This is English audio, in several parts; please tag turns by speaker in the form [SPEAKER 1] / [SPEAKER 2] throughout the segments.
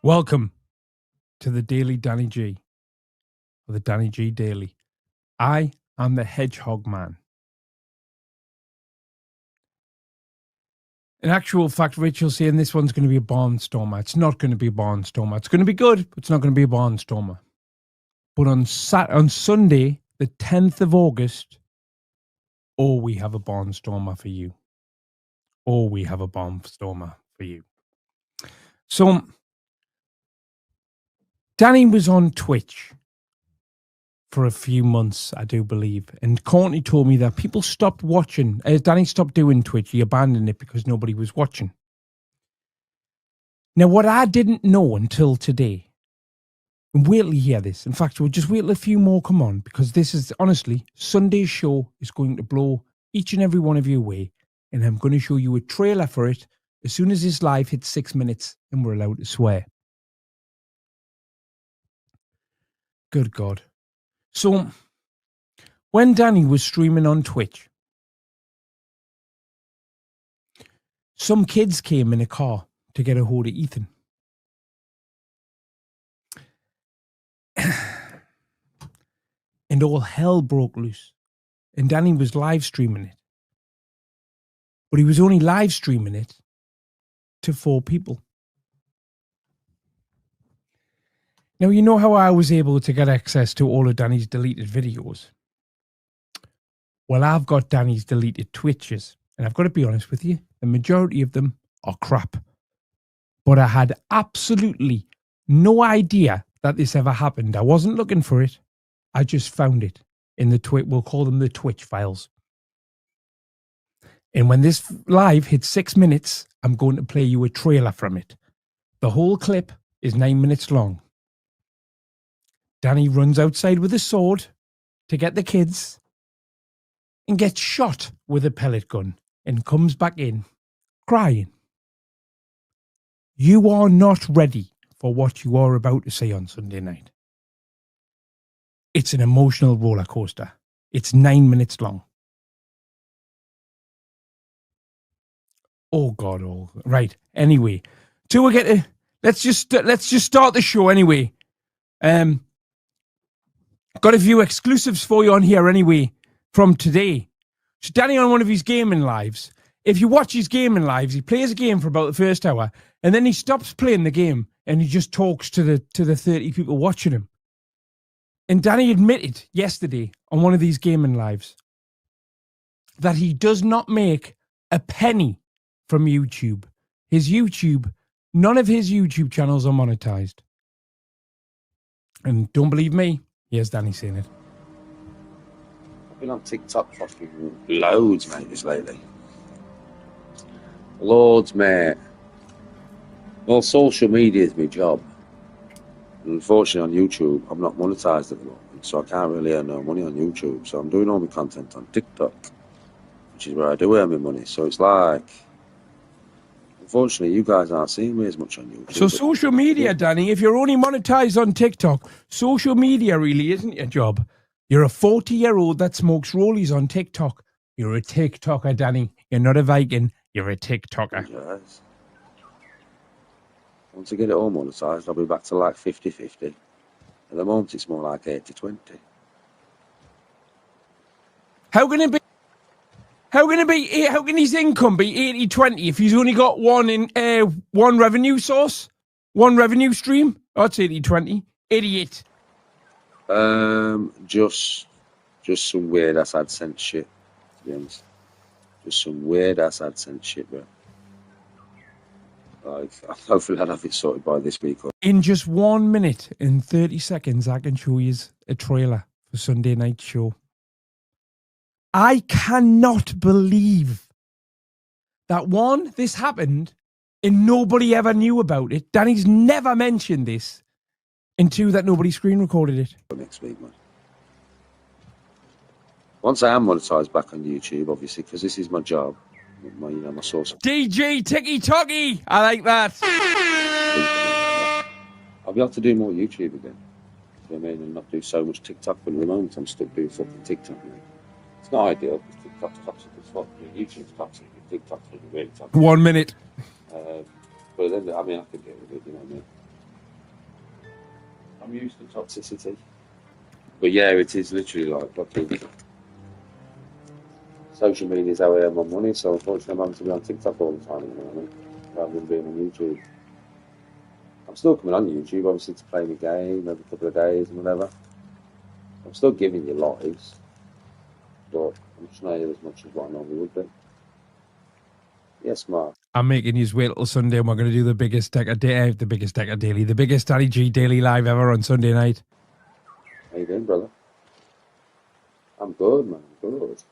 [SPEAKER 1] Welcome to the Daily Danny G, or the Danny G Daily. I am the Hedgehog Man. In actual fact, Rachel's saying this one's going to be a barnstormer. It's not going to be a barnstormer. It's going to be good, but it's not going to be a barnstormer. But on Sunday, the 10th of August, we have a barnstormer for you. We have a barnstormer for you. So, Danny was on Twitch for a few months, I do believe. And Courtney told me that people stopped watching. As Danny stopped doing Twitch, he abandoned it because nobody was watching. Now, what I didn't know until today, and wait till you hear this. In fact, we'll just wait till a few more come on, because this is, honestly, Sunday's show is going to blow each and every one of you away. And I'm going to show you a trailer for it as soon as this live hits 6 minutes and we're allowed to swear. Good God. So, when Danny was streaming on Twitch, some kids came in a car to get a hold of Ethan. And all hell broke loose. And Danny was live streaming it. But he was only live streaming it to 4 people. Now, you know how I was able to get access to all of Danny's deleted videos? Well, I've got Danny's deleted Twitches. And I've got to be honest with you, the majority of them are crap. But I had absolutely no idea that this ever happened. I wasn't looking for it. I just found it in the Twitch. We'll call them the Twitch files. And when this live hits 6 minutes, I'm going to play you a trailer from it. The whole clip is 9 minutes long. Danny runs outside with a sword to get the kids and gets shot with a pellet gun and comes back in crying. You are not ready for what you are about to see on Sunday night. It's an emotional roller coaster. It's 9 minutes long. Oh God! Oh, right. Anyway, till we get to, let's just start the show anyway. Got a few exclusives for you on here anyway from today. So Danny on one of his gaming lives. If you watch his gaming lives, he plays a game for about the first hour, and then he stops playing the game and he just talks to the 30 people watching him. And Danny admitted yesterday on one of these gaming lives that he does not make a penny from YouTube. None of his YouTube channels are monetized. And don't believe me, here's Danny saying it.
[SPEAKER 2] I've been on TikTok fucking loads, mate, this lately. Loads, mate. Well, social media is my job. And unfortunately on YouTube, I'm not monetized at the moment, so I can't really earn no money on YouTube. So I'm doing all my content on TikTok, which is where I do earn my money. So it's like, unfortunately, you guys aren't seeing me as much on YouTube.
[SPEAKER 1] So social media, Danny, if you're only monetized on TikTok, social media really isn't your job. You're a 40-year-old that smokes rollies on TikTok. You're a TikToker, Danny. You're not a Viking. You're a TikToker.
[SPEAKER 2] Yes. Once I get it all monetized, I'll be back to like 50-50. At the moment, it's more like 80-20.
[SPEAKER 1] How can his income be 80-20 if he's only got one revenue source, one revenue stream? Oh, it's 80-20. Idiot.
[SPEAKER 2] Just some weird ass AdSense shit, to be honest. Just some weird ass AdSense shit, bro. Like, hopefully I'll have it sorted by this week.
[SPEAKER 1] In just 1 minute and 30 seconds, I can show you a trailer for Sunday night show. I cannot believe that, one, this happened and nobody ever knew about it. Danny's never mentioned this. And two, that nobody screen recorded it.
[SPEAKER 2] Next week, man. Once I am monetized back on YouTube, obviously, because this is my job, my source.
[SPEAKER 1] DJ Ticky Tocky! I like that.
[SPEAKER 2] I'll be able to do more YouTube again. You know what I mean? And not do so much TikTok, but at the moment I'm stuck doing fucking TikTok, man. It's not ideal because TikTok's toxic as fuck. YouTube's toxic and TikTok's really toxic.
[SPEAKER 1] 1 minute.
[SPEAKER 2] But then, I mean, I could get with it, you know what I mean? I'm used to toxicity. But yeah, it is literally like fucking... Social media is how I earn my money, so unfortunately I'm having to be on TikTok all the time, you know what I mean? Rather than being on YouTube. I'm still coming on YouTube, obviously, to play my game every couple of days and whatever. I'm still giving you lives, but I'm just not here as much as what I normally would be. Yes, Mark.
[SPEAKER 1] I'm making you wait till Sunday and we're going to do the biggest Decker Daily, the biggest Danny G Daily Live ever on Sunday night.
[SPEAKER 2] How you doing, brother? I'm good, man. I'm good.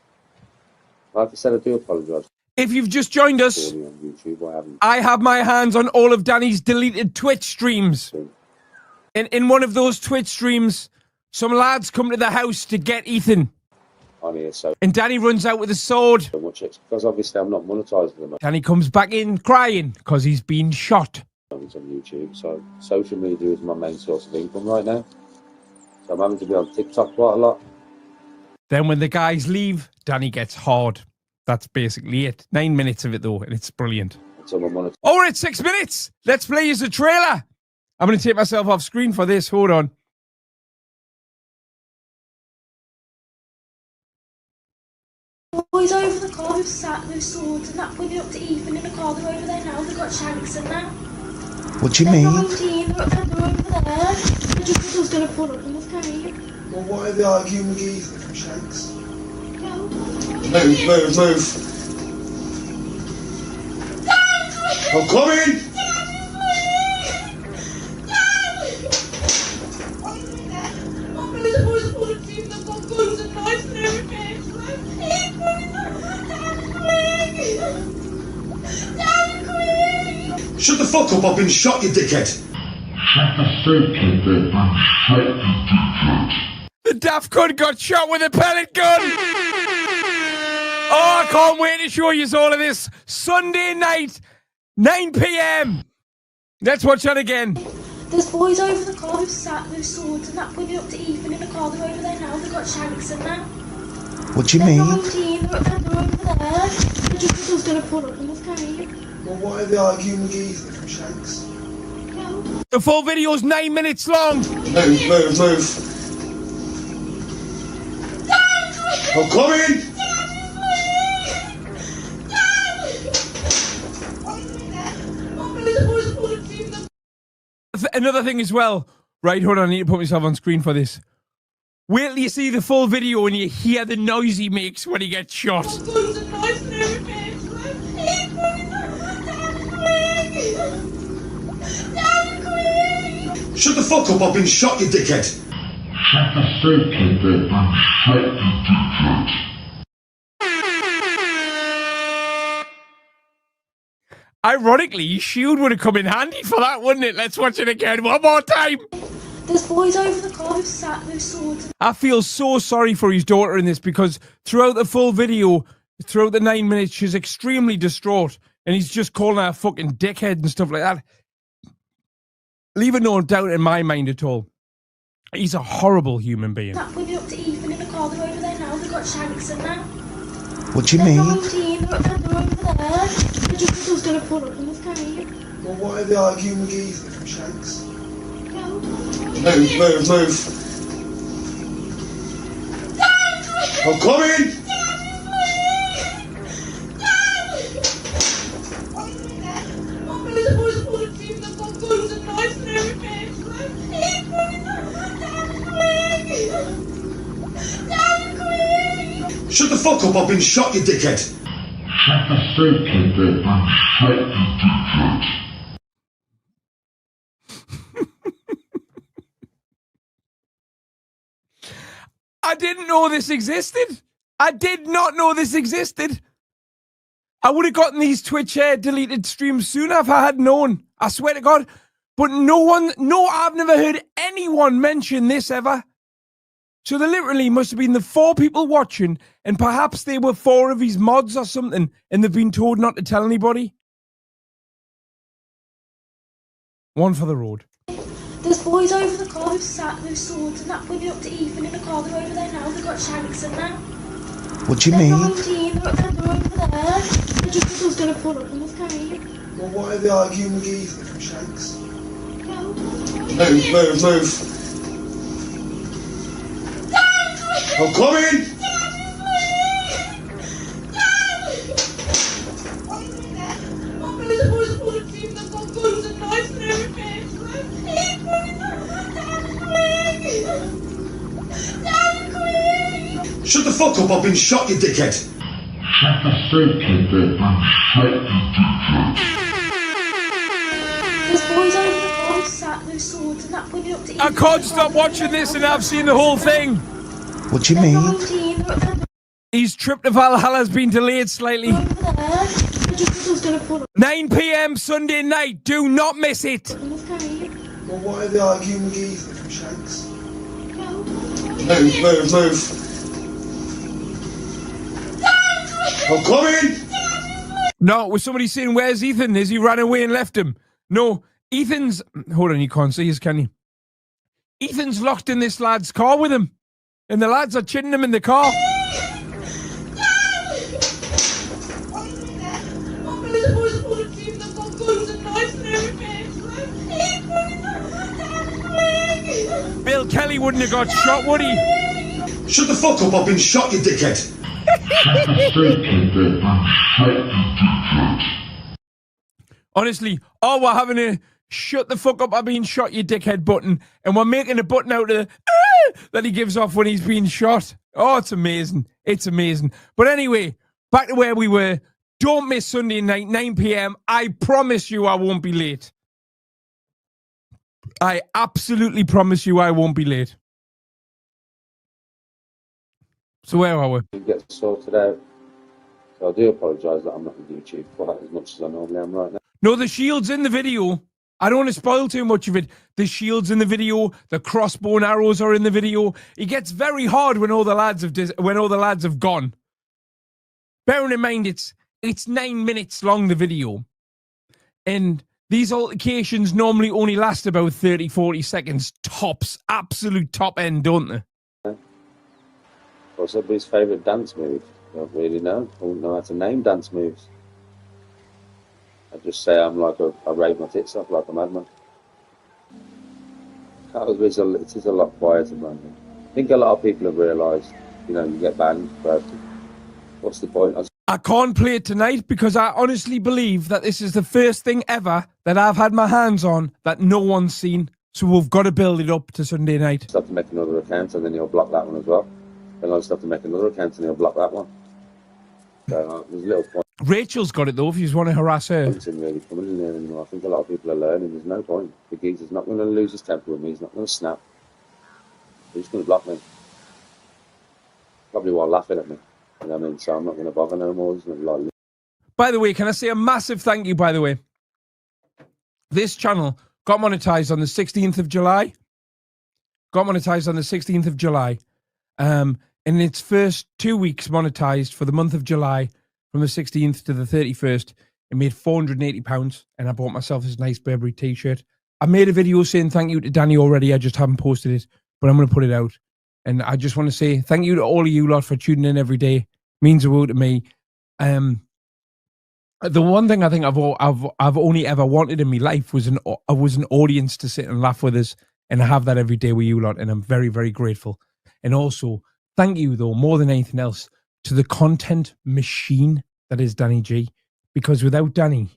[SPEAKER 2] Like I said, I do apologise.
[SPEAKER 1] If you've just joined us,
[SPEAKER 2] On YouTube,
[SPEAKER 1] I have my hands on all of Danny's deleted Twitch streams. In one of those Twitch streams, some lads come to the house to get Ethan.
[SPEAKER 2] On here, so
[SPEAKER 1] And Danny runs out with a sword.
[SPEAKER 2] so much because obviously I'm not monetising them
[SPEAKER 1] Danny comes back in crying because he's been shot.
[SPEAKER 2] on YouTube. So social media is my main source of income right now. So I'm having to be on TikTok quite a lot.
[SPEAKER 1] Then when the guys leave, Danny gets hard. That's basically it. 9 minutes of it though, and it's brilliant.
[SPEAKER 2] So I'm on
[SPEAKER 1] Oh, we're at 6 minutes. Let's play as a trailer. I'm going to take myself off screen for this. Hold on.
[SPEAKER 3] Boys over the car who sat with swords and that pointed up to Ethan in the car. They're over there now. They've got shanks and that.
[SPEAKER 4] What do you mean?
[SPEAKER 3] They're 19, they're over there. The jigsaw going to pull up in this cave.
[SPEAKER 4] Well, why are they arguing with Ethan from Shanks?
[SPEAKER 3] No.
[SPEAKER 4] Move. I'm coming! Shut the fuck up, I've been shot, you dickhead!
[SPEAKER 5] Shut the fuck up, I've been shot, you dickhead.
[SPEAKER 1] The daft cunt got shot with a pellet gun. Oh, I can't wait to show you all of this. Sunday night, 9 p.m. Let's watch that again.
[SPEAKER 3] There's boys over the car who sat with swords and that pointed up to Ethan in the car. They're over there now. They've got shanks and that.
[SPEAKER 4] What do you
[SPEAKER 3] They're
[SPEAKER 4] mean?
[SPEAKER 3] 19, they're over there. The jigsaw's going to pull up in this cave.
[SPEAKER 4] Well, why are they arguing with Ethan from Shanks?
[SPEAKER 3] No.
[SPEAKER 1] The full video's 9 minutes long.
[SPEAKER 4] Move. I'm coming!
[SPEAKER 1] Another thing as well. Right, hold on. I need to put myself on screen for this. Wait till you see the full video and you hear the noise he makes when he gets shot.
[SPEAKER 4] Shut the fuck up, I've been shot, you dickhead!
[SPEAKER 5] Shut the fuck up, I've been shot, you dickhead.
[SPEAKER 1] Ironically, your shield would have come in handy for that, wouldn't it? Let's watch it again one more time.
[SPEAKER 3] There's boys over the car who sat with swords.
[SPEAKER 1] I feel so sorry for his daughter in this because throughout the full video, throughout the 9 minutes, she's extremely distraught and he's just calling her a fucking dickhead and stuff like that. Leave no doubt in my mind at all. He's a horrible human being.
[SPEAKER 3] That pointed up to Ethan in the car. They're over there now. They've got shanks and that.
[SPEAKER 4] What do you
[SPEAKER 3] They're
[SPEAKER 4] mean?
[SPEAKER 3] 19, they're over there. The jigsaw's going to pull up in this cave.
[SPEAKER 4] Well, why are they arguing with Ethan from Shanks?
[SPEAKER 3] No.
[SPEAKER 4] Move. I'm coming! Shut the fuck up, I've been shot, you dickhead!
[SPEAKER 5] Shut the fuck up, I've been shot, you dickhead.
[SPEAKER 1] I didn't know this existed. I did not know this existed. I would have gotten these Twitch deleted streams sooner if I had known. I swear to God. But I've never heard anyone mention this ever. So there literally must have been the 4 people watching, and perhaps they were 4 of his mods or something, and they've been told not to tell anybody. One for the road.
[SPEAKER 3] There's boys over the car who sat with swords and that pointed up to Ethan in the car. They're over there now. They've got shanks and that.
[SPEAKER 4] What do you
[SPEAKER 3] They're
[SPEAKER 4] mean?
[SPEAKER 3] 19, they're over there. The jigsaw's going to pull up in this cave.
[SPEAKER 4] Well, why are they arguing with Ethan from Shanks?
[SPEAKER 3] No.
[SPEAKER 4] Move. I'm coming! Shut the fuck up, I've been shot, you dickhead!
[SPEAKER 5] Shut the fuck up, I've been shot, you dickhead.
[SPEAKER 3] There's boys over the car sat with swords and that winning up to
[SPEAKER 1] I can't stop watching this and I've seen the whole thing.
[SPEAKER 4] What do you mean?
[SPEAKER 3] 19,
[SPEAKER 1] His trip to Valhalla has been delayed slightly.
[SPEAKER 3] over there. I just thought I was going to pull up.
[SPEAKER 1] 9 p.m. Sunday night. Do not miss it.
[SPEAKER 3] Okay.
[SPEAKER 4] Well, why are they arguing with Ethan from Shanks?
[SPEAKER 3] No.
[SPEAKER 4] Move. I'm coming!
[SPEAKER 1] No, was somebody saying, where's Ethan? Is he ran away and left him? No, Ethan's... Hold on, you can't see us, can you? Ethan's locked in this lad's car with him. And the lads are chinning him in the car. Bill Kelly wouldn't have got shot, would he?
[SPEAKER 4] Shut the fuck up, I've been shot, you dickhead!
[SPEAKER 5] Shut the fuck up, I've been shot, you dickhead.
[SPEAKER 1] Honestly, all we're having a shut the fuck up, I've been shot, you dickhead button. And we're making a button out of the that he gives off when he's being shot. Oh, it's amazing. It's amazing. But anyway, back to where we were. Don't miss Sunday night, 9 p.m. I promise you I won't be late. I absolutely promise you I won't be late. So where are we?
[SPEAKER 2] It gets sorted out. So I do apologise that I'm not on YouTube quite as much as I normally am right now.
[SPEAKER 1] No, the shield's in the video. I don't want to spoil too much of it. The shield's in the video. The crossbow and arrows are in the video. It gets very hard when all the lads have gone. Bearing in mind it's 9 minutes long, the video, and these altercations normally only last about 30-40 seconds tops. Absolute top end, don't they?
[SPEAKER 2] What's everybody's favourite dance move? I don't really know. I wouldn't know how to name dance moves. I just say I rave my tits off like a madman. It is a lot quieter, man. I think a lot of people have realised, you get banned, but what's the point?
[SPEAKER 1] I can't play it tonight because I honestly believe that this is the first thing ever that I've had my hands on that no one's seen. So we've got to build it up to Sunday night.
[SPEAKER 2] Just have to make another account and then he'll block that one as well. Then I'll just have to make another account and he'll block that one. So there's little point.
[SPEAKER 1] Rachel's got it though, if you just want to harass her.
[SPEAKER 2] It's really coming in there anymore. I think a lot of people are learning. There's no point. The geezer's not going to lose his temper with me. He's not going to snap. He's going to block me. Probably while laughing at me. You know what I mean? So I'm not going to bother no more. He's going to like.
[SPEAKER 1] By the way, can I say a massive thank you, by the way? This channel got monetized on the 16th of July. In its first 2 weeks monetized for the month of July, from the 16th to the 31st, it made £480, and I bought myself this nice Burberry t-shirt. I made a video saying thank you to Danny already. I just haven't posted it, but I'm going to put it out. And I just want to say thank you to all of you lot for tuning in every day. It means the world to me. The one thing I think I've only ever wanted in my life was an audience to sit and laugh with us, and I have that every day with you lot, and I'm very, very grateful. And also, thank you though, more than anything else, to the content machine that is Danny G, because without Danny,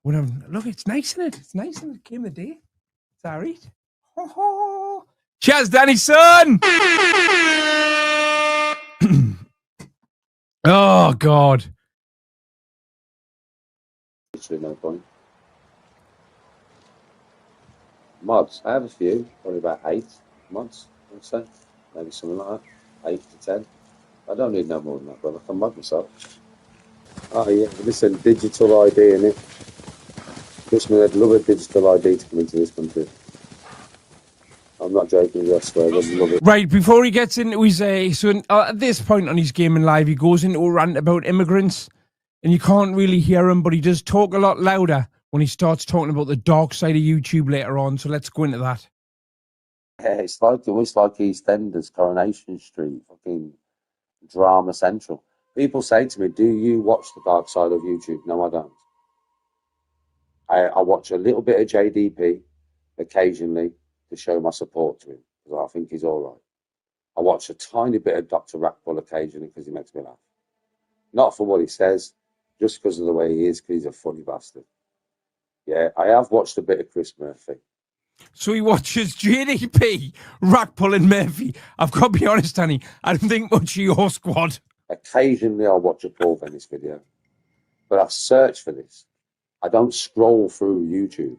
[SPEAKER 1] look, it's nice, isn't it? It's nice, and it came the day. It's all right. Ho ho. Cheers, Danny, son. Oh God.
[SPEAKER 2] Literally no point. Mods. I have a few. Probably about 8 mods, I'd say. Maybe something like that. 8 to 10. I don't need no more than that, but I can mod myself. Oh yeah, listen, digital ID in it. Trust me, I'd love a digital ID to come into this country. I'm not joking, I swear, I'd love it.
[SPEAKER 1] Right, before he gets into his at this point on his gaming live, he goes into a rant about immigrants, and you can't really hear him, but he does talk a lot louder when he starts talking about the dark side of YouTube later on. So let's go into that.
[SPEAKER 2] Yeah, it's like EastEnders, Coronation Street, fucking Drama Central. People say to me, do you watch the dark side of YouTube? No, I don't. I watch a little bit of JDP occasionally to show my support to him, because I think he's all right. I watch a tiny bit of Dr. Rackbull occasionally because he makes me laugh. Not for what he says, just because of the way he is, because he's a funny bastard. Yeah, I have watched a bit of Chris Murphy.
[SPEAKER 1] So he watches JDP, Rackpull and Murphy. I've got to be honest, Danny, I don't think much of your squad.
[SPEAKER 2] Occasionally I'll watch a Paul Venice video. But I've searched for this. I don't scroll through YouTube.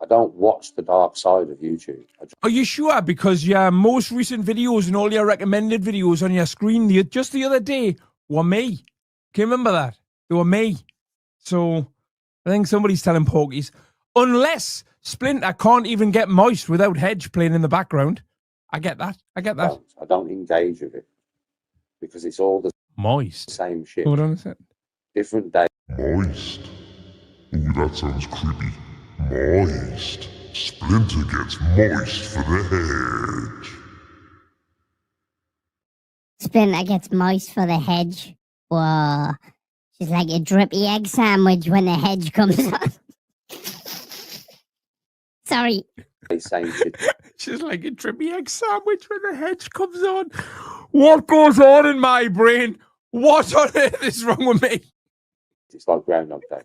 [SPEAKER 2] I don't watch the dark side of YouTube.
[SPEAKER 1] Are you sure? Because your most recent videos and all your recommended videos on your screen just the other day were me. Can you remember that? They were me. So I think somebody's telling porkies. Unless Splinter can't even get moist without Hedge playing in the background. I get that. I
[SPEAKER 2] don't engage with it. Because it's all the
[SPEAKER 1] moist
[SPEAKER 2] same shit.
[SPEAKER 1] Hold on a second.
[SPEAKER 2] Different day.
[SPEAKER 5] Moist. Ooh, that sounds creepy. Moist. Splinter gets moist for the hedge.
[SPEAKER 6] Splinter gets moist for the hedge. Whoa. She's like a drippy egg sandwich when the hedge comes on. Sorry.
[SPEAKER 2] Same shit.
[SPEAKER 1] She's like a drippy egg sandwich when the hedge comes on. What goes on in my brain? What on earth is wrong with me?
[SPEAKER 2] It's like Groundhog Day.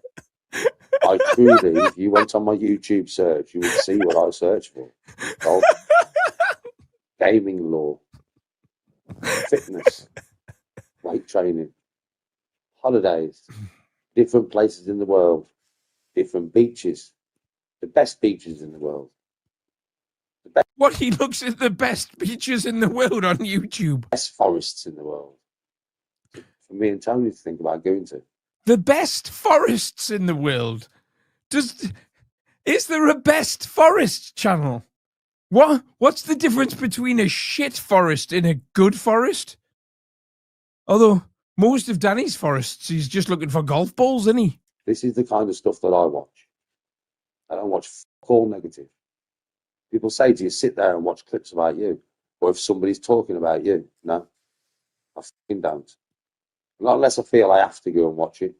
[SPEAKER 2] I truly, if you went on my YouTube search, you would see what I searched for. Golf, gaming law, fitness, weight training, holidays, different places in the world, different beaches, the best beaches in the world.
[SPEAKER 1] What, he looks at the best beaches in the world on YouTube?
[SPEAKER 2] Best forests in the world. For me and Tony to think about going to.
[SPEAKER 1] The best forests in the world? Is there a best forest channel? What's the difference between a shit forest and a good forest? Although most of Danny's forests, he's just looking for golf balls, isn't he?
[SPEAKER 2] This is the kind of stuff that I watch. I don't watch all negative. People say, do you sit there and watch clips about you? Or if somebody's talking about you? No, I fucking don't. Not unless I feel I have to go and watch it.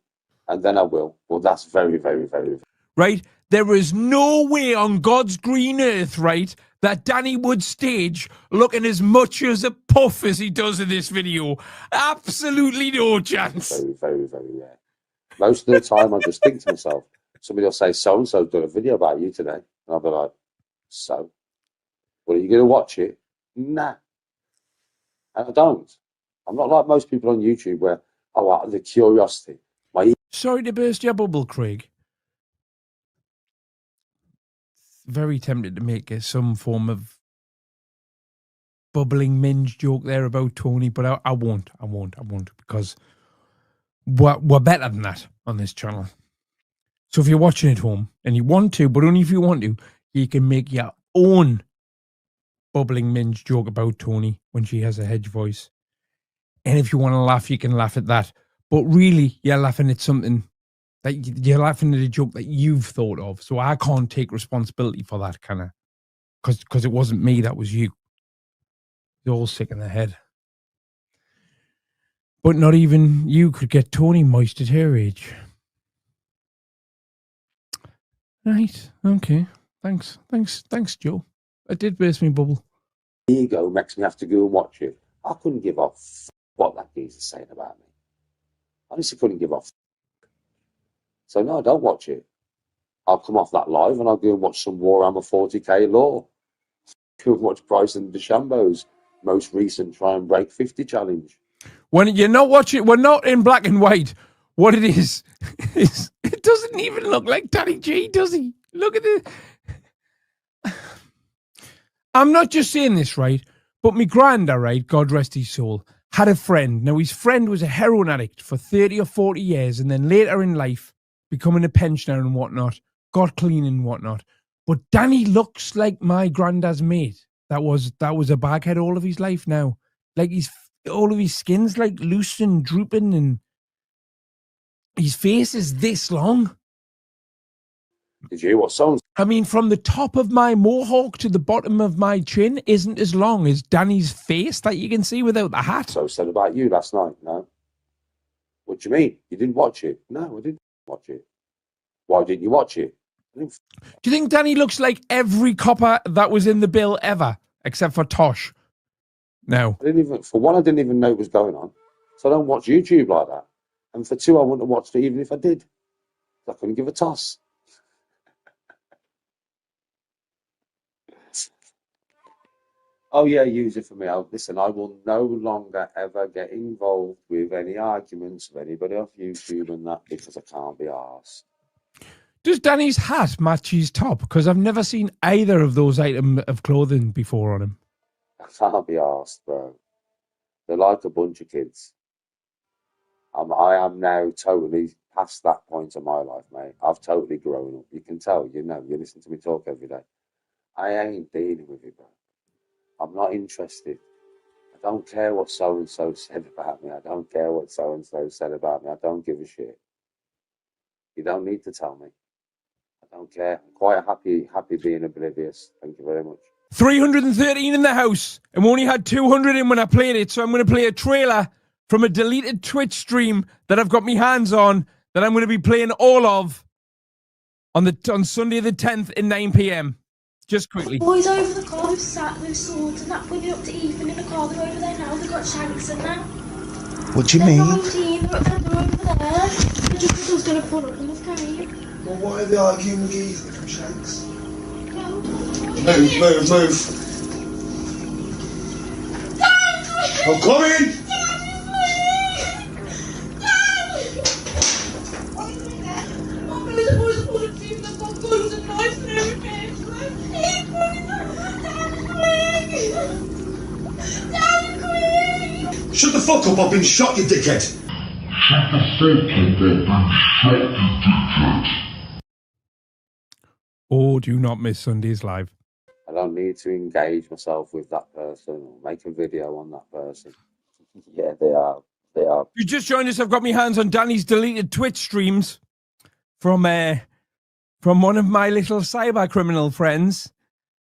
[SPEAKER 2] And then I will. Well, that's very, very, very...
[SPEAKER 1] Right? There is no way on God's green earth, right, that Danny would stage looking as much as a puff as he does in this video. Absolutely no chance.
[SPEAKER 2] Very, very, very rare. Most of the time, I just think to myself, somebody will say, so-and-so done a video about you today. And I'll be like, so? Well, are you going to watch it? Nah. And I don't. I'm not like most people on YouTube where, out of the curiosity.
[SPEAKER 1] Sorry to burst your bubble, Craig. Very tempted to make some form of bubbling minge joke there about Tony, but I won't, because we're better than that on this channel. So if you're watching at home and you want to, but only if you want to, you can make your own bubbling minge joke about Tony when she has a hedge voice. And if you want to laugh, you can laugh at that. But really, you're laughing at something that you're laughing at a joke that you've thought of. So I can't take responsibility for that, kind of, because it wasn't me, that was you. You're all sick in the head. But not even you could get Tony moist at her age. Right. Okay. Thanks, Joe. It did burst me bubble.
[SPEAKER 2] Ego makes me have to go and watch it. I couldn't give a what that geezer's saying about me. I honestly couldn't give a So no, I don't watch it. I'll come off that live and I'll go and watch some Warhammer 40k lore. Go and watch Bryson DeChambeau's most recent Try and Break 50 challenge.
[SPEAKER 1] When you're not watching, we're not in black and white. What it is it doesn't even look like Danny G, does he? Look at it. I'm not just saying this, right? But my granda, right, God rest his soul, had a friend. Now, his friend was a heroin addict for 30 or 40 years, and then later in life, becoming a pensioner and whatnot, got clean and whatnot. But Danny looks like my granddad's mate. That was a baghead all of his life now. Like, all of his skin's like loose and drooping, and his face is this long.
[SPEAKER 2] Did you hear what songs?
[SPEAKER 1] I mean, from the top of my mohawk to the bottom of my chin isn't as long as Danny's face that you can see without the hat.
[SPEAKER 2] So said about you last night, no? What do you mean? You didn't watch it? No, I didn't watch it. Why didn't you watch it?
[SPEAKER 1] Do you think Danny looks like every copper that was in the bill ever, except for Tosh? No.
[SPEAKER 2] I didn't even know it was going on. So I don't watch YouTube like that. And for two, I wouldn't have watched it even if I did. I couldn't give a toss. Oh yeah, use it for me. Listen, I will no longer ever get involved with any arguments with anybody off YouTube and that because I can't be arsed.
[SPEAKER 1] Does Danny's hat match his top? Because I've never seen either of those items of clothing before on him.
[SPEAKER 2] I can't be arsed, bro. They're like a bunch of kids. I am now totally past that point of my life, mate. I've totally grown up. You can tell, you listen to me talk every day. I ain't dealing with it, bro. I'm not interested. I don't care what so-and-so said about me. I don't care what so-and-so said about me. I don't give a shit. You don't need to tell me. I don't care. I'm quite happy being oblivious. Thank you very much.
[SPEAKER 1] 313 in the house, and we only had 200 in when I played it, so I'm going to play a trailer from a deleted Twitch stream that I've got my hands on that I'm going to be playing all of on Sunday the 10th at 9 p.m. Just quickly.
[SPEAKER 3] Boys over the car who sat with swords and that winning up to Ethan in the car. They're over there now. They've got shanks in there.
[SPEAKER 4] What do you
[SPEAKER 3] They're
[SPEAKER 4] mean?
[SPEAKER 3] 19. They're over there. I just think I was going to pull up in this carry.
[SPEAKER 4] Well, why are they arguing with Ethan from Shanks?
[SPEAKER 3] No.
[SPEAKER 4] Move. I'm coming! Shut the fuck up, I've been shot, you dickhead!
[SPEAKER 5] Shut the fuck up, I've been shot, you dickhead.
[SPEAKER 1] Oh, do not miss Sunday's live.
[SPEAKER 2] I don't need to engage myself with that person or make a video on that person. Yeah, they are.
[SPEAKER 1] You just joined us. I've got my hands on Danny's deleted Twitch streams from one of my little cyber criminal friends.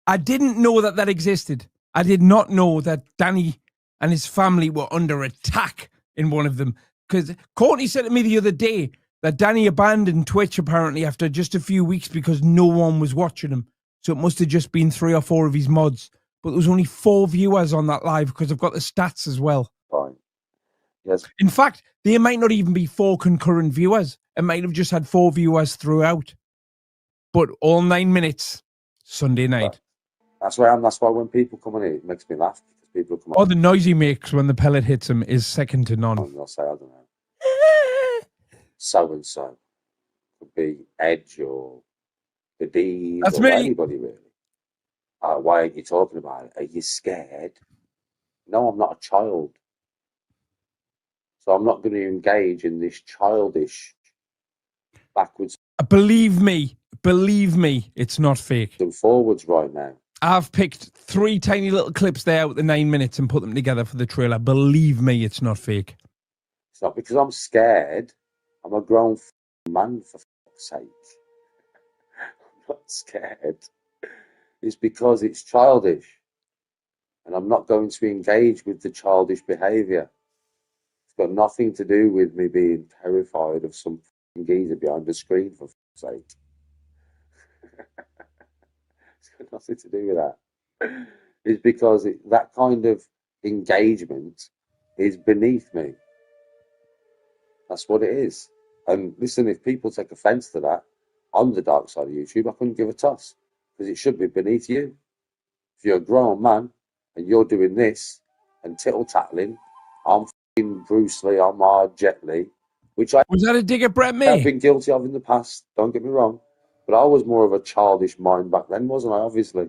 [SPEAKER 1] I didn't know that existed. I did not know that Danny and his family were under attack in one of them. Because Courtney said to me the other day that Danny abandoned Twitch apparently after just a few weeks because no one was watching him. So it must have just been 3 or 4 of his mods. But there was only 4 viewers on that live because I've got the stats as well.
[SPEAKER 2] Fine. Yes.
[SPEAKER 1] In fact, there might not even be 4 concurrent viewers. It might have just had 4 viewers throughout. But all 9 minutes, Sunday night.
[SPEAKER 2] That's why when people come on here, it makes me laugh. Because people come on.
[SPEAKER 1] Oh, the noise he makes when the pellet hits him is second to none.
[SPEAKER 2] They'll say, I don't know. So-and-so. Could be Edge or the D's
[SPEAKER 1] That's
[SPEAKER 2] or
[SPEAKER 1] me.
[SPEAKER 2] Anybody really. Why aren't you talking about it? Are you scared? No, I'm not a child. So I'm not going to engage in this childish backwards
[SPEAKER 1] Believe me, it's not fake.
[SPEAKER 2] and forwards right now.
[SPEAKER 1] I've picked 3 tiny little clips there out the 9 minutes and put them together for the trailer. Believe me, it's not fake.
[SPEAKER 2] It's not because I'm scared. I'm a grown man, for fuck's sake. I'm not scared. It's because it's childish. And I'm not going to engage with the childish behaviour. It's got nothing to do with me being terrified of some geezer behind the screen, for fuck's sake. It's got nothing to do with that. It's because that kind of engagement is beneath me. That's what it is. And listen, if people take offence to that, on the dark side of YouTube, I couldn't give a toss. Because it should be beneath you. If you're a grown man and you're doing this and tittle-tattling, I'm f***ing Bruce Lee, I'm Jet Li, which I
[SPEAKER 1] Was that a dig at Brett
[SPEAKER 2] have
[SPEAKER 1] May?
[SPEAKER 2] been guilty of in the past, don't get me wrong. But I was more of a childish mind back then, wasn't I, obviously?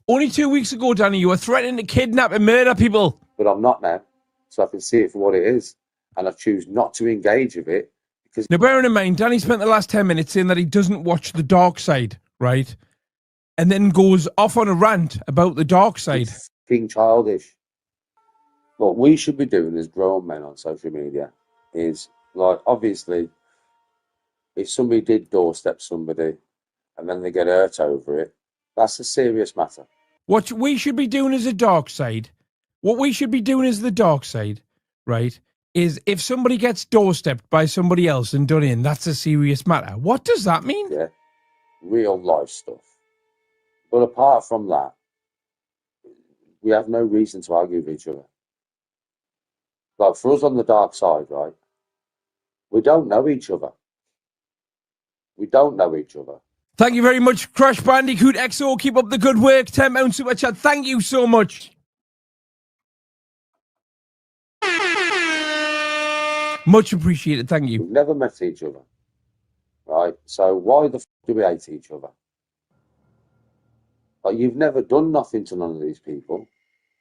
[SPEAKER 1] Only 2 weeks ago, Danny, you were threatening to kidnap and murder people.
[SPEAKER 2] But I'm not now. So I can see it for what it is. And I choose not to engage with it. Because
[SPEAKER 1] Now, bearing in mind, Danny spent the last 10 minutes saying that he doesn't watch the dark side, right? And then goes off on a rant about the dark side.
[SPEAKER 2] it's f***ing childish. What we should be doing as grown men on social media is, like, obviously, if somebody did doorstep somebody and then they get hurt over it, that's a serious matter.
[SPEAKER 1] What we should be doing as a dark side, the dark side, right, is if somebody gets doorstepped by somebody else and done in, that's a serious matter. What does that mean?
[SPEAKER 2] Yeah, real life stuff. But apart from that, we have no reason to argue with each other. Like for us on the dark side, right? We don't know each other. We don't know each other.
[SPEAKER 1] Thank you very much, Crash Bandicoot XO. Keep up the good work. £10 super chat. Thank you so much. Much appreciated. Thank you.
[SPEAKER 2] We've never met each other, right? So why the f do we hate each other? Like you've never done nothing to none of these people,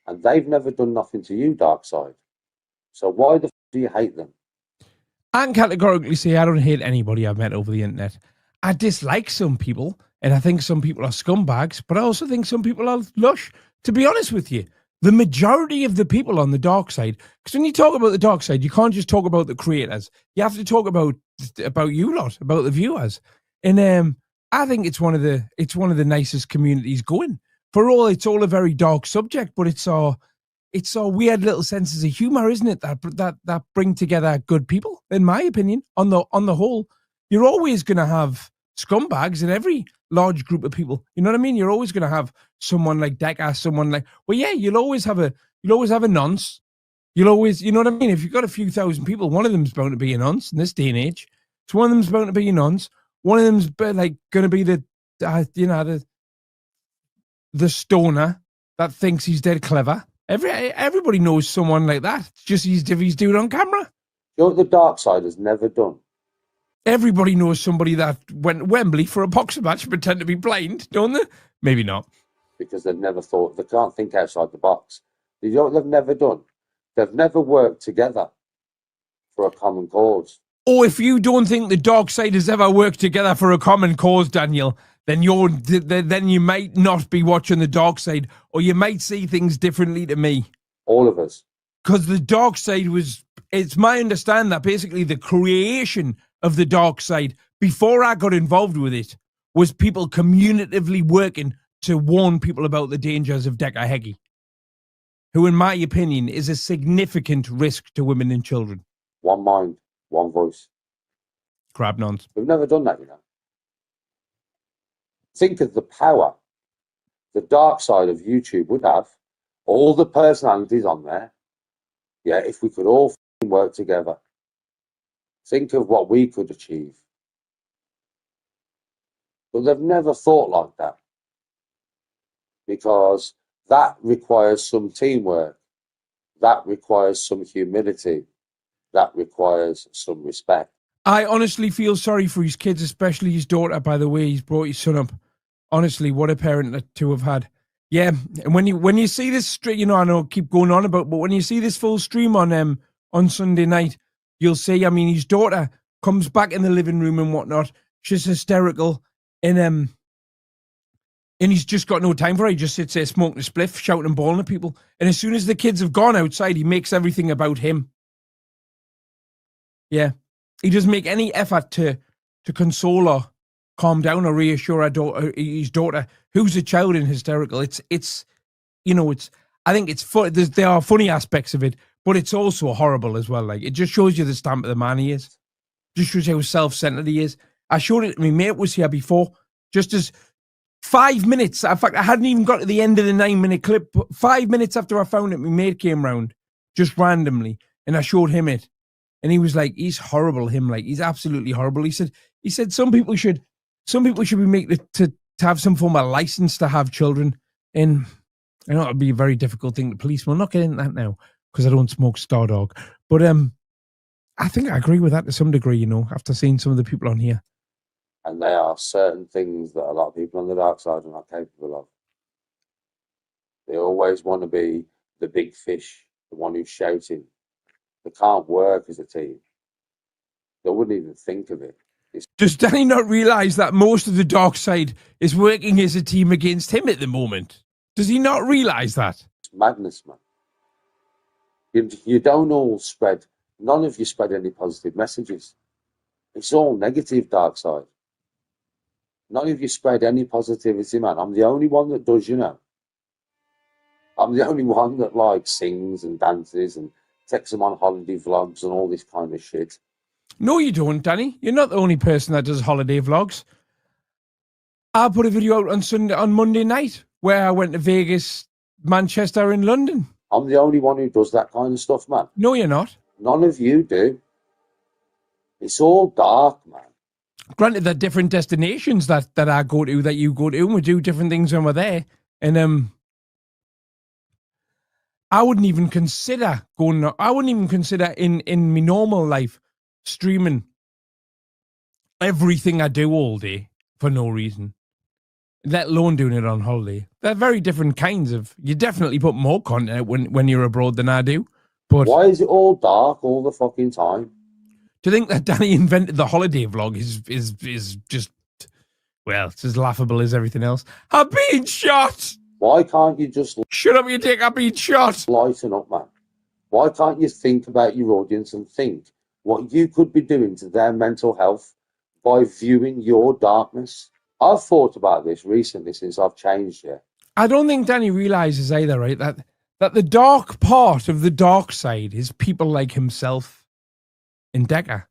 [SPEAKER 2] and they've never done nothing to you, Darkseid. So why the f do you hate them?
[SPEAKER 1] I can categorically say I don't hate anybody I've met over the internet. I dislike some people, and I think some people are scumbags, but I also think some people are lush. To be honest with you, the majority of the people on the dark side, because when you talk about the dark side, you can't just talk about the creators. You have to talk about you lot, about the viewers. And I think it's one of the nicest communities going. For all, it's all a very dark subject, but it's all weird little senses of humor, isn't it? That bring together good people, in my opinion. On the whole, you're always going to have scumbags in every large group of people. You know what I mean? You're always going to have someone like Decker, someone like, well, yeah, you'll always have a nonce. You'll always, you know what I mean? If you've got a few thousand people, one of them's bound to be a nonce in this day and age. So one of them's bound to be a nonce. One of them's like going to be the stoner that thinks he's dead clever. Everybody knows someone like that. It's just he's doing it on camera.
[SPEAKER 2] You know what the dark side has never done?
[SPEAKER 1] Everybody knows somebody that went Wembley for a boxer match and pretend to be blind, don't they? Maybe not.
[SPEAKER 2] Because they've never thought, they can't think outside the box. You know what they've never done? They've never worked together for a common cause.
[SPEAKER 1] Oh, if you don't think the dark side has ever worked together for a common cause, Daniel, then you might not be watching the dark side, or you might see things differently to me.
[SPEAKER 2] All of us.
[SPEAKER 1] Because the dark side it's my understanding that basically the creation of the dark side, before I got involved with it, was people communitively working to warn people about the dangers of Dekahegi, who, in my opinion, is a significant risk to women and children.
[SPEAKER 2] One mind, one voice.
[SPEAKER 1] Crab nonce.
[SPEAKER 2] We've never done that, you know. Think of the power the dark side of YouTube would have. All the personalities on there. Yeah, if we could all work together. Think of what we could achieve. But they've never thought like that. Because that requires some teamwork. That requires some humility. That requires some respect.
[SPEAKER 1] I honestly feel sorry for his kids, especially his daughter, by the way he's brought his son up. Honestly, what a parent to have had. Yeah, and when you see this stream, you know, I know I keep going on about, but when you see this full stream on Sunday night, you'll see, I mean, his daughter comes back in the living room and whatnot. She's hysterical. And he's just got no time for her. He just sits there smoking a spliff, shouting and bawling at people. And as soon as the kids have gone outside, he makes everything about him. Yeah. He doesn't make any effort to console or calm down or reassure his daughter, who's a child and hysterical. It's you know, I think it's fun. There are funny aspects of it, but it's also horrible as well. Like, it just shows you the stamp of the man he is. Just shows you how self-centered he is. I showed it to my mate was here before, just as 5 minutes. In fact, I hadn't even got to the end of the 9-minute clip. 5 minutes after I found it, my mate came round just randomly, and I showed him it, and he was like, "He's horrible." He's absolutely horrible. He said some people should be made to have some form of license to have children, and I know it'd be a very difficult thing to police. We'll not get into that now because I don't smoke Stardog, but I think I agree with that to some degree. You know, after seeing some of the people on here.
[SPEAKER 2] And there are certain things that a lot of people on the dark side are not capable of. They always want to be the big fish, the one who's shouting. They can't work as a team. They wouldn't even think of it.
[SPEAKER 1] Does Danny not realise that most of the dark side is working as a team against him at the moment? Does he not realise that?
[SPEAKER 2] It's madness, man. You don't all spread, none of you spread any positive messages. It's all negative, dark side. None of you spread any positivity, man. I'm the only one that does, you know. I'm the only one that, like, sings and dances and takes them on holiday vlogs and all this kind of shit.
[SPEAKER 1] No, you don't, Danny. You're not the only person that does holiday vlogs. I put a video out on Monday night where I went to Vegas, Manchester, and London.
[SPEAKER 2] I'm the only one who does that kind of stuff, man.
[SPEAKER 1] No, you're not.
[SPEAKER 2] None of you do. It's all dark, man.
[SPEAKER 1] Granted, there are different destinations that I go to, that you go to, and we do different things when we're there. And I wouldn't even consider going. I wouldn't even consider in my normal life streaming everything I do all day for no reason, let alone doing it on holiday. They're very different kinds of. You definitely put more content out when you're abroad than I do. But
[SPEAKER 2] why is it all dark all the fucking time?
[SPEAKER 1] to think that Danny invented the holiday vlog is just, well, it's as laughable as everything else. I'm being shot.
[SPEAKER 2] Why can't you just
[SPEAKER 1] Shut up, you dick! I'm being shot.
[SPEAKER 2] lighten up, man? Why can't you think about your audience and think what you could be doing to their mental health by viewing your darkness? I've thought about this recently since I've changed here.
[SPEAKER 1] I don't think Danny realizes either, right? That the dark part of the dark side is people like himself and Decker.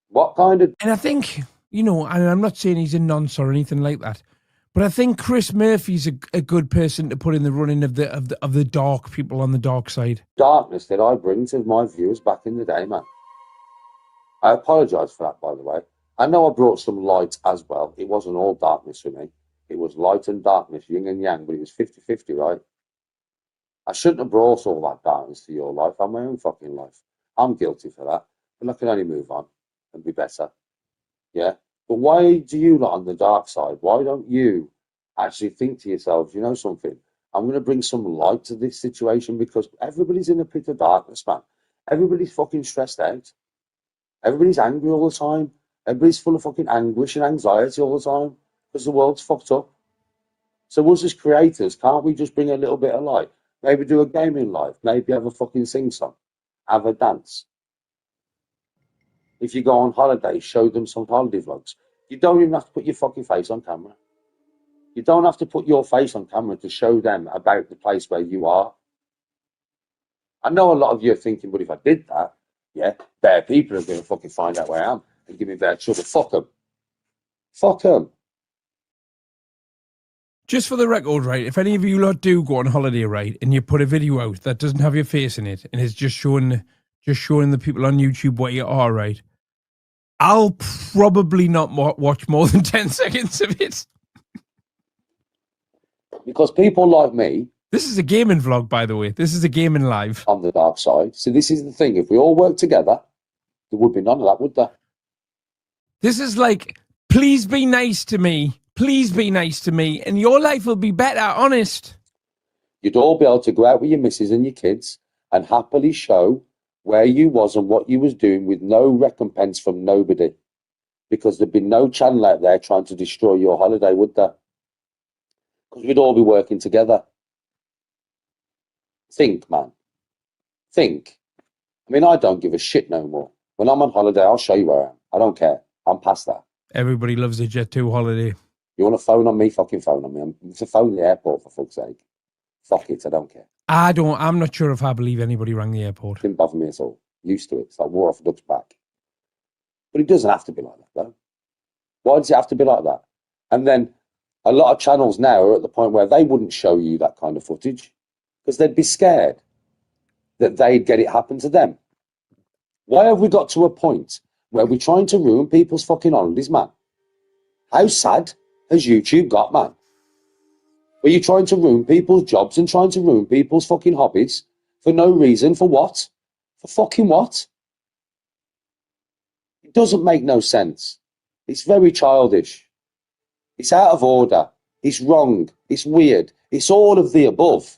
[SPEAKER 2] What kind of...
[SPEAKER 1] And I think, and I'm not saying he's a nonce or anything like that, but I think Chris Murphy's a good person to put in the running of the dark people on the dark side.
[SPEAKER 2] darkness that I bring to my viewers back in the day, man. I apologise for that, by the way. I know I brought some light as well. It wasn't all darkness for me. It was light and darkness, yin and yang, but it was 50-50, right? I shouldn't have brought all that darkness to your life. I'm my own fucking life. I'm guilty for that. But I can only move on and be better. Yeah? But why do you lot on the dark side? Why don't you actually think to yourselves, you know something? I'm going to bring some light to this situation, because everybody's in a pit of darkness, man. Everybody's fucking stressed out. Everybody's angry all the time. Everybody's full of fucking anguish and anxiety all the time because the world's fucked up. So us as creators, can't we just bring a little bit of light? Maybe do a gaming live. Maybe have a fucking sing-song. Have a dance. If you go on holiday, show them some holiday vlogs. You don't even have to put your fucking face on camera. You don't have to put your face on camera to show them about the place where you are. I know a lot of you are thinking, but if I did that, yeah, bare people are going to fucking find out where I am and give me bare trouble. Fuck them. Fuck them.
[SPEAKER 1] Just for the record, right, if any of you lot do go on holiday, right, and you put a video out that doesn't have your face in it and is just showing the people on YouTube where you are, right, I'll probably not watch more than 10 seconds of it.
[SPEAKER 2] Because people like me...
[SPEAKER 1] This is a gaming vlog, by the way. This is a gaming live.
[SPEAKER 2] On the dark side. So this is the thing. If we all work together, there would be none of that, would there?
[SPEAKER 1] This is like, please be nice to me. Please be nice to me, and your life will be better, honest.
[SPEAKER 2] You'd all be able to go out with your missus and your kids and happily show where you was and what you was doing with no recompense from nobody. Because there'd be no channel out there trying to destroy your holiday, would there? Because we'd all be working together. Think, man. Think. I mean, I don't give a shit no more. When I'm on holiday, I'll show you where I am. I don't care. I'm past that.
[SPEAKER 1] Everybody loves a Jet 2 holiday.
[SPEAKER 2] You want a phone on me? Fucking phone on me. It's a phone in the airport, for fuck's sake. Fuck it, I don't care.
[SPEAKER 1] I'm not sure if I believe anybody rang the airport.
[SPEAKER 2] Didn't bother me at all. Used to it. It's like war off a duck's back. But it doesn't have to be like that, though. Why does it have to be like that? And then a lot of channels now are at the point where they wouldn't show you that kind of footage because they'd be scared that they'd get it happen to them. Why have we got to a point where we're trying to ruin people's fucking holidays, man? How sad has YouTube got, man? Were you trying to ruin people's jobs and trying to ruin people's fucking hobbies for no reason? For what? For fucking what? It doesn't make no sense. It's very childish. It's out of order. It's wrong. It's weird. It's all of the above.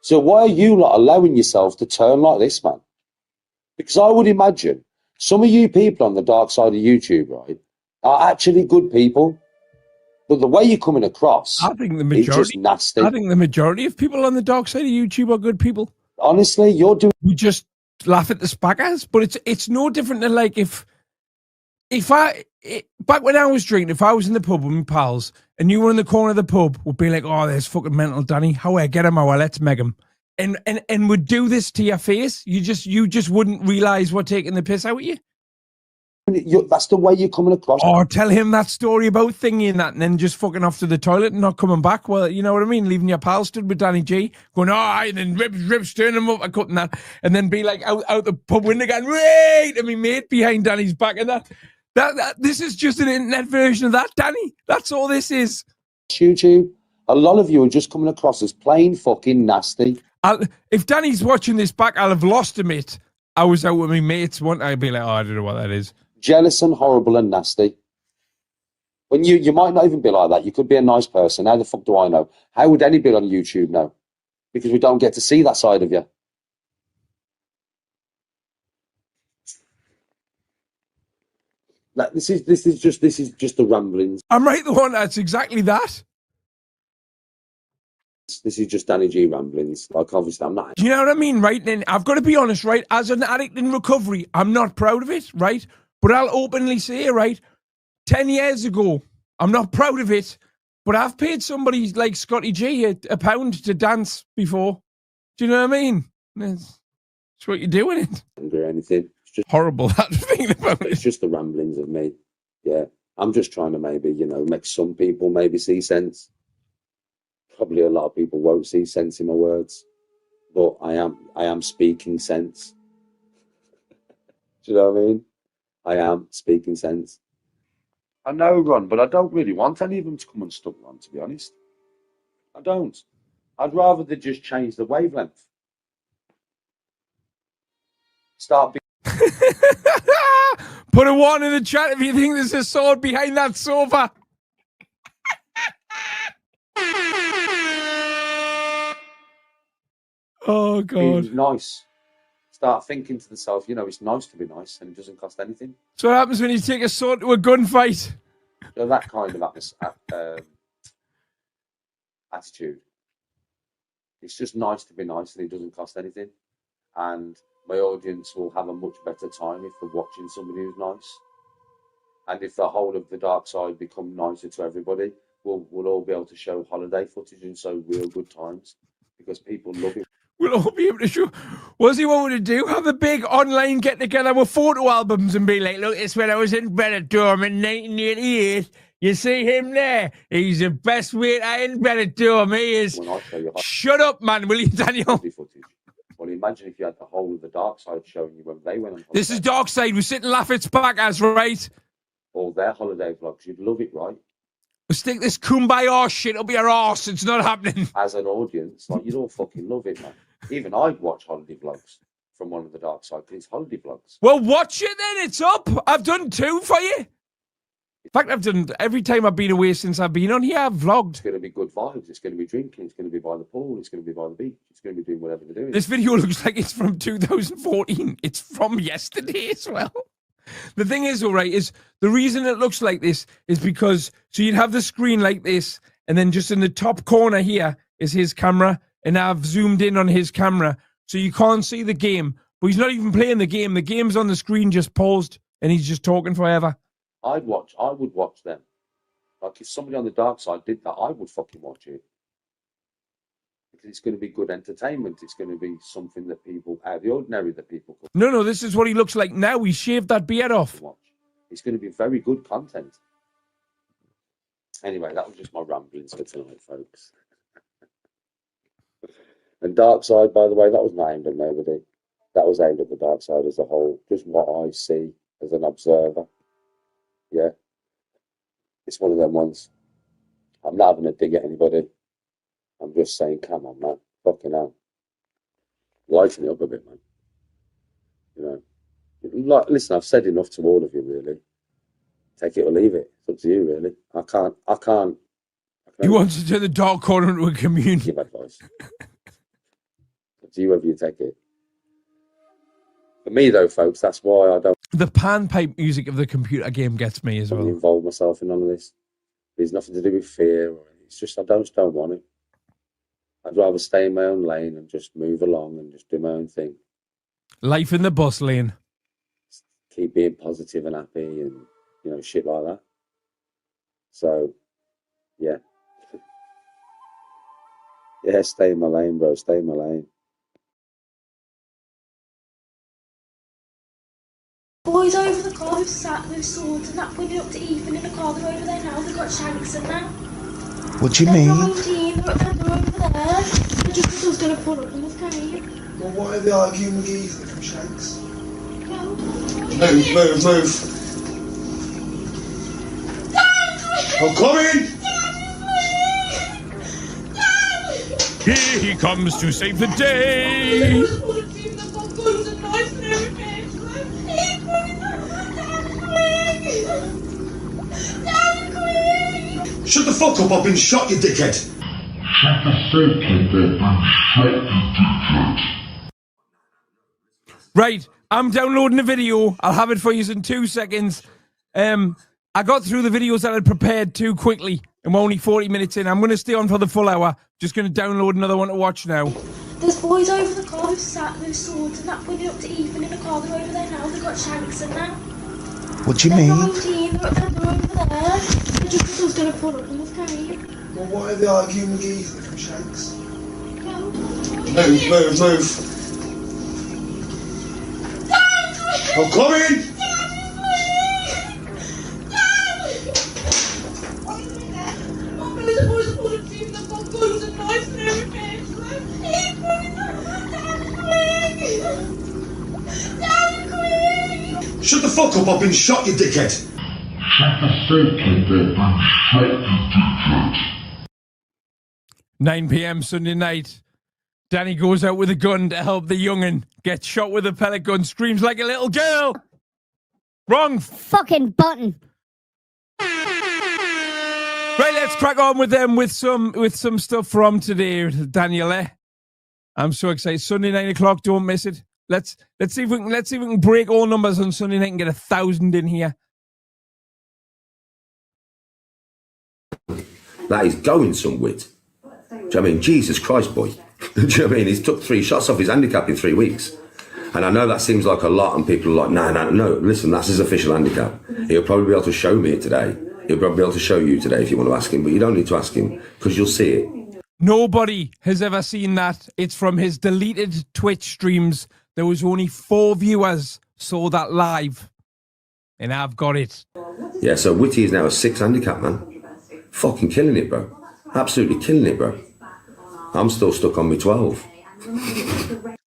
[SPEAKER 2] So why are you lot allowing yourselves to turn like this, man? Because I would imagine some of you people on the dark side of YouTube, right, are actually good people. But the way you're coming across,
[SPEAKER 1] I think the majority,
[SPEAKER 2] is just nasty.
[SPEAKER 1] I think the majority of people on the dark side of YouTube are good people.
[SPEAKER 2] Honestly, you're doing...
[SPEAKER 1] We just laugh at the spackers, but it's no different than like if back when I was drinking, if I was in the pub with my pals and you were in the corner of the pub, we'd be like, oh, there's fucking mental Danny. How get him out? Let's meg him. And would do this to your face. You just wouldn't realise we're taking the piss out of you.
[SPEAKER 2] that's the way you're coming across.
[SPEAKER 1] Or tell him that story about thingy and that, and then just fucking off to the toilet and not coming back. Well, you know what I mean? Leaving your pal stood with Danny G, going, and then rips, turn him up, cutting that, and then be like out the pub window again, wait, and me mate behind Danny's back, and that this is just an internet version of that, Danny. That's all this is.
[SPEAKER 2] YouTube, a lot of you are just coming across as plain fucking nasty.
[SPEAKER 1] If Danny's watching this back, I'll have lost him it. I was out with my mates one. I'd be like, I don't know what that is.
[SPEAKER 2] Jealous and horrible and nasty. When you might not even be like that. You could be a nice person. How the fuck do I know? How would anybody on YouTube know? Because we don't get to see that side of you. Like, this is just the ramblings.
[SPEAKER 1] I'm right, the one. That's exactly that.
[SPEAKER 2] This is just Danny G ramblings. Like, obviously, I'm not.
[SPEAKER 1] Do you know what I mean, right? Then I've got to be honest, right? As an addict in recovery, I'm not proud of it, right? But I'll openly say, right? 10 years ago, I'm not proud of it, but I've paid somebody like Scotty G a pound to dance before. Do you know what I mean? It's what you're doing. It.
[SPEAKER 2] Or anything. It's just
[SPEAKER 1] horrible, that thing about it.
[SPEAKER 2] It's just the ramblings of me. Yeah. I'm just trying to maybe, make some people maybe see sense. Probably a lot of people won't see sense in my words, but I am speaking sense. Do you know what I mean? I am speaking sense. I know, Ron, but I don't really want any of them to come and stuck on, to be honest. I don't. I'd rather they just change the wavelength. Start being...
[SPEAKER 1] Put a one in the chat if you think there's a sword behind that sofa. Oh, God.
[SPEAKER 2] Nice. Start thinking to themselves, it's nice to be nice and it doesn't cost anything.
[SPEAKER 1] So what happens when you take a sword to a gunfight?
[SPEAKER 2] So that kind of attitude. It's just nice to be nice and it doesn't cost anything. And my audience will have a much better time if they're watching somebody who's nice. And if the whole of the dark side become nicer to everybody, we'll all be able to show holiday footage and show real good times because people love it.
[SPEAKER 1] We'll all be able to show. What's he want to do? Have a big online get together with photo albums and be like, look, it's when I was in Benidorm in 1988. You see him there? He's the best waiter in Benidorm. He is. Shut up, man, will you, Daniel?
[SPEAKER 2] Well, imagine if you had the whole of the dark side showing you when they went on holiday.
[SPEAKER 1] This is dark side. We sit and laugh at Spackers, right?
[SPEAKER 2] All their holiday vlogs. You'd love it, right?
[SPEAKER 1] We'll stick this kumbaya shit up your arse. It's not happening.
[SPEAKER 2] As an audience, you'd all fucking love it, man. Even I'd watch holiday vlogs from one of the dark side because it's holiday vlogs.
[SPEAKER 1] Well, watch it then. It's up. I've done 2 for you. In fact, I've done every time I've been away since I've been on here. I've vlogged.
[SPEAKER 2] It's going to be good vibes. It's going to be drinking. It's going to be by the pool. It's going to be by the beach. It's going to be doing whatever they're doing.
[SPEAKER 1] This video looks like it's from 2014. It's from yesterday as well. The thing is, all right, is the reason it looks like this is because, so you'd have the screen like this, and then just in the top corner here is his camera, and I've zoomed in on his camera, so you can't see the game, but he's not even playing the game. The game's on the screen just paused, and he's just talking forever.
[SPEAKER 2] I would watch them. Like, if somebody on the dark side did that, I would fucking watch it. Because it's going to be good entertainment. It's going to be something that people, out of the ordinary, that people could...
[SPEAKER 1] No, this is what he looks like now. He shaved that beard off.
[SPEAKER 2] Watch. It's going to be very good content. Anyway, that was just my ramblings for tonight, folks. And dark side, by the way, that was not aimed at nobody. That was aimed at the dark side as a whole. Just what I see as an observer. Yeah. It's one of them ones. I'm not having a dig at anybody. I'm just saying, come on, man. Fucking hell. Lighten it up a bit, man. Listen, I've said enough to all of you, really. Take it or leave it. It's up to you, really. I can't.
[SPEAKER 1] You want to turn the dark corner into a community.
[SPEAKER 2] Give advice. Up to you whether you take it. For me, though, folks, that's why I don't...
[SPEAKER 1] The panpipe music of the computer game gets me as well.
[SPEAKER 2] Involve myself in none of this. There's nothing to do with fear. It's just I just don't want it. I'd rather stay in my own lane and just move along and just do my own thing.
[SPEAKER 1] Life in the bus lane.
[SPEAKER 2] Keep being positive and happy and, shit like that. So, yeah. Yeah, stay in my lane, bro. Stay in my lane.
[SPEAKER 3] Boys over the car who've sat with swords and that pointing up to Ethan in the car. They're over there now. They've got shanks in there.
[SPEAKER 4] What do you
[SPEAKER 3] They're
[SPEAKER 4] mean?
[SPEAKER 3] 19. They're over there. They just said I was going to pull up in this cave.
[SPEAKER 4] Well, why are they arguing with Ethan from Shanks?
[SPEAKER 3] No.
[SPEAKER 4] Move. I'm coming!
[SPEAKER 1] Here he comes to save the day.
[SPEAKER 4] Shut the fuck up, I've been shot, you dickhead!
[SPEAKER 5] Shut the fuck up, I've been shot, you dickhead.
[SPEAKER 1] Right, I'm downloading the video. I'll have it for you in 2 seconds. I got through the videos that I'd prepared too quickly, and we're only 40 minutes in. I'm going to stay on for the full hour. Just going to download another one to watch now.
[SPEAKER 3] There's boys over the car who've sat with swords and that pointing up to Ethan in the car. They're over there now. They've got shanks in there.
[SPEAKER 4] What do you
[SPEAKER 3] They're
[SPEAKER 4] mean?
[SPEAKER 3] 19. They're over there. They just said I was going to pull up in this cave.
[SPEAKER 4] Well, why are they arguing with Ethan from Shanks?
[SPEAKER 3] No.
[SPEAKER 4] Move. I'm coming! Shut the fuck up, I've been shot, you dickhead!
[SPEAKER 5] Shut the fuck up, I've been shot, you dickhead.
[SPEAKER 1] 9 p.m. Sunday night. Danny goes out with a gun to help the young'un. Gets shot with a pellet gun. Screams like a little girl. Wrong.
[SPEAKER 6] Fucking button.
[SPEAKER 1] Right, let's crack on with them with some stuff from today, Daniel. I'm so excited. Sunday 9 o'clock. Don't miss it. Let's see if we can break all numbers on Sunday night and get 1,000 in here.
[SPEAKER 7] That is going some wit. Do you know what I mean? Jesus Christ, boy. Do you know what I mean? He's took 3 shots off his handicap in 3 weeks. And I know that seems like a lot, and people are like, no, listen, that's his official handicap. He'll probably be able to show me it today. He'll probably be able to show you today if you want to ask him, but you don't need to ask him, because you'll see it.
[SPEAKER 1] Nobody has ever seen that. It's from his deleted Twitch streams. There was only 4 viewers saw that live. And I've got it.
[SPEAKER 7] Yeah, so Witty is now a 6 handicap, man. Fucking killing it, bro. Absolutely killing it, bro. I'm still stuck on my 12.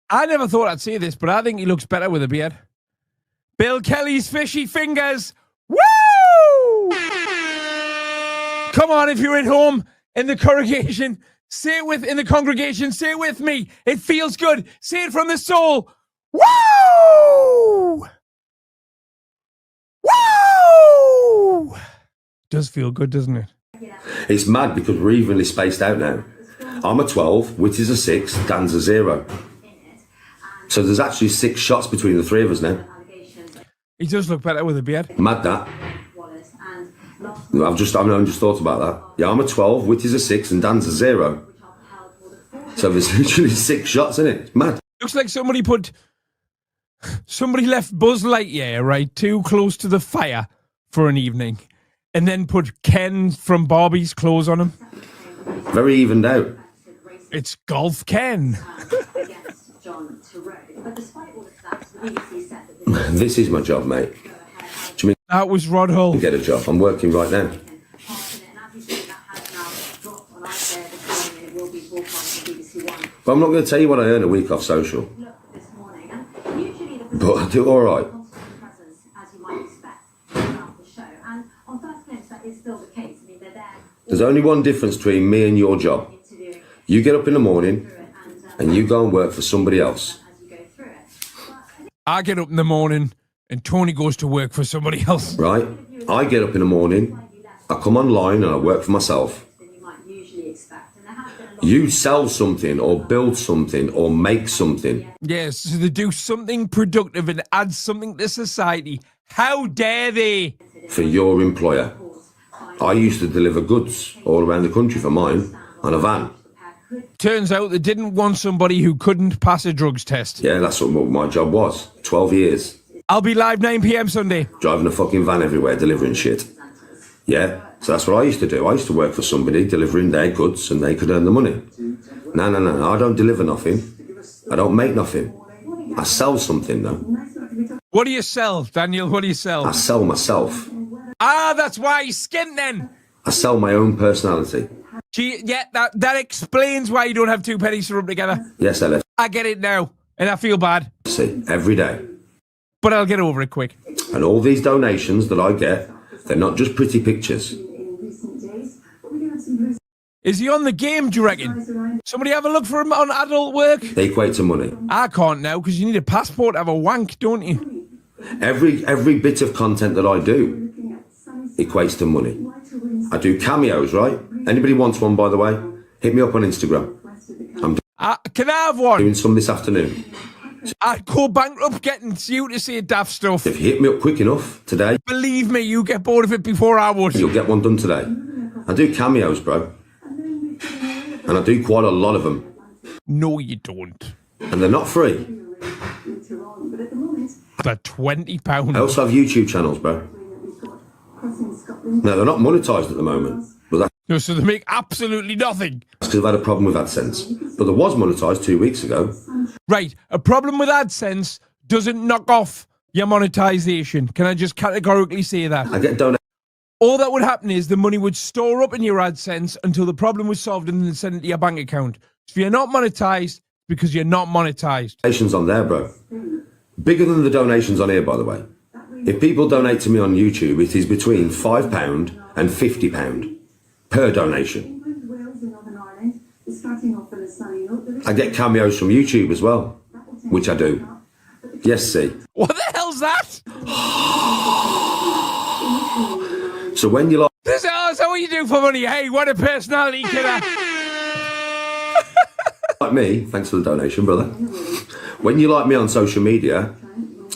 [SPEAKER 1] I never thought I'd say this, but I think he looks better with a beard. Bill Kelly's fishy fingers. Woo! Come on, if you're at home in the congregation, say it with me. It feels good. Say it from the soul. Woo! Woo! Does feel good, doesn't it?
[SPEAKER 7] It's mad because we're evenly spaced out now. I'm a 12, Witty's a 6, Dan's a 0. So there's actually 6 shots between the 3 of us now.
[SPEAKER 1] He does look better with a beard.
[SPEAKER 7] Mad that. I've just thought about that. Yeah, I'm a 12, Witty's a 6, and Dan's a 0. So there's literally 6 shots in it. It's mad.
[SPEAKER 1] Looks like somebody left Buzz Lightyear right too close to the fire for an evening, and then put Ken from Barbie's clothes on him.
[SPEAKER 7] Very evened out.
[SPEAKER 1] It's Golf Ken.
[SPEAKER 7] This is my job, mate. Do you mean
[SPEAKER 1] That was Rod Hull.
[SPEAKER 7] get a job? I'm working right now. But I'm not going to tell you what I earn a week off social. But I do all right. There's only one difference between me and your job. You get up in the morning and you go and work for somebody else.
[SPEAKER 1] I get up in the morning and Tony goes to work for somebody else.
[SPEAKER 7] Right? I get up in the morning, I come online and I work for myself. You sell something or build something or make something.
[SPEAKER 1] Yes, so they do something productive and add something to society. How dare they?
[SPEAKER 7] For your employer. I used to deliver goods all around the country for mine on a van.
[SPEAKER 1] Turns out they didn't want somebody who couldn't pass a drugs test.
[SPEAKER 7] Yeah, that's what my job was. 12 years.
[SPEAKER 1] I'll be live 9 p.m. Sunday.
[SPEAKER 7] Driving a fucking van everywhere, delivering shit. Yeah, so that's what I used to do. I used to work for somebody, delivering their goods, and they could earn the money. No, I don't deliver nothing. I don't make nothing. I sell something, though.
[SPEAKER 1] What do you sell, Daniel? What do you sell?
[SPEAKER 7] I sell myself.
[SPEAKER 1] Ah, that's why he's skint then.
[SPEAKER 7] I sell my own personality.
[SPEAKER 1] Gee, yeah, that explains why you don't have two pennies to rub together.
[SPEAKER 7] Yes, LF.
[SPEAKER 1] I get it now, and I feel bad.
[SPEAKER 7] See, every day.
[SPEAKER 1] But I'll get over it quick.
[SPEAKER 7] And all these donations that I get, they're not just pretty pictures.
[SPEAKER 1] Is he on the game, do you reckon? Somebody have a look for him on adult work?
[SPEAKER 7] They equate to money.
[SPEAKER 1] I can't now, because you need a passport to have a wank, don't you?
[SPEAKER 7] Every bit of content that I do equates to money. I do cameos, right? Anybody wants one, by the way? Hit me up on Instagram. I'm
[SPEAKER 1] Can I have one?
[SPEAKER 7] doing some this afternoon.
[SPEAKER 1] I'd go bankrupt getting you to say daft stuff.
[SPEAKER 7] If you hit me up quick enough today,
[SPEAKER 1] Believe me, you get bored of it before I would.
[SPEAKER 7] you'll get one done today. I do cameos, bro. And I do quite a lot of them.
[SPEAKER 1] No, you don't.
[SPEAKER 7] And they're not free.
[SPEAKER 1] For £20.
[SPEAKER 7] I also have YouTube channels, bro. No, they're not monetized at the moment. But that's
[SPEAKER 1] No, so they make absolutely nothing.
[SPEAKER 7] because I've had a problem with AdSense. But there was monetized 2 weeks ago.
[SPEAKER 1] Right, a problem with AdSense doesn't knock off your monetization. Can I just categorically say that?
[SPEAKER 7] I get donations
[SPEAKER 1] All that would happen is the money would store up in your AdSense until the problem was solved and then sent it to your bank account. So if you're not monetized, because you're not monetized.
[SPEAKER 7] on there, bro. Bigger than the donations on here, by the way. If people donate to me on YouTube, it is between £5 and £50 per donation. I get cameos from YouTube as well, which I do. Yes, see.
[SPEAKER 1] What the hell's that?
[SPEAKER 7] So when you like
[SPEAKER 1] This is what you do for money. Hey, what a personality killer.
[SPEAKER 7] me, thanks for the donation, brother. When you like me on social media,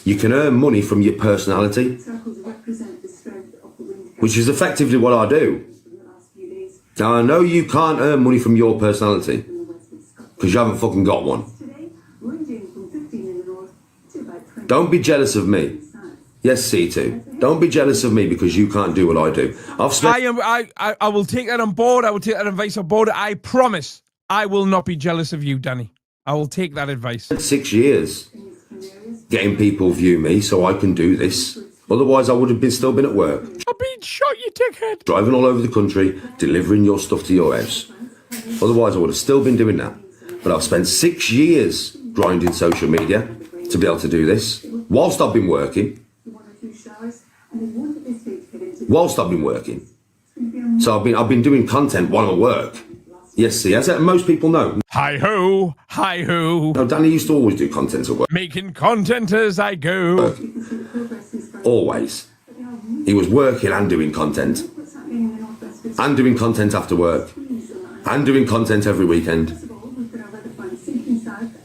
[SPEAKER 7] you can earn money from your personality, which is effectively what I do. Now, I know you can't earn money from your personality because you haven't fucking got one. Don't be jealous of me. Yes, C2. Don't be jealous of me because you can't do what I do.
[SPEAKER 1] I will take that on board. I will take that advice on board. I promise I will not be jealous of you, Danny. I will take that advice.
[SPEAKER 7] 6 years getting people view me so I can do this. Otherwise, I would have still been at work.
[SPEAKER 1] I've been shot, you dickhead.
[SPEAKER 7] Driving all over the country, delivering your stuff to your house. Otherwise, I would have still been doing that. But I've spent 6 years grinding social media to be able to do this, whilst I've been working. So I've been doing content while I'm at work. Yes, see, as most people know.
[SPEAKER 1] Hi-ho, hi-ho.
[SPEAKER 7] No, Danny used to always do content at work.
[SPEAKER 1] Making content as I go.
[SPEAKER 7] Always. He was working and doing content. And doing content after work. And doing content every weekend.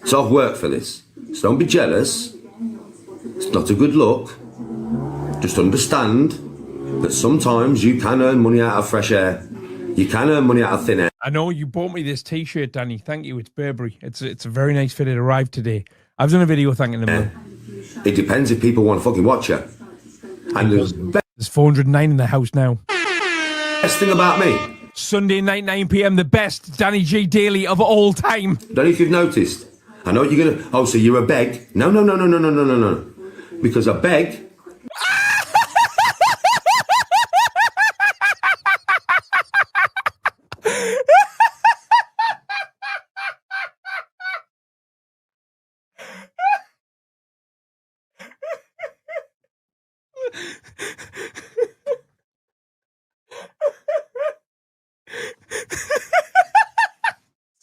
[SPEAKER 7] So I've worked for this. So don't be jealous. It's not a good look. Just understand that sometimes you can earn money out of fresh air. You can earn money out of thin air.
[SPEAKER 1] I know you bought me this t-shirt, Danny. Thank you. It's Burberry. It's a very nice fit. It arrived today. I've done a video thanking them.
[SPEAKER 7] It depends if people want to fucking watch you. And the
[SPEAKER 1] There's 409 in the house now.
[SPEAKER 7] best thing about me,
[SPEAKER 1] Sunday night, 9 p.m. The best Danny G daily of all time.
[SPEAKER 7] don't know if you've noticed. I know you're gonna. Oh, so you're a beg? No. Because a beg.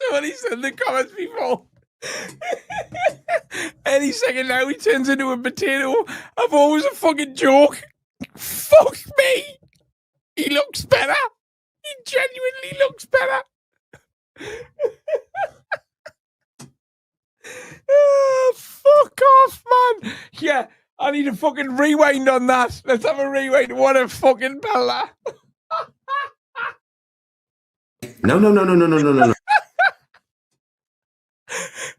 [SPEAKER 1] Somebody said in the comments before. Any second now he turns into a potato. I've always a fucking joke. Fuck me. He looks better. He genuinely looks better. Oh, fuck off, man. Yeah, I need a fucking rewind on that. Let's have a rewind. What a fucking bella.
[SPEAKER 7] No.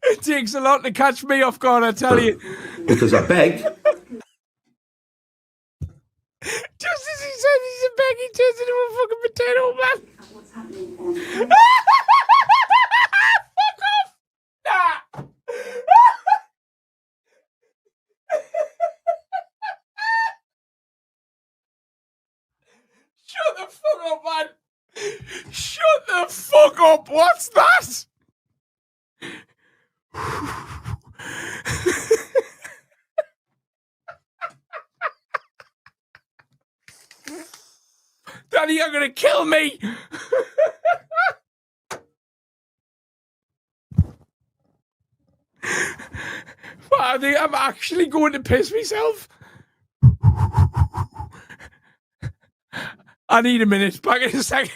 [SPEAKER 1] It takes a lot to catch me off guard, I tell you.
[SPEAKER 7] Because a beg.
[SPEAKER 1] Just as he said he's a bag, he turns into a fucking potato, man. Fuck off! Nah. fuck up. What's that? Daddy, you're going to kill me. I think I'm actually going to piss myself. I need a minute. Back in a second.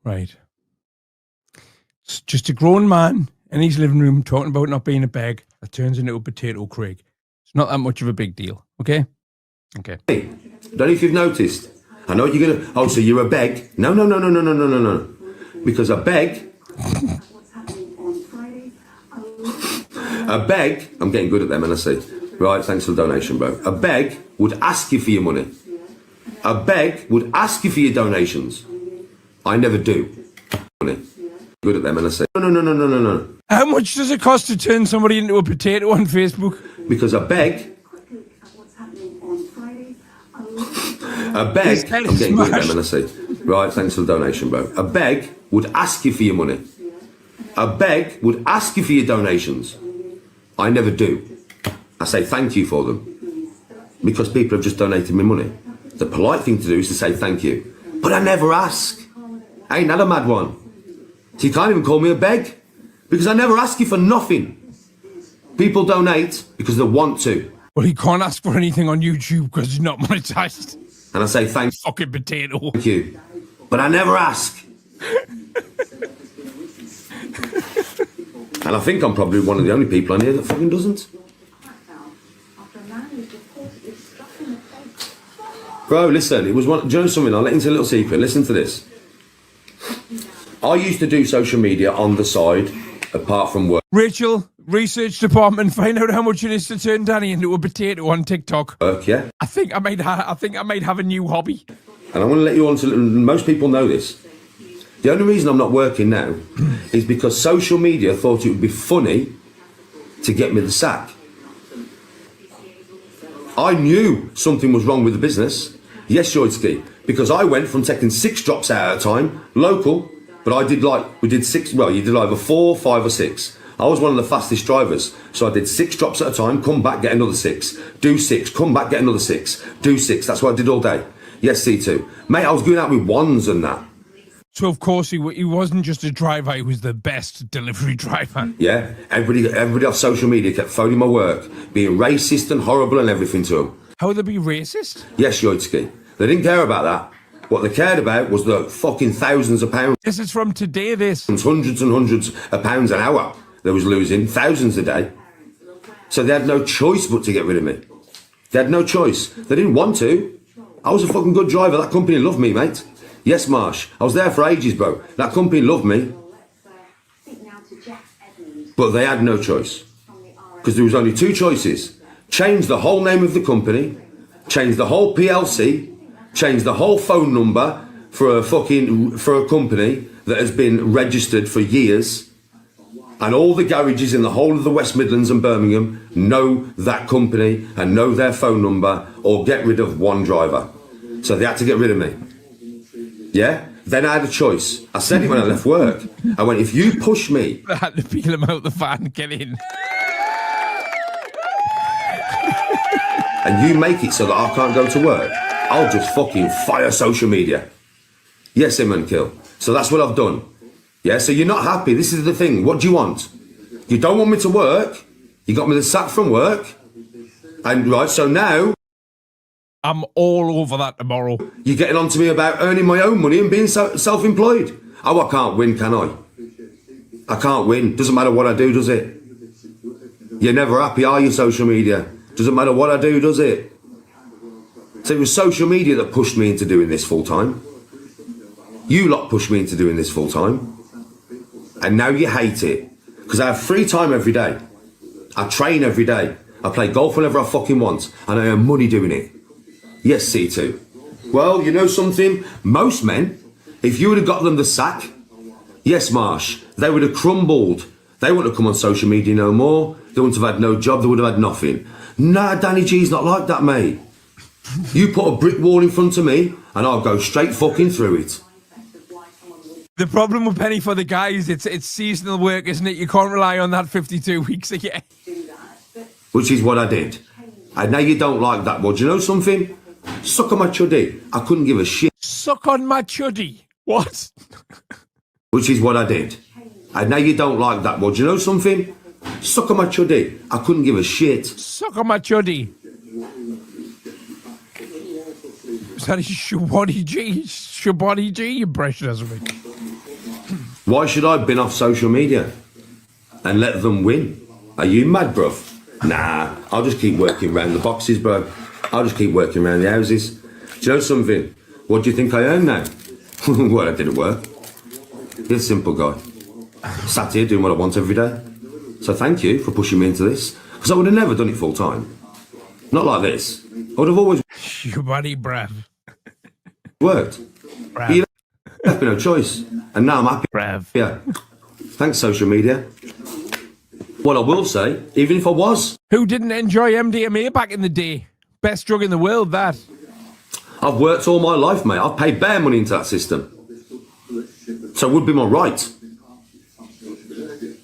[SPEAKER 1] Right. It's just a grown man in his living room talking about not being a beg that turns into a potato, Craig. It's not that much of a big deal, okay? Okay.
[SPEAKER 7] Hey, don't know if you've noticed. I know what you're going to... Oh, so you're a beg? No. Because a beg... a beg... I'm getting good at them, and I see. Right, thanks for the donation, bro. A beg would ask you for your money. A beg would ask you for your donations. I never do. Money. Good at them, and I say, no.
[SPEAKER 1] How much does it cost to turn somebody into a potato on Facebook?
[SPEAKER 7] Because a beg... A beg... I'm getting good at them, and I say, right, thanks for the donation, bro. A beg would ask you for your money. A beg would ask you for your donations. I never do. I say thank you for them. Because people have just donated me money. The polite thing to do is to say thank you. But I never ask. I ain't had a mad one. So you can't even call me a beg. Because I never ask you for nothing. People donate because they want to.
[SPEAKER 1] Well, he can't ask for anything on YouTube because it's not monetized.
[SPEAKER 7] And I say thank
[SPEAKER 1] Fucking potato.
[SPEAKER 7] you. But I never ask. And I think I'm probably one of the only people on here that fucking doesn't. Bro, listen, it was one... Do you know something? I'll let you into a little secret. Listen to this. I used to do social media on the side, apart from work.
[SPEAKER 1] Rachel, research department, find out how much it is to turn Danny into a potato on TikTok.
[SPEAKER 7] Yeah?
[SPEAKER 1] I think I might have a new hobby.
[SPEAKER 7] And I want to let you on to... Most people know this. The only reason I'm not working now is because social media thought it would be funny to get me the sack. I knew something was wrong with the business. Yes, Shoitsky, because I went from taking 6 drops out at a time, local, but we did 6, well, you did either 4, 5 or 6. I was one of the fastest drivers, so I did 6 drops at a time, come back, get another 6, do 6, come back, get another 6, do 6. That's what I did all day. Yes, C2. Mate, I was going out with ones and that.
[SPEAKER 1] So, of course, he wasn't just a driver, he was the best delivery driver.
[SPEAKER 7] Yeah, everybody off social media kept phoning my work, being racist and horrible and everything to them.
[SPEAKER 1] How would they be racist?
[SPEAKER 7] Yes, Yoitsky. They didn't care about that. What they cared about was the fucking thousands of pounds.
[SPEAKER 1] This is from today, this.
[SPEAKER 7] Hundreds and hundreds of pounds an hour they was losing, thousands a day. So they had no choice but to get rid of me. They had no choice. They didn't want to. I was a fucking good driver. That company loved me, mate. Yes, Marsh. I was there for ages, bro. That company loved me. But they had no choice. Because there was only 2 choices. Change the whole name of the company, change the whole PLC, change the whole phone number for a company that has been registered for years, And all the garages in the whole of the West Midlands and Birmingham know that company and know their phone number, or get rid of one driver. So they had to get rid of me. Yeah? Then I had a choice. I said it when I left work. I went, if you push me...
[SPEAKER 1] I had to peel him out the van and get in.
[SPEAKER 7] and you make it so that I can't go to work, I'll just fucking fire social media. Yes, him and kill. So that's what I've done. Yeah, so you're not happy. This is the thing. What do you want? You don't want me to work. You got me the sack from work. And right, so now...
[SPEAKER 1] I'm all over that tomorrow.
[SPEAKER 7] You're getting on to me about earning my own money and being self-employed. Oh, I can't win, can I? I can't win. Doesn't matter what I do, does it? You're never happy, are you, social media? Doesn't matter what I do, does it? So it was social media that pushed me into doing this full-time. You lot pushed me into doing this full-time. And now you hate it. Because I have free time every day. I train every day. I play golf whenever I fucking want. And I earn money doing it. Yes, C2. Well, you know something? Most men, if you would have got them the sack, yes, Marsh, they would have crumbled. They wouldn't have come on social media no more. They wouldn't have had no job. They would have had nothing. Nah, Danny G's not like that, mate. You put a brick wall in front of me and I'll go straight fucking through it.
[SPEAKER 1] The problem with Penny for the guys, it's seasonal work, isn't it? You can't rely on that 52 weeks a year.
[SPEAKER 7] Which is what I did. And now you don't like that. Well, do you know something? Suck on my chuddy. I couldn't give a shit.
[SPEAKER 1] Suck on my chuddy. What?
[SPEAKER 7] Which is what I did. And now you don't like that. Well, do you know something? Suck on my chuddy. I couldn't give a shit.
[SPEAKER 1] Suck on my chuddy. Is that a Shabody G? Shabody G impression as a week?
[SPEAKER 7] Why should I bin off social media and let them win? Are you mad, bruv? Nah, I'll just keep working around the boxes, bro. I'll just keep working around the houses. Do you know something? What do you think I earn now? Well, I didn't work. You're a simple guy. Sat here doing what I want every day. So thank you for pushing me into this. Because I would have never done it full time. Not like this. I would have always...
[SPEAKER 1] Your buddy, bruv.
[SPEAKER 7] Worked.
[SPEAKER 1] Brav.
[SPEAKER 7] You left me no choice. And now I'm happy.
[SPEAKER 1] Brav.
[SPEAKER 7] Yeah. Thanks, social media. What I will say, even if I was...
[SPEAKER 1] Who didn't enjoy MDMA back in the day? Best drug in the world, that.
[SPEAKER 7] I've worked all my life, mate. I've paid bare money into that system. So it would be my right.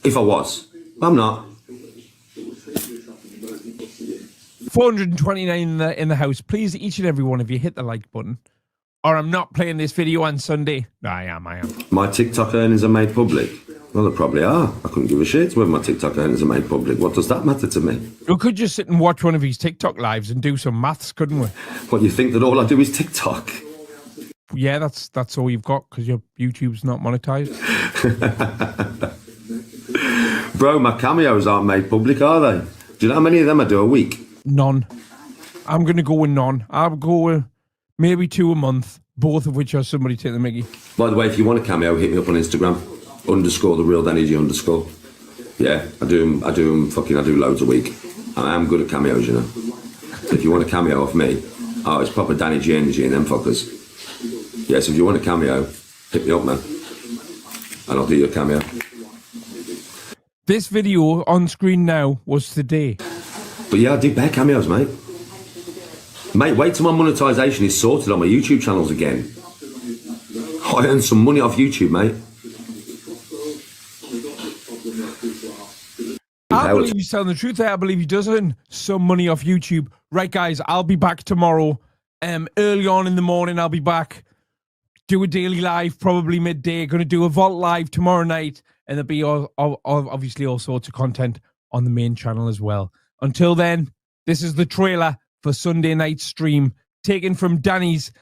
[SPEAKER 7] If I was. I'm not.
[SPEAKER 1] 429 in the house. Please, each and every one of you, hit the like button. Or I'm not playing this video on Sunday. No, I am.
[SPEAKER 7] My TikTok earnings are made public. Well, they probably are. I couldn't give a shit whether my TikTok earnings are made public. What does that matter to me?
[SPEAKER 1] We could just sit and watch one of his TikTok lives and do some maths, couldn't we?
[SPEAKER 7] What, you think that all I do is TikTok?
[SPEAKER 1] Yeah, that's all you've got because your YouTube's not monetized.
[SPEAKER 7] Bro, my cameos aren't made public, are they? Do you know how many of them I do a week?
[SPEAKER 1] None. I'm going to go with none. I'll go with maybe 2 a month, both of which are somebody taking the mickey.
[SPEAKER 7] By the way, if you want a cameo, hit me up on Instagram. _TheRealDannyG_. Yeah, I do loads a week. I am good at cameos, you know. So if you want a cameo off me, it's proper Danny G energy and them fuckers. Yeah, so if you want a cameo, hit me up, man. And I'll do your cameo.
[SPEAKER 1] This video on screen now was today.
[SPEAKER 7] But yeah, I do bare cameos, mate. Mate, wait till my monetization is sorted on my YouTube channels again. I earn some money off YouTube, mate.
[SPEAKER 1] I believe he's telling the truth there. I believe he does earn some money off YouTube. Right, guys, I'll be back tomorrow. Early on in the morning, I'll be back. Do a daily live, probably midday. Going to do a Vault live tomorrow night. And there'll be obviously all sorts of content on the main channel as well. Until then, this is the trailer for Sunday night stream, taken from Danny's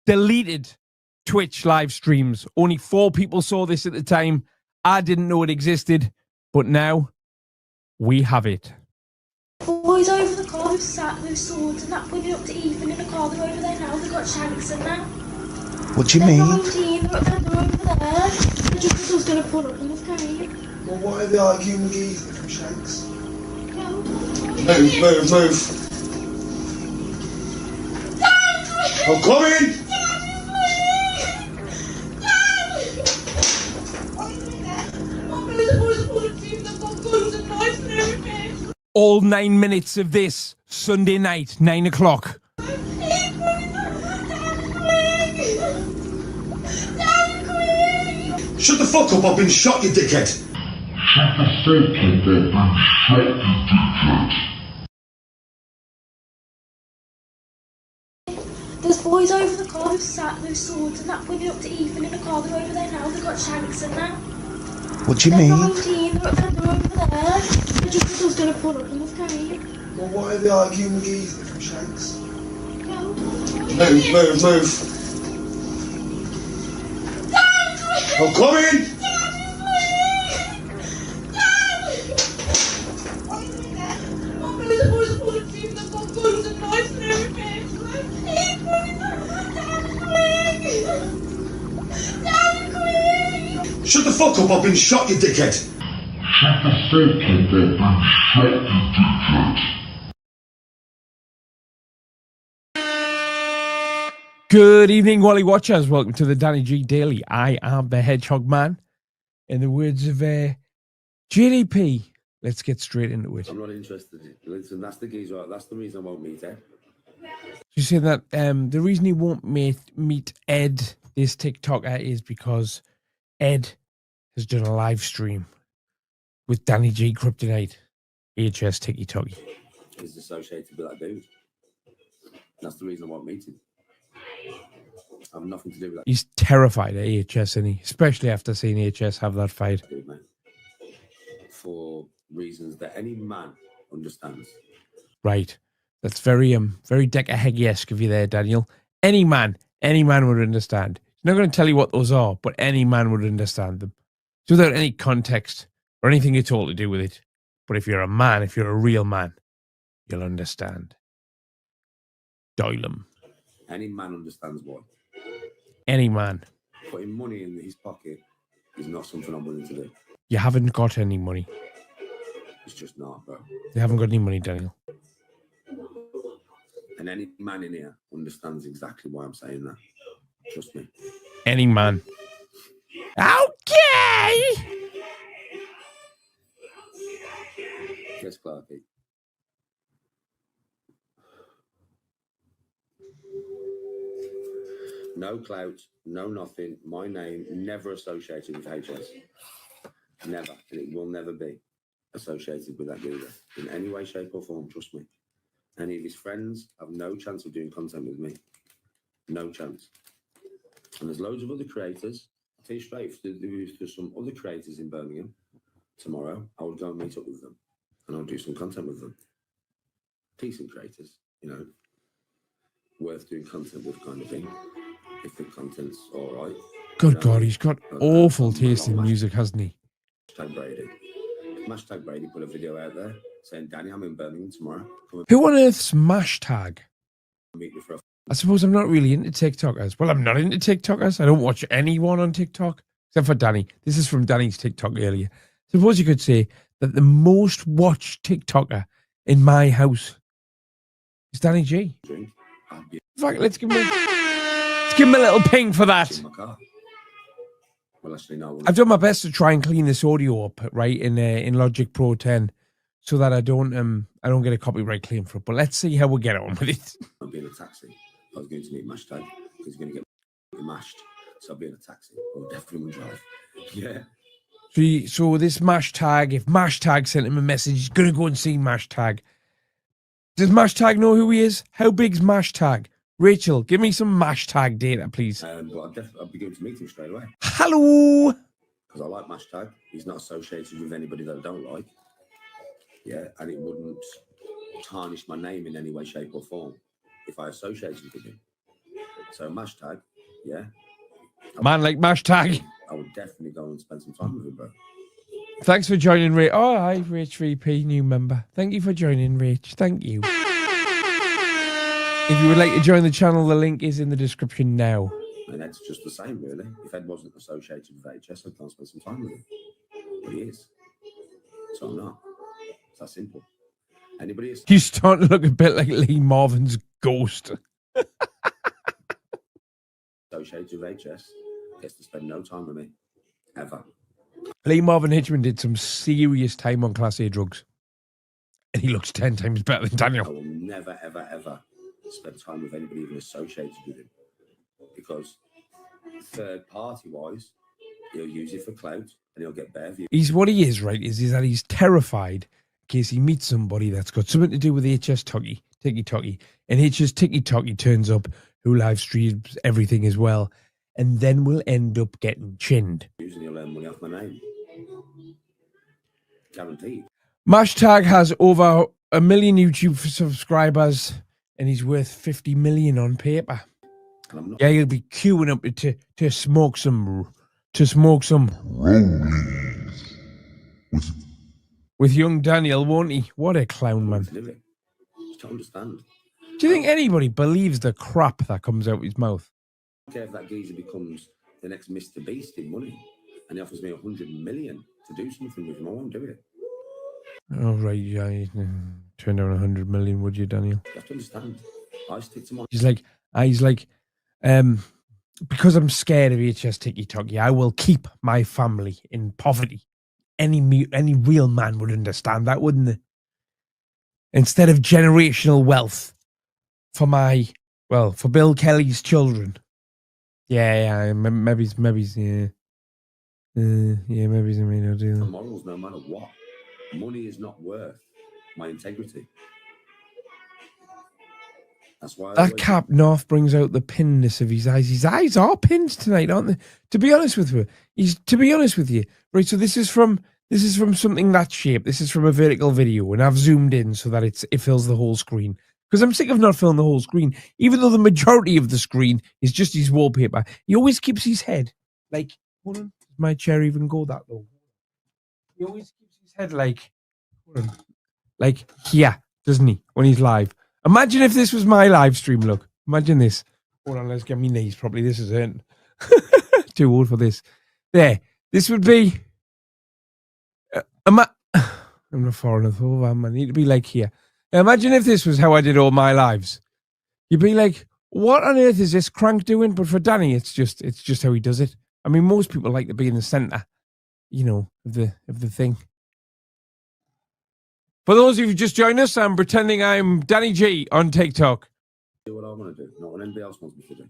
[SPEAKER 1] deleted Twitch live streams. Only 4 people saw this at the time. I didn't know it existed, but now we have it.
[SPEAKER 3] Boys over the car with swords and that, bringing up to Ethan in the car. They're over there now. They've got shanks and that.
[SPEAKER 4] What do you mean?
[SPEAKER 3] They're over there. The just was going to pull up in this cave.
[SPEAKER 4] Well, why are they arguing with Ethan from Shanks?
[SPEAKER 3] No.
[SPEAKER 4] Move. I'm coming!
[SPEAKER 3] Dad!
[SPEAKER 1] all 9 minutes of this Sunday night, 9 o'clock.
[SPEAKER 4] Shut the fuck up, I've been shot, you dickhead.
[SPEAKER 5] Shut the fuck up, I've been shot, you dickhead.
[SPEAKER 3] There's boys over the car who sat with swords and that pointing up to Ethan in the car. They're over there now. They've got shanks and that.
[SPEAKER 4] What do you
[SPEAKER 3] They're
[SPEAKER 4] mean?
[SPEAKER 3] 19. They're over there. They just said I was going to pull up in this game.
[SPEAKER 4] Well, why are they arguing with Ethan from Shanks?
[SPEAKER 3] No.
[SPEAKER 4] Move. I'm coming! Shut the fuck up, I've been shot, you dickhead!
[SPEAKER 5] Shut the fuck up, I've been shot, you dickhead.
[SPEAKER 1] Good evening, Wally Watchers. Welcome to the Danny G Daily. I am the Hedgehog Man. In the words of JDP, let's get straight into it.
[SPEAKER 7] I'm not interested. Listen, that's the geezer. That's the reason I won't meet Ed.
[SPEAKER 1] You say that the reason he won't meet Ed, this TikToker, is because Ed has done a live stream with Danny G Kryptonite, HS Tiki Toki.
[SPEAKER 7] He's associated with that dude. That's the reason I won't meet him. I have nothing to do with that.
[SPEAKER 1] He's terrified of AHS, isn't he? Especially after seeing AHS have that fight.
[SPEAKER 7] Dude, mate. For reasons that any man understands.
[SPEAKER 1] Right. That's very Decker Hegg-esque of you there, Daniel. Any man would understand. He's not going to tell you what those are, but any man would understand them. So without any context or anything at all to do with it. But if you're a man, if you're a real man, you'll understand. Doylem.
[SPEAKER 7] Any man understands why.
[SPEAKER 1] Any man.
[SPEAKER 7] Putting money in his pocket is not something I'm willing to do.
[SPEAKER 1] You haven't got any money.
[SPEAKER 7] It's just not, bro.
[SPEAKER 1] You haven't got any money, Daniel.
[SPEAKER 7] And any man in here understands exactly why I'm saying that. Trust me.
[SPEAKER 1] Any man. Okay!
[SPEAKER 7] Yes, Clarky. No clout, no nothing. My name never associated with HS. Never. And it will never be associated with that geezer in any way, shape, or form. Trust me. Any of his friends have no chance of doing content with me. No chance. And there's loads of other creators. I'll tell you straight, if there's some other creators in Birmingham tomorrow, I would go and meet up with them and I'll do some content with them. Decent creators, you know, worth doing content with kind of thing. If the content's all right.
[SPEAKER 1] Good God, he's got awful taste in music, hasn't he?
[SPEAKER 7] Hashtag Brady. Hashtag Brady put a video out there saying, Danny, I'm in Birmingham tomorrow. Come
[SPEAKER 1] Who on earth's Mashtag?
[SPEAKER 7] and meet me for a
[SPEAKER 1] I suppose I'm not really into TikTokers. Well, I'm not into TikTokers. I don't watch anyone on TikTok except for Danny. This is from Danny's TikTok earlier. Suppose you could say that the most watched TikToker in my house is Danny G.
[SPEAKER 7] drink. I'll be
[SPEAKER 1] In fact, let's give him a little ping for that.
[SPEAKER 7] in my car. Well, actually, no.
[SPEAKER 1] I've done my best to try and clean this audio up, right, in Logic Pro 10, so that I don't get a copyright claim for it. But let's see how we get on with it.
[SPEAKER 7] I'll be in a taxi. I was going to meet Mashtag because he's going to get mashed. So I'll be in a taxi. I'll definitely drive. Yeah.
[SPEAKER 1] So this Mashtag, if Mashtag sent him a message, he's going to go and see Mashtag. Does Mashtag know who he is? How big's Mashtag? Rachel, give me some Mashtag data, please.
[SPEAKER 7] But I'll be going to meet him straight away.
[SPEAKER 1] Hello.
[SPEAKER 7] Because I like Mashtag. He's not associated with anybody that I don't like. Yeah. And it wouldn't tarnish my name in any way, shape, or form if I associated with him. So Mashtag, yeah.
[SPEAKER 1] Man like Mashtag.
[SPEAKER 7] I would definitely go and spend some time with him, bro.
[SPEAKER 1] Thanks for joining, Rach. Oh, hi, Rach VP, new member. Thank you for joining, Rach. Thank you. If you would like to join the channel, the link is in the description now.
[SPEAKER 7] And Ed's just the same, really. If Ed wasn't associated with HS, I'd go and spend some time with him. But he is. So I'm not. It's that simple. Anybody is
[SPEAKER 1] You starting to look a bit like Lee Marvin's ghost.
[SPEAKER 7] associated with HS gets to spend no time with me. Ever.
[SPEAKER 1] Lee Marvin Hitchman did some serious time on Class A drugs. and he looks 10 times better than
[SPEAKER 7] I
[SPEAKER 1] Daniel.
[SPEAKER 7] will never, ever, ever spend time with anybody even associated with him. Because third party wise, he'll use it for clout and he'll get better views.
[SPEAKER 1] What he is, right, is that he's terrified in case he meets somebody that's got something to do with HS Tiki-Toki, and HS Tiki-Toki turns up, who live streams everything as well, and then we'll end up getting chinned.
[SPEAKER 7] And he'll earn money off my name. Guaranteed.
[SPEAKER 1] Mashtag has over 1 million YouTube subscribers, and he's worth 50 million on paper.
[SPEAKER 7] And I'm not.
[SPEAKER 1] Yeah, he'll be queuing up to smoke some
[SPEAKER 5] Rollies.
[SPEAKER 1] with young Daniel, won't he? What a clown, man.
[SPEAKER 7] To do it. Just to understand.
[SPEAKER 1] Do you think anybody believes the crap that comes out of his mouth?
[SPEAKER 7] I don't care if that geezer becomes the next Mr. Beast in money and he offers me 100 million to do something with him, I won't do it.
[SPEAKER 1] Oh, right, yeah. Turn down 100 million, would you, Daniel?
[SPEAKER 7] You have to understand. I stick to my.
[SPEAKER 1] He's like, because I'm scared of HS Tiki-Toki, I will keep my family in poverty. Any real man would understand that, wouldn't they? Instead of generational wealth for Bill Kelly's children. Yeah, maybe, yeah. Maybe he's a no deal.
[SPEAKER 7] Morals, no matter what. Money is not worth my integrity. That's why
[SPEAKER 1] That cap North brings out the pinness of his eyes. His eyes are pinned tonight, aren't they? To be honest with you, right? So this is from something that shape. This is from a vertical video, and I've zoomed in so that it fills the whole screen. Because I'm sick of not filling the whole screen, even though the majority of the screen is just his wallpaper. He always keeps his head like. Hold on, does my chair even go that low? He always keeps his head like here, doesn't he? When he's live. Imagine if this was my live stream. Look, imagine this. Hold on, let's get my knees properly. This is it. Too old for this. There. This would be. I'm not far enough over. I need to be like here. Now, imagine if this was how I did all my lives. You'd be like, what on earth is this crank doing? But for Danny, it's just how he does it. I mean, most people like to be in the center, of the thing. For those of you who just joined us, I'm pretending I'm Danny G on TikTok.
[SPEAKER 7] Do what I want to do, not what anybody else wants me to do.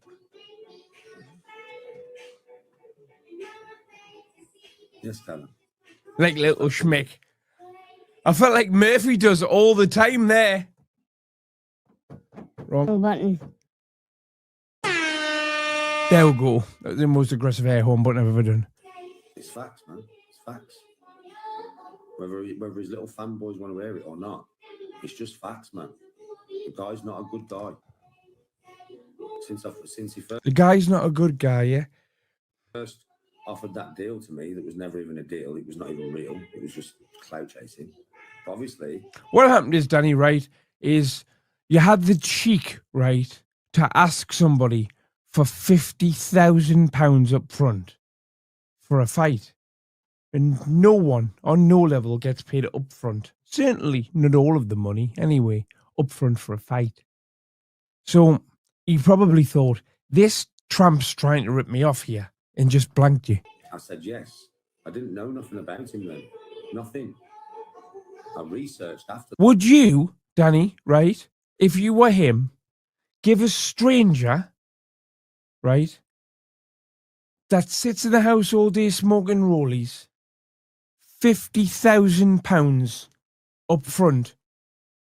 [SPEAKER 7] Yes, Callum.
[SPEAKER 1] Like little schmick. I felt like Murphy does all the time there. Wrong
[SPEAKER 6] button.
[SPEAKER 1] There we go. That's the most aggressive air horn button I've ever done.
[SPEAKER 7] It's facts, man. It's facts. Whether his little fanboys want to wear it or not, it's just facts, man. The guy's not a good guy. Since he
[SPEAKER 1] The guy's not a good guy, yeah?
[SPEAKER 7] first offered that deal to me that was never even a deal. It was not even real. It was just clout chasing. But obviously,
[SPEAKER 1] what happened is, Danny, right, is you had the cheek, right, to ask somebody for £50,000 up front for a fight. And no one on no level gets paid up front. Certainly not all of the money, anyway, up front for a fight. So he probably thought, this tramp's trying to rip me off here, and just blanked you.
[SPEAKER 7] I said yes. I didn't know nothing about him then. Nothing. I researched after.
[SPEAKER 1] Would you, Danny, right, if you were him, give a stranger, right, that sits in the house all day smoking rollies, £50,000 up front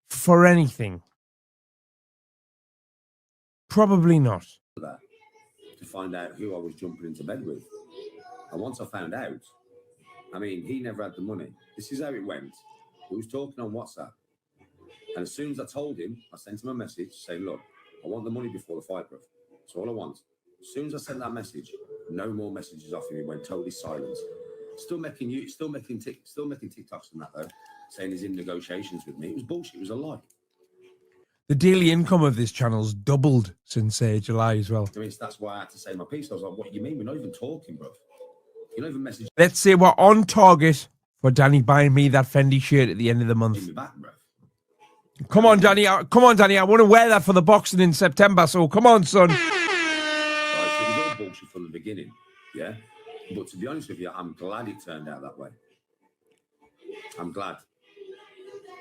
[SPEAKER 1] for anything? Probably not.
[SPEAKER 7] That to find out who I was jumping into bed with. And once I found out, I mean, he never had the money. This is how it went. We was talking on WhatsApp. And as soon as I told him, I sent him a message saying, look, I want the money before the fight, bro. That's all I want. As soon as I sent that message, no more messages off him. He went totally silent. Still making TikToks and that, though, saying he's in negotiations with me. It was bullshit. It was a lie.
[SPEAKER 1] The daily income of this channel's doubled since July as well.
[SPEAKER 7] I mean, that's why I had to say my piece. I was like, what do you mean? We're not even talking, bro. You're not even messaging
[SPEAKER 1] Let's say we're on target for Danny buying me that Fendi shirt at the end of the month.
[SPEAKER 7] me back, bro.
[SPEAKER 1] Come on, Danny. I want to wear that for the boxing in September, so come on, son.
[SPEAKER 7] Right, so it was all bullshit from the beginning, yeah? But to be honest with you, I'm glad it turned out that way. I'm glad. Do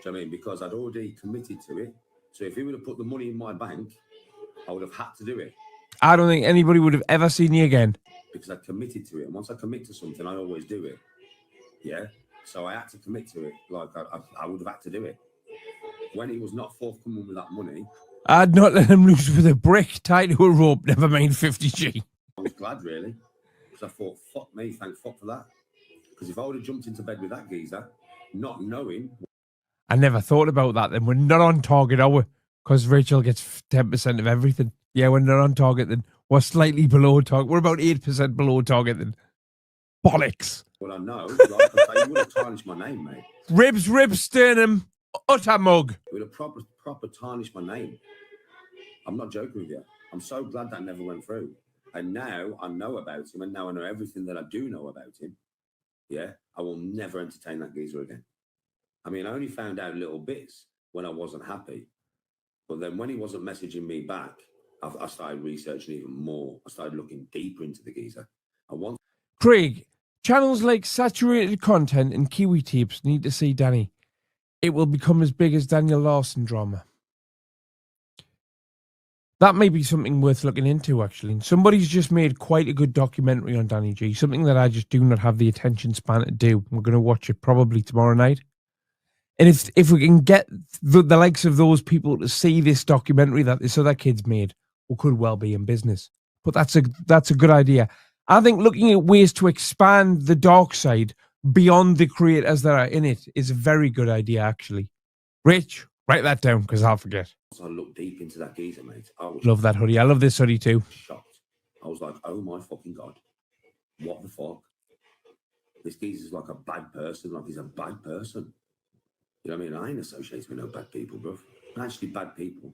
[SPEAKER 7] you know Do you know what I mean? Because I'd already committed to it. So if he would have put the money in my bank, I would have had to do it.
[SPEAKER 1] I don't think anybody would have ever seen you again.
[SPEAKER 7] Because I committed to it. And once I commit to something, I always do it. Yeah? So I had to commit to it. Like, I would have had to do it. When he was not forthcoming with that money,
[SPEAKER 1] I'd not let him loose with a brick tied to a rope, never mind 50G.
[SPEAKER 7] I was glad, really. Because I thought, fuck me, thank fuck for that. Because if I would have jumped into bed with that geezer, not knowing...
[SPEAKER 1] I never thought about that then. We're not on target, are we? Because Rachel gets 10% of everything. Yeah, we're not on target then. We're slightly below target. We're about 8% below target then. Bollocks.
[SPEAKER 7] Well, I know. Like I say, you would have tarnished my name, mate.
[SPEAKER 1] Ribs, sternum, utter mug.
[SPEAKER 7] It would have proper tarnished my name. I'm not joking with you. I'm so glad that never went through. And now I know about him, and now I know everything that I do know about him. Yeah, I will never entertain that geezer again. I mean, I only found out little bits when I wasn't happy. But then when he wasn't messaging me back, I started researching even more. I started looking deeper into the geezer.
[SPEAKER 1] Craig, channels like Saturated Content and Kiwi Tapes need to see Danny. It will become as big as Daniel Larson drama. That may be something worth looking into, actually. And somebody's just made quite a good documentary on Danny G, something that I just do not have the attention span to do. We're going to watch it probably tomorrow night. And if we can get the likes of those people to see this documentary that this other kid's made, we could well be in business. But that's a good idea. I think looking at ways to expand the dark side beyond the creators that are in it is a very good idea, actually. Rich, write that down because I'll forget.
[SPEAKER 7] So I looked deep into that geezer, mate. I was
[SPEAKER 1] Love that hoodie. I love this hoodie too.
[SPEAKER 7] shocked. I was like, oh my fucking God. What the fuck? This geezer's like a bad person. Like, he's a bad person. You know what I mean? I ain't associated with no bad people, bro. I'm actually bad people.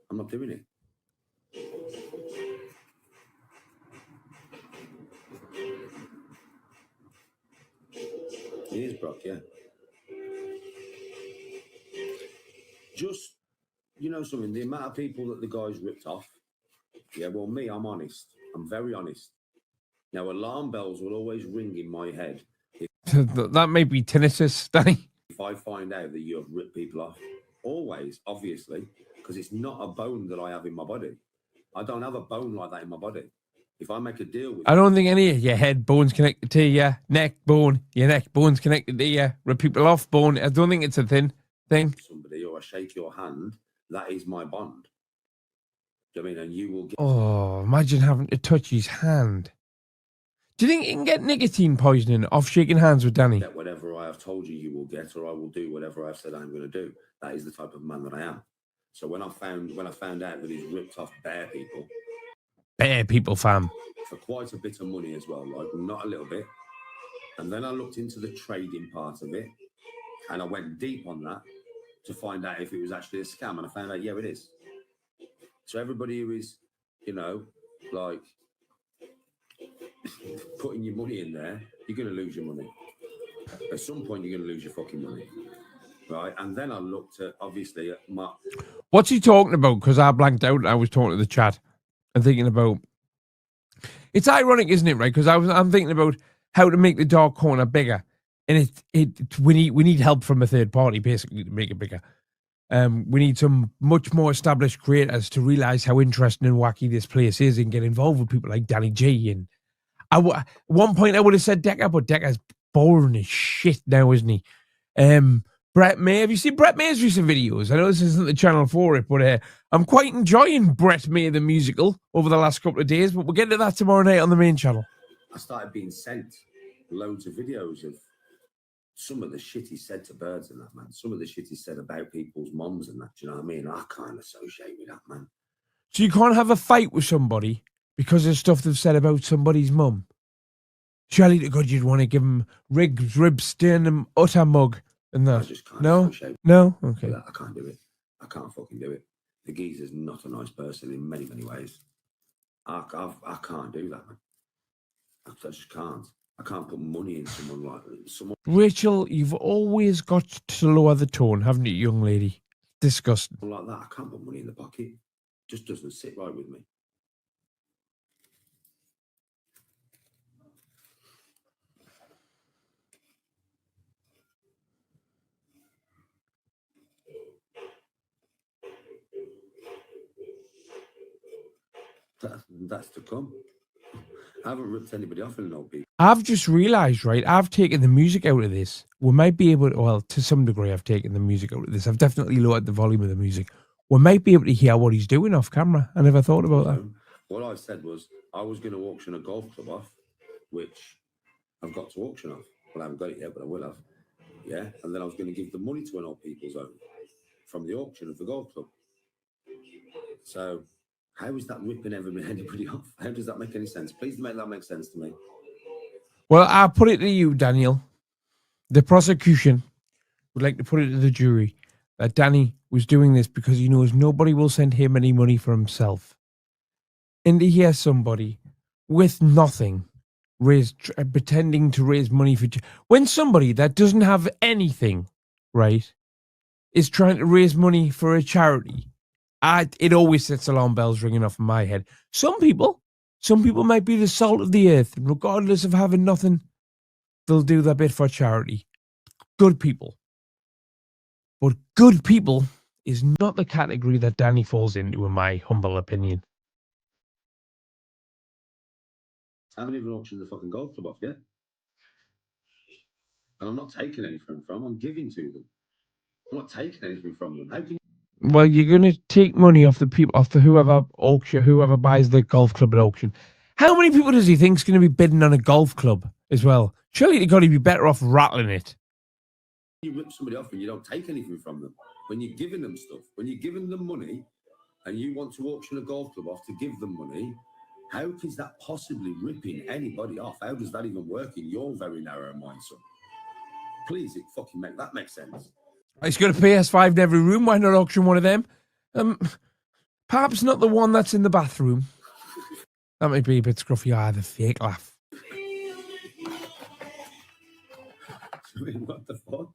[SPEAKER 7] I'm not doing it. He is, Brock, yeah. Just, you know something, the amount of people that the guys ripped off. Yeah, well, me, I'm honest. I'm very honest. Now, alarm bells will always ring in my head.
[SPEAKER 1] That may be tinnitus, Danny.
[SPEAKER 7] If I find out that you have ripped people off, always, obviously, because it's not a bone that I have in my body. I don't have a bone like that in my body. If I make a deal with
[SPEAKER 1] I don't think any of your head bones connected to your neck bone, your neck bones connected to your rip people off bone. I don't think it's a thin thing.
[SPEAKER 7] Somebody, or I shake your hand, that is my bond. Do you know what I mean? And you will get.
[SPEAKER 1] Oh, imagine having to touch his hand. Do you think you can get nicotine poisoning off shaking hands with Danny?
[SPEAKER 7] Get whatever I have told you you will get, or I will do whatever I've said I'm going to do. That is the type of man that I am. So when I found out that he's ripped off bear people,
[SPEAKER 1] fam,
[SPEAKER 7] for quite a bit of money as well, like not a little bit. And then I looked into the trading part of it, and I went deep on that to find out if it was actually a scam. And I found out, yeah, it is. So everybody who is, you know, like putting your money in there, you're going to lose your money. At some point, you're going to lose your fucking money. Right. And then I looked at, obviously, at my.
[SPEAKER 1] What's he talking about? Because I blanked out. I was talking to the chat and thinking about. It's ironic, isn't it? Right? Because I'm thinking about how to make the dark corner bigger, and we need help from a third party basically to make it bigger. We need some much more established creators to realize how interesting and wacky this place is and get involved with people like Danny G. And at one point I would have said Decker, but Decker's boring as shit now, isn't he? Brett May, have you seen Brett May's recent videos? I know this isn't the channel for it, but I'm quite enjoying Brett May the musical over the last couple of days, but we'll get to that tomorrow night on the main channel.
[SPEAKER 7] I started being sent loads of videos of some of the shit he said to birds and that, man. Some of the shit he said about people's moms and that, do you know what I mean? I can't associate with that, man.
[SPEAKER 1] So you can't have a fight with somebody because of stuff they've said about somebody's mum? Surely to God you'd want to give them ribs, sternum, utter mug. And that.
[SPEAKER 7] I just can't associate.
[SPEAKER 1] No? Okay.
[SPEAKER 7] I can't do it. I can't fucking do it. The geezer's not a nice person in many, many ways. I can't do that, man. I just can't. I can't put money in someone like someone.
[SPEAKER 1] Rachel, you've always got to lower the tone, haven't you, young lady? Disgusting.
[SPEAKER 7] Like that, I can't put money in the pocket. Just doesn't sit right with me. That's to come. I haven't ripped anybody off in no people.
[SPEAKER 1] I've just realised, right? I've taken the music out of this. We might be able to, well, to some degree, I've taken the music out of this. I've definitely lowered the volume of the music. We might be able to hear what he's doing off camera. I never thought about that.
[SPEAKER 7] What I said was I was going to auction a golf club off, which I've got to auction off. Well, I haven't got it yet, but I will have. Yeah, and then I was going to give the money to an old people's home from the auction of the golf club. So, how is that ripping anybody off? How does that make any sense? Please make that make sense to me.
[SPEAKER 1] Well, I'll put it to you, Daniel. The prosecution would like to put it to the jury that Danny was doing this because he knows nobody will send him any money for himself. And to hear somebody with nothing pretending to raise money for... When somebody that doesn't have anything, right, is trying to raise money for a charity, it always sets alarm bells ringing off in my head. Some people might be the salt of the earth, and regardless of having nothing, they'll do their bit for charity. Good people. But good people is not the category that Danny falls into, in my humble opinion.
[SPEAKER 7] I haven't even auctioned the fucking golf club off yet. And I'm not taking anything from them, I'm giving to them. I'm not taking anything from them. How can you...
[SPEAKER 1] Well, you're going to take money off the people, off the whoever buys the golf club at auction. How many people does he think is going to be bidding on a golf club as well? Surely they've got to be better off rattling it.
[SPEAKER 7] You rip somebody off and you don't take anything from them. When you're giving them stuff, when you're giving them money and you want to auction a golf club off to give them money, how is that possibly ripping anybody off? How does that even work in your very narrow mind, son? Please, it fucking make sense.
[SPEAKER 1] He's got a PS5 in every room. Why not auction one of them? Perhaps not the one that's in the bathroom. That might be a bit scruffy. The fake laugh.
[SPEAKER 7] What the fuck?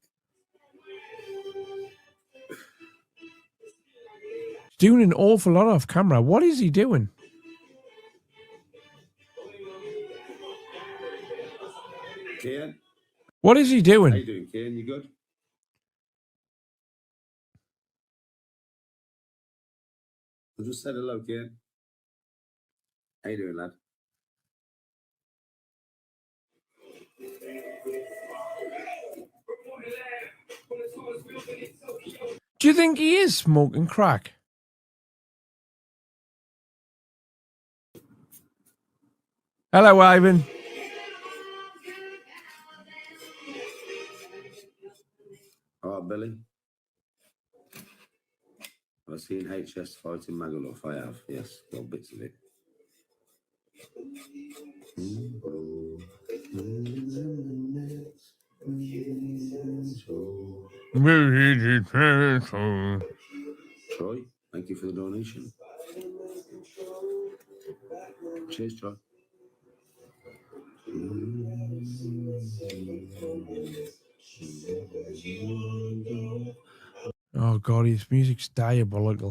[SPEAKER 1] He's doing an awful lot off camera. What is he doing?
[SPEAKER 7] Kian?
[SPEAKER 1] What is he doing?
[SPEAKER 7] How you doing, Kian? You good? I just said hello, Kian. How you doing, lad?
[SPEAKER 1] Do you think he is smoking crack? Hello, Ivan.
[SPEAKER 7] All right, Billy. I've seen HS fighting Magaluf. I have, yes. Got bits of it. Troy, thank you for the donation. Cheers, Troy.
[SPEAKER 1] Oh God, his music's diabolical.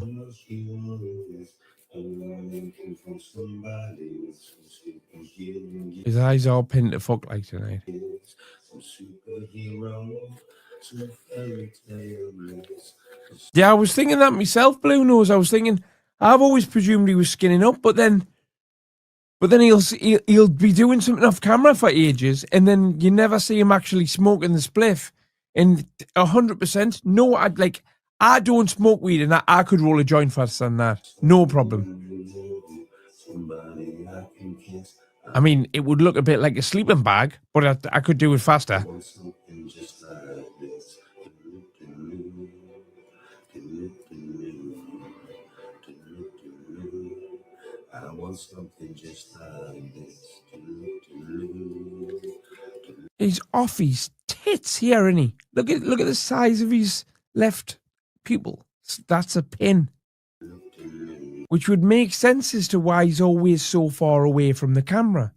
[SPEAKER 1] His eyes are pinned to fuck like tonight. Yeah, I was thinking that myself, Blue Nose. I was thinking, I've always presumed he was skinning up, but then he'll be doing something off camera for ages, and then you never see him actually smoking the spliff. And 100%, no, I don't smoke weed, and I could roll a joint faster than that, no problem. I mean, it would look a bit like a sleeping bag, but I could do it faster. I want something just like this. He's off his tits here, isn't he? Look at the size of his left pupil. That's a pin. Which would make sense as to why he's always so far away from the camera.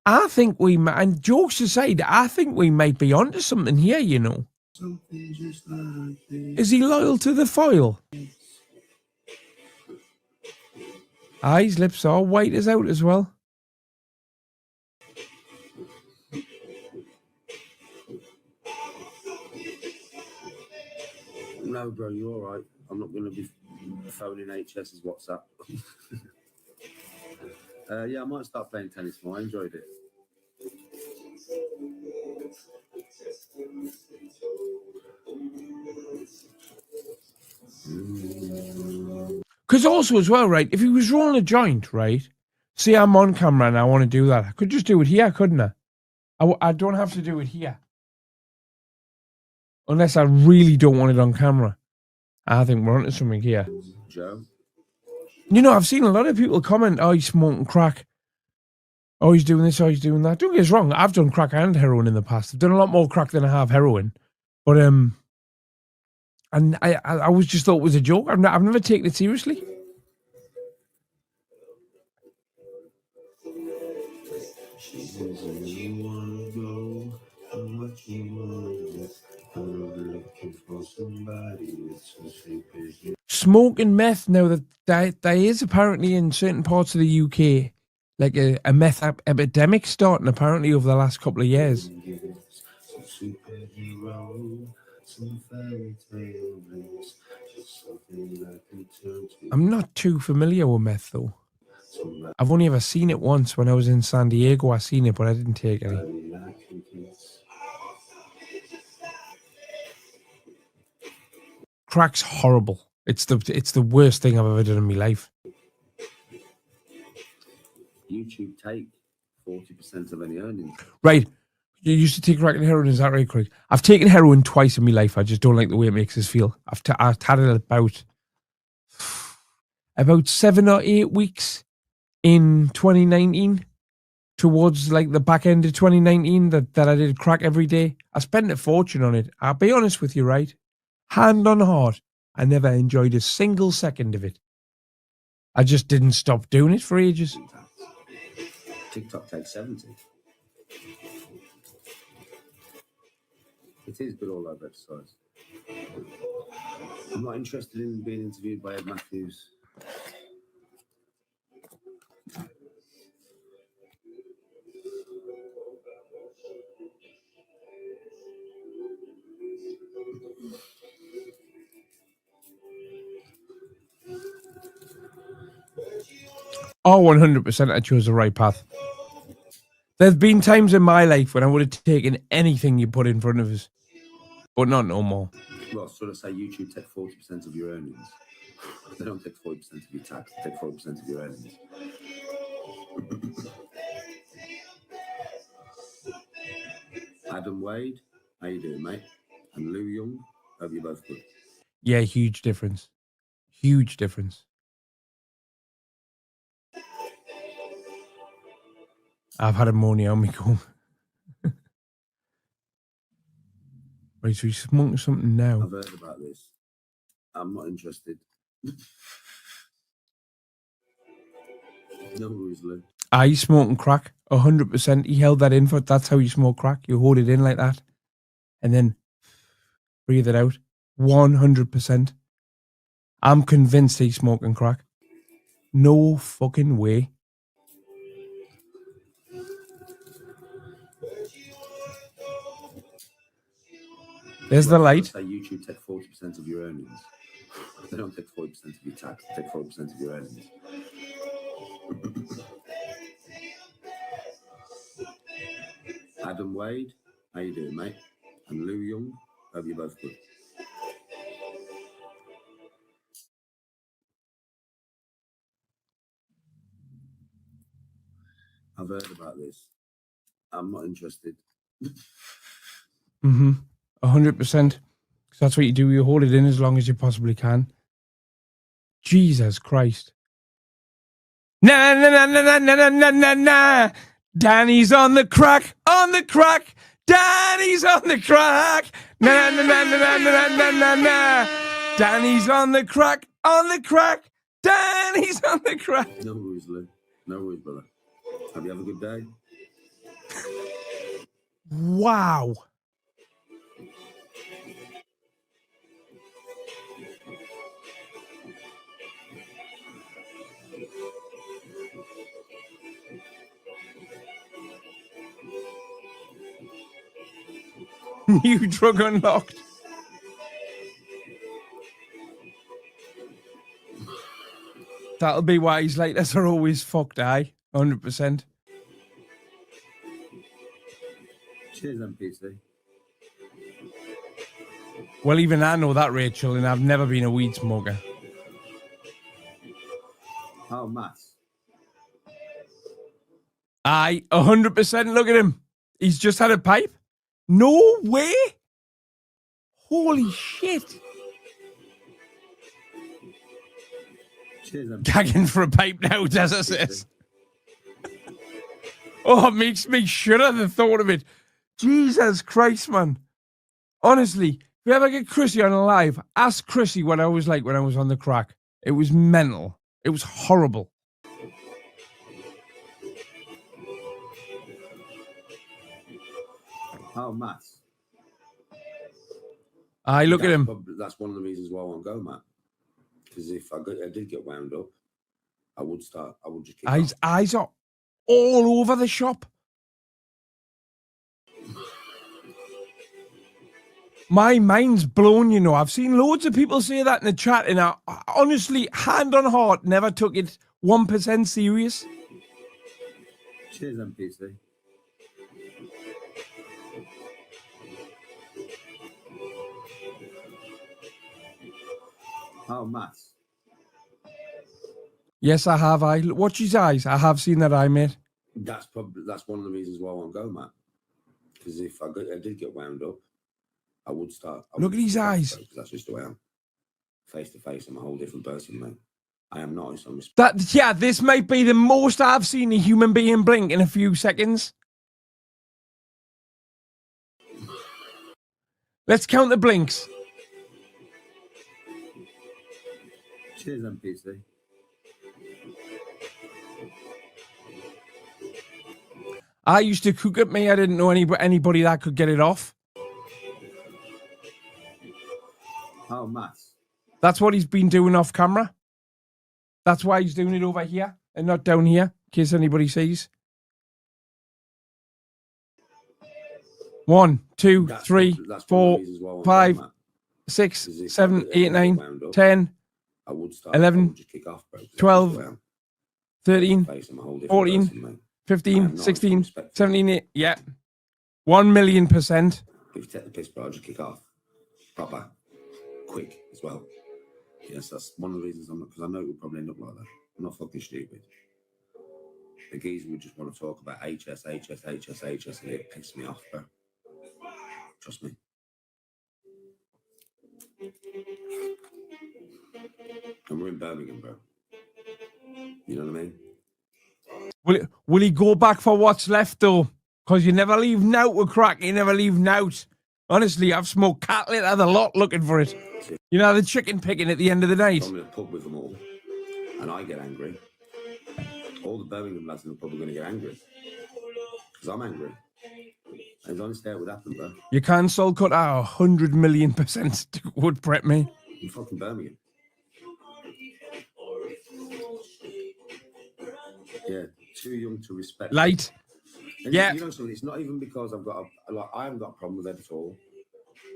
[SPEAKER 1] I think we might, and jokes aside, I think we might be onto something here, you know. Is he loyal to the foil? His lips are white as out as well.
[SPEAKER 2] no, bro, you're all right. I'm not going to be phoning HS's WhatsApp. Yeah, I might start playing tennis more. I enjoyed it.
[SPEAKER 1] Because also as well, right, if he was rolling a joint, right, see I'm on camera and I want to do that, I could just do it here, couldn't I? I don't have to do it here. Unless I really don't want it on camera. I think we're onto something here.
[SPEAKER 2] Joe?
[SPEAKER 1] You know, I've seen a lot of people comment, oh, he's smoking crack. Oh, he's doing this, oh, he's doing that. Don't get us wrong, I've done crack and heroin in the past. I've done a lot more crack than I have heroin. But, and I always just thought it was a joke. I've never taken it seriously. Smoking meth now, that there is apparently in certain parts of the UK like a meth epidemic starting apparently over the last couple of years. I'm not too familiar with meth though. I've only ever seen it once when I was in San Diego. I seen it, but I didn't take any. Crack's horrible. It's the worst thing I've ever done in my life.
[SPEAKER 2] YouTube take 40% of any earnings.
[SPEAKER 1] Right. You used to take crack and heroin, is that right, Craig? I've taken heroin twice in my life. I just don't like the way it makes us feel. I've had it about 7 or 8 weeks in 2019, towards like the back end of 2019, that I did crack every day. I spent a fortune on it. I'll be honest with you, right? Hand on heart, I never enjoyed a single second of it. I just didn't stop doing it for ages.
[SPEAKER 2] TikTok takes 70. It is good all over exercise. I'm not interested in being interviewed by Ed Matthews.
[SPEAKER 1] Oh, 100% I chose the right path. There's been times in my life when I would have taken anything you put in front of us, but not no more.
[SPEAKER 2] Well, sort of say YouTube take 40% of your earnings. They don't take 40% of your tax, they take 40% of your earnings. Adam Wade, how you doing, mate? And Lou Young, hope you both good.
[SPEAKER 1] Yeah, huge difference. Huge difference. I've had ammonia on me comb. Right, so he's smoking something now.
[SPEAKER 2] I've heard about this. I'm not interested. No worries, Lou.
[SPEAKER 1] He's smoking crack, 100%. He held that in for, that's how you smoke crack. You hold it in like that, and then breathe it out. 100%. I'm convinced he's smoking crack. No fucking way. There's the light.
[SPEAKER 2] Say YouTube take 40% of your earnings. They don't take 40% of your tax, they take 40% of your earnings. Adam Wade, how you doing, mate? And Lou Young, hope you both good. I've heard about this. I'm not interested.
[SPEAKER 1] 100%. That's what you do. You hold it in as long as you possibly can. Jesus Christ. Na na na na na na na na na. Danny's on the crack, on the crack. Danny's on the crack. Na na na na na na na na na. Danny's on the crack, on the crack. Danny's on the crack.
[SPEAKER 2] No worries, Lou. No worries, brother. Have you have a good day?
[SPEAKER 1] Wow. New drug unlocked. That'll be why his lighters are always fucked, 100%.
[SPEAKER 7] Cheers, MPC.
[SPEAKER 1] Well, even I know that, Rachel, and I've never been a weed smoker.
[SPEAKER 7] Oh, Matt.
[SPEAKER 1] 100%. Look at him. He's just had a pipe. No way. Holy shit.
[SPEAKER 7] Cheers, MPC.
[SPEAKER 1] Gagging for a pipe now, Desert says. Oh, it makes me shudder the thought of it. Jesus Christ, man. Honestly, if you ever get Chrissy on live, ask Chrissy what I was like when I was on the crack. It was mental. It was horrible.
[SPEAKER 7] Oh, Matt.
[SPEAKER 1] Look at him.
[SPEAKER 7] That's one of the reasons why I won't go, Matt. Because if I did get wound up, I would just kick
[SPEAKER 1] His
[SPEAKER 7] off.
[SPEAKER 1] eyes are all over the shop. My mind's blown, you know. I've seen loads of people say that in the chat, and I honestly, hand on heart, never took it 1% serious.
[SPEAKER 7] Cheers, MPC. Oh, Matt.
[SPEAKER 1] Yes, I have. Watch his eyes. I have seen that eye, mate.
[SPEAKER 7] That's one of the reasons why I won't go, Matt. Because if I did get wound up, I would start.
[SPEAKER 1] Look at his eyes.
[SPEAKER 7] Because that's just the way I am. Face to face, I'm a whole different person, mate. I am not.
[SPEAKER 1] This might be the most I've seen a human being blink in a few seconds. Let's count the blinks.
[SPEAKER 7] Cheers, MPC.
[SPEAKER 1] I used to cook at me. I didn't know anybody that could get it off.
[SPEAKER 7] Oh, Matt.
[SPEAKER 1] That's what he's been doing off camera. That's why he's doing it over here and not down here, in case anybody sees. 1, 2, 3, 4, 5, 6, 7, 8, 9, 10, 11, 12, 13, 14, 15, 16, 17, 18. Yeah. 1,000,000%.
[SPEAKER 7] If you take the piss, bro, I'll just kick off. Proper. Quick as well. Yes, that's one of the reasons I'm not, because I know it will probably end up like that. I'm not fucking stupid. The geezer would just want to talk about HS, and it pisses me off, bro. Trust me. And we're in Birmingham, bro. You know what I mean?
[SPEAKER 1] Will he go back for what's left, though? Because you never leave nout with crack. You never leave nout. Honestly, I've smoked cat litter the lot looking for it. You know, the chicken picking at the end of the night.
[SPEAKER 7] I'm in a pub with them all, and I get angry. All the Birmingham lads in the pub are going to get angry. Because I'm angry. And honestly, that would happen, bro.
[SPEAKER 1] You can soul cut out 100,000,000% would prep me.
[SPEAKER 7] In fucking Birmingham. Yeah, too young to respect.
[SPEAKER 1] Light.
[SPEAKER 7] And
[SPEAKER 1] yeah.
[SPEAKER 7] You know something, it's not even because I haven't got a problem with it at all.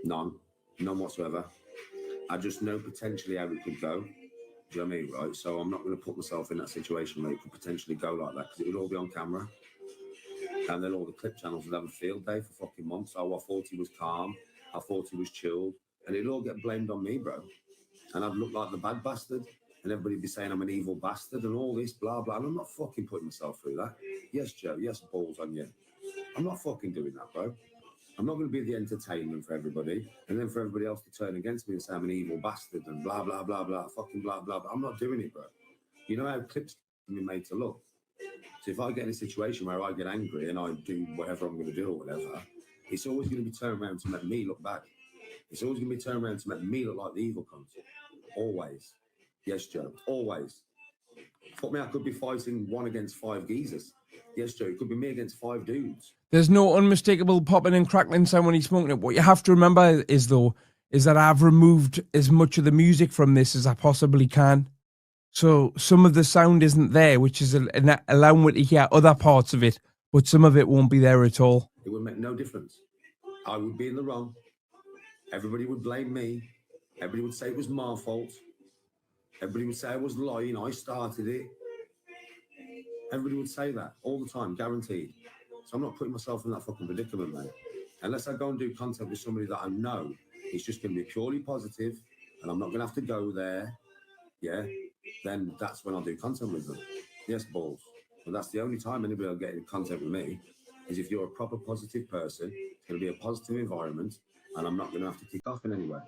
[SPEAKER 7] None whatsoever. I just know potentially how it could go. Do you know what I mean, right? So I'm not going to put myself in that situation where it could potentially go like that, because it would all be on camera. And then all the clip channels would have a field day for fucking months. Oh, I thought he was calm. I thought he was chilled. And it'd all get blamed on me, bro. And I'd look like the bad bastard. And everybody'd be saying I'm an evil bastard and all this, blah, blah. And I'm not fucking putting myself through that. Yes, Joe. Yes, balls on you. I'm not fucking doing that, bro. I'm not going to be the entertainment for everybody. And then for everybody else to turn against me and say I'm an evil bastard and blah, blah, blah, blah, fucking blah, blah, blah. I'm not doing it, bro. You know how clips can be made to look? So if I get in a situation where I get angry and I do whatever I'm going to do or whatever, it's always going to be turned around to make me look bad. It's always going to be turned around to make me look like the evil cunt. Always. Yes, Joe. Always. Fuck me, I could be fighting 1 against 5 geezers. Yes, Joe. It could be me against 5 dudes.
[SPEAKER 1] There's no unmistakable popping and crackling sound when he's smoking it. What you have to remember is that I've removed as much of the music from this as I possibly can. So some of the sound isn't there, which is allowing me to hear other parts of it, but some of it won't be there at all.
[SPEAKER 7] It would make no difference. I would be in the wrong. Everybody would blame me. Everybody would say it was my fault. Everybody would say I was lying, I started it. Everybody would say that all the time, guaranteed. So I'm not putting myself in that fucking predicament, mate. Unless I go and do content with somebody that I know it's just going to be purely positive and I'm not going to have to go there, yeah, then that's when I'll do content with them. Yes, balls. But that's the only time anybody will get in content with me is if you're a proper positive person, it's going to be a positive environment, and I'm not going to have to kick off in any way.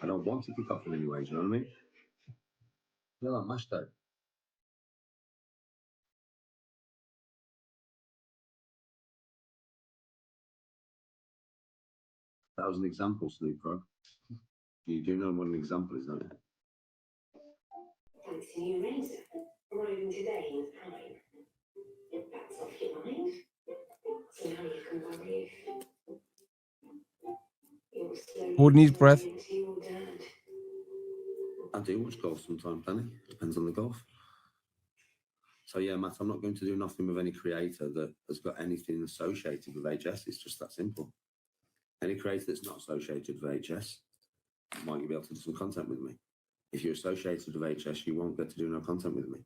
[SPEAKER 7] I don't want to kick off in any way, do you know what I mean? Yeah, like mash day. That was an example, Snoop Frog. You do know what an example is, don't you?
[SPEAKER 8] Fancy new razor, arriving today in Prime. If that's off your mind, so now you can worry you're slowly
[SPEAKER 1] Holding his breath.
[SPEAKER 8] turning into your dad.
[SPEAKER 7] I do watch golf sometimes, Danny. Depends on the golf. So yeah, Matt, I'm not going to do nothing with any creator that has got anything associated with HS. It's just that simple. Any creator that's not associated with HS might be able to do some content with me. If you're associated with HS, you won't get to do no content with me.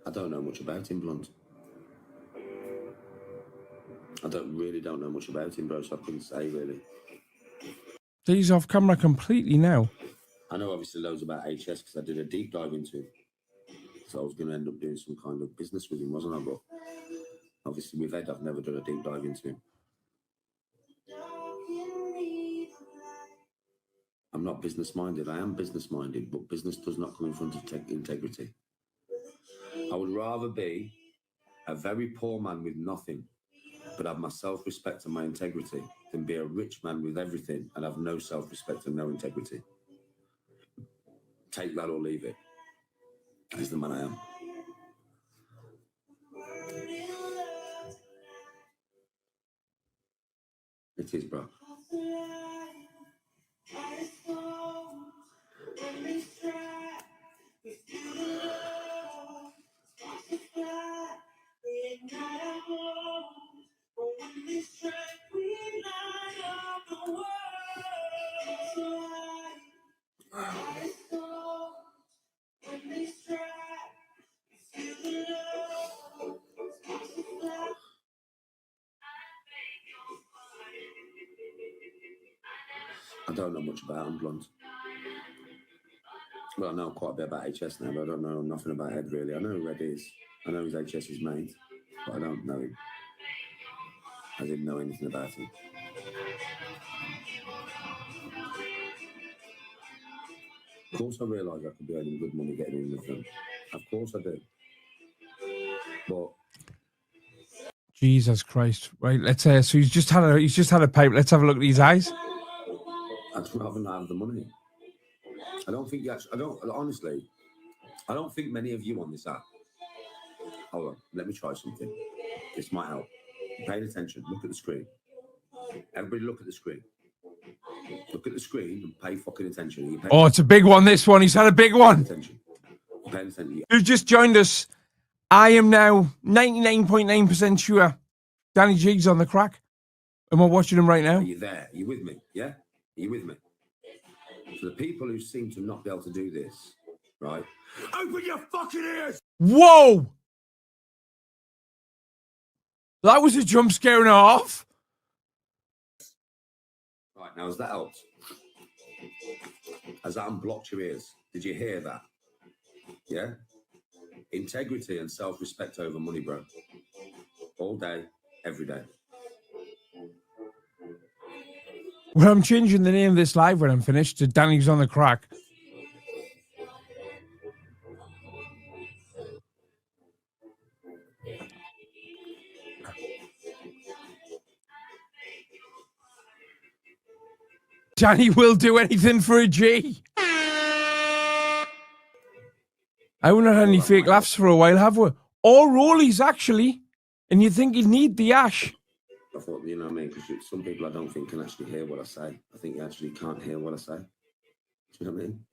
[SPEAKER 7] I don't know much about him, Blunt. I don't know much about him, bro, so I couldn't say really.
[SPEAKER 1] He's off camera completely now.
[SPEAKER 7] I know obviously loads about HS because I did a deep dive into him. So I was going to end up doing some kind of business with him, wasn't I? But obviously with Ed, I've never done a deep dive into him. I'm not business-minded. I am business-minded, but business does not come in front of integrity. I would rather be a very poor man with nothing, but have my self-respect and my integrity, than be a rich man with everything and have no self-respect and no integrity. Take that or leave it. That's the man I am. It is, bro. I don't know much about him, Blunt. Well, I know quite a bit about HS now, but I don't know nothing about Ed really. I know who Ed is. I know he's HS's mate, but I don't know him. I didn't know anything about him. Of course I realise I could be earning good money getting in with them. Of course I do. But
[SPEAKER 1] Jesus Christ! Right, let's say so. He's just had a pipe. Let's have a look at these eyes.
[SPEAKER 7] I'd rather not have the money. I don't think you actually. Honestly, I don't think many of you on this app. Hold on, let me try something. This might help. Pay attention. Look at the screen. Everybody, look at the screen. Look at the screen and pay fucking attention.
[SPEAKER 1] Oh, it's a big one. This one. He's had a big one.
[SPEAKER 7] Attention. Pay attention.
[SPEAKER 1] Who's just joined us? I am now 99.9% sure Danny G's on the crack, and we're watching him right now.
[SPEAKER 7] Are you there? Are you with me? Yeah? Are you with me? For the people who seem to not be able to do this, right? Open your fucking ears!
[SPEAKER 1] Whoa! That was a jump scare and a half.
[SPEAKER 7] Right, now has that helped? Has that unblocked your ears? Did you hear that? Yeah? Integrity and self-respect over money, bro. All day, every day.
[SPEAKER 1] Well, I'm changing the name of this live when I'm finished to Danny's on the crack. Danny will do anything for a G. I haven't had any fake laughs for a while, have we? Or rollies, actually. And you think you need the ash.
[SPEAKER 7] I thought, you know what I mean? Because some people I don't think can actually hear what I say. I think you actually can't hear what I say. Do you know what I mean?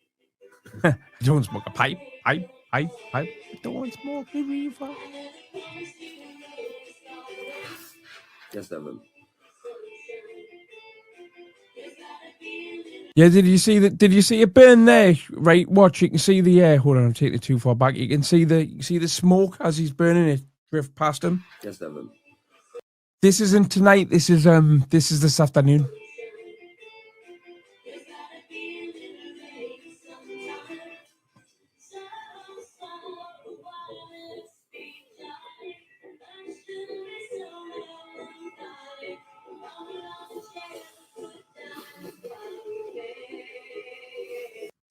[SPEAKER 1] I don't want to smoke a pipe. I don't want to smoke a reefer.
[SPEAKER 7] Yes, Evan.
[SPEAKER 1] Yeah, did you see that? Did you see it burn there? Right, watch. You can see the air. Hold on, I'm taking it too far back. You can see the smoke as he's burning it drift past him.
[SPEAKER 7] Yes, Evan.
[SPEAKER 1] This isn't tonight. This is this afternoon.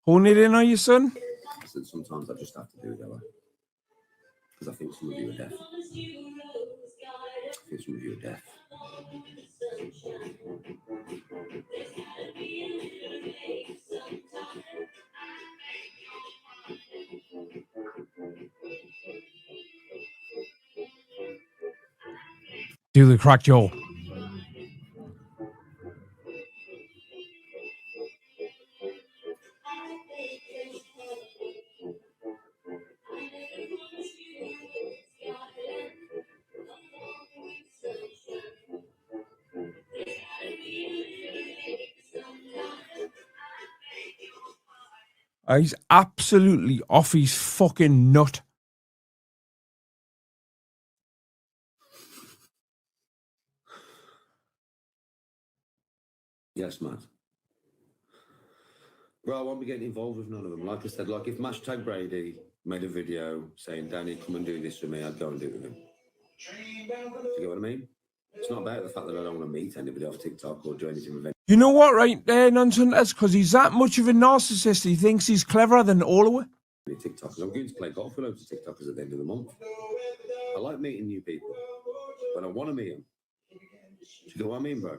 [SPEAKER 1] Hone it in on your son.
[SPEAKER 7] Listen, sometimes I just have to do it that way. Because I think some of you are deaf. I think some of you are deaf.
[SPEAKER 1] Do the crack jaw. He's absolutely off his fucking nut.
[SPEAKER 7] Yes, Matt. Bro, I won't be getting involved with none of them. Like I said, like if Hashtag Brady made a video saying, Danny, come and do this with me, I'd go and do it with him. Do you get what I mean? It's not about the fact that I don't want to meet anybody off TikTok or do anything with
[SPEAKER 1] You know what, right there, nonsense? That's because he's that much of a narcissist. He thinks he's cleverer than all of us.
[SPEAKER 7] any TikTokers. I'm going to play golf with loads of TikTokers at the end of the month. I like meeting new people, but I want to meet them. Do you get what I mean, bro?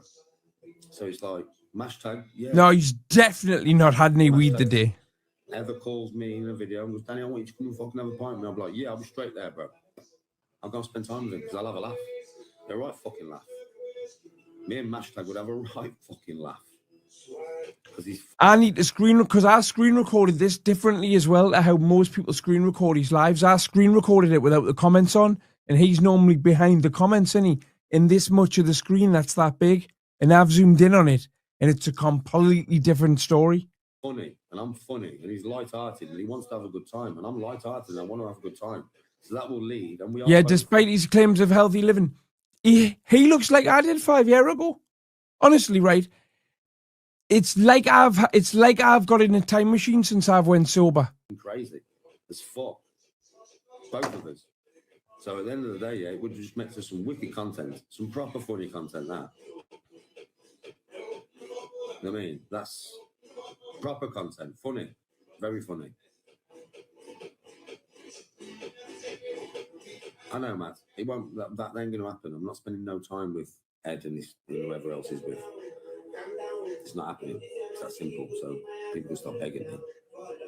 [SPEAKER 7] So it's like, Hashtag, yeah.
[SPEAKER 1] No, he's definitely not had any weed today.
[SPEAKER 7] Ever calls me in a video and goes, Danny, I want you to come and fucking have a pint with me. I'm like, yeah, I'll be straight there, bro. I'll go and spend time with him because I'll have a laugh. They're a right fucking laugh. Me and Hashtag would have a right fucking laugh.
[SPEAKER 1] I need to because I screen recorded this differently as well to how most people screen record his lives. I screen recorded it without the comments on, and he's normally behind the comments, isn't he? In this much of the screen that's that big, and I've zoomed in on it, and it's a completely different story.
[SPEAKER 7] Funny, and I'm funny, and he's light-hearted, and he wants to have a good time, and I'm light-hearted, and I want to have a good time. So that will lead, and we are.
[SPEAKER 1] Yeah, despite his claims of healthy living, he looks like I did 5 years ago. Honestly, right? It's like I've got in a time machine since I've went sober.
[SPEAKER 7] Crazy as fuck, both of us. So at the end of the day, yeah, it would just make for some wicked content, some proper funny content. That, I mean, that's proper content, funny, very funny. I know, Matt. It won't. That ain't going to happen. I'm not spending no time with Ed and whoever else is with. It's not happening. It's that simple. So people can stop begging me.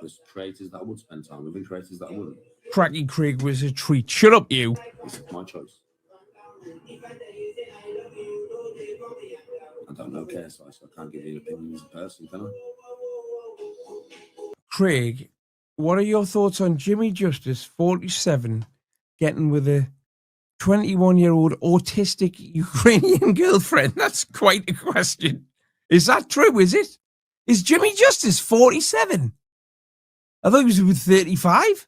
[SPEAKER 7] There's creators that I would spend time with and creators that I wouldn't.
[SPEAKER 1] Cracky Craig was a treat. Shut up, you.
[SPEAKER 7] It's my choice. I don't know KSI, so I can't give you an opinion as a person, can I?
[SPEAKER 1] Craig, what are your thoughts on Jimmy Justice, 47, getting with a 21-year-old autistic Ukrainian girlfriend? That's quite a question. Is that true, is it? Is Jimmy Justice 47? I thought he was with 35.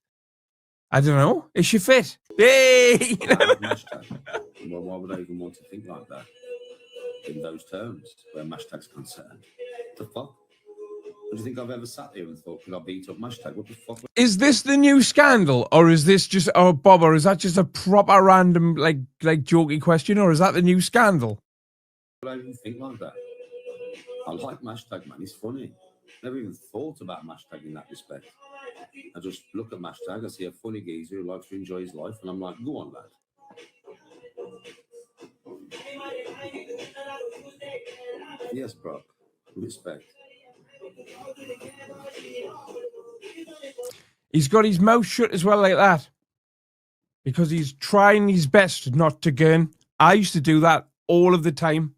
[SPEAKER 1] I don't know. Is she fit? Hey!
[SPEAKER 7] Well, why would I even want to think like that in those terms where Hashtag's concerned? What the fuck? Do you think I've ever sat here and thought, could I beat up Hashtag? What the fuck?
[SPEAKER 1] Is this the new scandal, or is this just, oh, Bob, or is that just a proper random, like jokey question, or is that the new scandal?
[SPEAKER 7] Would I even think like that? I like Hashtag, man. He's funny. Never even thought about Hashtag in that respect. I just look at Hashtag, I see a funny geezer who likes to enjoy his life, and I'm like, go on, lad. Yes, bro. Respect.
[SPEAKER 1] He's got his mouth shut as well like that because he's trying his best not to gurn. I used to do that all of the time.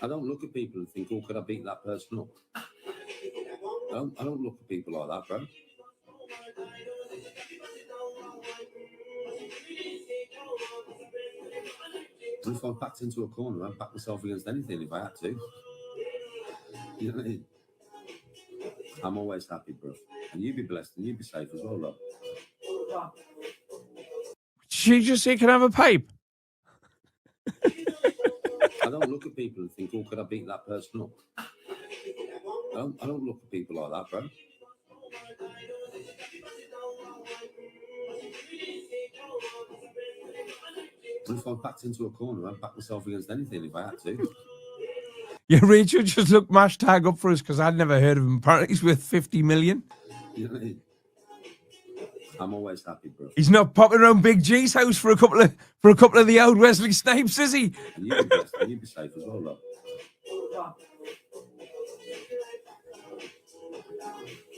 [SPEAKER 7] I don't look at people and think, oh, could I beat that person up? I don't look at people like that, bro. And if I backed into a corner, I'd back myself against anything if I had to. You know what I mean? I'm always happy, bro. And you be blessed and you be safe as well, look.
[SPEAKER 1] She just say, "Can I have a pipe?"
[SPEAKER 7] I don't look at people and think, oh, could I beat that person up? I don't look at people like that, bro. What if I backed into a corner? I'd back myself against anything if I had to.
[SPEAKER 1] Yeah, Rachel just looked hashtag up for us because I'd never heard of him. Apparently he's worth 50 million.
[SPEAKER 7] You know what I mean? I'm always happy, bro.
[SPEAKER 1] He's not popping around Big G's house for a couple of the old Wesley Snipes, is he?
[SPEAKER 7] And you be blessed and you be safe as well, look.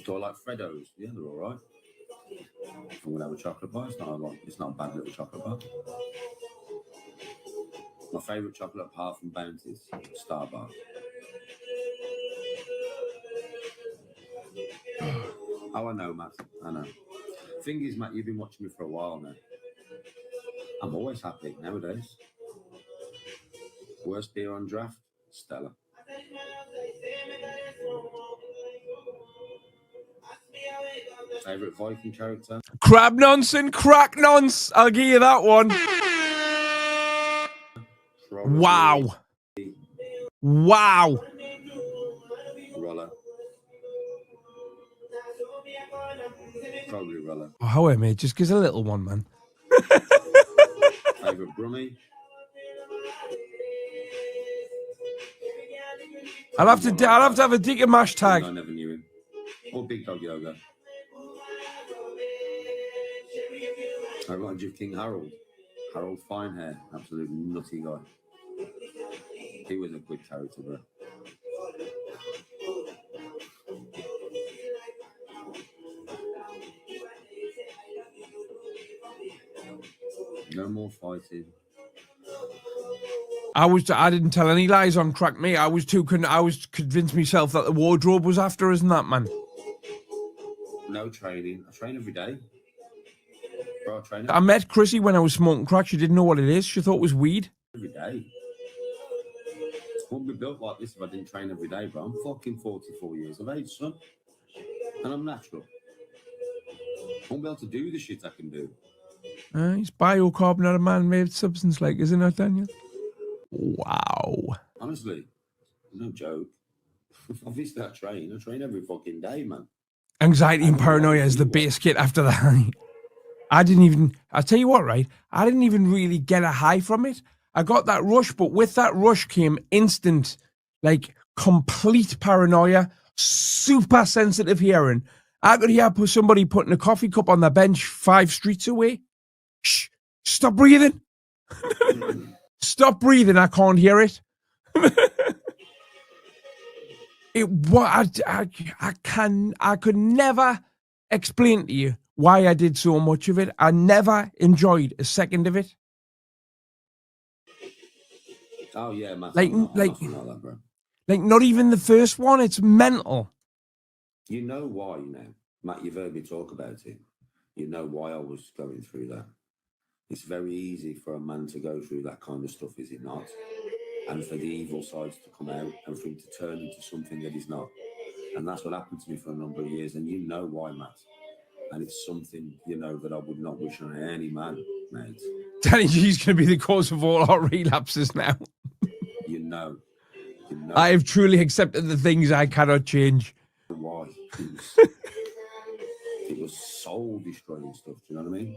[SPEAKER 7] Do I like Freddos? Yeah, they're all right. I'm gonna have a chocolate bar. It's not a bad little chocolate bar. My favourite chocolate apart from Bounty's, Star Bar. Oh, I know, Matt. I know. Thing is, Matt, you've been watching me for a while now. I'm always happy nowadays. Worst beer on draft, Stella. Favourite Viking character?
[SPEAKER 1] Crab nonce and crack nonce. I'll give you that one.
[SPEAKER 7] Probably
[SPEAKER 1] Wow. Wow.
[SPEAKER 7] Roller. Probably Roller.
[SPEAKER 1] Oh, how mate? Just gives a little one, man.
[SPEAKER 7] Favourite Brummy?
[SPEAKER 1] I'll have to have a dig at mash tag.
[SPEAKER 7] I never knew him. Or Big Dog Yoga. I remind you of King Harold. Harold Finehair, absolute nutty guy. He was a good character, bro. No more fighting.
[SPEAKER 1] I didn't tell any lies on Crack Me. I was convinced myself that the wardrobe was after us and that, man.
[SPEAKER 7] No training. I train every day. Bro, I train
[SPEAKER 1] I met Chrissy when I was smoking crack. She didn't know what it is. She thought it was weed.
[SPEAKER 7] every day. I wouldn't be built like this if I didn't train every day, bro. I'm fucking 44 years of age, son. And I'm natural. I won't be able to do the shit I can do.
[SPEAKER 1] It's biocarbon, not a man-made substance, like, isn't it, Daniel? Wow.
[SPEAKER 7] Honestly, no joke. Obviously, I train every fucking day, man.
[SPEAKER 1] Anxiety and paranoia is the base kit after the high. I'll tell you what, right? I didn't even really get a high from it. I got that rush, but with that rush came instant, like, complete paranoia, super sensitive hearing. I could hear somebody putting a coffee cup on the bench 5 streets away. Shh, stop breathing. Stop breathing, I can't hear it. I could never explain to you why I did so much of it. I never enjoyed a second of it.
[SPEAKER 7] Oh yeah, man.
[SPEAKER 1] Like
[SPEAKER 7] that, bro.
[SPEAKER 1] Like not even the first one. It's mental.
[SPEAKER 7] You know why now, Matt? You've heard me talk about it. You know why I was going through that. It's very easy for a man to go through that kind of stuff, is it not? And for the evil sides to come out and for him to turn into something that he's not. And that's what happened to me for a number of years. And you know why, Matt. And it's something, you know, that I would not wish on any man, mate. Danny
[SPEAKER 1] G's going to be the cause of all our relapses now.
[SPEAKER 7] You know.
[SPEAKER 1] I have truly accepted the things I cannot change.
[SPEAKER 7] Why? It was soul destroying stuff, do you know what I mean?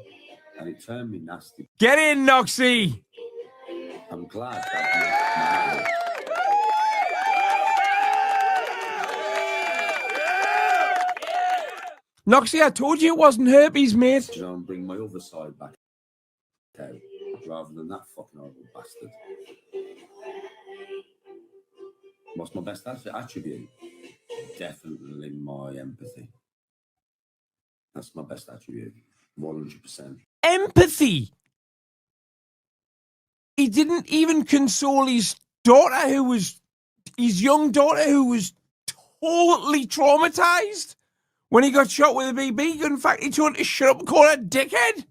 [SPEAKER 7] And it turned me nasty.
[SPEAKER 1] Get in, Noxie!
[SPEAKER 7] I'm glad that
[SPEAKER 1] Noxie, I told you it wasn't herpes, mate.
[SPEAKER 7] You know, and bring my other side back out rather than that fucking horrible bastard. What's my best attribute? Definitely my empathy. That's my best attribute. 100%.
[SPEAKER 1] Empathy! He didn't even console his daughter, his young daughter, who was totally traumatized when he got shot with a BB. In fact, he told her to shut up and call her a dickhead.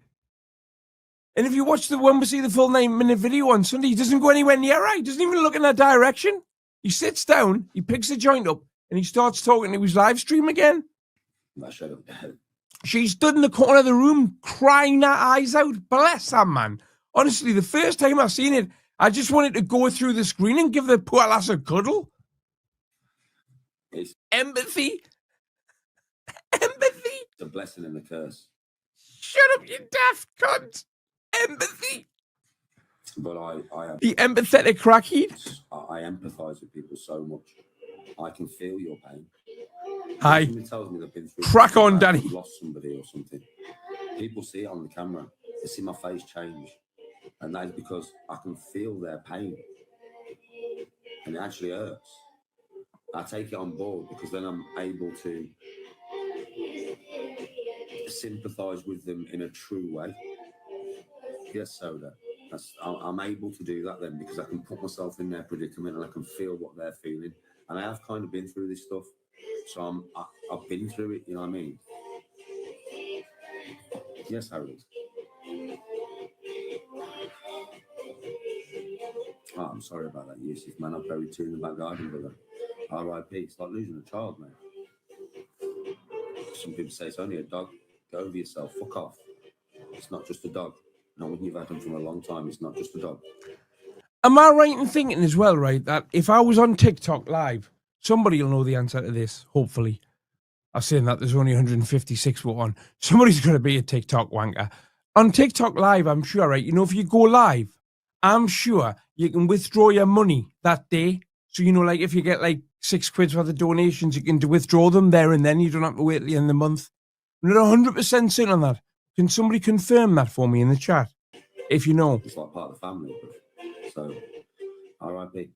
[SPEAKER 1] And if you watch the one, we see the full 9-minute video on Sunday, he doesn't go anywhere near her. He doesn't even look in that direction. He sits down, he picks the joint up, and he starts talking to his live stream again.
[SPEAKER 7] I shut up.
[SPEAKER 1] She stood in the corner of the room crying her eyes out. Bless her, man. Honestly, the first time I seen it, I just wanted to go through the screen and give the poor lass a cuddle.
[SPEAKER 7] It's
[SPEAKER 1] Empathy. Empathy.
[SPEAKER 7] a blessing and a curse.
[SPEAKER 1] Shut up, you daft cunt. Empathy.
[SPEAKER 7] But I have,
[SPEAKER 1] The empathetic crackhead.
[SPEAKER 7] I empathise with people so much. I can feel your pain.
[SPEAKER 1] Hi.
[SPEAKER 7] Somebody tells me they've been through
[SPEAKER 1] Crack on,
[SPEAKER 7] something bad,
[SPEAKER 1] Danny.
[SPEAKER 7] they've lost somebody or something. People see it on the camera. They see my face change. And that is because I can feel their pain. And it actually hurts. I take it on board because then I'm able to sympathise with them in a true way. Yes, Soda. I'm able to do that then because I can put myself in their predicament and I can feel what they're feeling. And I have kind of been through this stuff. So I've been through it, you know what I mean? Yes, Harold. Oh, I'm sorry about that, Yusuf, man. I buried two in the back garden, brother. R.I.P. It's like losing a child, man. Some people say it's only a dog. Go over yourself. Fuck off. It's not just a dog. Not when you've had them for a long time. It's not just a dog.
[SPEAKER 1] Am I right in thinking as well, right, that if I was on TikTok live, somebody will know the answer to this, hopefully. I'm saying that there's only 156 but on. Somebody's going to be a TikTok wanker. On TikTok live, I'm sure, right, you know, if you go live, I'm sure you can withdraw your money that day. So, you know, like if you get like £6 for the donations, you can withdraw them there and then. You don't have to wait till the end of the month. I'm not 100% certain on that. Can somebody confirm that for me in the chat? If you know.
[SPEAKER 7] It's like part of the family. So, R.I.P.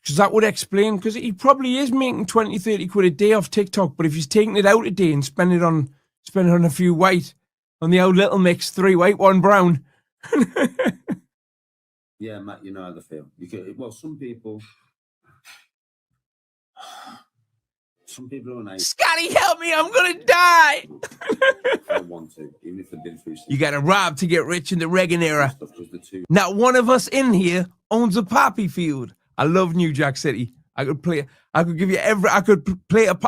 [SPEAKER 1] Because that would explain, because he probably is making 20, 30 quid a day off TikTok, but if he's taking it out a day and spending it on a few white, on the old little mix, 3 white, 1 brown.
[SPEAKER 7] Yeah, Matt, you know how they feel. Well, some people are nice.
[SPEAKER 1] Scotty, help me, I'm going to die.
[SPEAKER 7] I want to, even if they've been through
[SPEAKER 1] You got to rob to get rich in the Reagan era.
[SPEAKER 7] stuff, because the two
[SPEAKER 1] Not one of us in here owns a poppy field. I love New Jack City. I could play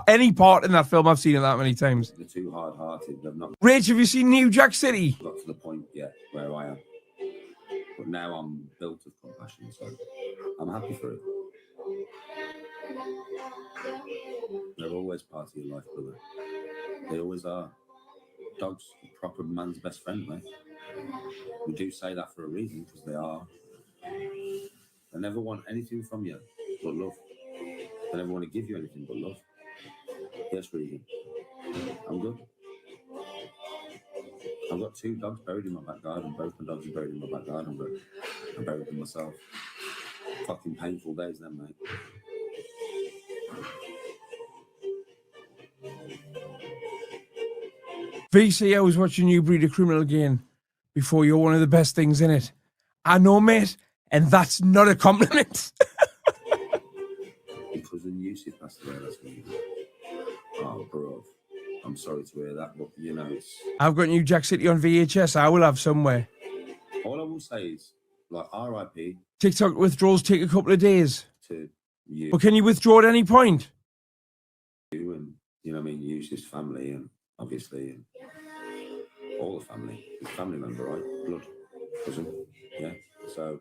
[SPEAKER 1] any part in that film. I've seen it that many times.
[SPEAKER 7] They're too hard-hearted. They've not
[SPEAKER 1] Rach, have you seen New Jack City?
[SPEAKER 7] got to the point yet where I am. But now I'm built of compassion, so I'm happy for it. They're always part of your life, brother. They always are. Dogs, a proper man's best friend, mate. We do say that for a reason, because they are. They never want anything from you but love. They never want to give you anything but love. Yes, Regan. I'm good. I've got 2 dogs buried in my back garden. Both my dogs are buried in my back garden, but I buried them myself. Fucking painful days then, mate.
[SPEAKER 1] VC, I was watching You Breed a Criminal again before. You're one of the best things in it. I know, mate, and that's not a compliment.
[SPEAKER 7] Your cousin Yusuf passed away last week. Oh, bro. I'm sorry to hear that, but, you know, it's...
[SPEAKER 1] I've got New Jack City on VHS. I will have somewhere.
[SPEAKER 7] All I will say is, like, R.I.P.
[SPEAKER 1] TikTok withdrawals take a couple of days.
[SPEAKER 7] to you,
[SPEAKER 1] But can you withdraw at any point?
[SPEAKER 7] and, you know what I mean, Yusuf's family, and obviously, and all the family. His family member, right? Blood. Cousin. Yeah. So...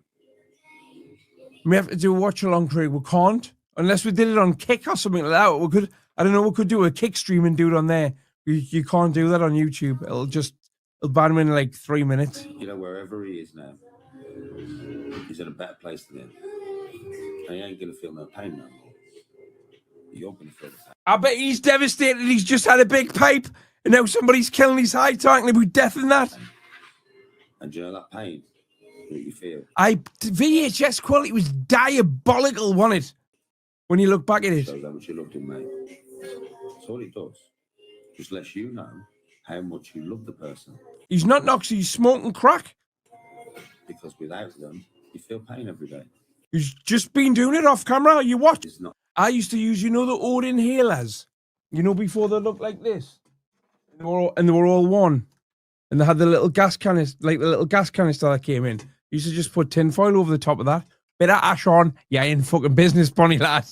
[SPEAKER 1] We have to do a watch along, Craig. We can't. Unless we did it on Kick or something like that. We could, I don't know, we could do a Kick stream and do it on there. You can't do that on YouTube. It'll ban him in like 3 minutes.
[SPEAKER 7] You know, wherever he is now, he's in a better place than him. And he ain't going to feel no pain no more. You're going to feel the pain.
[SPEAKER 1] I bet he's devastated. He's just had a big pipe and now somebody's killing his high, talking about death and that.
[SPEAKER 7] And do you know that pain that you feel?
[SPEAKER 1] VHS quality was diabolical, wasn't it? When you look back at it.
[SPEAKER 7] Shows how much you loved him, mate. That's all it does. Just lets you know how much you love the person.
[SPEAKER 1] He's not Nox, he's smoking crack.
[SPEAKER 7] Because without them, you feel pain every day.
[SPEAKER 1] He's just been doing it off camera. You watch.
[SPEAKER 7] It's not.
[SPEAKER 1] I used to use, you know, the old inhalers. You know, before they looked like this. They were all one. And they had the little gas canister, like the little gas canister that came in. You used to just put tin foil over the top of that. Bit of ash on. Yeah, in fucking business, Bonnie lad.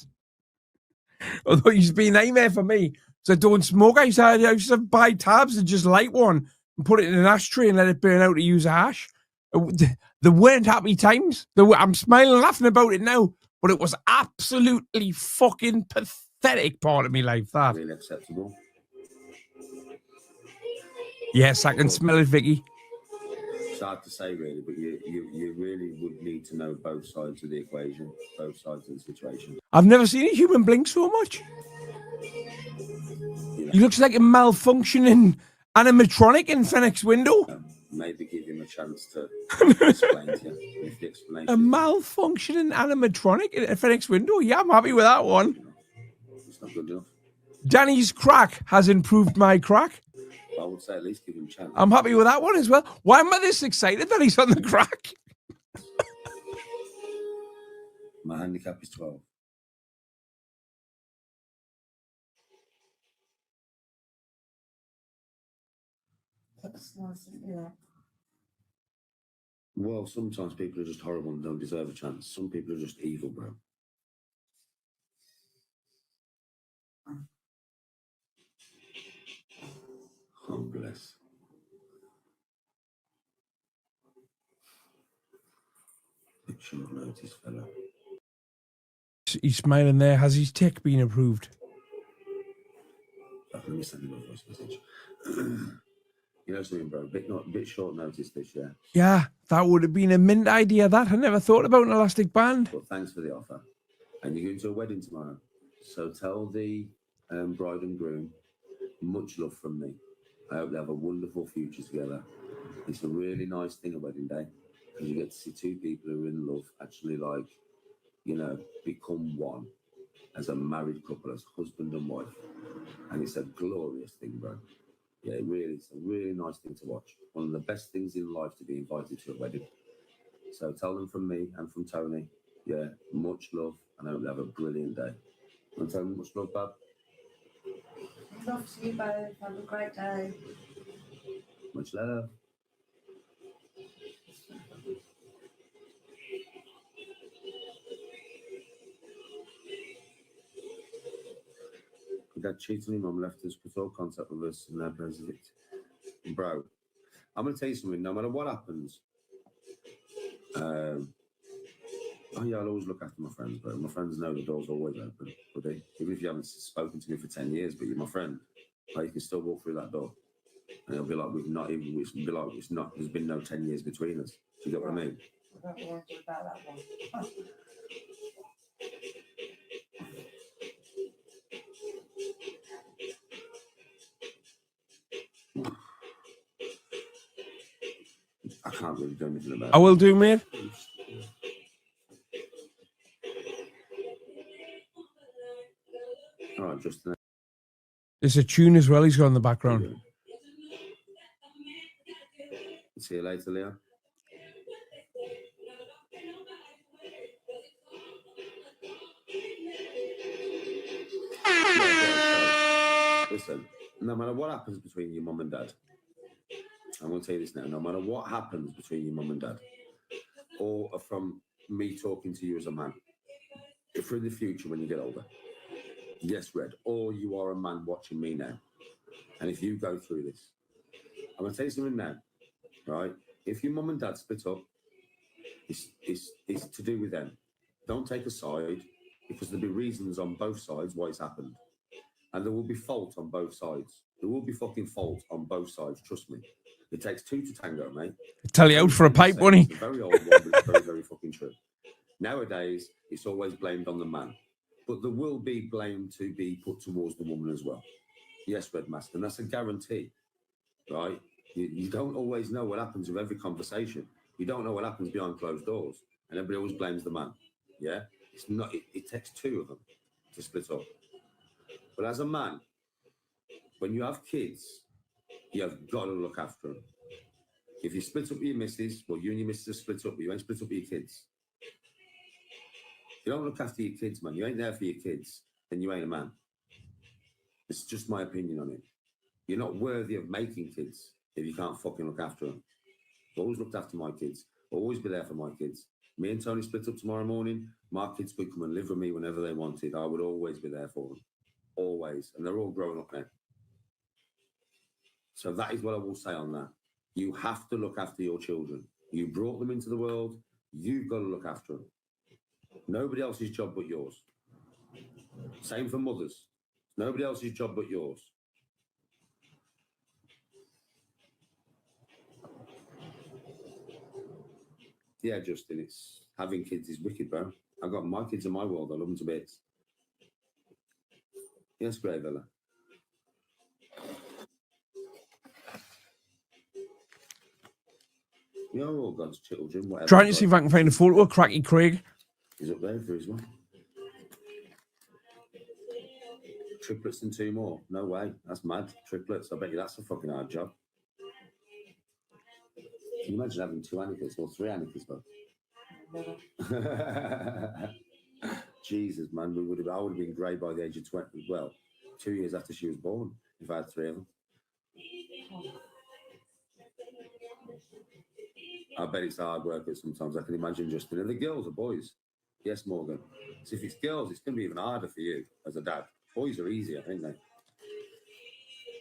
[SPEAKER 1] Although it used to be a nightmare for me. So I don't smoke. I used to buy tabs and just light one and put it in an ashtray and let it burn out to use a hash. There weren't happy times. I'm smiling and laughing about it now, but it was absolutely fucking pathetic part of my life, that.
[SPEAKER 2] Really acceptable.
[SPEAKER 1] Yes, I can smell it, Vicky.
[SPEAKER 2] It's hard to say, really, but you really would need to know both sides of the equation, both sides of the situation.
[SPEAKER 1] I've never seen a human blink so much. He looks like a malfunctioning animatronic in Fennec's window.
[SPEAKER 2] Maybe give him a chance to explain to you. If the explanation
[SPEAKER 1] A malfunctioning animatronic in Fennec's window? Yeah, I'm happy with that one.
[SPEAKER 2] It's not good enough.
[SPEAKER 1] Danny's crack has improved my crack.
[SPEAKER 2] I would say at least give him a chance.
[SPEAKER 1] I'm happy with that one as well. Why am I this excited that he's on the crack?
[SPEAKER 2] My handicap is 12. Well, sometimes people are just horrible and don't deserve a chance. Some people are just evil, bro. Oh, bless. Short notice, fella.
[SPEAKER 1] He's smiling there. Has his tick been approved?
[SPEAKER 2] Let me send him a voice message. You know something, bro? Bit short notice this year.
[SPEAKER 1] Yeah, that would have been a mint idea. That I never thought about an elastic band.
[SPEAKER 2] But thanks for the offer. And you're going to a wedding tomorrow. So tell the bride and groom, much love from me. I hope they have a wonderful future together. It's a really nice thing, a wedding day. Because you get to see two people who are in love actually, like, you know, become one as a married couple, as husband and wife. And it's a glorious thing, bro. Yeah, it really is a really nice thing to watch. One of the best things in life to be invited to a wedding. So tell them from me and from Tony, yeah, much love, and I hope they have a brilliant day. And tell them much love, Bab.
[SPEAKER 9] Love to you both. Have a great day.
[SPEAKER 2] Much love. My dad cheated on him, mum left us, cut all contact with us, and now plays it. Bro, I'm going to tell you something, no matter what happens, oh yeah, I'll always look after my friends, bro. My friends know the door's always open, buddy. Even if you haven't spoken to me for 10 years, but you're my friend, like, you can still walk through that door. And it'll be like there's been no 10 years between us. Do you get what I mean?
[SPEAKER 9] I don't worry about that one.
[SPEAKER 2] I can't really do anything about it.
[SPEAKER 1] I will do, mate.
[SPEAKER 2] All right, Justin.
[SPEAKER 1] There's a tune as well he's got in the background.
[SPEAKER 2] See you later, Leo. Listen, no matter what happens between your mum and dad, I'm going to tell you this now, no matter what happens between your mum and dad, or from me talking to you as a man, if in the future when you get older, yes, Red, or you are a man watching me now, and if you go through this, I'm going to tell you something now, right? If your mum and dad split up, it's to do with them. Don't take a side, because there'll be reasons on both sides why it's happened. And there will be fault on both sides. There will be fucking fault on both sides, trust me. It takes two to tango, mate.
[SPEAKER 1] Tell you out for a pipe, bunny.
[SPEAKER 2] It's a very old one, but it's very, very fucking true. Nowadays, it's always blamed on the man. But there will be blame to be put towards the woman as well. Yes, Red Mask, and that's a guarantee, right? You don't always know what happens with every conversation. You don't know what happens behind closed doors. And everybody always blames the man, yeah? It's not. It takes two of them to split up. But as a man, when you have kids, you have got to look after them. If you split up with your missus, well, you and your missus have split up, but you ain't split up with your kids. If you don't look after your kids, man, you ain't there for your kids, then you ain't a man. It's just my opinion on it. You're not worthy of making kids if you can't fucking look after them. I've always looked after my kids. I'll always be there for my kids. Me and Tony split up tomorrow morning. My kids could come and live with me whenever they wanted. I would always be there for them. Always. And they're all growing up now. So that is what I will say on that. You have to look after your children. You brought them into the world. You've got to look after them. Nobody else's job but yours. Same for mothers. Nobody else's job but yours. Yeah, Justin, it's having kids is wicked, bro. I've got my kids in my world. I love them to bits. Yes, Gravella. You're all God's children. Whatever.
[SPEAKER 1] Trying to see if I can find a photo of Cracky Craig.
[SPEAKER 2] He's up there for his one. Triplets and 2 more. No way. That's mad. Triplets. I bet you that's a fucking hard job. Can you imagine having 2 Anakas or 3 Anakas, bro? Jesus, man. I would have been grey by the age of 20. Well, 2 years after she was born, if I had 3 of them. I bet it's hard work at sometimes. I can imagine Justin. And the girls are boys. Yes, Morgan. So if it's girls, it's going to be even harder for you as a dad. Boys are easier, ain't they?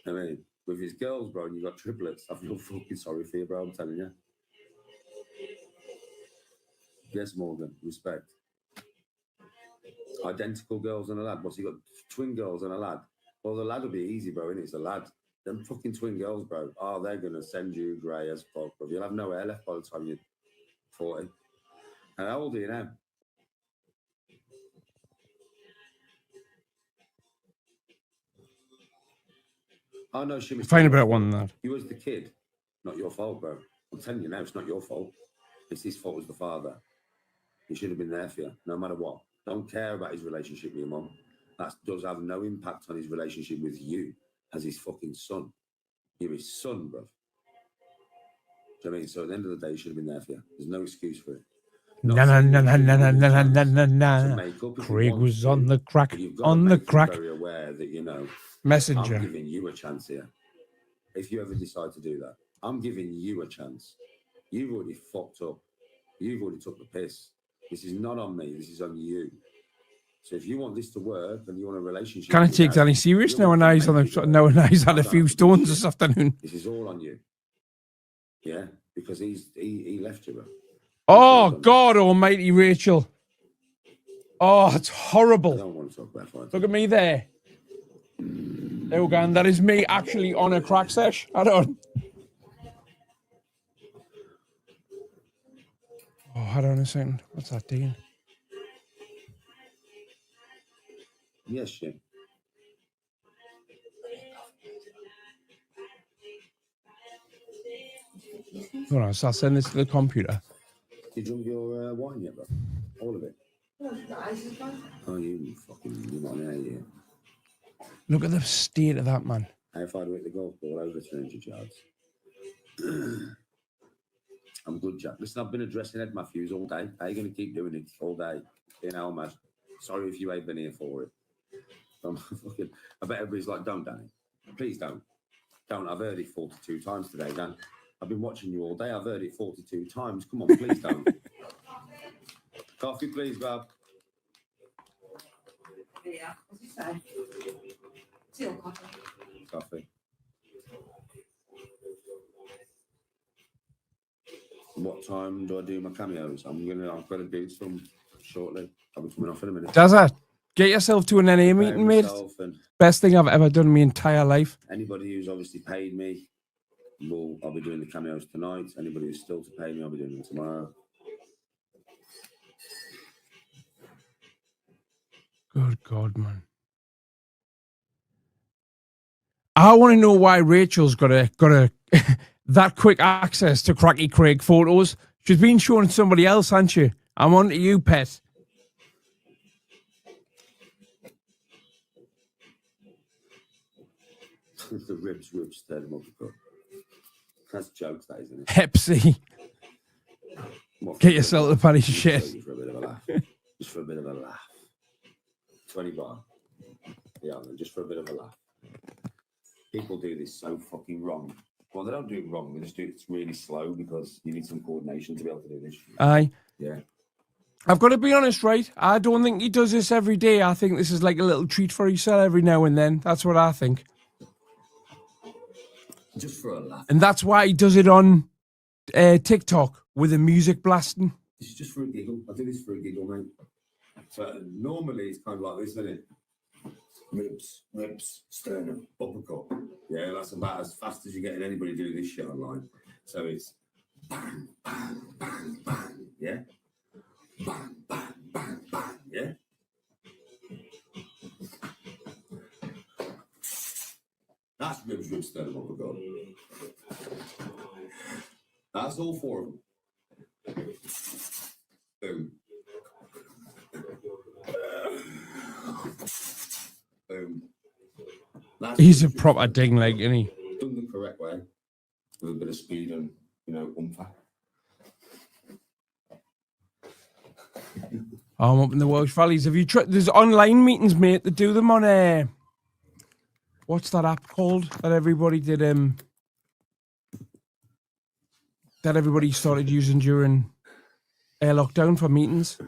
[SPEAKER 2] I mean, with his girls, bro, and you've got triplets, I feel fucking sorry for you, bro. I'm telling you. Yes, Morgan. Respect. Identical girls and a lad. What's he got? Twin girls and a lad. Well, the lad will be easy, bro, innit? It's a lad. Them fucking twin girls, bro. Oh, they're going to send you grey as fuck, bro. You'll have no hair left by the time you're 40. And how old are you now? Oh, no, she was...
[SPEAKER 1] Find a better one than that.
[SPEAKER 2] You was the kid. Not your fault, bro. I'm telling you now, it's not your fault. It's his fault as the father. He should have been there for you, no matter what. Don't care about his relationship with your mum. That does have no impact on his relationship with you as his fucking son. You're his son, bro. Do you know what I mean? So at the end of the day, he should have been there for you. There's no excuse for it.
[SPEAKER 1] No. Craig was on the crack. On the crack.
[SPEAKER 2] Very aware that, you know,
[SPEAKER 1] Messenger.
[SPEAKER 2] I'm giving you a chance here. If you ever decide to do that, I'm giving you a chance. You've already fucked up. You've already took the piss. This is not on me. This is on you. So if you want this to work and you want a relationship,
[SPEAKER 1] Can't take that any serious now. And he's had a few stones this afternoon.
[SPEAKER 2] This is all on you. Yeah, because he left you, bro.
[SPEAKER 1] Oh God Almighty, Rachel. Oh, it's horrible.
[SPEAKER 2] I don't want to talk about it.
[SPEAKER 1] Look at me there. There we go. And that is me actually on a crack sesh. I don't. Oh, hold on a second. What's that doing?
[SPEAKER 2] Yes, Jim.
[SPEAKER 1] Hold on, so I'll send this to the computer.
[SPEAKER 2] Did you drink your wine yet, bro? All of it? Oh, you fucking... You're not there, you.
[SPEAKER 1] Look at the state of that, man.
[SPEAKER 2] How far do we hit the golf ball? Over 300 yards. I'm good, Jack. Listen, I've been addressing Ed Matthews all day. How are you going to keep doing it all day? You know, man. Sorry if you ain't been here for it. I bet everybody's like, don't, Danny. Please don't. Don't. I've heard it 42 times today, Dan. I've been watching you all day. I've heard it 42 times. Come on, please don't. Coffee, please, Bob.
[SPEAKER 9] Yeah, what's he say? Tea or coffee?
[SPEAKER 2] Coffee. What time do I do my cameos? I've got to do some shortly. I'll be coming off in a minute.
[SPEAKER 1] Does that? Get yourself to an NA meeting, mate. Best thing I've ever done in my entire life.
[SPEAKER 2] Anybody who's obviously paid me, I'll be doing the cameos tonight. Anybody who's still to pay me, I'll be doing them tomorrow.
[SPEAKER 1] Good God, man. I want to know why Rachel's got a that quick access to Cracky Craig photos. She's been showing somebody else, hasn't she? I'm on to you, pet.
[SPEAKER 2] The ribs stirred them up a bit. That's jokes, that isn't it?
[SPEAKER 1] Pepsi. Get yourself a paddy shit.
[SPEAKER 2] For a bit of a laugh. Just for a bit of a laugh. 20 bar. Yeah, just for a bit of a laugh. People do this so fucking wrong. Well, they don't do it wrong. They just do it really slow because you need some coordination to be able to do this.
[SPEAKER 1] Aye.
[SPEAKER 2] Yeah.
[SPEAKER 1] I've got to be honest, right? I don't think he does this every day. I think this is like a little treat for himself every now and then. That's what I think.
[SPEAKER 7] Just for a laugh.
[SPEAKER 1] And that's why he does it on TikTok with the music blasting.
[SPEAKER 7] This is just for a giggle. I do this for a giggle, mate. So normally it's kind of like this, isn't it? Ribs, sternum, uppercut. Yeah, that's about as fast as you get in anybody doing this shit online. So it's bang, bang, bang, bang, yeah? Bang, bang, bang, bang, yeah? That's ribs, sternum, uppercut. That's all four of them. Boom. Boom.
[SPEAKER 1] He's a proper ding leg, isn't he?
[SPEAKER 7] Done the correct way, with a bit of speed and, oomph.
[SPEAKER 1] I'm up in the Welsh Valleys. Have you tried? There's online meetings, mate, that do them on what's that app called that everybody did? That everybody started using during lockdown for meetings.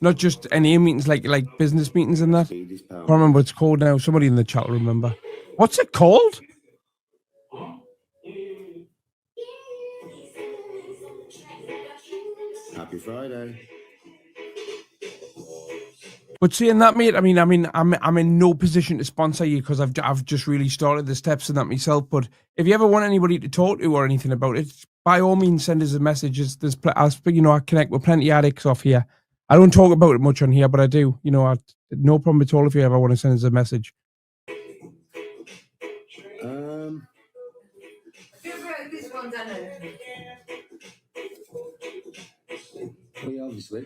[SPEAKER 1] Not just any meetings, like business meetings and that. I can't remember what it's called now. Somebody in the chat will remember. What's it called?
[SPEAKER 7] Happy Friday.
[SPEAKER 1] But seeing that, mate, I'm in no position to sponsor you because I've just really started the steps in that myself. But if you ever want anybody to talk to or anything about it, by all means, send us a message. I connect with plenty of addicts off here. I don't talk about it much on here, but I do. No problem at all if you ever want to send us a message.
[SPEAKER 9] This one,
[SPEAKER 7] obviously.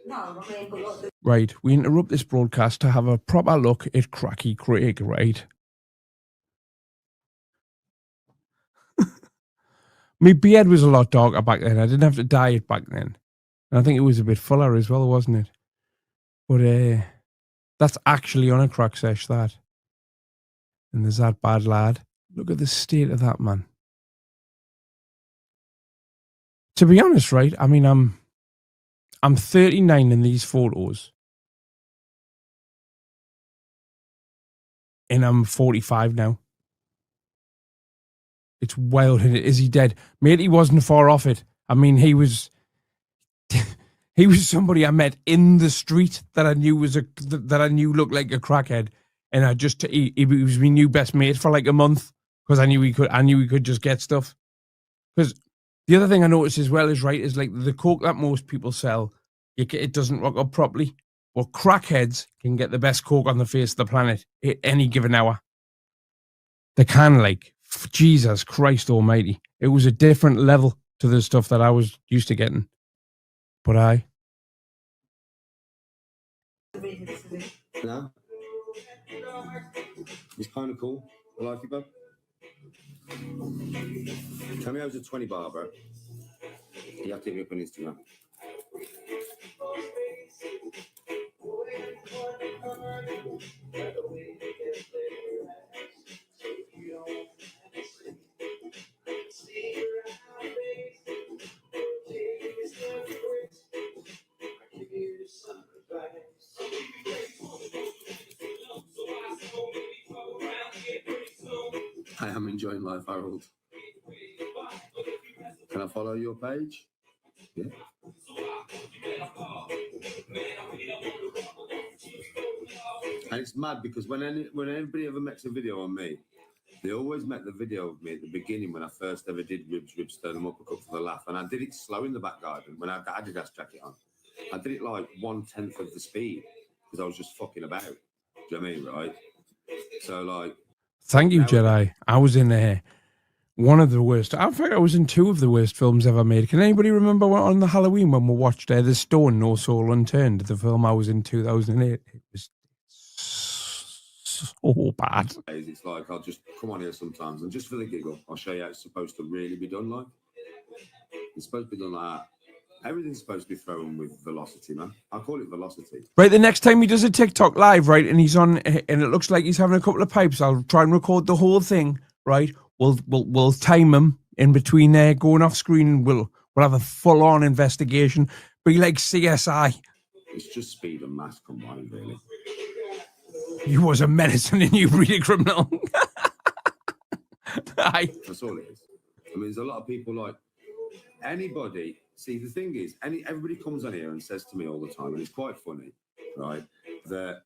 [SPEAKER 9] No, I mean, but
[SPEAKER 1] Right, we interrupt this broadcast to have a proper look at Cracky Craig, right? My beard was a lot darker back then. I didn't have to dye it back then. And I think it was a bit fuller as well, wasn't it? But that's actually on a crack sesh, that. And there's that bad lad. Look at the state of that man. To be honest, right? I mean, I'm 39 in these photos. And I'm 45 now. It's wild. Is he dead? Mate, he wasn't far off it. I mean, he was somebody I met in the street that I knew looked like a crackhead. And he was my new best mate for like a month because I knew he could just get stuff. Because the other thing I noticed as well is like the coke that most people sell, it doesn't rock up properly. But crackheads can get the best coke on the face of the planet at any given hour. They can, like, Jesus Christ almighty. It was a different level to the stuff that I was used to getting. But
[SPEAKER 7] No? It's kind of cool. I like it, bub. Tell me how it's a 20 bar, bro. You have to hit me up on Instagram. I am enjoying life, Harold. Can I follow your page? Yeah. And it's mad because when anybody ever makes a video on me, they always make the video of me at the beginning when I first ever did ribs, sternum, uppercut for the laugh. And I did it slow in the back garden when I had the Adidas jacket on. I did it like 1/10 of the speed because I was just fucking about. Do you know what I mean, right? So, like...
[SPEAKER 1] Thank you, Jedi. I was in one of the worst. In fact, I was in two of the worst films ever made. Can anybody remember on the Halloween when we watched The Stone, No Soul Unturned, the film I was in 2008? It was so bad.
[SPEAKER 7] It's like, I'll just come on here sometimes and just for the giggle, I'll show you how it's supposed to really be done like. It's supposed to be done like that. Everything's supposed to be thrown with velocity, man. I call it velocity.
[SPEAKER 1] Right, the next time he does a TikTok live, right, and he's on, and it looks like he's having a couple of pipes, I'll try and record the whole thing, right? We'll time him in between there, going off screen, and we'll have a full on investigation. Be like CSI.
[SPEAKER 7] It's just speed and mass combined, really.
[SPEAKER 1] You was a menace and a new breed of criminal. Aye.
[SPEAKER 7] That's all it is. I mean, there's a lot of people like anybody. See, the thing is, everybody comes on here and says to me all the time, and it's quite funny, right? That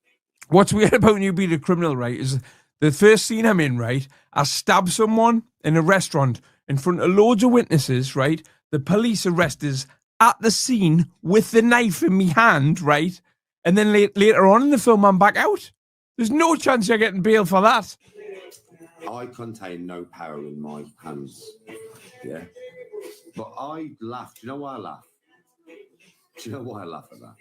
[SPEAKER 1] What's weird about new breed of criminal, right, is the first scene I'm in, right, I stab someone in a restaurant in front of loads of witnesses, right? The police arrest us at the scene with the knife in me hand, right? And then later on in the film, I'm back out. There's no chance you're getting bail for that.
[SPEAKER 7] I contain no power in my hands, yeah? But I laugh. Do you know why I laugh? Do you know why I laugh at that?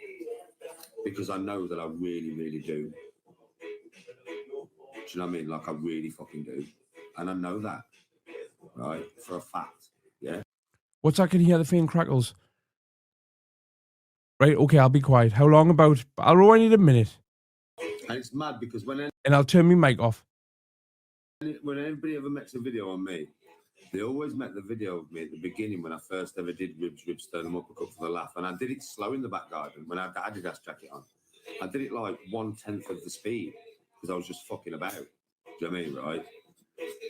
[SPEAKER 7] Because I know that I really, really do. Do you know what I mean? Like, I really fucking do. And I know that, right? For a fact, yeah?
[SPEAKER 1] What's that? Can you hear the faint crackles? Right, okay, I'll be quiet. How long about? I'll rewind it a minute.
[SPEAKER 7] And it's mad because
[SPEAKER 1] And I'll turn my mic off.
[SPEAKER 7] when anybody ever makes a video on me, they always make the video of me at the beginning when I first ever did ribs, sternum, uppercut for the laugh. And I did it slow in the back garden when I had the Adidas jacket on. I did it like 1/10 of the speed because I was just fucking about. Do you know what I mean, right?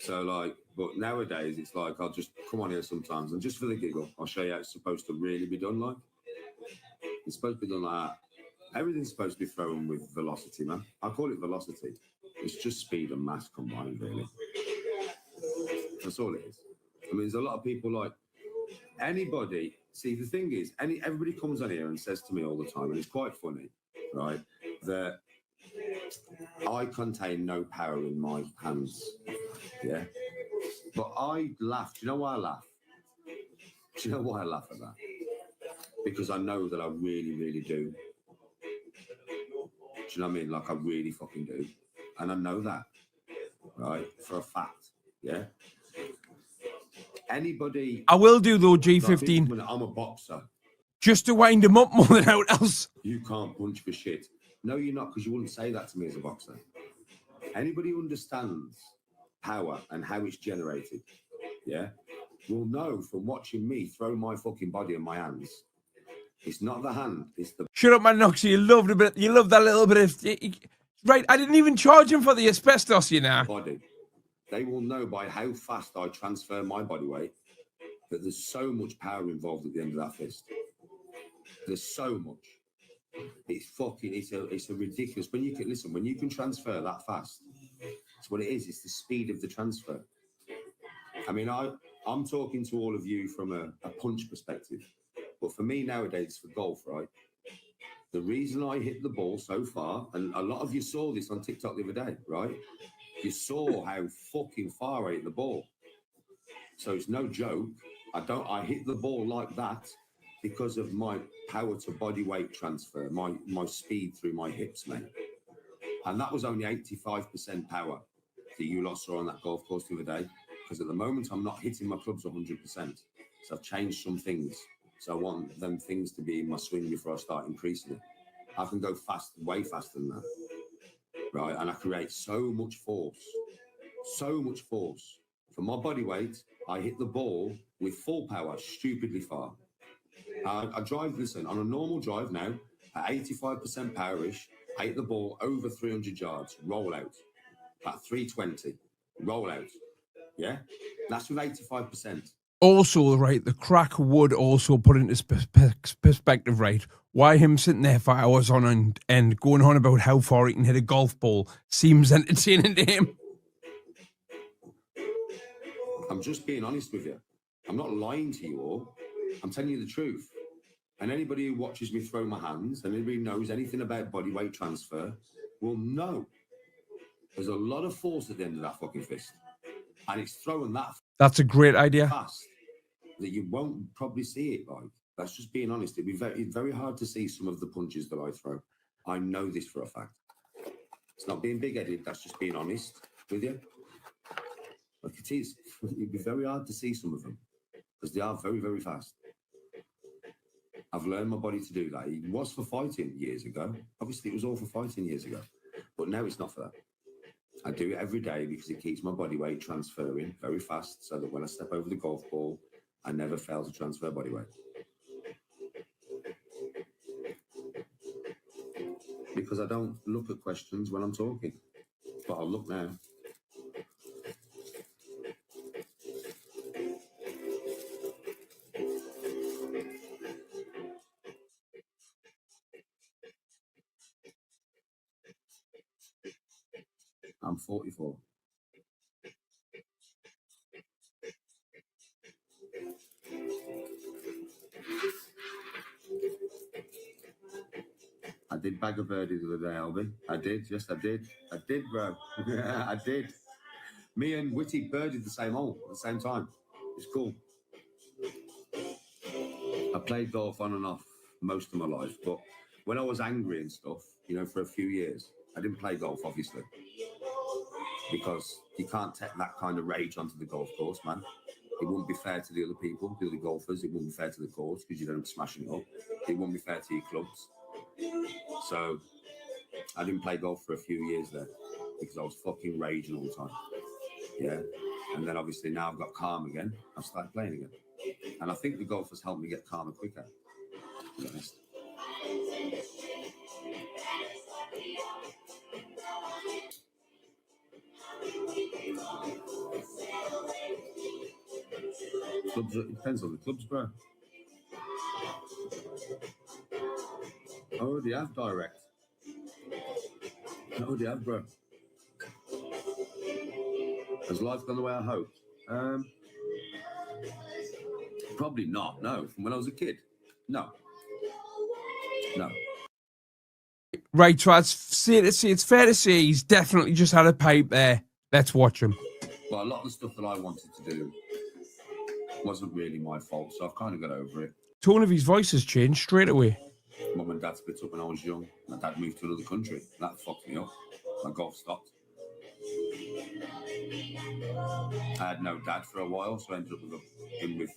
[SPEAKER 7] So, like, but nowadays it's like I'll just come on here sometimes and just for the giggle, I'll show you how it's supposed to really be done. Like, it's supposed to be done like that. Everything's supposed to be thrown with velocity, man. I call it velocity. It's just speed and mass combined, really. That's all it is. I mean, there's a lot of people like anybody. See, the thing is, everybody comes on here and says to me all the time, and it's quite funny, right? That I contain no power in my hands, yeah. But I laugh. Do you know why I laugh? Do you know why I laugh at that? Because I know that I really, really do. Do you know what I mean? Like, I really fucking do. And I know that, right? For a fact, yeah? Anybody...
[SPEAKER 1] I will do, though, G15.
[SPEAKER 7] I'm a boxer.
[SPEAKER 1] Just to wind him up more than out else.
[SPEAKER 7] You can't punch for shit. No, you're not, because you wouldn't say that to me as a boxer. Anybody who understands power and how it's generated, yeah, will know from watching me throw my fucking body in my hands. It's not the hand, it's the...
[SPEAKER 1] Shut up, man, Noxie. You loved a bit. You loved that little bit of... Right, I didn't even charge him for the asbestos, you know.
[SPEAKER 7] Body. They will know by how fast I transfer my body weight that there's so much power involved at the end of that fist. There's so much. It's fucking... It's a ridiculous... When you can transfer that fast, it's what it is. It's the speed of the transfer. I mean, I'm talking to all of you from a punch perspective. But for me nowadays, for golf, right, the reason I hit the ball so far, and a lot of you saw this on TikTok the other day, right? You saw how fucking far I hit the ball. So it's no joke. I hit the ball like that because of my power to body weight transfer, my speed through my hips, mate. And that was only 85% power that you lot saw on that golf course the other day. Because at the moment, I'm not hitting my clubs 100%. So I've changed some things. So I want them things to be in my swing before I start increasing it. I can go fast, way faster than that, right? And I create so much force. For my body weight, I hit the ball with full power, stupidly far. I drive, listen, on a normal drive now, at 85% powerish, I hit the ball over 300 yards, roll out. About 320, roll out. Yeah? That's with 85%.
[SPEAKER 1] Also, right, the crack would also put into perspective, right, why him sitting there for hours on end going on about how far he can hit a golf ball seems entertaining to him.
[SPEAKER 7] I'm just being honest with you. I'm not lying to you all. I'm telling you the truth. And anybody who watches me throw my hands and anybody knows anything about body weight transfer will know there's a lot of force at the end of that fucking fist. And it's throwing that
[SPEAKER 1] That's a great idea.
[SPEAKER 7] fast that you won't probably see it like. That's just being honest. It'd be very hard to see some of the punches that I throw. I know this for a fact. It's not being big-headed. That's just being honest with you. Like it is. It'd be very hard to see some of them because they are very, very fast. I've learned my body to do that. It was for fighting years ago. Obviously, it was all for fighting years ago. But now it's not for that. I do it every day because it keeps my body weight transferring very fast so that when I step over the golf ball, I never fail to transfer body weight. because I don't look at questions when I'm talking. But I'll look now. I'm 44. I did bag a birdie the other day, Albie. I did. Yes, I did. I did, bro. I did. Me and Witty birdied the same hole at the same time. It's cool. I played golf on and off most of my life, but when I was angry and stuff, you know, for a few years, I didn't play golf, obviously, because you can't take that kind of rage onto the golf course, man. It wouldn't be fair to the other people, the other golfers. It wouldn't be fair to the course because you don't smashing it up. It wouldn't be fair to your clubs. So I didn't play golf for a few years there because I was fucking raging all the time. Yeah. And then obviously now I've got calm again. I've started playing again. And I think the golf has helped me get calmer quicker, to be honest. Clubs, it depends on the clubs, bro. I already have direct. I already have, bro. Has life gone the way I hoped? Probably not, no. From when I was a kid? No. No.
[SPEAKER 1] Right, so it's fair to say he's definitely just had a pipe there. Let's watch him.
[SPEAKER 7] Well, a lot of the stuff that I wanted to do wasn't really my fault, so I've kind of got over it.
[SPEAKER 1] Tone of his voice has changed straight away.
[SPEAKER 7] Mum and Dad split up when I was young. My dad moved to another country. That fucked me up. My golf stopped. I had no dad for a while, so I ended up with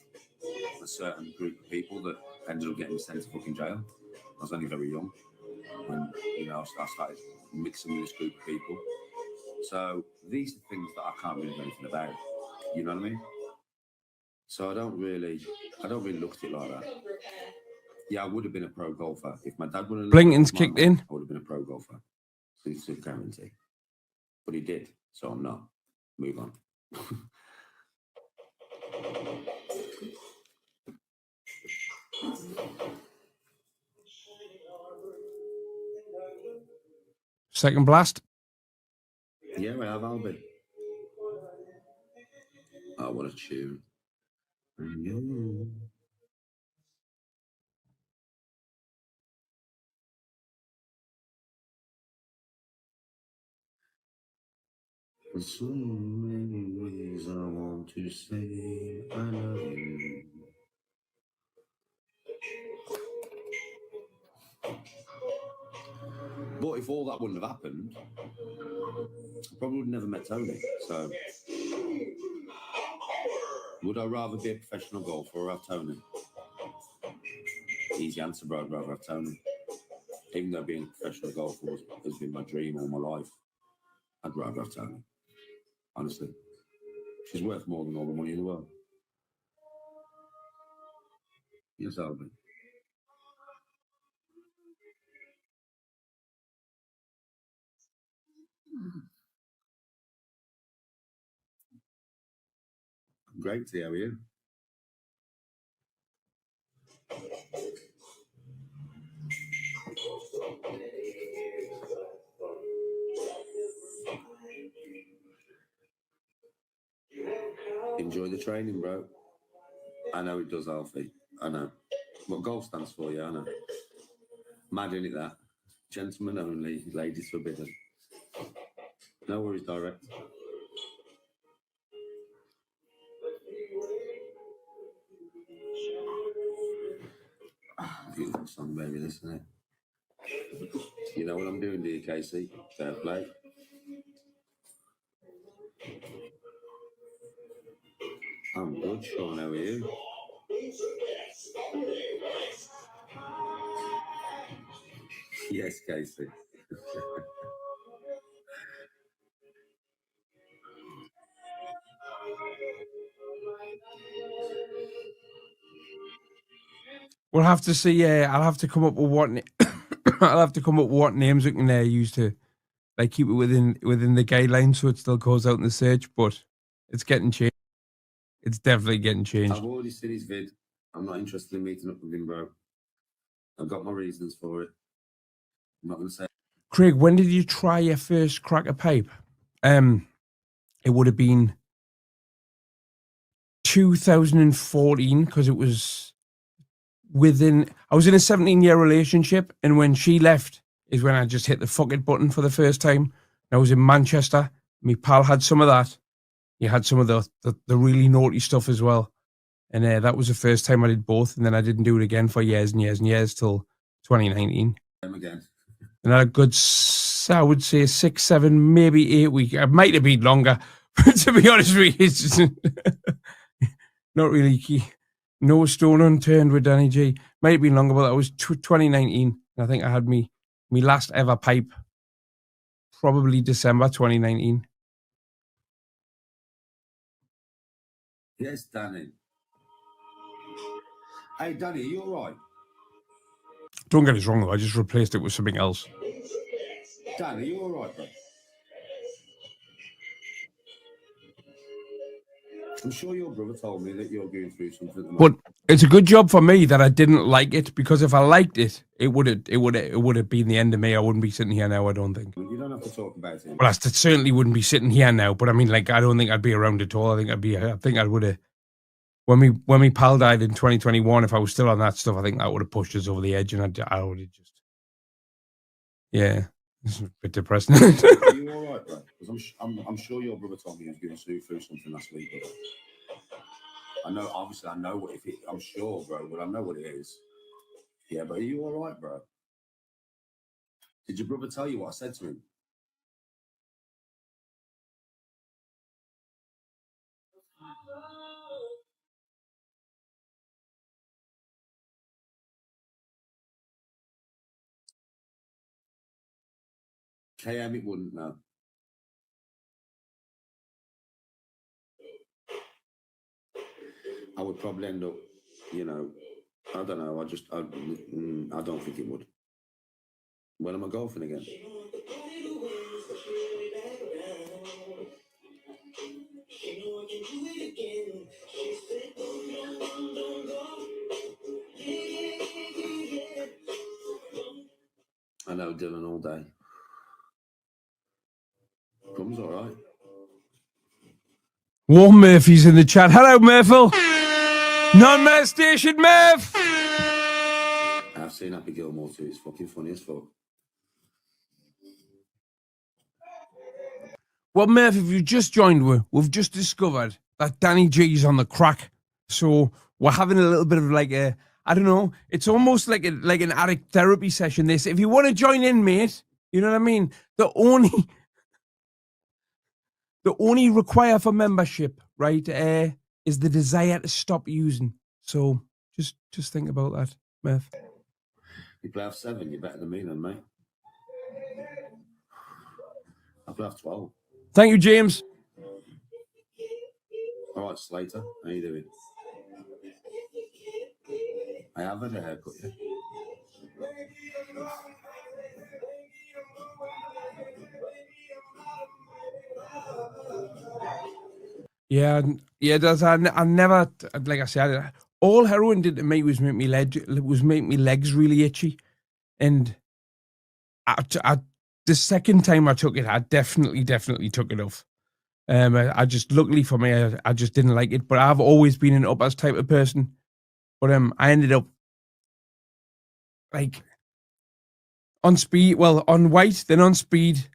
[SPEAKER 7] a certain group of people that ended up getting sent to fucking jail. I was only very young when, you know, I started mixing with this group of people. So these are things that I can't really do anything about. You know what I mean? So I don't really look at it like that. Yeah, I would have been a pro golfer if my dad wouldn't have.
[SPEAKER 1] Blinkton's kicked in.
[SPEAKER 7] I would have been a pro golfer. So it's a guarantee. But he did, so I'm not. Move on.
[SPEAKER 1] Second blast.
[SPEAKER 7] Yeah, we have, Albie. Oh, what a tune. There's so many ways I want to say I love you. But if all that wouldn't have happened, I probably would have never met Tony. So, would I rather be a professional golfer or have Tony? Easy answer, bro. I'd rather have Tony. Even though being a professional golfer has been my dream all my life, I'd rather have Tony. Honestly. She's worth more than all the money in the world. Yes, Albie. Great, how are you? Enjoy the training, bro. I know it does, Alfie. I know. What golf stands for, yeah, I know. Mad in it, that. Gentlemen only, ladies forbidden. No worries, direct. Beautiful song, baby, this, isn't it? You know what I'm doing, do you, Casey? Fair play. I'm good, Sean, how are you? Yes, Casey.
[SPEAKER 1] We'll have to see. I'll have to come up with one. I'll have to come up with what names we can use to like keep it within the guidelines so it still goes out in the search. But it's getting changed. It's definitely getting changed.
[SPEAKER 7] I've already seen his vid. I'm not interested in meeting up with him, bro. I've got my reasons for it. I'm not going to say.
[SPEAKER 1] Craig, when did you try your first crack a pipe? It would have been 2014 because it was I was in a 17-year relationship, and when she left is when I just hit the fuck it button for the first time. I was in Manchester. My pal had some of that. He had some of the really naughty stuff as well. And that was the first time I did both. And then I didn't do it again for years and years and years till 2019.
[SPEAKER 7] Again.
[SPEAKER 1] And I had a good, I would say 6, 7, maybe 8 weeks. It might have been longer. But to be honest with you, it's just not really key. No stone unturned with Danny G. Might have been longer, but that was 2019. I think I had me last ever pipe probably December 2019.
[SPEAKER 7] Yes, Danny. Hey, Danny, are you all right?
[SPEAKER 1] Don't get us wrong, though. I just replaced it with something else.
[SPEAKER 7] Dan, are you all right, bro? I'm sure your brother told me that you're going through something at the moment.
[SPEAKER 1] But it's a good job for me that I didn't like it, because if I liked it, it would have been the end of me. I wouldn't be sitting here now, I don't think.
[SPEAKER 7] You don't have to talk about it.
[SPEAKER 1] Well, I certainly wouldn't be sitting here now, but I mean, like, I don't think I'd be around at all. I think I would have. When my pal died in 2021, if I was still on that stuff, I think that would have pushed us over the edge, and I would have just, yeah, it's a bit depressing.
[SPEAKER 7] Are you all right, bro? Because I'm sure your brother told me he was going through something last week. But I know, obviously, I know what I'm sure, bro, but I know what it is. Yeah, but are you all right, bro? Did your brother tell you what I said to him? KM, it wouldn't, no. I would probably end up, you know, I don't know. I don't think it would. When am I golfing again? I know Dylan all day. Comes all right.
[SPEAKER 1] Warm Murphy's in the chat. Hello, Murphy. Non-Mer Station, Murph.
[SPEAKER 7] I've seen Happy Gilmore too. It's fucking funny as fuck.
[SPEAKER 1] Well, Murph, if you just joined, we've just discovered that Danny G's on the crack. So we're having a little bit of like a, I don't know, it's almost like an addict therapy session. This, if you want to join in, mate, you know what I mean? The only require for membership, right, is the desire to stop using. So just think about that, Murph.
[SPEAKER 7] You play off 7, you're better than me then, mate. I play off 12.
[SPEAKER 1] Thank you, James.
[SPEAKER 7] All right, Slater, how you doing? I have had a haircut, yeah.
[SPEAKER 1] Yeah. I never, like I said, all heroin did to me was make me legs really itchy, and the second time I took it, I definitely took it off. I just, luckily for me, I just didn't like it. But I've always been an uppers type of person. But I ended up like on speed, well, on white, then on speed,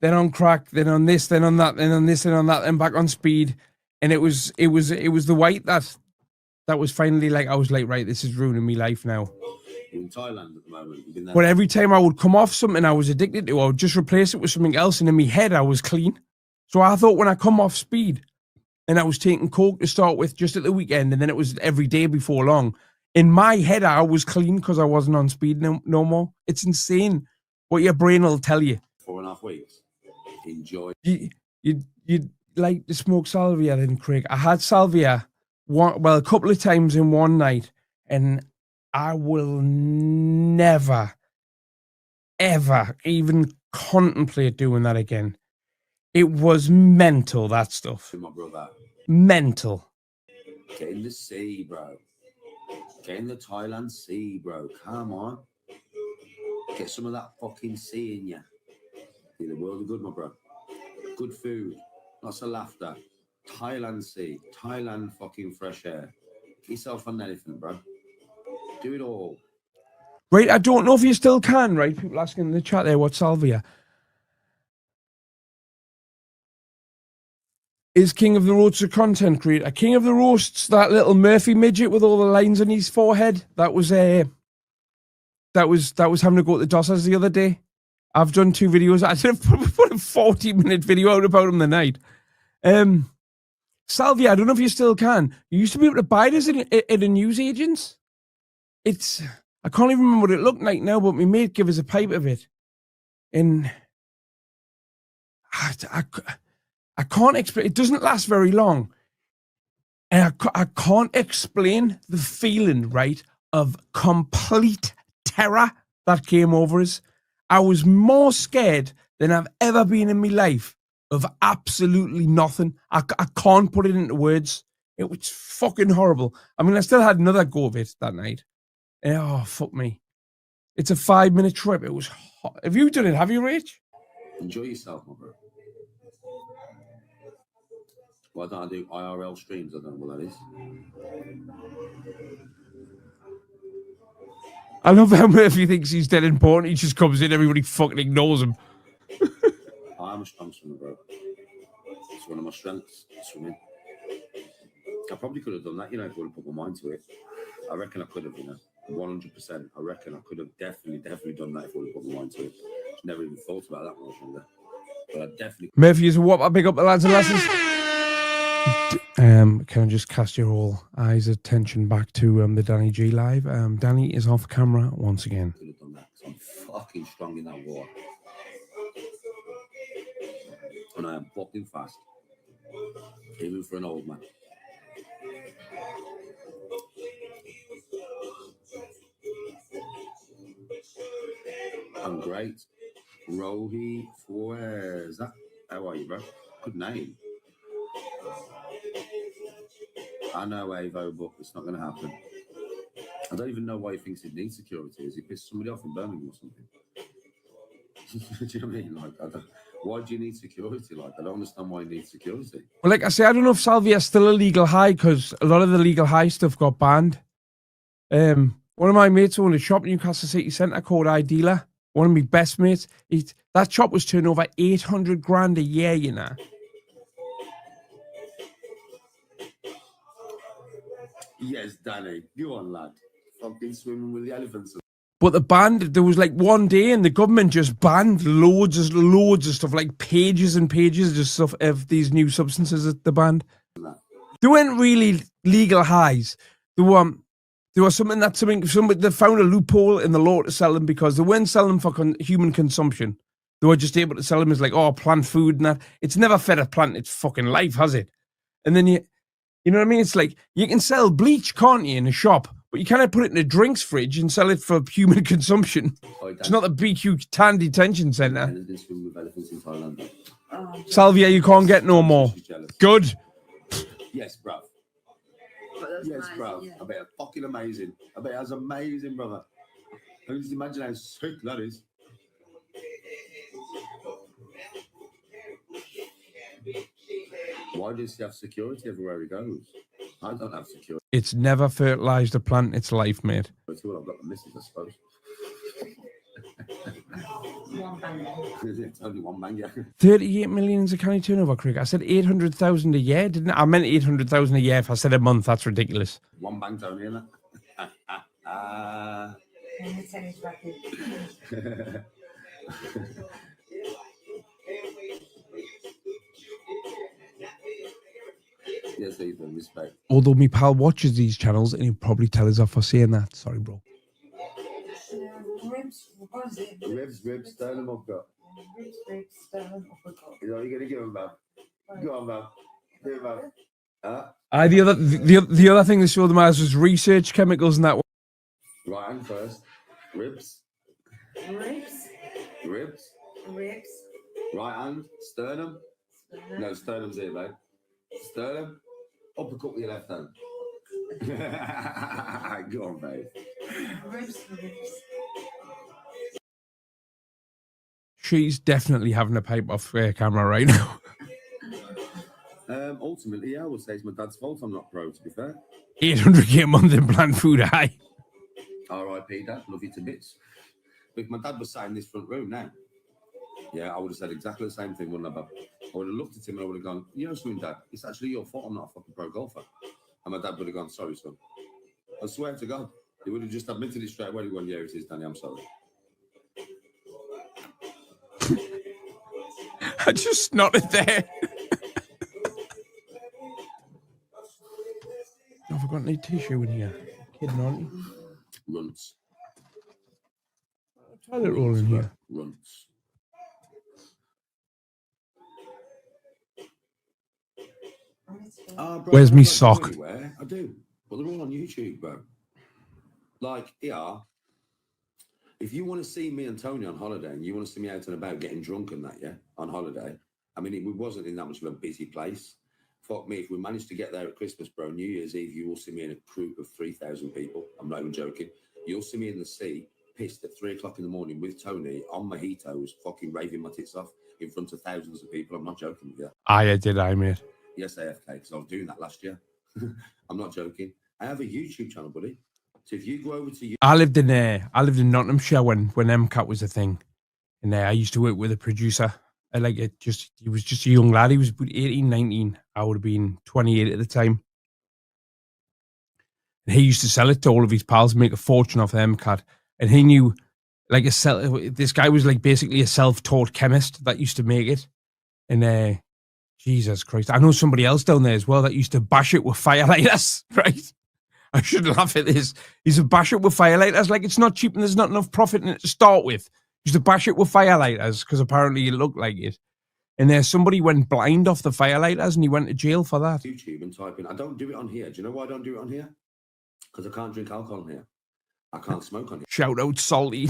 [SPEAKER 1] then on crack, then on this, then on that, then on this, and on that, and back on speed. And it was the white that was finally like, I was like, right, this is ruining my life now.
[SPEAKER 7] You're in Thailand at the moment.
[SPEAKER 1] But every time I would come off something I was addicted to, I would just replace it with something else, and in my head I was clean. So I thought when I come off speed and I was taking coke to start with just at the weekend, and then it was every day before long, in my head I was clean because I wasn't on speed no more. It's insane what your brain will tell you.
[SPEAKER 7] 4.5 weeks. Enjoy.
[SPEAKER 1] You'd like to smoke salvia then, Craig? I had salvia a couple of times in one night, and I will never ever even contemplate doing that again. It was mental, that stuff.
[SPEAKER 7] My brother.
[SPEAKER 1] Mental.
[SPEAKER 7] Get in the sea, bro. Get in the Thailand sea, bro. Come on. Get some of that fucking sea in you. Do the world of good, my bro. Good food. Lots of laughter. Thailand sea. Thailand fucking fresh air. Get yourself on anything, bro. Do it all.
[SPEAKER 1] Right, I don't know if you still can, right? People asking in the chat there, what's Salvia? Is King of the Roasts a content creator? King of the Roasts, that little Murphy midget with all the lines on his forehead. That was having to go to the Dossers the other day. I've done 2 videos. I did put a 40-minute video out about him the night. Salvia, I don't know if you still can. You used to be able to buy this at a newsagent's. I can't even remember what it looked like now, but my mate gave us a pipe of it. And I can't explain. It doesn't last very long. And I can't explain the feeling, right, of complete terror that came over us. I was more scared than I've ever been in my life of absolutely nothing. I can't put it into words. It was fucking horrible. I mean, I still had another go of it that night. And, oh, fuck me. It's a 5-minute trip. It was hot. Have you done it? Have you, Rach?
[SPEAKER 7] Enjoy yourself, my bro. Why don't I do IRL streams? I don't know what that is.
[SPEAKER 1] I love how Murphy thinks he's dead important. He just comes in, everybody fucking ignores him.
[SPEAKER 7] I'm a strong swimmer, bro. It's one of my strengths, swimming. I probably could have done that, if I would have put my mind to it. I reckon I could have, 100%. I reckon I could have definitely done that if I would have put my mind to it. Just never even thought about that when I was younger. But I definitely.
[SPEAKER 1] Murphy is a whop. I big up the lads and lasses. Can I just cast your all eyes attention back to the Danny G live? Danny is off camera once again.
[SPEAKER 7] Could have done that because I'm fucking strong in that water. And I am fucking fast. Even for an old man. I'm great. Rohi Fuez. How are you, bro? Good name. I know, Avo, but it's not going to happen. I don't even know why he thinks it needs security. Has he pissed somebody off in Birmingham or something? Do you know what I mean? Why do you need security? I don't understand why you need security.
[SPEAKER 1] Well, like I say, I don't know if Salvia is still a legal high because a lot of the legal high stuff got banned. One of my mates owned a shop in Newcastle City Centre called iDealer. One of my best mates. That shop was turning over 800 grand a year,
[SPEAKER 7] Yes, Danny. Go on, lad. Fucking swimming with the elephants.
[SPEAKER 1] But the band, there was one day and the government just banned loads of stuff, like pages and pages of stuff of these new substances that they banned. They weren't really legal highs. They were something they found a loophole in the law to sell them because they weren't selling them for human consumption. They were just able to sell them as plant food and that. It's never fed a plant its fucking life, has it? And then you know what I mean? It's like you can sell bleach, can't you, in a shop? But you cannot put it in a drinks fridge and sell it for human consumption. It's not the BQ Tan Detention Centre. Salvia, you can't get no more. Good.
[SPEAKER 7] Yes, bruv. Yes, bruv. Yeah. I bet it's fucking amazing. I bet it's amazing, brother. I can just imagine how sick that is. Why does he have security everywhere he goes? I don't have security.
[SPEAKER 1] It's never fertilised a plant its life, mate.
[SPEAKER 7] Well, I've got the missus, I suppose.
[SPEAKER 9] One banger.
[SPEAKER 7] It's only one banger.
[SPEAKER 1] 38 million is a county turnover, Craig. I said 800,000 a year, didn't I? I meant 800,000 a year. If I said a month, that's ridiculous.
[SPEAKER 7] One bank's only, isn't it? Yes, even respect.
[SPEAKER 1] Although my pal watches these channels and he'll probably tell us off for saying that. Sorry, bro.
[SPEAKER 7] Ribs, sternum uppercut.
[SPEAKER 9] Ribs, sternum uppercut.
[SPEAKER 7] You know, you're going to give him, man. Go on, man. Do it, man.
[SPEAKER 1] The other thing they showed them as was research chemicals and that.
[SPEAKER 7] Right hand first. Ribs. Ribs.
[SPEAKER 9] Ribs.
[SPEAKER 7] Right hand. Sternum. No, sternum's here, mate. Sternum. Uppercut with your left hand. Go on, babe.
[SPEAKER 9] Ribs.
[SPEAKER 1] She's definitely having a pipe off camera right now.
[SPEAKER 7] Ultimately, yeah, I would say it's my dad's fault I'm not pro, to be fair.
[SPEAKER 1] 800k a month in plant food, aye.
[SPEAKER 7] R.I.P. Dad, love you to bits. But if my dad was sat in this front room now, yeah, I would have said exactly the same thing, wouldn't I, Bob? I would have looked at him and I would have gone, you know something, Dad, it's actually your fault I'm not a fucking pro golfer. And my dad would have gone, sorry, son. I swear to God. He would have just admitted it straight away. He went, yeah, it is, Danny, I'm sorry.
[SPEAKER 1] I just snotted there. I forgot any tissue in here. Kidding, aren't you?
[SPEAKER 7] Runts.
[SPEAKER 1] Toilet roll in here.
[SPEAKER 7] Runts. Bro,
[SPEAKER 1] Where's me
[SPEAKER 7] I don't
[SPEAKER 1] sock?
[SPEAKER 7] go anywhere. I do. But they're all on YouTube, bro. Like, yeah. If you want to see me and Tony on holiday and you want to see me out and about getting drunk and that, yeah, on holiday, I mean, it wasn't in that much of a busy place. Fuck me, if we managed to get there at Christmas, bro, New Year's Eve, you will see me in a group of 3,000 people. I'm not even joking. You'll see me in the sea, pissed at 3 o'clock in the morning with Tony on mojitos, fucking raving my tits off in front of thousands of people. I'm not joking with you.
[SPEAKER 1] I did, mate.
[SPEAKER 7] Yes, AFK, because I was doing that last year. I'm not joking. I have a YouTube channel, buddy. So if you go over to
[SPEAKER 1] I lived in Nottinghamshire when MCAT was a thing, and I used to work with a producer. He was just a young lad. He was about 18, 19. I would have been 28 at the time. And he used to sell it to all of his pals, make a fortune off MCAT. And he knew, like, this guy was like basically a self-taught chemist that used to make it. And Jesus Christ, I know somebody else down there as well that used to bash it with firelighters, right? I shouldn't laugh at this. He used to bash it with firelighters. Like, it's not cheap and there's not enough profit in it to start with. He used to bash it with firelighters because apparently it looked like it. And there's somebody went blind off the firelighters and he went to jail for that.
[SPEAKER 7] YouTube and type in, I don't do it on here. Do you know why I don't do it on here? Because I can't drink alcohol on here. I can't smoke on here.
[SPEAKER 1] Shout out Salty.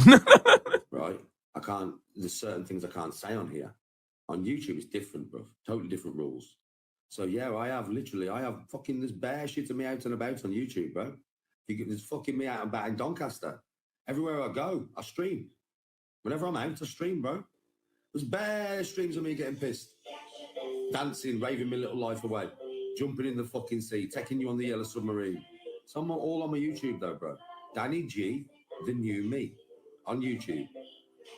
[SPEAKER 7] Right? I can't, there's certain things I can't say on here. On YouTube, it's different, bro. Totally different rules. So, yeah, I have fucking this bare shit of me out and about on YouTube, bro. There's fucking me out and about in Doncaster. Everywhere I go, I stream. Whenever I'm out, I stream, bro. There's bare streams of me getting pissed. Dancing, raving my little life away. Jumping in the fucking sea, taking you on the yellow submarine. So I'm all on my YouTube, though, bro. Danny G, the new me. On YouTube.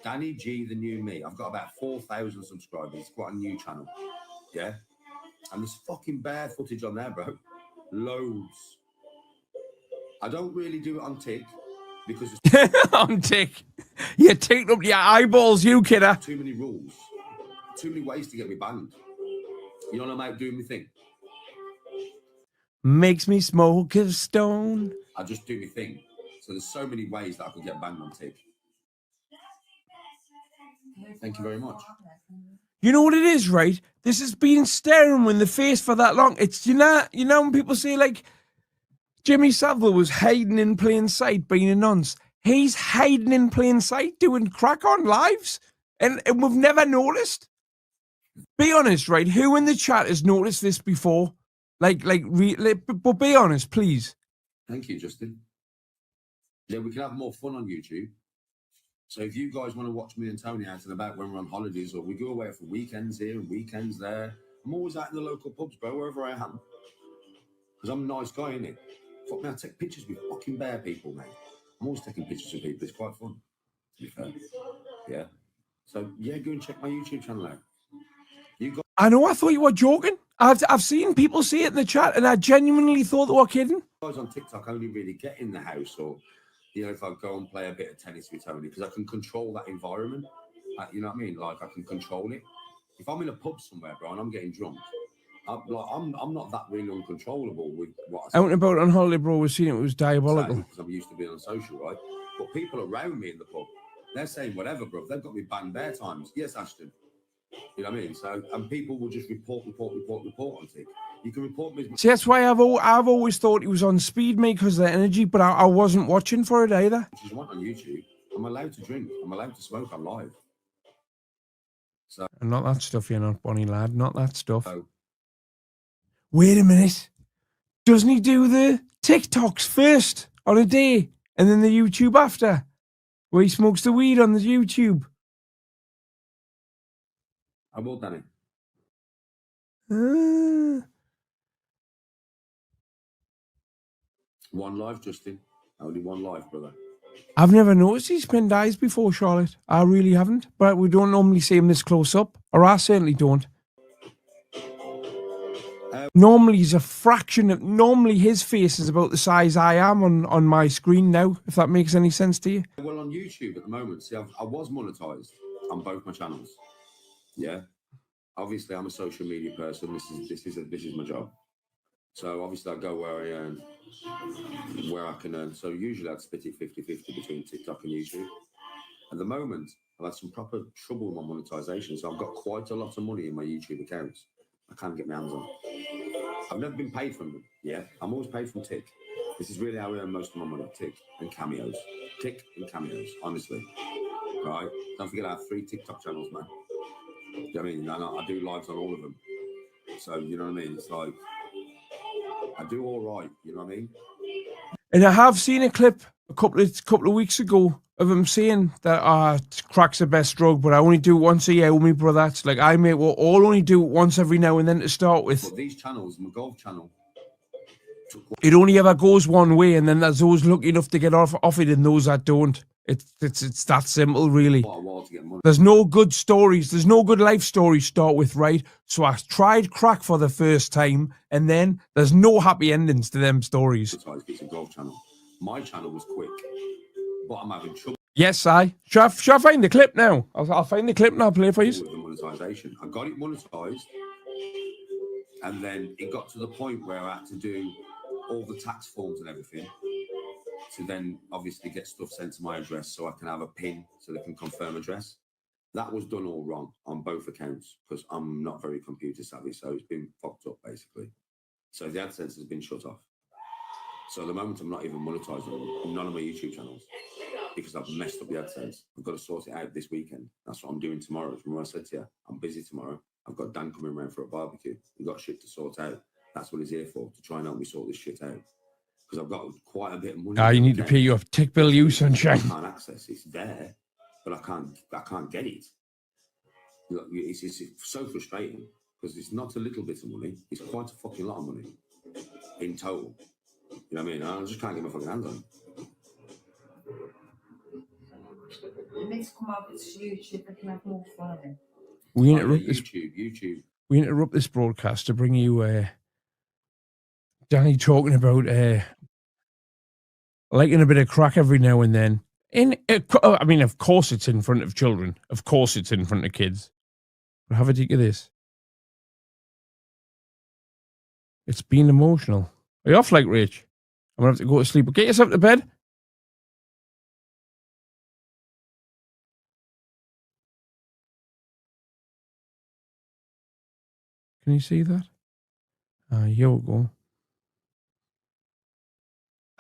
[SPEAKER 7] Danny G, the new me. I've got about 4,000 subscribers. It's quite a new channel. Yeah? And there's fucking bare footage on there, bro. Loads. I don't really do it on Tik because
[SPEAKER 1] on Tik. You're taking up your eyeballs, you kidder.
[SPEAKER 7] Too many rules. Too many ways to get me banned. You know what I'm out doing my thing?
[SPEAKER 1] Makes me smoke a stone.
[SPEAKER 7] I just do my thing. So there's so many ways that I could get banned on Tik. Thank you very much.
[SPEAKER 1] You know what it is, right? This has been staring him in the face for that long. It's, you know when people say, like, Jimmy Savile was hiding in plain sight being a nonce. He's hiding in plain sight doing crack on lives. And we've never noticed. Be honest, right? Who in the chat has noticed this before? But be honest, please.
[SPEAKER 7] Thank you, Justin. Yeah, we can have more fun on YouTube. So if you guys want to watch me and Tony out and about when we're on holidays, or we go away for weekends here and weekends there, I'm always out in the local pubs, bro, wherever I am. Because I'm a nice guy, innit? Fuck me, I take pictures with fucking bare people, mate. I'm always taking pictures of people. It's quite fun, to be fair. Yeah. So, yeah, go and check my YouTube channel out.
[SPEAKER 1] I know, I thought you were joking. I've seen people say it in the chat, and I genuinely thought they were kidding.
[SPEAKER 7] Guys on TikTok only really get in the house, or, you know, if I go and play a bit of tennis with Tony, because I can control that environment. You know what I mean? Like, I can control it. If I'm in a pub somewhere, bro, and I'm getting drunk, I'm not that really uncontrollable with what I say.
[SPEAKER 1] Out and about on holiday, bro, we've seen it was diabolical.
[SPEAKER 7] Because I'm used to being on social, right? But people around me in the pub, they're saying whatever, bro. They've got me banned bare times. Yes, Ashton. You know what I mean? So, and people will just report on Tik. You can report me.
[SPEAKER 1] See, that's why I've always thought he was on speed, mate, because of the energy, but I wasn't watching for it either.
[SPEAKER 7] Which is what on YouTube. I'm allowed to drink. I'm allowed to smoke. I'm live. So,
[SPEAKER 1] Not that stuff, you're not, Bonnie lad. Not that stuff. Wait a minute. Doesn't he do the TikToks first on a day and then the YouTube after? Where he smokes the weed on the YouTube?
[SPEAKER 7] I will, Danny. One life, Justin. Only one life, brother.
[SPEAKER 1] I've never noticed he's pinned eyes before, Charlotte. I really haven't. But we don't normally see him this close up. Or I certainly don't. Normally he's a fraction of... Normally his face is about the size I am on my screen now, if that makes any sense to you.
[SPEAKER 7] Well, on YouTube at the moment, see, I was monetized on both my channels. Yeah. Obviously, I'm a social media person. This is my job. So obviously, I go where I earn, where I can earn. So usually, I'd split it 50-50 between TikTok and YouTube. At the moment, I've had some proper trouble with my monetization. So I've got quite a lot of money in my YouTube accounts. I can't get my hands on. I've never been paid from them. Yeah, I'm always paid from Tick. This is really how I earn most of my money. Tick and cameos. Tick and cameos, honestly. Right? Don't forget I have 3 TikTok channels, man. You know what I mean? And I do lives on all of them. So, you know what I mean? It's like, I do all right. You know what I mean?
[SPEAKER 1] And I have seen a clip a couple of weeks ago of him saying that crack's the best drug, but I only do it once a year with my brother. It's like I may all only do it once every now and then to start with.
[SPEAKER 7] But these channels, my golf channel,
[SPEAKER 1] it only ever goes one way, and then there's those lucky enough to get off it, and those that don't. It's that simple, really. There's no good stories. There's no good life stories to start with, right? So I tried crack for the first time, and then there's no happy endings to them stories.
[SPEAKER 7] It's a golf channel. My channel was quick, but I'm having trouble.
[SPEAKER 1] Yes, Shall I find the clip now? I'll find the clip and I'll play it for you.
[SPEAKER 7] With the monetization, I got it monetized, and then it got to the point where I had to do all the tax forms and everything to then obviously get stuff sent to my address so I can have a PIN so they can confirm address. That was done all wrong on both accounts because I'm not very computer savvy, so it's been fucked up basically. So the AdSense has been shut off. So at the moment I'm not even monetized on none of my YouTube channels because I've messed up the AdSense. I've got to sort it out this weekend. That's what I'm doing tomorrow. Remember I said to you, I'm busy tomorrow. I've got Dan coming around for a barbecue. We've got shit to sort out. That's what he's here for, to try and help me sort this shit out. Because I've got quite a bit of money.
[SPEAKER 1] You need to pay your tick bill, you sunshine.
[SPEAKER 7] I can't access it. It's there, but I can't get it. It's so frustrating because it's not a little bit of money. It's quite a fucking lot of money in total. You know what I mean? I just can't get my fucking hands on it.
[SPEAKER 9] You need to come over to YouTube and can have more fun.
[SPEAKER 1] We interrupt
[SPEAKER 7] YouTube.
[SPEAKER 1] We interrupt this broadcast to bring you Danny talking about liking a bit of crack every now and then. I mean, of course it's in front of children. Of course it's in front of kids. But have a dig at this. It's been emotional. Are you off like Rach? I'm going to have to go to sleep. But get yourself to bed. Can you see that? Here we go.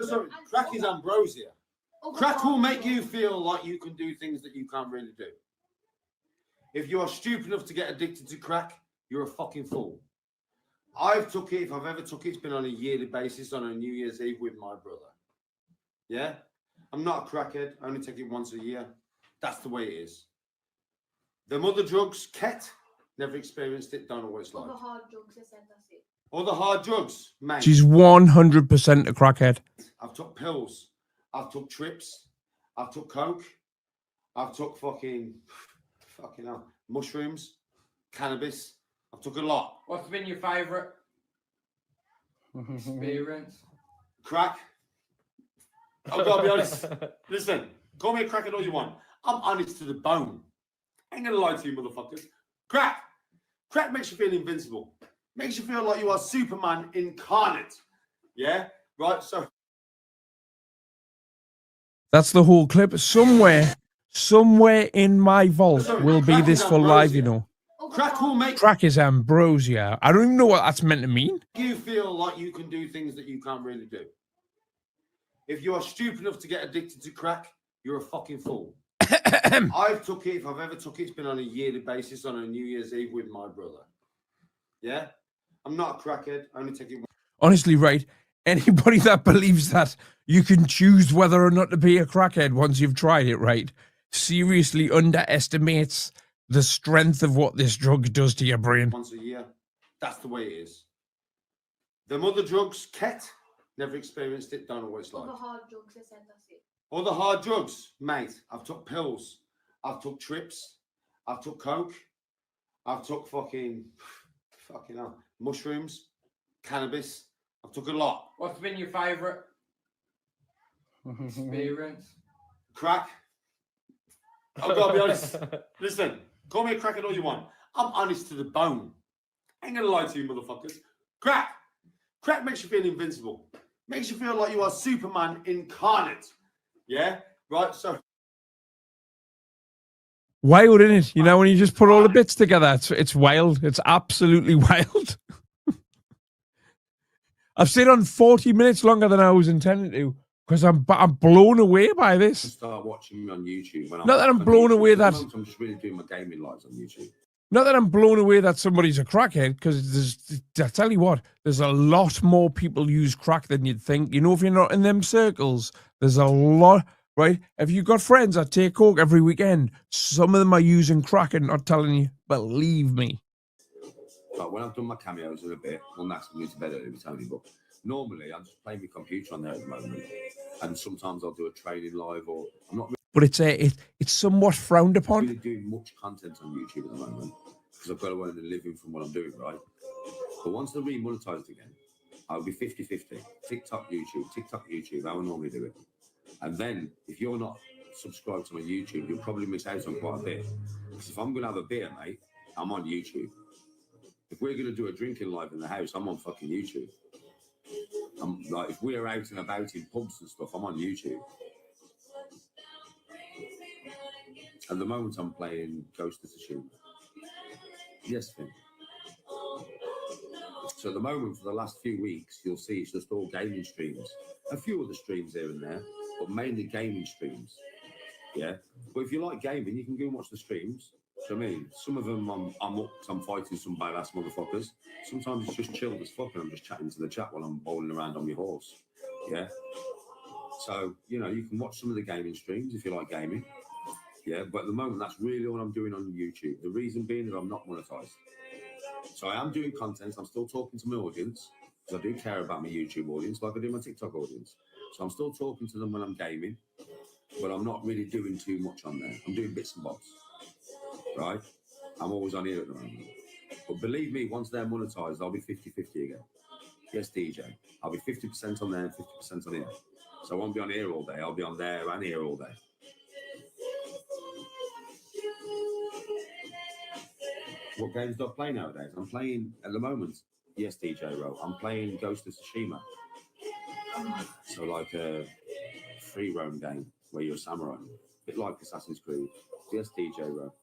[SPEAKER 10] Sorry, crack is ambrosia. Crack will make you feel like you can do things that you can't really do. If you are stupid enough to get addicted to crack, you're a fucking fool. I've took it, if I've ever took it, it's been on a yearly basis on a New Year's Eve with my brother. Yeah? I'm not a crackhead. I only take it once a year. That's the way it is. The other drugs, Ket, never experienced it, don't know what it's like.
[SPEAKER 3] All the hard drugs, I said that's it.
[SPEAKER 10] All the hard drugs, mate.
[SPEAKER 1] She's 100% a crackhead.
[SPEAKER 10] I've took pills. I've took trips. I've took coke. I've took fucking hell, mushrooms, cannabis. I've took a lot.
[SPEAKER 11] What's been your favourite experience?
[SPEAKER 10] Crack. I've got to be honest. Listen, call me a crackhead all you want. I'm honest to the bone. I ain't gonna lie to you, motherfuckers. Crack. Crack makes you feel invincible. Makes you feel like you are Superman incarnate. Yeah? Right? So
[SPEAKER 1] that's the whole clip. Somewhere in my vault will be this for live, you know.
[SPEAKER 10] Crack will make
[SPEAKER 1] Crack is ambrosia. I don't even know what that's meant to mean.
[SPEAKER 10] You feel like you can do things that you can't really do. If you are stupid enough to get addicted to crack, you're a fucking fool. I've took it, if I've ever took it, it's been on a yearly basis on a New Year's Eve with my brother. Yeah? I'm not a crackhead. I only take it.
[SPEAKER 1] Honestly, right? Anybody that believes that you can choose whether or not to be a crackhead once you've tried it, right? Seriously underestimates the strength of what this drug does to your brain.
[SPEAKER 10] Once a year. That's the way it is. The other drugs, Ket, never experienced it, don't know what it's like.
[SPEAKER 3] All the hard drugs, I said that's it.
[SPEAKER 10] All the hard drugs, mate. I've took pills. I've took trips. I've took coke. I've took fucking hell, mushrooms, cannabis. I've took a lot.
[SPEAKER 11] What's been your favourite experience?
[SPEAKER 10] Crack. I've got to be honest. Listen, call me a crackhead all you want. I'm honest to the bone. I ain't gonna lie to you, motherfuckers. Crack. Crack makes you feel invincible. Makes you feel like you are Superman incarnate. Yeah? Right? So.
[SPEAKER 1] Wild, isn't it? You know, when you just put all the bits together, it's wild. It's absolutely wild. I've stayed on 40 minutes longer than I was intending to because I'm blown away by this.
[SPEAKER 7] Start watching me on YouTube. When
[SPEAKER 1] Not that I'm blown away that
[SPEAKER 7] I'm just really doing my gaming lives on YouTube.
[SPEAKER 1] Not that I'm blown away that somebody's a crackhead, because I tell you what, there's a lot more people use crack than you'd think. You know, if you're not in them circles, there's a lot, right? If you've got friends that take coke every weekend, some of them are using crack and not telling you. Believe me.
[SPEAKER 7] Like when I've done my cameos in a bit, well, that's going to bed early with Tony, but normally I'm just playing my computer on there at the moment, and sometimes I'll do a training live, or I'm not.
[SPEAKER 1] But it's somewhat frowned upon.
[SPEAKER 7] I'm not really doing much content on YouTube at the moment because I've got to earn a living from what I'm doing, right? But once they're remonetized again, I'll be 50-50. TikTok, YouTube, how I normally do it. And then if you're not subscribed to my YouTube, you'll probably miss out on quite a bit. Because if I'm going to have a beer, mate, I'm on YouTube. If we're going to do a drinking live in the house, I'm on fucking YouTube. I'm like, if we're out and about in pubs and stuff, I'm on YouTube. At the moment, I'm playing Ghost of Tsushima. Yes, Finn. So at the moment, for the last few weeks, you'll see it's just all gaming streams. A few other streams here and there, but mainly gaming streams. Yeah. But if you like gaming, you can go and watch the streams. So I mean, some of them I'm up, I'm fighting some badass motherfuckers. Sometimes it's just chilled as fuck, and I'm just chatting to the chat while I'm bowling around on my horse. Yeah. So, you know, you can watch some of the gaming streams if you like gaming. Yeah, but at the moment, that's really all I'm doing on YouTube. The reason being that I'm not monetized. So I am doing content. I'm still talking to my audience, because I do care about my YouTube audience like I do my TikTok audience. So I'm still talking to them when I'm gaming, but I'm not really doing too much on there. I'm doing bits and bobs, right? I'm always on here at the moment. But believe me, once they're monetized, I'll be 50-50 again. Yes, DJ. I'll be 50% on there and 50% on here. So I won't be on here all day. I'll be on there and here all day. What games do I play nowadays? I'm playing, at the moment, yes, DJ Ro, I'm playing Ghost of Tsushima. So like a free roam game where you're a samurai. A bit like Assassin's Creed. Yes, DJ Ro.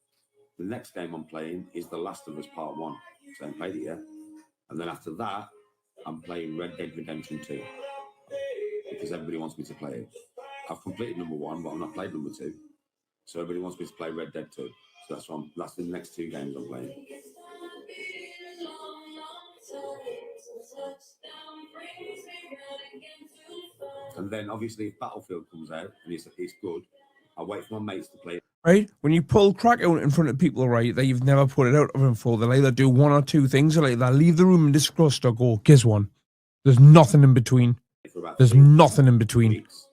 [SPEAKER 7] The next game I'm playing is The Last of Us Part 1. So I haven't played it yet. And then after that, I'm playing Red Dead Redemption 2. Because everybody wants me to play it. I've completed number 1, but I've not played number 2. So everybody wants me to play Red Dead 2. So that's the next 2 games I'm playing. And then obviously if Battlefield comes out and it's good, I'll wait for my mates to play it.
[SPEAKER 1] Right? When you pull crack out in front of people, right, that you've never put it out of them before, they'll either do one or two things, or like they'll leave the room in disgust or go, guess one. There's nothing in between. There's nothing in between.
[SPEAKER 7] Weeks.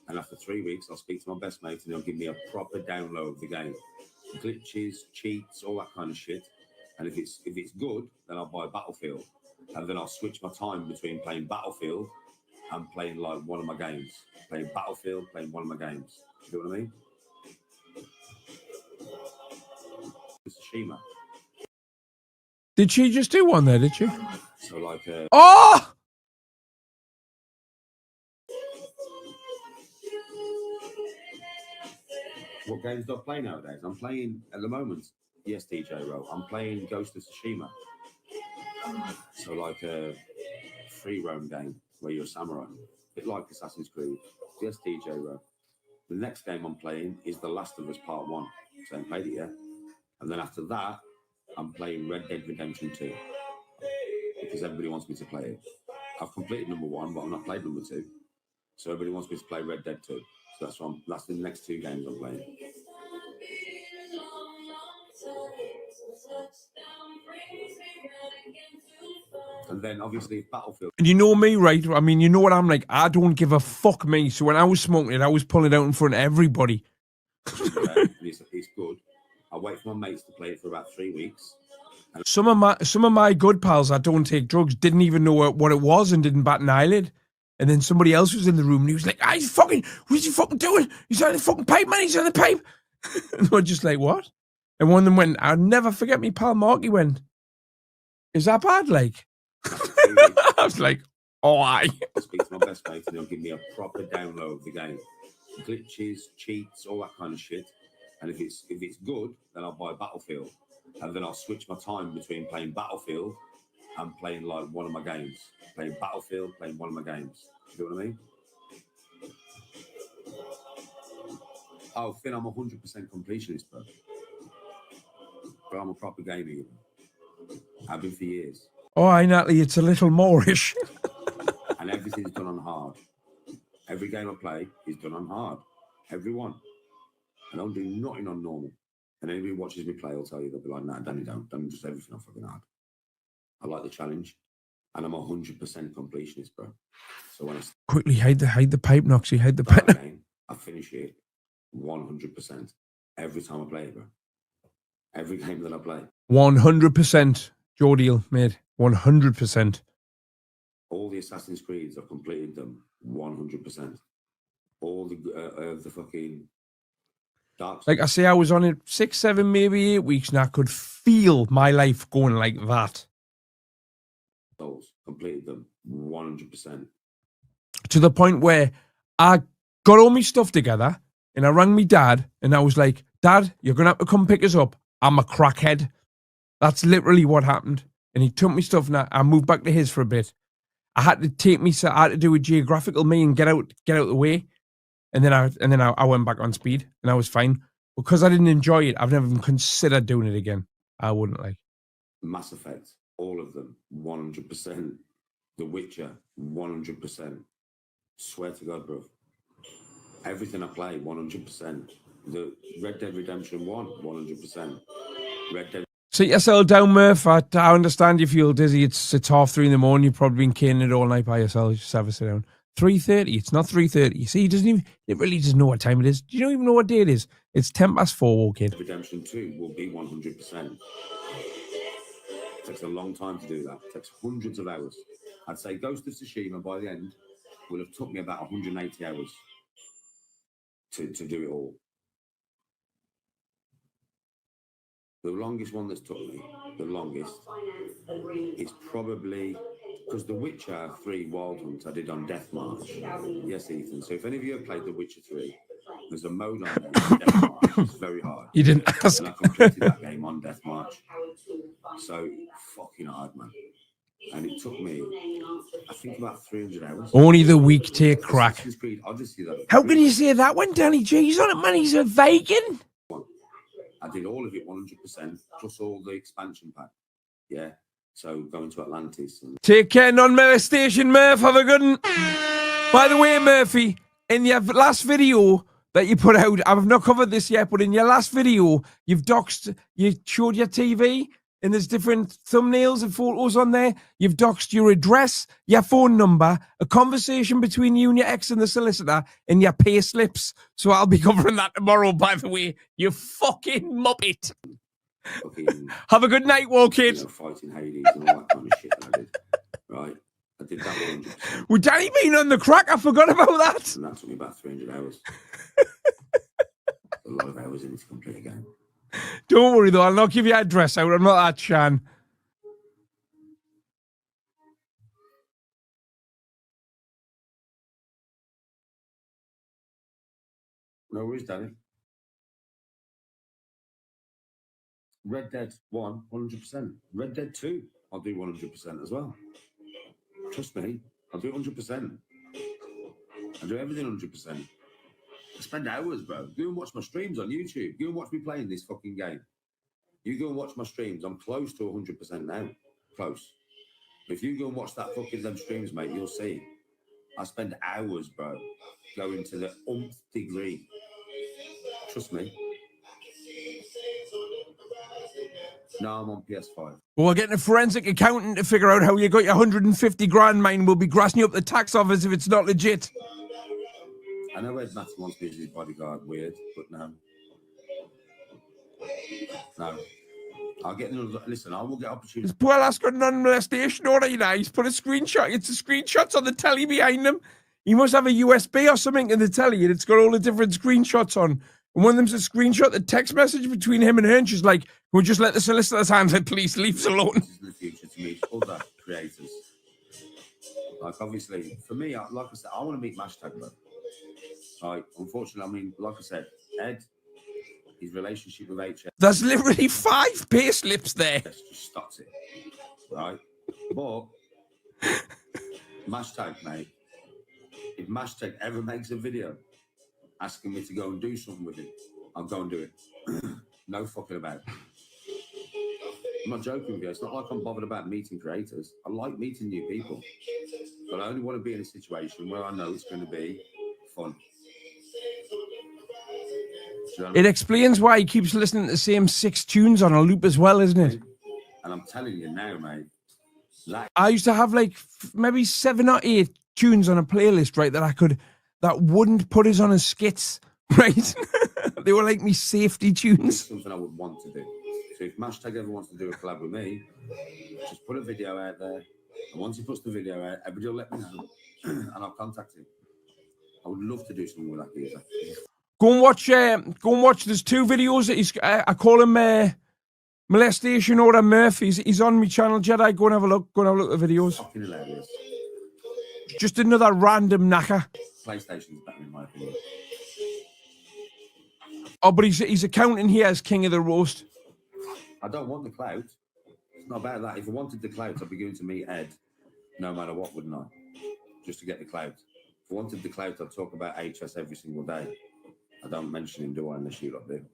[SPEAKER 7] And after 3 weeks, I'll speak to my best mate and he'll give me a proper download of the game. Glitches, cheats, all that kind of shit. And if it's good, then I'll buy Battlefield. And then I'll switch my time between playing Battlefield and playing like one of my games. Playing Battlefield, playing one of my games. You know what I mean? Tsushima.
[SPEAKER 1] Did she just do one there, did she?
[SPEAKER 7] So like
[SPEAKER 1] Oh!
[SPEAKER 7] What games do I play nowadays? I'm playing, at the moment, yes, DJ Ro, I'm playing Ghost of Tsushima. So like a free roam game where you're a samurai. A bit like Assassin's Creed. Yes, DJ Ro.
[SPEAKER 2] The next game I'm playing is The Last of Us Part 1. So I haven't played it yet. And then after that, I'm playing Red Dead Redemption 2. Because everybody wants me to play it. I've completed number 1, but I've not played number 2. So everybody wants me to play Red Dead 2. So that's the next 2 games I'm playing. And then obviously Battlefield.
[SPEAKER 1] And you know me, right? I mean, you know what I'm like. I don't give a fuck, me. So when I was smoking it, I was pulling it out in front of everybody.
[SPEAKER 2] It's good. I wait for my mates to play it for about 3 weeks.
[SPEAKER 1] Some of my good pals that don't take drugs didn't even know what it was and didn't bat an eyelid. And then somebody else was in the room and he was like, what's he fucking doing? He's on the fucking pipe, man. He's on the pipe. And we're just like, what? And one of them went, I'll never forget me pal Marky went, is that bad? Like, I was like, oh, I
[SPEAKER 2] speak to my best mate and he'll give me a proper download of the game. Glitches, cheats, all that kind of shit. And if it's good, then I'll buy Battlefield. And then I'll switch my time between playing Battlefield and playing like one of my games. Playing Battlefield, playing one of my games. You know what I mean? Oh, Finn, I'm 100% completionist, bro. But I'm a proper gamer. I've been for years.
[SPEAKER 1] Oh, I Natalie, it's a little Moorish.
[SPEAKER 2] And everything's done on hard. Every game I play is done on hard. Every one. I don't do nothing on normal. And anybody who watches me play will tell you, they'll be like, nah, Danny, don't. Danny just everything on fucking hard. I like the challenge. And I'm 100% completionist, bro. So when I
[SPEAKER 1] Quickly hide the pipe, Noxie, hide the pipe.
[SPEAKER 2] Game, I finish it 100% every time I play it, bro. Every game that I play.
[SPEAKER 1] 100%. Joe deal, mate. 100%.
[SPEAKER 2] All the Assassin's Creeds, I've completed them 100%. All the fucking Dark Souls.
[SPEAKER 1] Like I say, I was on it 6, 7, maybe 8 weeks, and I could feel my life going like that.
[SPEAKER 2] Completed them 100%.
[SPEAKER 1] To the point where I got all my stuff together, and I rang me dad, and I was like, Dad, you're going to have to come pick us up. I'm a crackhead. That's literally what happened. And he took me stuff, and I moved back to his for a bit. I had to do a geographical me and get out the way. And then I went back on speed and I was fine. Because I didn't enjoy it, I've never even considered doing it again. I wouldn't like.
[SPEAKER 2] Mass Effect, all of them, 100%. The Witcher, 100%. Swear to God, bro. Everything I play, 100%. The Red Dead Redemption 1, 100%. Red Dead.
[SPEAKER 1] Sit yourself down, Murph. I understand you feel dizzy. It's 3:30 in the morning. You've probably been caning it all night by yourself. Just have a sit down. 3:30. It's not 3:30. You see, it really doesn't know what time it is. Do you don't even know what day it is? It's 4:10, kid.
[SPEAKER 2] Redemption 2 will be 100%. It takes a long time to do that. It takes hundreds of hours. I'd say Ghost of Tsushima by the end will have took me about 180 hours to do it all. The longest one that's took me, is probably because The Witcher 3 Wild Hunt I did on Death March. Yes, Ethan. So if any of you have played The Witcher 3, there's a mode on there, Death March. It's very hard.
[SPEAKER 1] You didn't ask.
[SPEAKER 2] And I completed that game on Death March. So fucking hard, man. And it took me, I think, about 300 hours.
[SPEAKER 1] Only the weak take crack.
[SPEAKER 2] Creed, Odyssey,
[SPEAKER 1] How can you say that when Danny G's on it, man? He's a Viking.
[SPEAKER 2] I did all of it 100%, plus all the expansion pack. Yeah. So going to Atlantis. And
[SPEAKER 1] Take care, non-molestation, Murph. Have a good one. By the way, Murphy, in your last video that you put out, I've not covered this yet, but in your last video, you showed your TV, and there's different thumbnails and photos on there. You've doxed your address, your phone number, a conversation between you and your ex and the solicitor, and your pay slips. So I'll be covering that tomorrow, by the way. You fucking muppet. Have a good night, war kid.
[SPEAKER 2] Fighting Hades and all that kind of shit that I did. Right? I did that 100%.
[SPEAKER 1] With Danny being on the crack, I forgot about that.
[SPEAKER 2] And that took me about 300 hours. A lot of hours in it to complete a game.
[SPEAKER 1] Don't worry, though. I'll not give you your address out. I'm not that Shan.
[SPEAKER 2] No worries, Danny. Red Dead 1, 100%. Red Dead 2, I'll do 100% as well. Trust me, I'll do 100%. I'll do everything 100%.
[SPEAKER 7] spend hours, bro. Go and watch my streams on YouTube. Go and watch me playing this fucking game. You go and watch my streams. I'm close to 100% now. Close. If you go and watch that fucking them streams, mate, you'll see. I spend hours, bro, going to the umpth degree. Trust me. No, I'm on PS5.
[SPEAKER 1] Well, we're getting a forensic accountant to figure out how you got your 150 grand, mine. We'll be grassing you up the tax office if it's not legit.
[SPEAKER 7] I know Ed Matthew wants to be his bodyguard, weird, but no. No. I'll get another. Listen, I will get opportunities.
[SPEAKER 1] This poor lass got a non-molestation order, you know. He's put a screenshot. It's the screenshots on the telly behind him. He must have a USB or something in the telly, and it's got all the different screenshots on. And one of them's a screenshot, the text message between him and her, and she's like, we'll just let the solicitor's hands it, please, leave us alone.
[SPEAKER 7] In the future to meet other creators. Like, obviously, for me, like I said, I want to meet Mashtag, bro. Like, unfortunately, I mean, like I said, Ed, his relationship with HS.
[SPEAKER 1] There's literally 5 pay slips there.
[SPEAKER 7] Just stops it, right? But Mashtag, mate, if Mashtag ever makes a video asking me to go and do something with him, I'll go and do it. No fucking about it. I'm not joking with you. It's not like I'm bothered about meeting creators. I like meeting new people. But I only want to be in a situation where I know it's going to be fun.
[SPEAKER 1] It explains why he keeps listening to the same 6 tunes on a loop as well, isn't it?
[SPEAKER 7] And I'm telling you now, mate.
[SPEAKER 1] I used to have like maybe 7 or 8 tunes on a playlist, right, that wouldn't put us on as skits, right? They were like me safety tunes.
[SPEAKER 7] It's something I would want to do. So if Mashtag ever wants to do a collab with me, just put a video out there. And once he puts the video out, everybody will let me know. And I'll contact him. I would love to do something with that geezer.
[SPEAKER 1] Go and watch. There's 2 videos that he's. I call him molestation order Murph. He's on my channel, Jedi. Go and have a look. Go and have a look at the videos.
[SPEAKER 7] Fucking hilarious.
[SPEAKER 1] Just another random knacker.
[SPEAKER 7] PlayStation's better in my opinion.
[SPEAKER 1] Oh, but he's accounting here as king of the roast.
[SPEAKER 7] I don't want the clout. It's not about that. If I wanted the clout, I'd be going to meet Ed, no matter what, wouldn't I? Just to get the clout. If I wanted the clout, I'd talk about HS every single day. I don't mention him, do I, unless you lot do.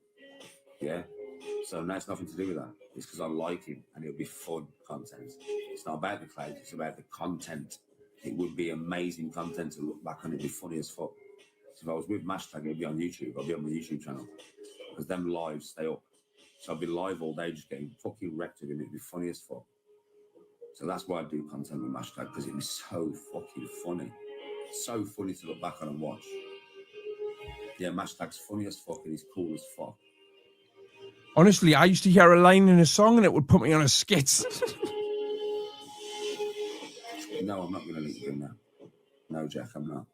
[SPEAKER 7] Yeah? So that's nothing to do with that. It's because I like him and it'll be fun content. It's not about the clout, it's about the content. It would be amazing content to look back on. It'd be funny as fuck. So if I was with Mashtag, it'd be on YouTube. I'd be on my YouTube channel. Because them lives stay up. So I'd be live all day just getting fucking wrecked with him. It'd be funny as fuck. So that's why I do content with Mashtag, because it'd be so fucking funny. So funny to look back on and watch. Yeah, Mashtag's funny as fuck and he's cool as fuck.
[SPEAKER 1] Honestly, I used to hear a line in a song and it would put me on a skit.
[SPEAKER 7] No, I'm not going to let you do that. No, Jack, I'm not.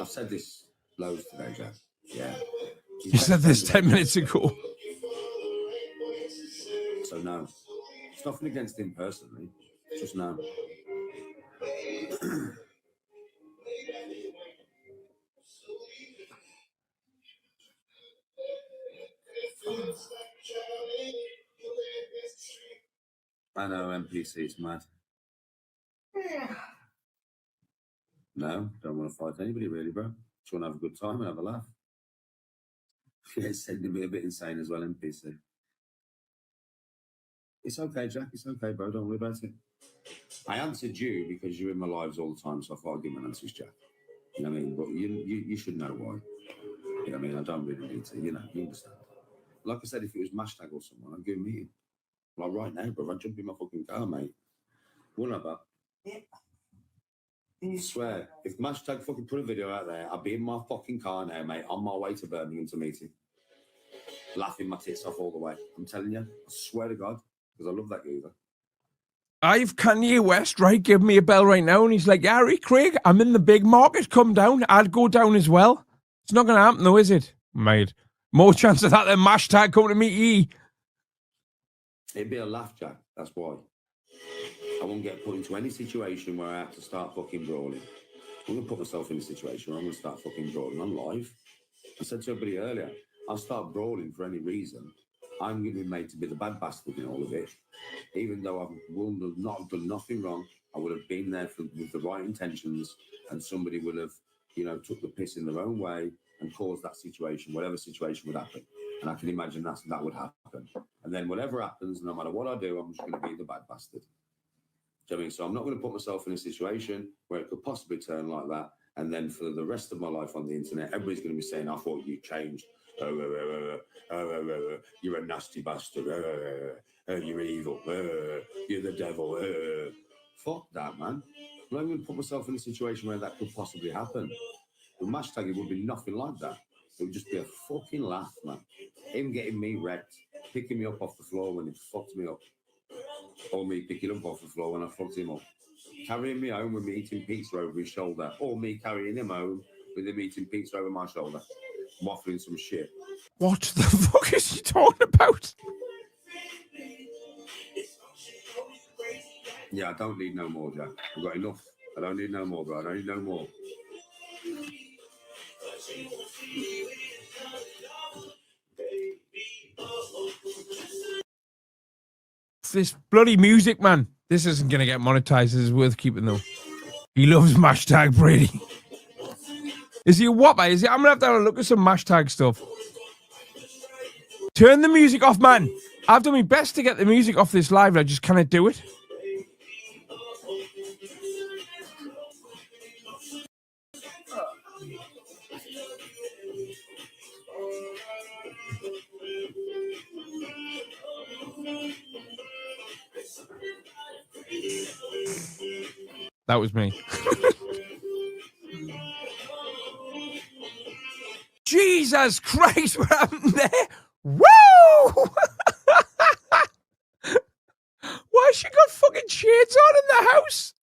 [SPEAKER 7] I've said this loads today, Jack. Yeah.
[SPEAKER 1] You said this 10 minutes ago.
[SPEAKER 7] So no. It's nothing against him personally. It's just no. I know NPC's mad. No, don't want to fight anybody really, bro. Just want to have a good time and have a laugh. Yeah, it's sending me a bit insane as well, NPC. It's okay, Jack. It's okay, bro. Don't worry about it. I answered you because you're in my lives all the time, so I thought I'd give you an answer, Jack. You know what I mean? But you should know why. You know what I mean? I don't really need to, you understand. Like I said, if it was Mashtag or someone, I'd go meet him. Like right now, bro, I'd jump in my fucking car, mate. Wouldn't I, yeah. I swear, if Mashtag fucking put a video out there, I'd be in my fucking car now, mate, on my way to Birmingham to meet him. Laughing my tits off all the way. I'm telling you, I swear to God, because I love that geezer.
[SPEAKER 1] I've Kanye West, right, give me a bell right now, and he's like, Harry, Craig, I'm in the big market, come down. I'd go down as well. It's not going to happen though, is it? Mate, more chance of that than Mashtag coming to meet ye.
[SPEAKER 7] It'd be a laugh, Jack, that's why. I won't get put into any situation where I have to start fucking brawling. I'm going to put myself in a situation where I'm going to start fucking brawling on live. I said to everybody earlier, I'll start brawling for any reason. I'm going to be made to be the bad bastard in all of it. Even though I would not have done nothing wrong, I would have been there with the right intentions and somebody would have, took the piss in their own way and caused that situation, whatever situation would happen. And I can imagine that would happen. And then whatever happens, no matter what I do, I'm just going to be the bad bastard. Do you know what I mean? So I'm not going to put myself in a situation where it could possibly turn like that. And then for the rest of my life on the internet, everybody's going to be saying, I thought you changed. You're a nasty bastard. You're evil. You're the devil. Fuck that, man. I'm not going to put myself in a situation where that could possibly happen. The hashtag, it would be nothing like that. It would just be a fucking laugh, man. Him getting me wrecked, picking me up off the floor when he fucked me up. Or me picking up off the floor when I fucked him up. Carrying me home with me eating pizza over his shoulder. Or me carrying him home with him eating pizza over my shoulder. Waffling some shit.
[SPEAKER 1] What the fuck is he talking about?
[SPEAKER 7] Yeah, I don't need no more, Jack. I've got enough. I don't need no more, bro. I don't need no more.
[SPEAKER 1] This bloody music, man. This isn't going to get monetized. This is worth keeping, though. He loves hashtag Brady. Is he a whopper? I'm going to have a look at some hashtag stuff. Turn the music off, man. I've done my best to get the music off this live, and I just cannot do it. That was me. Jesus Christ, what happened there? Woo! Why has she got fucking shades on in the house?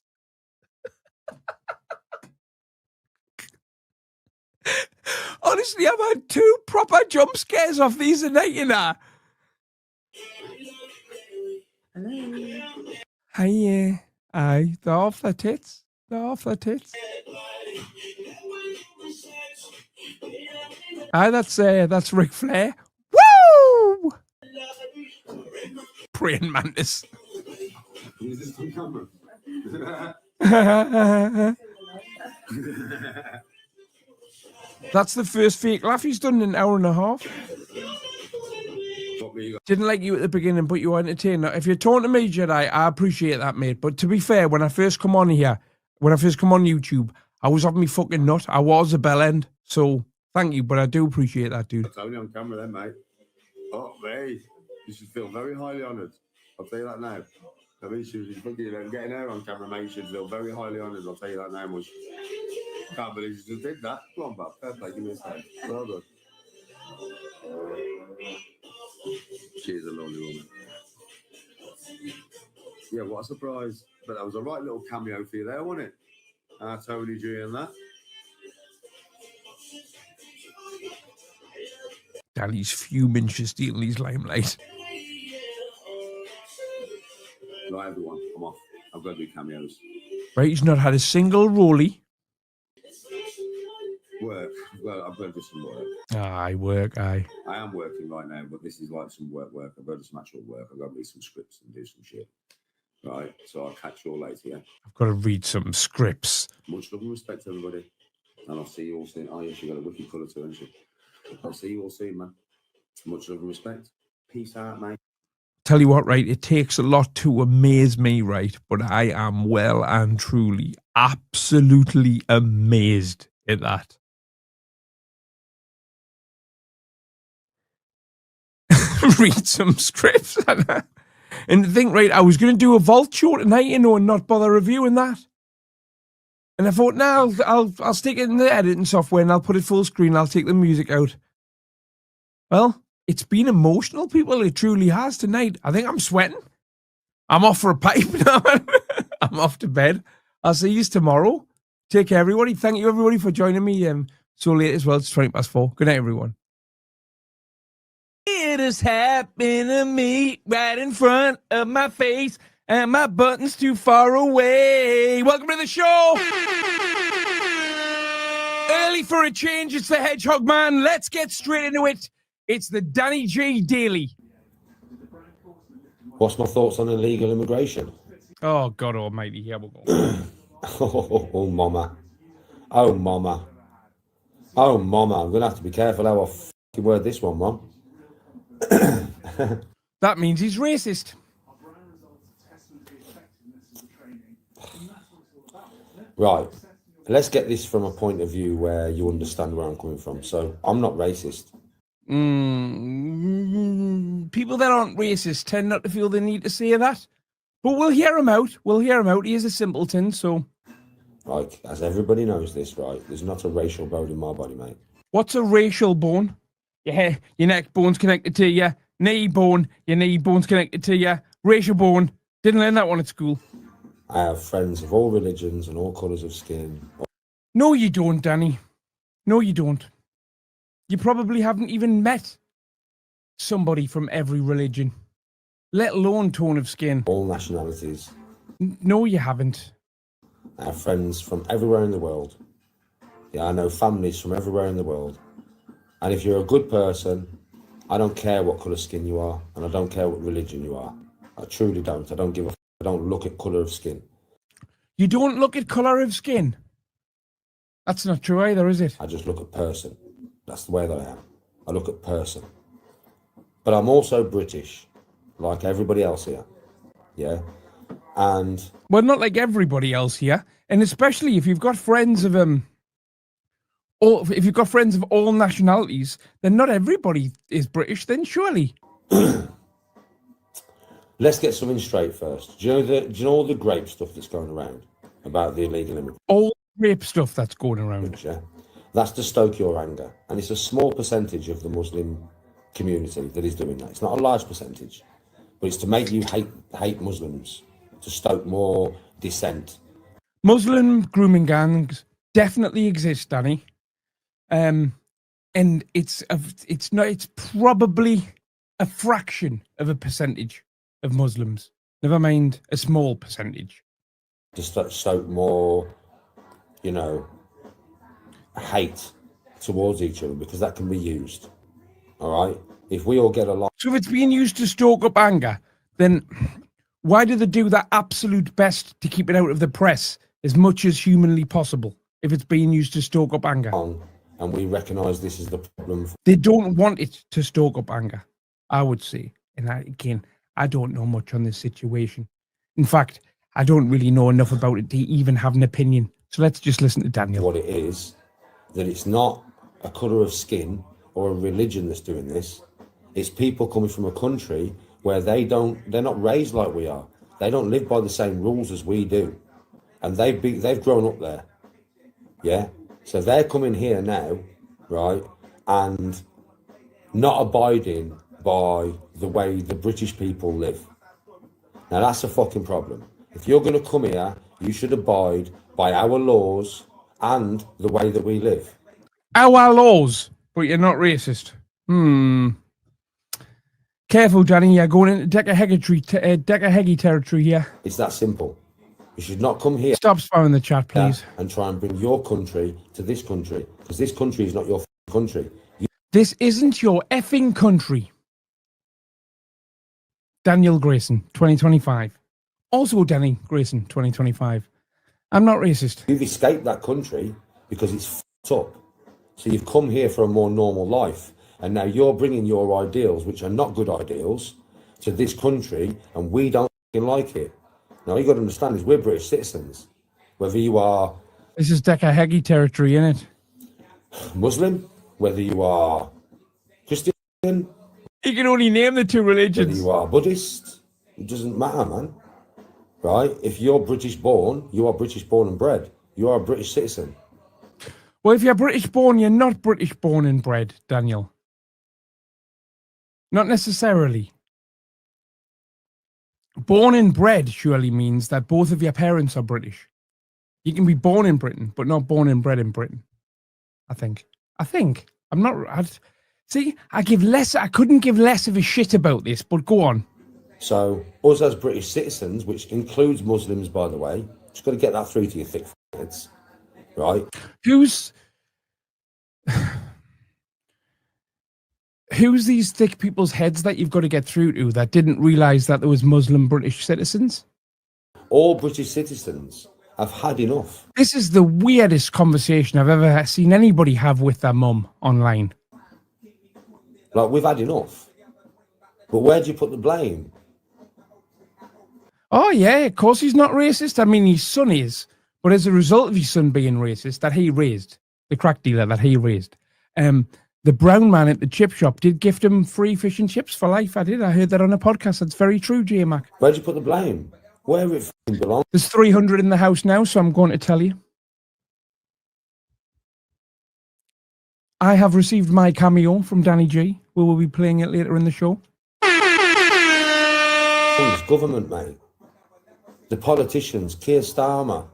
[SPEAKER 1] Honestly, I've had 2 proper jump scares off these tonight, you know. Hiya. Aye, they're off their tits. They're off their tits. Aye, that's Ric Flair. Woo! Praying mantis.
[SPEAKER 7] Is this on camera?
[SPEAKER 1] That's the first fake laugh he's done in an hour and a half. Didn't like you at the beginning, but you were entertained. Now, if you're talking to me, Jedi, I appreciate that, mate. But to be fair, when I first come on here, when I first come on YouTube, I was off me fucking nut. I was a bell end. So thank you, but I do appreciate that, dude.
[SPEAKER 7] It's only on camera then, mate. Oh, mate. You should feel very highly honoured. I'll tell you that now. I mean, she's getting her on camera, mate. You should feel very highly honoured. I'll tell you that now, much. Can't believe you just did that. Come on, Bob. Fair play. Give me a second. Well done. She's a lovely woman. Yeah, what a surprise. But that was a right little cameo for you there, wasn't it? Tony G and that.
[SPEAKER 1] Danny's fuming for stealing his limelight.
[SPEAKER 7] Right, everyone, I'm off. I've got to do cameos.
[SPEAKER 1] Right, he's not had a single rollie.
[SPEAKER 7] Work. Well, I've got to do some work.
[SPEAKER 1] Aye, work, aye.
[SPEAKER 7] I am working right now, but this is like some work. I've got to do some actual work. I've got to read some scripts and do some shit. Right, so I'll catch you all later, yeah?
[SPEAKER 1] I've got to read some scripts.
[SPEAKER 7] Much love and respect, everybody. And I'll see you all soon. Oh, yeah, she got a wicked colour too, hasn't she? I'll see you all soon, man. Much love and respect. Peace out, mate.
[SPEAKER 1] Tell you what, right, it takes a lot to amaze me, right? But I am well and truly, absolutely amazed at that. Read some scripts. And think, right, I was going to do a vault show tonight, you know, and not bother reviewing that. And I thought, nah, I'll stick it in the editing software and I'll put it full screen. I'll take the music out. Well, it's been emotional, people. It truly has tonight. I think I'm sweating. I'm off for a pipe now. I'm off to bed. I'll see you tomorrow. Take care, everybody. Thank you, everybody, for joining me so late as well. It's 4:20. Good night, everyone. It has happened to me right in front of my face, and my button's too far away. Welcome to the show. Early for a change. It's the Hedgehog Man. Let's get straight into it. It's the Danny G Daily.
[SPEAKER 7] What's my thoughts on illegal immigration?
[SPEAKER 1] Oh, God almighty. Here we go.
[SPEAKER 7] Oh, mama. Oh, mama. Oh, Mama, I'm going to have to be careful how I fucking word this one, Mom.
[SPEAKER 1] That means he's racist.
[SPEAKER 7] Right. Let's get this from a point of view where you understand where I'm coming from. So, I'm not racist.
[SPEAKER 1] People that aren't racist tend not to feel the need to say that. But we'll hear him out. We'll hear him out. He is a simpleton, so...
[SPEAKER 7] Like, as everybody knows this, right? There's not a racial bone in my body, mate.
[SPEAKER 1] What's a racial bone? Your neck bone's connected to your knee bone. Your knee bone's connected to your racial bone. Didn't learn that one at school.
[SPEAKER 7] I have friends of all religions and all colours of skin.
[SPEAKER 1] No, you don't, Danny. No, you don't. You probably haven't even met somebody from every religion, let alone tone of skin.
[SPEAKER 7] All nationalities.
[SPEAKER 1] No, you haven't.
[SPEAKER 7] I have friends from everywhere in the world. Yeah, I know families from everywhere in the world. And if you're a good person, I don't care what colour skin you are, and I don't care what religion you are. I truly don't. I don't give a f***. I don't look at colour of skin.
[SPEAKER 1] You don't look at colour of skin? That's not true either, is it?
[SPEAKER 7] I just look at person. That's the way that I am. I look at person. But I'm also British, like everybody else here. Yeah? And...
[SPEAKER 1] Well, not like everybody else here. And especially if you've got friends of if you've got friends of all nationalities, then not everybody is British, then surely.
[SPEAKER 7] Let's get something straight first. Do you know all the grape stuff that's going around about the illegal immigrants?
[SPEAKER 1] All rape stuff that's going around.
[SPEAKER 7] Yeah? That's to stoke your anger. And it's a small percentage of the Muslim community that is doing that. It's not a large percentage, but it's to make you hate Muslims, to stoke more dissent.
[SPEAKER 1] Muslim grooming gangs definitely exist, Danny. And it's probably a fraction of a percentage of Muslims. Never mind a small percentage.
[SPEAKER 7] To stoke more, hate towards each other, because that can be used. All right? If we all get along...
[SPEAKER 1] So if it's being used to stoke up anger, then why do they do their absolute best to keep it out of the press as much as humanly possible if it's being used to stoke up anger?
[SPEAKER 7] And we recognise this is the problem.
[SPEAKER 1] They don't want it to stoke up anger, I would say. And I don't know much on this situation. In fact, I don't really know enough about it to even have an opinion. So let's just listen to Daniel.
[SPEAKER 7] What it is, that it's not a colour of skin or a religion that's doing this. It's people coming from a country where they're not raised like we are. They don't live by the same rules as we do. And they've grown up there. Yeah? So they're coming here now, right, and not abiding by the way the British people live. Now that's a fucking problem. If you're going to come here, you should abide by our laws and the way that we live.
[SPEAKER 1] Our laws, but you're not racist. Careful, Danny, you're going into Decahegi territory here.
[SPEAKER 7] It's that simple. You should not come here.
[SPEAKER 1] Stop spamming the chat, please.
[SPEAKER 7] And try and bring your country to this country, because this country is not your country.
[SPEAKER 1] This isn't your effing country. Daniel Grayson, 2025. Also Danny Grayson, 2025. I'm not racist.
[SPEAKER 7] You've escaped that country because it's f***ed up. So you've come here for a more normal life. And now you're bringing your ideals, which are not good ideals, to this country, and we don't like it. Now, you got to understand is we're British citizens. Whether you are...
[SPEAKER 1] This is Decahegi territory, isn't it?
[SPEAKER 7] Muslim, whether you are Christian...
[SPEAKER 1] You can only name the two religions.
[SPEAKER 7] Whether you are Buddhist, it doesn't matter, man. Right? If you're British born, you are British born and bred. You are a British citizen.
[SPEAKER 1] Well, if you're British born, you're not British born and bred, Daniel. Not necessarily. Born and bred surely means that both of your parents are British. You can be born in Britain, but not born and bred in Britain. I think. I'm not... I couldn't give less of a shit about this, but go on.
[SPEAKER 7] So, us as British citizens, which includes Muslims, by the way, just got to get that through to your thick heads, right?
[SPEAKER 1] Who's these thick people's heads that you've got to get through to that didn't realise that there was Muslim British citizens?
[SPEAKER 7] All British citizens I've had enough.
[SPEAKER 1] This is the weirdest conversation I've ever seen anybody have with their mum online.
[SPEAKER 7] Like, we've had enough. But where do you put the blame?
[SPEAKER 1] Oh, yeah, of course he's not racist. I mean, his son is. But as a result of his son being racist, that he raised, the crack dealer that he raised, the brown man at the chip shop did gift him free fish and chips for life. I did. I heard that on a podcast. That's very true, J-Mac.
[SPEAKER 7] Where do you put the blame? Where it belongs?
[SPEAKER 1] There's 300 in the house now, so I'm going to tell you. I have received my cameo from Danny G. We will be playing it later in the show.
[SPEAKER 7] It's government, mate. The politicians, Keir Starmer.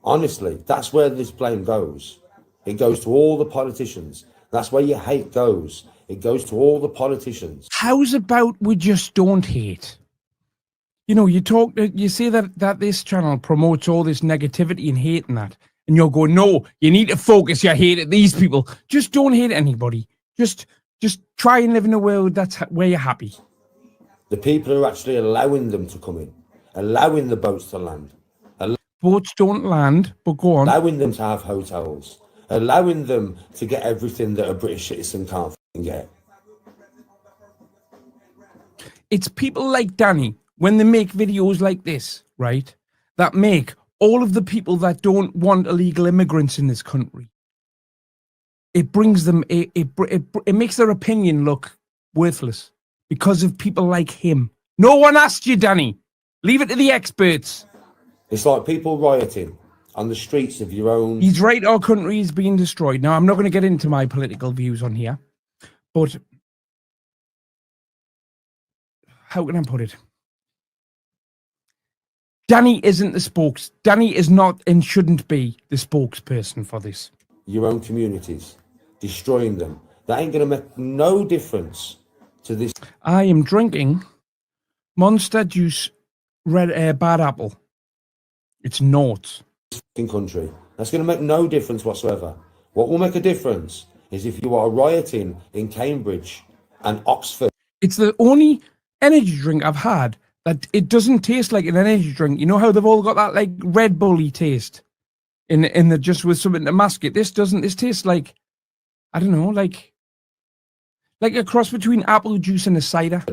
[SPEAKER 7] Honestly, that's where this blame goes. It goes to all the politicians. That's where your hate goes. It goes to all the politicians.
[SPEAKER 1] How's about we just don't hate? You know, you say that this channel promotes all this negativity and hate and that, and you're going, no, you need to focus your hate at these people. Just don't hate anybody. Just try and live in a world that's where you're happy.
[SPEAKER 7] The people who are actually allowing them to come in, allowing the boats to land.
[SPEAKER 1] Boats don't land, but go on.
[SPEAKER 7] Allowing them to have hotels, allowing them to get everything that a British citizen can't get.
[SPEAKER 1] It's people like Danny, when they make videos like this, right, that make all of the people that don't want illegal immigrants in this country, it brings them, it makes their opinion look worthless because of people like him. No one asked you, Danny. Leave it to the experts.
[SPEAKER 7] It's like people rioting on the streets of your own...
[SPEAKER 1] He's right, our country is being destroyed. Now, I'm not going to get into my political views on here, but how can I put it? Danny isn't the Danny is not and shouldn't be the spokesperson for this.
[SPEAKER 7] Your own communities, destroying them. That ain't going to make no difference to this.
[SPEAKER 1] I am drinking Monster Juice Red Bad Apple. It's not.
[SPEAKER 7] Country. That's going to make no difference whatsoever. What will make a difference is if you are rioting in Cambridge and Oxford.
[SPEAKER 1] It's the only energy drink I've had that it doesn't taste like an energy drink. You know how they've all got that like Red Bully taste in the just with something to mask it. This doesn't. This tastes like, I don't know, like a cross between apple juice and a cider.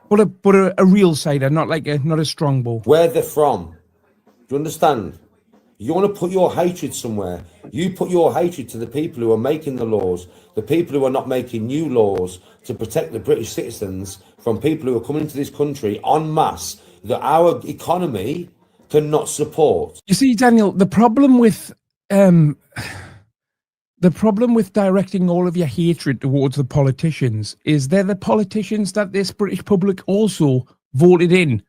[SPEAKER 1] But a real cider, not a strongbow.
[SPEAKER 7] Where they're from. Do you understand? You want to put your hatred somewhere. You put your hatred to the people who are making the laws, the people who are not making new laws to protect the British citizens from people who are coming into this country en masse that our economy cannot support.
[SPEAKER 1] You see, Daniel, the problem with directing all of your hatred towards the politicians is they're the politicians that this British public also voted in.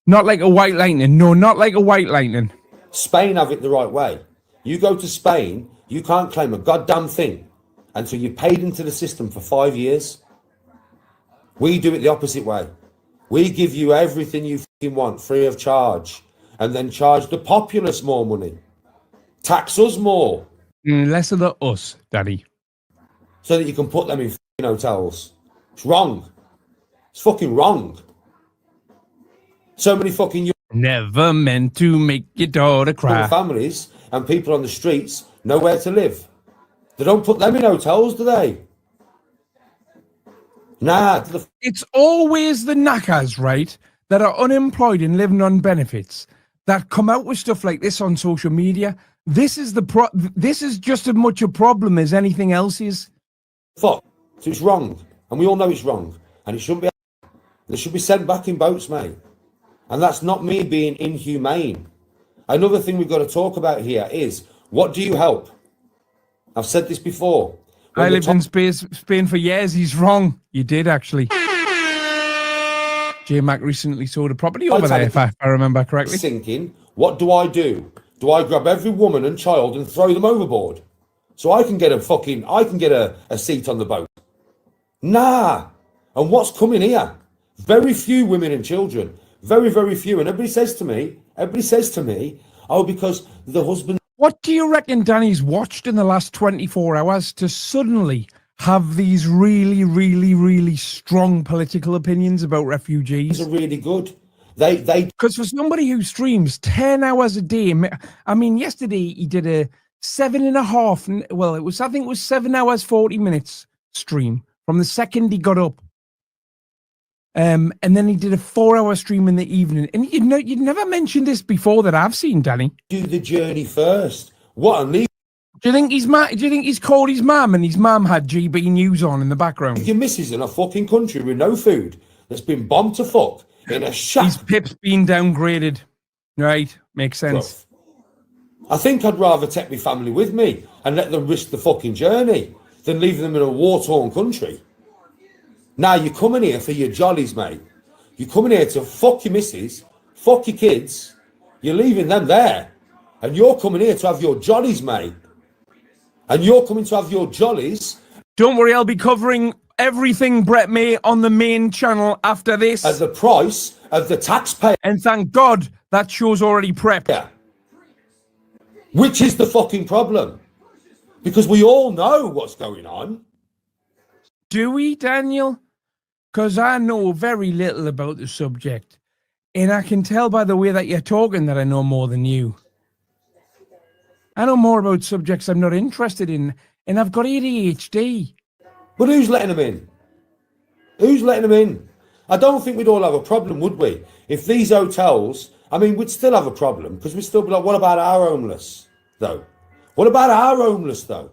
[SPEAKER 1] Not like a white lightning. No, not like a white lightning.
[SPEAKER 7] Spain have it the right way. You go to Spain, you can't claim a goddamn thing until you're paid into the system for 5 years. We do it the opposite way. We give you everything you fucking want free of charge and then charge the populace more money. Tax us more.
[SPEAKER 1] Less of the us, Daddy.
[SPEAKER 7] So that you can put them in fucking hotels. It's wrong. It's fucking wrong. So many fucking
[SPEAKER 1] never meant to make your daughter cry.
[SPEAKER 7] Families and people on the streets nowhere to live. They don't put them in hotels, do they? Nah.
[SPEAKER 1] It's always the knackers, right, that are unemployed and living on benefits that come out with stuff like this on social media. This is this is just as much a problem as anything else is.
[SPEAKER 7] Fuck. So it's wrong, and we all know it's wrong, and it shouldn't be. They should be sent back in boats, mate. And that's not me being inhumane. Another thing we've got to talk about here is, what do you help? I've said this before.
[SPEAKER 1] I lived in Spain for years. He's wrong. You did, actually. J-Mac recently sold a property over there, if I remember correctly.
[SPEAKER 7] Sinking. What do? Do I grab every woman and child and throw them overboard? So I can get a seat on the boat? Nah. And what's coming here? Very few women and children. Very, very few. And everybody says to me, oh, because the husband...
[SPEAKER 1] What do you reckon Danny's watched in the last 24 hours to suddenly have these really, really, really strong political opinions about refugees.
[SPEAKER 10] These are really good. They
[SPEAKER 1] Because for somebody who streams 10 hours a day, I mean, yesterday he did a 7.5, well, I think it was 7 hours, 40 minutes stream from the second he got up. And then he did a 4-hour stream in the evening. And you'd never mentioned this before that I've seen, Danny.
[SPEAKER 10] do the journey first. What and leave
[SPEAKER 1] Do you think he's called his mum and his mum had GB News on in the background?
[SPEAKER 10] your missus in a fucking country with no food that's been bombed to fuck in a shack?
[SPEAKER 1] His pip's been downgraded. Right, makes sense.
[SPEAKER 10] I think I'd rather take my family with me and let them risk the fucking journey than leave them in a war-torn country. Now you're coming here for your jollies, mate. You're coming here to fuck your missus, fuck your kids. You're leaving them there. And you're coming here to have your jollies, mate. And you're coming to have your jollies.
[SPEAKER 1] Don't worry, I'll be covering everything Brett May on the main channel after this.
[SPEAKER 10] At the price of the taxpayer.
[SPEAKER 1] And thank God that show's already prepped.
[SPEAKER 10] Yeah. Which is the fucking problem. Because we all know what's going on.
[SPEAKER 1] Do we, Daniel? Because I know very little about the subject. And I can tell by the way that you're talking that I know more than you. I know more about subjects I'm not interested in. And I've got ADHD.
[SPEAKER 10] But who's letting them in? Who's letting them in? I don't think we'd all have a problem, would we? If these hotels, I mean, we'd still have a problem because we'd still be like, what about our homeless, though? What about our homeless, though?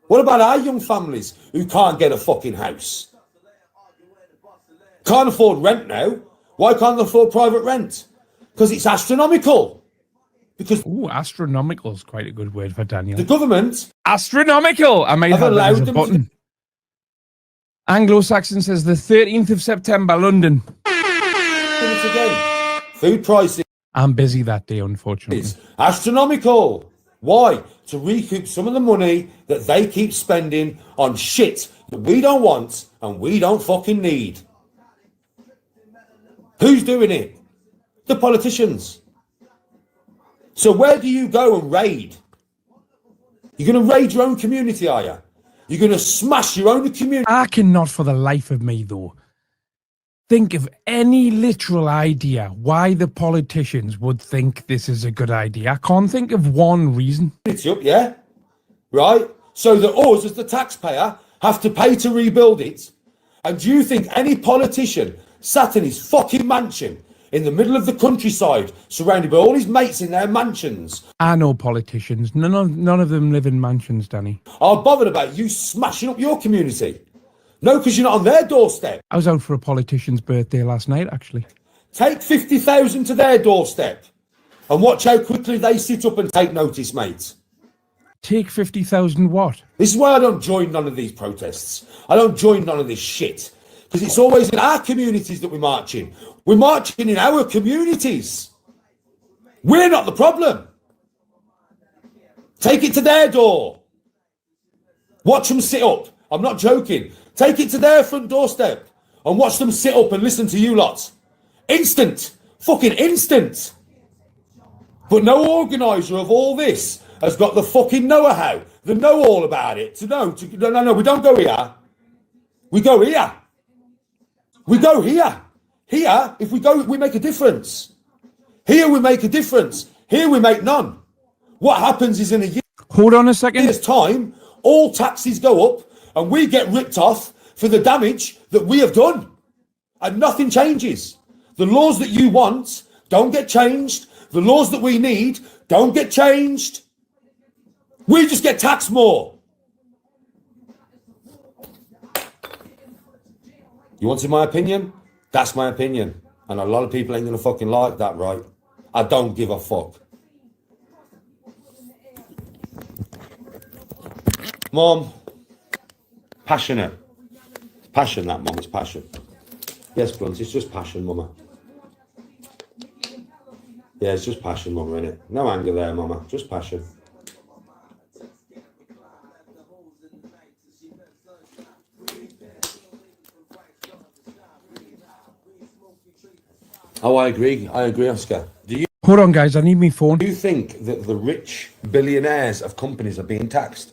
[SPEAKER 10] What about our young families who can't get a fucking house? Can't afford rent now. Why can't they afford private rent? Because it's astronomical. Because
[SPEAKER 1] astronomical is quite a good word for Daniel.
[SPEAKER 10] the government...
[SPEAKER 1] Astronomical! I might have that as a button. Anglo-Saxon says the 13th of September, London.
[SPEAKER 10] Again. Food prices.
[SPEAKER 1] I'm busy that day, unfortunately.
[SPEAKER 10] It's astronomical. Why? To recoup some of the money that they keep spending on shit that we don't want and we don't fucking need. Who's doing it? The politicians. So where do you go and raid? You're going to raid your own community, are you? You're going to smash your own community?
[SPEAKER 1] I cannot for the life of me, though, think of any literal idea why the politicians would think this is a good idea. I can't think of one reason.
[SPEAKER 10] It's up, yeah? Right? So that us, as the taxpayer, have to pay to rebuild it. And do you think any politician sat in his fucking mansion in the middle of the countryside, surrounded by all his mates in their mansions?
[SPEAKER 1] I know politicians. None of them live in mansions, Danny.
[SPEAKER 10] Are bothered about you smashing up your community? No, because you're not on their doorstep.
[SPEAKER 1] I was out for a politician's birthday last night, actually.
[SPEAKER 10] Take 50,000 to their doorstep and watch how quickly they sit up and take notice, mate.
[SPEAKER 1] Take 50,000 what?
[SPEAKER 10] This is why I don't join none of these protests. I don't join none of this shit. Because it's always in our communities that we march in. We're marching in our communities. We're not the problem. Take it to their door. Watch them sit up. I'm not joking. Take it to their front doorstep and watch them sit up and listen to you lot. Instant. Fucking instant. But no organiser of all this has got the fucking know-how, the know-all about it, to know. No, we don't go here. We go here. We go here. Here, if we go, we make a difference. Here we make a difference. Here we make none. What happens is in a year...
[SPEAKER 1] Hold on a second.
[SPEAKER 10] Year's time, all taxes go up and we get ripped off for the damage that we have done. And nothing changes. The laws that you want don't get changed. The laws that we need don't get changed. We just get taxed more. You wanted my opinion? That's my opinion. And a lot of people ain't going to fucking like that, right? I don't give a fuck. Mom, passionate. It's passion, that, Mom, it's passion. Yes, Blunt, it's just passion, Mama. Yeah, it's just passion, Mama, innit? No anger there, Mama, just passion. Oh, I agree, Oscar. Do you...
[SPEAKER 1] Hold on, guys, I need my phone.
[SPEAKER 10] Do you think that the rich billionaires of companies are being taxed?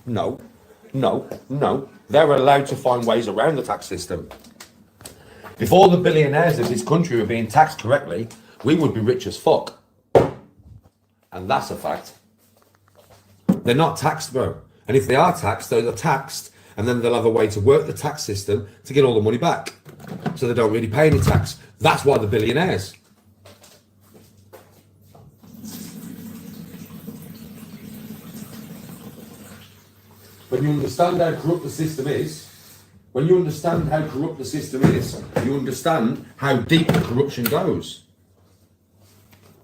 [SPEAKER 10] No.
[SPEAKER 7] No. They're allowed to find ways around the tax system. If all the billionaires of this country were being taxed correctly, we would be rich as fuck. And that's a fact. They're not taxed, bro. And if they are taxed, they're taxed, and then they'll have a way to work the tax system to get all the money back. So they don't really pay any tax. That's why they're billionaires. When you understand how corrupt the system is, you understand how deep the corruption goes.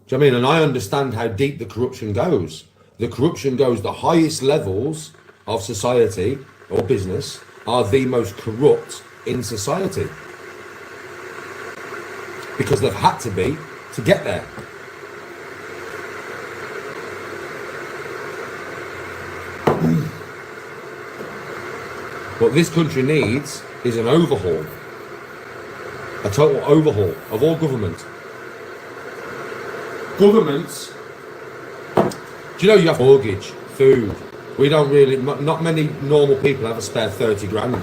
[SPEAKER 7] Do you know what I mean? And I understand how deep the corruption goes. The corruption goes, the highest levels of society or business are the most corrupt in society. Because they've had to be to get there. What this country needs is an overhaul. A total overhaul of all government. Governments, do you know you have mortgage, food? We don't really, not many normal people have a spare 30 grand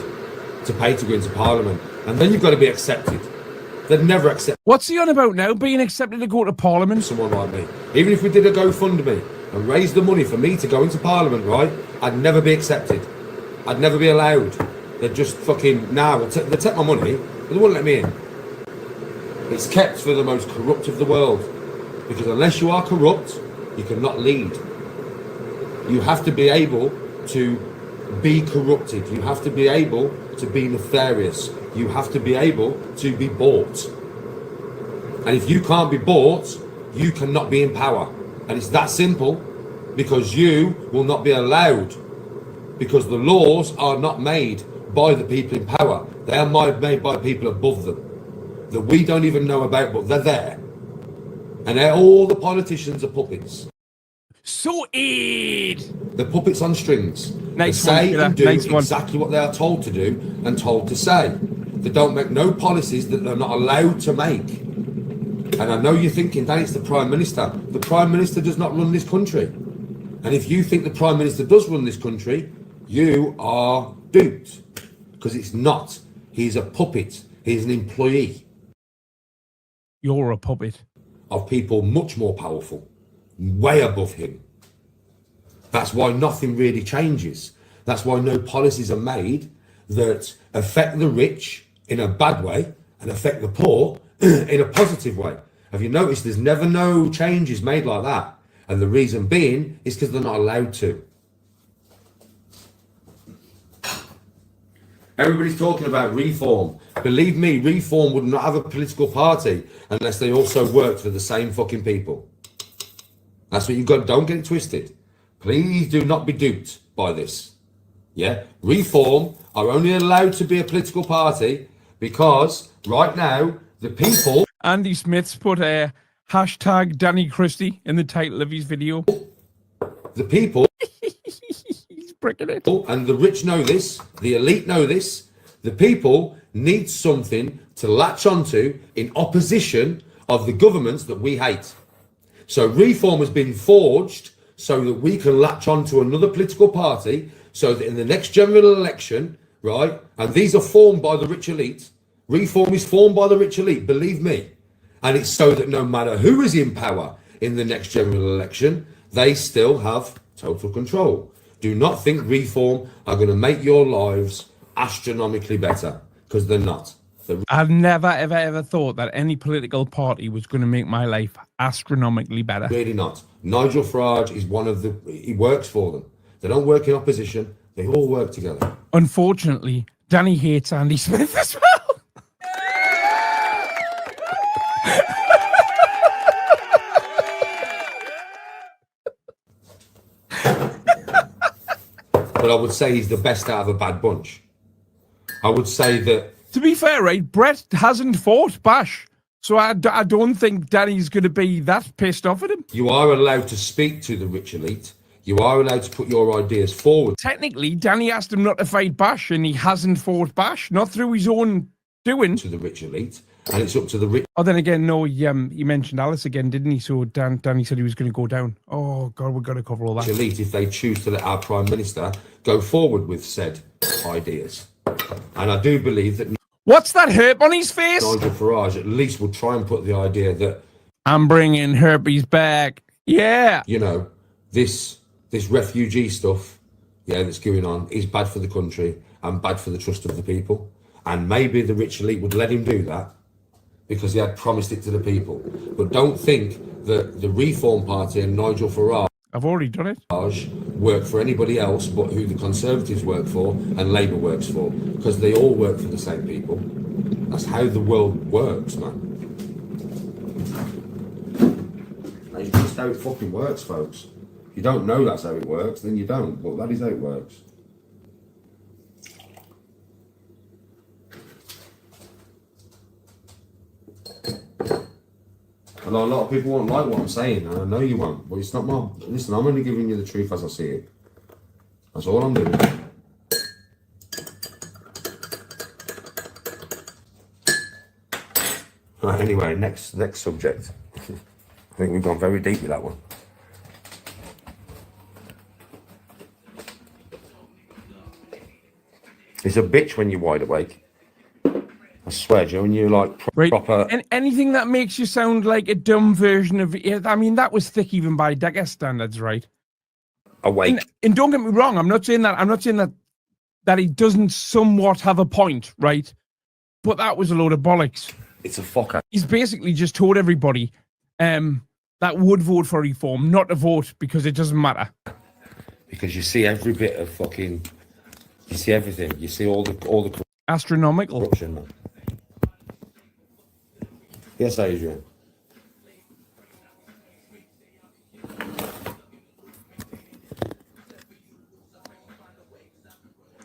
[SPEAKER 7] to pay to go into Parliament. And then you've got to be accepted. They'd never accept.
[SPEAKER 1] What's he on about now? Being accepted to go to Parliament?
[SPEAKER 7] Someone like me. Even if we did a GoFundMe and raised the money for me to go into Parliament, right? I'd never be accepted. I'd never be allowed. They'd just fucking, they take my money, but they wouldn't let me in. It's kept for the most corrupt of the world. Because unless you are corrupt, you cannot lead. You have to be able to be corrupted. You have to be able to be nefarious. You have to be able to be bought. And if you can't be bought, you cannot be in power. And it's that simple, because you will not be allowed. Because the laws are not made by the people in power. They are made by people above them. That we don't even know about, but they're there. And all the politicians are puppets.
[SPEAKER 1] Sorted!
[SPEAKER 7] They're puppets on strings.
[SPEAKER 1] Nice
[SPEAKER 7] they say
[SPEAKER 1] one,
[SPEAKER 7] and do
[SPEAKER 1] nice one.
[SPEAKER 7] exactly what they are told to do and told to say. They don't make no policies that they're not allowed to make. And I know you're thinking, Dan, it's the Prime Minister. The Prime Minister does not run this country. And if you think the Prime Minister does run this country, you are duped. Because it's not. He's a puppet. He's an employee.
[SPEAKER 1] You're a puppet.
[SPEAKER 7] Of people much more powerful, way above him. That's why nothing really changes. That's why no policies are made that affect the rich in a bad way and affect the poor in a positive way. Have you noticed there's never no changes made like that? And the reason being is because they're not allowed to. Everybody's talking about reform. Believe me, reform would not have a political party unless they also worked for the same fucking people. That's what you've got. Don't get it twisted. Please do not be duped by this. Yeah? Reform are only allowed to be a political party because right now, the people...
[SPEAKER 1] Andy Smith's put a hashtag Danny Christie in the title of his video.
[SPEAKER 7] The people...
[SPEAKER 1] He's bricking it.
[SPEAKER 7] And the rich know this, the elite know this, the people need something to latch onto in opposition of the governments that we hate. So reform has been forged so that we can latch onto another political party so that in the next general election, right, and these are formed by the rich elite, reform is formed by the rich elite, believe me, and it's so that no matter who is in power in the next general election, they still have total control. Do not think reform are going to make your lives astronomically better, because they're not.
[SPEAKER 1] I've never, ever thought that any political party was going to make my life astronomically better.
[SPEAKER 7] Really not. Nigel Farage is one of the... He works for them. They don't work in opposition. They all work together.
[SPEAKER 1] Unfortunately, Danny hates Andy Smith as well.
[SPEAKER 7] But I would say he's the best out of a bad bunch. I would say that...
[SPEAKER 1] To be fair, right, Brett hasn't fought Bash. So I don't think Danny's going to be that pissed off at him.
[SPEAKER 7] You are allowed to speak to the rich elite. You are allowed to put your ideas forward.
[SPEAKER 1] Technically, Danny asked him not to fight Bash, and he hasn't fought Bash, not through his own doing.
[SPEAKER 7] To the rich elite. And it's up to the rich
[SPEAKER 1] Oh, then again, no, he mentioned Alice again, didn't he? So Danny said he was going to go down. Oh, God, we've got to cover all that.
[SPEAKER 7] elite if they choose to let our Prime Minister go forward with said ideas. And I do believe that
[SPEAKER 1] What's that herp on his face?
[SPEAKER 7] Nigel Farage at least will try and put the idea that,
[SPEAKER 1] I'm bringing herpes back. Yeah.
[SPEAKER 7] you know, this refugee stuff, that's going on is bad for the country and bad for the trust of the people. And maybe the rich elite would let him do that because he had promised it to the people. But don't think that the Reform Party and Nigel Farage
[SPEAKER 1] I've already done it.
[SPEAKER 7] work for anybody else but who the Conservatives work for and Labour works for, because they all work for the same people. That's how the world works, man. That's just how it fucking works, folks. If you don't know that's how it works, then you don't, but that is how it works. Although a lot of people won't like what I'm saying, and I know you won't, but it's not my... Listen, I'm only giving you the truth as I see it. That's all I'm doing. Right, anyway, next subject. I think we've gone very deep with that one. It's a bitch when you're wide awake. I swear, Joe, when you're like proper...
[SPEAKER 1] And anything that makes you sound like a dumb version of it, I mean, that was thick even by Decker standards, right?
[SPEAKER 7] Awake.
[SPEAKER 1] And don't get me wrong, I'm not saying that he doesn't somewhat have a point, right? But that was a load of bollocks.
[SPEAKER 7] It's a fucker.
[SPEAKER 1] He's basically just told everybody that would vote for reform not to vote because it doesn't matter.
[SPEAKER 7] Because you see every bit of fucking... You see everything. You see all the
[SPEAKER 1] astronomical
[SPEAKER 7] corruption, man. Yes, Adrian.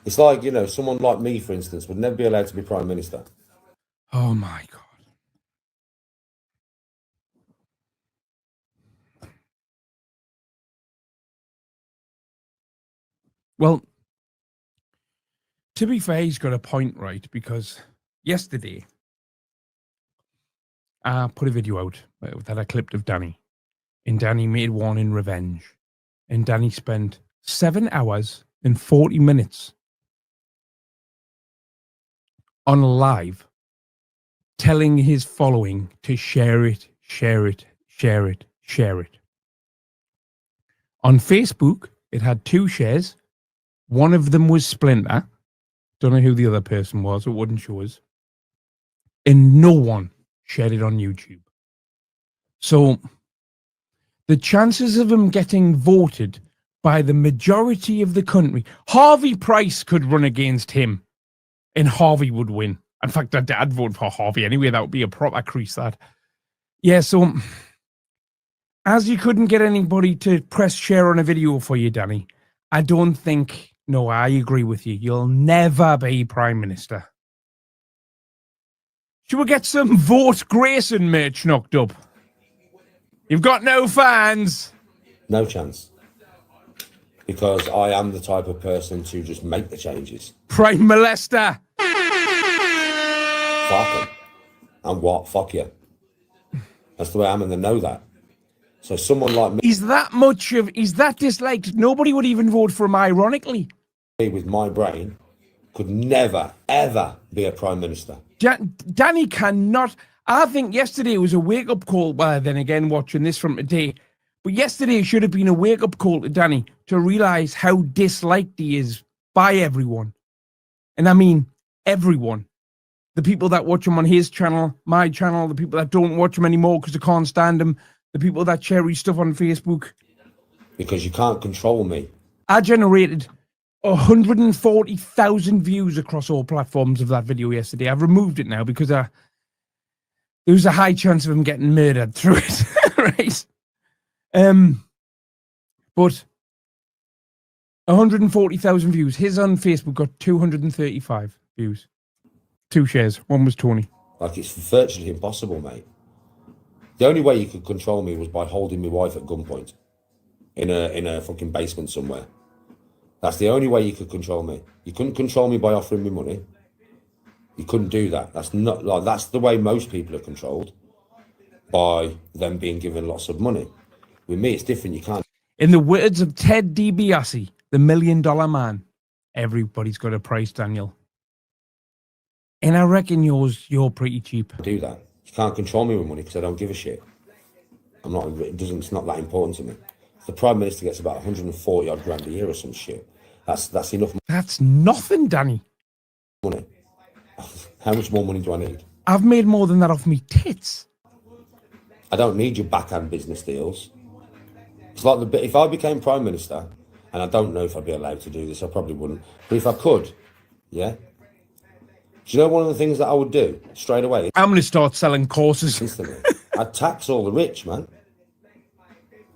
[SPEAKER 7] It's like, you know, someone like me, for instance, would never be allowed to be Prime Minister.
[SPEAKER 1] Oh, my God. Well, to be fair, he's got a point, right? Because yesterday, I put a video out that I clipped of Danny. And Danny made one in revenge. And Danny spent 7 hours and 40 minutes on live telling his following to share it, share it, share it, share it. On Facebook, it had 2 shares. One of them was Splinter. Don't know who the other person was. It wouldn't show us. And no one shared it on YouTube. So the chances of him getting voted by the majority of the country, Harvey Price could run against him and Harvey would win. In fact, I'd vote for Harvey anyway. That would be a proper crease, that. Yeah, so as you couldn't get anybody to press share on a video for you, Danny, I don't think... No, I agree with you. You'll never be Prime Minister. Should we get some Vote Grayson merch knocked up? You've got no fans.
[SPEAKER 7] No chance. Because I am the type of person to just make the changes.
[SPEAKER 1] Prime Molester.
[SPEAKER 7] Fuck them. And what? Fuck you. That's the way I am, and they know that. So someone like me...
[SPEAKER 1] He's that disliked. Nobody would even vote for him, ironically.
[SPEAKER 7] With my brain, could never, ever be a Prime Minister.
[SPEAKER 1] Danny cannot... I think yesterday was a wake-up call. Well, then again, watching this from today. But yesterday should have been a wake-up call to Danny to realise how disliked he is by everyone. And I mean everyone. The people that watch him on his channel, my channel, the people that don't watch him anymore because they can't stand him, the people that share his stuff on Facebook.
[SPEAKER 7] Because you can't control me.
[SPEAKER 1] I generated 140,000 views across all platforms of that video yesterday. I've removed it now because there was a high chance of him getting murdered through it. Right? But 140,000 views. His on Facebook got 235 views. 2 shares. One was Tony.
[SPEAKER 7] Like, it's virtually impossible, mate. The only way you could control me was by holding my wife at gunpoint in a fucking basement somewhere. That's the only way you could control me. You couldn't control me by offering me money. You couldn't do that. That's not like that's the way most people are controlled, by them being given lots of money. With me, it's different. You can't.
[SPEAKER 1] In the words of Ted DiBiase, the $1 Million Man, everybody's got a price, Daniel. And I reckon you're pretty cheap.
[SPEAKER 7] Do that. You can't control me with money because I don't give a shit. I'm not. It's not that important to me. If the Prime Minister gets about 140 odd grand a year or some shit, that's enough
[SPEAKER 1] That's nothing, Danny.
[SPEAKER 7] money. How much more money do I need?
[SPEAKER 1] I've made more than that off me tits.
[SPEAKER 7] I don't need your backhand business deals. It's like if I became Prime Minister, and I don't know if I'd be allowed to do this, I probably wouldn't. But if I could, yeah. Do you know one of the things that I would do straight away?
[SPEAKER 1] I'm going to start selling courses.
[SPEAKER 7] Instantly. I'd tax all the rich, man.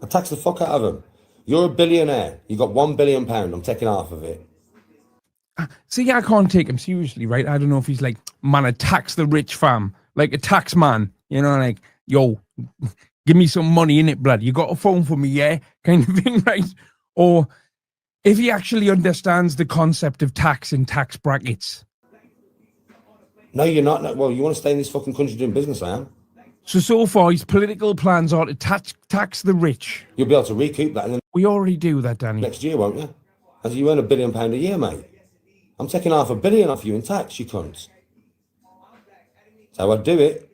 [SPEAKER 7] I'd tax the fuck out of them. You're a billionaire. You got £1 billion. I'm taking half of it.
[SPEAKER 1] See, I can't take him seriously, right? I don't know if he's like, man, I tax the rich fam. Like a tax man. You know, like, yo, give me some money in it, blood. You got a phone for me, yeah? Kind of thing, right? Or if he actually understands the concept of tax and tax brackets.
[SPEAKER 7] No, you're not. No, well, you want to stay in this fucking country doing business, I am.
[SPEAKER 1] So far, his political plans are to tax the rich.
[SPEAKER 7] You'll be able to recoup that in the
[SPEAKER 1] We already do that, Danny.
[SPEAKER 7] next year, won't you? As you earn £1 billion a year, mate. I'm taking $500 million off you in tax, you cunt. That's how I'd do it.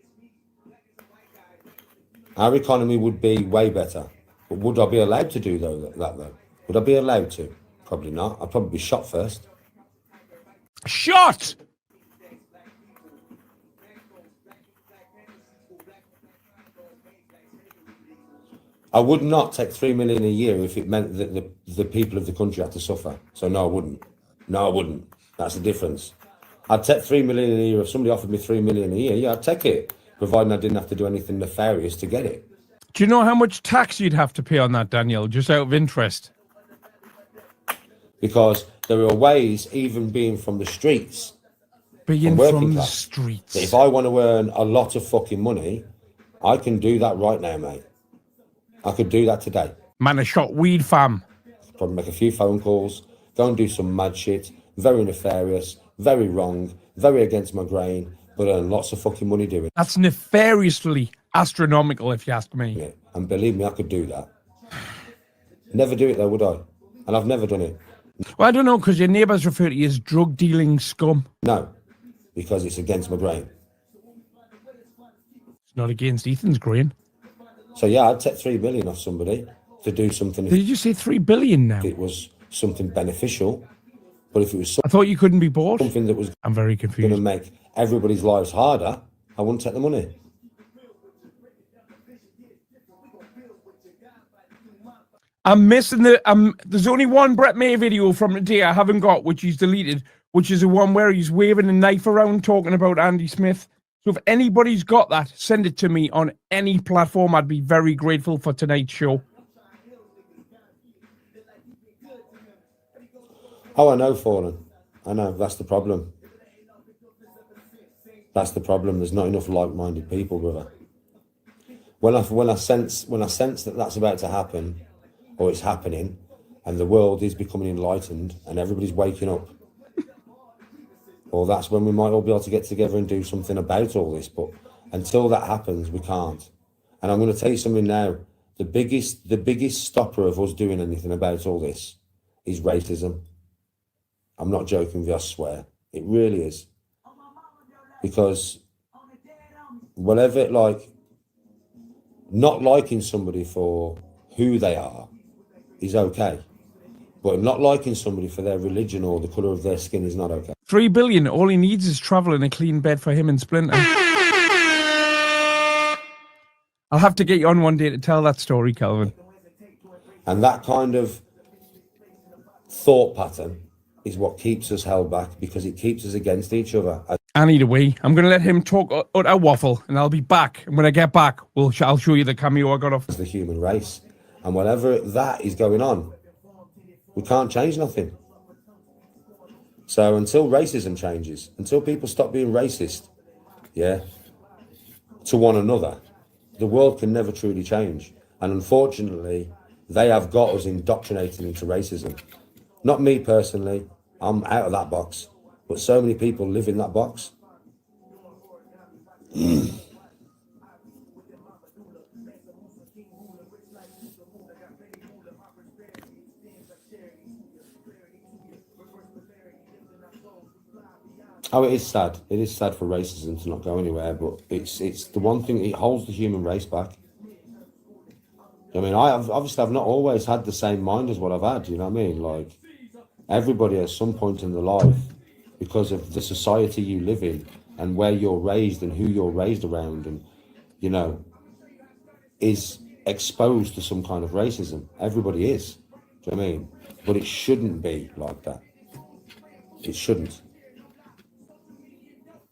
[SPEAKER 7] Our economy would be way better. But would I be allowed to do that though? Would I be allowed to? Probably not. I'd probably be shot first.
[SPEAKER 1] Shot!
[SPEAKER 7] I would not take $3 million a year if it meant that the people of the country had to suffer. So no, I wouldn't. No, I wouldn't. That's the difference. I'd take $3 million a year. If somebody offered me $3 million a year, yeah, I'd take it, providing I didn't have to do anything nefarious to get it.
[SPEAKER 1] Do you know how much tax you'd have to pay on that, Daniel, just out of interest?
[SPEAKER 7] Because there are ways, even being from the streets,
[SPEAKER 1] Being
[SPEAKER 7] working
[SPEAKER 1] from the
[SPEAKER 7] class,
[SPEAKER 1] streets.
[SPEAKER 7] that if I want to earn a lot of fucking money, I can do that right now, mate. I could do that today.
[SPEAKER 1] Man, I shot weed, fam.
[SPEAKER 7] Probably make a few phone calls, go and do some mad shit, very nefarious, very wrong, very against my grain, but earn lots of fucking money doing it.
[SPEAKER 1] That's nefariously astronomical, if you ask me.
[SPEAKER 7] Yeah. And believe me, I could do that. Never do it though, would I? And I've never done it.
[SPEAKER 1] Well, I don't know, because your neighbours refer to you as drug-dealing scum.
[SPEAKER 7] No, because it's against my grain.
[SPEAKER 1] It's not against Ethan's grain.
[SPEAKER 7] So yeah, I'd take $3 million off somebody to do something.
[SPEAKER 1] Did you say 3 billion now?
[SPEAKER 7] If it was something beneficial, but if it was
[SPEAKER 1] I thought you couldn't be bought.
[SPEAKER 7] something that was
[SPEAKER 1] I'm very
[SPEAKER 7] going to
[SPEAKER 1] confused.
[SPEAKER 7] make everybody's lives harder, I wouldn't take the money.
[SPEAKER 1] I'm missing there's only one Brett May video from today I haven't got, which he's deleted, which is the one where he's waving a knife around talking about Andy Smith. So if anybody's got that, send it to me on any platform. I'd be very grateful for tonight's show.
[SPEAKER 7] Oh, I know, Fallen. I know, that's the problem. That's the problem. There's not enough like-minded people, brother. When I sense that that's about to happen, or it's happening, and the world is becoming enlightened, and everybody's waking up, well, that's when we might all be able to get together and do something about all this. But until that happens, we can't. And I'm going to tell you something now. The biggest stopper of us doing anything about all this is racism. I'm not joking with you, I swear. It really is. Because whatever, like, not liking somebody for who they are is okay. But not liking somebody for their religion or the colour of their skin is not okay.
[SPEAKER 1] 3 billion. All he needs is travel and a clean bed for him and Splinter. I'll have to get you on one day to tell that story, Calvin.
[SPEAKER 7] And that kind of thought pattern is what keeps us held back, because it keeps us against each other.
[SPEAKER 1] I need a wee. I'm going to let him talk a waffle, and I'll be back. And when I get back, I'll show you the cameo I got off.
[SPEAKER 7] As the human race. And whatever that is going on, we can't change nothing. So until racism changes, until people stop being racist, yeah, to one another, the world can never truly change. And unfortunately, they have got us indoctrinated into racism. Not me personally, I'm out of that box. But so many people live in that box. Oh, it is sad. It is sad for racism to not go anywhere, but it's the one thing, it holds the human race back. I mean, I've not always had the same mind as what I've had, you know what I mean? Like, everybody at some point in their life, because of the society you live in and where you're raised and who you're raised around and, you know, is exposed to some kind of racism. Everybody is. Do you know what I mean? But it shouldn't be like that. It shouldn't.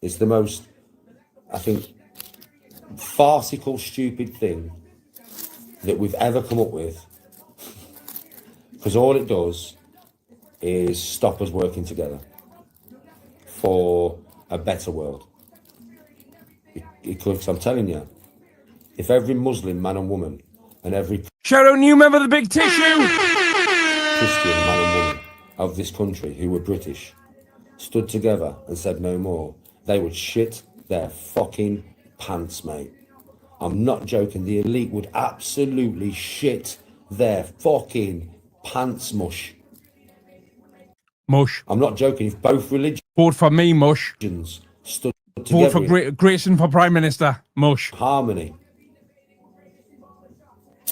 [SPEAKER 7] It's the most, I think, farcical, stupid thing that we've ever come up with. Because all it does is stop us working together for a better world. Because I'm telling you, if every Muslim man and woman and every
[SPEAKER 1] Shout out new member of the Big Tissue.
[SPEAKER 7] Christian man and woman of this country who were British stood together and said no more, they would shit their fucking pants, mate. I'm not joking. The elite would absolutely shit their fucking pants mush.
[SPEAKER 1] Mush.
[SPEAKER 7] I'm not joking. If both religions
[SPEAKER 1] Vote for me, Mush.
[SPEAKER 7] stood
[SPEAKER 1] Vote
[SPEAKER 7] together
[SPEAKER 1] for
[SPEAKER 7] in
[SPEAKER 1] Grayson for Prime Minister, Mush.
[SPEAKER 7] harmony.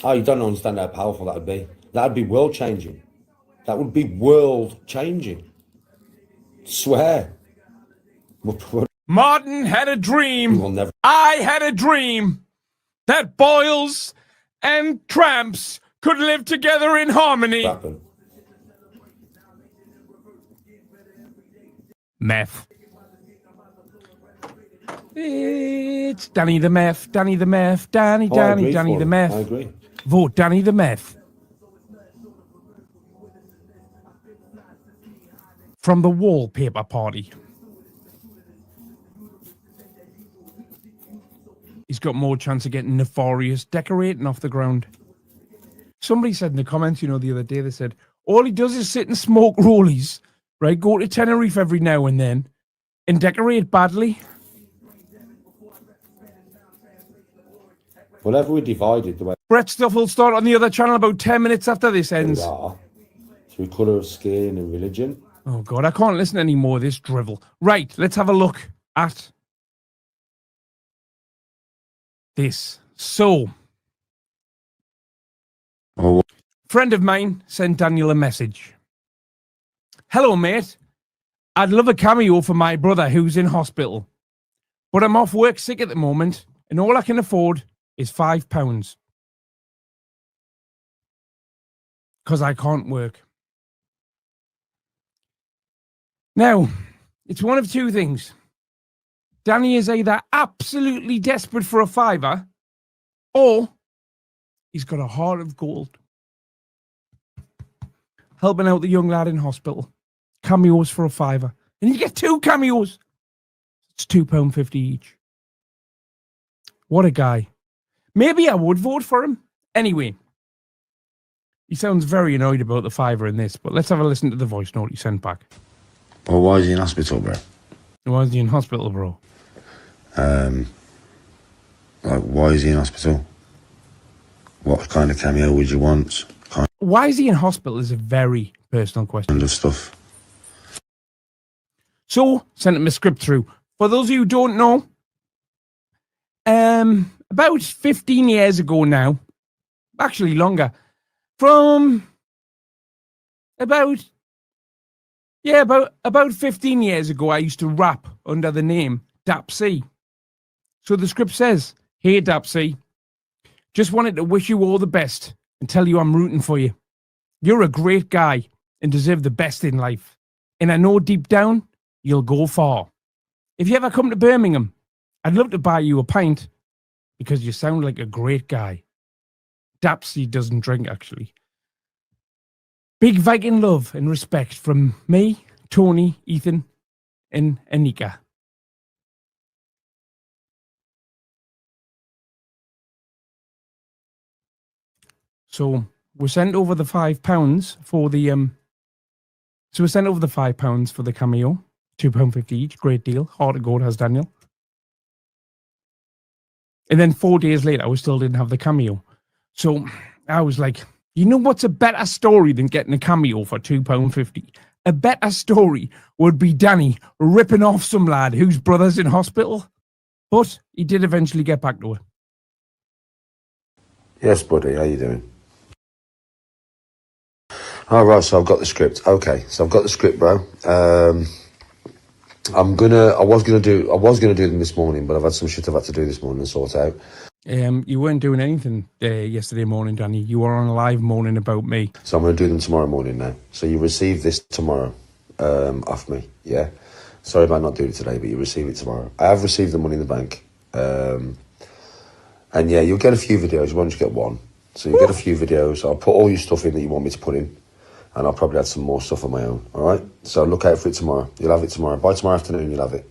[SPEAKER 7] Oh, you don't understand how powerful that would be. That would be world changing. That would be world changing. Swear.
[SPEAKER 1] Martin had a dream.
[SPEAKER 7] We'll never
[SPEAKER 1] I had a dream that Boyles and tramps could live together in harmony.
[SPEAKER 7] happen.
[SPEAKER 1] Meth. It's Danny the Meth, Danny the Meth, Danny,
[SPEAKER 7] Oh, I
[SPEAKER 1] Danny,
[SPEAKER 7] agree
[SPEAKER 1] Danny
[SPEAKER 7] for
[SPEAKER 1] the
[SPEAKER 7] him.
[SPEAKER 1] Meth.
[SPEAKER 7] I agree.
[SPEAKER 1] Vote Danny the Meth. From the wallpaper party. He's got more chance of getting nefarious decorating off the ground. Somebody said in the comments, you know, the other day, they said, all he does is sit and smoke rollies, right? Go to Tenerife every now and then and decorate badly.
[SPEAKER 7] Whenever we're divided the way
[SPEAKER 1] Brett stuff will start on the other channel about 10 minutes after this
[SPEAKER 7] we
[SPEAKER 1] ends.
[SPEAKER 7] are, through colour of skin and religion,
[SPEAKER 1] Oh, God, I can't listen to any more of this drivel. Right, let's have a look at this. So,
[SPEAKER 2] Oh,
[SPEAKER 1] friend of mine sent Daniel a message. Hello, mate. I'd love a cameo for my brother who's in hospital, but I'm off work sick at the moment, and all I can afford is £5 because I can't work. Now, it's one of two things. Danny is either absolutely desperate for a fiver, or he's got a heart of gold. Helping out the young lad in hospital. Cameos for a fiver. And you get 2 cameos. It's £2.50 each. What a guy. Maybe I would vote for him. Anyway, he sounds very annoyed about the fiver in this, but let's have a listen to the voice note he sent back.
[SPEAKER 2] well, why is he in hospital, bro?
[SPEAKER 1] Why is he in hospital, bro?
[SPEAKER 2] Like, why is he in hospital? What kind of cameo would you want? Kind
[SPEAKER 1] Why is he in hospital is a very personal question.
[SPEAKER 2] of stuff.
[SPEAKER 1] So, sent him a script through. For those of you who don't know, about 15 years ago now, actually longer, from about 15 years ago, I used to rap under the name Dapsy. So the script says, hey Dapsy, just wanted to wish you all the best and tell you I'm rooting for you. You're a great guy and deserve the best in life. And I know deep down, you'll go far. If you ever come to Birmingham, I'd love to buy you a pint because you sound like a great guy. Dapsy doesn't drink, actually. Big Viking love and respect from me, Tony, Ethan, and Anika. So we sent over the £5 for the So we sent over the £5 for the cameo, £2.50 each. Great deal. Heart of gold has Daniel. And then 4 days later, we still didn't have the cameo. So I was like, you know what's a better story than getting a cameo for £2.50? A better story would be Danny ripping off some lad whose brother's in hospital. But he did eventually get back to it.
[SPEAKER 2] Yes, buddy, how you doing? All right, so I've got the script. Okay, so I've got the script, bro. I was gonna do them this morning, but I've had some shit I've had to do this morning and sort out.
[SPEAKER 1] You weren't doing anything yesterday morning, Danny. You were on a live moaning about me.
[SPEAKER 2] So I'm gonna do them tomorrow morning now. So you receive this tomorrow, off me, yeah? Sorry about not doing it today, but you receive it tomorrow. I have received the money in the bank. And yeah, you'll get a few videos, you won't just get one. So you'll get a few videos. I'll put all your stuff in that you want me to put in. And I'll probably add some more stuff on my own, all right? So look out for it tomorrow. You'll have it tomorrow. By tomorrow afternoon, you'll have it.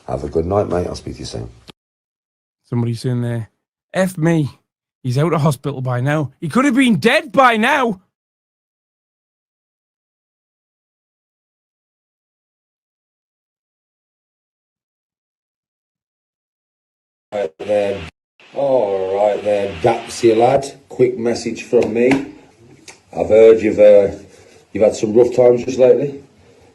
[SPEAKER 2] Have a good night, mate. I'll speak to you soon.
[SPEAKER 1] Somebody's in there. F me. He's out of hospital by now. He could have been dead by now.
[SPEAKER 2] All right then, Dapsy lad. Quick message from me. I've heard you've had some rough times just lately.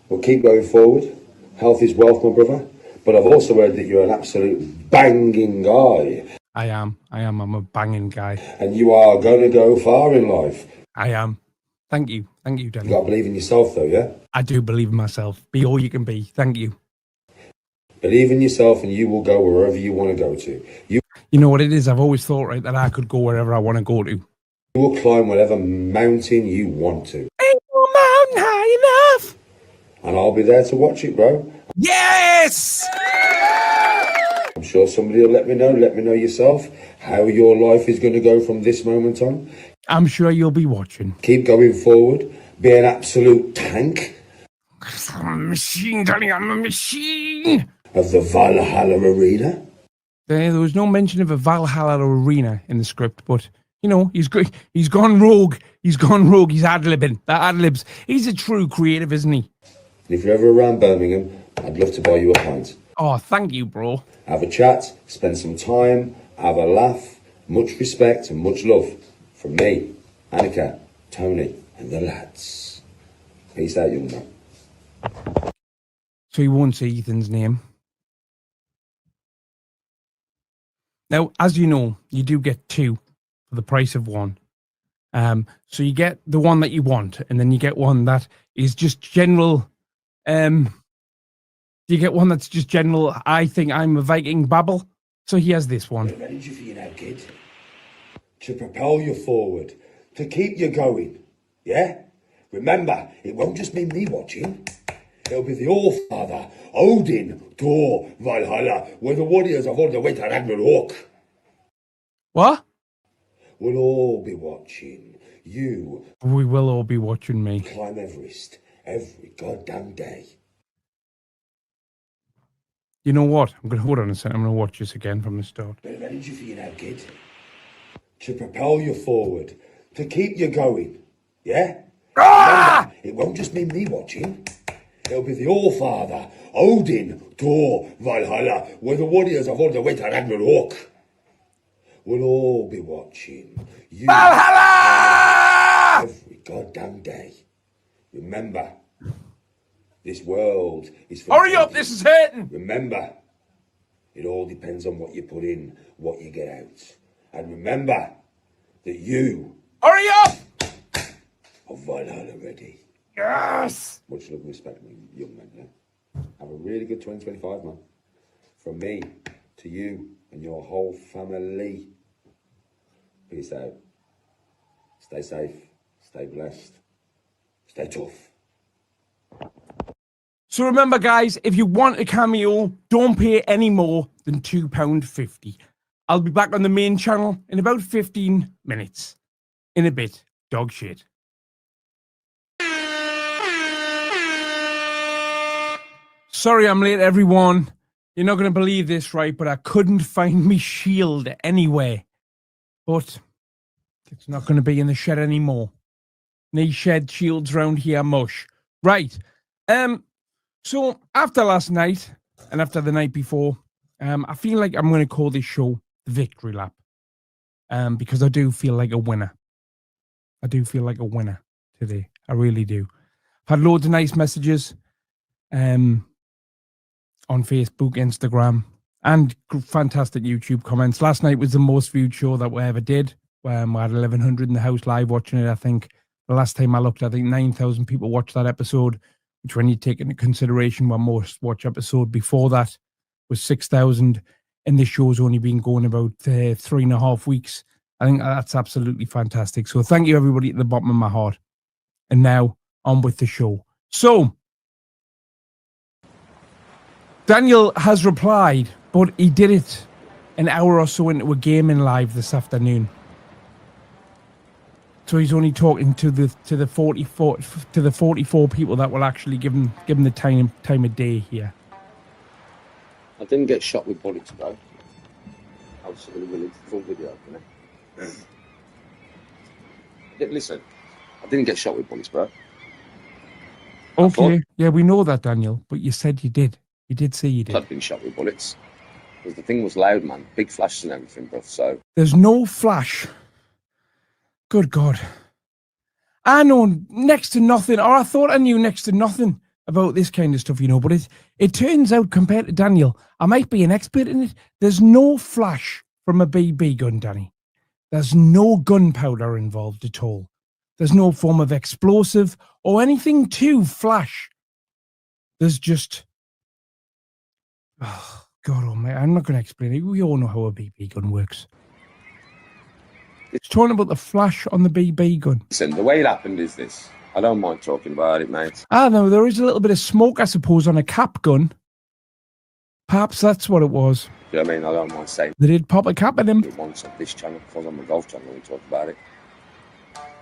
[SPEAKER 2] Well, keep going forward. Health is wealth, my brother. But I've also heard that you're an absolute banging guy.
[SPEAKER 1] I am. I'm a banging guy.
[SPEAKER 2] And you are going to go far in life.
[SPEAKER 1] I am. Thank you, Danny.
[SPEAKER 2] You got to believe in yourself, though, yeah?
[SPEAKER 1] I do believe in myself. Be all you can be. Thank you.
[SPEAKER 2] Believe in yourself and you will go wherever you want to go to.
[SPEAKER 1] You know what it is? I've always thought, right, that I could go wherever I want to go to.
[SPEAKER 2] You will climb whatever mountain you want to.
[SPEAKER 1] Ain't no mountain high enough.
[SPEAKER 2] And I'll be there to watch it, bro.
[SPEAKER 1] Yes!
[SPEAKER 2] I'm sure somebody will let me know yourself, how your life is going to go from this moment on.
[SPEAKER 1] I'm sure you'll be watching.
[SPEAKER 2] Keep going forward. Be an absolute tank.
[SPEAKER 1] I'm a machine, Danny. I'm a machine.
[SPEAKER 2] Of the Valhalla Arena.
[SPEAKER 1] There was no mention of a Valhalla Arena in the script, but, you know, he's gone rogue. He's ad-libbing. That ad-libs. He's a true creative, isn't he?
[SPEAKER 2] And if you're ever around Birmingham, I'd love to buy you a pint.
[SPEAKER 1] Oh, thank you, bro.
[SPEAKER 2] Have a chat, spend some time, have a laugh. Much respect and much love from me, Annika, Tony, and the lads. Peace out, young man.
[SPEAKER 1] So you won't say Ethan's name. Now, as you know, you do get two for the price of one. So you get the one that you want, and then you get one that is just general. You get one that's just general. I think I'm a Viking babble. So he has this one.
[SPEAKER 2] Ready for you now, kid. To propel you forward, to keep you going. Yeah? Remember, it won't just be me watching. It'll be the All-Father, Odin, Thor, Valhalla, where the warriors of all the way to Ragnarok.
[SPEAKER 1] What?
[SPEAKER 2] We'll all be watching you.
[SPEAKER 1] We will all be watching me.
[SPEAKER 2] Climb Everest every goddamn day.
[SPEAKER 1] You know what? I'm going to hold on a second. I'm going to watch this again from the start.
[SPEAKER 2] Ready for you now, kid. To propel you forward, to keep you going. Yeah? Remember, it won't just be me watching. It'll be the All-Father, Odin, Thor, Valhalla, where the warriors of all the way to Ragnarok. We'll all be watching you.
[SPEAKER 1] Valhalla!
[SPEAKER 2] Every goddamn day. Remember, this world is for
[SPEAKER 1] Hurry up, this is hurting.
[SPEAKER 2] Remember, it all depends on what you put in, what you get out. And remember that you
[SPEAKER 1] Hurry up!
[SPEAKER 2] are Valhalla ready.
[SPEAKER 1] Yes!
[SPEAKER 2] Much love and respect, young man, yeah? Have a really good 2025, man. From me to you and your whole family. Peace out. Stay safe. Stay blessed. Stay tough.
[SPEAKER 1] So remember, guys, if you want a cameo, don't pay any more than £2.50. I'll be back on the main channel in about 15 minutes. In a bit. Dog shit. Sorry I'm late, everyone. You're not going to believe this, right? But I couldn't find me shield anywhere. But it's not going to be in the shed anymore. These shed shields round here mush. Right. So after last night and after the night before, I feel like I'm going to call this show the victory lap. Because I do feel like a winner. I do feel like a winner today. I really do. I've had loads of nice messages on Facebook, Instagram, and fantastic YouTube comments. Last night was the most viewed show that we ever did. We had 1,100 in the house live watching it. I think the last time I looked, I think 9,000 people watched that episode, which when you take into consideration my most watched episode before that was 6,000, and this show's only been going about 3.5 weeks. I think that's absolutely fantastic. So thank you, everybody, at the bottom of my heart. And now, on with the show. So, Daniel has replied, but he did it an hour or so into a gaming live this afternoon. So he's only talking to the 44 people that will actually give him the time of day here.
[SPEAKER 2] I didn't get shot with bullets, bro. I was in the village, full video, you know. Listen, I didn't get shot with bullets, bro.
[SPEAKER 1] Okay, yeah, we know that, Daniel, but you said you did. You did say you did.
[SPEAKER 2] I'd been shot with bullets. Because the thing was loud, man. Big flashes and everything, bro. So
[SPEAKER 1] there's no flash. Good God. I know next to nothing, or I thought I knew next to nothing about this kind of stuff, you know, but it turns out, compared to Daniel, I might be an expert in it. There's no flash from a BB gun, Danny. There's no gunpowder involved at all. There's no form of explosive or anything to flash. There's just... Oh, God almighty. I'm not going to explain it. We all know how a BB gun works. It's talking about the flash on the BB gun.
[SPEAKER 2] Listen, the way it happened is this. I don't mind talking about it, mate.
[SPEAKER 1] I know, there is a little bit of smoke, I suppose, on a cap gun. Perhaps that's what it was.
[SPEAKER 2] Do you know what I mean? I don't mind saying
[SPEAKER 1] They did pop a cap at him.
[SPEAKER 2] it once on this channel, because I'm a golf channel, we talk about it.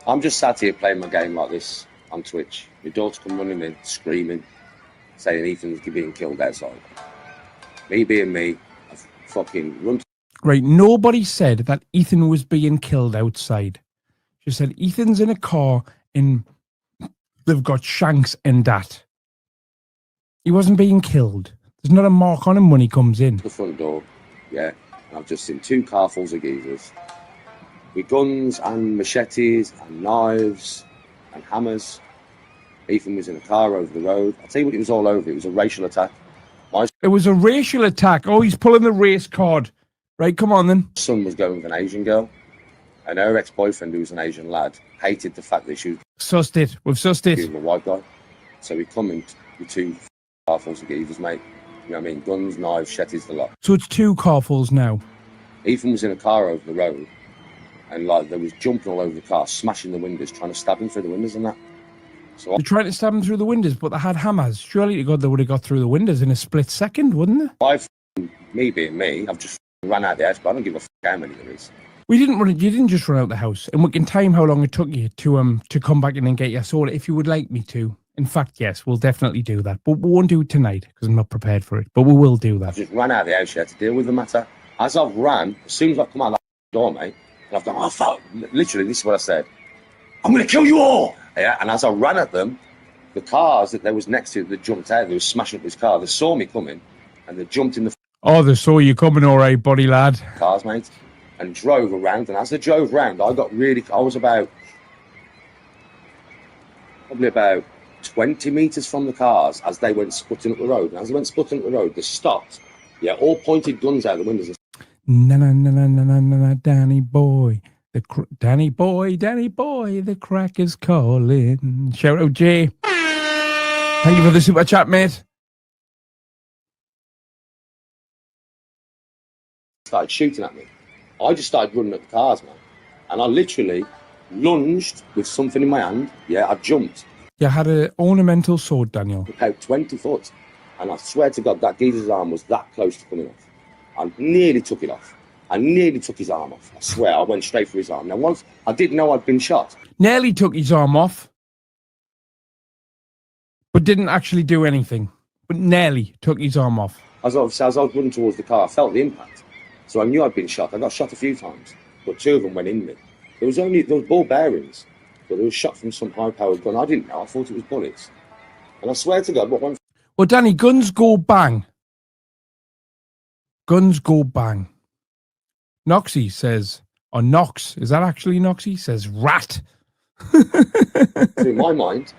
[SPEAKER 2] I'm just sat here playing my game like this on Twitch. My daughter come running in, screaming, saying Ethan's being killed outside. Me being me, I've fucking run.
[SPEAKER 1] Right, nobody said that Ethan was being killed outside. She said Ethan's in a car and they've got shanks and that. He wasn't being killed. There's not a mark on him when he comes in.
[SPEAKER 2] The front door, yeah. And I've just seen 2 car fulls of geezers with guns and machetes and knives and hammers. Ethan was in a car over the road. I'll tell you what, it was all over. It was a racial attack.
[SPEAKER 1] It was a racial attack. Oh, he's pulling the race card. Right, come on then.
[SPEAKER 2] My son was going with an Asian girl, and her ex-boyfriend, who was an Asian lad, hated the fact that she was
[SPEAKER 1] Sussed it. We've sussed it.
[SPEAKER 2] a white guy. So we come in with 2 car fulls of geezers, mate. You know what I mean? Guns, knives, machetes, the lot.
[SPEAKER 1] So it's 2 carfuls now.
[SPEAKER 2] Ethan was in a car over the road, and like there was jumping all over the car, smashing the windows, trying to stab him through the windows and that. So
[SPEAKER 1] They're trying to stab him through the windows, but they had hammers. Surely to God they would have got through the windows in a split second, wouldn't they?
[SPEAKER 2] me being me, I've just ran out the house, but I don't give a how many there is.
[SPEAKER 1] You didn't just run out the house, and we can time how long it took you to come back in and get your soda if you would like me to. In fact, yes, we'll definitely do that, but we won't do it tonight because I'm not prepared for it. But we will do that.
[SPEAKER 2] I just ran out of the house here to deal with the matter. As I've ran, as soon as I've come out that door, mate, and I've gone, oh fuck! Literally, this is what I said. I'm going to kill you all. Yeah, and as I ran at them, the cars that there was next to it that jumped out, they were smashing up this car. They saw me coming, and they jumped in the
[SPEAKER 1] Oh, they saw you coming, all right, buddy lad.
[SPEAKER 2] cars, mate, and drove around. And as they drove around, I was probably about 20 metres from the cars as they went sputting up the road. And as they went sputting up the road, they stopped. Yeah, all pointed guns out the windows.
[SPEAKER 1] Na na na na na na na, Danny boy, Danny boy, the crack is calling. Shout out, Jay. Thank you for the super chat, mate.
[SPEAKER 2] Started shooting at me. I just started running at the cars, man. And I literally lunged with something in my hand. Yeah, I jumped.
[SPEAKER 1] You had an ornamental sword, Daniel.
[SPEAKER 2] About 20 foot. And I swear to God, that geezer's arm was that close to coming off. I nearly took it off. I nearly took his arm off. I swear, I went straight for his arm. Now, once I did know I'd been shot.
[SPEAKER 1] Nearly took his arm off, but didn't actually do anything. But nearly took his arm off.
[SPEAKER 2] As I was running towards the car, I felt the impact. So I knew I'd been shot. I got shot a few times, but 2 of them went in me. There was ball bearings, but there was shot from some high-powered gun. I didn't know. I thought it was bullets. And I swear to God, what one...
[SPEAKER 1] Well, Danny, guns go bang. Guns go bang. Noxie says, or Nox, is that actually Noxie? Says rat.
[SPEAKER 2] Through my mind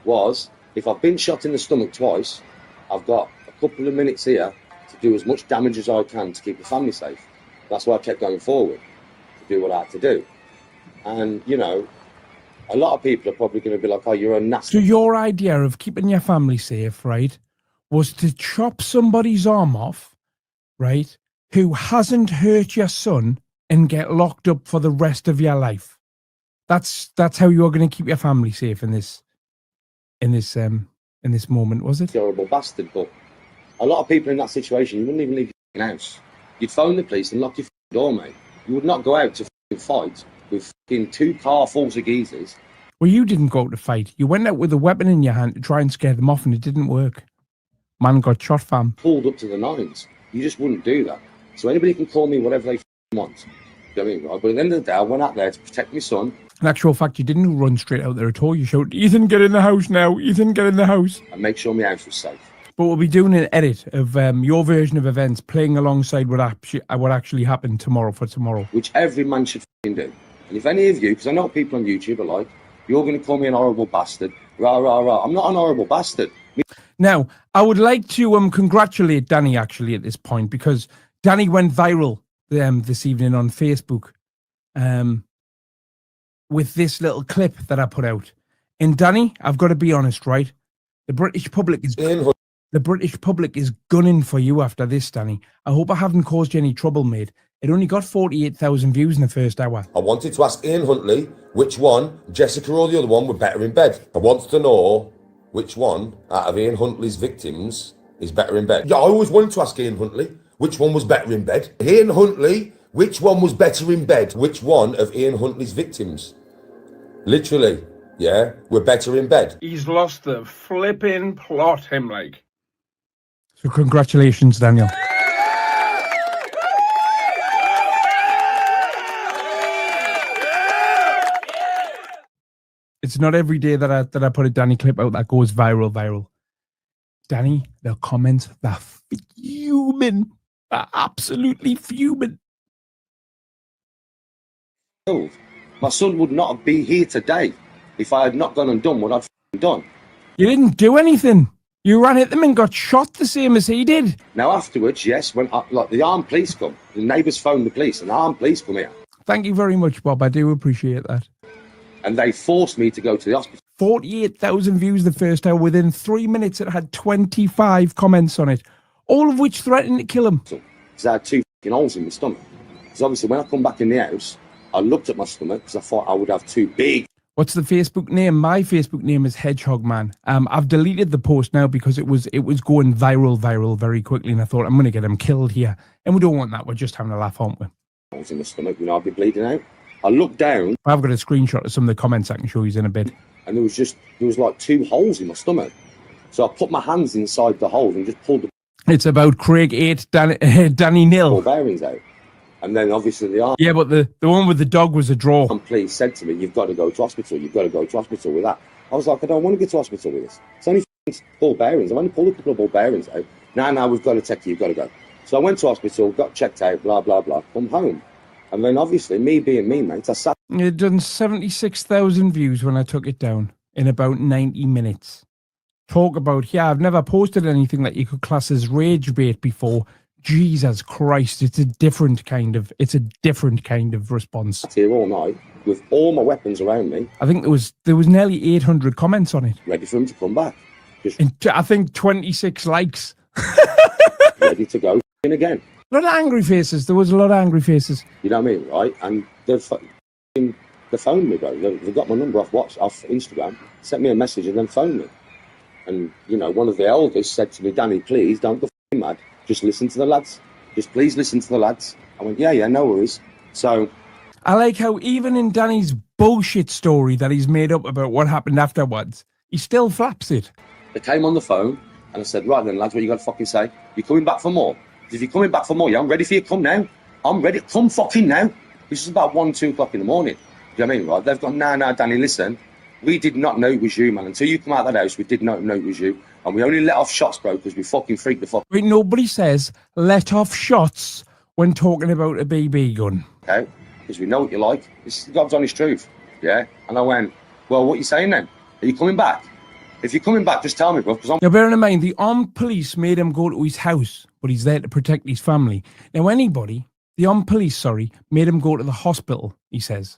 [SPEAKER 2] was, if I've been shot in the stomach twice, I've got a couple of minutes here to do as much damage as I can to keep the family safe. That's why I kept going forward, to do what I had to do. And, you know, a lot of people are probably going to be like, oh, you're a nasty...
[SPEAKER 1] So your idea of keeping your family safe, right, was to chop somebody's arm off, right, who hasn't hurt your son and get locked up for the rest of your life. That's how you're going to keep your family safe in this moment, was it?
[SPEAKER 2] horrible bastard, but a lot of people in that situation, you wouldn't even leave your house. You'd phone the police and lock your door, mate. You would not go out to fight with 2 car fulls of geezers.
[SPEAKER 1] Well, you didn't go out to fight. You went out with a weapon in your hand to try and scare them off, and it didn't work. Man got shot, fam.
[SPEAKER 2] Pulled up to the nines. You just wouldn't do that. So anybody can call me whatever they want. You know what I mean, right? But at the end of the day, I went out there to protect my son.
[SPEAKER 1] In actual fact, you didn't run straight out there at all. You shouted, Ethan, get in the house now. Ethan, get in the house.
[SPEAKER 2] And make sure my house was safe.
[SPEAKER 1] But we'll be doing an edit of your version of events, playing alongside what actually happened tomorrow for tomorrow.
[SPEAKER 2] Which every man should do. And if any of you, because I know people on YouTube are like, you're going to call me an horrible bastard. Rah, rah, rah. I'm not an horrible bastard.
[SPEAKER 1] Now, I would like to congratulate Danny, actually, at this point, because Danny went viral this evening on Facebook with this little clip that I put out. And Danny, I've got to be honest, right? The British public is gunning for you after this, Danny. I hope I haven't caused you any trouble, mate. It only got 48,000 views in the first hour.
[SPEAKER 7] I wanted to ask Ian Huntley which one, Jessica or the other one, were better in bed. I wanted to know which one out of Ian Huntley's victims is better in bed. Yeah, I always wanted to ask Ian Huntley which one was better in bed. Ian Huntley, which one was better in bed? Which one of Ian Huntley's victims? Literally, yeah, were better in bed.
[SPEAKER 1] He's lost the flipping plot, him like. So congratulations, Daniel. It's not every day that I put a Danny clip out that goes viral. Danny, the comments, they're fuming. They're absolutely fuming.
[SPEAKER 2] My son would not be here today if I had not gone and done what I've done.
[SPEAKER 1] You didn't do anything. You ran at them and got shot the same as he did.
[SPEAKER 2] Now afterwards, yes, when the armed police come, the neighbours phoned the police and the armed police come here.
[SPEAKER 1] Thank you very much, Bob. I do appreciate that.
[SPEAKER 2] And they forced me to go to the hospital.
[SPEAKER 1] 48,000 views the first hour. Within 3 minutes, it had 25 comments on it, all of which threatened to kill him.
[SPEAKER 2] Because I had 2 holes in my stomach. Because obviously when I come back in the house, I looked at my stomach because I thought I would have 2 big...
[SPEAKER 1] What's the Facebook name? My Facebook name is Hedgehog Man. I've deleted the post now because it was going viral very quickly, and I thought I'm going to get him killed here. And we don't want that. We're just having a laugh, aren't we?
[SPEAKER 2] Holes in my stomach, I'd be bleeding out. I looked down.
[SPEAKER 1] I've got a screenshot of some of the comments I can show you in a bit.
[SPEAKER 2] And there was like 2 holes in my stomach. So I put my hands inside the hole and just pulled the...
[SPEAKER 1] It's about Craig 8, Danny nil.
[SPEAKER 2] Ball bearings out. And then obviously the arm...
[SPEAKER 1] Yeah, but the one with the dog was a draw.
[SPEAKER 2] And police said to me, you've got to go to hospital. You've got to go to hospital with that. I was like, I don't want to get to hospital with this. It's only ball bearings. I've only pulled a couple of ball bearings out. Now, we've got to take you. You've got to go. So I went to hospital, got checked out, blah, blah, blah, come home. And then obviously, me being me, mate, I sat...
[SPEAKER 1] It done 76,000 views when I took it down in about 90 minutes. Talk about, I've never posted anything that you could class as rage bait before. Jesus Christ, it's a different kind of response.
[SPEAKER 2] Here all night with all my weapons around me.
[SPEAKER 1] I think there was nearly 800 comments on it.
[SPEAKER 2] Ready for him to come back.
[SPEAKER 1] And I think 26 likes.
[SPEAKER 2] Ready to go again.
[SPEAKER 1] A lot of angry faces. There was a lot of angry faces.
[SPEAKER 2] You know what I mean, right? And they phoned me, bro. They got my number off Instagram, sent me a message and then phoned me. And, you know, one of the elders said to me, Danny, please don't go mad. Just listen to the lads. Just please listen to the lads. I went, yeah, no worries. So...
[SPEAKER 1] I like how even in Danny's bullshit story that he's made up about what happened afterwards, he still flaps it.
[SPEAKER 2] They came on the phone and I said, right then, lads, what you got to fucking say? You coming back for more? If you're coming back for more, I'm ready for you. Come now. I'm ready. Come fucking now. This is about 1, 2 o'clock in the morning. Do you know what I mean, right? They've gone, no, Danny, listen. We did not know it was you, man. Until you come out of that house, we did not know it was you. And we only let off shots, bro, because we fucking freaked the fuck.
[SPEAKER 1] Wait, nobody says let off shots when talking about a BB gun.
[SPEAKER 2] Okay? Because we know what you like. This is God's honest truth. Yeah? And I went, well, what are you saying then? Are you coming back? If you're coming back, just tell me, bro, because I'm...
[SPEAKER 1] Now, bearing in mind, the armed police made him go to his house, but he's there to protect his family. Now, the armed police, made him go to the hospital, he says.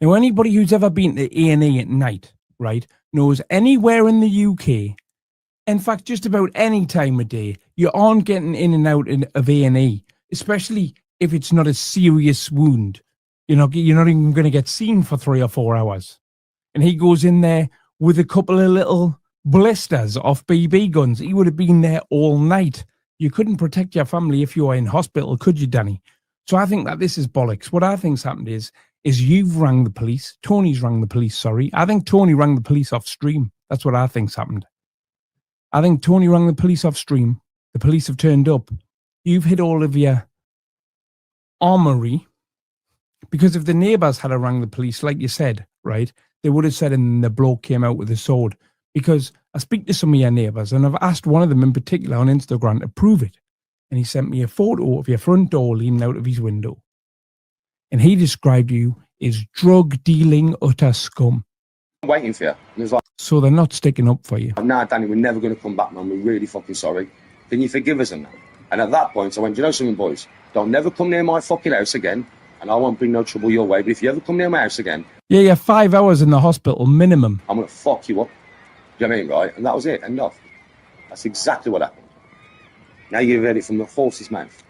[SPEAKER 1] Now, anybody who's ever been to A&E at night, right, knows anywhere in the UK, in fact, just about any time of day, you aren't getting in and out of A&E, especially if it's not a serious wound. You're not even going to get seen for 3 or 4 hours. And he goes in there with a couple of little blisters off BB guns. He would have been there all night. You couldn't protect your family if you were in hospital, could you, Danny? So I think that this is bollocks. What I think's happened is you've rang the police. Tony's rang the police, sorry. I think Tony rang the police off stream. That's what I think's happened. I think Tony rang the police off stream. The police have turned up. You've hit all of your armory. Because if the neighbours had rang the police, like you said, right, they would have said, and the bloke came out with a sword. Because I speak to some of your neighbours, and I've asked one of them in particular on Instagram to prove it. And he sent me a photo of your front door leaning out of his window. And he described you as drug-dealing utter scum.
[SPEAKER 2] I'm waiting for you. And it was like,
[SPEAKER 1] so they're not sticking up for you.
[SPEAKER 2] nah, Danny, we're never going to come back, man. We're really fucking sorry. Can you forgive us and that? And at that point, I went, do you know something, boys? Don't never come near my fucking house again, and I won't bring no trouble your way. But if you ever come near my house again...
[SPEAKER 1] Yeah, you're 5 hours in the hospital, minimum.
[SPEAKER 2] I'm going to fuck you up. Do you know what I mean, right? And that was it, end of. That's exactly what happened. Now you've heard it from the horse's mouth.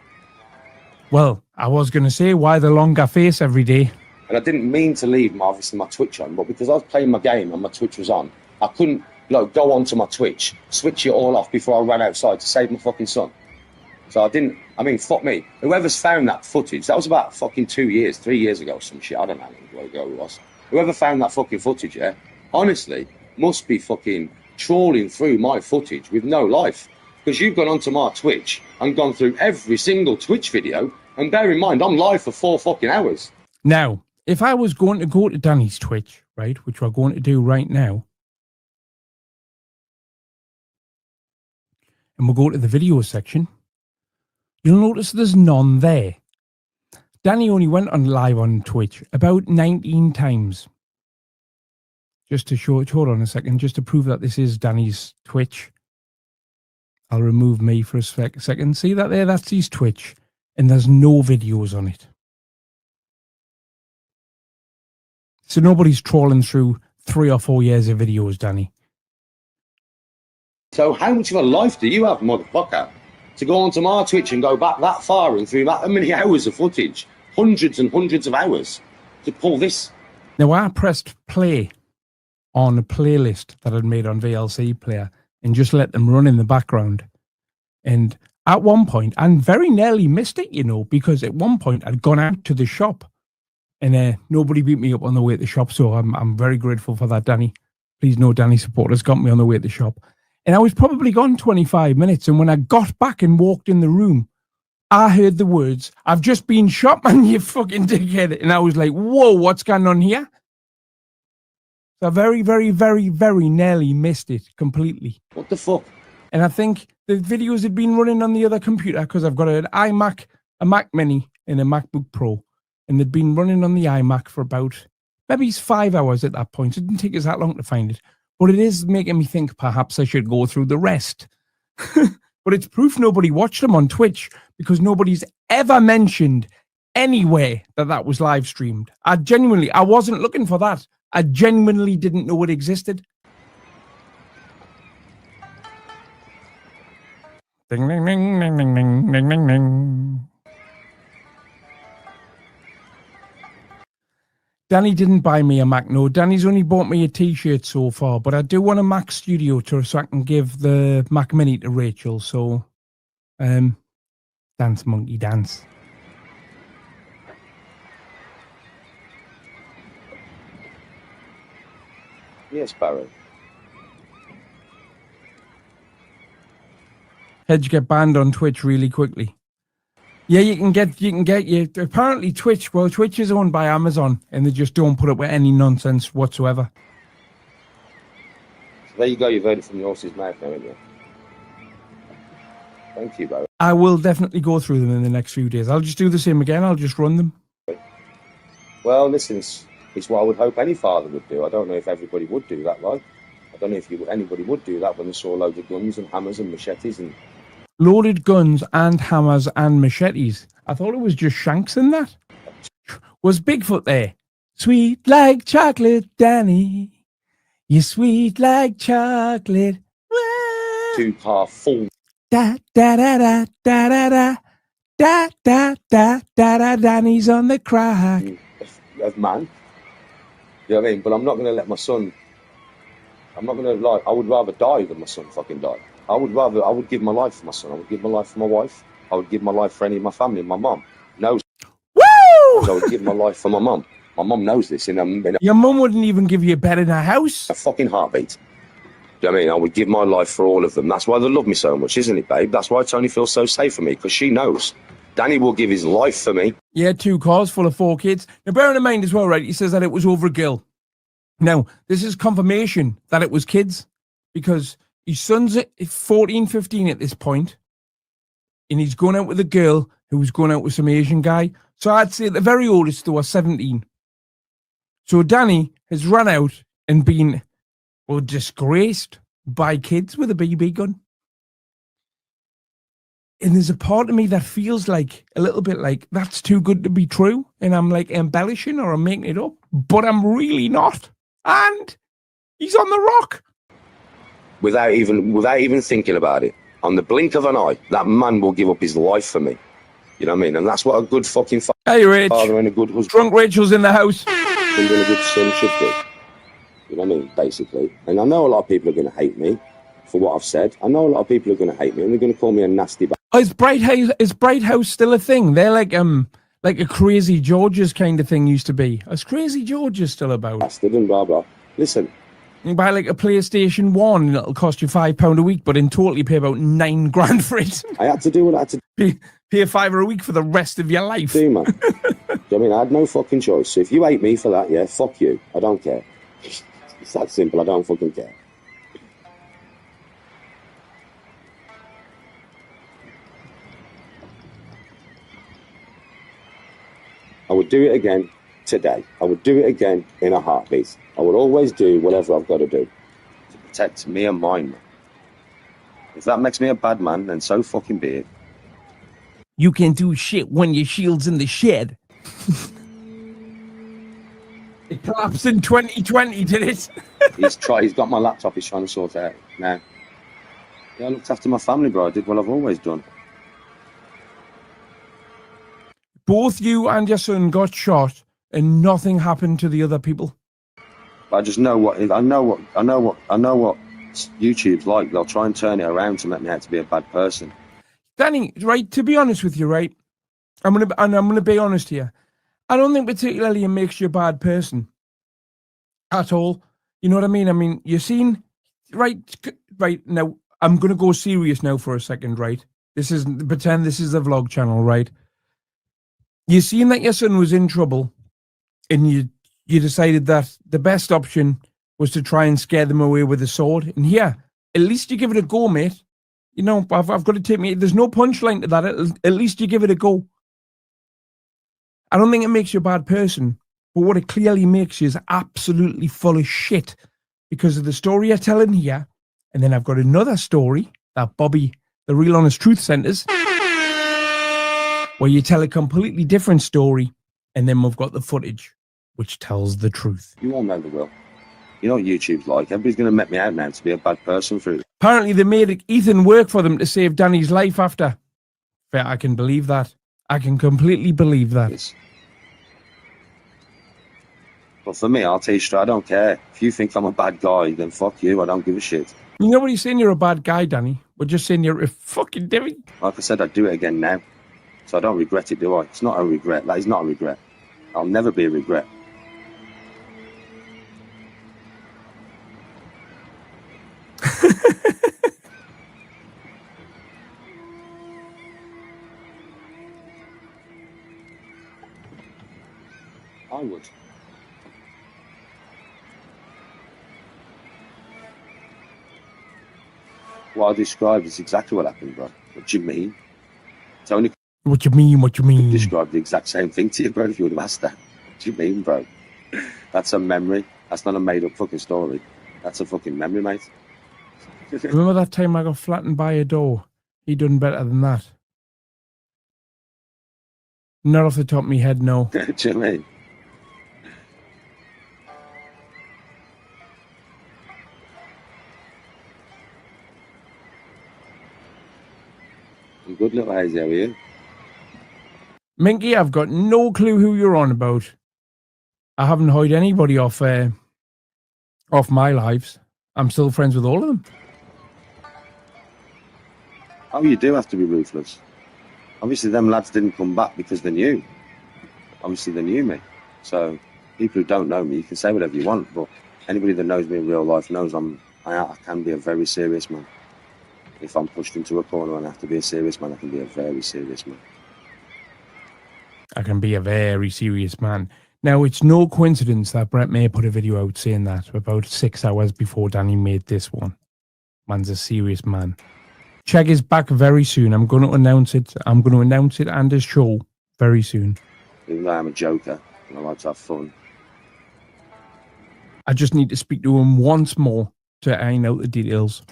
[SPEAKER 1] Well, I was going to say, why the longer face every day?
[SPEAKER 2] And I didn't mean to leave, obviously, my Twitch on, but because I was playing my game and my Twitch was on, I couldn't go onto my Twitch, switch it all off before I ran outside to save my fucking son. So I didn't, fuck me. Whoever's found that footage, that was about fucking 3 years ago, some shit, I don't know how long ago it was. Whoever found that fucking footage, yeah, honestly, must be fucking trawling through my footage with no life. Because you've gone onto my Twitch and gone through every single Twitch video, and bear in mind, I'm live for 4 fucking hours.
[SPEAKER 1] Now, if I was going to go to Danny's Twitch, right, which we're going to do right now, and we'll go to the video section, you'll notice there's none there. Danny only went on live on Twitch about 19 times. Just to show it, hold on a second, just to prove that this is Danny's Twitch. I'll remove me for a second. See that there? That's his Twitch. And there's no videos on it. So nobody's trawling through 3 or 4 years of videos, Danny.
[SPEAKER 2] So how much of a life do you have, motherfucker, to go onto my Twitch and go back that far and through that many hours of footage, hundreds and hundreds of hours, to pull this?
[SPEAKER 1] Now, I pressed play on a playlist that I'd made on VLC Player and just let them run in the background. And at one point, and very nearly missed it, because at one point I'd gone out to the shop and nobody beat me up on the way to the shop. So I'm very grateful for that, Danny. Please know Danny supporters got me on the way to the shop. And I was probably gone 25 minutes. And when I got back and walked in the room, I heard the words, "I've just been shot, man, you fucking dickhead." And I was like, whoa, what's going on here? So I very, very, very, very nearly missed it completely.
[SPEAKER 2] What the fuck?
[SPEAKER 1] And I think the videos had been running on the other computer because I've got an iMac, a Mac Mini, and a MacBook Pro. And they'd been running on the iMac for about maybe 5 hours at that point. It didn't take us that long to find it. But it is making me think perhaps I should go through the rest. But it's proof nobody watched them on Twitch because nobody's ever mentioned anywhere that was live streamed. I wasn't looking for that. I genuinely didn't know it existed. Ding, ding, ding, ding, ding, ding, ding, ding, ding. Danny didn't buy me a Mac. No, Danny's only bought me a T-shirt so far, but I do want a Mac Studio tour so I can give the Mac Mini to Rachel. So, dance, monkey, dance.
[SPEAKER 2] Yes, Barry.
[SPEAKER 1] Hedge get banned on Twitch really quickly. Yeah, you can get you. Apparently Twitch is owned by Amazon and they just don't put up with any nonsense whatsoever.
[SPEAKER 2] So there you go, you've heard it from the horse's mouth now, haven't you? Thank you, bro.
[SPEAKER 1] I will definitely go through them in the next few days. I'll just do the same again. I'll just run them.
[SPEAKER 2] Well, listen, it's what I would hope any father would do. I don't know if everybody would do that, right? I don't know if anybody would do that when they saw loads of guns and hammers and machetes and...
[SPEAKER 1] Loaded guns and hammers and machetes. I thought it was just shanks in that. Was Bigfoot there? Sweet like chocolate, Danny. You're sweet like chocolate.
[SPEAKER 2] 2-car full...
[SPEAKER 1] Da da da da da da da da da da da da. Danny's on the crack.
[SPEAKER 2] Of man. You know what I mean? But I'm not going to let my son... I'm not going to lie. I would rather die than my son fucking die. I would give my life for my son. I would give my life for my wife. I would give my life for any of my family. My mum knows.
[SPEAKER 1] Woo!
[SPEAKER 2] I would give my life for my mum. My mum knows this.
[SPEAKER 1] Your mum wouldn't even give you a bed in her house.
[SPEAKER 2] A fucking heartbeat. Do you know what I mean? I would give my life for all of them. That's why they love me so much, isn't it, babe? That's why Tony feels so safe for me, because she knows. Danny will give his life for me.
[SPEAKER 1] Yeah, 2 cars full of 4 kids. Now, bearing in mind as well, right, he says that it was over a girl. Now, this is confirmation that it was kids, because his son's 14, 15 at this point, and he's going out with a girl who was going out with some Asian guy. So I'd say the very oldest, they were 17. So Danny has run out and been, well, disgraced by kids with a BB gun. And there's a part of me that feels like, a little bit like, that's too good to be true. And I'm like embellishing or I'm making it up, but I'm really not. And he's on the rock.
[SPEAKER 2] Without even thinking about it. On the blink of an eye, that man will give up his life for me. You know what I mean? And that's what a good fucking
[SPEAKER 1] hey, Rich.
[SPEAKER 2] father and a good husband.
[SPEAKER 1] Drunk Rachel's in the house.
[SPEAKER 2] And a good son should do. You know what I mean? Basically. And I know a lot of people are going to hate me for what I've said. I know a lot of people are going to hate me and they're going to call me a nasty bastard.
[SPEAKER 1] Oh, is Bright House still a thing? They're like a Crazy George's kind of thing used to be. Is Crazy George's still about?
[SPEAKER 2] Bastard and blah blah. Listen.
[SPEAKER 1] You buy like a PlayStation 1 and it'll cost you £5 a week, but in total you pay about 9 grand for it.
[SPEAKER 2] I had to do what I had to do.
[SPEAKER 1] Pay £5 a week for the rest of your life.
[SPEAKER 2] Do, man. Do you know what I mean? I had no fucking choice. So if you hate me for that, yeah, fuck you. I don't care. It's that simple. I don't fucking care. I would do it again today. I would do it again in a heartbeat. I would always do whatever I've got to do to protect me and mine, man. If that makes me a bad man, then so fucking be it.
[SPEAKER 1] You can do shit when your shield's in the shed. It collapsed in 2020, did it?
[SPEAKER 2] He's got my laptop, he's trying to sort it out now. Yeah, I looked after my family, bro. I did what I've always done.
[SPEAKER 1] Both you and your son got shot and nothing happened to the other people.
[SPEAKER 2] I just know what YouTube's like. They'll try and turn it around to make me out to be a bad person.
[SPEAKER 1] Danny, right, to be honest with you, right, I'm gonna be honest here. I don't think particularly it makes you a bad person at all. You know what I mean? I mean, you've seen, right now, I'm gonna go serious now for a second, right? Pretend this is a vlog channel, right? You seen that your son was in trouble, and you decided that the best option was to try and scare them away with a sword. And here, at least you give it a go, mate. You know, I've got to take me. There's no punchline to that. At least you give it a go. I don't think it makes you a bad person, but what it clearly makes you is absolutely full of shit because of the story you're telling here. And then I've got another story that Bobby, the Real Honest Truth Centers, where you tell a completely different story, and then we've got the footage, which tells the truth.
[SPEAKER 2] You all know the will. You know what YouTube's like. Everybody's going to make me out now to be a bad person through it.
[SPEAKER 1] Apparently they made Ethan work for them to save Danny's life after. I can believe that. I can completely believe that.
[SPEAKER 2] Yes. But for me, I'll tell you straight, I don't care. If you think I'm a bad guy, then fuck you. I don't give a shit.
[SPEAKER 1] You know what he's saying? You're a bad guy, Danny. We're just saying you're a fucking devil.
[SPEAKER 2] Like I said, I'd do it again now. So I don't regret it, do I? It's not a regret. That is not a regret. I'll never be a regret. I would. What I described is exactly what happened, bro. What do you mean? Tony
[SPEAKER 1] What you mean? What you mean?
[SPEAKER 2] described the exact same thing to you, bro, if you would have asked that. What do you mean, bro? That's a memory. That's not a made-up fucking story. That's a fucking memory, mate.
[SPEAKER 1] Remember that time I got flattened by a door? He done better than that. Not off the top of my head, no.
[SPEAKER 2] Do you know what I mean? Good little hazy, how are you?
[SPEAKER 1] Minky, I've got no clue who you're on about. I haven't hired anybody off my lives. I'm still friends with all of them.
[SPEAKER 2] Oh, you do have to be ruthless. Obviously, them lads didn't come back because they knew. Obviously, they knew me. So, people who don't know me, you can say whatever you want, but anybody that knows me in real life knows I can be a very serious man. If I'm pushed into a corner and I have to be a serious man, I can be a very serious man.
[SPEAKER 1] I can be a very serious man. Now, it's no coincidence that Brett May put a video out saying that about 6 hours before Danny made this one. Man's a serious man. Chegg is back very soon. I'm going to announce it. I'm going to announce it and his show very soon.
[SPEAKER 2] Even though I'm a joker and I like to have fun.
[SPEAKER 1] I just need to speak to him once more to iron out the details.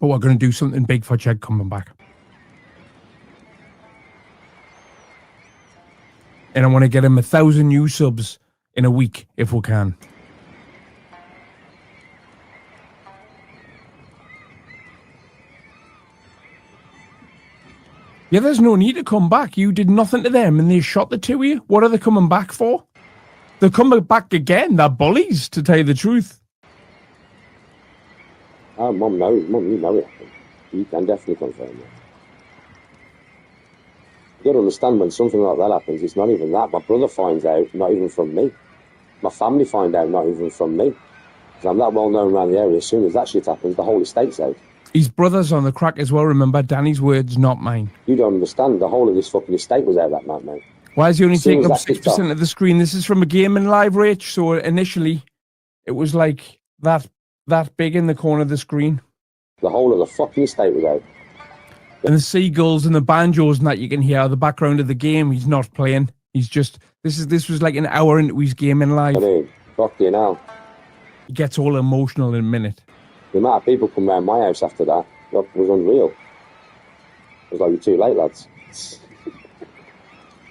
[SPEAKER 1] But we're going to do something big for Chegg coming back. And I want to get him 1,000 new subs in a week if we can. Yeah, there's no need to come back. You did nothing to them and they shot the two of you. What are they coming back for? They're coming back again. They're bullies, to tell you the truth.
[SPEAKER 2] Oh, Mum knows. Mum, you know it. You can definitely confirm that. You got to understand when something like that happens, it's not even that. My brother finds out, not even from me. My family find out, not even from me. Because I'm that well known around the area. As soon as that shit happens, the whole estate's out.
[SPEAKER 1] His brother's on the crack as well, remember? Danny's words, not mine.
[SPEAKER 2] You don't understand. The whole of this fucking estate was out that night, mate.
[SPEAKER 1] Why is he only taking up
[SPEAKER 2] As soon as that
[SPEAKER 1] 6% of the screen? This is from a gaming live, Rach. So initially, it was like that big in the corner of the screen.
[SPEAKER 2] The whole of the fucking estate was out.
[SPEAKER 1] And the seagulls and the banjos and that you can hear are the background of the game. He's not playing. He's just, this was like an hour into his gaming live.
[SPEAKER 2] I mean, fucking hell.
[SPEAKER 1] He gets all emotional in a minute.
[SPEAKER 2] The amount of people come round my house after that was unreal. It was like, you're too late, lads.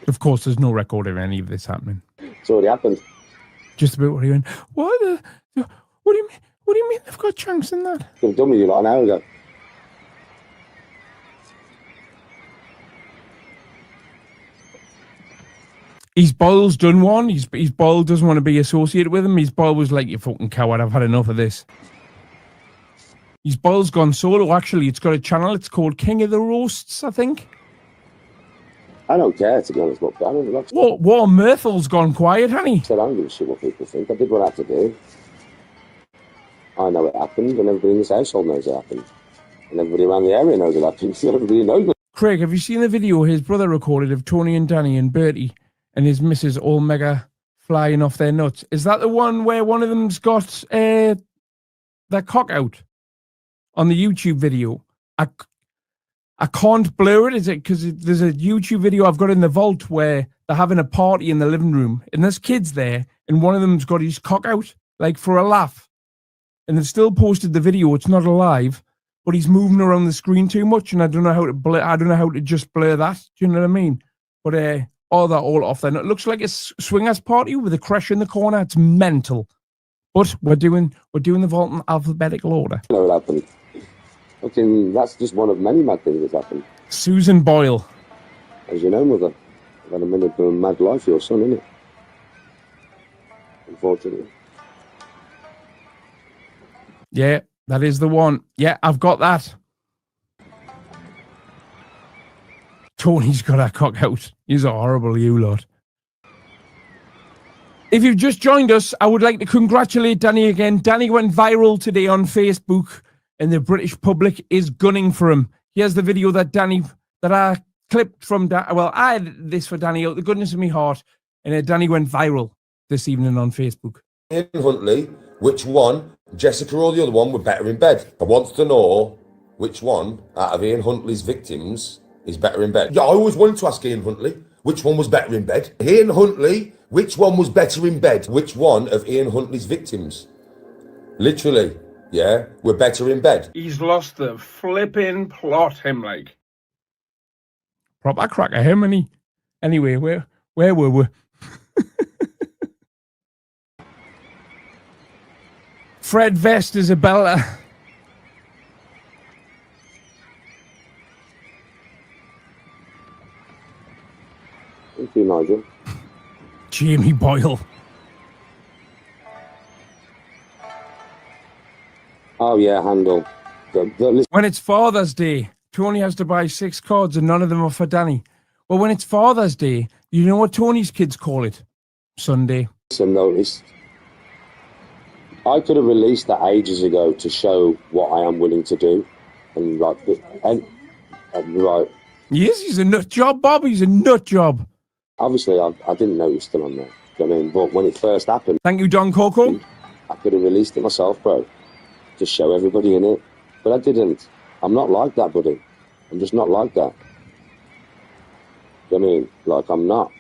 [SPEAKER 1] Of course, there's no record of any of this happening.
[SPEAKER 2] It's already happened.
[SPEAKER 1] Just about what he went, what do you mean? What do you mean they've got chunks in that?
[SPEAKER 2] They've done with you like an hour ago.
[SPEAKER 1] His Boyle's done one. His Boyle doesn't want to be associated with him. His Boyle was like, you fucking coward, I've had enough of this. His Boyle's gone solo, actually. It's got a channel. It's called King of the Roasts, I think.
[SPEAKER 2] I don't care, to be honest, but I don't know.
[SPEAKER 1] War Myrtle's gone quiet, honey.
[SPEAKER 2] I said, I don't give a shit what people think. I did what I had to do. I know it happened, and everybody in this household knows it happened. And everybody around the area knows it happened. So everybody knows it.
[SPEAKER 1] Craig, have you seen the video his brother recorded of Tony and Danny and Bertie and his missus all mega flying off their nuts? Is that the one where one of them's got their cock out on the YouTube video? I can't blur it, is it? Because there's a YouTube video I've got in the vault where they're having a party in the living room and there's kids there and one of them's got his cock out, like for a laugh. And they've still posted the video. It's not alive, but he's moving around the screen too much and I don't know how to blur. I don't know how to just blur that. Do you know what I mean? But they're all off there. And it looks like a swingers party with a crash in the corner. It's mental. But we're doing the vault in alphabetical order.
[SPEAKER 2] You know what happened. Okay, that's just one of many mad things that's happened.
[SPEAKER 1] Susan Boyle.
[SPEAKER 2] As you know, mother, I've had a minute of a mad life for your son, innit? Unfortunately.
[SPEAKER 1] Yeah, that is the one. Yeah, I've got that. Tony's got a cock out. He's a horrible you lot. If you've just joined us, I would like to congratulate Danny again. Danny went viral today on Facebook and the British public is gunning for him. Here's the video that I clipped from, I edited this for Danny out the goodness of my heart, and Danny went viral this evening on Facebook.
[SPEAKER 7] In Huntley, which one, Jessica or the other one, were better in bed? I want to know which one out of Ian Huntley's victims is better in bed? Yeah, I always wanted to ask Ian Huntley, which one was better in bed? Ian Huntley, which one was better in bed? Which one of Ian Huntley's victims? Literally, yeah, were better in bed.
[SPEAKER 1] He's lost the flipping plot, him like. Proper cracker him, and he. Anyway, where were we? Fred Vest, Isabella.
[SPEAKER 2] Thank you, Nigel.
[SPEAKER 1] Jamie Boyle.
[SPEAKER 2] Oh yeah, handle.
[SPEAKER 1] When it's Father's Day, Tony has to buy 6 cards and none of them are for Danny. Well, when it's Father's Day, you know what Tony's kids call it? Sunday.
[SPEAKER 2] Listen, notice. I could have released that ages ago to show what I am willing to do, and like, and right.
[SPEAKER 1] Yes, he's a nut job, Bob. He's a nut job.
[SPEAKER 2] Obviously, I didn't know you were still on there. You know what I mean? But when it first happened,
[SPEAKER 1] Thank you, Don Coco.
[SPEAKER 2] I could have released it myself, bro, to show everybody in it. But I didn't. I'm not like that, buddy. I'm just not like that. You know what I mean? Like, I'm not.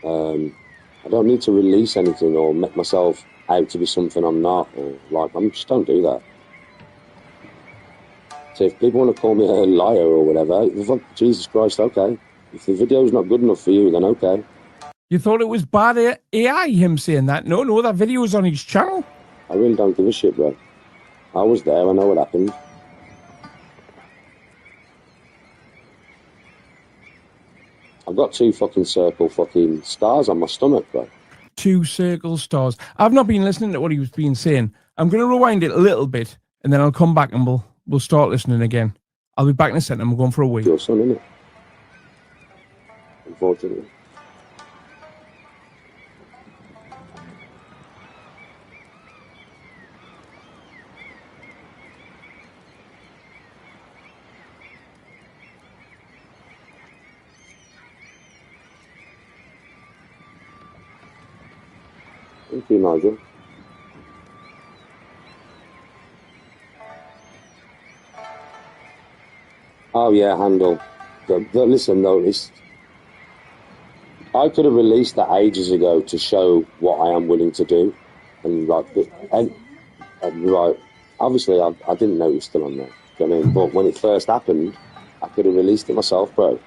[SPEAKER 2] I don't need to release anything or make myself out to be something I'm not. Or like, I just don't do that. So if people want to call me a liar or whatever, fuck, Jesus Christ, okay. If the video's not good enough for you, then okay.
[SPEAKER 1] You thought it was bad AI, him saying that? No, that video was on his channel.
[SPEAKER 2] I really don't give a shit, bro. I was there, I know what happened. I've got 2 fucking circle fucking stars on my stomach, bro.
[SPEAKER 1] 2 circle stars. I've not been listening to what he was being saying. I'm going to rewind it a little bit, and then I'll come back and we'll start listening again. I'll be back in a second. I'm going for a week.
[SPEAKER 2] Your son, innit? Unfortunately. Thank you, Nigel. Oh yeah, handle. Listen, notice. I could have released that ages ago to show what I am willing to do, and like, and right. Obviously, I didn't know you were still on there. You know what I mean? But when it first happened, I could have released it myself, bro,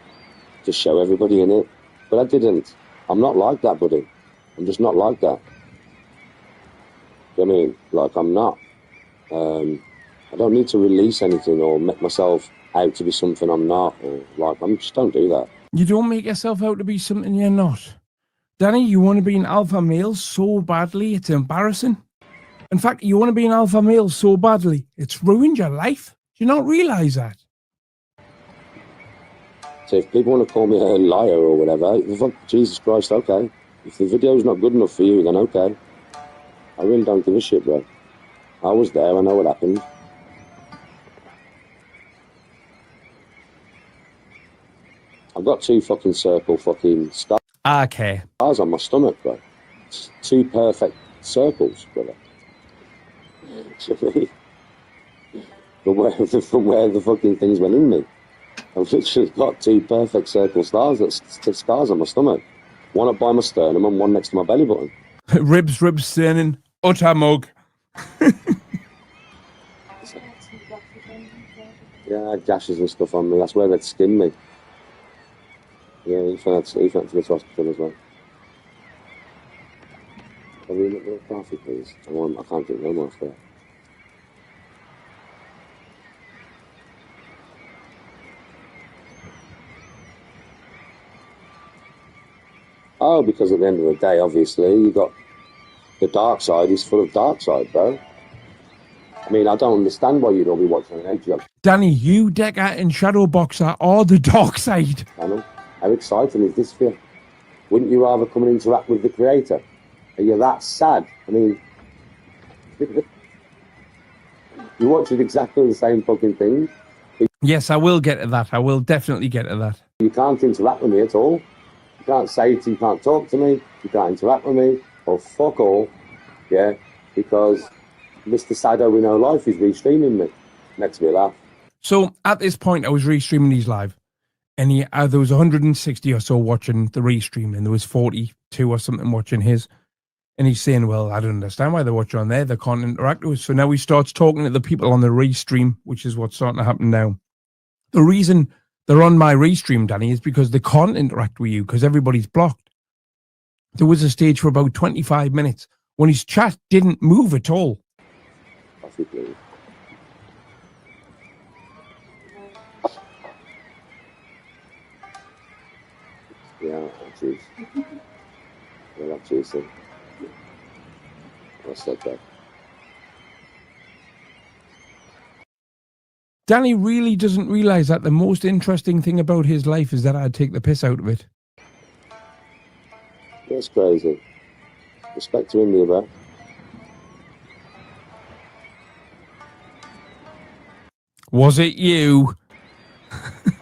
[SPEAKER 2] to show everybody in it. But I didn't. I'm not like that, buddy. I'm just not like that. You know what I mean? Like, I'm not. I don't need to release anything or make myself out to be something I'm not. Or like, I just don't do that.
[SPEAKER 1] You don't make yourself out to be something you're not. Danny, you want to be an alpha male so badly, it's embarrassing. In fact, you want to be an alpha male so badly, it's ruined your life. Do you not realise that?
[SPEAKER 2] So if people want to call me a liar or whatever, fuck, Jesus Christ, okay. If the video's not good enough for you, then okay. I really don't give a shit, bro. I was there, I know what happened. I've got 2 fucking circle fucking stars on my stomach, bro. 2 perfect circles, brother. From where the fucking things went in me. I've literally got 2 perfect circle stars, that's scars on my stomach. One up by my sternum and one next to my belly button.
[SPEAKER 1] ribs, sternum, utter mug.
[SPEAKER 2] Yeah, I had gashes and stuff on me. That's where they'd skinned me. Yeah, he went to the hospital as well. Can we look at the coffee, please? I can't drink no more stuff. Oh, because at the end of the day, obviously, you got the dark side is full of dark side, bro. I mean, I don't understand why you'd all be watching an Hedgehog.
[SPEAKER 1] Danny, you, Decker, and Shadowboxer are the dark side.
[SPEAKER 2] Channel. How exciting is this for you? Wouldn't you rather come and interact with the creator? Are you that sad? I mean, you're watching exactly the same fucking thing.
[SPEAKER 1] Yes, I will get to that. I will definitely get to that.
[SPEAKER 2] You can't interact with me at all. You can't say you can't talk to me. You can't interact with me. Or fuck all. Yeah, because Mr. Sado We Know Life is restreaming me. Makes me laugh.
[SPEAKER 1] So at this point, I was restreaming these live, and there was 160 or so watching the restream, and there was 42 or something watching his. And he's saying, well, I don't understand why they're watching on there. They can't interact with us. So now he starts talking to the people on the restream, which is what's starting to happen now. The reason they're on my restream, Danny, is because they can't interact with you because everybody's blocked. There was a stage for about 25 minutes when his chat didn't move at all.
[SPEAKER 2] Possibly. Yeah, cheers. Yeah, cheers. What's that?
[SPEAKER 1] Danny really doesn't realize that the most interesting thing about his life is that I'd take the piss out of it.
[SPEAKER 2] That's crazy. Respect to India, bro.
[SPEAKER 1] Was it you?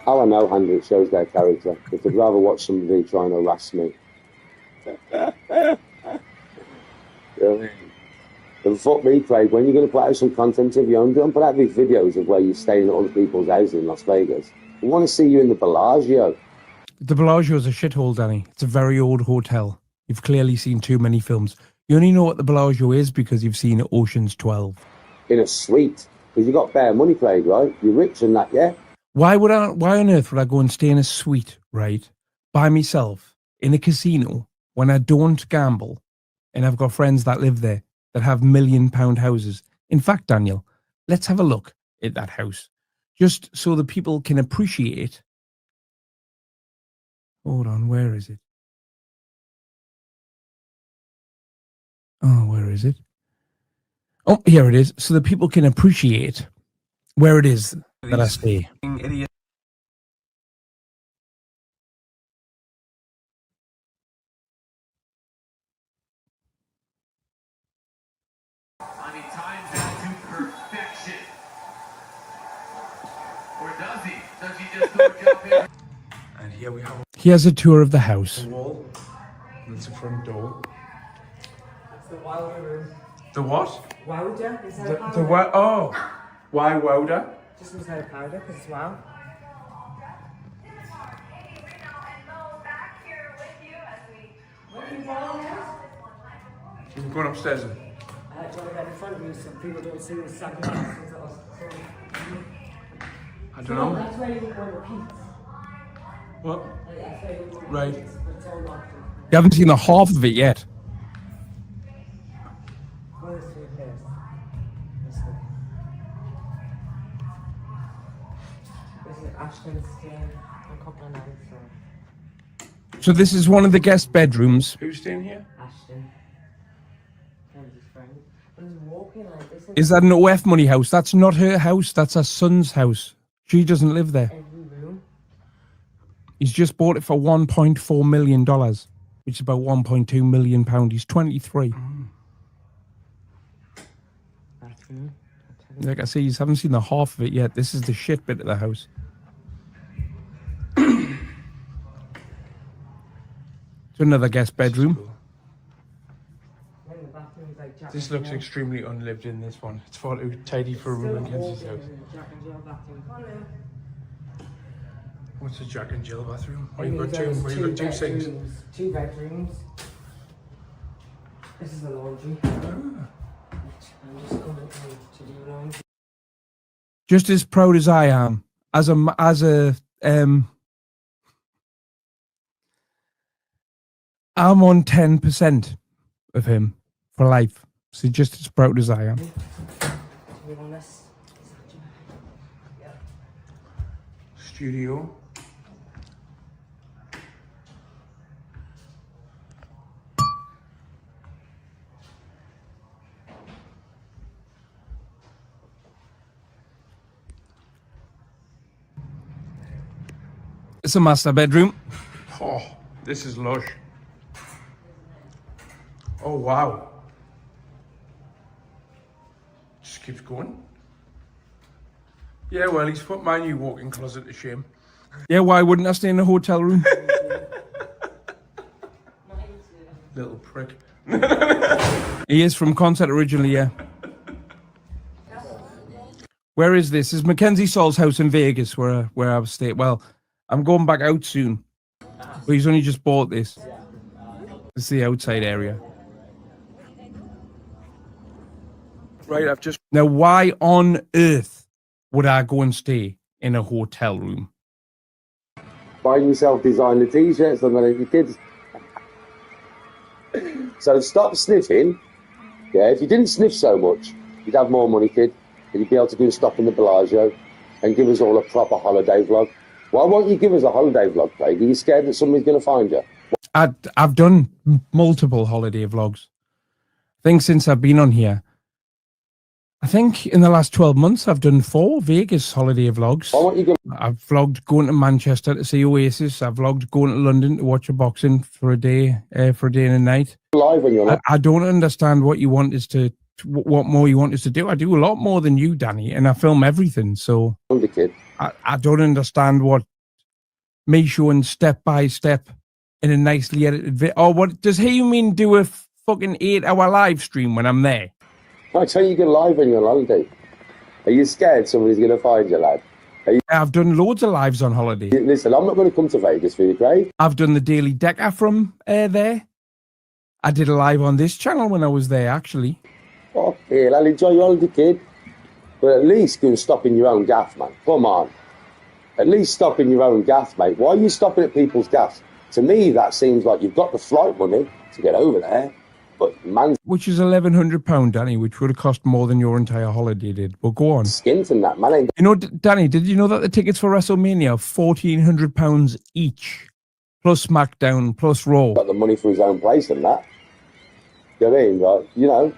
[SPEAKER 2] Oh, I know, Andrew. It shows their character. If they'd rather watch somebody trying to harass me. Really? And fuck me, Craig. When you're going to put out some content of your own, don't put out these videos of where you're staying at other people's houses in Las Vegas. We want to see you in the Bellagio.
[SPEAKER 1] The Bellagio is a shithole, Danny. It's a very old hotel. You've clearly seen too many films. You only know what the Bellagio is because you've seen Ocean's 12.
[SPEAKER 2] In a suite. Because you got bare money, Craig, right? You're rich and that, yeah?
[SPEAKER 1] Why on earth would I go and stay in a suite, right, by myself in a casino when I don't gamble and I've got friends that live there that have £1 million houses? In fact, Daniel, let's have a look at that house just so the people can appreciate. Hold on, where is it? Oh, where is it? Oh, here it is. So the people can appreciate where it is that I stay. Idiot.
[SPEAKER 11] I mean, times that to perfection. Or does he? Does he just go jump in?
[SPEAKER 1] And here we have. He has a tour of the house. The wall. That's the front door.
[SPEAKER 9] It's the Wilder room.
[SPEAKER 1] The what?
[SPEAKER 9] Wilder? Is that a powder?
[SPEAKER 1] The what? Oh, why Wilder?
[SPEAKER 9] Just inside a powder because it's wild.
[SPEAKER 1] She's going upstairs.
[SPEAKER 9] I had to get in front of you so people don't see the second house.
[SPEAKER 1] I don't know.
[SPEAKER 9] That's where you would go to repeat.
[SPEAKER 1] What?
[SPEAKER 9] That's where you would go to
[SPEAKER 1] Right.
[SPEAKER 9] repeat, but it's all locked in.
[SPEAKER 1] You haven't seen the half of it yet.
[SPEAKER 9] Go this way, please. This way. This is Ashton's staying a couple of nights, so.
[SPEAKER 1] So this is one of the guest bedrooms. Who's staying here?
[SPEAKER 9] Ashton. And his friend. But he's walking like this.
[SPEAKER 1] Is that an OF money house? That's not her house. That's her son's house. She doesn't live there.
[SPEAKER 9] Every room.
[SPEAKER 1] He's just bought it for $1.4 million, which is about £1.2 million. He's 23.
[SPEAKER 9] Bathroom.
[SPEAKER 1] Like I say, you haven't seen the half of it yet. This is the shit bit of the house. It's another guest bedroom.
[SPEAKER 9] Then the bathroom's like Jack
[SPEAKER 1] This
[SPEAKER 9] and
[SPEAKER 1] looks
[SPEAKER 9] Jill.
[SPEAKER 1] extremely unlived in, this one. It's far too tidy for a room in Kenzie's
[SPEAKER 9] Still
[SPEAKER 1] house.
[SPEAKER 9] walking in Jack and Jill bathroom.
[SPEAKER 1] What's a Jack and Jill bathroom? Oh,
[SPEAKER 9] And
[SPEAKER 1] you've got
[SPEAKER 9] there's
[SPEAKER 1] two sinks.
[SPEAKER 9] bedrooms, 2 bedrooms. This is the laundry.
[SPEAKER 1] Ah.
[SPEAKER 9] I'm just going to do laundry.
[SPEAKER 1] Just as proud as I am, I'm on 10% of him for life. So just as proud as I am.
[SPEAKER 9] To be honest. Yeah.
[SPEAKER 1] Studio. It's a master bedroom. Oh, this is lush. Oh, wow. Just keeps going. Yeah, well, he's put my new walk-in closet to shame. Yeah, why wouldn't I stay in a hotel room? Little prick. He is from Concert originally, yeah. Where is this? This is Mackenzie Saul's house in Vegas, where I was staying. Well, I'm going back out soon. But he's only just bought this. This is the outside area. Right, I've just... Now, why on earth would I go and stay in a hotel room?
[SPEAKER 2] Buying yourself designer t-shirts and then your kids. So stop sniffing. Yeah, if you didn't sniff so much, you'd have more money, kid. And you'd be able to go and stop in the Bellagio and give us all a proper holiday vlog. Why won't you give us a holiday vlog, Craig? Are you scared that somebody's going to find you?
[SPEAKER 1] I've done multiple holiday vlogs. I think since I've been on here, I think in the last 12 months, I've done 4 Vegas holiday vlogs. I've vlogged going to Manchester to see Oasis. I've vlogged going to London to watch a boxing for a day and a night.
[SPEAKER 2] Live when you're
[SPEAKER 1] I don't understand what you want us to, what more you want us to do. I do a lot more than you, Danny, and I film everything. So I don't understand what me showing step by step in a nicely edited video. Or what does he mean? Do a fucking 8-hour live stream when I'm there?
[SPEAKER 2] I tell you, you can live when you're on holiday. Are you scared somebody's going to find you, lad?
[SPEAKER 1] I've done loads of lives on holiday.
[SPEAKER 2] Listen, I'm not going to come to Vegas for you, Craig.
[SPEAKER 1] I've done the Daily Decker from there. I did a live on this channel when I was there, actually.
[SPEAKER 2] Oh, hell, I'll enjoy your holiday, kid. But at least go and stop in your own gaff, man. Come on. At least stop in your own gaff, mate. Why are you stopping at people's gaffs? To me, that seems like you've got the flight money to get over there. But man,
[SPEAKER 1] which is £1,100, Danny, which would have cost more than your entire holiday did. But go on.
[SPEAKER 2] Skint and that, man. Ain't...
[SPEAKER 1] You know, Danny, did you know that the tickets for WrestleMania are £1,400 each, plus SmackDown, plus Raw?
[SPEAKER 2] Got the money for his own place and that. You know what I mean? Like, you know,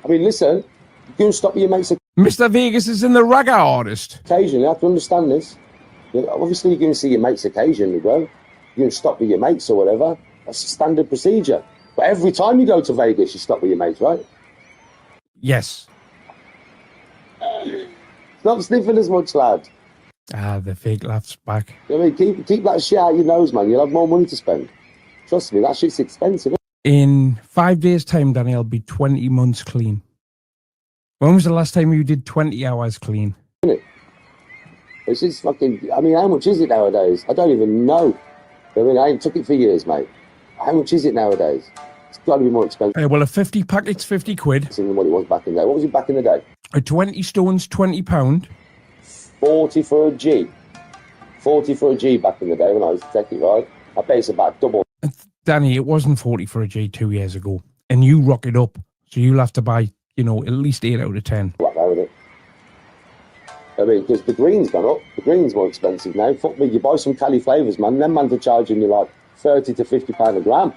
[SPEAKER 2] I mean, listen, go and stop your mates.
[SPEAKER 1] Mr. Vegas is in the ragga artist.
[SPEAKER 2] Occasionally, you have to understand this. You know, obviously, you're going to see your mates occasionally, bro. You're going to stop with your mates or whatever. That's a standard procedure. But every time you go to Vegas, you stop with your mates, right?
[SPEAKER 1] Yes.
[SPEAKER 2] Stop sniffing as much, lad.
[SPEAKER 1] Ah, the fake laugh's back.
[SPEAKER 2] I mean, keep that shit out your nose, man. You'll have more money to spend. Trust me, that shit's expensive.
[SPEAKER 1] In 5 days' time, Danny, I'll be 20 months clean. When was the last time you did 20 hours clean?
[SPEAKER 2] Isn't it? It's just fucking... I mean, how much is it nowadays? I don't even know. I mean, I ain't took it for years, mate. How much is it nowadays? It's got to be more expensive.
[SPEAKER 1] Well, a 50 packet's 50 quid.
[SPEAKER 2] Than what it was back in the day. What was it back in the day?
[SPEAKER 1] A 20 stone's £20.
[SPEAKER 2] 40 for a G. 40 for a G back in the day when I was taking it, right? I bet it's about double.
[SPEAKER 1] Danny, it wasn't 40 for a G 2 years ago. And you rock it up. So you'll have to buy, you know, at least 8 out of 10.
[SPEAKER 2] Right now, with it. I mean, because the green's gone up. The green's more expensive now. Fuck me, you buy some Cali flavours, man. Them man are charging you like 30 to 50 pound a gram.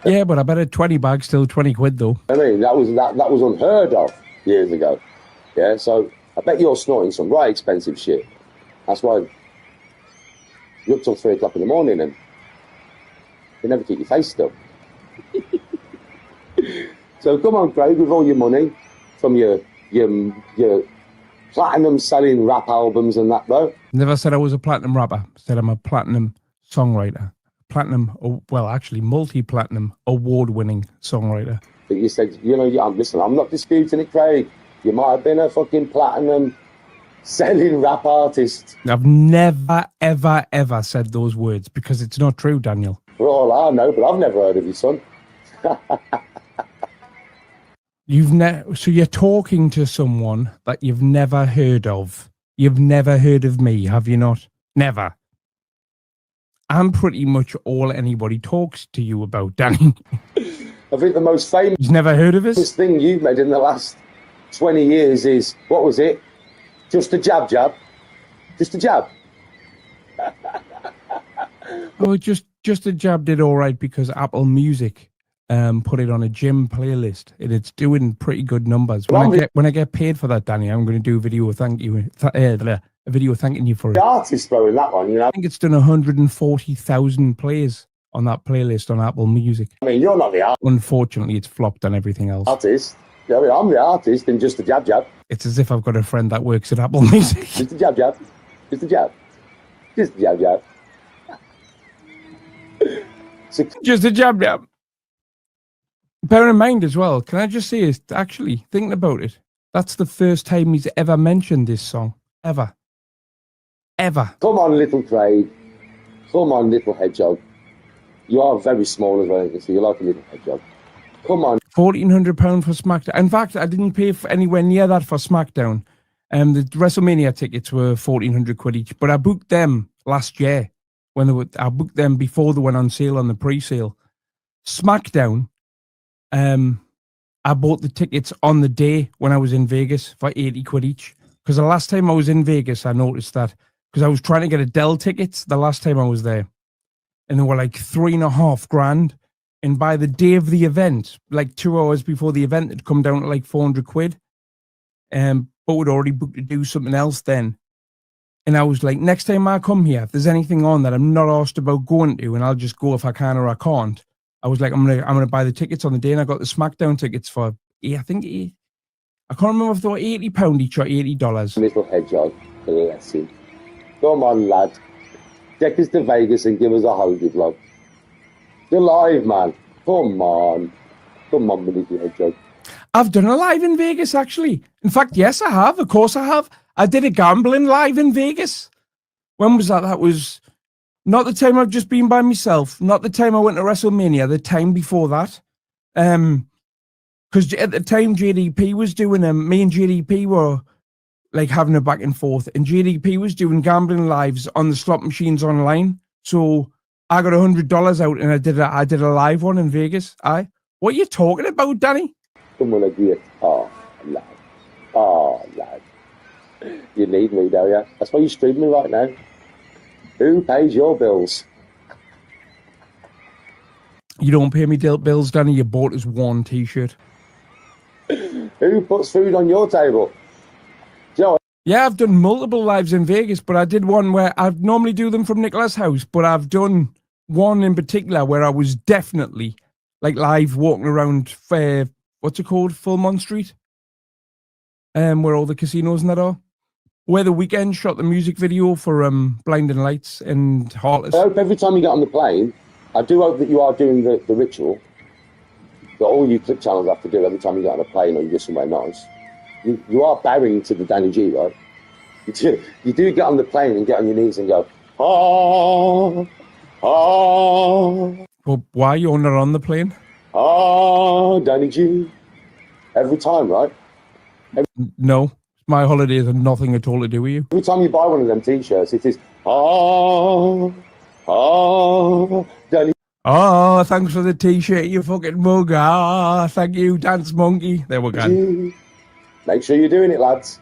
[SPEAKER 1] Yeah, but I bet a 20 bag's still 20 quid though.
[SPEAKER 2] I mean, that was unheard of years ago. Yeah, so I bet you're snorting some right expensive shit. That's why you're up till 3 o'clock in the morning and you never keep your face still. So come on, Craig, with all your money from your platinum selling rap albums and that, though.
[SPEAKER 1] Never said I was a platinum rapper. Said I'm a platinum songwriter. Multi-platinum award-winning songwriter.
[SPEAKER 2] But you said, you know, listen, I'm not disputing it, Craig. You might have been a fucking platinum selling rap artist.
[SPEAKER 1] I've never, ever, ever said those words because it's not true, Daniel.
[SPEAKER 2] For all I know, but I've never heard of you, son.
[SPEAKER 1] So you're talking to someone that you've never heard of. You've never heard of me, have you not? Never. I'm pretty much all anybody talks to you about, Danny.
[SPEAKER 2] I think the most famous...
[SPEAKER 1] You've never heard of us?
[SPEAKER 2] ...thing you've made in the last 20 years is, what was it? Just a jab. Just a jab.
[SPEAKER 1] Oh, just a jab did all right because Apple Music put it on a gym playlist. It's doing pretty good numbers. When I get paid for that, Danny, I'm going to do a video thanking you for it.
[SPEAKER 2] The artist throwing that one, you know.
[SPEAKER 1] I think it's done 140,000 plays on that playlist on Apple Music.
[SPEAKER 2] I mean, you're not the artist.
[SPEAKER 1] Unfortunately, it's flopped on everything else.
[SPEAKER 2] Artist? Yeah, I mean, I'm the artist and just a jab.
[SPEAKER 1] It's as if I've got a friend that works at Apple Music.
[SPEAKER 2] Just a jab. Just a jab. Just a jab.
[SPEAKER 1] Just a jab. Bear in mind as well, can I just say, actually, thinking about it, That's the first time he's ever mentioned this song. Ever.
[SPEAKER 2] Come on, little Craig. Come on, little hedgehog. You are very small as well, so you're like a little hedgehog. Come on.
[SPEAKER 1] £1,400 for SmackDown. In fact, I didn't pay for anywhere near that for SmackDown. The WrestleMania tickets were 1,400 quid each, but I booked them last year. I booked them before they went on sale on the pre-sale. SmackDown, I bought the tickets on the day when I was in Vegas for 80 quid each. Because the last time I was in Vegas, I noticed that because I was trying to get Adele tickets the last time I was there, and they were like $3.5 grand. And by the day of the event, like 2 hours before the event, it'd come down to like 400 quid. But we'd already booked to do something else then. And I was like, next time I come here, if there's anything on that I'm not asked about going to, and I'll just go if I can or I can't. I was like, I'm gonna buy the tickets on the day, and I got the SmackDown tickets for I can't remember if they were £80 each or $80.
[SPEAKER 2] Little hedgehog, bless him. Come on, lad. Take us to Vegas and give us a holiday vlog. You're live, man. Come on, my little hedgehog.
[SPEAKER 1] I've done a live in Vegas, actually. In fact, yes, I have. Of course I have. I did a gambling live in Vegas. When was that? That was not the time I've just been by myself. Not the time I went to WrestleMania. The time before that. Because at the time JDP was doing me and JDP were like having a back and forth, and JDP was doing gambling lives on the slot machines online. So I got $100 out, and I did a live one in Vegas. What are you talking about, Danny?
[SPEAKER 2] Come on, agree. Oh, lad. You need me, don't you? That's why you're streaming right now. Who pays your bills?
[SPEAKER 1] You don't pay me bills, Danny. You bought us one T-shirt.
[SPEAKER 2] Who puts food on your table? Joe.
[SPEAKER 1] Yeah, I've done multiple lives in Vegas, but I did one where I normally do them from Nicola's house, but I've done one in particular where I was definitely like live walking around, what's it called? Fulmont Street? Where all the casinos and that are. Where The Weeknd shot the music video for Blinding Lights and Heartless.
[SPEAKER 2] I hope every time you get on the plane, I do hope that you are doing the ritual that all you clip channels have to do every time you get on a plane or you go somewhere nice. You are bowing to the Danny G, right? You do get on the plane and get on your knees and go, ah, ah.
[SPEAKER 1] Well, why you're not on the plane?
[SPEAKER 2] Ah, Danny G. Every time, right?
[SPEAKER 1] No. My holidays have nothing at all to do with you.
[SPEAKER 2] Every time you buy one of them T-shirts, it is, Danny.
[SPEAKER 1] Oh, thanks for the T-shirt, you fucking mug. Thank you, Dance Monkey. There we go.
[SPEAKER 2] Make sure you're doing it, lads.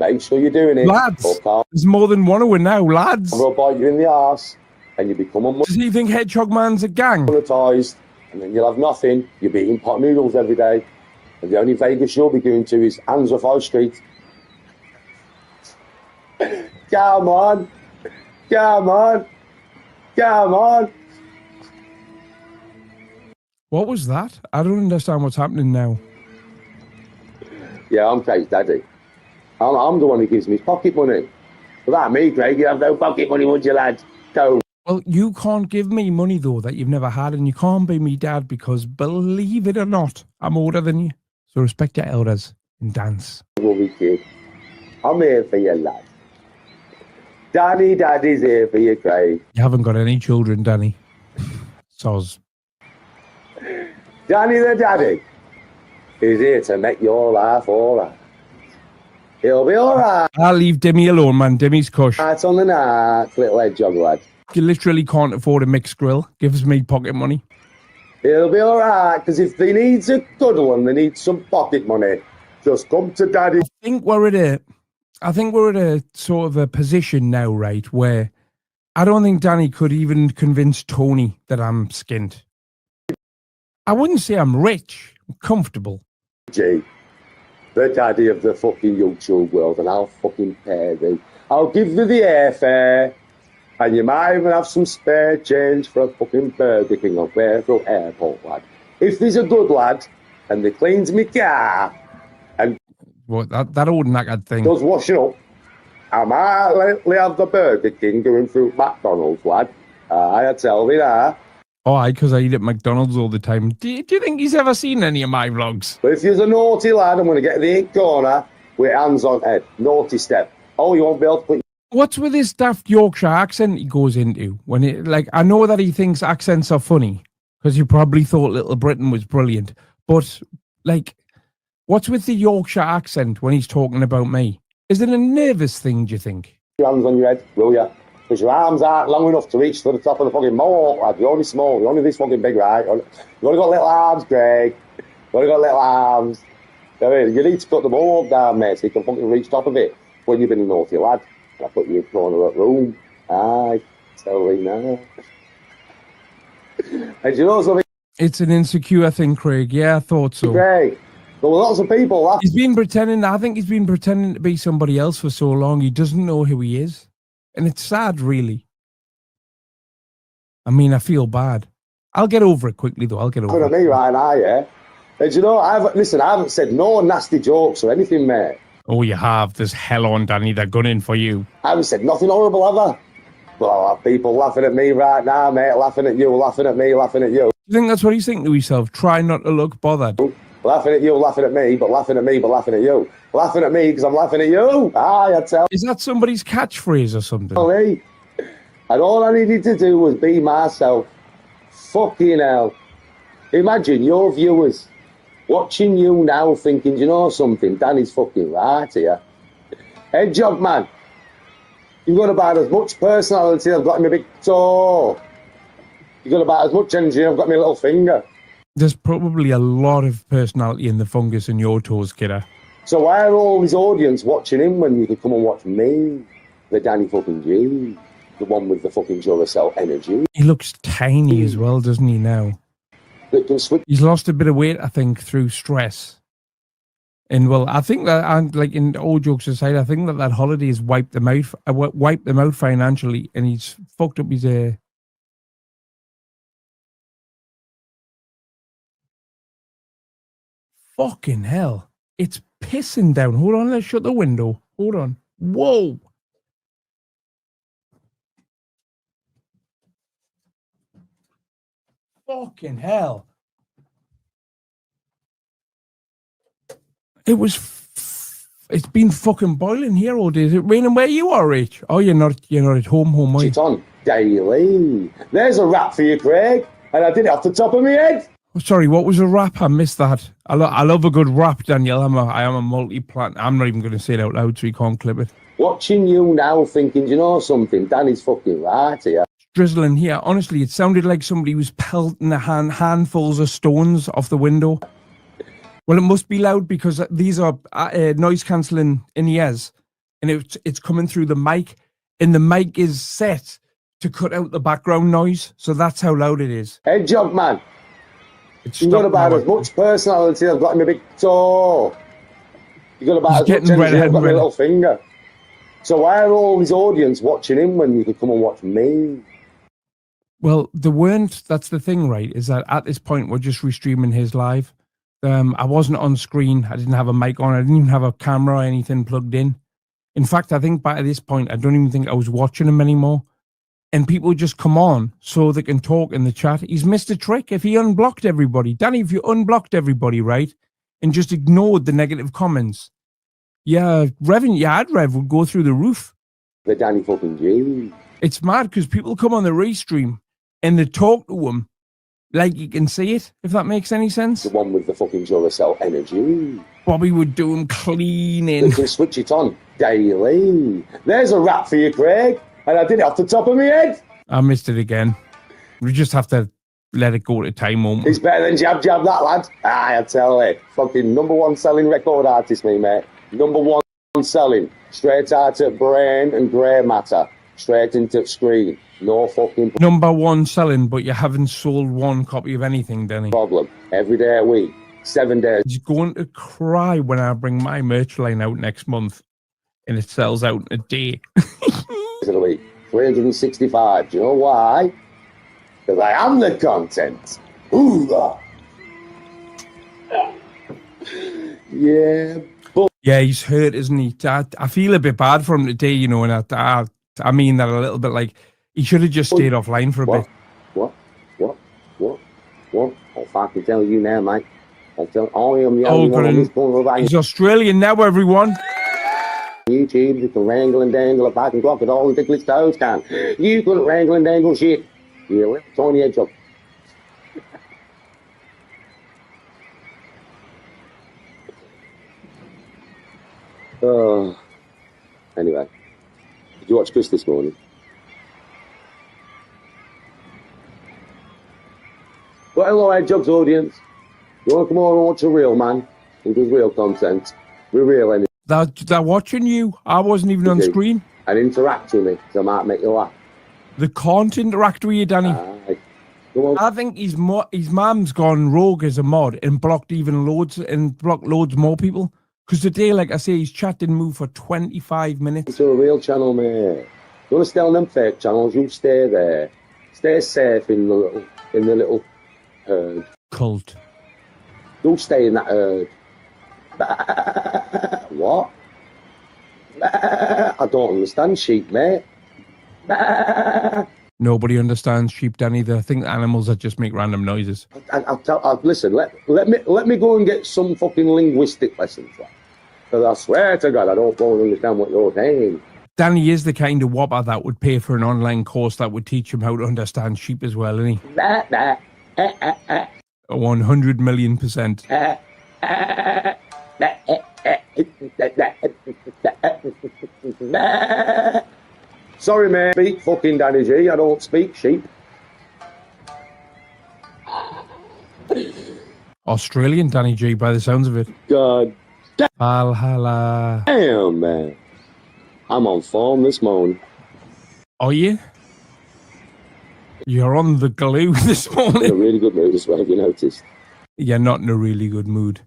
[SPEAKER 2] Make sure you're doing it.
[SPEAKER 1] Lads. There's more than one of them now, lads.
[SPEAKER 2] I'll bite you in the arse, and you become
[SPEAKER 1] Does he think Hedgehog Man's a gang?
[SPEAKER 2] monetized, and then you'll have nothing. You'll be eating pot noodles every day, and the only Vegas you'll be going to is Handsworth High Street. Come on.
[SPEAKER 1] What was that? I don't understand what's happening now.
[SPEAKER 2] Yeah, I'm Craig's daddy. I'm the one who gives me his pocket money. Without me, Craig, you have no pocket money, would you, lad? Go.
[SPEAKER 1] Well, you can't give me money, though, that you've never had, and you can't be me dad because, believe it or not, I'm older than you. So respect your elders and dance.
[SPEAKER 2] Kid. I'm here for you, lad. Daddy's here for you, Craig.
[SPEAKER 1] You haven't got any children, Danny. Soz.
[SPEAKER 2] Danny the daddy is here to make your life all right. He'll be all right.
[SPEAKER 1] I'll leave Demi alone, man. Demi's cush.
[SPEAKER 2] That's on the night, little hedgehog lad.
[SPEAKER 1] You literally can't afford a mixed grill. Gives me pocket money.
[SPEAKER 2] He'll be all right, because if they need a cuddle and they need some pocket money, just come to daddy.
[SPEAKER 1] I think we're at a sort of a position now, right, where I don't think Danny could even convince Tony that I'm skint. I wouldn't say I'm rich. I'm comfortable.
[SPEAKER 2] Gee, the daddy of the fucking YouTube world, and I'll fucking pay thee. I'll give you the airfare, and you might even have some spare change for a fucking Burger King or Fairfield Airport, lad. If there's a good lad, and they cleans me car, and
[SPEAKER 1] what, that old knackered thing
[SPEAKER 2] does washing up, I might let have the Burger King going through McDonald's, lad. I tell me that.
[SPEAKER 1] Oh, because I eat at McDonald's all the time. Do you think he's ever seen any of my vlogs?
[SPEAKER 2] But if you're a naughty lad, I'm going to get the 8th corner with hands on head. Naughty step. Oh, you won't be able to put...
[SPEAKER 1] What's with this daft Yorkshire accent he goes into? When it, like, I know that he thinks accents are funny, because he probably thought Little Britain was brilliant. But, like, what's with the Yorkshire accent when he's talking about me? Is it a nervous thing, do you think?
[SPEAKER 2] Your hands on your head, will you? Because your arms aren't long enough to reach to the top of the fucking mohawk, lad. You're only small. You're only this fucking big, right? You've only got little arms, Craig. You've only got little arms. I mean, you need to cut the mohawk down, mate, so you can fucking reach top of it when you've been a naughty lad. I put you in the corner of the room. Aye, tell me now. And you know something,
[SPEAKER 1] It's an insecure thing, Craig. Yeah, I thought so.
[SPEAKER 2] Craig? There were lots of people laughing.
[SPEAKER 1] He's been pretending, I think he's been pretending to be somebody else for so long, he doesn't know who he is. And it's sad, really. I mean, I feel bad. I'll get over it quickly, though. I'll get over
[SPEAKER 2] at
[SPEAKER 1] it.
[SPEAKER 2] me right now, yeah? And you know, I haven't said no nasty jokes or anything, mate.
[SPEAKER 1] Oh, you have. There's hell on, Danny. They're gunning for you.
[SPEAKER 2] I haven't said nothing horrible, have I? But I'll have people laughing at me right now, mate. Laughing at you, laughing at me, laughing at you.
[SPEAKER 1] You think that's what he's thinking to himself? Try not to look bothered.
[SPEAKER 2] Laughing at you, laughing at me, but laughing at me, but laughing at you. Laughing at me because I'm laughing at you. Aye, I tell
[SPEAKER 1] Is that somebody's catchphrase or something?
[SPEAKER 2] me. And all I needed to do was be myself. Fucking hell. Imagine your viewers watching you now thinking, you know something, Danny's fucking right here. Hedgehog Man, you've got about as much personality as I've got in my big toe. You've got about as much energy as I've got in my little finger.
[SPEAKER 1] There's probably a lot of personality in the fungus in your toes, kidder.
[SPEAKER 2] So why are all his audience watching him when you could come and watch me? The Danny fucking G. The one with the fucking Duracell energy.
[SPEAKER 1] He looks tiny as well, doesn't he, now?
[SPEAKER 2] That can switch.
[SPEAKER 1] He's lost a bit of weight, I think, through stress. And, well, I think that, and like, in all jokes aside, I think that holiday has wiped them out financially, and he's fucked up his... Fucking hell. It's pissing down. Hold on, let's shut the window. Hold on. Whoa. Fucking hell. It was... It's been fucking boiling here all day. Is it raining where you are, Rich? Oh, you're not at home, are you?
[SPEAKER 2] It's on daily. There's a rap for you, Craig. And I did it off the top of my head.
[SPEAKER 1] Oh, sorry, what was a rap? I missed that. I love a good rap, Danielle. I am a multi-plant. I'm not even going to say it out loud, so you can't clip it.
[SPEAKER 2] Watching you now thinking, you know something, Danny's fucking right here.
[SPEAKER 1] Drizzling here. Honestly, it sounded like somebody was pelting handfuls of stones off the window. Well, it must be loud because these are noise cancelling in-ears, and it's coming through the mic, and the mic is set to cut out the background noise, so that's how loud it is.
[SPEAKER 2] Hedgehog Man, you've got about as much personality as I've got in my big toe. You've got about as much energy as I've got in my little finger. So why are all his audience watching him when you could come and watch me?
[SPEAKER 1] Well, that's the thing, right, is that at this point, we're just restreaming his live. I wasn't on screen. I didn't have a mic on. I didn't even have a camera or anything plugged in. In fact, I think by this point, I don't even think I was watching him anymore. And people just come on so they can talk in the chat. He's missed a trick. If he unblocked everybody, Danny, if you unblocked everybody, right, and just ignored the negative comments, yeah, ad rev would go through the roof.
[SPEAKER 2] The Danny fucking G.
[SPEAKER 1] It's mad because people come on the restream and they talk to him like you can see it, if that makes any sense.
[SPEAKER 2] The one with the fucking Duracell energy.
[SPEAKER 1] Bobby would do him cleaning.
[SPEAKER 2] They can switch it on daily. There's a rap for you, Craig. And I did it off the top of my head.
[SPEAKER 1] I missed it again. We just have to let it go to time moment.
[SPEAKER 2] It's better than Jab Jab, that lad. Aye, I tell you. Fucking #1 selling record artist, me, mate. #1 selling. Straight out of brain and grey matter. Straight into screen. No fucking
[SPEAKER 1] #1 selling, but you haven't sold one copy of anything, Danny.
[SPEAKER 2] problem. Every day a week. 7 days.
[SPEAKER 1] He's going to cry when I bring my merch line out next month and it sells out in a day.
[SPEAKER 2] Of the week. 365. Do you know why? Because I am the content. Ooh. Yeah.
[SPEAKER 1] Yeah, he's hurt, isn't he? I feel a bit bad for him today, you know, and I mean that a little bit. Like, he should have just stayed offline for a bit.
[SPEAKER 2] What? What? I'll fucking tell you now, mate. I am the
[SPEAKER 1] Oh,
[SPEAKER 2] only one on
[SPEAKER 1] good.
[SPEAKER 2] this corner of
[SPEAKER 1] He's Australian now, everyone.
[SPEAKER 2] YouTube. You can wrangle and dangle a fucking crocodile and tickle its toes, can. You couldn't wrangle and dangle shit. You little tiny hedgehog. Oh. Anyway. Did you watch Chris this morning? Well, hello, Hedgehogs audience. You want to come over and watch a real man who does real content? We're real energy.
[SPEAKER 1] They're watching you. I wasn't even on screen.
[SPEAKER 2] And interact with me, so I might make you laugh.
[SPEAKER 1] They can't interact with you, Danny. I think his mum's gone rogue as a mod and blocked loads more people. Because today, like I say, his chat didn't move for 25 minutes.
[SPEAKER 2] It's a real channel, mate. You want to stay on them fake channels? You stay there. Stay safe in the little herd.
[SPEAKER 1] Cult.
[SPEAKER 2] You stay in that herd. What? I don't understand sheep, mate.
[SPEAKER 1] Nobody understands sheep, Danny. They think animals that just make random noises.
[SPEAKER 2] Listen, let me go and get some fucking linguistic lessons. Because I swear to God, I don't understand what you're saying.
[SPEAKER 1] Danny is the kind of whopper that would pay for an online course that would teach him how to understand sheep as well, isn't he? 100 million%.
[SPEAKER 2] Sorry, mate. Speak fucking Danny G. I don't speak sheep.
[SPEAKER 1] Australian Danny G, by the sounds of it.
[SPEAKER 2] God.
[SPEAKER 1] Valhalla.
[SPEAKER 2] Damn, man. I'm on form this morning.
[SPEAKER 1] Are you? You're on the glue this morning.
[SPEAKER 2] In a really good mood as well, have you noticed?
[SPEAKER 1] You're not in a really good mood.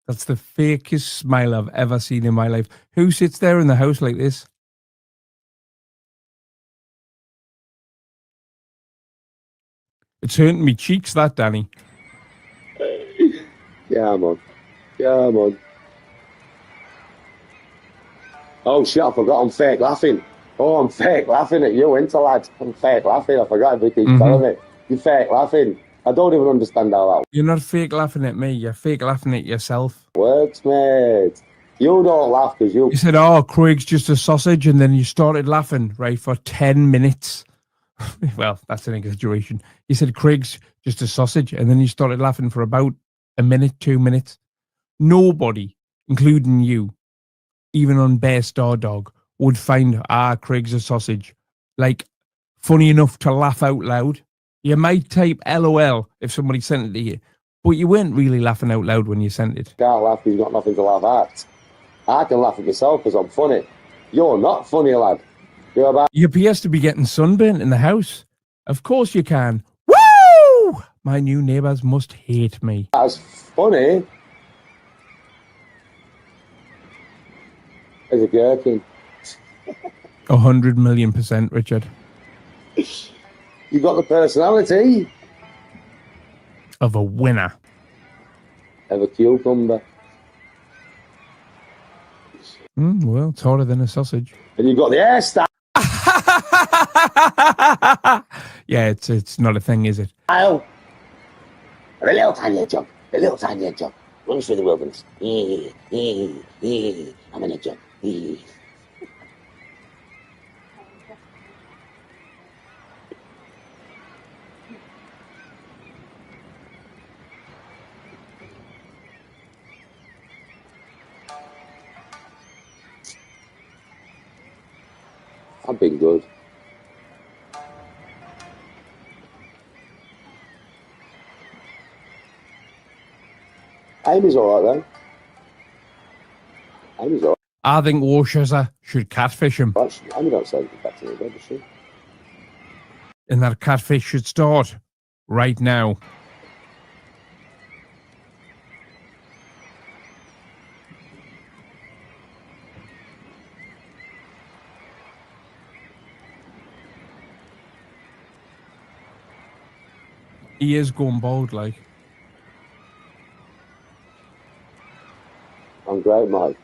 [SPEAKER 1] That's the fakest smile I've ever seen in my life. Who sits there in the house like this? It's hurting me cheeks, that, Danny.
[SPEAKER 2] Yeah, I'm on. Yeah, I'm on. Oh, shit, I forgot I'm fake laughing. Oh, I'm fake laughing at you, ain't I, lad? I'm fake laughing. I forgot if you keep telling me. You're fake laughing. I don't even understand how that
[SPEAKER 1] You're not fake laughing at me. You're fake laughing at yourself.
[SPEAKER 2] works, mate. You don't laugh because you...
[SPEAKER 1] You said, oh, Craig's just a sausage, and then you started laughing, right, for 10 minutes. Well, that's an exaggeration. You said Craig's just a sausage, and then you started laughing for about a minute, 2 minutes. Nobody, including you, even on Bear Star Dog, would find, Craig's a sausage, like, funny enough to laugh out loud. You might type LOL if somebody sent it to you, but you weren't really laughing out loud when you sent it.
[SPEAKER 2] Can't laugh because you've got nothing to laugh at. I can laugh at myself because I'm funny. You're not funny, lad. You're about...
[SPEAKER 1] You appears to be getting sunburnt in the house. Of course you can. Woo! My new neighbours must hate me.
[SPEAKER 2] That's funny. As a gherkin.
[SPEAKER 1] 100 million%, Richard.
[SPEAKER 2] You've got the personality
[SPEAKER 1] of a winner.
[SPEAKER 2] Of a cucumber.
[SPEAKER 1] Well, it's harder than a sausage.
[SPEAKER 2] And you've got the hairstyle.
[SPEAKER 1] Yeah, it's not a thing, is it?
[SPEAKER 2] Oh, a little tiny hedgehog. A little tiny hedgehog. Runs through the wilderness. I'm an hedgehog. I've been good. Amy's alright though. Amy's alright.
[SPEAKER 1] I think Worcester should catfish him.
[SPEAKER 2] Amy don't say anything back to me, does she?
[SPEAKER 1] And that catfish should start right now. He is going bald, like.
[SPEAKER 2] I'm great, mate.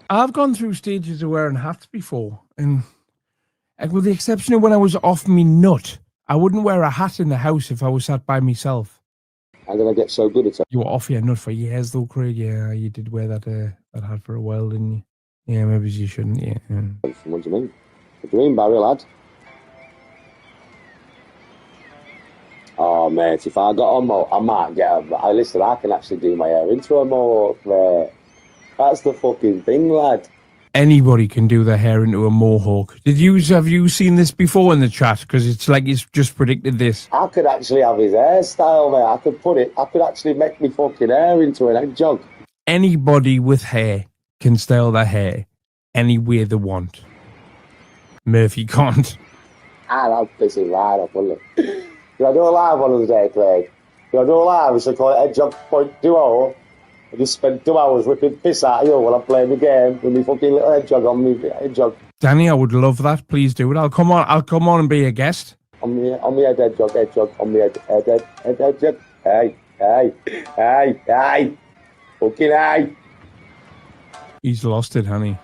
[SPEAKER 1] I've gone through stages of wearing hats before, and with the exception of when I was off me nut, I wouldn't wear a hat in the house if I was sat by myself.
[SPEAKER 2] How did I get so good at it?
[SPEAKER 1] You were off your nut for years, though, Craig. Yeah, you did wear that hat for a while, didn't you? Yeah, maybe you shouldn't. Yeah.
[SPEAKER 2] What do you mean? What do you mean, Barry, lad? Oh, mate, if I got a mohawk, I might get a... Listen, I can actually do my hair into a mohawk, mate. That's the fucking thing, lad.
[SPEAKER 1] Anybody can do their hair into a mohawk. Have you seen this before in the chat? Because it's like it's just predicted this.
[SPEAKER 2] I could actually have his hairstyle, mate. I could actually make me fucking hair into an hedgehog.
[SPEAKER 1] Anybody with hair can style their hair any way they want. Murphy can't.
[SPEAKER 2] I'll piss him right up, wouldn't it? I do a live one of the day, Craig. I do a live, it's called Hedgehog Point Duo. I just spend 2 hours ripping piss out of you while I'm playing the game with my fucking little hedgehog on me hedgehog.
[SPEAKER 1] Danny, I would love that. Please do it. I'll come on and be a guest.
[SPEAKER 2] On me head hedgehog, on me head hedgehog. Hey. Fucking hey.
[SPEAKER 1] He's lost it, honey.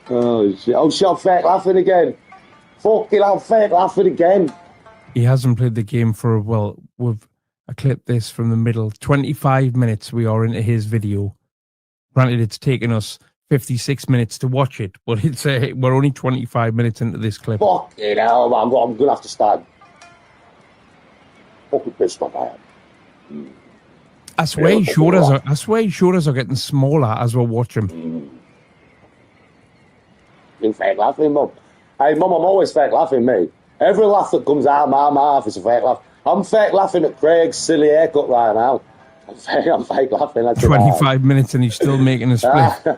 [SPEAKER 2] Oh shit! Oh shit! I'm fake laughing again. Fucking, I'm fake laughing again.
[SPEAKER 1] He hasn't played the game for I clipped this from the middle. 25 minutes we are into his video. Granted, it's taken us 56 minutes to watch it, but we're only 25 minutes into this clip.
[SPEAKER 2] Fucking hell, man. I'm gonna have to start fucking pissed my head.
[SPEAKER 1] I swear his shoulders are getting smaller as we're watching.
[SPEAKER 2] Been fake laughing, Mum. Hey, Mum, I'm always fake laughing, mate. Every laugh that comes out of my mouth is a fake laugh. I'm fake laughing at Craig's silly haircut right now. I'm fake laughing.
[SPEAKER 1] 25 minutes and he's still making a split.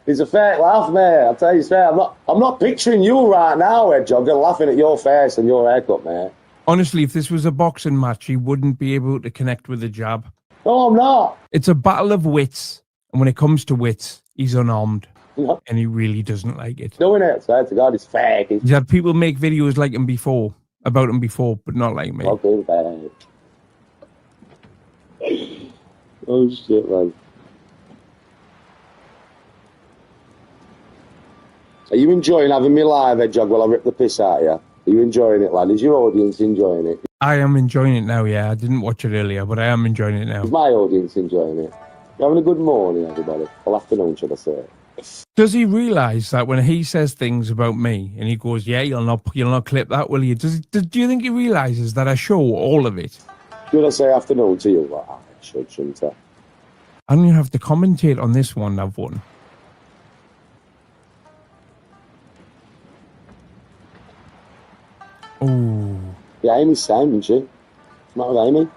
[SPEAKER 2] It's a fake laugh, mate. I'll tell you straight. I'm not picturing you right now, Hedgehog, and laughing at your face and your haircut, mate.
[SPEAKER 1] Honestly, if this was a boxing match, he wouldn't be able to connect with the jab.
[SPEAKER 2] No, I'm not.
[SPEAKER 1] It's a battle of wits, and when it comes to wits, he's unarmed.
[SPEAKER 2] No.
[SPEAKER 1] And he really doesn't like it.
[SPEAKER 2] Doing it, swear to God, it's fake.
[SPEAKER 1] He's had people make videos like him before, about him before, but not like me.
[SPEAKER 2] Fucking fake. Oh shit, man. Are you enjoying having me live, Hedgehog, while I rip the piss out of you? Are you enjoying it, lad? Is your audience enjoying it?
[SPEAKER 1] I am enjoying it now, yeah. I didn't watch it earlier, but I am enjoying it now.
[SPEAKER 2] Is my audience enjoying it? You're having a good morning, everybody. Or afternoon, should I say.
[SPEAKER 1] Does he realise that when he says things about me and he goes, yeah, you'll not clip that, will you? Do you think he realises that I show all of it?
[SPEAKER 2] Should I say afternoon to you? Well, I shouldn't I?
[SPEAKER 1] I'm going to have to commentate on this one I've won. Oh.
[SPEAKER 2] Yeah, Amy's sound, isn't she? What's the matter with Amy?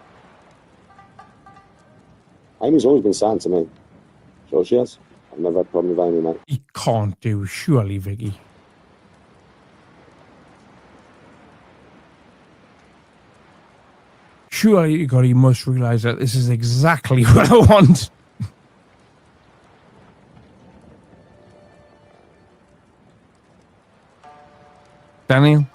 [SPEAKER 2] Amy's always been sound to me. Sure she has. I've never had a problem with Amy, mate.
[SPEAKER 1] He can't do, surely, Vicky. Surely, God, he must realise that this is exactly what I want. Daniel?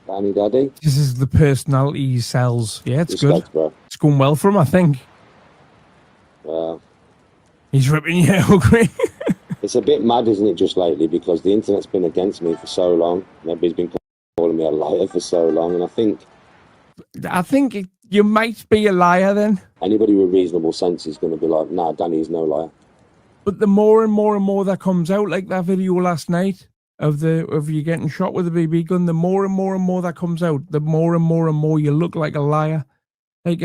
[SPEAKER 2] Danny, Daddy?
[SPEAKER 1] This is the personality he sells. Yeah, it's
[SPEAKER 2] Respect,
[SPEAKER 1] good.
[SPEAKER 2] bro.
[SPEAKER 1] It's going well for him, I think.
[SPEAKER 2] Well,
[SPEAKER 1] he's ripping you out.
[SPEAKER 2] It's a bit mad, isn't it, just lately, because the internet's been against me for so long. Everybody's been calling me a liar for so long, and I think
[SPEAKER 1] you might be a liar then.
[SPEAKER 2] Anybody with reasonable sense is going to be like, nah, Danny's no liar.
[SPEAKER 1] But the more and more and more that comes out, like that video last night of you getting shot with a BB gun, the more and more and more that comes out, the more and more and more you look like a liar. Like,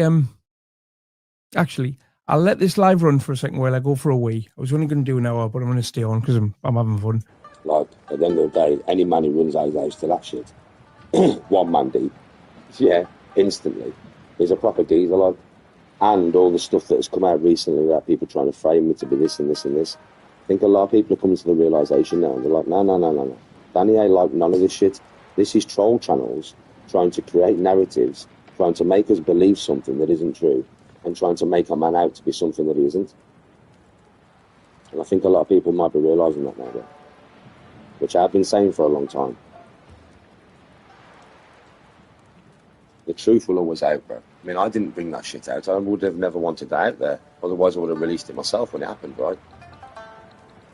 [SPEAKER 1] actually, I'll let this live run for a second while I go for a wee. I was only going to do an hour, but I'm going to stay on because I'm having fun.
[SPEAKER 2] Like, at the end of the day, any man who runs out his house to that shit, one man deep, yeah, instantly, he's a proper geezer, like. And all the stuff that has come out recently about people trying to frame me to be this and this and this. I think a lot of people are coming to the realisation now, and they're like, no. Danny ain't like none of this shit. This is troll channels trying to create narratives, trying to make us believe something that isn't true, and trying to make a man out to be something that he isn't. And I think a lot of people might be realising that now, bro. Which I've been saying for a long time. The truth will always out, bro. I mean, I didn't bring that shit out. I would have never wanted that out there. Otherwise, I would have released it myself when it happened, right?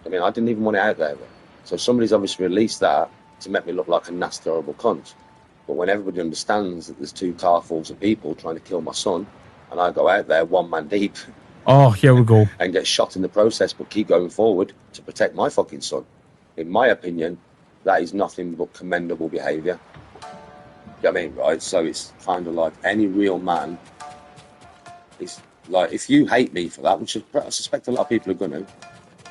[SPEAKER 2] I mean, I didn't even want it out there, bro. So somebody's obviously released that to make me look like a nasty, horrible cunt. But when everybody understands that there's 2 carfuls of people trying to kill my son, and I go out there 1 man deep.
[SPEAKER 1] Oh, here we go.
[SPEAKER 2] And get shot in the process, but keep going forward to protect my fucking son. In my opinion, that is nothing but commendable behaviour. You know what I mean, right? So it's kind of like any real man is like, if you hate me for that, which I suspect a lot of people are going to, you know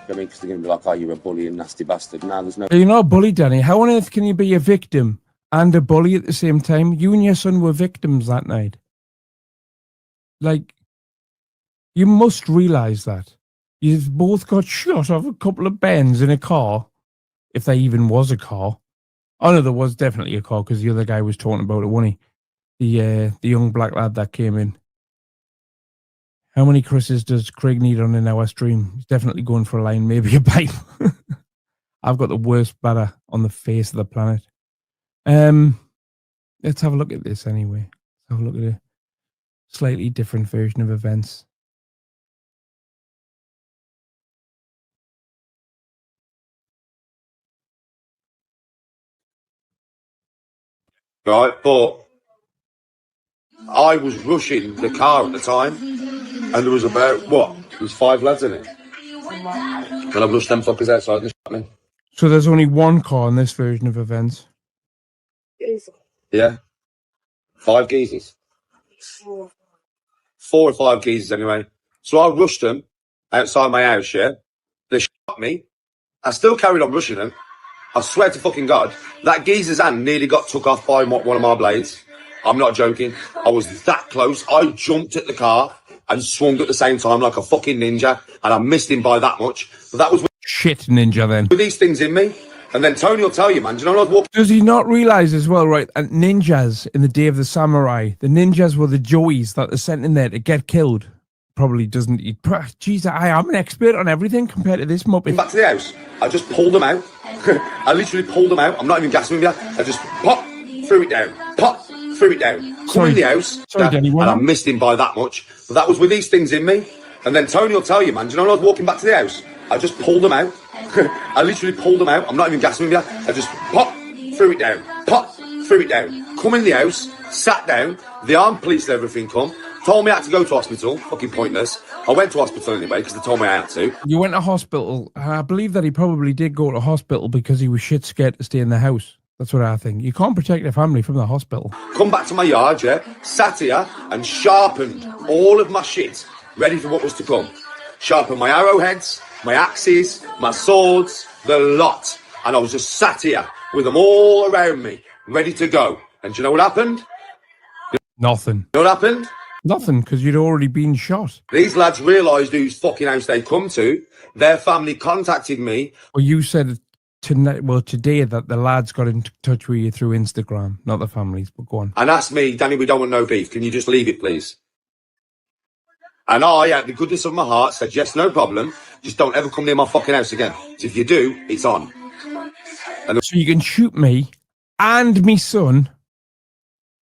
[SPEAKER 2] what I mean, because they're going to be like, oh, you're a bully and nasty bastard. Now there's no.
[SPEAKER 1] You're not a bully, Danny. How on earth can you be a victim and a bully at the same time? You and your son were victims that night. Like, you must realise that. You've both got shot off a couple of bends in a car, if there even was a car. Oh no, there was definitely a car because the other guy was talking about it, wasn't he? The young black lad that came in. How many Chris's does Craig need on an hour stream? He's definitely going for a line, maybe a pipe. I've got the worst bladder on the face of the planet. Let's have a look at this anyway. Let's have a look at a slightly different version of events.
[SPEAKER 10] Right, but I was rushing the car at the time, and there was about, what? There was 5 lads in it. And I rushed them fuckers outside and shot me.
[SPEAKER 1] So there's only 1 car in this version of events.
[SPEAKER 10] Yeah. 5 geezers. 4 or 5 geezers anyway. So I rushed them outside my house, yeah? They shot me. I still carried on rushing them. I swear to fucking God, that geezer's hand nearly got took off by one of my blades. I'm not joking. I was that close. I jumped at the car and swung at the same time like a fucking ninja, and I missed him by that much. But that was
[SPEAKER 1] shit ninja then.
[SPEAKER 10] With these things in me, and then Tony will tell you, man. Do you know what I was walking?
[SPEAKER 1] Does he not realise as well, right? And ninjas in the day of the samurai, the ninjas were the joeys that are sent in there to get killed. Probably doesn't. Jeez, I am an expert on everything compared to this muppet.
[SPEAKER 10] Back to the house. I just pulled them out. I literally pulled them out. I'm not even gassing you. I just pop, threw it down. Pop, threw it down. Come in the house.
[SPEAKER 1] Sorry, Danny,
[SPEAKER 10] and I missed him by that much. But that was with these things in me. And then Tony will tell you, man. Do you know when I was walking back to the house? I just pulled them out. I literally pulled them out. I'm not even gassing you. I just pop, threw it down. Pop, threw it down. Come in the house, sat down. The armed police and everything come. Told me I had to go to hospital. Fucking pointless. I went to hospital anyway because they told me I had to.
[SPEAKER 1] You went to hospital. I believe that he probably did go to hospital because he was shit scared to stay in the house. That's what I think. You can't protect your family from the hospital.
[SPEAKER 10] Come back to my yard, yeah? Sat here and sharpened all of my shit, ready for what was to come. Sharpened my arrowheads, my axes, my swords, the lot. And I was just sat here with them all around me, ready to go. And do you know what happened?
[SPEAKER 1] Nothing.
[SPEAKER 10] You know what happened?
[SPEAKER 1] Nothing, because you'd already been shot.
[SPEAKER 10] These lads realised whose fucking house they'd come to. Their family contacted me.
[SPEAKER 1] Well, you said today that the lads got in touch with you through Instagram, not the families, but go on.
[SPEAKER 10] And asked me, Danny, we don't want no beef. Can you just leave it, please? And I, out the goodness of my heart, said, yes, no problem. Just don't ever come near my fucking house again. So if you do, it's on. And
[SPEAKER 1] so you can shoot me and me son,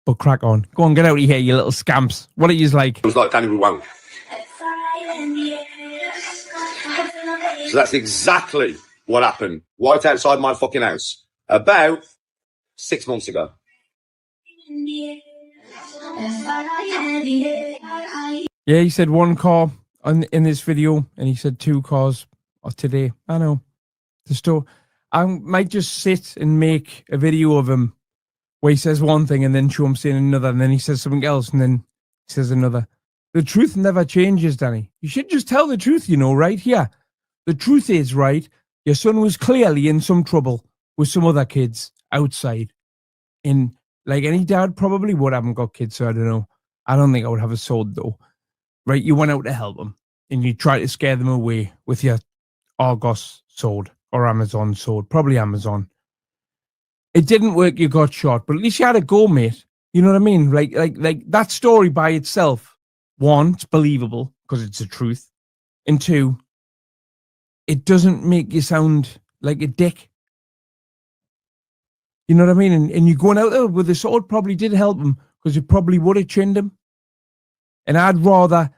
[SPEAKER 1] but crack on. Go on, get out of here, you little scamps. What are you like?
[SPEAKER 10] It was like, Danny, we won't. So that's exactly what happened right outside my fucking house about 6 months ago.
[SPEAKER 1] Yeah, he said 1 car in this video, and he said 2 cars today. I know. The store. I might just sit and make a video of him where he says one thing and then show him saying another, and then he says something else and then he says another. The truth never changes, Danny. You should just tell the truth, right here. The truth is, right, your son was clearly in some trouble with some other kids outside. In like any dad probably would. Haven't got kids, so I don't know. I don't think I would have a sword though. Right, you went out to help them and you tried to scare them away with your Argos sword or Amazon sword, probably Amazon. It didn't work, you got shot, but at least you had a go, mate. You know what I mean? Like that story by itself, 1, it's believable because it's the truth. And 2, it doesn't make you sound like a dick. You know what I mean? And you going out there with the sword probably did help him, because it probably would have chinned him. And I'd rather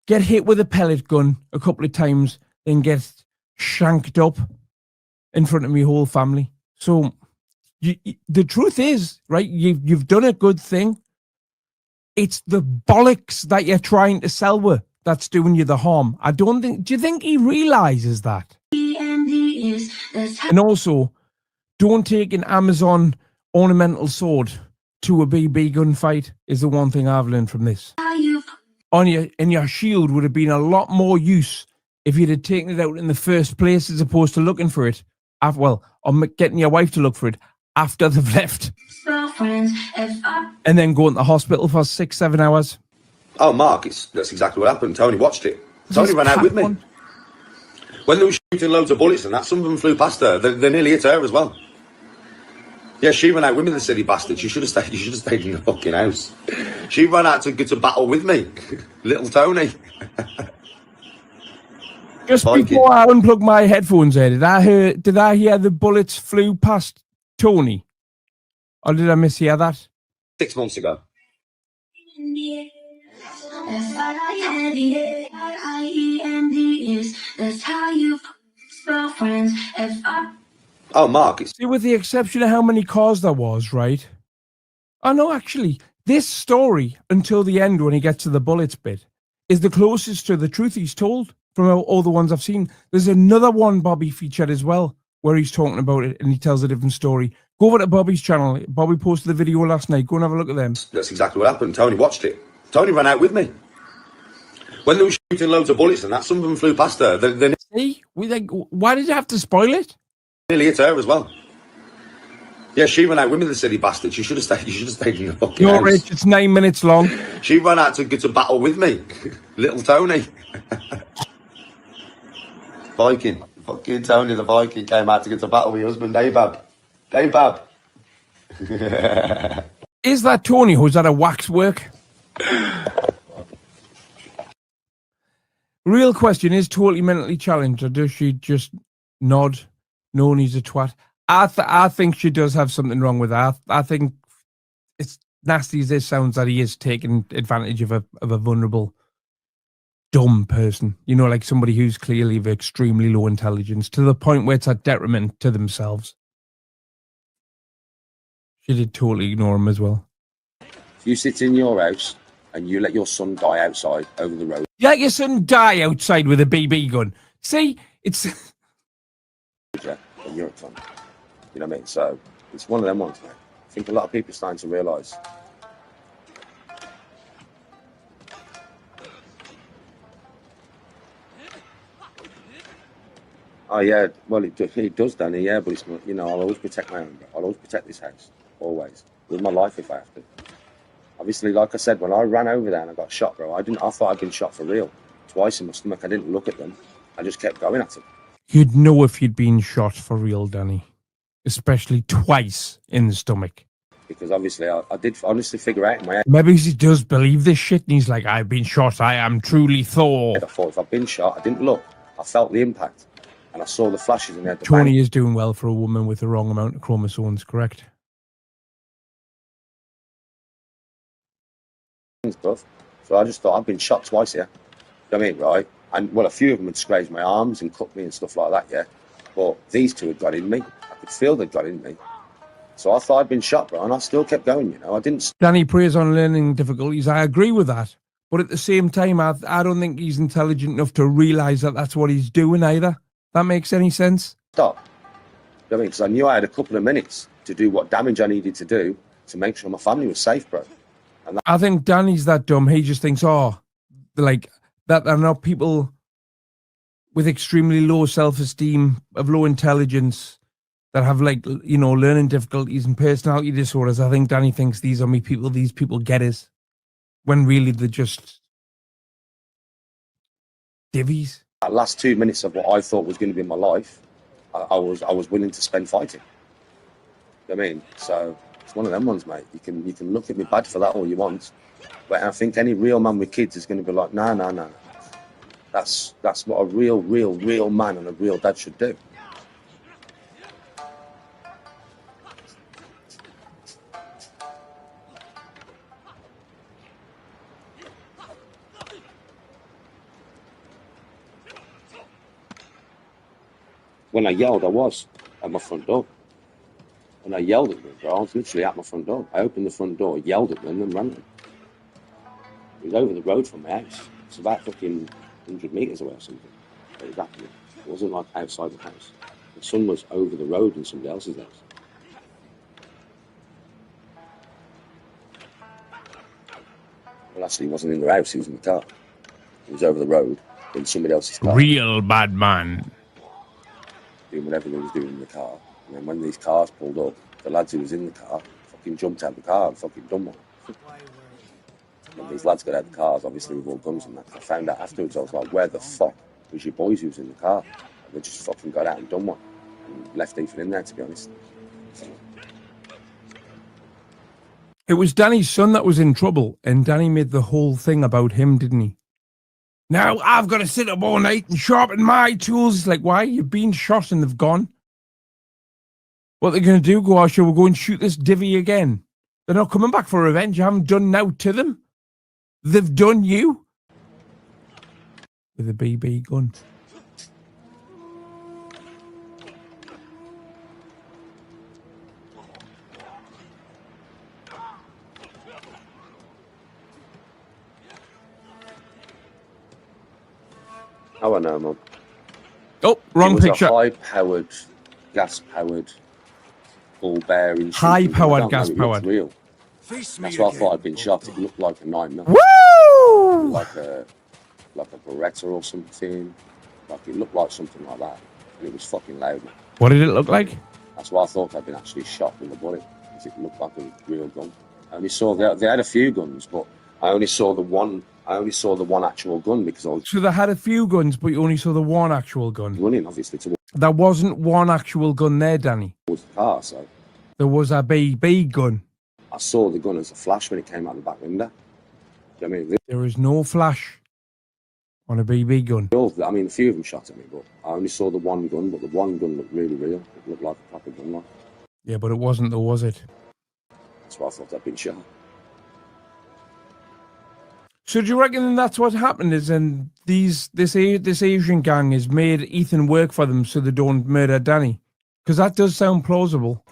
[SPEAKER 1] get hit with a pellet gun a couple of times than get shanked up in front of my whole family. So the truth is, right, you've done a good thing. It's the bollocks that you're trying to sell with that's doing you the harm. Do you think he realizes that? And also, don't take an Amazon ornamental sword to a BB gunfight is the one thing I've learned from this. Your shield would have been a lot more use if you'd have taken it out in the first place, as opposed to looking for it. Or getting your wife to look for it after they've left. And then going to the hospital for 6-7 hours.
[SPEAKER 7] Oh, Mark, that's exactly what happened. Tony watched it. Tony ran out with me. When they were shooting loads of bullets and that, some of them flew past her. They nearly hit her as well. Yeah, she ran out with me, the silly bastard. You should have stayed in the fucking house. She ran out to get to battle with me. Little Tony.
[SPEAKER 1] Just before I unplugged my headphones here, did I hear the bullets flew past Tony? Or did I mishear that?
[SPEAKER 7] 6 months ago. Oh, Mark.
[SPEAKER 1] See, with the exception of how many cars there was, right? Oh, no, actually, this story, until the end when he gets to the bullets bit, is the closest to the truth he's told from all the ones I've seen. There's another one Bobby featured as well, where he's talking about it and he tells a different story. Go over to Bobby's channel. Bobby posted the video last night. Go and have a look at them.
[SPEAKER 7] That's exactly what happened. Tony watched it. Tony ran out with me. When they were shooting loads of bullets and that, some of them flew past her.
[SPEAKER 1] See? Why did you have to spoil it?
[SPEAKER 7] Nearly hit her as well. Yeah, she ran out with me, the silly bastard. You should have stayed in the fucking house.
[SPEAKER 1] Rich, it's 9 minutes long.
[SPEAKER 7] She ran out to get to battle with me. Little Tony. Viking. Fucking Tony the Viking came out to get to battle with your husband, Dabab. Dabab.
[SPEAKER 1] Is that Tony or is that a waxwork? Real question, is totally mentally challenged, or does she just nod, knowing he's a twat? I think she does have something wrong with her. I think, it's nasty as this sounds, that he is taking advantage of a vulnerable, dumb person. You know, like somebody who's clearly of extremely low intelligence, to the point where it's a detriment to themselves. She did totally ignore him as well.
[SPEAKER 2] If you sit in your house and you let your son die outside over the road.
[SPEAKER 1] You let your son die outside with a BB gun. See, it's...
[SPEAKER 2] Yeah, and you're at fun. You know what I mean? So, it's one of them ones, mate. I think a lot of people are starting to realise. Oh, yeah, well, it does, Danny, yeah, but it's not, you know, I'll always protect my own, I'll always protect this house, always, with my life if I have to. Obviously, like I said, when I ran over there and I got shot, bro, I thought I'd been shot for real. Twice in my stomach, I didn't look at them, I just kept going at them.
[SPEAKER 1] You'd know if you'd been shot for real, Danny. Especially twice in the stomach.
[SPEAKER 2] Because obviously, I did honestly figure out in my head.
[SPEAKER 1] Maybe he does believe this shit and he's like, I've been shot, I am truly Thor.
[SPEAKER 2] I thought if I'd been shot, I didn't look, I felt the impact. And I saw the flashes and the
[SPEAKER 1] Tony is doing well for a woman with the wrong amount of chromosomes, correct?
[SPEAKER 2] Stuff. So I just thought, I've been shot twice here. You know what I mean, right? And well, a few of them had scraped my arms and cut me and stuff like that, yeah. But these two had got in me. I could feel they'd got in me. So I thought I'd been shot, bro, and I still kept going, you know. I didn't...
[SPEAKER 1] Danny preys on learning difficulties. I agree with that. But at the same time, I don't think he's intelligent enough to realise that that's what he's doing either. That makes any sense?
[SPEAKER 2] Stop. You know what I mean? Because I knew I had a couple of minutes to do what damage I needed to do to make sure my family was safe, bro. And
[SPEAKER 1] I think Danny's that dumb. He just thinks, like, that are not people with extremely low self-esteem, of low intelligence, that have, like, you know, learning difficulties and personality disorders. I think Danny thinks these are me people, these people get it. When really they're just divvies.
[SPEAKER 2] That last 2 minutes of what I thought was going to be my life, I was willing to spend fighting. You know what I mean? So it's one of them ones, mate. You can look at me bad for that all you want, but I think any real man with kids is going to be like, nah. That's what a real man and a real dad should do. When I yelled, I was at my front door. When I yelled at them, bro, I was literally at my front door. I opened the front door, yelled at them, and ran them. It was over the road from my house. It's about fucking 100 metres away or something. It was happening. It wasn't like outside the house. The sun was over the road in somebody else's house. Well, actually, he wasn't in the house, he was in the car. He was over the road in somebody else's car.
[SPEAKER 1] Real bad man.
[SPEAKER 2] Doing whatever he was doing in the car. And then when these cars pulled up, the lads who was in the car fucking jumped out of the car and fucking done one. When these lads got out of the cars, obviously with all guns and that, I found out afterwards, I was like, where the fuck was your boys who was in the car? And they just fucking got out and done one. And left Ethan in there, to be honest.
[SPEAKER 1] It was Danny's son that was in trouble, and Danny made the whole thing about him, didn't he? Now I've got to sit up all night and sharpen my tools. It's like, why? You've been shot and they've gone. What they're going to do, go, oh, shall we go and shoot this divvy again? They're not coming back for revenge. You haven't done now to them. They've done you. With a BB gun.
[SPEAKER 2] Oh, I know, Mum.
[SPEAKER 1] Oh, wrong picture.
[SPEAKER 2] A high-powered, gas-powered, ball-bearing...
[SPEAKER 1] High-powered, gas-powered.
[SPEAKER 2] Real. That's why I thought I'd been shot. It looked like a 9mm.
[SPEAKER 1] Woo!
[SPEAKER 2] Like a Beretta or something. Like, it looked like something like that. And it was fucking loud, man.
[SPEAKER 1] What did it look like?
[SPEAKER 2] That's why I thought I'd been actually shot with a bullet. Because it looked like a real gun. I only saw... They had a few guns, but I only saw the one actual gun because I was...
[SPEAKER 1] So they had a few guns, but you only saw the one actual gun.
[SPEAKER 2] running, obviously, towards
[SPEAKER 1] There wasn't one actual gun there, Danny.
[SPEAKER 2] the car, so...
[SPEAKER 1] There was a BB gun.
[SPEAKER 2] I saw the gun as a flash when it came out the back window. Do you know what I mean?
[SPEAKER 1] There is no flash on a BB gun.
[SPEAKER 2] I mean, a few of them shot at me, but I only saw the one gun, but the one gun looked really real. It looked like a proper gun, like.
[SPEAKER 1] Yeah, but it wasn't, though, was it?
[SPEAKER 2] That's why I thought I'd been shot.
[SPEAKER 1] So do you reckon that's what happened is then this Asian gang has made Ethan work for them so they don't murder Danny? Because that does sound plausible.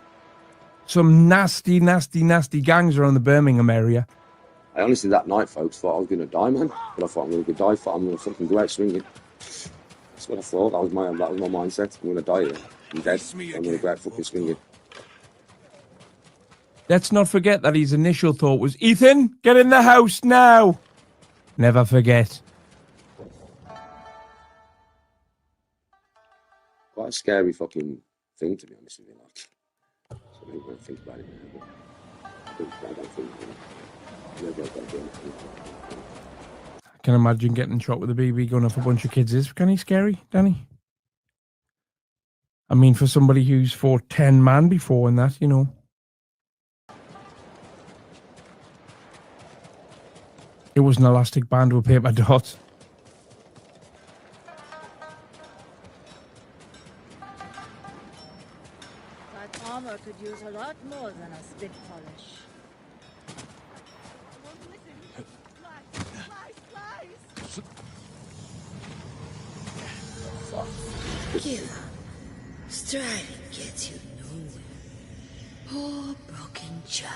[SPEAKER 1] Some nasty gangs around the Birmingham area.
[SPEAKER 2] I honestly, that night, folks, thought I was going to die, man. But I thought I'm going to die, I'm going to fucking go out swinging. That's what I thought. That was my mindset. I'm going to die here. I'm dead. I'm going to go out fucking swinging.
[SPEAKER 1] Let's not forget that his initial thought was, Ethan, get in the house now. Never forget.
[SPEAKER 2] Quite a scary fucking thing, to be honest with you. Like, so I don't think about it now, but I don't think maybe I've got to do anything.
[SPEAKER 1] I can imagine getting shot with a BB gun off a bunch of kids. Is kind of scary, Danny. I mean, for somebody who's fought 10 man before and that, you know. It was an elastic band with paper dots.
[SPEAKER 12] That armor could use a lot more than a spit polish. Give up. Striving gets you nowhere. Poor broken child.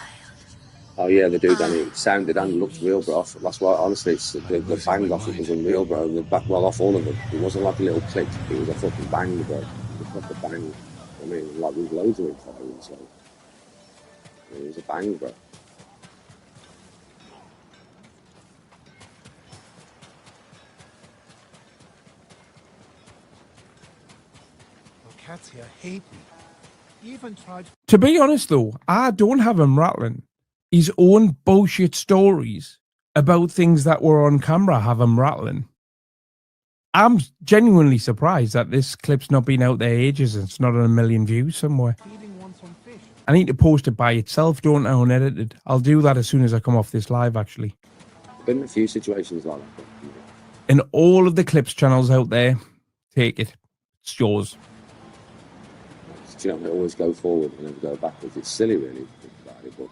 [SPEAKER 2] Oh yeah, they do, Danny. It sounded and looked real, bro. That's why, honestly, it's the bang off it was unreal, bro. The back, well, off all of them. It wasn't like a little click. It was a fucking bang, bro. It was like a bang. I mean, like there was loads of it firing, so it was a bang, bro.
[SPEAKER 13] Cats here hate me. You even tried.
[SPEAKER 1] To be honest, though, I don't have him rattling. His own bullshit stories about things that were on camera have him rattling. I'm genuinely surprised that this clip's not been out there ages and it's not on 1 million views somewhere. I need to post it by itself, don't I, unedited. I'll do that as soon as I come off this live, actually.
[SPEAKER 2] I've been in a few situations like that.
[SPEAKER 1] And all of the clips channels out there, take it. It's yours.
[SPEAKER 2] Do you know, I always go forward and never go backwards. It's silly, really, to think about it, but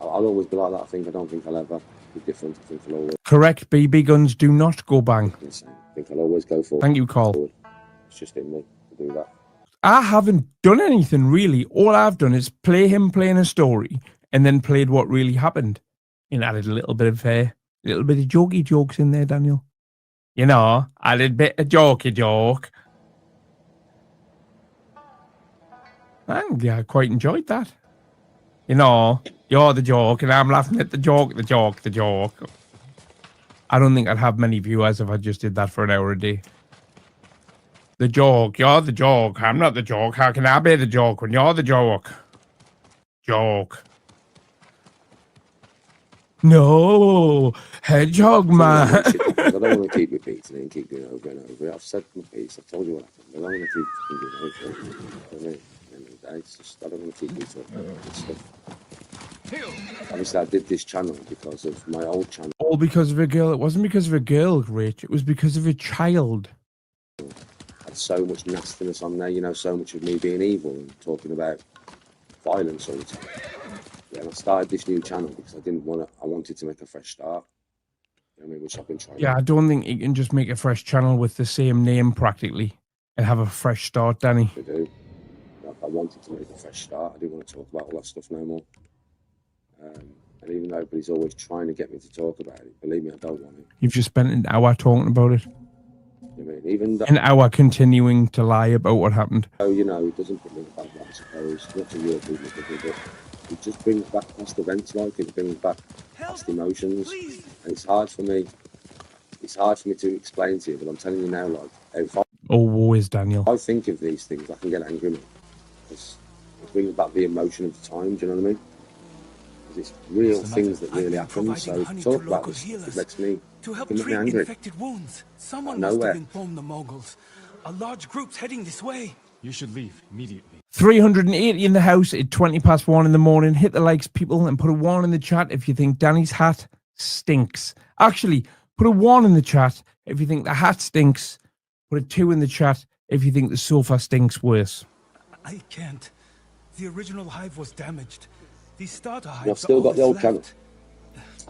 [SPEAKER 2] I'll always be like that. I don't think I'll ever be different. I think I'll always...
[SPEAKER 1] Correct, BB guns do not go bang.
[SPEAKER 2] I think I'll always go forward.
[SPEAKER 1] Thank you, Carl.
[SPEAKER 2] It's just in me to do that.
[SPEAKER 1] I haven't done anything, really. All I've done is play him playing a story and then played what really happened. And added a little bit of jokey jokes in there, Daniel. You know, added a bit of jokey joke. And yeah, I quite enjoyed that. You know, you're the joke, and I'm laughing at the joke. I don't think I'd have many viewers if I just did that for an hour a day. The joke, you're the joke. I'm not the joke. How can I be the joke when you're the joke? Joke. No, Hedgehog Man.
[SPEAKER 2] I don't want to keep repeating it and keep doing it over and over. I've said my piece. I've told you what happened. I don't want to keep doing it over and over. It's just, I don't want to keep doing stuff. Obviously, I did this channel because of my old channel.
[SPEAKER 1] All because of a girl. It wasn't because of a girl, Rich. It was because of a child.
[SPEAKER 2] Had so much nastiness on there, you know, so much of me being evil and talking about violence all the time. Yeah, and I started this new channel because I wanted to make a fresh start. You know what I mean, which I've been trying.
[SPEAKER 1] Yeah, I don't think you can just make a fresh channel with the same name practically and have a fresh start, Danny.
[SPEAKER 2] I do. I wanted to make a fresh start. I didn't want to talk about all that stuff no more. And even though everybody's always trying to get me to talk about it, believe me, I don't want to.
[SPEAKER 1] You've just spent an hour talking about it.
[SPEAKER 2] You know, even
[SPEAKER 1] an hour continuing to lie about what happened.
[SPEAKER 2] Oh, you know, it doesn't put me in a bad light, I suppose. Not for your people, but it just brings back past events, like it brings back past emotions. And it's hard for me to explain to you, but I'm telling you now, like, if
[SPEAKER 1] woe is Daniel.
[SPEAKER 2] I think of these things, I can get angry with it. It brings back the emotion of the time, do you know what I mean? It's real things that really happen, so to talk about this, it makes me angry.
[SPEAKER 14] Infected wounds. Someone must have informed the Mongols. A large group's heading this way. You should leave immediately.
[SPEAKER 1] 380 in the house at 1:20 in the morning. Hit the likes, people, and put a 1 in the chat if you think Danny's hat stinks. Actually, put a 1 in the chat if you think the hat stinks. Put a 2 in the chat if you think the sofa stinks worse.
[SPEAKER 14] I can't. The original hive was damaged. These starter hives
[SPEAKER 2] I've still got the old channel.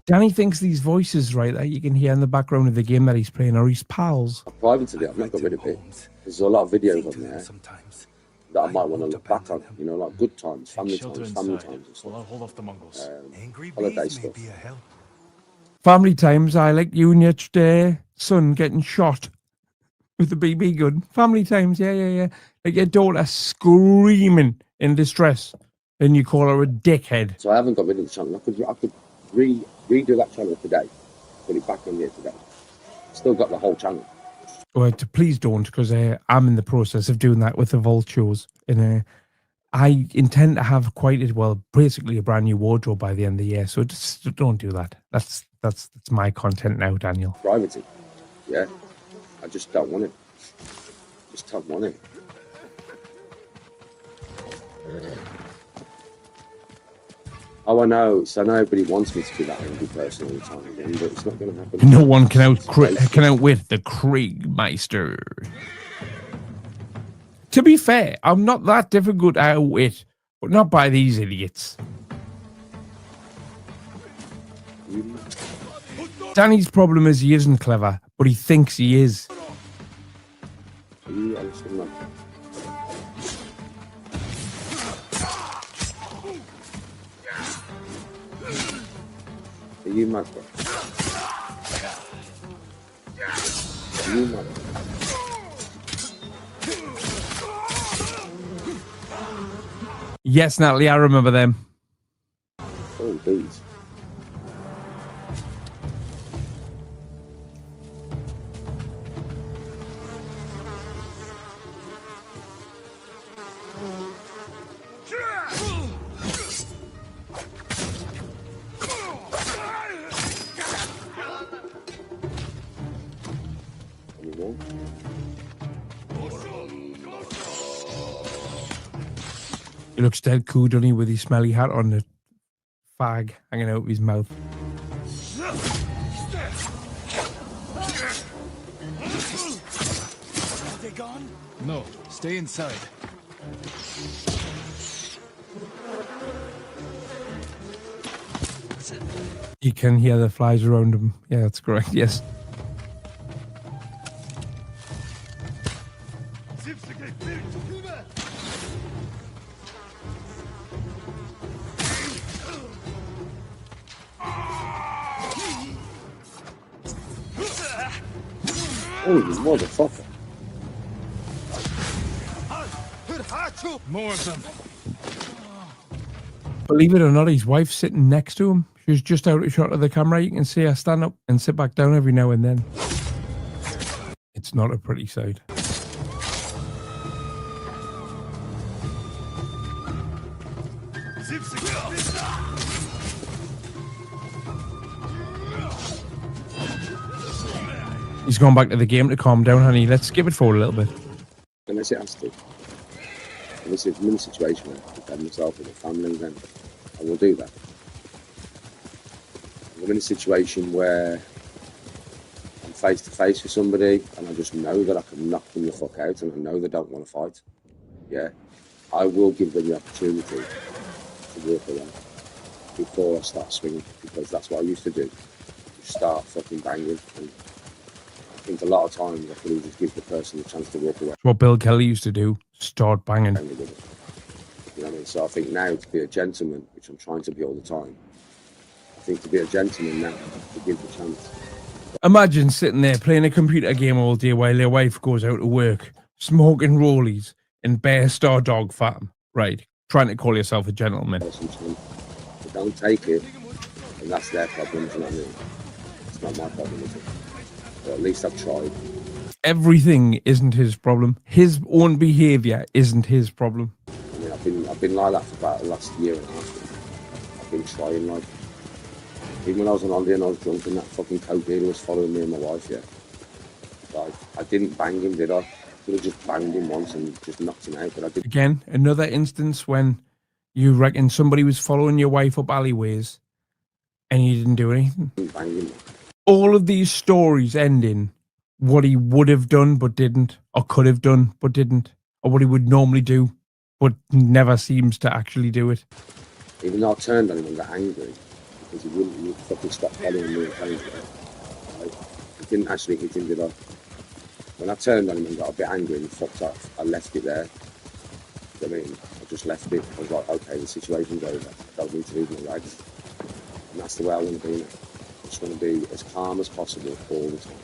[SPEAKER 1] Danny thinks these voices, right, that you can hear in the background of the game that he's playing are his pals.
[SPEAKER 2] I've privated it. I've not got rid of it. There's a lot of videos on there that I might want to look back on. You know, like good times, family times and stuff. Holiday stuff.
[SPEAKER 1] Family times, I like you and your son getting shot with the BB gun. Family times, yeah. Like your daughter screaming in distress. And you call her a dickhead.
[SPEAKER 2] So I haven't got rid of the channel. I could redo that channel today. Put it back on here today. Still got the whole channel.
[SPEAKER 1] Well, please don't, because I'm in the process of doing that with the Vault shows. And I intend to have basically a brand new wardrobe by the end of the year. So just don't do that. That's my content now, Daniel.
[SPEAKER 2] Privacy. Yeah. I just don't want it. Just don't want it. Oh, I know everybody wants me to be that angry person all the time again, but it's not going to happen.
[SPEAKER 1] No one can outwit the Kriegmeister. To be fair, I'm not that difficult to outwit, but not by these idiots. Danny's problem is he isn't clever, but he thinks he is.
[SPEAKER 2] Are you mad, bro? Are you mad?
[SPEAKER 1] Yes, Natalie, I remember them.
[SPEAKER 2] Oh, these.
[SPEAKER 1] He looks dead cool, doesn't he, with his smelly hat on, the fag hanging out of his mouth.
[SPEAKER 14] No, stay inside.
[SPEAKER 1] You can hear the flies around him. Yeah, that's correct. Yes.
[SPEAKER 2] Oh, you motherfucker.
[SPEAKER 14] More of them.
[SPEAKER 1] Believe it or not, his wife's sitting next to him. She's just out of shot of the camera. You can see her stand up and sit back down every now and then. It's not a pretty sight. He's gone back to the game to calm down, honey. Let's skip it forward a little bit.
[SPEAKER 2] Unless it has to. Unless it's in a situation where I defend myself with a family, then I will do that. If I'm in a situation where I'm face to face with somebody and I just know that I can knock them the fuck out and I know they don't want to fight, yeah, I will give them the opportunity to walk away before I start swinging, because that's what I used to do. Start fucking banging, and I think a lot of times I could just give the person a chance to walk away.
[SPEAKER 1] That's what Bill Kelly used to do. Start banging.
[SPEAKER 2] You know what I mean? So I think now to be a gentleman, which I'm trying to be all the time, I think to be a gentleman now, to give the chance.
[SPEAKER 1] Imagine sitting there playing a computer game all day while your wife goes out to work, smoking rollies and bear star dog farm. Right. Trying to call yourself a gentleman.
[SPEAKER 2] They don't take it, and that's their problem, you know what I mean? It's not my problem, is it? But at least I've tried.
[SPEAKER 1] Everything isn't his problem. His own behaviour isn't his problem.
[SPEAKER 2] I mean, I've been like that for about the last year and a half. I've been trying, like, even when I was on holiday and I was drunk and that fucking coke dealer was following me and my wife, yeah. Like, I didn't bang him, did I? I could have just banged him once and just knocked him out, but I didn't.
[SPEAKER 1] Again, another instance when you reckon somebody was following your wife up alleyways and you didn't do anything.
[SPEAKER 2] Bang him.
[SPEAKER 1] All of these stories end in what he would have done but didn't, or could have done but didn't, or what he would normally do but never seems to actually do it.
[SPEAKER 2] Even though I turned on him and got angry because he wouldn't fucking stop following me and playing with him. Like, I didn't actually hit him, did I? When I turned on him and got a bit angry and he fucked off, I left it there. I mean, I just left it. I was like, okay, the situation's over. I don't need to leave my rags. And that's the way I want to be now. I just want to be as calm as possible all the time.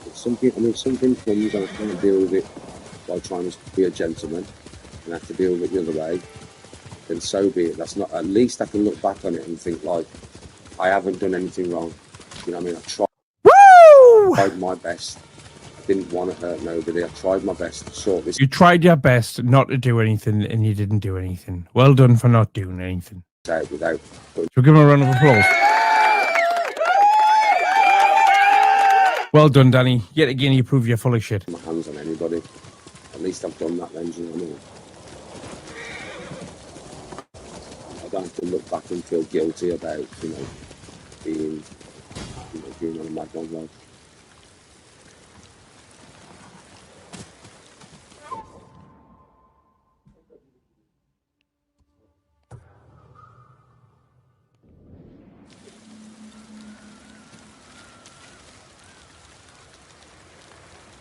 [SPEAKER 2] If something comes and I can't deal with it by trying to be a gentleman and have to deal with it the other way, then so be it. That's not. At least I can look back on it and think, like, I haven't done anything wrong. You know what I mean? I tried my best. I didn't want to hurt nobody. I tried my best to sort this.
[SPEAKER 1] You tried your best not to do anything and you didn't do anything. Well done for not doing anything.
[SPEAKER 2] Out without.
[SPEAKER 1] So give him a round of applause. Well done, Danny. Yet again, you prove you're full of shit.
[SPEAKER 2] My hands on anybody. At least I've done that then, do you know what I mean? I don't have to look back and feel guilty about, you know, being on a mad one life.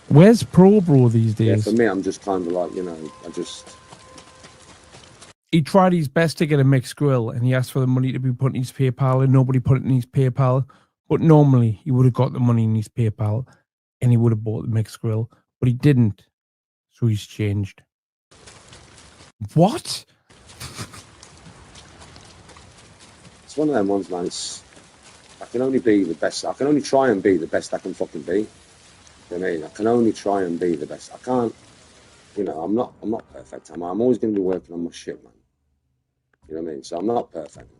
[SPEAKER 1] Where's Pro Bro these days?
[SPEAKER 2] Yeah, for me, I'm just kind of like, you know,
[SPEAKER 1] He tried his best to get a mixed grill and he asked for the money to be put in his PayPal and nobody put it in his PayPal. But normally he would have got the money in his PayPal and he would have bought the mixed grill. But he didn't. So he's changed. What?
[SPEAKER 2] It's one of them ones, man. I can only be the best. I can only try and be the best I can fucking be. You know what I mean? I can only try and be the best. I can't, you know, I'm not perfect. I'm always going to be working on my shit, man. You know what I mean? So I'm not perfect.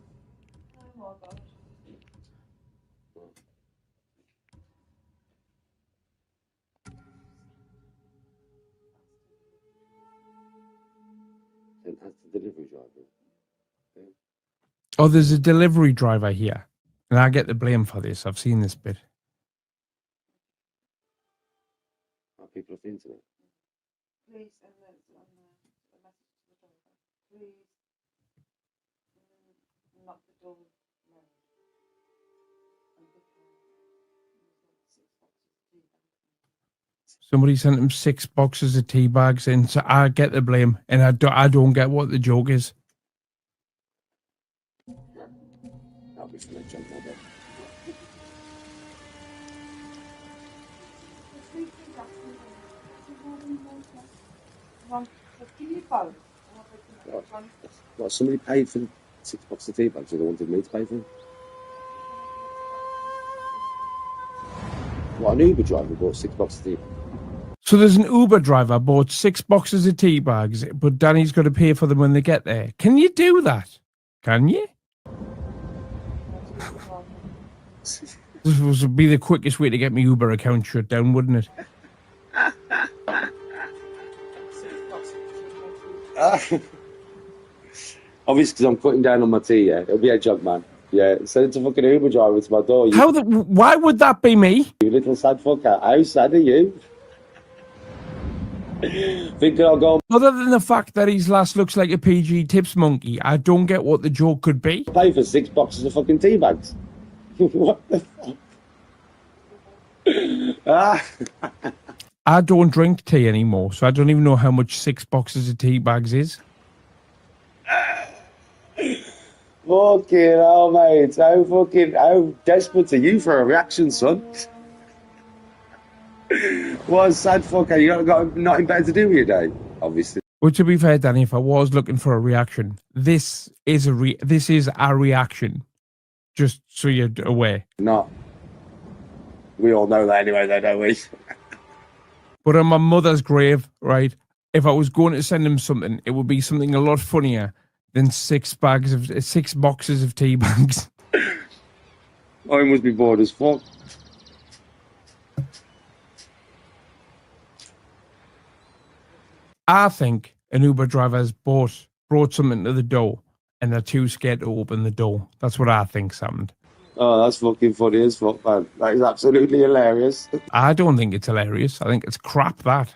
[SPEAKER 2] And that's the delivery driver. Yeah.
[SPEAKER 1] Oh, there's a delivery driver here. And I get the blame for this. I've seen this bit.
[SPEAKER 2] Are people off the internet?
[SPEAKER 9] Please, and the message to the driver. Please, knock the door. No. And
[SPEAKER 1] Somebody sent him 6 boxes of tea bags in, so I get the blame, and I don't get what the joke is.
[SPEAKER 2] That'll be fun, jump on that. What, somebody paid for 6 boxes of tea bags, or they wanted me to pay for them? What, an Uber driver bought 6 boxes of tea bags?
[SPEAKER 1] So there's an Uber driver bought 6 boxes of tea bags, but Danny's got to pay for them when they get there. Can you do that? Can you? This would be the quickest way to get my Uber account shut down, wouldn't it?
[SPEAKER 2] Obviously, because I'm cutting down on my tea, yeah. It'll be Hedgehog Man. Yeah, send it to fucking Uber driver to my door.
[SPEAKER 1] Why would that be me?
[SPEAKER 2] You little sad fucker. How sad are you? Thinking I'll go.
[SPEAKER 1] Other than the fact that his lass looks like a PG Tips monkey, I don't get what the joke could be.
[SPEAKER 2] Pay for 6 boxes of fucking tea bags. What the fuck?
[SPEAKER 1] I don't drink tea anymore, so I don't even know how much 6 boxes of tea bags is.
[SPEAKER 2] Fucking hell, mate. How desperate are you for a reaction, son? What a sad fucker. You got nothing better to do with your day, obviously.
[SPEAKER 1] Well, to be fair, Danny, if I was looking for a reaction, this is a reaction. Just so you're aware.
[SPEAKER 2] No. We all know that anyway, though, don't we?
[SPEAKER 1] But on my mother's grave, right, if I was going to send him something, it would be something a lot funnier than 6 boxes of tea bags.
[SPEAKER 2] I must be bored as fuck.
[SPEAKER 1] I think an Uber driver has brought something to the door and they're too scared to open the door. That's what I think's happened.
[SPEAKER 2] Oh, that's fucking funny as fuck, man. That is absolutely hilarious.
[SPEAKER 1] I don't think it's hilarious. I think it's crap, that.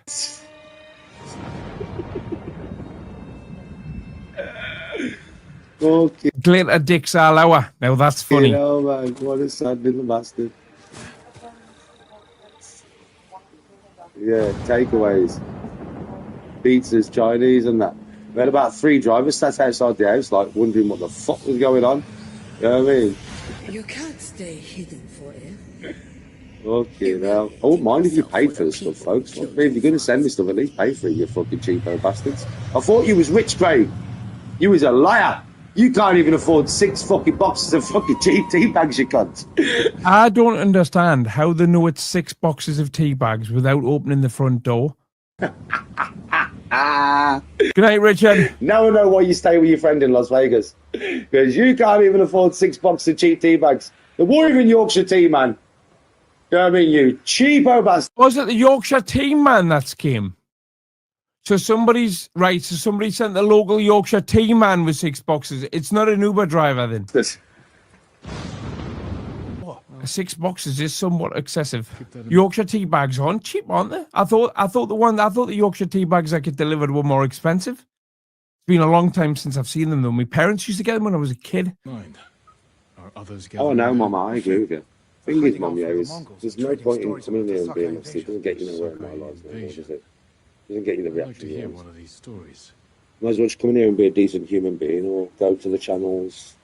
[SPEAKER 2] Okay.
[SPEAKER 1] Glitter dicks all hour. Now that's funny.
[SPEAKER 2] You know, man, what a sad little bastard. Yeah, takeaways. Pizzas, Chinese and that. We had about 3 drivers sat outside the house, like, wondering what the fuck was going on. You know what I mean?
[SPEAKER 15] You can't stay hidden forever.
[SPEAKER 2] Okay, now. I wouldn't mind if you paid for the stuff, folks. If you're going to send me stuff, at least pay for it, you fucking cheapo bastards. I thought you was rich, Craig. You was a liar. You can't even afford 6 fucking boxes of fucking tea bags, you cunt.
[SPEAKER 1] I don't understand how they know it's 6 boxes of tea bags without opening the front door. Good night, Richard.
[SPEAKER 2] Now I know why you stay with your friend in Las Vegas. Because you can't even afford 6 boxes of cheap tea bags. The war even Yorkshire tea, man. You know what I mean, you cheapo bastard.
[SPEAKER 1] Was it the Yorkshire tea man that came? So somebody sent the local Yorkshire tea man with 6 boxes. It's not an Uber driver then. 6 boxes is somewhat excessive. Yorkshire tea bags aren't cheap, aren't they? I thought the Yorkshire tea bags I get delivered were more expensive. It's been a long time since I've seen them though. My parents used to get them when I was a kid.
[SPEAKER 2] Oh no, Mama, I agree with you. Thing is, Mum, yeah, there's no point in coming here and being upset. It doesn't get you nowhere in my life, does it? Doesn't get you the reaction.
[SPEAKER 14] Hear one of these stories.
[SPEAKER 2] Might as well just come in here and be a decent human being, or go to the channels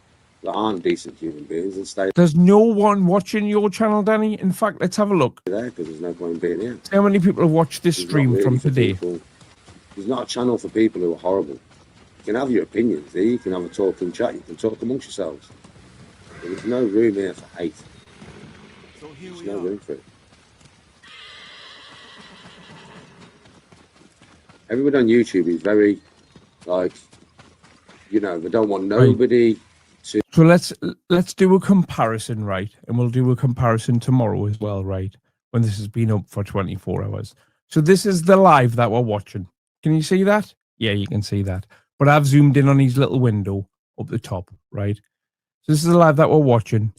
[SPEAKER 2] that aren't decent human beings and stay.
[SPEAKER 1] There's no one watching your channel, Danny. In fact, let's have a look.
[SPEAKER 2] There, because there's no point in being here.
[SPEAKER 1] How many people have watched this stream
[SPEAKER 2] really
[SPEAKER 1] from today?
[SPEAKER 2] There's not a channel for people who are horrible. You can have your opinions there. You can have a talk and chat. You can talk amongst yourselves. But there's no room here for hate. There's no room for it. Everybody on YouTube is very, like, you know, they don't want nobody to.
[SPEAKER 1] So let's do a comparison, right? And we'll do a comparison tomorrow as well, right? When this has been up for 24 hours. So this is the live that we're watching. Can you see that? Yeah, you can see that. But I've zoomed in on his little window up the top, right? So this is the live that we're watching.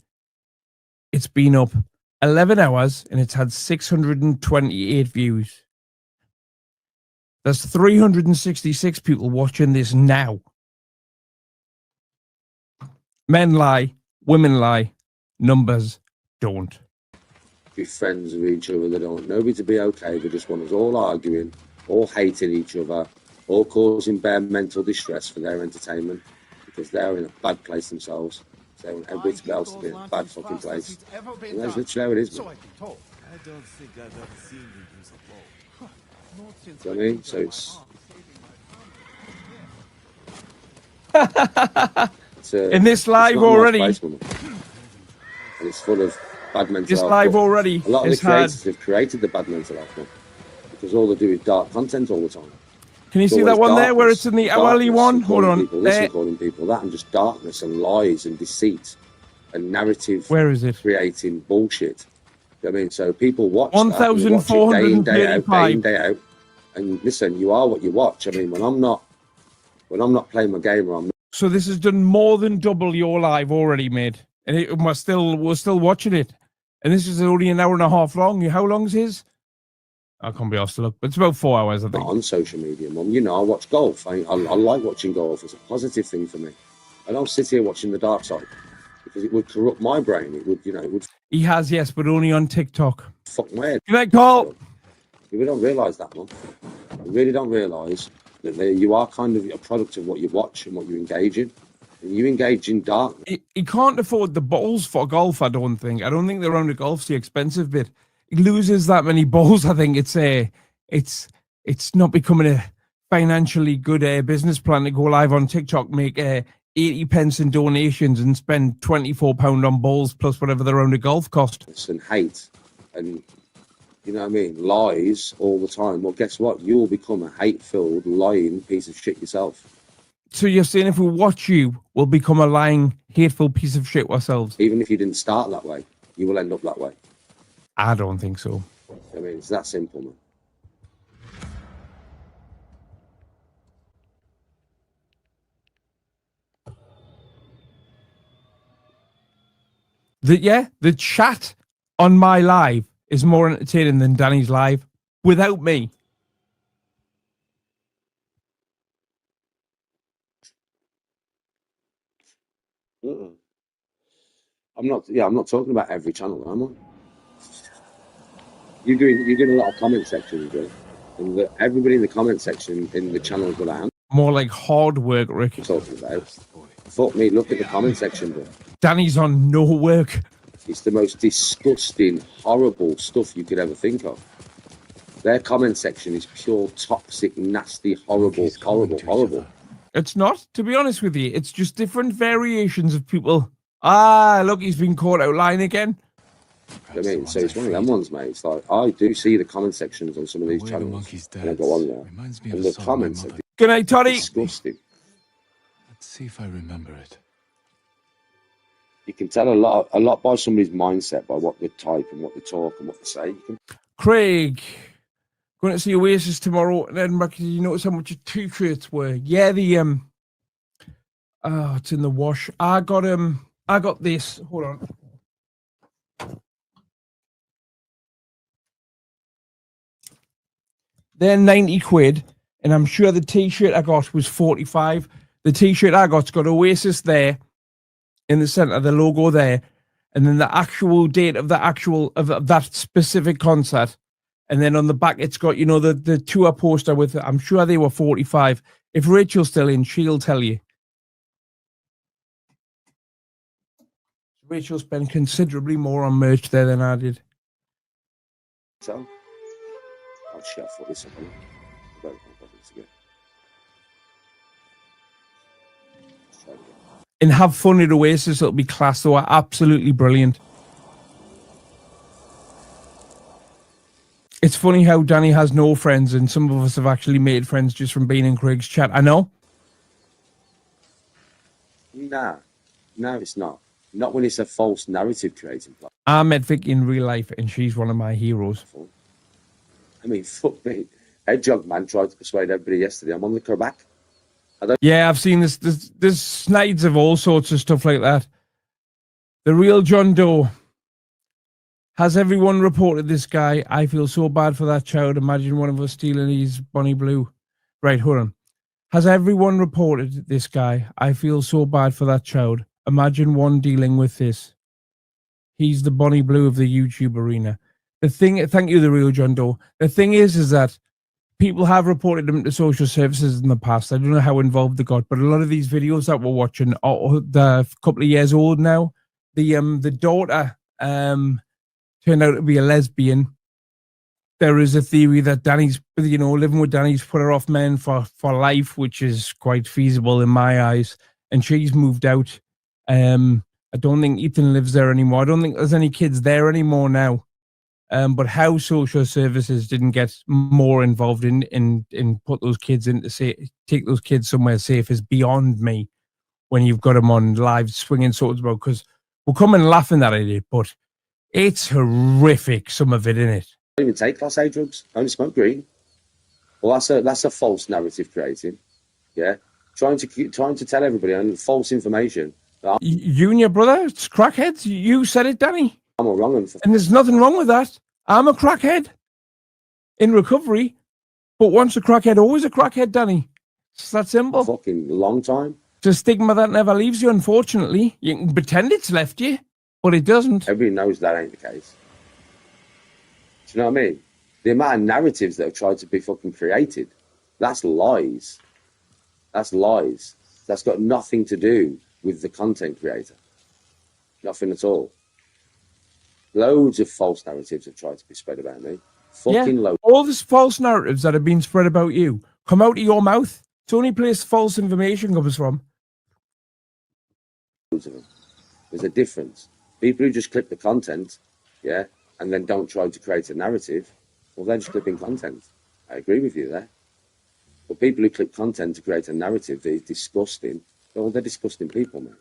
[SPEAKER 1] It's been up 11 hours and it's had 628 views. There's 366 people watching this now. Men lie, women lie, numbers don't.
[SPEAKER 2] Be friends with each other. They don't want nobody to be okay. They just want us all arguing, all hating each other, all causing bare mental distress for their entertainment because they're in a bad place themselves. So they want everybody else to be in a bad fucking place. And that's literally how it is, man.
[SPEAKER 14] I don't think I've ever seen him use a bow.
[SPEAKER 2] Do you know what I mean? So it's
[SPEAKER 1] in this live already.
[SPEAKER 2] Nice place, and it's full of bad mental
[SPEAKER 1] this
[SPEAKER 2] health.
[SPEAKER 1] Live already.
[SPEAKER 2] A lot of the creators have created the bad mental health, man, because all they do is dark content all the time.
[SPEAKER 1] Can you see that one there where it's in the hourly one? Hold on.
[SPEAKER 2] Calling people that, and just darkness and lies and deceit and narrative.
[SPEAKER 1] Where is it?
[SPEAKER 2] Creating bullshit. You know what I mean, so people watch
[SPEAKER 1] 1,435
[SPEAKER 2] day in, day out. And listen, you are what you watch. I mean, when I'm not playing my game, or I'm not.
[SPEAKER 1] So this has done more than double your live already, mate. And we're still watching it. And this is only an hour and a half long. How long is his? I can't be asked to look, but it's about 4 hours, I think.
[SPEAKER 2] Not on social media, Mum. You know, I watch golf. I like watching golf. It's a positive thing for me. I don't sit here watching the dark side because it would corrupt my brain. It would, you know, it would.
[SPEAKER 1] He has, yes, but only on TikTok.
[SPEAKER 2] Fuck my head.
[SPEAKER 1] Good night, Carl.
[SPEAKER 2] We don't realise that, Mum. We really don't realise that you are kind of a product of what you watch and what you engage in. And you engage in darkness.
[SPEAKER 1] He can't afford the balls for golf, I don't think. I don't think the round of golf's the expensive bit. He loses that many balls. I think it's not becoming a financially good business plan to go live on TikTok, make 80 pence in donations and spend £24 on balls plus whatever the round of golf cost.
[SPEAKER 2] And hate and, you know what I mean, lies all the time. Well, guess what? You'll become a hate-filled, lying piece of shit yourself.
[SPEAKER 1] So you're saying if we watch you, we'll become a lying, hateful piece of shit ourselves?
[SPEAKER 2] Even if you didn't start that way, you will end up that way.
[SPEAKER 1] I don't think so.
[SPEAKER 2] I mean, it's that simple, man.
[SPEAKER 1] The chat on my live is more entertaining than Danny's live without me.
[SPEAKER 2] I'm not talking about every channel, am I? You're doing a lot of comment sections, bro. And everybody in the comment section in the channel has got a hand.
[SPEAKER 1] More like hard work, Rick.
[SPEAKER 2] Talking about. Fuck me, look at the comment section, bro.
[SPEAKER 1] Danny's on no work.
[SPEAKER 2] It's the most disgusting, horrible stuff you could ever think of. Their comment section is pure toxic, nasty, horrible.
[SPEAKER 1] It's not, to be honest with you. It's just different variations of people. Ah, look, he's been caught out lying again.
[SPEAKER 2] I mean, so it's one of them ones, mate. It's like, I do see the comment sections on some of these channels, and I go on there, and the comments are
[SPEAKER 1] good night, Toddy.
[SPEAKER 2] Disgusting.
[SPEAKER 14] Let's see if I remember it.
[SPEAKER 2] You can tell a lot by somebody's mindset, by what they type and what they talk and what they say.
[SPEAKER 1] Craig, going to see Oasis tomorrow in Edinburgh. Did you notice how much your t-shirts were? Yeah, it's in the wash. I got this. Hold on. They're 90 quid, and I'm sure the t-shirt I got was 45. The t-shirt I got's got Oasis there in the center, the logo there, and then the actual date of that specific concert. And then on the back, it's got, you know, the tour poster with, I'm sure they were 45. If Rachel's still in, she'll tell you. Rachel spent considerably more on merch there than I did.
[SPEAKER 2] So, I'll share for this again.
[SPEAKER 1] And have fun at Oasis. It'll be class, though. Absolutely brilliant. It's funny how Danny has no friends, and some of us have actually made friends just from being in Craig's chat. I know.
[SPEAKER 2] Nah, no, it's not. Not when it's a false narrative creating.
[SPEAKER 1] I met Vicky in real life, and she's one of my heroes.
[SPEAKER 2] I mean, fuck me. Hedgehog Man tried to persuade everybody yesterday. I'm on the Quebec.
[SPEAKER 1] Yeah, I've seen this. There's snides of all sorts of stuff like that. The real John Doe. Has everyone reported this guy? I feel so bad for that child. Imagine one of us stealing his Bonnie Blue. Right, hold on. Has everyone reported this guy? I feel so bad for that child. Imagine one dealing with this. He's the Bonnie Blue of the YouTube arena. The thing, thank you, the real John Doe. The thing is that people have reported him to social services in the past. I don't know how involved they got, but a lot of these videos that we're watching are the couple of years old now. The daughter turned out to be a lesbian. There is a theory that Danny's, living with Danny's put her off men for life, which is quite feasible in my eyes. And she's moved out. I don't think Ethan lives there anymore. I don't think there's any kids there anymore now. But how social services didn't get more involved in put those kids take those kids somewhere safe is beyond me. When you've got them on live swinging swords about, because we'll come and laughing at it, but it's horrific. Some of it in it.
[SPEAKER 2] I don't even take Class A drugs. I only smoke green. Well, that's a false narrative creating. Yeah, trying to tell everybody and false information.
[SPEAKER 1] You and your brother, it's crackheads. You said it, Danny.
[SPEAKER 2] I'm all wrong,
[SPEAKER 1] and there's nothing wrong with that. I'm a crackhead in recovery, but once a crackhead, always a crackhead, Danny. It's that simple.
[SPEAKER 2] Fucking long time.
[SPEAKER 1] It's a stigma that never leaves you. Unfortunately, you can pretend it's left you, but it doesn't.
[SPEAKER 2] Everybody knows that ain't the case. Do you know what I mean? The amount of narratives that have tried to be fucking created, that's lies. That's lies. That's got nothing to do with the content creator. Nothing at all. Loads of false narratives have tried to be spread about me. Fucking loads.
[SPEAKER 1] All these false narratives that have been spread about you come out of your mouth. It's the only place false information comes from.
[SPEAKER 2] Loads of them. There's a difference. People who just clip the content, yeah, and then don't try to create a narrative, well, they're just clipping content. I agree with you there. But people who clip content to create a narrative that is disgusting, well, they're disgusting people, man.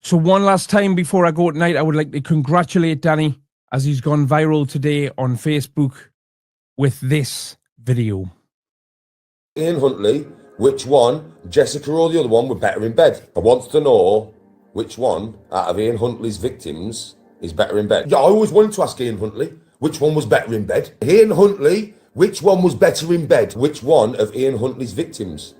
[SPEAKER 1] So one last time before I go tonight, I would like to congratulate Danny as he's gone viral today on Facebook with this video.
[SPEAKER 7] Ian Huntley, which one, Jessica or the other one, were better in bed? I want to know which one out of Ian Huntley's victims is better in bed. Yeah, I always wanted to ask Ian Huntley, which one was better in bed? Ian Huntley, which one was better in bed? Which one of Ian Huntley's victims?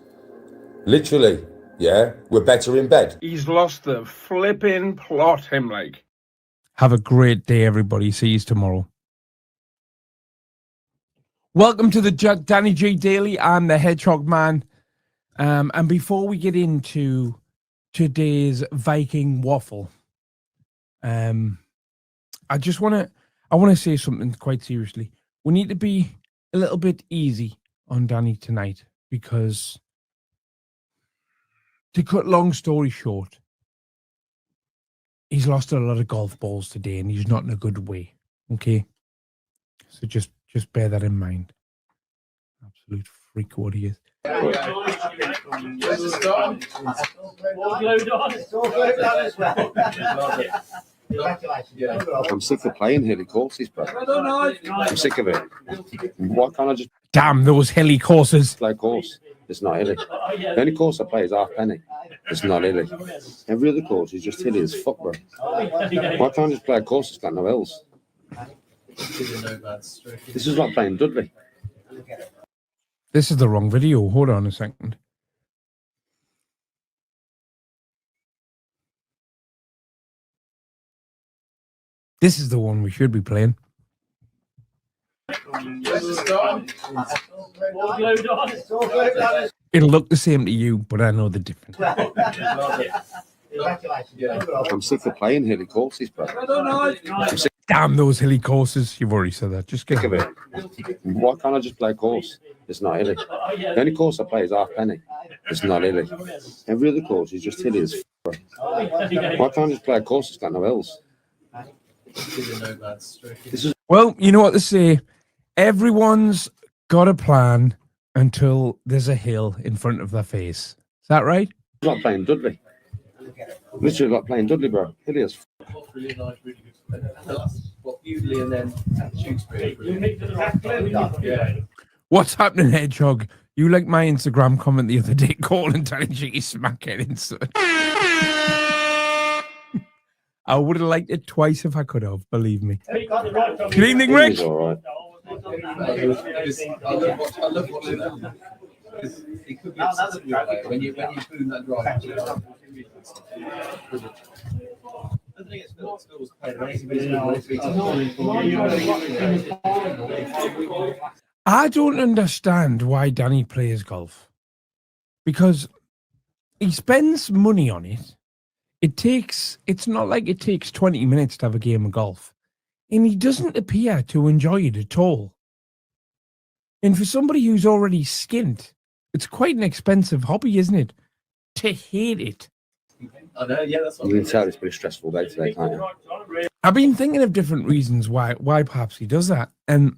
[SPEAKER 7] Literally. Yeah, we're better in bed.
[SPEAKER 1] He's lost the flipping plot, him like. Have a great day, everybody. See you tomorrow. Welcome to the Danny G Daily. I'm the Hedgehog Man. And before we get into today's Viking waffle, I want to say something quite seriously. We need to be a little bit easy on Danny tonight because, to cut long story short, he's lost a lot of golf balls today and he's not in a good way. Okay? So just bear that in mind. Absolute freak what he is.
[SPEAKER 2] I'm sick of playing hilly courses, bro. I'm sick of it. Why can't I just...
[SPEAKER 1] Damn those hilly courses.
[SPEAKER 2] Play a course. It's not hilly. The only course I play is half penny. It's not hilly. Every other course is just hilly as fuck, bro. Why can't I just play a course that's got no hills? This is like playing Dudley.
[SPEAKER 1] This is the wrong video. Hold on a second. This is the one we should be playing. It'll look the same to you, but I know the difference.
[SPEAKER 2] I'm sick of playing hilly courses, bro.
[SPEAKER 1] Damn those hilly courses. You've already said that. Just get
[SPEAKER 2] sick of it. Why can't I just play a course? It's not hilly. The only course I play is half penny. It's not hilly. Every other course is just hilly as fuck, bro. Why can't I just play a course that's got no hills?
[SPEAKER 1] Well, you know what they say. Everyone's got a plan until there's a hill in front of their face. Is that right?
[SPEAKER 2] It's like playing Dudley. Literally like playing Dudley, bro. Hilly as fuck.
[SPEAKER 1] What's happening, Hedgehog? You like my Instagram comment the other day calling Danny G smackhead inside. I would have liked it twice if I could have, believe me. Good evening, Rick.
[SPEAKER 2] All right.
[SPEAKER 11] That's attractive when you put in that drive.
[SPEAKER 1] I don't understand why Danny plays golf. Because he spends money on it. It's not like it takes 20 minutes to have a game of golf. And he doesn't appear to enjoy it at all. And for somebody who's already skint, it's quite an expensive hobby, isn't it? To hate it.
[SPEAKER 7] I know, yeah, that's what you can tell it's been a stressful day today, can't you?
[SPEAKER 1] I've been thinking of different reasons why perhaps he does that. And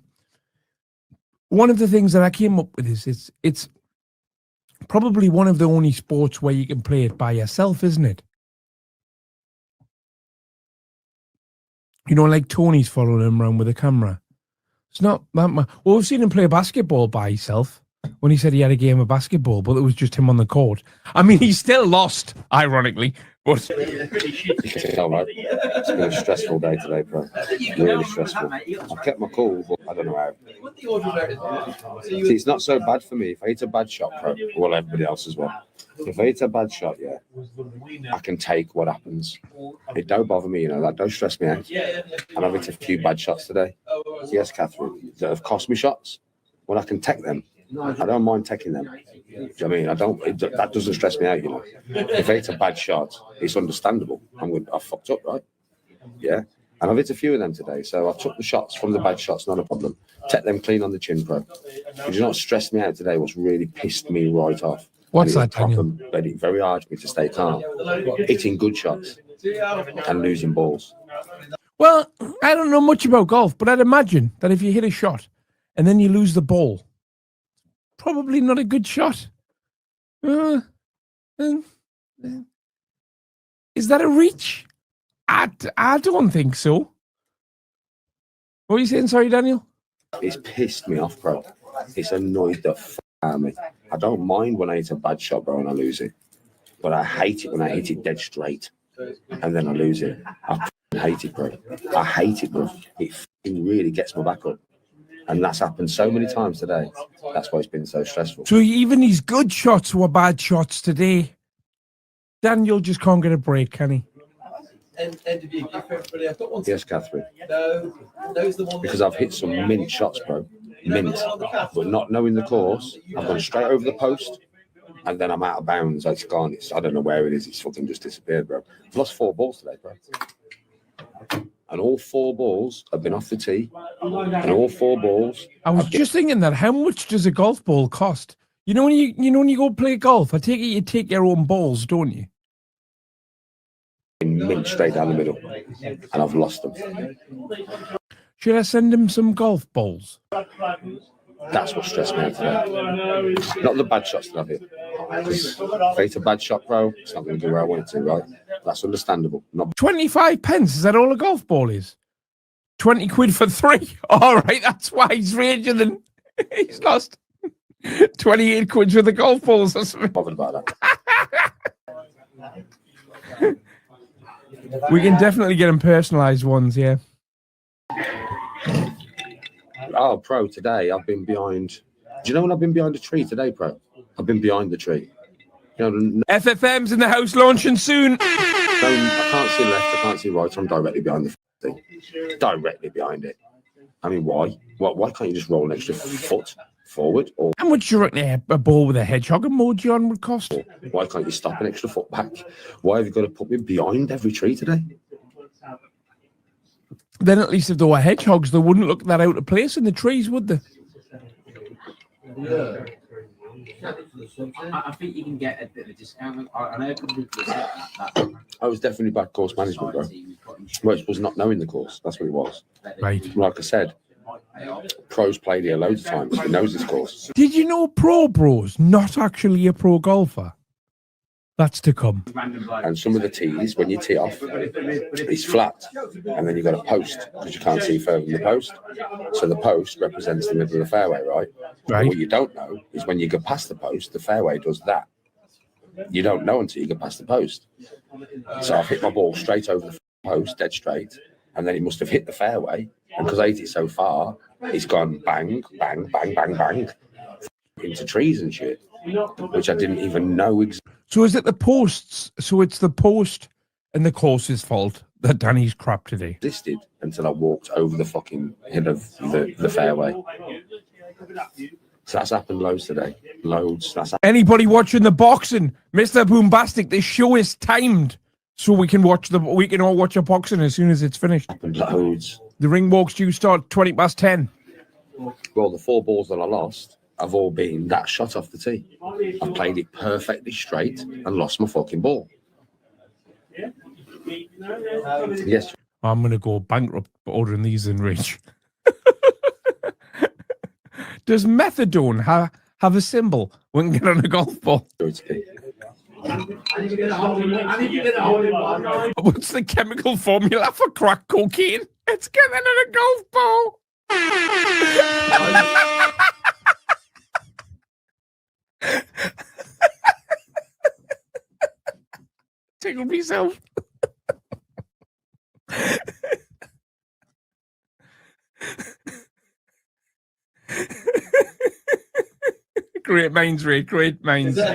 [SPEAKER 1] one of the things that I came up with is it's probably one of the only sports where you can play it by yourself, isn't it? You know, like Tony's following him around with a camera. It's not that much. Well, we've seen him play basketball by himself when he said he had a game of basketball, but it was just him on the court. I mean, he still lost, ironically. But
[SPEAKER 7] You can tell, right? It's been a stressful day today, bro. Really stressful. I've kept my cool, but I don't know how. See, it's not so bad for me. If I hit a bad shot, bro, well, everybody else as well. If I hit a bad shot, yeah, I can take what happens. It don't bother me, you know, that don't stress me out. And I've hit a few bad shots today. Yes, Catherine, that have cost me shots. Well, I can take them. I don't mind taking them. Do you know what I mean? That doesn't stress me out, you know. If I hit a bad shot, it's understandable. I fucked up, right? Yeah. And I've hit a few of them today. So I took the shots from the bad shots, not a problem. Take them clean on the chin, bro. But you know what stressed me out today? What's really pissed me right off?
[SPEAKER 1] What's that, Daniel?
[SPEAKER 7] Made it very hard for me to stay calm. Hitting good shots and losing balls.
[SPEAKER 1] Well, I don't know much about golf, but I'd imagine that if you hit a shot and then you lose the ball, probably not a good shot. Is that a reach? I don't think so. What are you saying? Sorry, Daniel?
[SPEAKER 7] It's pissed me off, bro. It's annoyed the f out of me. I don't mind when I hit a bad shot, bro, and I lose it. But I hate it when I hit it dead straight and then I lose it. I hate it, bro. I hate it, bro. It really gets my back up. And that's happened so many times today. That's why it's been so stressful.
[SPEAKER 1] So even these good shots were bad shots today. Daniel just can't get a break, can he?
[SPEAKER 7] Yes, Catherine. Because I've hit some mint shots, bro. Mint. But not knowing the course, I've gone straight over the post and then I'm out of bounds. It's gone. I don't know where it is. It's fucking just disappeared, bro. I've lost 4 balls today, bro. And all 4 balls have been off the tee. And all 4 balls.
[SPEAKER 1] I was just thinking that. How much does a golf ball cost? You know when you go play golf, I take it you take your own balls, don't you?
[SPEAKER 7] Mint straight down the middle, and I've lost them.
[SPEAKER 1] Should I send him some golf balls?
[SPEAKER 7] That's what stressed me out today. Not the bad shots that I've hit. Because if I hit a bad shot, bro, it's not going to do where I want it to, right? That's understandable.
[SPEAKER 1] 25 pence, is that all a golf ball is? 20 quid for 3. All right, that's why he's raging and he's lost 28 quid for the golf balls or something.
[SPEAKER 7] Bothered about that.
[SPEAKER 1] We can definitely get him personalised ones, yeah.
[SPEAKER 7] Oh, pro, today I've been behind. Do you know when I've been behind a tree today, pro? I've been behind the tree. You know,
[SPEAKER 1] FFM's in the house launching soon.
[SPEAKER 7] I can't see left, I can't see right. I'm directly behind the thing. Directly behind it. I mean, why? Why can't you just roll an extra foot forward? Or
[SPEAKER 1] how much do you reckon a ball with a hedgehog emoji on would cost?
[SPEAKER 7] Why can't you stop an extra foot back? Why have you got to put me behind every tree today?
[SPEAKER 1] Then at least if there were hedgehogs, they wouldn't look that out of place in the trees, would they?
[SPEAKER 11] Yeah. I think you can get a bit of a discount. I know a couple of people that.
[SPEAKER 7] I was definitely bad course management, bro. Well, it was not knowing the course. That's what it was.
[SPEAKER 1] Right.
[SPEAKER 7] Like I said, pros played here loads of times. He knows this course.
[SPEAKER 1] Did you know Pro Bro's not actually a pro golfer? That's to come.
[SPEAKER 7] And some of the tees, when you tee off, it's flat. And then you've got a post because you can't see further than the post. So the post represents the middle of the fairway, right?
[SPEAKER 1] Right.
[SPEAKER 7] What you don't know is when you go past the post, the fairway does that. You don't know until you go past the post. So I've hit my ball straight over the post, dead straight. And then it must have hit the fairway. And because I hit it so far, it's gone bang, bang, bang, bang, bang.
[SPEAKER 2] into trees and shit, which I didn't even know existed.
[SPEAKER 1] So is it the posts? So it's the post and the course's fault that Danny's crap today.
[SPEAKER 2] Until I walked over the fucking head of the fairway. So that's happened loads today. Loads.
[SPEAKER 1] Anybody watching the boxing, Mr. Boombastic, this show is timed so we can all watch a boxing as soon as it's finished.
[SPEAKER 2] Happened loads.
[SPEAKER 1] The ring walks do start 10:20.
[SPEAKER 2] Well, the 4 balls that I lost have all been that shot off the tee. I played it perfectly straight and lost my fucking ball. Yes.
[SPEAKER 1] I'm going to go bankrupt ordering these in Rich. Does methadone have a symbol when you get on a golf ball?
[SPEAKER 2] What's
[SPEAKER 1] the chemical formula for crack cocaine? It's getting on a golf ball. Tickle myself. Great minds, Ray. Great minds.
[SPEAKER 2] I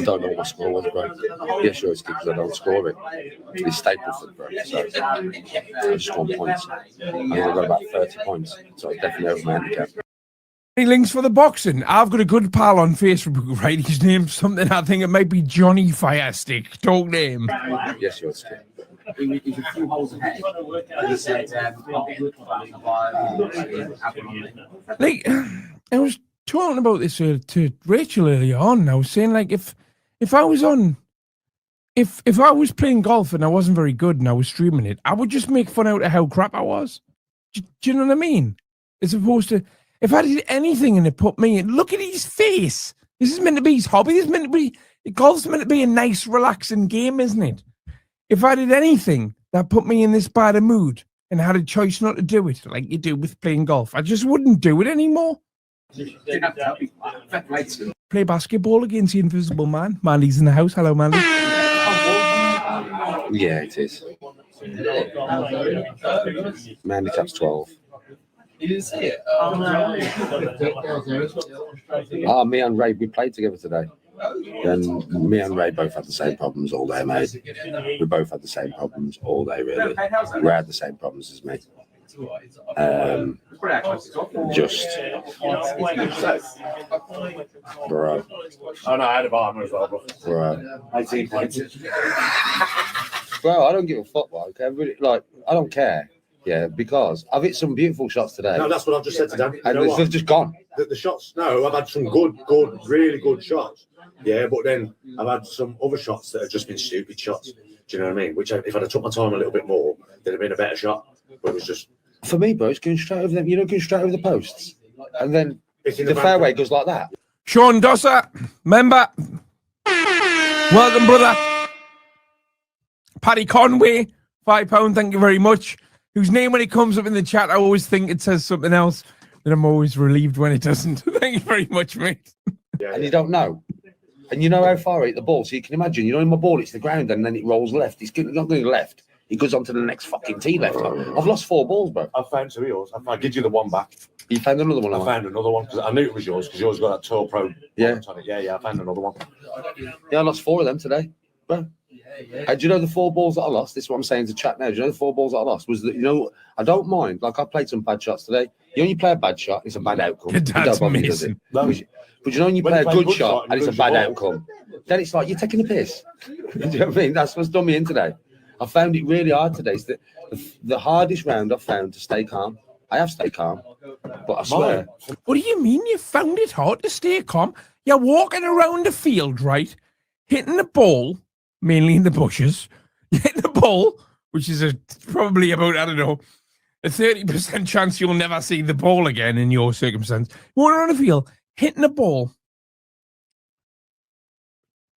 [SPEAKER 2] don't know what my score was, bro. Yeah, sure, it's because I don't score it. It's Stapleford, bro. So I just won points. And I got about 30 points. So it's definitely over my handicap.
[SPEAKER 1] Any links for the boxing? I've got a good pal on Facebook, right? His name's something, I think it might be Johnny Firestick. Talk name.
[SPEAKER 2] Yes, sure, it's good.
[SPEAKER 11] He's a few holes ahead. He said, I'll get good
[SPEAKER 1] like, I was talking about this to Rachel earlier on. I was saying, like, if I was playing golf and I wasn't very good and I was streaming it, I would just make fun out of how crap I was. Do you know what I mean? As opposed to, if I did anything and it put me in, look at his face. This is meant to be his hobby. This is meant to be, golf's meant to be a nice, relaxing game, isn't it? If I did anything that put me in this bad a mood and had a choice not to do it, like you do with playing golf, I just wouldn't do it anymore. Play basketball against the Invisible Man. Mandy's in the house. Hello, Mandy.
[SPEAKER 2] Yeah, it is. My handicap's 12.
[SPEAKER 11] You didn't see it?
[SPEAKER 2] Me and Ray, we played together today. And me and Ray both had the same problems all day, mate. We both had the same problems all day, really. Ray had the same problems as me. Just, bro.
[SPEAKER 4] Oh no, I had a bomber as well,
[SPEAKER 2] Bro.
[SPEAKER 4] 18 points.
[SPEAKER 2] Bro, I don't give a fuck, okay? Really, like, I don't care. Yeah, because I've hit some beautiful shots today.
[SPEAKER 4] No, that's what I've just said to Dan.
[SPEAKER 2] And they've just gone.
[SPEAKER 4] The shots, no, I've had some good, really good shots. Yeah, but then I've had some other shots that have just been stupid shots. Do you know what I mean? Which, if I'd have took my time a little bit more, there'd have been a better shot. But it was just...
[SPEAKER 2] For me, bro, it's going straight over them. You know, going straight over the posts. And then the fairway goes like that.
[SPEAKER 1] Sean Dosser, member. Welcome, brother. Paddy Conway, £5, thank you very much. Whose name, when it comes up in the chat, I always think it says something else. And I'm always relieved when it doesn't. Thank you very much, mate.
[SPEAKER 2] And you don't know. And you know how far I hit the ball. So you can imagine, you know, in my ball, it's the ground and then it rolls left. It's not going left. It goes on to the next fucking tee left. I've lost 4 balls, bro.
[SPEAKER 4] I found 2 of yours. I give you the one back.
[SPEAKER 2] You found another one?
[SPEAKER 4] I found another one because I knew it was yours because yours got that Tour Pro.
[SPEAKER 2] Yeah.
[SPEAKER 4] On it. Yeah, I found another one.
[SPEAKER 2] Yeah, I lost 4 of them today, bro. Do you know the 4 balls that I lost? This is what I'm saying to chat now. Do you know the 4 balls that I lost? Was that, you know, I don't mind. Like, I played some bad shots today. You only play a bad shot, it's a bad outcome.
[SPEAKER 1] That's amazing.
[SPEAKER 2] But you know, when you play a good shot and it's a bad outcome, then it's like you're taking a piss. Do you know what I mean? That's what's done me in today. I found it really hard today. It's the hardest round I've found to stay calm. I have stayed calm, but I swear.
[SPEAKER 1] What do you mean you found it hard to stay calm? You're walking around the field, right? Hitting the ball, mainly in the bushes. Hitting the ball, which is probably about, I don't know, a 30% chance you'll never see the ball again in your circumstance. Walking around the field, hitting the ball.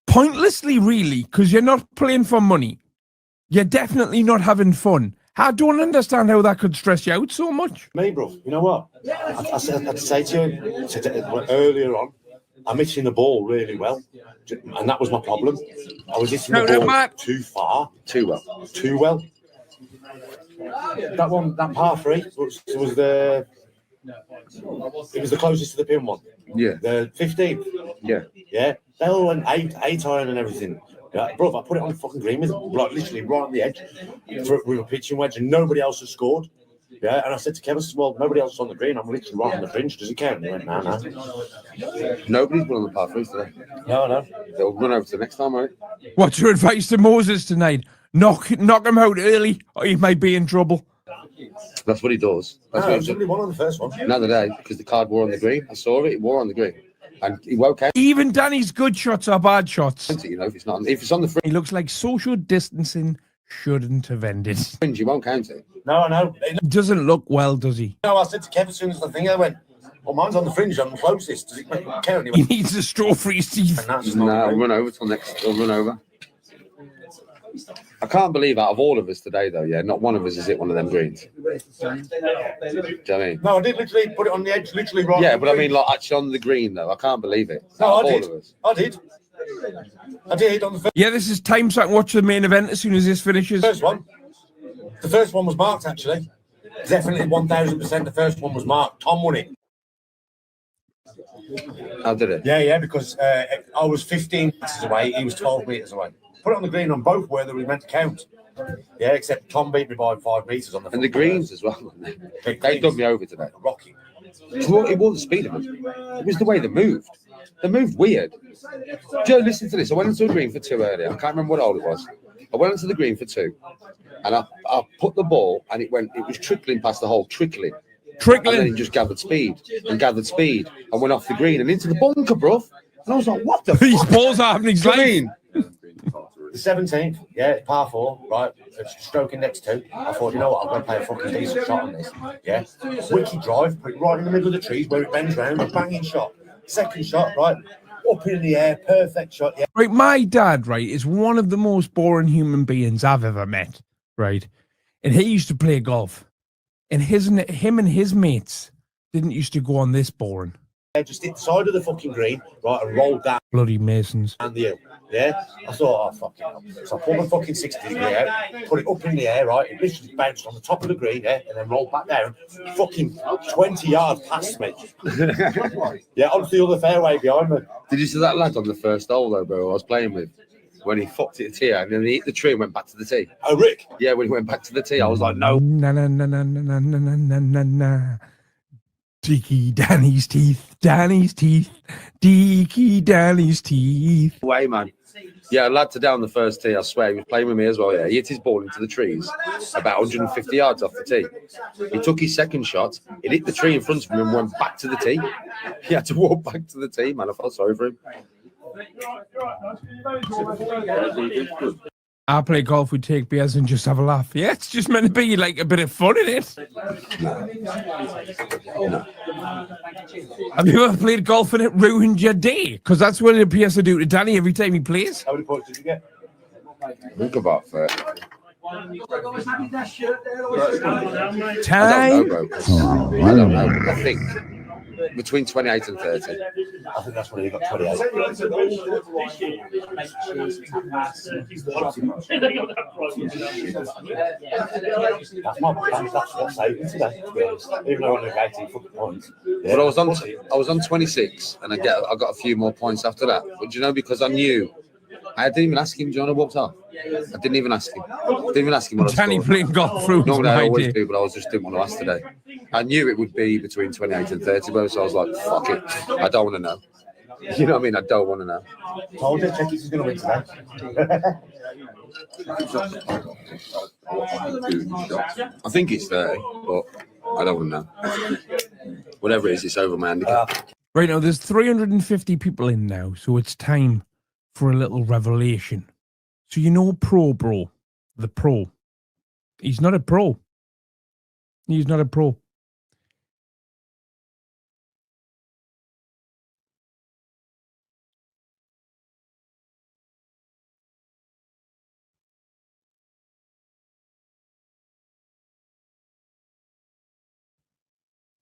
[SPEAKER 1] Pointlessly, really, because you're not playing for money. You're definitely not having fun. I don't understand how that could stress you out so much.
[SPEAKER 4] Me, bro, you know what? I had to say to you earlier on, I'm hitting the ball really well. And that was my problem. I was hitting the ball too far.
[SPEAKER 2] Too well.
[SPEAKER 4] Too well. That one, that par 3 was the It was the closest to the pin one.
[SPEAKER 7] Yeah.
[SPEAKER 4] The 15th.
[SPEAKER 7] Yeah.
[SPEAKER 4] Yeah. They all went eight iron and everything. Yeah, bro, I put it on the fucking green with like literally right on the edge with a pitching wedge, and nobody else has scored. Yeah, and I said to Kevin, well, nobody else is on the green. I'm literally right on the fringe. Does it count? And he went, no.
[SPEAKER 7] Nobody's run on the par threes today.
[SPEAKER 4] No.
[SPEAKER 7] They'll run over to the next time, right?
[SPEAKER 1] What's your advice to Moses tonight? Knock him out early, or he might be in trouble.
[SPEAKER 7] That's what he does. That's what he
[SPEAKER 4] somebody won on the first one.
[SPEAKER 7] Another day, because the card wore on the green. I saw it. It wore on the green. And he woke out.
[SPEAKER 1] Even Danny's good shots are bad shots.
[SPEAKER 7] You know, if it's on the fringe,
[SPEAKER 1] he looks like social distancing shouldn't have ended.
[SPEAKER 7] Fringe, you won't count it.
[SPEAKER 4] No.
[SPEAKER 1] It doesn't look well, does he?
[SPEAKER 4] No, I said to Kevin as soon as the thing, I went, well, mine's on the fringe. I'm the closest. Does it count?
[SPEAKER 1] He needs a straw for his teeth.
[SPEAKER 7] No, I'll run over till next. I'll run over. I can't believe out of all of us today, though, yeah, not one of us has hit one of them greens. Do you know what I mean?
[SPEAKER 4] No, I did literally put it on the edge, literally right.
[SPEAKER 7] Yeah, but I mean, like, actually on the green, though. I can't believe it.
[SPEAKER 4] No,
[SPEAKER 7] I
[SPEAKER 4] did on the first.
[SPEAKER 1] Yeah, this is time so I can watch the main event as soon as this finishes.
[SPEAKER 4] First one. The first one was marked, actually. Definitely 1,000%. The first one was marked. Tom won it.
[SPEAKER 7] How did it?
[SPEAKER 4] Yeah, because I was 15 meters away. He was 12 meters away. Put it on the green on both where they were meant to count. Yeah, except Tom beat me by 5 meters on the.
[SPEAKER 7] And the greens as well. They done me over today.
[SPEAKER 4] Rocky.
[SPEAKER 7] It wasn't the speed of them. It was the way they moved. They moved weird. Joe, listen to this. I went into the green for 2 earlier. I can't remember what hole it was. I went into the green for 2, and I put the ball, and it was trickling past the hole, trickling. And then it just gathered speed, and went off the green and into the bunker, bro. And I was like, what the
[SPEAKER 1] These
[SPEAKER 7] fuck?
[SPEAKER 1] balls are happening.
[SPEAKER 4] The 17th, yeah, par 4, right? Stroking next 2. I thought, you know what, I'm going to play a fucking decent shot on this. Yeah, wicked drive, put it right in the middle of the trees where it bends round, a banging shot. Second shot, right, up in the air, perfect shot. Yeah.
[SPEAKER 1] Right, my dad, right, is one of the most boring human beings I've ever met, right? And he used to play golf, and him and his mates didn't used to go on this boring.
[SPEAKER 4] Yeah, just hit the side of the fucking green, right, and rolled down.
[SPEAKER 1] Bloody Masons.
[SPEAKER 4] And the hill. Yeah, I thought, oh, fucking hell. So I pulled my fucking 60 degree out, put it up in the air, right? It literally bounced on the top of the green, yeah, and then rolled back down, fucking 20 yards past me. Yeah, onto the other fairway behind me.
[SPEAKER 7] Did you see that lad on the first hole, though, bro, I was playing with? When he fucked it here, and then he hit the tree and went back to the tee.
[SPEAKER 4] Oh, Rick?
[SPEAKER 7] Yeah, when he went back to the tee, I was like, no.
[SPEAKER 1] Na. Deaky Danny's teeth, Deaky Danny's teeth.
[SPEAKER 7] Way, man. Yeah, a lad today on the first tee, I swear, he was playing with me as well, yeah. He hit his ball into the trees about 150 yards off the tee. He took his second shot, it hit the tree in front of him and went back to the tee. He had to walk back to the tee, man. I felt sorry for him.
[SPEAKER 1] I play golf, we take beers and just have a laugh. Yeah, it's just meant to be like a bit of fun in it.
[SPEAKER 7] No.
[SPEAKER 1] Have you ever played golf and it ruined your day? Because that's what it appears to do to Danny every time he plays.
[SPEAKER 4] How many points did you get?
[SPEAKER 7] I think about 30.
[SPEAKER 1] Time?
[SPEAKER 7] I don't know, bro. I don't know. I think between 28 and 30.
[SPEAKER 4] I think that's when he got 28. That's what saved me today, to be honest. Even though I only got 18 fucking points. Yeah.
[SPEAKER 7] But I was on 26, and I got a few more points after that. But you know, because I knew, I didn't even ask him. John, I walked off. I didn't even ask him. What
[SPEAKER 1] Danny playing golf through.
[SPEAKER 7] No, I always do, but I just didn't want to ask today. I knew it would be between 28 and 30, bro, so I was like, fuck it. I don't want to know. You know what I mean? I don't want to know.
[SPEAKER 4] Told you, Checkers is going to win today.
[SPEAKER 7] I think it's 30, but I don't want to know. Whatever it is, it's over my handicap.
[SPEAKER 1] Right now, there's 350 people in now, so it's time for a little revelation. So you know Pro Bro, the pro. He's not a pro. He's not a pro.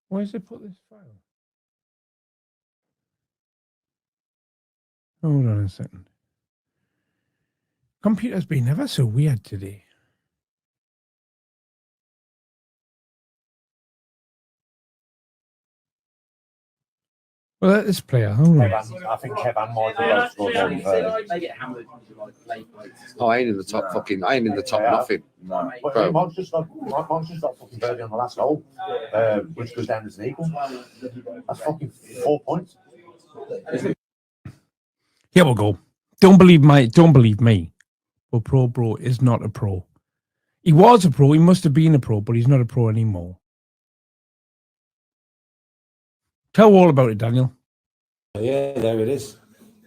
[SPEAKER 1] Why does it put this file? Hold on a second. Computer's been ever so weird today. Well, let's play. Hold on.
[SPEAKER 4] I think Kev and Michael both scored more than 30.
[SPEAKER 11] They get hammered.
[SPEAKER 2] Oh, I ain't in the top fucking. I ain't in the top nothing.
[SPEAKER 4] No. But
[SPEAKER 2] Bro.
[SPEAKER 4] Mike's just got fucking birdie on the last hole, which goes down as an eagle. That's fucking 4 points.
[SPEAKER 1] Here we go. Don't believe me. But Pro Bro is not a pro. He was a pro. He must have been a pro, but he's not a pro anymore. Tell all about it, Daniel.
[SPEAKER 7] Yeah, there it is.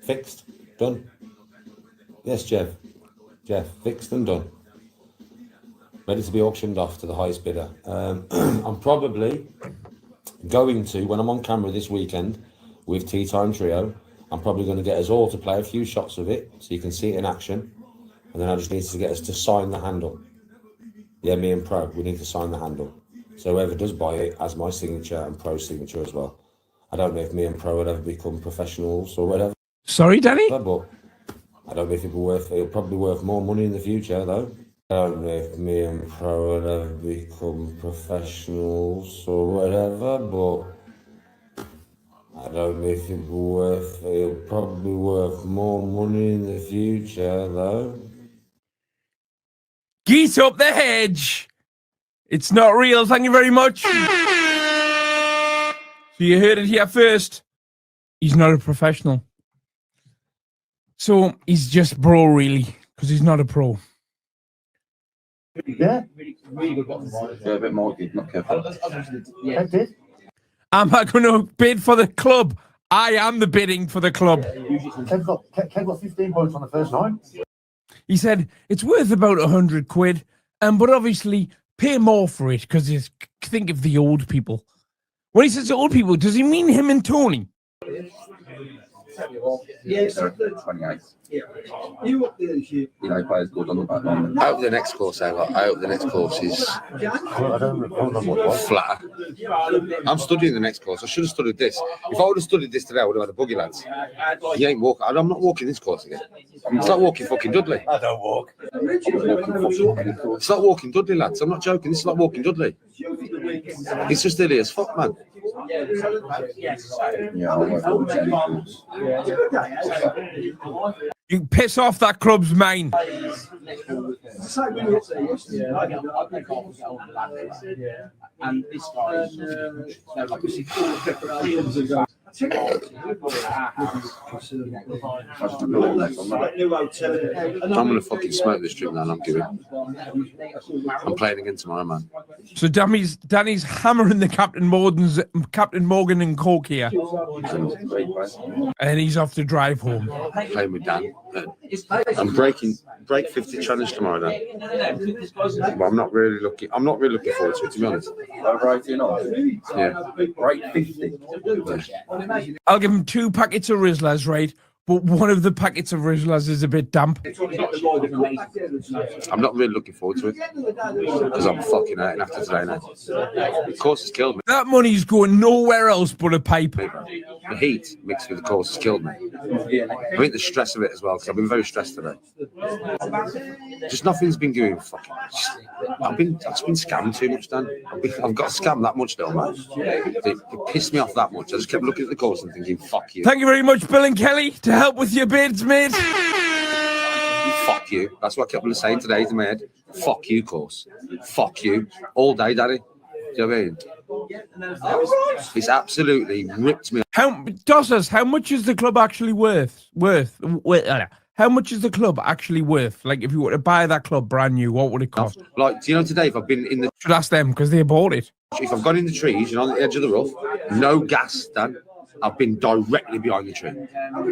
[SPEAKER 7] Fixed. Done. Yes, Jeff, fixed and done. Ready to be auctioned off to the highest bidder. I'm probably going to, when I'm on camera this weekend with Tea Time Trio, I'm probably going to get us all to play a few shots of it so you can see it in action. And then I just need to get us to sign the handle. Yeah, me and Pro, we need to sign the handle. So whoever does buy it has my signature and Pro's signature as well. I don't know if me and Pro will ever become professionals or whatever.
[SPEAKER 1] Sorry, Danny?
[SPEAKER 7] But I don't know if it'll probably worth more money in the future, though. I don't know if me and Pro will ever become professionals or whatever, but I don't know if it'll probably worth more money in the future, though.
[SPEAKER 1] Geese up the hedge. It's not real. Thank you very much. So you heard it here first. He's not a professional. So he's just bro, really, because he's not a pro.
[SPEAKER 4] Yeah.
[SPEAKER 2] Yeah, a bit more. Not careful.
[SPEAKER 4] I did.
[SPEAKER 1] I'm not going to bid for the club. I am the bidding for the club.
[SPEAKER 4] Kev got 15 points on the first nine.
[SPEAKER 1] He said it's worth about 100 quid, but obviously pay more for it because think of the old people. When he says old people, does he mean him and Tony?
[SPEAKER 2] Yeah, 28. You know, players good on the back line. I hope the next course I hope the next course is flatter. I'm studying the next course. I should have studied this. If I would have studied this today, I would have had a buggy, lads. You ain't walking. I'm not walking this course again. It's like walking fucking Dudley.
[SPEAKER 4] I don't walk.
[SPEAKER 2] It's like walking Dudley, lads. I'm not joking. This is like walking Dudley. It's just silly as fuck, man.
[SPEAKER 1] You piss off that club's mine.
[SPEAKER 11] And this guy,
[SPEAKER 2] I'm gonna fucking smoke this drink now. I'm giving. I'm playing again tomorrow, man.
[SPEAKER 1] So Danny's hammering the Captain Morgan and Coke here, and he's off to drive home.
[SPEAKER 2] Playing with Dan. I'm break 50 challenge tomorrow, Dan. But I'm not really looking forward to it, to be honest.
[SPEAKER 16] Right, you know.
[SPEAKER 2] Yeah.
[SPEAKER 16] Break 50.
[SPEAKER 1] I'll give him 2 packets of Rizzlers, right? But one of the packets of Rizzlers is a bit damp.
[SPEAKER 2] I'm not really looking forward to it because I'm fucking hurting after today now. The course has killed me.
[SPEAKER 1] That money's going nowhere else but a pipe.
[SPEAKER 2] The heat mixed with the course has killed me. I think the stress of it as well, because I've been very stressed today. Just nothing's been going fucking. I've been scammed too much, Dan. I've got scammed that much now, man. It pissed me off that much. I just kept looking at the course and thinking, fuck you.
[SPEAKER 1] Thank you very much, Bill and Kelly, to help with your bids, mate.
[SPEAKER 2] Fuck you. That's what I kept on saying today to my head. Fuck you, course. Fuck you. All day, Daddy. Do you know what I mean? It's absolutely ripped me.
[SPEAKER 1] How much is the club actually worth? How much is the club actually worth? Like, if you were to buy that club brand new, what would it cost?
[SPEAKER 2] Like, do you know today, if I've been in the...
[SPEAKER 1] Should ask them, because they bought it.
[SPEAKER 2] If I've gone in the trees, on the edge of the rough, no gas, Dan, I've been directly behind the tree.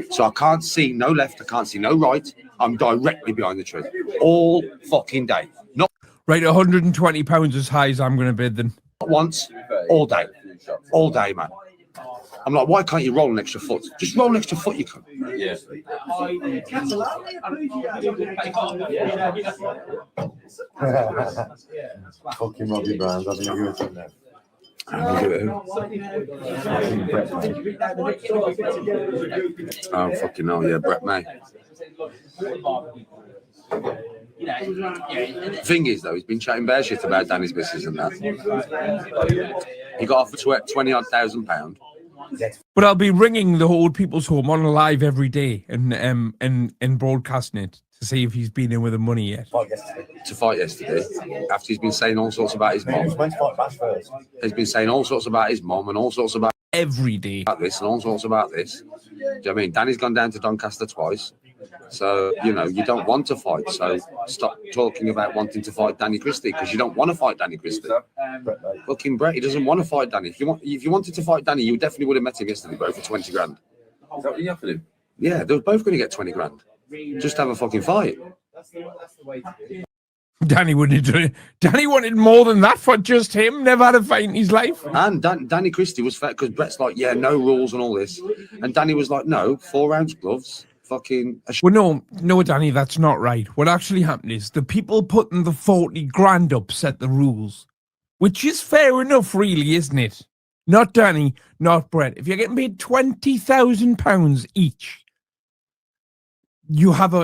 [SPEAKER 2] So I can't see no left, I can't see no right. I'm directly behind the tree. All fucking day. Not
[SPEAKER 1] right, £120 as high as I'm going to bid then.
[SPEAKER 2] Not once, all day. All day, man. I'm like, why can't you roll an extra foot? Just roll an extra foot, you can.
[SPEAKER 16] Yeah.
[SPEAKER 4] Fucking Robbie Brown, I think you're good now.
[SPEAKER 2] Oh, fucking hell, yeah, Brett May. The thing is, though, he's been chatting bare shit about Danny's missus and that. He got offered £20,000.
[SPEAKER 1] But I'll be ringing the old people's home on live every day and broadcasting it to see if he's been in with the money yet.
[SPEAKER 2] To fight yesterday, after he's been saying all sorts about his mom. He's been saying all sorts about his mom and all sorts about
[SPEAKER 1] every day
[SPEAKER 2] about this and all sorts about this. Do you know what I mean? Danny's gone down to Doncaster twice. So, you know, you don't want to fight. So stop talking about wanting to fight Danny Christie because you don't want to fight Danny Christie. Fucking Brett, he doesn't want to fight Danny. If you wanted to fight Danny, you definitely would have met him yesterday, bro, for 20 grand. Is that what you offered him? Yeah, they were both going to get 20 grand. Just have a fucking fight.
[SPEAKER 11] That's the way to do it.
[SPEAKER 1] Danny wouldn't do it. Danny wanted more than that for just him. Never had a fight in his life.
[SPEAKER 2] And Danny Christie was fair because Brett's like, yeah, no rules and all this. And Danny was like, no, 4-ounce gloves. Fucking.
[SPEAKER 1] Well, no, Danny, that's not right. What actually happened is the people putting the 40 grand up set the rules, which is fair enough, really, isn't it? Not Danny, not Brett. If you're getting paid £20,000 each, you have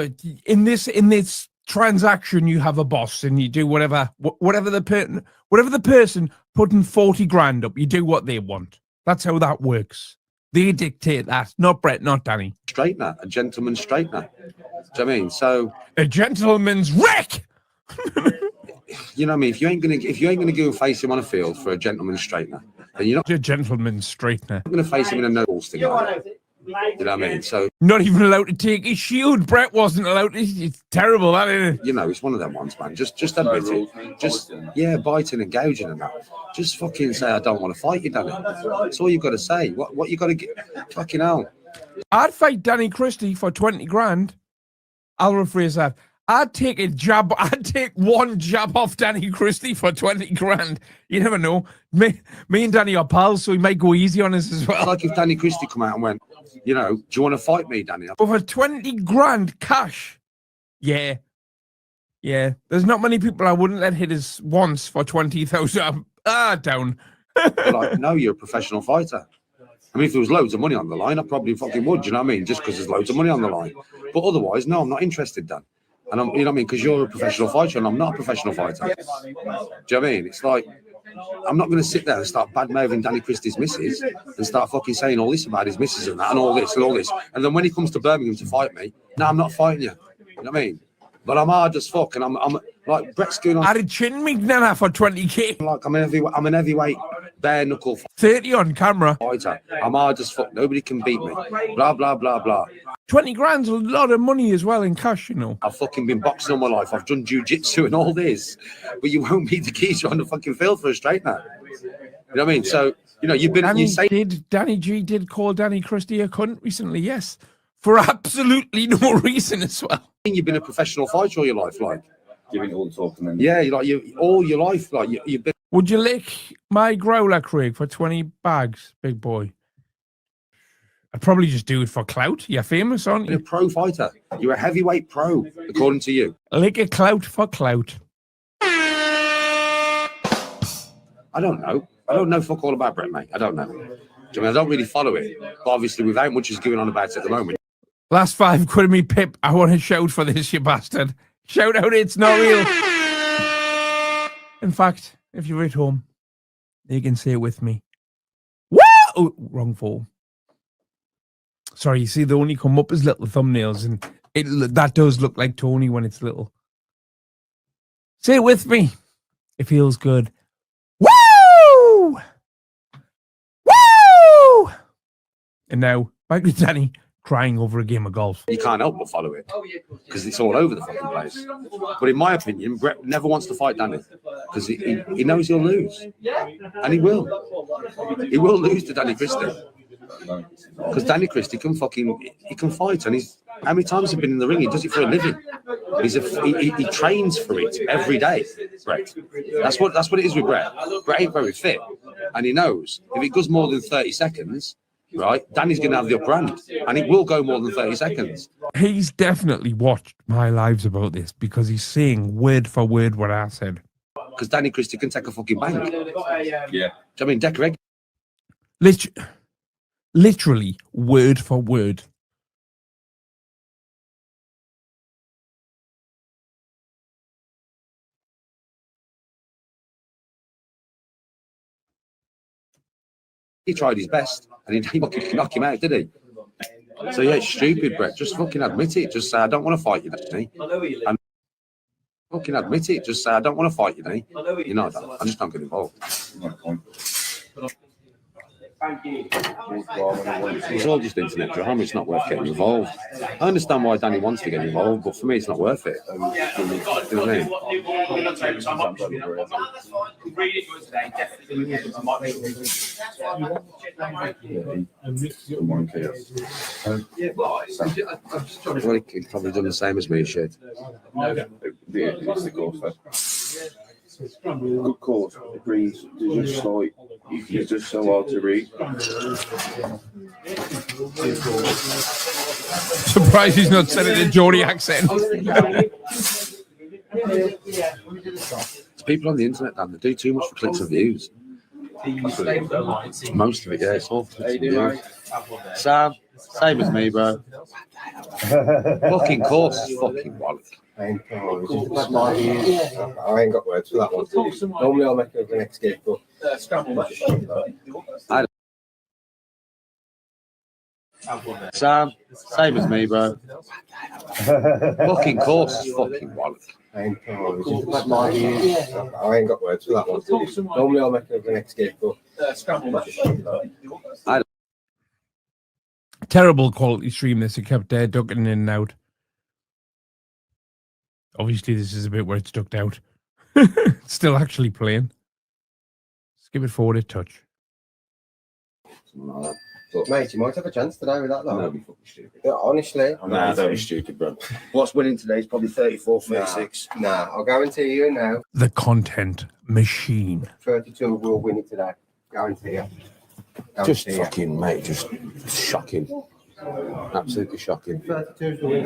[SPEAKER 1] in this transaction, you have a boss, and you do whatever the person putting 40 grand up, you do what they want. That's how that works. They dictate that, not Brett, not Danny.
[SPEAKER 2] Straightener, a gentleman's straightener. Do you know what I mean? So
[SPEAKER 1] a gentleman's wreck.
[SPEAKER 2] You know what I mean? If you ain't gonna go and face him on a field for a gentleman's straightener, then you're not
[SPEAKER 1] a gentleman's straightener.
[SPEAKER 2] I'm gonna face him in a no-balls thing. Like you know what I mean? So
[SPEAKER 1] not even allowed to take his shield. Brett wasn't allowed to. It's terrible, that isn't it?
[SPEAKER 2] You know, it's one of them ones, man. Just admit it. Just biting and gouging and that. Just fucking say I don't want to fight you, Danny. That's all you've got to say. What you got to get? Fucking hell.
[SPEAKER 1] I'd fight Danny Christie for 20 grand. I'll rephrase that. I'd take one jab off Danny Christie for 20 grand. You never know. Me and Danny are pals, so he might go easy on us as well.
[SPEAKER 2] It's like if Danny Christie come out and went, you know, do you want to fight me, Danny?
[SPEAKER 1] But for 20 grand cash, yeah. There's not many people I wouldn't let hit us once for 20,000. Down.
[SPEAKER 2] Like, no, you're a professional fighter. I mean, if there was loads of money on the line, I probably fucking would. Do you know what I mean? Just because there's loads of money on the line. But otherwise, no, I'm not interested, Dan. And you know what I mean? Because you're a professional fighter and I'm not a professional fighter. Do you know what I mean? It's like, I'm not going to sit there and start bad-mouthing Danny Christie's missus and start fucking saying all this about his missus and that and all this and all this. And then when he comes to Birmingham to fight me, no, I'm not fighting you. You know what I mean? But I'm hard as fuck and I'm like Brett's going on.
[SPEAKER 1] I'd have chin me nana for 20k.
[SPEAKER 2] Like I'm an heavyweight bare knuckle
[SPEAKER 1] 30 on camera
[SPEAKER 2] fighter. I'm hard as fuck. Nobody can beat me. Blah blah blah blah.
[SPEAKER 1] 20 grand's a lot of money as well in cash, you know.
[SPEAKER 2] I've fucking been boxing all my life. I've done jiu-jitsu and all this. But you won't beat the geezer on the fucking field for a straightener. You know what I mean? So, you know,
[SPEAKER 1] Danny G did call Danny Christie a cunt recently, yes. For absolutely no reason as well.
[SPEAKER 2] You've been a professional fighter all your life, like.
[SPEAKER 16] Giving all the talking then.
[SPEAKER 2] Yeah, all your life, like you've been.
[SPEAKER 1] Would you lick my growler, Craig, for 20 bags, big boy? I'd probably just do it for clout. You're famous, aren't you?
[SPEAKER 2] You're a pro fighter. You're a heavyweight pro, according to you.
[SPEAKER 1] Lick a clout for clout.
[SPEAKER 2] I don't know. I don't know fuck all about Brett, mate. I don't know. I mean, I don't really follow it. But obviously, without much is going on about it at the moment.
[SPEAKER 1] Last 5 quid of me, Pip. I want to shout for this, you bastard. Shout out, it's not real. In fact, if you're at home, you can say it with me. Woo! Oh, wrong phone. Sorry, you see, they only come up as little thumbnails, and that does look like Tony when it's little. Say it with me. It feels good. Woo! Woo! And now, back to Danny crying over a game of golf.
[SPEAKER 2] You can't help but follow it because it's all over the fucking place. But in my opinion, Brett never wants to fight Danny because he knows he'll lose, and he will. He will lose to Danny Christie because Danny Christie can fight, and how many times has he been in the ring? He does it for a living. He trains for it every day. Brett. That's what it is with Brett. Brett ain't very fit, and he knows if it goes more than 30 seconds. Right, Danny's going to have the upper hand, and it will go more than 30 seconds.
[SPEAKER 1] He's definitely watched my lives about this because he's saying word for word what I said.
[SPEAKER 2] Because Danny Christie can take a fucking bank.
[SPEAKER 16] Yeah.
[SPEAKER 2] I mean, Decker Egg.
[SPEAKER 1] Literally word for word.
[SPEAKER 2] He tried his best, and he didn't fucking knock him out, did he? So yeah, it's stupid, Brett. Just fucking admit it. Just say, I don't want to fight you, Danny. And fucking admit it. Just say, I don't want to fight you, Danny. You know, I just don't get involved.
[SPEAKER 11] Thank you.
[SPEAKER 2] It's all just internet drama. It's not worth getting involved. I understand why Danny wants to get involved, but for me, it's not worth it. You know what I mean? Well, he's probably done the same as me, shit.
[SPEAKER 16] It's the course, though. Good cause. It breathes. It's just like it's just so hard to read.
[SPEAKER 1] Surprised he's not said it in a Geordie accent.
[SPEAKER 2] It's people on the internet, Dan. They do too much for clicks and views. Most of it, yeah. It's all for clicks and views. Sam, same as me, bro. Fucking course, fucking wallet.
[SPEAKER 17] I ain't got words for that one. Normally I'll make it the next game, but
[SPEAKER 2] Sam, same as me, bro. Fucking course, fucking wallet.
[SPEAKER 17] I ain't got words for that one. Normally I'll make it the next game, but
[SPEAKER 1] Terrible quality stream this. It kept ducking in and out. Obviously, this is a bit where it's ducked out. It's still actually playing. Skip it forward a touch.
[SPEAKER 17] But mate, you might have a chance today with that, though.
[SPEAKER 2] That'd be fucking stupid.
[SPEAKER 17] Yeah, honestly.
[SPEAKER 2] Nah, that'd be stupid, bro. What's winning today is probably 34, 36.
[SPEAKER 17] Nah, I'll guarantee you now.
[SPEAKER 1] The content machine.
[SPEAKER 17] 32 will win it today. Guarantee you.
[SPEAKER 2] Just fucking, mate, just shocking. Absolutely shocking.
[SPEAKER 17] 32 to win.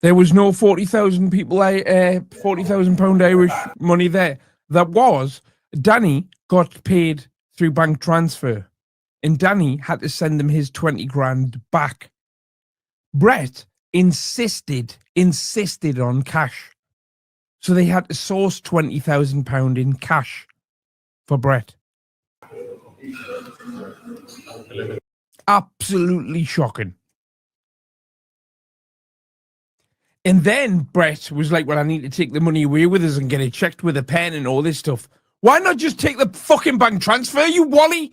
[SPEAKER 1] There was no 40,000 people, £40,000 Irish money there. That was, Danny got paid through bank transfer, and Danny had to send them his 20 grand back. Brett insisted on cash. So they had to source £20,000 in cash for Brett. Absolutely shocking. And then Brett was like, well, I need to take the money away with us and get it checked with a pen and all this stuff. Why not just take the fucking bank transfer, you wally?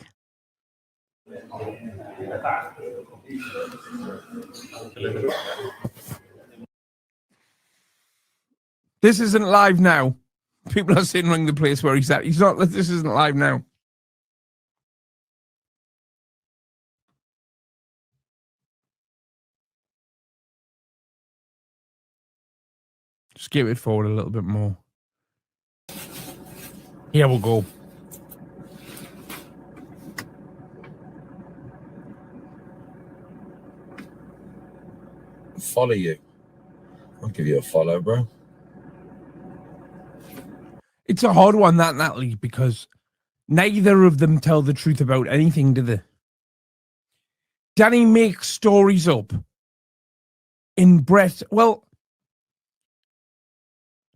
[SPEAKER 1] This isn't live now. People are sitting around the place where he's at. He's not. This isn't live now. Just give it forward a little bit more. Here we'll go.
[SPEAKER 2] Follow you. I'll give you a follow, bro.
[SPEAKER 1] It's a hard one, that, Natalie, because neither of them tell the truth about anything, do they? Danny makes stories up. In Brett, well,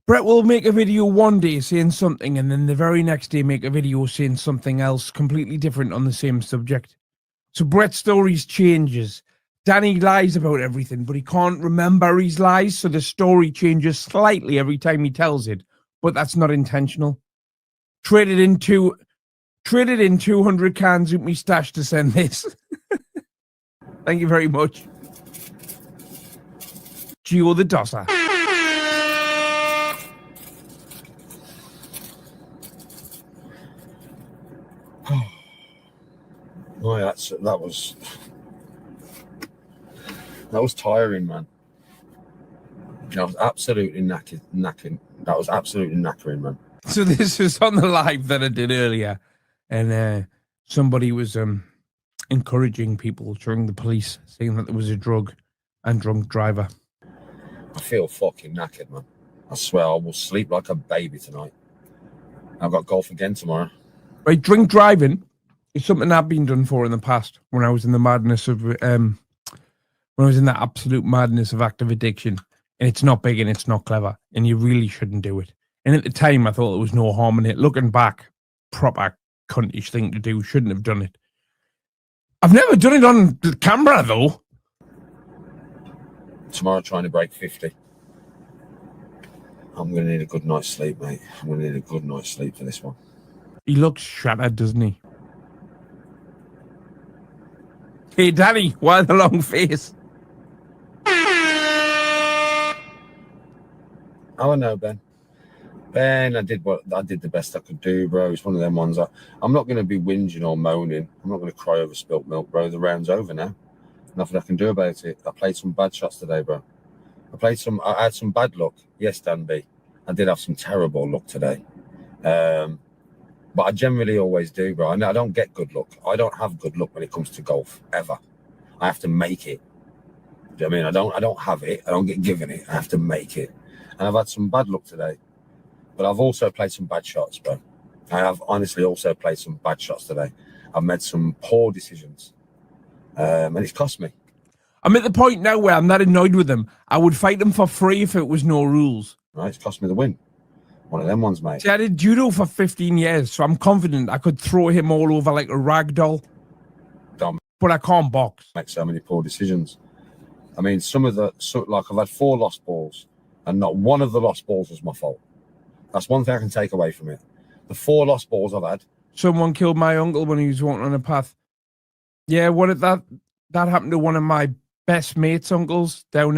[SPEAKER 1] Brett will make a video one day saying something, and then the very next day make a video saying something else completely different on the same subject. So Brett's stories changes. Danny lies about everything, but he can't remember his lies, so the story changes slightly every time he tells it. But that's not intentional. Traded in 200 cans of me stash to send this. Thank you very much. Gio the Dosser.
[SPEAKER 2] Oh, that was tiring, man. That was absolutely knacking. That was absolutely knackering, man.
[SPEAKER 1] So this was on the live that I did earlier, and somebody was encouraging people to ring the police, saying that there was a drug and drunk driver.
[SPEAKER 2] I feel fucking knackered, man. I swear I will sleep like a baby tonight. I've got golf again tomorrow.
[SPEAKER 1] Right, drink driving is something I've been done for in the past when I was in the madness of when I was in that absolute madness of active addiction. And it's not big and it's not clever, and you really shouldn't do it. And at the time, I thought there was no harm in it. Looking back, proper cuntish thing to do. Shouldn't have done it. I've never done it on camera, though.
[SPEAKER 7] Tomorrow, trying to break 50. I'm going to need a good night's sleep, mate. I'm going to need a good night's sleep for this one.
[SPEAKER 1] He looks shattered, doesn't he? Hey, Danny, why the long face?
[SPEAKER 7] Oh, I know, Ben. Ben, I did the best I could do, bro. It's one of them ones. I'm not going to be whinging or moaning. I'm not going to cry over spilt milk, bro. The round's over now. Nothing I can do about it. I played some bad shots today, bro. I had some bad luck. Yes, Dan B. I did have some terrible luck today. But I generally always do, bro. I don't get good luck. I don't have good luck when it comes to golf, ever. I have to make it. Do you know what I mean? I don't have it. I don't get given it. I have to make it. And I've had some bad luck today. But I've also played some bad shots, bro. I have honestly also played some bad shots today. I've made some poor decisions. And it's cost me.
[SPEAKER 1] I'm at the point now where I'm not annoyed with them. I would fight them for free if it was no rules.
[SPEAKER 7] Right, it's cost me the win. One of them ones, mate.
[SPEAKER 1] See, I did judo for 15 years, so I'm confident I could throw him all over like a rag doll.
[SPEAKER 7] Dumb.
[SPEAKER 1] But I can't box.
[SPEAKER 7] Make so many poor decisions. I mean, like I've had 4 lost balls, and not one of the lost balls was my fault. That's one thing I can take away from it. The 4 lost balls I've had.
[SPEAKER 1] Someone killed my uncle when he was walking on a path. Yeah, what did that happened to one of my best mates' uncles down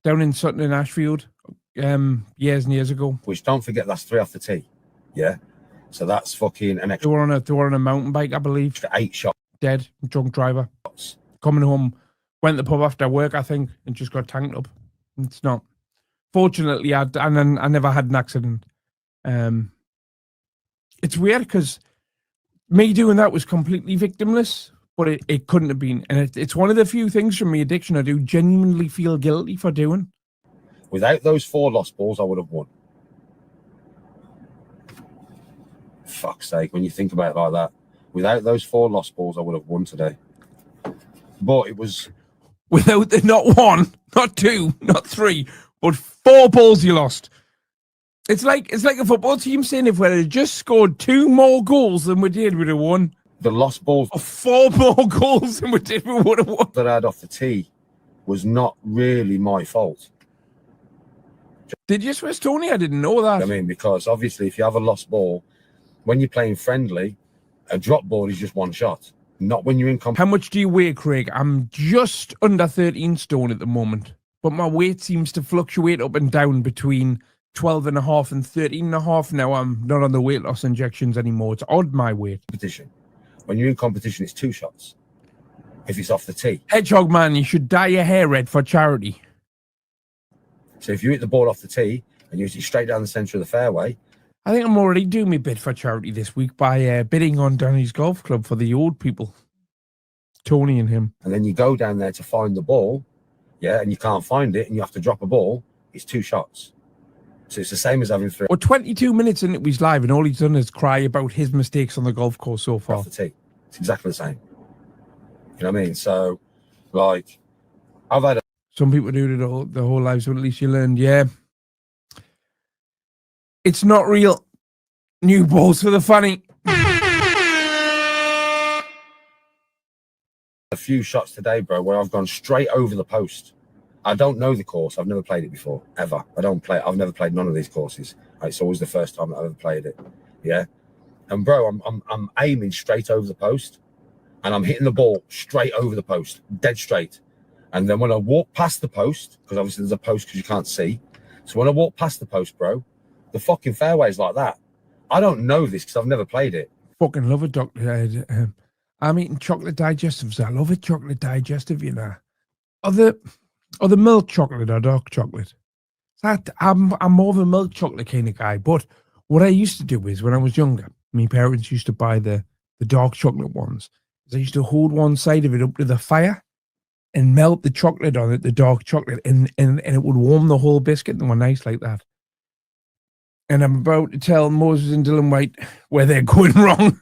[SPEAKER 1] in Sutton in Ashfield, years and years ago.
[SPEAKER 7] Which, don't forget, that's 3 off the tee. Yeah. So that's fucking an extra.
[SPEAKER 1] They were on a mountain bike, I believe.
[SPEAKER 7] 8 shots.
[SPEAKER 1] Dead, drunk driver. Coming home, went to the pub after work, I think, and just got tanked up. It's not. Fortunately, I never had an accident. It's weird because me doing that was completely victimless, but it couldn't have been. And it's one of the few things from my addiction I do genuinely feel guilty for doing.
[SPEAKER 7] Without those 4 lost balls, I would have won. Fuck's sake, when you think about it like that. Without those 4 lost balls, I would have won today. But it was...
[SPEAKER 1] Without the not 1, not 2, not 3, but 4 balls you lost. It's like a football team saying if we had just scored 2 more goals than we did, we'd have won.
[SPEAKER 7] The lost balls...
[SPEAKER 1] Or 4 more goals than we did, we would have won.
[SPEAKER 7] That I had off the tee was not really my fault.
[SPEAKER 1] Did you Swiss Tony? I didn't know that.
[SPEAKER 7] I mean, because obviously if you have a lost ball, when you're playing friendly, a drop ball is just 1 shot. Not when you're in
[SPEAKER 1] How much do you weigh, Craig? I'm just under 13 stone at the moment, but my weight seems to fluctuate up and down between 12.5 and 13.5. Now I'm not on the weight loss injections anymore. It's odd, my weight.
[SPEAKER 7] Competition. When you're in competition, it's 2 shots. If it's off the tee.
[SPEAKER 1] Hedgehog Man, you should dye your hair red for charity.
[SPEAKER 7] So if you hit the ball off the tee and you hit it straight down the centre of the fairway.
[SPEAKER 1] I think I'm already doing my bid for charity this week by bidding on Danny's golf club for the old people. Tony and him.
[SPEAKER 7] And then you go down there to find the ball, yeah, and you can't find it and you have to drop a ball. It's 2 shots. So it's the same as having 3.
[SPEAKER 1] We're 22 minutes into his live and all he's done is cry about his mistakes on the golf course so far.
[SPEAKER 7] Off the tee. It's exactly the same. You know what I mean? So, like, I've had
[SPEAKER 1] some people do it the whole lives, but at least you learned, yeah. It's not real. New balls for the funny.
[SPEAKER 7] A few shots today, bro, where I've gone straight over the post. I don't know the course. I've never played it before, ever. I've never played none of these courses. It's always the first time that I've ever played it. Yeah. And bro, I'm aiming straight over the post and I'm hitting the ball straight over the post, dead straight. And then when I walk past the post, because obviously there's a post because you can't see. So when I walk past the post, bro, the fucking fairway's like that. I don't know this because I've never played it.
[SPEAKER 1] Fucking love it, Doctor. I'm eating chocolate digestives. I love it, chocolate digestive, you know. Or the milk chocolate or dark chocolate. I'm more of a milk chocolate kind of guy. But what I used to do is when I was younger, my parents used to buy the dark chocolate ones. I used to hold one side of it up to the fire and melt the chocolate on it, the dark chocolate, and it would warm the whole biscuit. And they were nice like that. And I'm about to tell Moses and Dylan White where they're going wrong.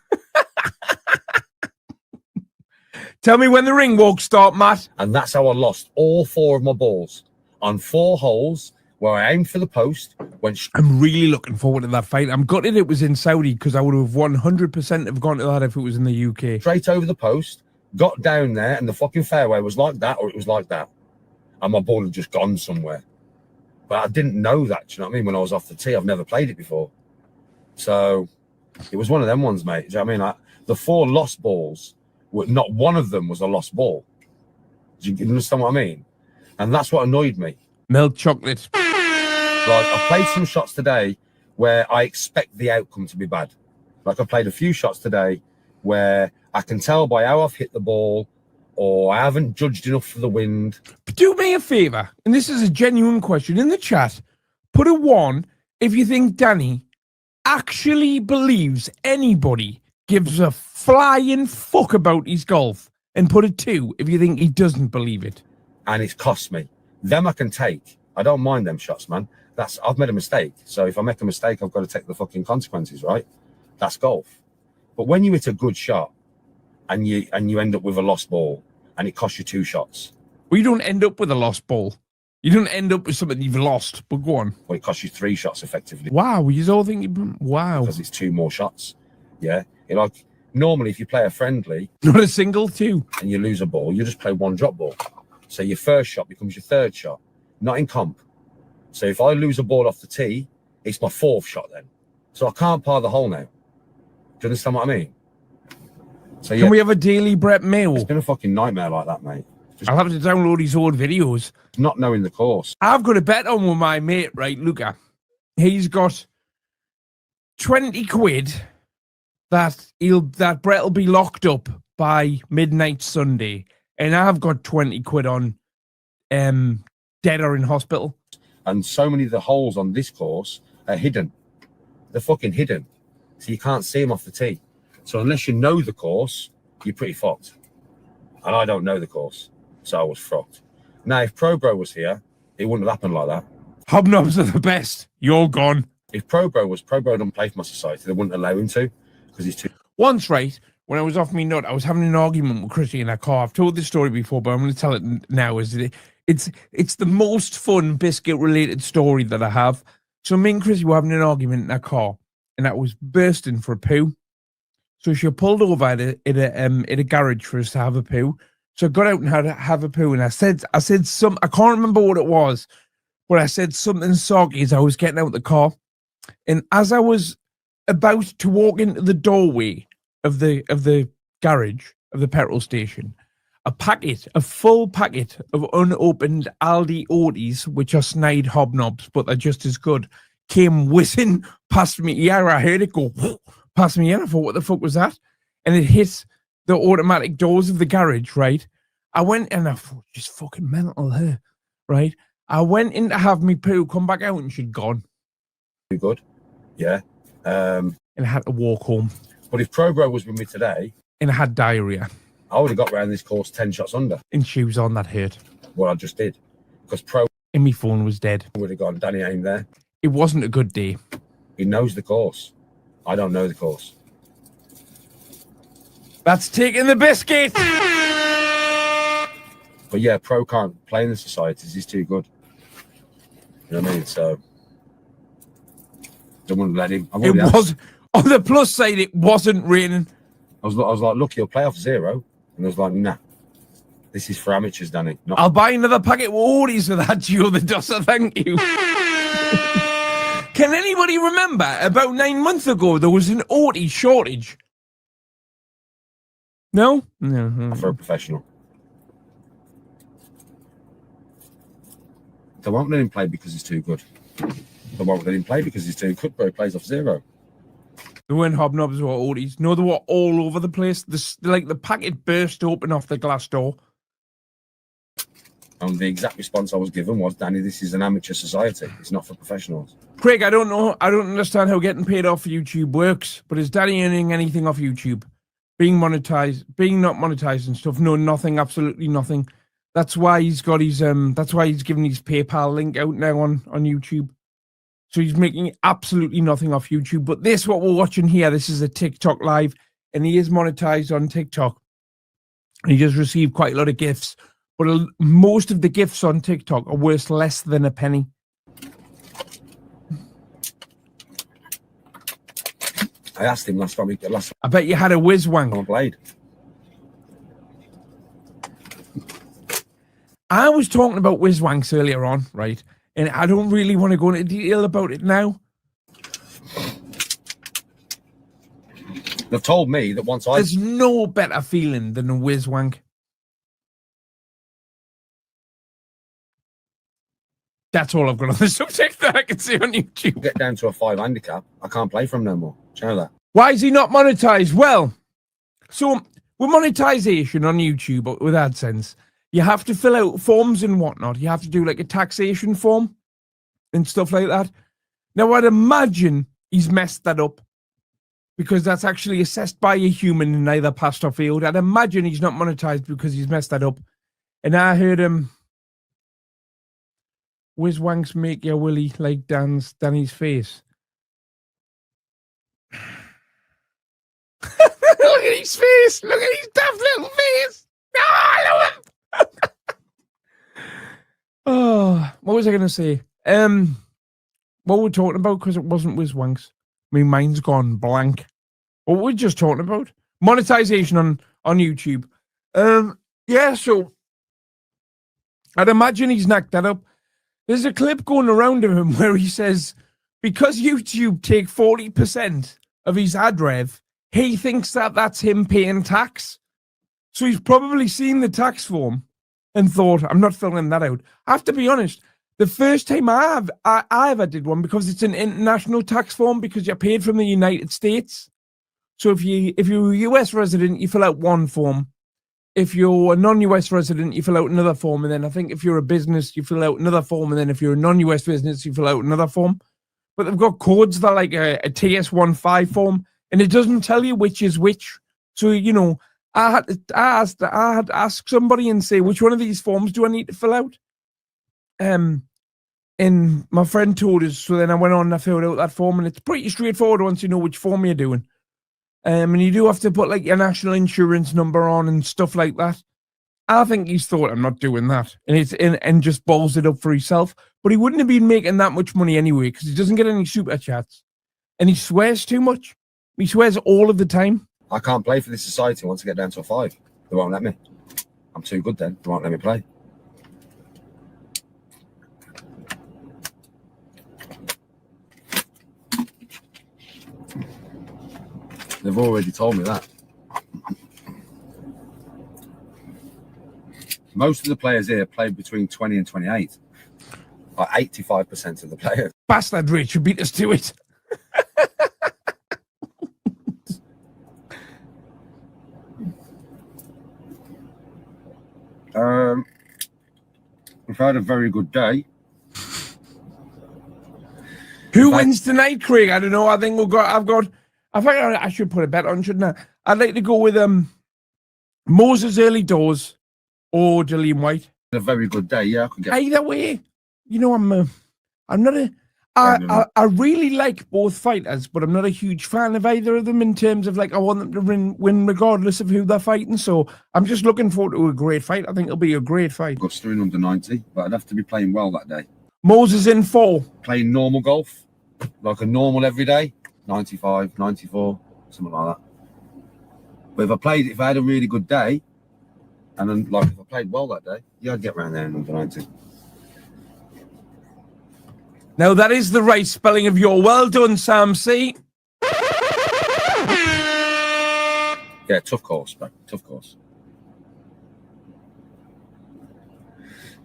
[SPEAKER 1] Tell me when the ring walks start, Matt.
[SPEAKER 7] And that's how I lost all 4 of my balls on 4 holes
[SPEAKER 10] where I aimed for the post,
[SPEAKER 1] I'm really looking forward to that fight. I'm gutted it was in Saudi because I would have 100% have gone to that if it was in the UK.
[SPEAKER 10] Straight over the post, got down there, and the fucking fairway was like that, or it was like that. And my ball had just gone somewhere. But I didn't know that, do you know what I mean? When I was off the tee, I've never played it before. So it was one of them ones, mate. Do you know what I mean? Like, the 4 lost balls, not one of them was a lost ball. Do you understand what I mean? And that's what annoyed me.
[SPEAKER 1] Milk chocolate.
[SPEAKER 10] Like, I played some shots today where I expect the outcome to be bad. Like, I played a few shots today where I can tell by how I've hit the ball, or I haven't judged enough for the wind.
[SPEAKER 1] But do me a favour, and this is a genuine question in the chat. Put a 1 if you think Danny actually believes anybody gives a flying fuck about his golf, and put a 2 if you think he doesn't believe it.
[SPEAKER 10] And it's cost me. Them I can take. I don't mind them shots, man. I've made a mistake. So if I make a mistake, I've got to take the fucking consequences, right? That's golf. But when you hit a good shot and you end up with a lost ball and it costs you 2 shots.
[SPEAKER 1] Well, you don't end up with a lost ball. You don't end up with something you've lost, but go on.
[SPEAKER 10] Well, it costs you 3 shots effectively.
[SPEAKER 1] Wow, you all think wow.
[SPEAKER 10] Because it's 2 more shots. Yeah. Like, normally if you play a friendly.
[SPEAKER 1] Not a single 2.
[SPEAKER 10] And you lose a ball, you just play 1 drop ball. So your first shot becomes your 3rd shot. Not in comp. So if I lose a ball off the tee, it's my 4th shot then. So I can't par the hole now. Do you understand what I mean? So yeah,
[SPEAKER 1] can we have a daily Brett Mail?
[SPEAKER 10] It's been a fucking nightmare like that, mate.
[SPEAKER 1] I'll have to download his old videos.
[SPEAKER 10] Not knowing the course.
[SPEAKER 1] I've got a bet on with my mate, right, Luca. He's got 20 quid that Brett will be locked up by midnight Sunday. And I've got 20 quid on dead or in hospital.
[SPEAKER 10] And so many of the holes on this course are hidden. They're fucking hidden. So you can't see them off the tee. So unless you know the course, you're pretty fucked. And I don't know the course. So I was fucked. Now, if ProBro was here, it wouldn't have happened like that.
[SPEAKER 1] Hobnobs are the best. You're gone.
[SPEAKER 10] If ProBro don't play for my society, they wouldn't allow him to because he's too...
[SPEAKER 1] Once, right, when I was off me nut, I was having an argument with Chrissy in a car. I've told this story before, but I'm going to tell it now. It's the most fun biscuit-related story that I have. So me and Chrissy were having an argument in a car, and I was bursting for a poo. So she pulled over at a garage for us to have a poo. So I got out and had to have a poo, and I said I can't remember what it was, but I said something soggy as I was getting out the car. And as I was about to walk into the doorway of the garage of the petrol station, a full packet of unopened Aldi Oaties, which are snide hobnobs, but they're just as good, came whizzing past me ear. I heard it go past me ear. I thought, what the fuck was that? And it hit the automatic doors of the garage, right? I went and I thought, she's fucking mental here, right? I went in to have me poo, come back out, and she'd gone.
[SPEAKER 10] Too good. Yeah.
[SPEAKER 1] And I had to walk home.
[SPEAKER 10] But if ProBro was with me today...
[SPEAKER 1] And I had diarrhea.
[SPEAKER 10] I would have got round this course 10 shots under.
[SPEAKER 1] And shoes on, that hurt.
[SPEAKER 10] Well, I just did. Because
[SPEAKER 1] And my phone was dead.
[SPEAKER 10] I would have gone, Danny ain't there.
[SPEAKER 1] It wasn't a good day.
[SPEAKER 10] He knows the course. I don't know the course.
[SPEAKER 1] That's taking the biscuit!
[SPEAKER 10] But yeah, Pro can't play in the societies. He's too good. You know what I mean? So... I wouldn't let him.
[SPEAKER 1] It was... On the plus side, it wasn't raining.
[SPEAKER 10] I was like, look, he'll play off 0. And I was like, nah. This is for amateurs, Danny.
[SPEAKER 1] I'll buy another packet of Oaties for that, Gio the Dosser, thank you. Can anybody remember, about 9 months ago, there was an Oatie shortage? No? No.
[SPEAKER 10] For a professional. They won't let him play because he's too good. They won't let him play because he's too good, but he plays off 0.
[SPEAKER 1] There weren't hobnobs or Oaties. No, they were all over the place. The packet burst open off the glass door.
[SPEAKER 10] And the exact response I was given was, Danny, this is an amateur society. It's not for professionals.
[SPEAKER 1] Craig, I don't know. I don't understand how getting paid off YouTube works, but is Danny earning anything off YouTube? Being monetized, being not monetized and stuff? No, nothing, absolutely nothing. That's why he's got his that's why he's given his PayPal link out now on YouTube. So he's making absolutely nothing off YouTube. But this, what we're watching here, this is a TikTok live, and he is monetized on TikTok. And he just received quite a lot of gifts. But most of the gifts on TikTok are worth less than a penny.
[SPEAKER 2] I asked him last time.
[SPEAKER 1] I bet you had a whiz wank.
[SPEAKER 2] On Blade.
[SPEAKER 1] I was talking about whiz wanks earlier on, right? And I don't really want to go into detail about it now.
[SPEAKER 2] They've told me that once
[SPEAKER 1] There's no better feeling than a whiz wank. That's all I've got on the subject that I can see on YouTube.
[SPEAKER 2] Get down to a 5 handicap, I can't play from no more. Do you know that?
[SPEAKER 1] Why is he not monetized? Well, so with monetization on YouTube with AdSense, you have to fill out forms and whatnot. You have to do like a taxation form and stuff like that. Now, I'd imagine he's messed that up because that's actually assessed by a human and either passed or failed. I'd imagine he's not monetized because he's messed that up. And I heard him, whiz wanks make your willy like Danny's face. Look at his face. Look at his tough little face. Oh, I love him. Oh, what was I going to say? What were we talking about? Because it wasn't whiz wanks. I mean, mine's gone blank. What were we just talking about? Monetization on YouTube. Yeah, so I'd imagine he's knocked that up. There's a clip going around of him where he says, because YouTube take 40% of his ad rev, he thinks that that's him paying tax. So he's probably seen the tax form and thought, I'm not filling that out. I have to be honest, the first time I ever did one, because it's an international tax form, because you're paid from the United States. So if you're a US resident, you fill out one form. If you're a non-US resident, you fill out another form. And then I think if you're a business, you fill out another form. And then if you're a non-US business, you fill out another form. But they've got codes that are like a TS15 form, and it doesn't tell you which is which. So, you know, I had to ask somebody and say, which one of these forms do I need to fill out? And my friend told us, so then I went on and I filled out that form, and it's pretty straightforward once you know which form you're doing. And you do have to put like your national insurance number on and stuff like that. I think he's thought, I'm not doing that, and just balls it up for himself. But he wouldn't have been making that much money anyway, because he doesn't get any super chats, and he swears too much. He swears all of the time.
[SPEAKER 2] I can't play for this society once I get down to a 5. They won't let me. I'm too good then. They won't let me play. They've already told me that. Most of the players here played between 20 and 28. Like 85% of the players.
[SPEAKER 1] Bastard Rich beat us to it.
[SPEAKER 2] We've had a very good day.
[SPEAKER 1] Who wins tonight, Craig? I don't know. I think I think I should put a bet on, shouldn't I? I'd like to go with Moses early doors or Dillian White.
[SPEAKER 2] A very good day, yeah. I could get
[SPEAKER 1] either way. You know, I'm not a. I really like both fighters, but I'm not a huge fan of either of them in terms of like I want them to win regardless of who they're fighting. So I'm just looking forward to a great fight. I think it'll be a great fight.
[SPEAKER 2] Got Sterling under 90, but I'd have to be playing well that day.
[SPEAKER 1] Moses in 4.
[SPEAKER 2] Playing normal golf, like a normal everyday, 95, 94, something like that. But if I had a really good day, and then like if I played well that day, yeah, I'd get around there in under 90.
[SPEAKER 1] Now that is the right spelling of your well done, Sam C.
[SPEAKER 2] Yeah, tough course, bro. Tough course.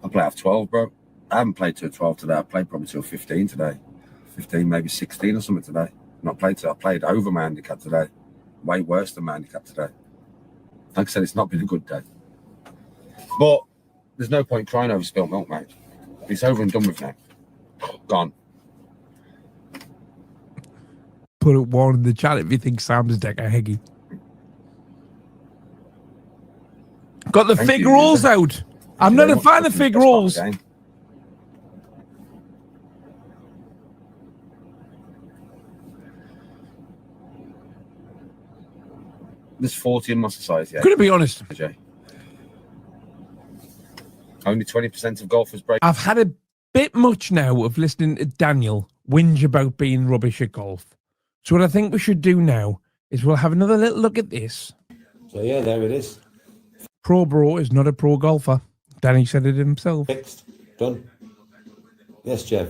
[SPEAKER 2] I play half 12, bro. I haven't played till 12 today. I played probably till 15 today. 15, maybe 16 or something today. Not played till I played over my handicap today. Way worse than my handicap today. Like I said, it's not been a good day. But there's no point crying over spilt milk, mate. It's over and done with now. Gone.
[SPEAKER 1] Put it one in the chat if you think Sam's deck a heggy. Got the fig rolls out. I'm not a fan of fig rolls.
[SPEAKER 2] There's 40 in my society.
[SPEAKER 1] Gonna be honest.
[SPEAKER 2] Only 20% of golfers break.
[SPEAKER 1] I've had a bit much now of listening to Daniel whinge about being rubbish at golf. So what I think we should do now is we'll have another little look at this.
[SPEAKER 7] So yeah, there it is.
[SPEAKER 1] Pro bro is not a pro golfer. Danny said it himself.
[SPEAKER 7] Fixed. Done. Yes, Jeff.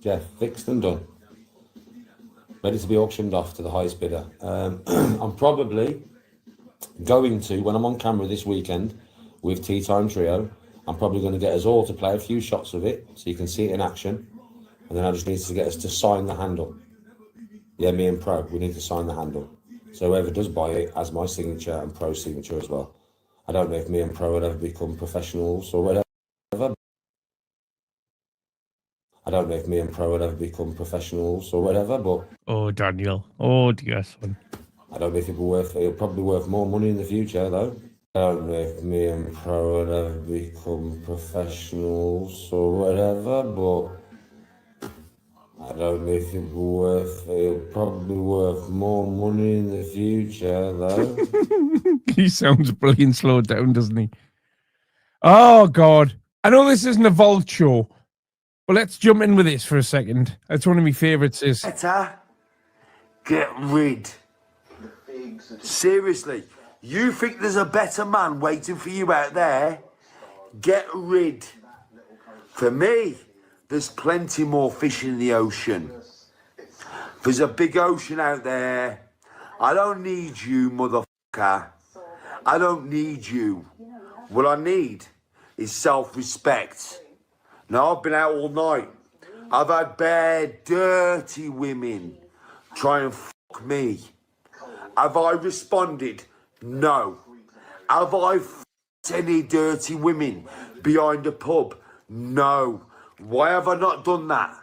[SPEAKER 7] Jeff, fixed and done. Ready to be auctioned off to the highest bidder. I'm probably going to, when I'm on camera this weekend with Tea Time Trio, I'm probably going to get us all to play a few shots of it so you can see it in action. And then I just need to get us to sign the handle. Yeah, me and Pro, we need to sign the handle. So whoever does buy it has my signature and Pro's signature as well. I don't know if me and Pro would ever become professionals or whatever. I don't know if me and Pro would ever become professionals or whatever, but...
[SPEAKER 1] Oh, Daniel. Oh, dear son.
[SPEAKER 7] I don't know if it'll probably worth more money in the future, though. I don't know if me and Pro would ever become professionals or whatever, but... I don't know if it'll probably worth more money in the future, though.
[SPEAKER 1] He sounds brilliant slowed down, doesn't he? Oh, God. I know this isn't a vault show, but let's jump in with this for a second. That's one of my favourites. Is
[SPEAKER 10] Better get rid. Seriously, you think there's a better man waiting for you out there? Get rid. For me, there's plenty more fish in the ocean. There's a big ocean out there. I don't need you, motherfucker. I don't need you. What I need is self-respect. Now, I've been out all night. I've had bare, dirty women try and fuck me. Have I responded? No. Have I fucked any dirty women behind a pub? No. Why have I not done that?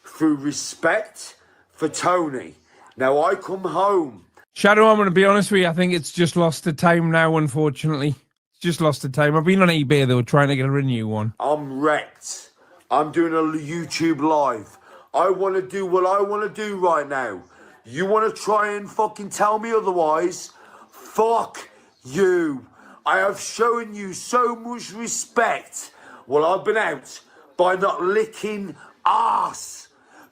[SPEAKER 10] Through respect for Tony. Now I come home.
[SPEAKER 1] Shadow, I'm going to be honest with you. I think it's just lost the time now, unfortunately. It's just lost the time. I've been on eBay, though, trying to get a new one.
[SPEAKER 10] I'm wrecked. I'm doing a YouTube live. I want to do what I want to do right now. You want to try and fucking tell me otherwise? Fuck you. I have shown you so much respect while I've been out by not licking arse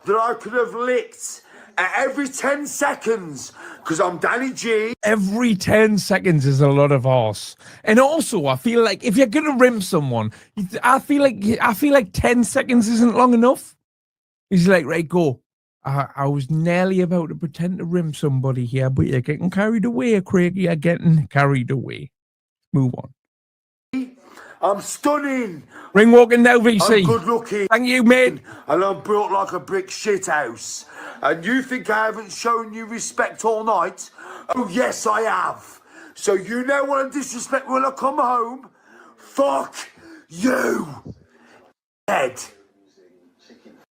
[SPEAKER 10] that I could have licked at every 10 seconds because I'm Danny G.
[SPEAKER 1] Every 10 seconds is a lot of arse. And also, I feel like if you're going to rim someone, I feel like 10 seconds isn't long enough. He's like, right, go. I was nearly about to pretend to rim somebody here, but you're getting carried away, Craig. You're getting carried away. Move on.
[SPEAKER 10] I'm stunning.
[SPEAKER 1] Ring walking now, VC.
[SPEAKER 10] I'm good looking.
[SPEAKER 1] Thank you, mate.
[SPEAKER 10] And I'm built like a brick shit house. And you think I haven't shown you respect all night? Oh, yes, I have. So you now want to disrespect me when I come home? Fuck you. Dead.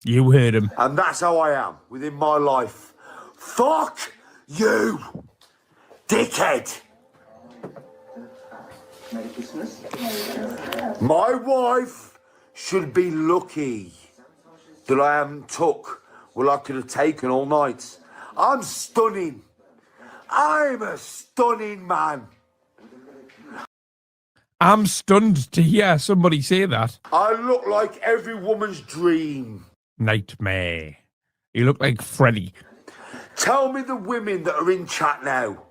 [SPEAKER 1] You heard him.
[SPEAKER 10] And that's how I am within my life. Fuck you, dickhead. My wife should be lucky that I haven't took what I could have taken all night. I'm stunning. I'm a stunning man.
[SPEAKER 1] I'm stunned to hear somebody say that.
[SPEAKER 10] I look like every woman's dream.
[SPEAKER 1] Nightmare. You look like Freddy.
[SPEAKER 10] Tell me the women that are in chat now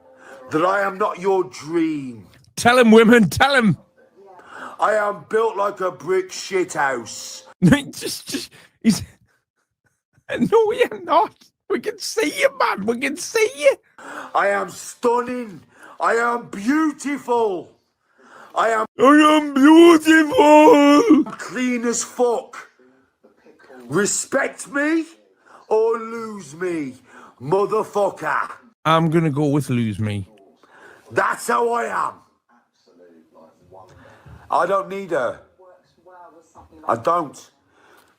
[SPEAKER 10] that I am not your dream.
[SPEAKER 1] Tell him, women, tell him.
[SPEAKER 10] I am built like a brick shit house.
[SPEAKER 1] He's... No, you're not. We can see you, man. We can see you.
[SPEAKER 10] I am stunning. I am beautiful. I am
[SPEAKER 1] beautiful.
[SPEAKER 10] Clean as fuck. Respect me or lose me, motherfucker.
[SPEAKER 1] I'm going to go with lose me.
[SPEAKER 10] That's how I am. I don't need her. I don't.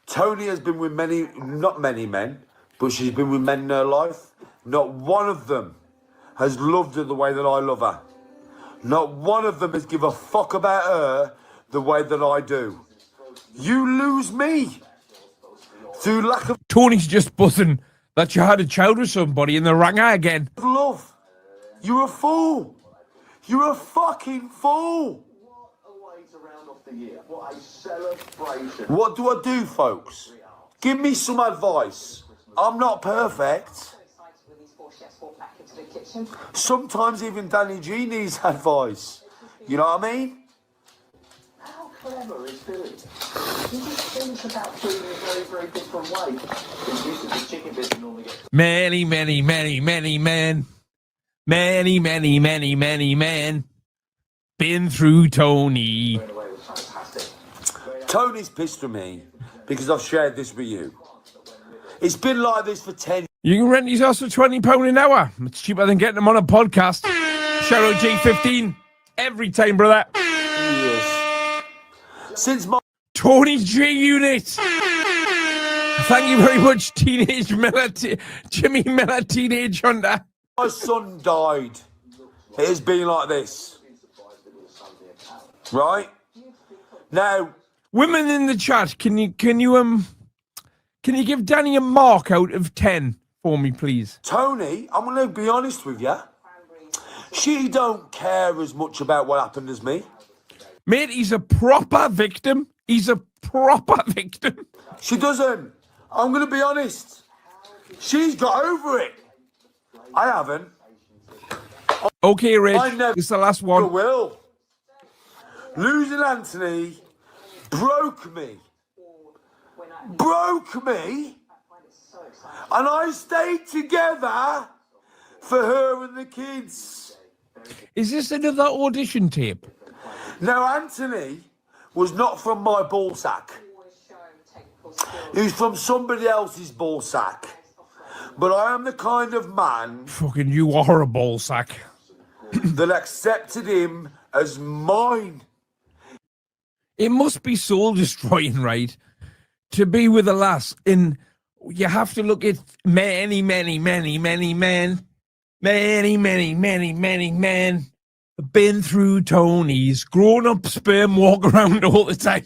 [SPEAKER 10] Tony has been with not many men, but she's been with men in her life. Not one of them has loved her the way that I love her. Not one of them has given a fuck about her the way that I do. You lose me. Through lack of...
[SPEAKER 1] Tony's just buzzing that you had a child with somebody and they rang her again.
[SPEAKER 10] Love. You're a fool. You're a fucking fool. What do I do, folks? Give me some advice. I'm not perfect. Sometimes even Danny G needs advice. You know what I mean?
[SPEAKER 8] How clever is food? You just think about food in a very, very different way. It's used to the chicken bits you normally get.
[SPEAKER 1] Many, many, many, many men. Many, many, many, many men. Been through Tony.
[SPEAKER 10] Tony's pissed with me because I've shared this with you. It's been like this for 10 years.
[SPEAKER 1] You can rent these house for £20 an hour. It's cheaper than getting them on a podcast. Shout out G15 every time, brother.
[SPEAKER 10] Since my
[SPEAKER 1] Tony G Unit. Thank you very much, Teenage Miller, Jimmy Miller, Teenage Hunter.
[SPEAKER 10] My son died, it has been like this. Right? Now,
[SPEAKER 1] women in the chat, can you give Danny a mark out of 10 for me, please?
[SPEAKER 10] Tony, I'm going to be honest with you. She don't care as much about what happened as me.
[SPEAKER 1] Mate, he's a proper victim. He's a proper victim.
[SPEAKER 10] She doesn't. I'm going to be honest. She's got over it. I haven't.
[SPEAKER 1] Okay, Rich.
[SPEAKER 10] I never
[SPEAKER 1] it's the last one.
[SPEAKER 10] Will. Losing Anthony broke me. Broke me. And I stayed together for her and the kids.
[SPEAKER 1] Is this another audition tape?
[SPEAKER 10] Now, Anthony was not from my ball sack. He was from somebody else's ball sack. But I am the kind of man...
[SPEAKER 1] Fucking you are a ball sack.
[SPEAKER 10] ...that accepted him as mine.
[SPEAKER 1] It must be soul-destroying, right? To be with a lass in... You have to look at many, many, many, many men. Many, many, many, many men. Been through Tony's. Grown-up sperm walk around all the time.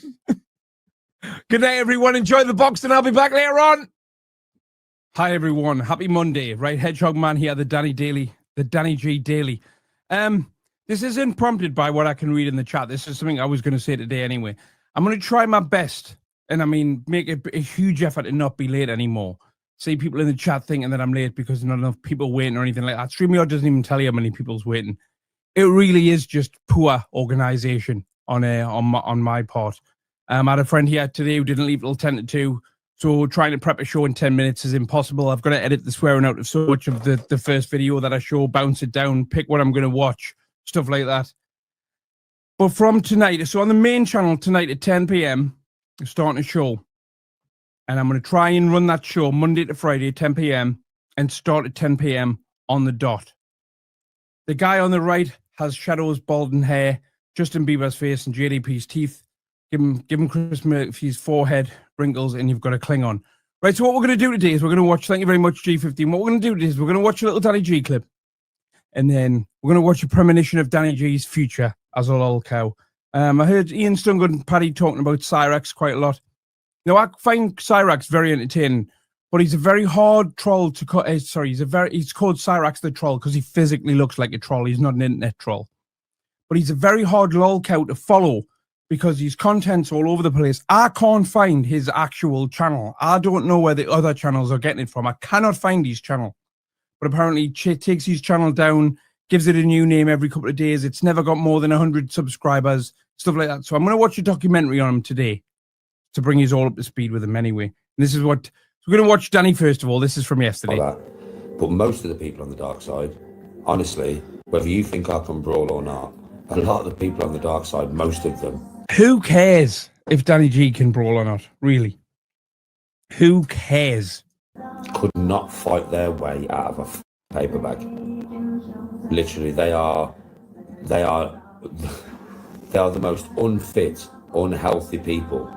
[SPEAKER 1] Good night, everyone. Enjoy the box, and I'll be back later on. Hi, everyone. Happy Monday. Right, Hedgehog Man here, the Danny G Daily. This isn't prompted by what I can read in the chat. This is something I was going to say today anyway. I'm going to try my best, and I mean, make a huge effort to not be late anymore. See people in the chat thinking that I'm late because there's not enough people waiting or anything like that. StreamYard doesn't even tell you how many people's waiting. It really is just poor organization on my part. I had a friend here today who didn't leave till 10 to 2. So trying to prep a show in 10 minutes is impossible. I've got to edit the swearing out of so much of the first video that I show, bounce it down, pick what I'm going to watch, stuff like that. But from tonight, so on the main channel tonight at 10 p.m, I'm starting a show. And I'm going to try and run that show Monday to Friday at 10 p.m. and start at 10 p.m. on the dot. The guy on the right has Shadow's balding hair, Justin Bieber's face, and JDP's teeth. Give him Chris Murphy's forehead, wrinkles, and you've got a Klingon. Right, so what we're going to do today is we're going to watch, thank you very much, G15. What we're going to do today is we're going to watch a little Danny G clip. And then we're going to watch a premonition of Danny G's future as a lolcow. I heard Ian Stungood and Paddy talking about Cyrax quite a lot. Now, I find Cyrax very entertaining, but he's a very hard troll to cut. He's called Cyrax the Troll because he physically looks like a troll. He's not an internet troll. But he's a very hard lolcow to follow because his content's all over the place. I can't find his actual channel. I don't know where the other channels are getting it from. I cannot find his channel. But apparently he takes his channel down, gives it a new name every couple of days. It's never got more than 100 subscribers, stuff like that. So I'm going to watch a documentary on him today to bring you all up to speed with him anyway. And this is what... We're going to watch Danny first of all. This is from yesterday.
[SPEAKER 7] But most of the people on the dark side, honestly, whether you think I can brawl or not, a lot of the people on the dark side, most of them...
[SPEAKER 1] Who cares if Danny G can brawl or not? Really? Who cares?
[SPEAKER 7] Could not fight their way out of a paper bag. Literally, they are the most unfit, unhealthy people,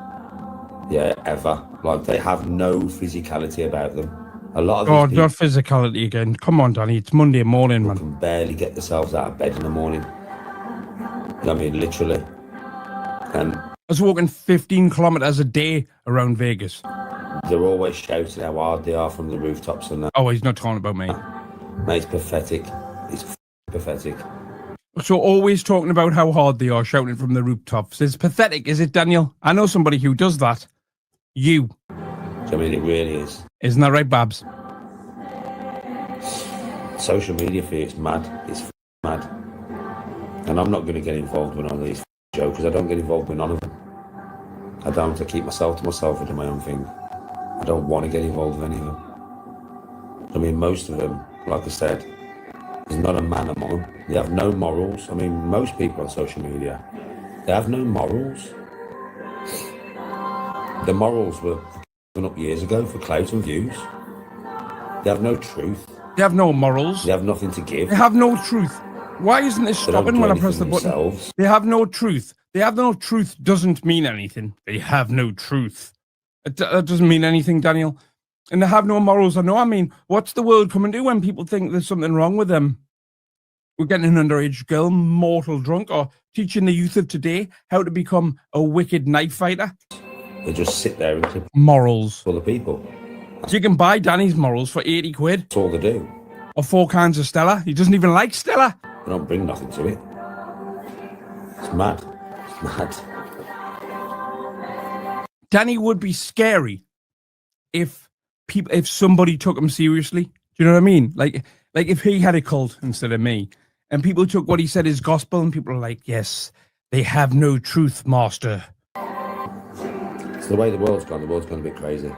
[SPEAKER 7] ever. Like, they have no physicality about them. A lot of
[SPEAKER 1] God, not physicality again. Come on, Danny. It's Monday morning, man.
[SPEAKER 7] Can barely get themselves out of bed in the morning. You know what I mean? Literally. And
[SPEAKER 1] I was walking 15 kilometers a day around Vegas.
[SPEAKER 7] They're always shouting how hard they are from the rooftops and that.
[SPEAKER 1] Oh, he's not talking about me.
[SPEAKER 7] Mate, it's pathetic. It's pathetic.
[SPEAKER 1] So always talking about how hard they are, shouting from the rooftops. It's pathetic, is it, Daniel? I know somebody who does that. You.
[SPEAKER 7] I mean, it really is.
[SPEAKER 1] Isn't that right, Babs?
[SPEAKER 7] Social media for it's mad. It's mad. And I'm not going to get involved with none of these jokers. I don't get involved with none of them. I don't. I keep myself to myself and do my own thing. I don't want to get involved with any of them. I mean, most of them, like I said, there's not a man among them. They have no morals. I mean, most people on social media, they have no morals. The morals were given up years ago for clout and views. They have no truth.
[SPEAKER 1] They have no morals.
[SPEAKER 7] They have nothing to give.
[SPEAKER 1] They have no truth. Why isn't this stopping when I press the button?
[SPEAKER 7] Themselves.
[SPEAKER 1] They have no truth. They have no truth doesn't mean anything. They have no truth. That doesn't mean anything, Daniel. And they have no morals. I know. I mean, what's the world coming to when people think there's something wrong with them? We're getting an underage girl mortal drunk, or teaching the youth of today how to become a wicked knife fighter.
[SPEAKER 7] They just sit there and clip
[SPEAKER 1] morals
[SPEAKER 7] for the people.
[SPEAKER 1] So you can buy Danny's morals for 80 quid.
[SPEAKER 7] That's all they do.
[SPEAKER 1] Or 4 cans of Stella. He doesn't even like Stella.
[SPEAKER 7] They don't bring nothing to it. It's mad. It's mad.
[SPEAKER 1] Danny would be scary if somebody took him seriously. Do you know what I mean? Like if he had a cult instead of me, and people took what he said as gospel, and people are like, yes, they have no truth, master.
[SPEAKER 7] It's the way the world's gone. The world's gone a bit crazy.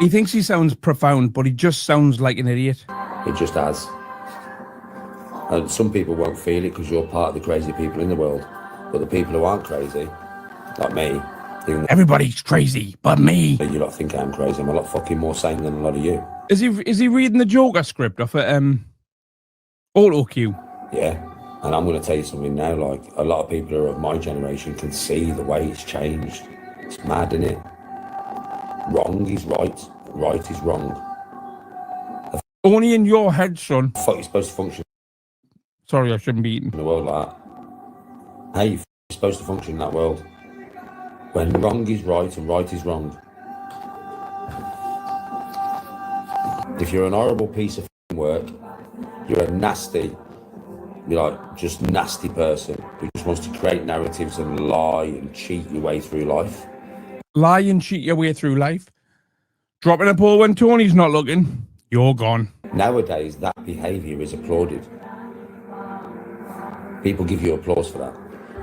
[SPEAKER 1] He thinks he sounds profound, but he just sounds like an idiot.
[SPEAKER 7] It just has. And some people won't feel it because you're part of the crazy people in the world. But the people who aren't crazy, like me,
[SPEAKER 1] everybody's crazy, but me.
[SPEAKER 7] You lot think I'm crazy. I'm a lot fucking more sane than a lot of you.
[SPEAKER 1] Is he reading the Joker script off at auto cue?
[SPEAKER 7] Yeah. And I'm going to tell you something now. Like, a lot of people who are of my generation can see the way it's changed. It's mad, isn't it? Wrong is right. Right is wrong.
[SPEAKER 1] Only in your head, son.
[SPEAKER 7] I thought you're supposed to function.
[SPEAKER 1] Sorry, I shouldn't be eating.
[SPEAKER 7] In a world like that. How you supposed to function in that world? When wrong is right and right is wrong. If you're an horrible piece of work, you're a nasty, just nasty person who just wants to create narratives and lie and cheat your way through life.
[SPEAKER 1] Lie and cheat your way through life. Dropping a ball when Tony's not looking. You're gone.
[SPEAKER 7] Nowadays, that behaviour is applauded. People give you applause for that.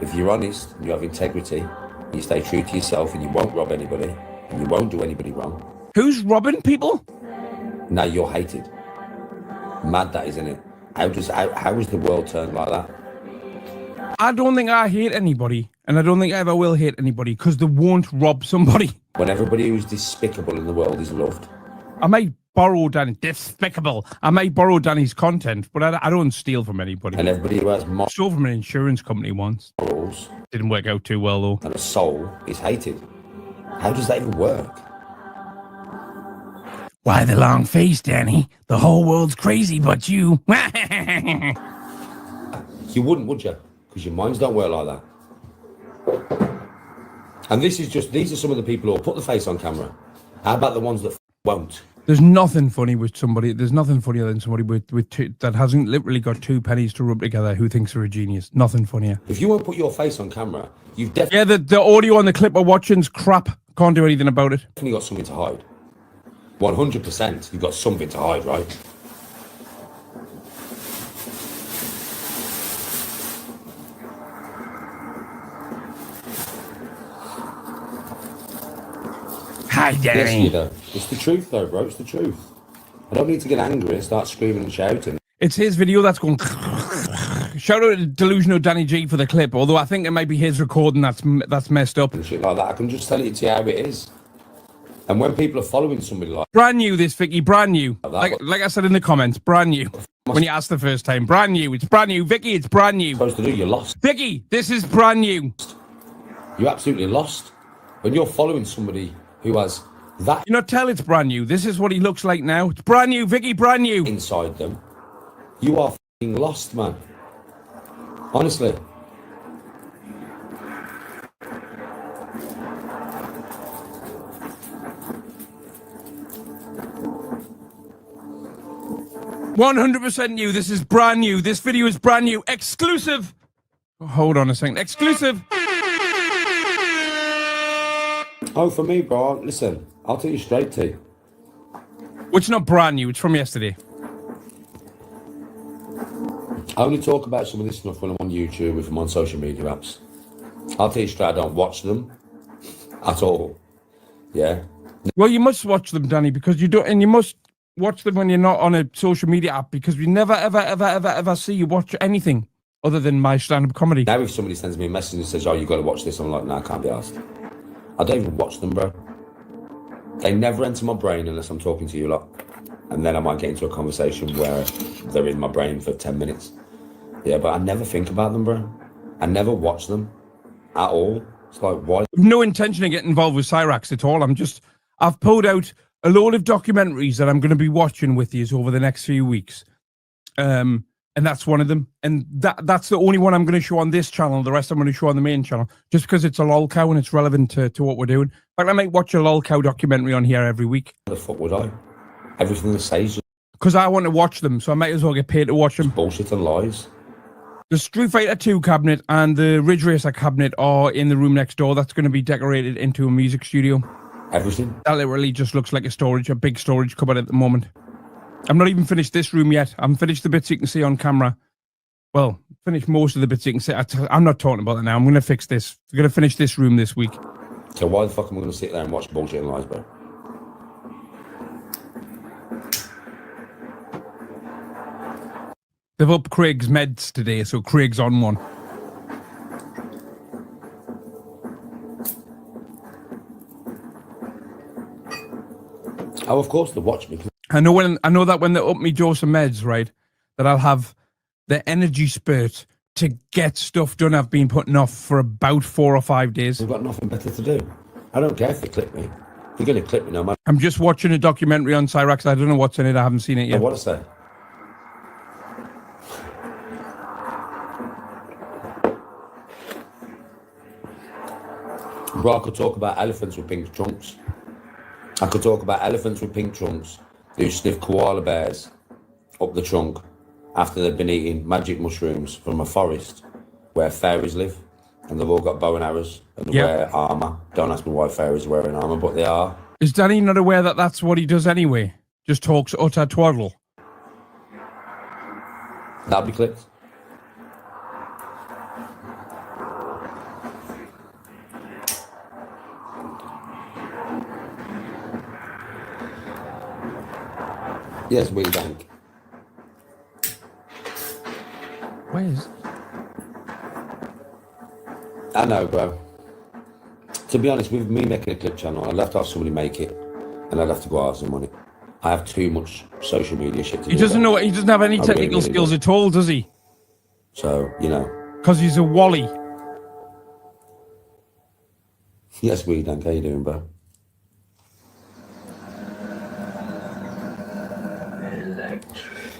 [SPEAKER 7] If you're honest and you have integrity, and you stay true to yourself and you won't rob anybody, and you won't do anybody wrong.
[SPEAKER 1] Who's robbing people?
[SPEAKER 7] Now you're hated. Mad that, isn't it? How is the world turned like that?
[SPEAKER 1] I don't think I hate anybody, and I don't think I ever will hate anybody, because they won't rob somebody.
[SPEAKER 7] When everybody who's despicable in the world is loved.
[SPEAKER 1] I might borrow despicable. I might borrow Danny's content, but I don't steal from anybody.
[SPEAKER 7] And everybody who has
[SPEAKER 1] stole from an insurance company once.
[SPEAKER 7] Morals.
[SPEAKER 1] Didn't work out too well, though.
[SPEAKER 7] And a soul is hated. How does that even work?
[SPEAKER 1] Why the long face, Danny? The whole world's crazy but you.
[SPEAKER 7] You wouldn't, would you? Because your minds don't work like that. And these are some of the people who will put the face on camera. How about the ones that won't?
[SPEAKER 1] There's nothing funny with somebody. There's nothing funnier than somebody with two, that hasn't literally got 2 pennies to rub together who thinks they're a genius. Nothing funnier.
[SPEAKER 7] If you won't put your face on camera, you've definitely...
[SPEAKER 1] Yeah, the audio on the clip we're watching's crap. Can't do anything about it.
[SPEAKER 7] Definitely got something to hide. 100% you've got something to hide, right?
[SPEAKER 1] Hi, Danny.
[SPEAKER 7] Yes, you know. It's the truth, though, bro. It's the truth. I don't need to get angry and start screaming and shouting.
[SPEAKER 1] It's his video that's going... Shout out to Delusional Danny G for the clip, although I think it might be his recording that's messed up.
[SPEAKER 7] And shit like that. I can just tell it to you how it is. And when people are following somebody like...
[SPEAKER 1] Brand new, this, Vicky, brand new. Like I said in the comments, brand new. When you asked the first time, brand new. It's brand new. Vicky, it's brand new.
[SPEAKER 7] Supposed to do, you're lost.
[SPEAKER 1] Vicky, this is brand new.
[SPEAKER 7] You're absolutely lost. When you're following somebody who has that...
[SPEAKER 1] You know, tell it's brand new. This is what he looks like now. It's brand new, Vicky, brand new.
[SPEAKER 7] Inside them. You are f***ing lost, man. Honestly.
[SPEAKER 1] %100% new. This is brand new. This video is brand new. Exclusive. Hold on a second. Exclusive.
[SPEAKER 7] Oh, for me, bro. Listen, I'll tell you straight to.
[SPEAKER 1] Which not brand new. It's from yesterday.
[SPEAKER 7] I only talk about some of this stuff when I'm on YouTube, if I'm on social media apps. I'll tell you straight, I don't watch them at all. Yeah.
[SPEAKER 1] Well, you must watch them, Danny, because you don't, and you must watch them when you're not on a social media app, because we never, ever see you watch anything other than my stand-up comedy.
[SPEAKER 7] Now if somebody sends me a message and says, oh, you've got to watch this, I'm like, no, I can't be asked. I don't even watch them, bro. They never enter my brain unless I'm talking to you lot. And then I might get into a conversation where they're in my brain for 10 minutes. Yeah, but I never think about them, bro. I never watch them at all. It's like, why?
[SPEAKER 1] No intention of getting involved with Cyrax at all. I've pulled out a load of documentaries that I'm going to be watching with you over the next few weeks. And that's one of them. And that's the only one I'm going to show on this channel. The rest I'm going to show on the main channel, just because it's a lolcow and it's relevant to what we're doing. In fact, I might watch a lolcow documentary on here every week.
[SPEAKER 7] What the fuck would I? Everything they say is
[SPEAKER 1] because I want to watch them, so I might as well get paid to watch them.
[SPEAKER 7] Bullshit and lies.
[SPEAKER 1] The Street Fighter 2 cabinet and the Ridge Racer cabinet are in the room next door. That's going to be decorated into a music studio.
[SPEAKER 7] Everything?
[SPEAKER 1] That literally just looks like a big storage cupboard at the moment. I'm not even finished this room yet. I'm finished the bits you can see on camera. Well, finished most of the bits you can see. I'm not talking about that now. I'm going to fix this. I'm going to finish this room this week.
[SPEAKER 7] So why the fuck am I going to sit there and watch bullshit and lies, bro?
[SPEAKER 1] They've upped Craig's meds today, so Craig's on one.
[SPEAKER 7] Oh, of course they watch me.
[SPEAKER 1] I know that when they up me dose of meds, right, that I'll have the energy spurt to get stuff done I've been putting off for about 4 or 5 days.
[SPEAKER 7] I've got nothing better to do. I don't care if they clip me. You're going to clip me no matter.
[SPEAKER 1] I'm just watching a documentary on Cyrax. I don't know what's in it. I haven't seen it yet.
[SPEAKER 7] What I say? Bro, I could talk about elephants with pink trunks. I could talk about elephants with pink trunks who sniff koala bears up the trunk after they've been eating magic mushrooms from a forest where fairies live, and they've all got bow and arrows and wear armour. Don't ask me why fairies are wearing armour, but they are.
[SPEAKER 1] Is Danny not aware that that's what he does anyway? Just talks utter twaddle.
[SPEAKER 7] That'll be clipped. Yes, we bank.
[SPEAKER 1] Where's?
[SPEAKER 7] I know, bro. To be honest, with me making a clip channel, I'd have to have somebody make it, and I'd have to go out some money. I have too much social media shit to do.
[SPEAKER 1] He doesn't know. He doesn't have any technical skills at all, does he?
[SPEAKER 7] So, you know.
[SPEAKER 1] Because he's a wally.
[SPEAKER 7] Yes, we dank. How you doing, bro?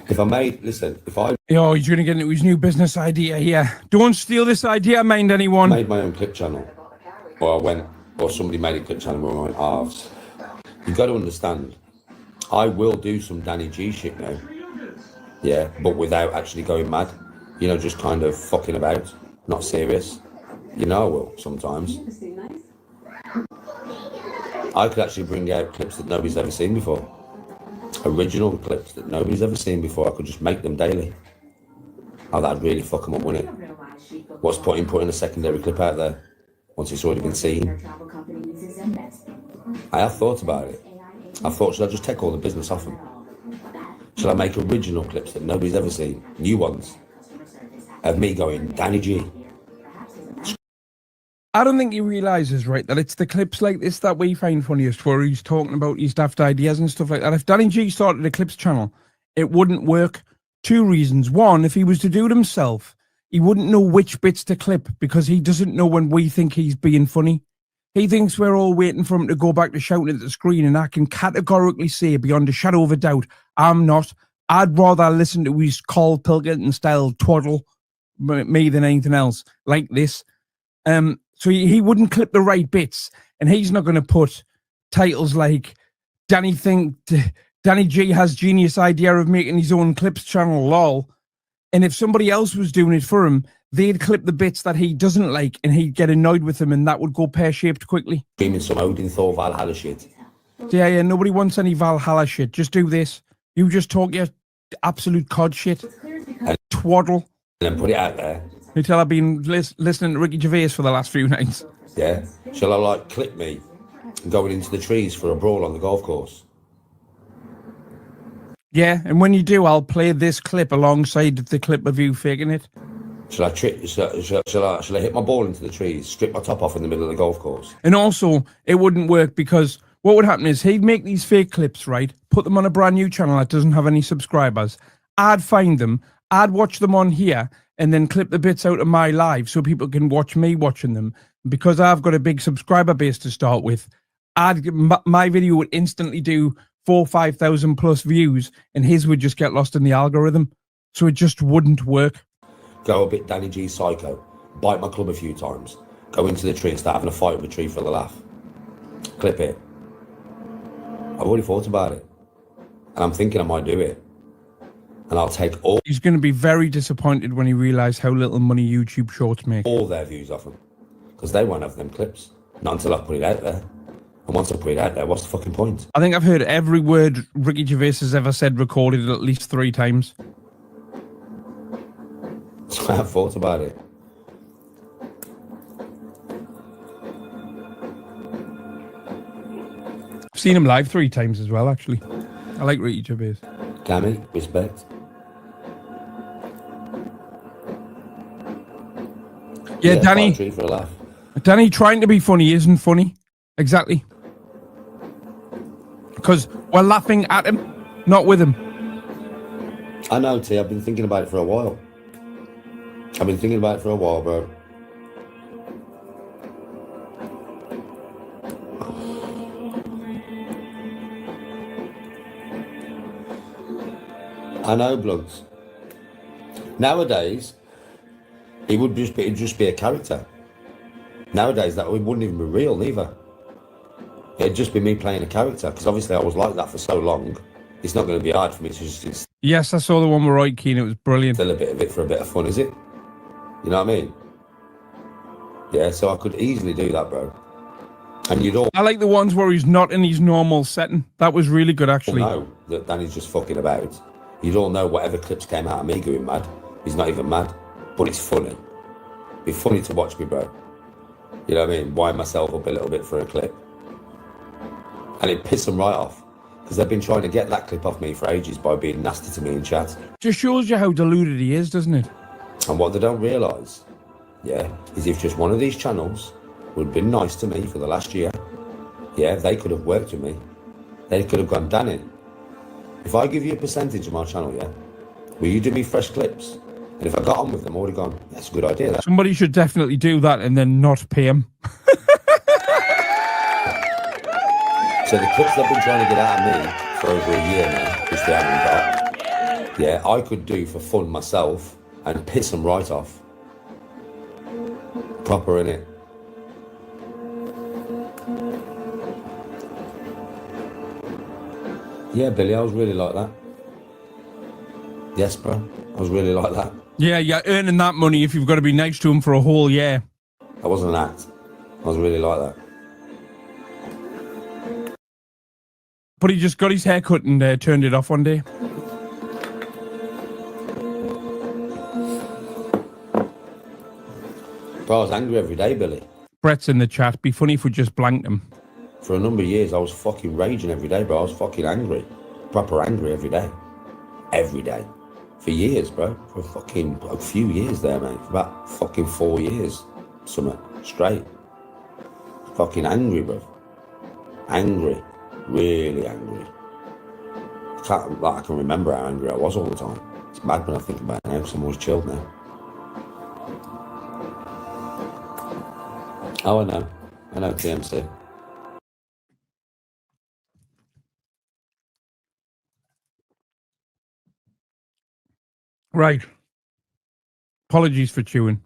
[SPEAKER 7] If I made, listen, if I...
[SPEAKER 1] Oh, he's going to get into his new business idea here. Don't steal this idea, mind anyone.
[SPEAKER 7] Made my own clip channel, or somebody made a clip channel where I went, halves. You've got to understand, I will do some Danny G shit now. Yeah, but without actually going mad. You know, just kind of fucking about, not serious. You know I will, sometimes. I could actually bring out clips that nobody's ever seen before. Original clips that nobody's ever seen before. I could just make them daily. Oh, that'd really fuck them up, wouldn't it? What's putting a secondary clip out there once it's already been seen? I have thought about it. I thought, should I just take all the business off them? Should I make original clips that nobody's ever seen? New ones? Of me going, Danny G.
[SPEAKER 1] I don't think he realises, right, that it's the clips like this that we find funniest, where he's talking about his daft ideas and stuff like that. If Danny G started a clips channel, it wouldn't work. 2 reasons. 1, if he was to do it himself, he wouldn't know which bits to clip, because he doesn't know when we think he's being funny. He thinks we're all waiting for him to go back to shouting at the screen, and I can categorically say, beyond a shadow of a doubt, I'm not. I'd rather listen to his Carl Pilkington-style twaddle me than anything else like this. So he wouldn't clip the right bits, and he's not going to put titles like Danny G has genius idea of making his own clips channel, lol. And if somebody else was doing it for him, they'd clip the bits that he doesn't like, and he'd get annoyed with them, and that would go pear-shaped quickly.
[SPEAKER 7] Screaming some Odin Thor Valhalla shit.
[SPEAKER 1] Yeah, nobody wants any Valhalla shit. Just do this. You just talk your absolute cod shit.
[SPEAKER 7] and
[SPEAKER 1] twaddle.
[SPEAKER 7] then put it out there.
[SPEAKER 1] You tell I've been listening to Ricky Gervais for the last few nights.
[SPEAKER 7] Yeah. Shall I like clip me going into the trees for a brawl on the golf course?
[SPEAKER 1] Yeah, and when you do, I'll play this clip alongside the clip of you faking it.
[SPEAKER 7] Shall I hit my ball into the trees, strip my top off in the middle of the golf course?
[SPEAKER 1] And also, it wouldn't work because what would happen is he'd make these fake clips, right? Put them on a brand new channel that doesn't have any subscribers. I'd find them, I'd watch them on here, and then clip the bits out of my live so people can watch me watching them. Because I've got a big subscriber base to start with, my video would instantly do 4,000-5,000 plus views, and his would just get lost in the algorithm. So it just wouldn't work.
[SPEAKER 7] Go a bit Danny G psycho, bite my club a few times, go into the tree and start having a fight with a tree for the laugh. Clip it. I've already thought about it, and I'm thinking I might do it. And I'll take all...
[SPEAKER 1] He's going to be very disappointed when he realises how little money YouTube Shorts make.
[SPEAKER 7] All their views off them. Because they won't have them clips. Not until I put it out there. And once I put it out there, what's the fucking point?
[SPEAKER 1] I think I've heard every word Ricky Gervais has ever said recorded at least 3 times.
[SPEAKER 7] So I have thought about it.
[SPEAKER 1] I've seen him live 3 times as well, actually. I like Ricky Gervais.
[SPEAKER 7] Damn it, respect.
[SPEAKER 1] Yeah, Danny.
[SPEAKER 7] Tree for a laugh.
[SPEAKER 1] Danny trying to be funny isn't funny. Exactly. Because we're laughing at him, not with him.
[SPEAKER 7] I know, T. I've been thinking about it for a while. Bro. I know, bloods. Nowadays, it'd just be a character. Nowadays, that it wouldn't even be real, neither. It'd just be me playing a character, because obviously I was like that for so long. It's not going to be hard for me to just...
[SPEAKER 1] Yes, I saw the one with Roy Keane. It was brilliant.
[SPEAKER 7] Still a bit of it for a bit of fun, is it? You know what I mean? Yeah, so I could easily do that, bro. And you'd all...
[SPEAKER 1] I like the ones where he's not in his normal setting. That was really good, actually.
[SPEAKER 7] know that Danny's just fucking about. You'd all know whatever clips came out of me going mad. He's not even mad. But it's funny. It'd be funny to watch me, bro. You know what I mean? Wind myself up a little bit for a clip. And it'd piss them right off. Because they've been trying to get that clip off me for ages by being nasty to me in chat.
[SPEAKER 1] Just shows you how deluded he is, doesn't it?
[SPEAKER 7] And what they don't realise, yeah, is if just one of these channels would have been nice to me for the last year, yeah, they could have worked with me. They could have gone, Danny, if I give you a percentage of my channel, yeah, will you do me fresh clips? And if I got on with them, I would have gone, that's a good idea.
[SPEAKER 1] Somebody should definitely do that and then not pay him.
[SPEAKER 7] So the clips they've been trying to get out of me for over a year now, which they haven't got, yeah, I could do for fun myself and piss them right off. Proper, innit? Yeah, Billy, I was really like that. Yes, bro, I was really like that.
[SPEAKER 1] Yeah, you're earning that money if you've got to be next to him for a whole year.
[SPEAKER 7] That wasn't an act. I was really like that.
[SPEAKER 1] But he just got his hair cut and turned it off one day.
[SPEAKER 7] Bro, I was angry every day, Billy.
[SPEAKER 1] Brett's in the chat. Be funny if we just blanked him.
[SPEAKER 7] For a number of years, I was fucking raging every day, bro. I was fucking angry. Proper angry every day. Every day. For years, bro. For fucking a few years there, mate. For about fucking 4 years. Something straight. Fucking angry, bro. Angry. Really angry. I can remember how angry I was all the time. It's mad when I think about it now, because I'm always chilled now. Oh, I know. I know, TMC.
[SPEAKER 1] Right. Apologies for chewing.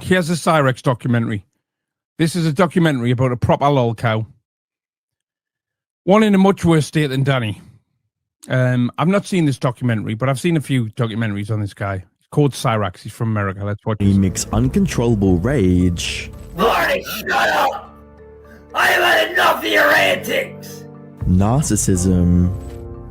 [SPEAKER 1] Here's a Cyrex documentary. This is a documentary about a proper lolcow. One in a much worse state than Danny. I've not seen this documentary, but I've seen a few documentaries on this guy. He's called Cyrex. He's from America. Let's watch.
[SPEAKER 18] He makes uncontrollable rage.
[SPEAKER 19] Marty, shut up! I've had enough of your antics!
[SPEAKER 18] Narcissism.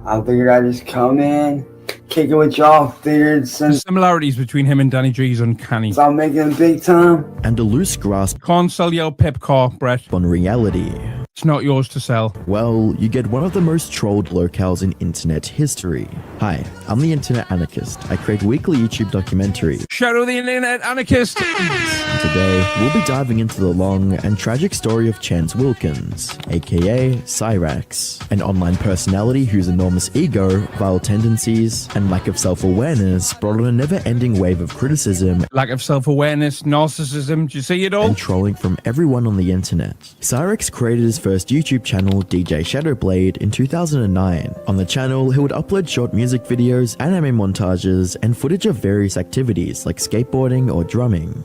[SPEAKER 20] I figured I'd just come in, kicking with y'all, dude.
[SPEAKER 1] The
[SPEAKER 20] Since
[SPEAKER 1] similarities between him and Danny G is uncanny.
[SPEAKER 20] I'm making big time.
[SPEAKER 18] And a loose grasp
[SPEAKER 1] Can't sell your pep car, Brett.
[SPEAKER 18] on reality.
[SPEAKER 1] It's not yours to sell.
[SPEAKER 18] Well, you get one of the most trolled locales in internet history. Hi, I'm the Internet Anarchist. I create weekly YouTube documentaries.
[SPEAKER 1] Shout out the Internet Anarchist!
[SPEAKER 18] And today, we'll be diving into the long and tragic story of Chance Wilkins, aka Cyrax, an online personality whose enormous ego, vile tendencies, and lack of self-awareness brought on a never-ending wave of criticism,
[SPEAKER 1] Lack of self-awareness, narcissism, do you see it all?
[SPEAKER 18] and trolling from everyone on the internet. Cyrax created his first YouTube channel, DJ Shadowblade, in 2009. On the channel, he would upload short music videos, anime montages, and footage of various activities like skateboarding or drumming.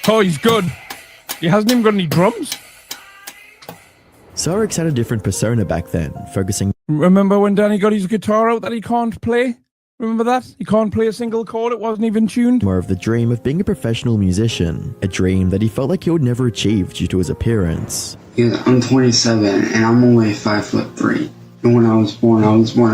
[SPEAKER 1] Oh, he's good. He hasn't even got any drums.
[SPEAKER 18] Cyrax had a different persona back then, focusing.
[SPEAKER 1] Remember when Danny got his guitar out that he can't play? Remember that? He can't play a single chord, it wasn't even tuned.
[SPEAKER 18] More of the dream of being a professional musician, a dream that he felt like he would never achieve due to his appearance.
[SPEAKER 20] I'm 27 and I'm only 5'3". And when I was born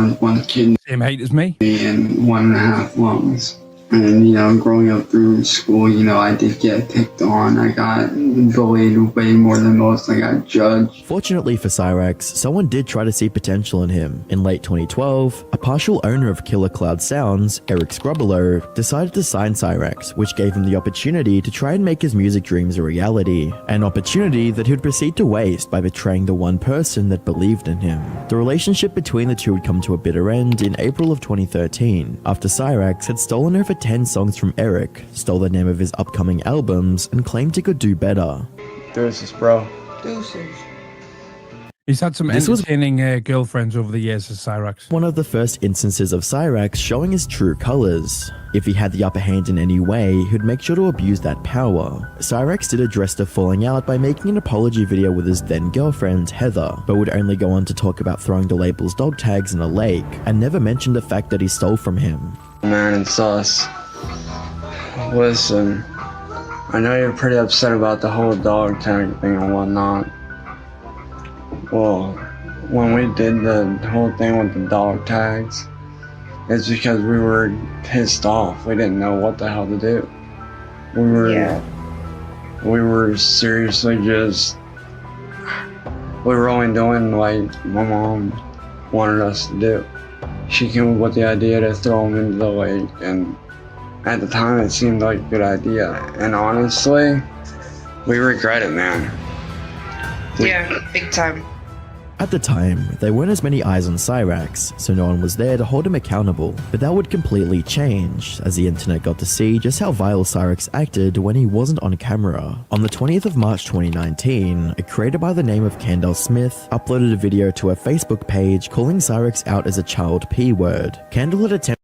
[SPEAKER 20] with one kidney
[SPEAKER 1] Same height as me.
[SPEAKER 20] and 1.5 lungs. And, growing up through school, I did get picked on. I got bullied way more than most. I got judged.
[SPEAKER 18] Fortunately for Cyrax, someone did try to see potential in him. In late 2012, a partial owner of Killer Cloud Sounds, Eric Scrubbelow, decided to sign Cyrax, which gave him the opportunity to try and make his music dreams a reality. An opportunity that he would proceed to waste by betraying the one person that believed in him. The relationship between the two would come to a bitter end in April of 2013, after Cyrax had stolen over 10 songs from Eric, stole the name of his upcoming albums, and claimed he could do better.
[SPEAKER 20] Deuces, bro.
[SPEAKER 1] He's had some
[SPEAKER 18] This was-
[SPEAKER 1] entertaining girlfriends over the years as Cyrax.
[SPEAKER 18] One of the first instances of Cyrax showing his true colors. If he had the upper hand in any way, he'd make sure to abuse that power. Cyrax did address the falling out by making an apology video with his then girlfriend, Heather, but would only go on to talk about throwing the label's dog tags in a lake, and never mentioned the fact that he stole from him.
[SPEAKER 20] Man and sus. Listen, I know you're pretty upset about the whole dog tag thing and whatnot. Well, when we did the whole thing with the dog tags, it's because we were pissed off. We didn't know what the hell to do. We were seriously we were only doing like my mom wanted us to do. She came up with the idea to throw him into the lake, and at the time it seemed like a good idea. And honestly, we regret it, man.
[SPEAKER 21] Yeah, big time.
[SPEAKER 18] At the time, there weren't as many eyes on Cyrax, so no one was there to hold him accountable. But that would completely change, as the internet got to see just how vile Cyrax acted when he wasn't on camera. On the 20th of March 2019, a creator by the name of Kendall Smith uploaded a video to her Facebook page calling Cyrax out as a child P-word. Kendall had attempted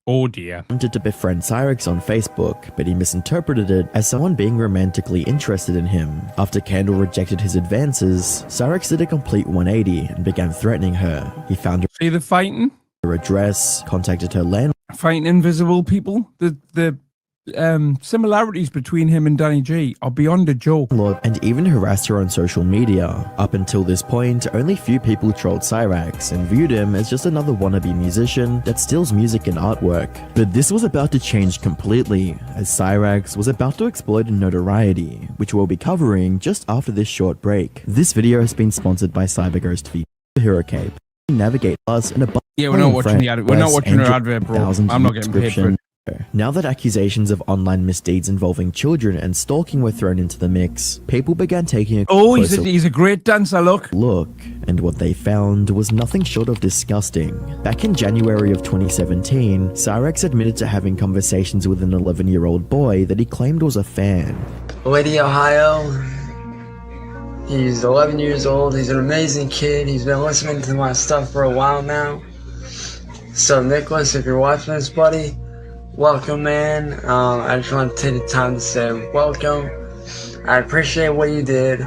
[SPEAKER 18] to befriend Cyrax on Facebook, but he misinterpreted it as someone being romantically interested in him. After Kendall rejected his advances, Cyrax did a complete 180 and began threatening her. He found
[SPEAKER 1] See the fighting?
[SPEAKER 18] her address, contacted her landlord,
[SPEAKER 1] Fighting invisible people? The similarities between him and Danny G are beyond a joke.
[SPEAKER 18] and even harassed her on social media. Up until this point, only few people trolled Cyrax and viewed him as just another wannabe musician that steals music and artwork. But this was about to change completely, as Cyrax was about to explode in notoriety, which we'll be covering just after this short break. This video has been sponsored by CyberGhost V, Hero Cape. Navigate us and a
[SPEAKER 1] Yeah, we're not watching the ad. We're not watching her advert, bro. I'm not getting paid for it.
[SPEAKER 18] Now that accusations of online misdeeds involving children and stalking were thrown into the mix, people began taking a closer
[SPEAKER 1] he's a great dancer, look,
[SPEAKER 18] and what they found was nothing short of disgusting. Back in January of 2017, Cyrax admitted to having conversations with an 11-year-old boy that he claimed was a fan.
[SPEAKER 20] Lady Ohio, he's 11 years old, he's an amazing kid, he's been listening to my stuff for a while now. So Nicholas, if you're watching this, buddy, welcome, man. I just want to take the time to say welcome. I appreciate what you did,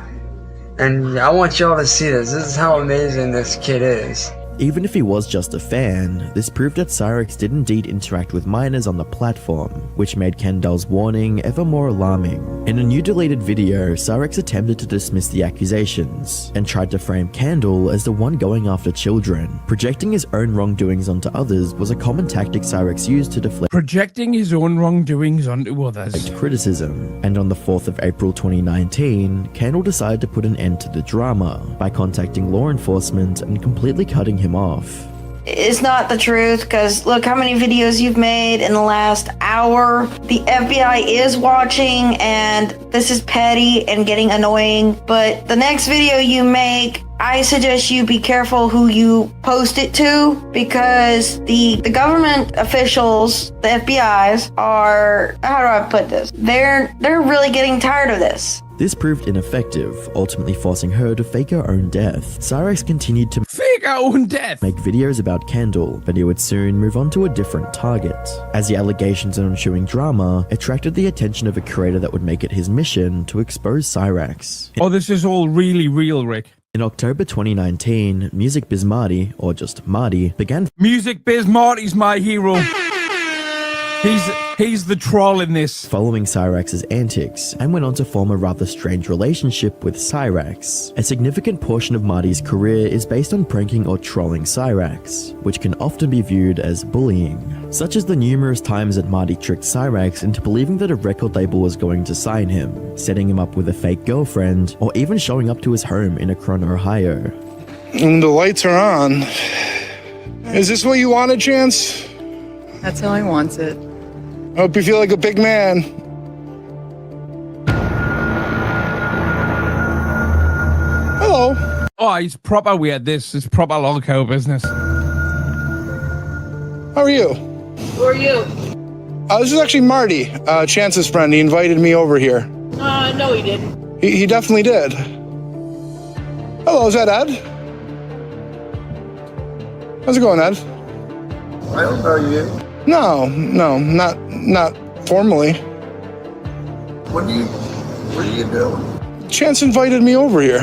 [SPEAKER 20] and I want y'all to see this. This is how amazing this kid is.
[SPEAKER 18] Even if he was just a fan, this proved that Cyrex did indeed interact with minors on the platform, which made Kendall's warning ever more alarming. In a new deleted video, Cyrex attempted to dismiss the accusations, and tried to frame Kendall as the one going after children. Projecting his own wrongdoings onto others was a common tactic Cyrex used to deflect
[SPEAKER 1] projecting his own wrongdoings onto others.
[SPEAKER 18] Criticism, and on the 4th of April 2019, Kendall decided to put an end to the drama by contacting law enforcement and completely cutting him off.
[SPEAKER 5] It's not the truth, because look how many videos you've made in the last hour. The FBI is watching, and this is petty and getting annoying, but the next video you make, I suggest you be careful who you post it to, because the government officials, the FBI's, are, how do I put this? They're really getting tired of this.
[SPEAKER 18] This proved ineffective, ultimately forcing her to fake her own death. Cyrex continued to
[SPEAKER 1] fake her own death,
[SPEAKER 18] make videos about Kendall, but he would soon move on to a different target, as the allegations and ensuing drama attracted the attention of a creator that would make it his mission to expose Cyrex.
[SPEAKER 1] Oh, this is all really real, Rick.
[SPEAKER 18] In October 2019, Music Biz Marty, or just Marty, began—
[SPEAKER 1] Music Biz Marty's my hero. He's the troll in this.
[SPEAKER 18] Following Cyrax's antics, and went on to form a rather strange relationship with Cyrax. A significant portion of Marty's career is based on pranking or trolling Cyrax, which can often be viewed as bullying, such as the numerous times that Marty tricked Cyrax into believing that a record label was going to sign him, setting him up with a fake girlfriend, or even showing up to his home in Akron, Ohio.
[SPEAKER 22] And the lights are on. Is this what you wanted, Chance?
[SPEAKER 23] That's how I want it.
[SPEAKER 22] I hope you feel like a big man. Hello.
[SPEAKER 1] Oh, he's proper weird. This is proper lolcow business.
[SPEAKER 22] How are you?
[SPEAKER 23] Who are you?
[SPEAKER 22] This is actually Marty, Chance's friend. He invited me over here.
[SPEAKER 23] No, he didn't.
[SPEAKER 22] He definitely did. Hello, is that Ed? How's it going, Ed?
[SPEAKER 16] I don't know you.
[SPEAKER 22] No, not formally.
[SPEAKER 16] What are you doing?
[SPEAKER 22] Chance invited me over here.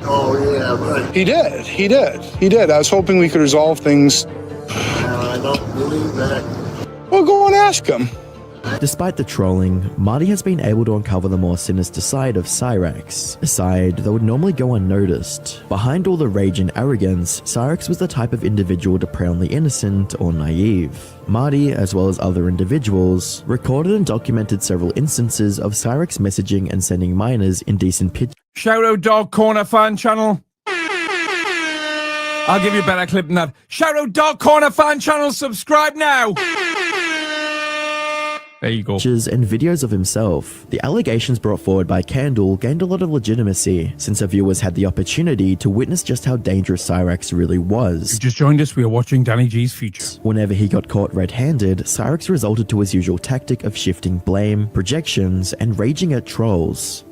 [SPEAKER 16] Oh, yeah, right.
[SPEAKER 22] He did. I was hoping we could resolve things.
[SPEAKER 16] I don't believe that.
[SPEAKER 22] Well, go and ask him.
[SPEAKER 18] Despite the trolling, Marty has been able to uncover the more sinister side of Cyrax, a side that would normally go unnoticed. Behind all the rage and arrogance, Cyrax was the type of individual to prey on the innocent or naive. Marty, as well as other individuals, recorded and documented several instances of Cyrax messaging and sending minors indecent pictures.
[SPEAKER 1] Shout out Dog Corner fan channel. I'll give you a better clip than that. Shout out Dog Corner fan channel, subscribe now. There you go.
[SPEAKER 18] And videos of himself. The allegations brought forward by Kendall gained a lot of legitimacy, since our viewers had the opportunity to witness just how dangerous Cyrax really was.
[SPEAKER 1] If you just joined us, we are watching Danny G's future.
[SPEAKER 18] Whenever he got caught red-handed, Cyrax resorted to his usual tactic of shifting blame, projections, and raging at trolls.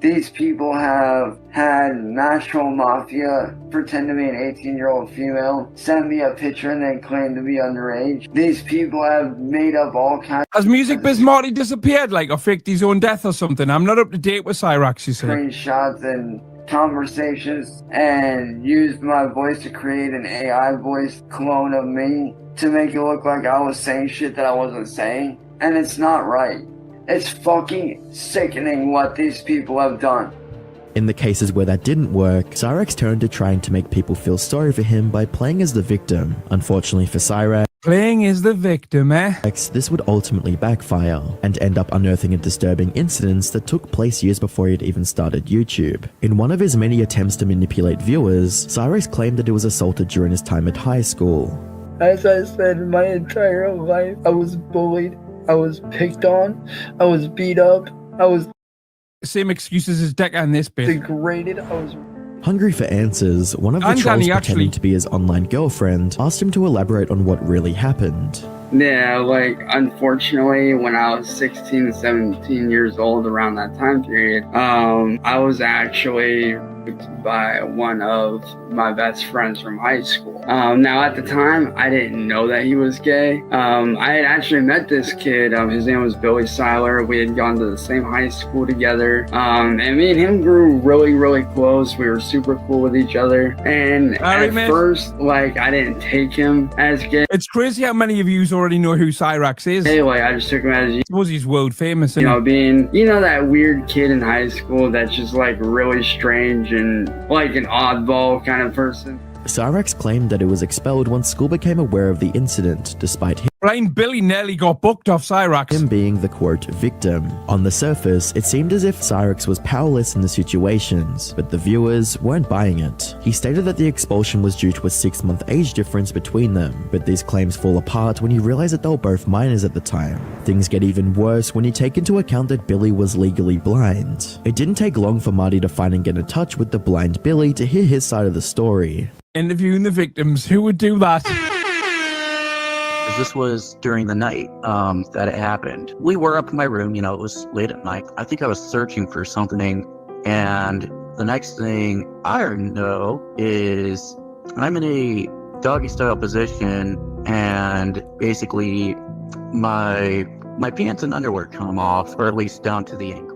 [SPEAKER 20] These people have had National Mafia pretend to be an 18-year-old female, send me a picture and then claim to be underage. These people have made up all kinds
[SPEAKER 1] Has Music Biz Marty disappeared, like, or faked his own death or something? I'm not up to date with Cyrax, you see.
[SPEAKER 20] screenshots and conversations and used my voice to create an AI voice clone of me to make it look like I was saying shit that I wasn't saying. And it's not right. It's fucking sickening what these people have done.
[SPEAKER 18] In the cases where that didn't work, Cyrax turned to trying to make people feel sorry for him by playing as the victim. Unfortunately for Cyrax,
[SPEAKER 1] playing as the victim,
[SPEAKER 18] this would ultimately backfire, and end up unearthing a disturbing incidents that took place years before he had even started YouTube. In one of his many attempts to manipulate viewers, Cyrax claimed that he was assaulted during his time at high school.
[SPEAKER 23] As I said, my entire life, I was bullied. I was picked on, I was beat up, I was...
[SPEAKER 1] Same excuses as Decker in this bit.
[SPEAKER 23] Degraded, I was...
[SPEAKER 18] Hungry for answers, one of the trolls pretending to be his online girlfriend asked him to elaborate on what really happened.
[SPEAKER 20] Yeah, like, unfortunately, when I was 16, 17 years old, around that time period, I was actually raped by one of my best friends from high school. Now at the time, I didn't know that he was gay. I had actually met this kid. His name was Billy Seiler. We had gone to the same high school together. And me and him grew really, really close. We were super cool with each other. And at first, like, I didn't take him as gay.
[SPEAKER 1] It's crazy how many of you already know who Cyrax is.
[SPEAKER 20] Anyway, I just took him as,
[SPEAKER 1] I suppose he's world famous,
[SPEAKER 20] you know, being, you know, that weird kid in high school that's just like really strange and like an oddball kind of person.
[SPEAKER 18] Cyrax claimed that it was expelled once school became aware of the incident, despite him.
[SPEAKER 1] Blind Billy nearly got booked off Cyrax.
[SPEAKER 18] Him being the quote victim. On the surface, it seemed as if Cyrax was powerless in the situations, but the viewers weren't buying it. He stated that the expulsion was due to a 6-month age difference between them, but these claims fall apart when you realize that they were both minors at the time. Things get even worse when you take into account that Billy was legally blind. It didn't take long for Marty to find and get in touch with the blind Billy to hear his side of the story.
[SPEAKER 1] Interviewing the victims, who would do that?
[SPEAKER 3] This was during the night that it happened. We were up in my room, you know, it was late at night. I think I was searching for something, and the next thing I know is I'm in a doggy style position, and basically my pants and underwear come off, or at least down to the ankle.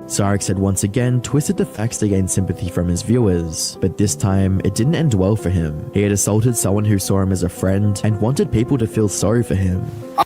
[SPEAKER 18] Cyrax had once again twisted the facts to gain sympathy from his viewers, but this time it didn't end well for him. He had assaulted someone who saw him as a friend and wanted people to feel sorry for him.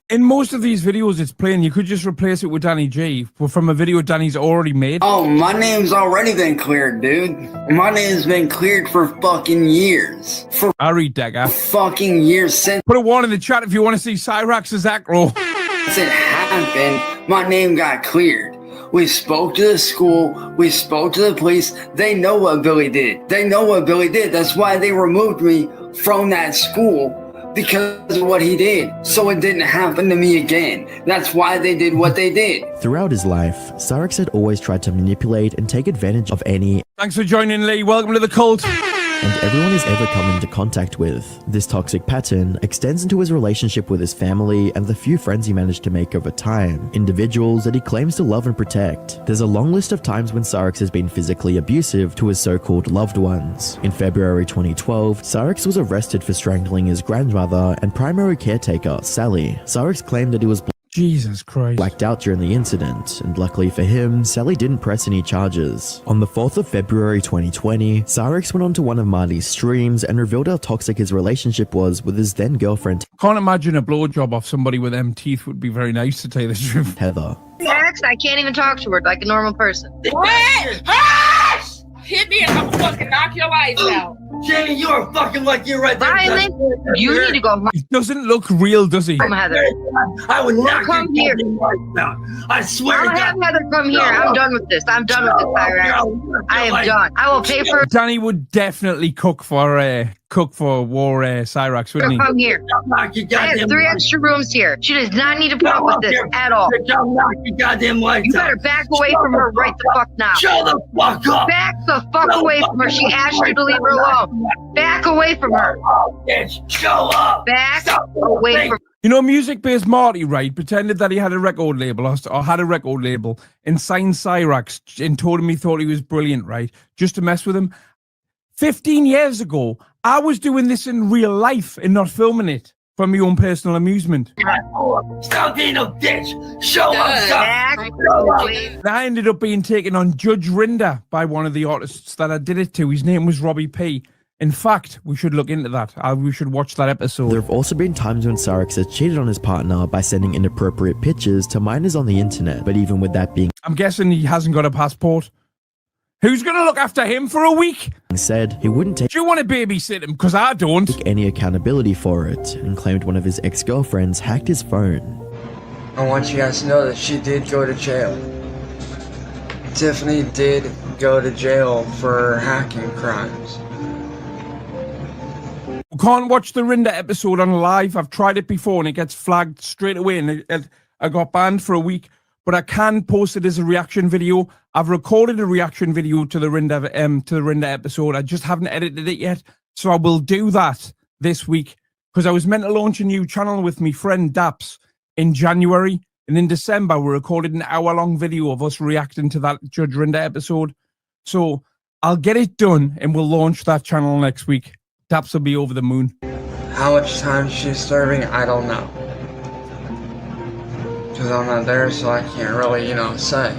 [SPEAKER 1] In most of these videos it's playing, you could just replace it with Danny G, but from a video Danny's already made.
[SPEAKER 20] Oh, my name's already been cleared, dude. My name's been cleared for fucking years. For
[SPEAKER 1] Ari Dagger.
[SPEAKER 20] Fucking years since.
[SPEAKER 1] Put a one in the chat if you want to see Cyrax's acro.
[SPEAKER 20] Since it happened, my name got cleared. We spoke to the school, we spoke to the police. They know what Billy did. They know what Billy did. That's why they removed me from that school, because of what he did. So it didn't happen to me again. That's why they did what they did.
[SPEAKER 18] Throughout his life, Cyrax had always tried to manipulate and take advantage of any.
[SPEAKER 1] Thanks for joining, Lee. Welcome to the cult.
[SPEAKER 18] And everyone he's ever come into contact with. This toxic pattern extends into his relationship with his family and the few friends he managed to make over time, individuals that he claims to love and protect. There's a long list of times when Cyrax has been physically abusive to his so-called loved ones. In February 2012, Cyrax was arrested for strangling his grandmother and primary caretaker, Sally. Cyrax claimed that he was
[SPEAKER 1] Jesus Christ.
[SPEAKER 18] blacked out during the incident, and luckily for him, Sally didn't press any charges. On the 4th of February 2020, Cyrax went onto one of Marty's streams and revealed how toxic his relationship was with his then girlfriend.
[SPEAKER 1] Can't imagine a blowjob off somebody with them teeth would be very nice, to tell you the truth.
[SPEAKER 18] Heather.
[SPEAKER 6] Next, I can't even talk to her like a normal person.
[SPEAKER 19] What? Hush! Hit me and I'm gonna fucking knock your lights out.
[SPEAKER 20] Jamie, you're fucking like you're right there.
[SPEAKER 6] Violet, you need to go.
[SPEAKER 1] He doesn't look real, does he?
[SPEAKER 6] Come, Heather.
[SPEAKER 20] I would not
[SPEAKER 6] come here.
[SPEAKER 20] I swear
[SPEAKER 6] I'll have Heather come here. I'm done with this. I'm done with this, Cyrax. I am done. I will pay for.
[SPEAKER 1] Danny would definitely cook for war Cyrax, wouldn't he?
[SPEAKER 6] Come here. I have 3 extra rooms here. She does not need to put up with this at all. You better back away from her right the fuck now.
[SPEAKER 20] Shut the fuck up.
[SPEAKER 6] Back the fuck away from her. She asked you to leave her alone. Back away from her.
[SPEAKER 20] Show up.
[SPEAKER 6] Back away from.
[SPEAKER 1] You know, music-based Marty, right, pretended that he had a record label or had a record label and signed Cyrax and told him he thought he was brilliant, right, just to mess with him. 15 years ago, I was doing this in real life and not filming it for my own personal amusement.
[SPEAKER 20] Stop being a bitch. Show up.
[SPEAKER 1] And I ended up being taken on Judge Rinder by one of the artists that I did it to. His name was Robbie P. In fact, we should look into that. We should watch that episode.
[SPEAKER 18] There have also been times when Cyrax has cheated on his partner by sending inappropriate pictures to minors on the internet. But even with that being
[SPEAKER 1] I'm guessing he hasn't got a passport. Who's going to look after him for a week?
[SPEAKER 18] said, he wouldn't take.
[SPEAKER 1] Do you want to babysit him? Because I don't.
[SPEAKER 18] Take any accountability for it, and claimed one of his ex-girlfriends hacked his phone.
[SPEAKER 20] I want you guys to know that she did go to jail. Tiffany did go to jail for hacking crimes.
[SPEAKER 1] You can't watch the Rinder episode on live. I've tried it before and it gets flagged straight away, and I got banned for a week. But I can post it as a reaction video. I've recorded a reaction video to the Rinder episode. I just haven't edited it yet, so I will do that this week, because I was meant to launch a new channel with my friend Daps in January, and in December we recorded an hour-long video of us reacting to that Judge Rinder episode. So I'll get it done and we'll launch that channel next week. Daps will be over the moon.
[SPEAKER 20] How much time she's serving, I don't know. Because I'm not there, so I can't really, say.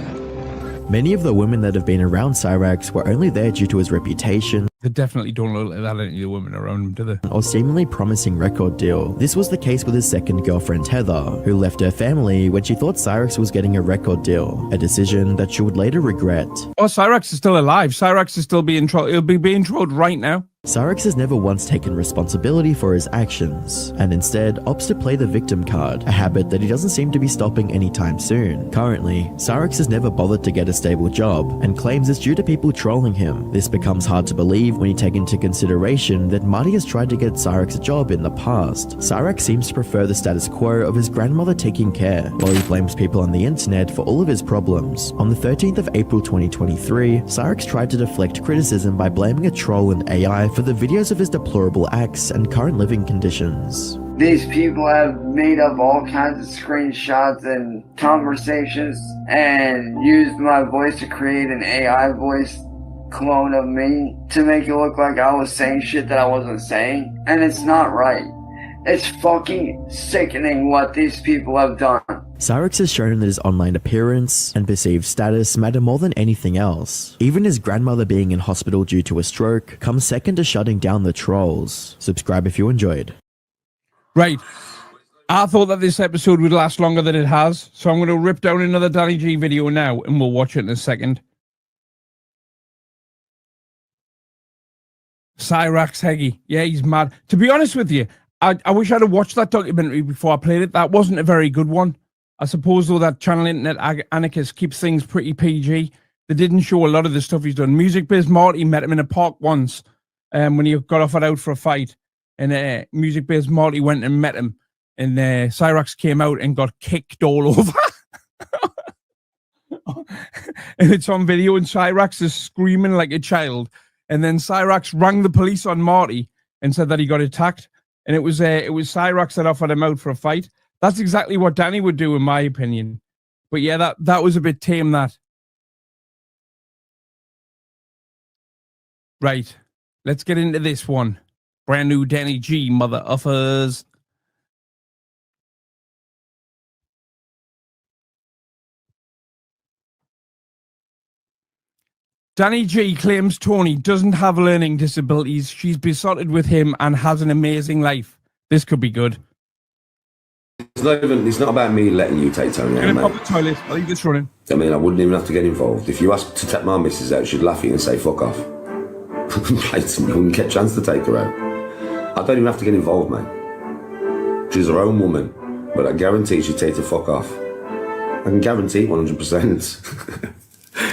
[SPEAKER 18] Many of the women that have been around Cyrax were only there due to his reputation.
[SPEAKER 1] They definitely don't look like that, any of the women around him, do they?
[SPEAKER 18] Or seemingly promising record deal. This was the case with his second girlfriend Heather, who left her family when she thought Cyrax was getting a record deal, a decision that she would later regret.
[SPEAKER 1] Oh, Cyrax is still alive. Cyrax is still being trolled. He'll be being trolled right now.
[SPEAKER 18] Cyrax has never once taken responsibility for his actions, and instead opts to play the victim card, a habit that he doesn't seem to be stopping anytime soon. Currently, Cyrax has never bothered to get a stable job, and claims it's due to people trolling him. This becomes hard to believe when you take into consideration that Marty has tried to get Cyrax a job in the past. Cyrax seems to prefer the status quo of his grandmother taking care, while he blames people on the internet for all of his problems. On the 13th of April 2023, Cyrax tried to deflect criticism by blaming a troll and AI for the videos of his deplorable acts and current living conditions.
[SPEAKER 20] These people have made up all kinds of screenshots and conversations and used my voice to create an AI voice clone of me to make it look like I was saying shit that I wasn't saying. And it's not right. It's fucking sickening what these people have done.
[SPEAKER 18] Cyrax has shown that his online appearance and perceived status matter more than anything else. Even his grandmother being in hospital due to a stroke comes second to shutting down the trolls. Subscribe if you enjoyed.
[SPEAKER 1] Right. I thought that this episode would last longer than it has, so I'm going to rip down another Danny G video now, and we'll watch it in a second. Cyrax Heggie. Yeah, he's mad. To be honest with you, I wish I'd have watched that documentary before I played it. That wasn't a very good one. I suppose, though, that Channel Internet Anarchist keeps things pretty PG. They didn't show a lot of the stuff he's done. Music Biz Marty met him in a park once when he got offered out for a fight. And Music Biz Marty went and met him. And Cyrax came out and got kicked all over. And it's on video, and Cyrax is screaming like a child. And then Cyrax rang the police on Marty and said that he got attacked. And it was Cyrax that offered him out for a fight. That's exactly what Danny would do, in my opinion. But yeah, that was a bit tame, that. Right. Let's get into this one. Brand new Danny G, mother uffers. Danny G claims Tony doesn't have learning disabilities. She's besotted with him and has an amazing life. This could be good.
[SPEAKER 7] It's not about me letting you take Tony out,
[SPEAKER 1] I'm
[SPEAKER 7] mate.
[SPEAKER 1] going to pop the toilet. I'll leave this running.
[SPEAKER 7] I mean, I wouldn't even have to get involved. If you asked to take my missus out, she'd laugh at you and say, fuck off. You wouldn't get a chance to take her out. I don't even have to get involved, mate. She's her own woman, but I guarantee she'd take the fuck off. I can guarantee 100%.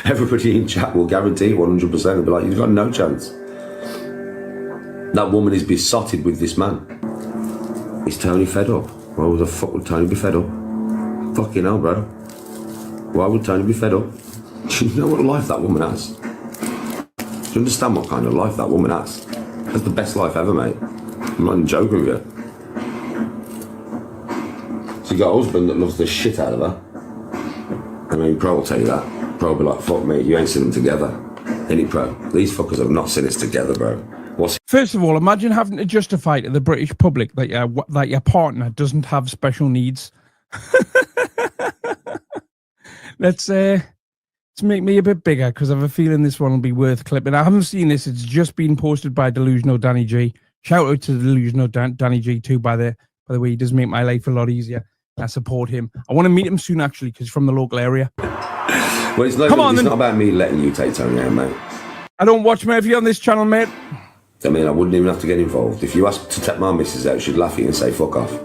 [SPEAKER 7] Everybody in chat will guarantee 100%. They'll be like, you've got no chance. That woman is besotted with this man. Is Tony fed up? Why the fuck would Tony be fed up? Fucking hell, bro. Why would Tony be fed up? Do you know what life that woman has? Do you understand what kind of life that woman has? That's the best life ever, mate. I'm not even joking with you. She got a husband that loves the shit out of her. I mean, Pro will tell you that. Pro will be like, fuck me, you ain't seen them together. Any Pro? These fuckers have not seen us together, bro.
[SPEAKER 1] First of all, imagine having to justify to the British public that your partner doesn't have special needs. Let's make me a bit bigger, because I have a feeling this one will be worth clipping. I haven't seen this. It's just been posted by Delusional Danny G. Shout out to Delusional Danny G too, by the way. He does make my life a lot easier. I support him. I want to meet him soon, actually, because he's from the local area.
[SPEAKER 7] Well, it's not about me letting you take Tony out, mate.
[SPEAKER 1] I don't watch Murphy on this channel, mate.
[SPEAKER 7] I mean, I wouldn't even have to get involved. If you asked to take my missus out, she'd laugh at you and say, fuck off. You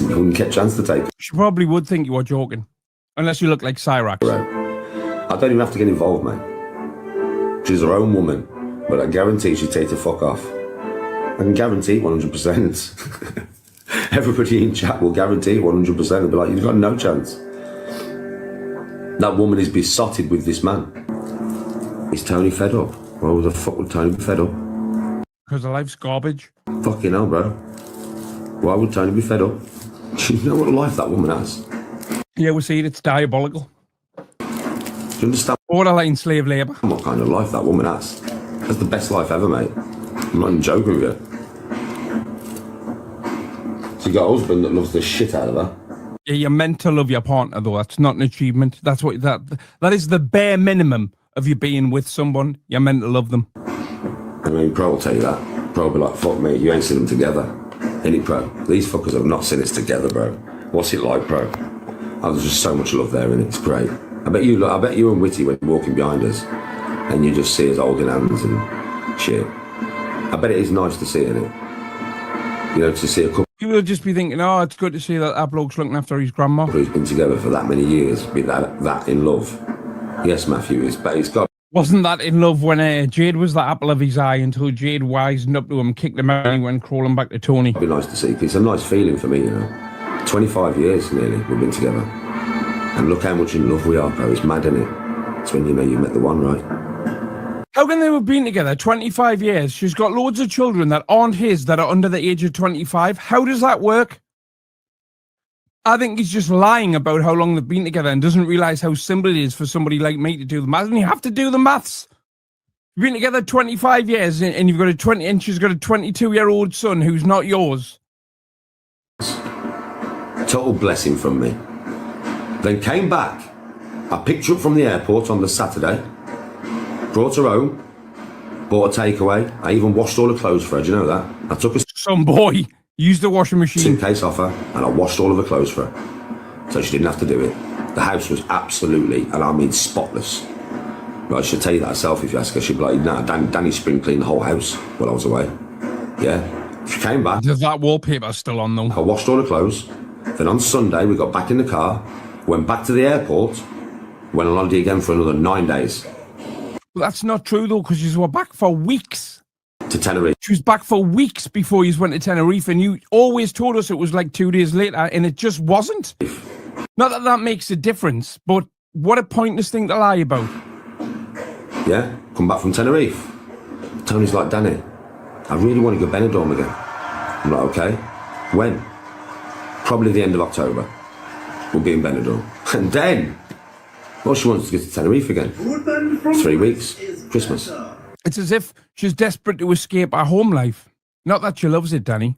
[SPEAKER 7] wouldn't get a chance to take her.
[SPEAKER 1] She probably would think you were joking. Unless you look like Cyrax.
[SPEAKER 7] Right. I don't even have to get involved, mate. She's her own woman, but I guarantee she'd take the fuck off. I can guarantee 100%. Everybody in chat will guarantee 100%. They'll be like, you've got no chance. That woman is besotted with this man. Is Tony fed up? Why the fuck would Tony be fed up?
[SPEAKER 1] Because her life's garbage.
[SPEAKER 7] Fucking hell, bro. Why would Tony be fed up? Do you know what life that woman has?
[SPEAKER 1] Yeah, we see it. It's diabolical.
[SPEAKER 7] Do you understand?
[SPEAKER 1] Borderline slave labour.
[SPEAKER 7] What kind of life that woman has? That's the best life ever, mate. I'm not even joking with you. So you got a husband that loves the shit out of her.
[SPEAKER 1] Yeah, you're meant to love your partner, though. That's not an achievement. That's what that is the bare minimum of you being with someone. You're meant to love them.
[SPEAKER 7] I mean, Pro will tell you that. Pro will be like, fuck me, you ain't seen them together. Any Pro? These fuckers have not seen us together, bro. What's it like, Pro? Oh, there's just so much love there, and it's great. I bet you and Witty were walking behind us, and you just see us holding hands and shit. I bet it is nice to see, isn't it? You know, to see a couple.
[SPEAKER 1] People will just be thinking, oh, it's good to see that bloke's looking after his grandma.
[SPEAKER 7] Who's been together for that many years, be that in love. Yes, Matthew is, but it's got.
[SPEAKER 1] Wasn't that in love when Jade was the apple of his eye until Jade wisened up to him, kicked him out, and he went crawling back to Tony?
[SPEAKER 7] It'd be nice to see. It's a nice feeling for me, you know. 25 years nearly we've been together, and look how much in love we are, bro. It's mad, isn't it? It's when you know you met the one, right?
[SPEAKER 1] How can they have been together 25 years? She's got loads of children that aren't his, that are under the age of 25. How does that work? I think he's just lying about how long they've been together and doesn't realise how simple it is for somebody like me to do the maths. And you have to do the maths. You've been together 25 years and you've got and she's got a 22-year-old son who's not yours.
[SPEAKER 7] Total blessing from me. Then came back. I picked her up from the airport on the Saturday, brought her home, bought a takeaway. I even washed all her clothes for her. Do you know that? I took a
[SPEAKER 1] some boy used the washing machine
[SPEAKER 7] suitcase off her, and I washed all of her clothes for her, so she didn't have to do it. The house was absolutely, and I mean spotless. But I should tell you that herself if you ask her. She'd be like, "Nah, Danny spring cleaned the whole house while I was away." Yeah, she came back.
[SPEAKER 1] Is that wallpaper still on though?
[SPEAKER 7] I washed all her clothes. Then on Sunday we got back in the car, went back to the airport, went on holiday again for another 9 days.
[SPEAKER 1] Well, that's not true though, because you were back for weeks.
[SPEAKER 7] To Tenerife.
[SPEAKER 1] She was back for weeks before you went to Tenerife, and you always told us it was like 2 days later, and it just wasn't. Not that that makes a difference, but what a pointless thing to lie about.
[SPEAKER 7] Yeah, come back from Tenerife. Tony's like, "Danny, I really want to go Benidorm again." I'm like, "Okay, when?" "Probably the end of October. We'll be in Benidorm." And then, well, she wants to go to Tenerife again. 3 weeks, Christmas.
[SPEAKER 1] It's as if she's desperate to escape her home life. Not that she loves it, Danny.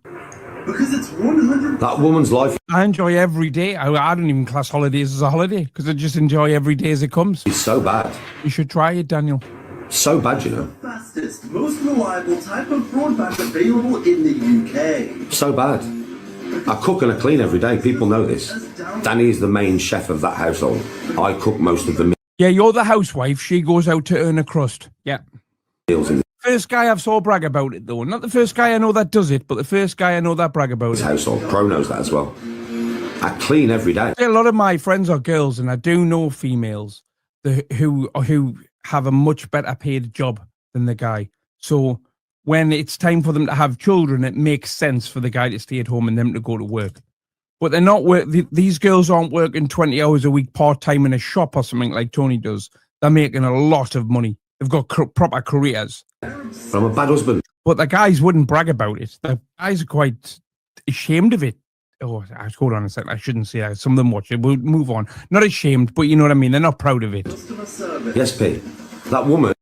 [SPEAKER 8] Because it's 100.
[SPEAKER 7] That woman's life.
[SPEAKER 1] I enjoy every day. I don't even class holidays as a holiday because I just enjoy every day as it comes.
[SPEAKER 7] It's so bad.
[SPEAKER 1] You should try it, Daniel.
[SPEAKER 7] So bad, you know.
[SPEAKER 8] Fastest, most reliable type of broadband available in the UK.
[SPEAKER 7] So bad. I cook and I clean every day. People know this. Danny is the main chef of that household. I cook most of the meals.
[SPEAKER 1] Yeah, you're the housewife. She goes out to earn a crust. Yeah. First guy I've saw brag about it though. Not the first guy I know that does it, but the first guy I know that brag about it.
[SPEAKER 7] Household Pro knows that as well. I clean every day.
[SPEAKER 1] A lot of my friends are girls, and I do know females who have a much better paid job than the guy. So when it's time for them to have children, it makes sense for the guy to stay at home and them to go to work. But they're not these girls aren't working 20 hours a week part-time in a shop or something like Tony does. They're making a lot of money. They've got proper careers.
[SPEAKER 7] But I'm a bad husband.
[SPEAKER 1] But the guys wouldn't brag about it. The guys are quite ashamed of it. Oh, hold on a second. I shouldn't say that. Some of them watch it. We'll move on. Not ashamed, but you know what I mean. They're not proud of it.
[SPEAKER 7] Yes, P. That woman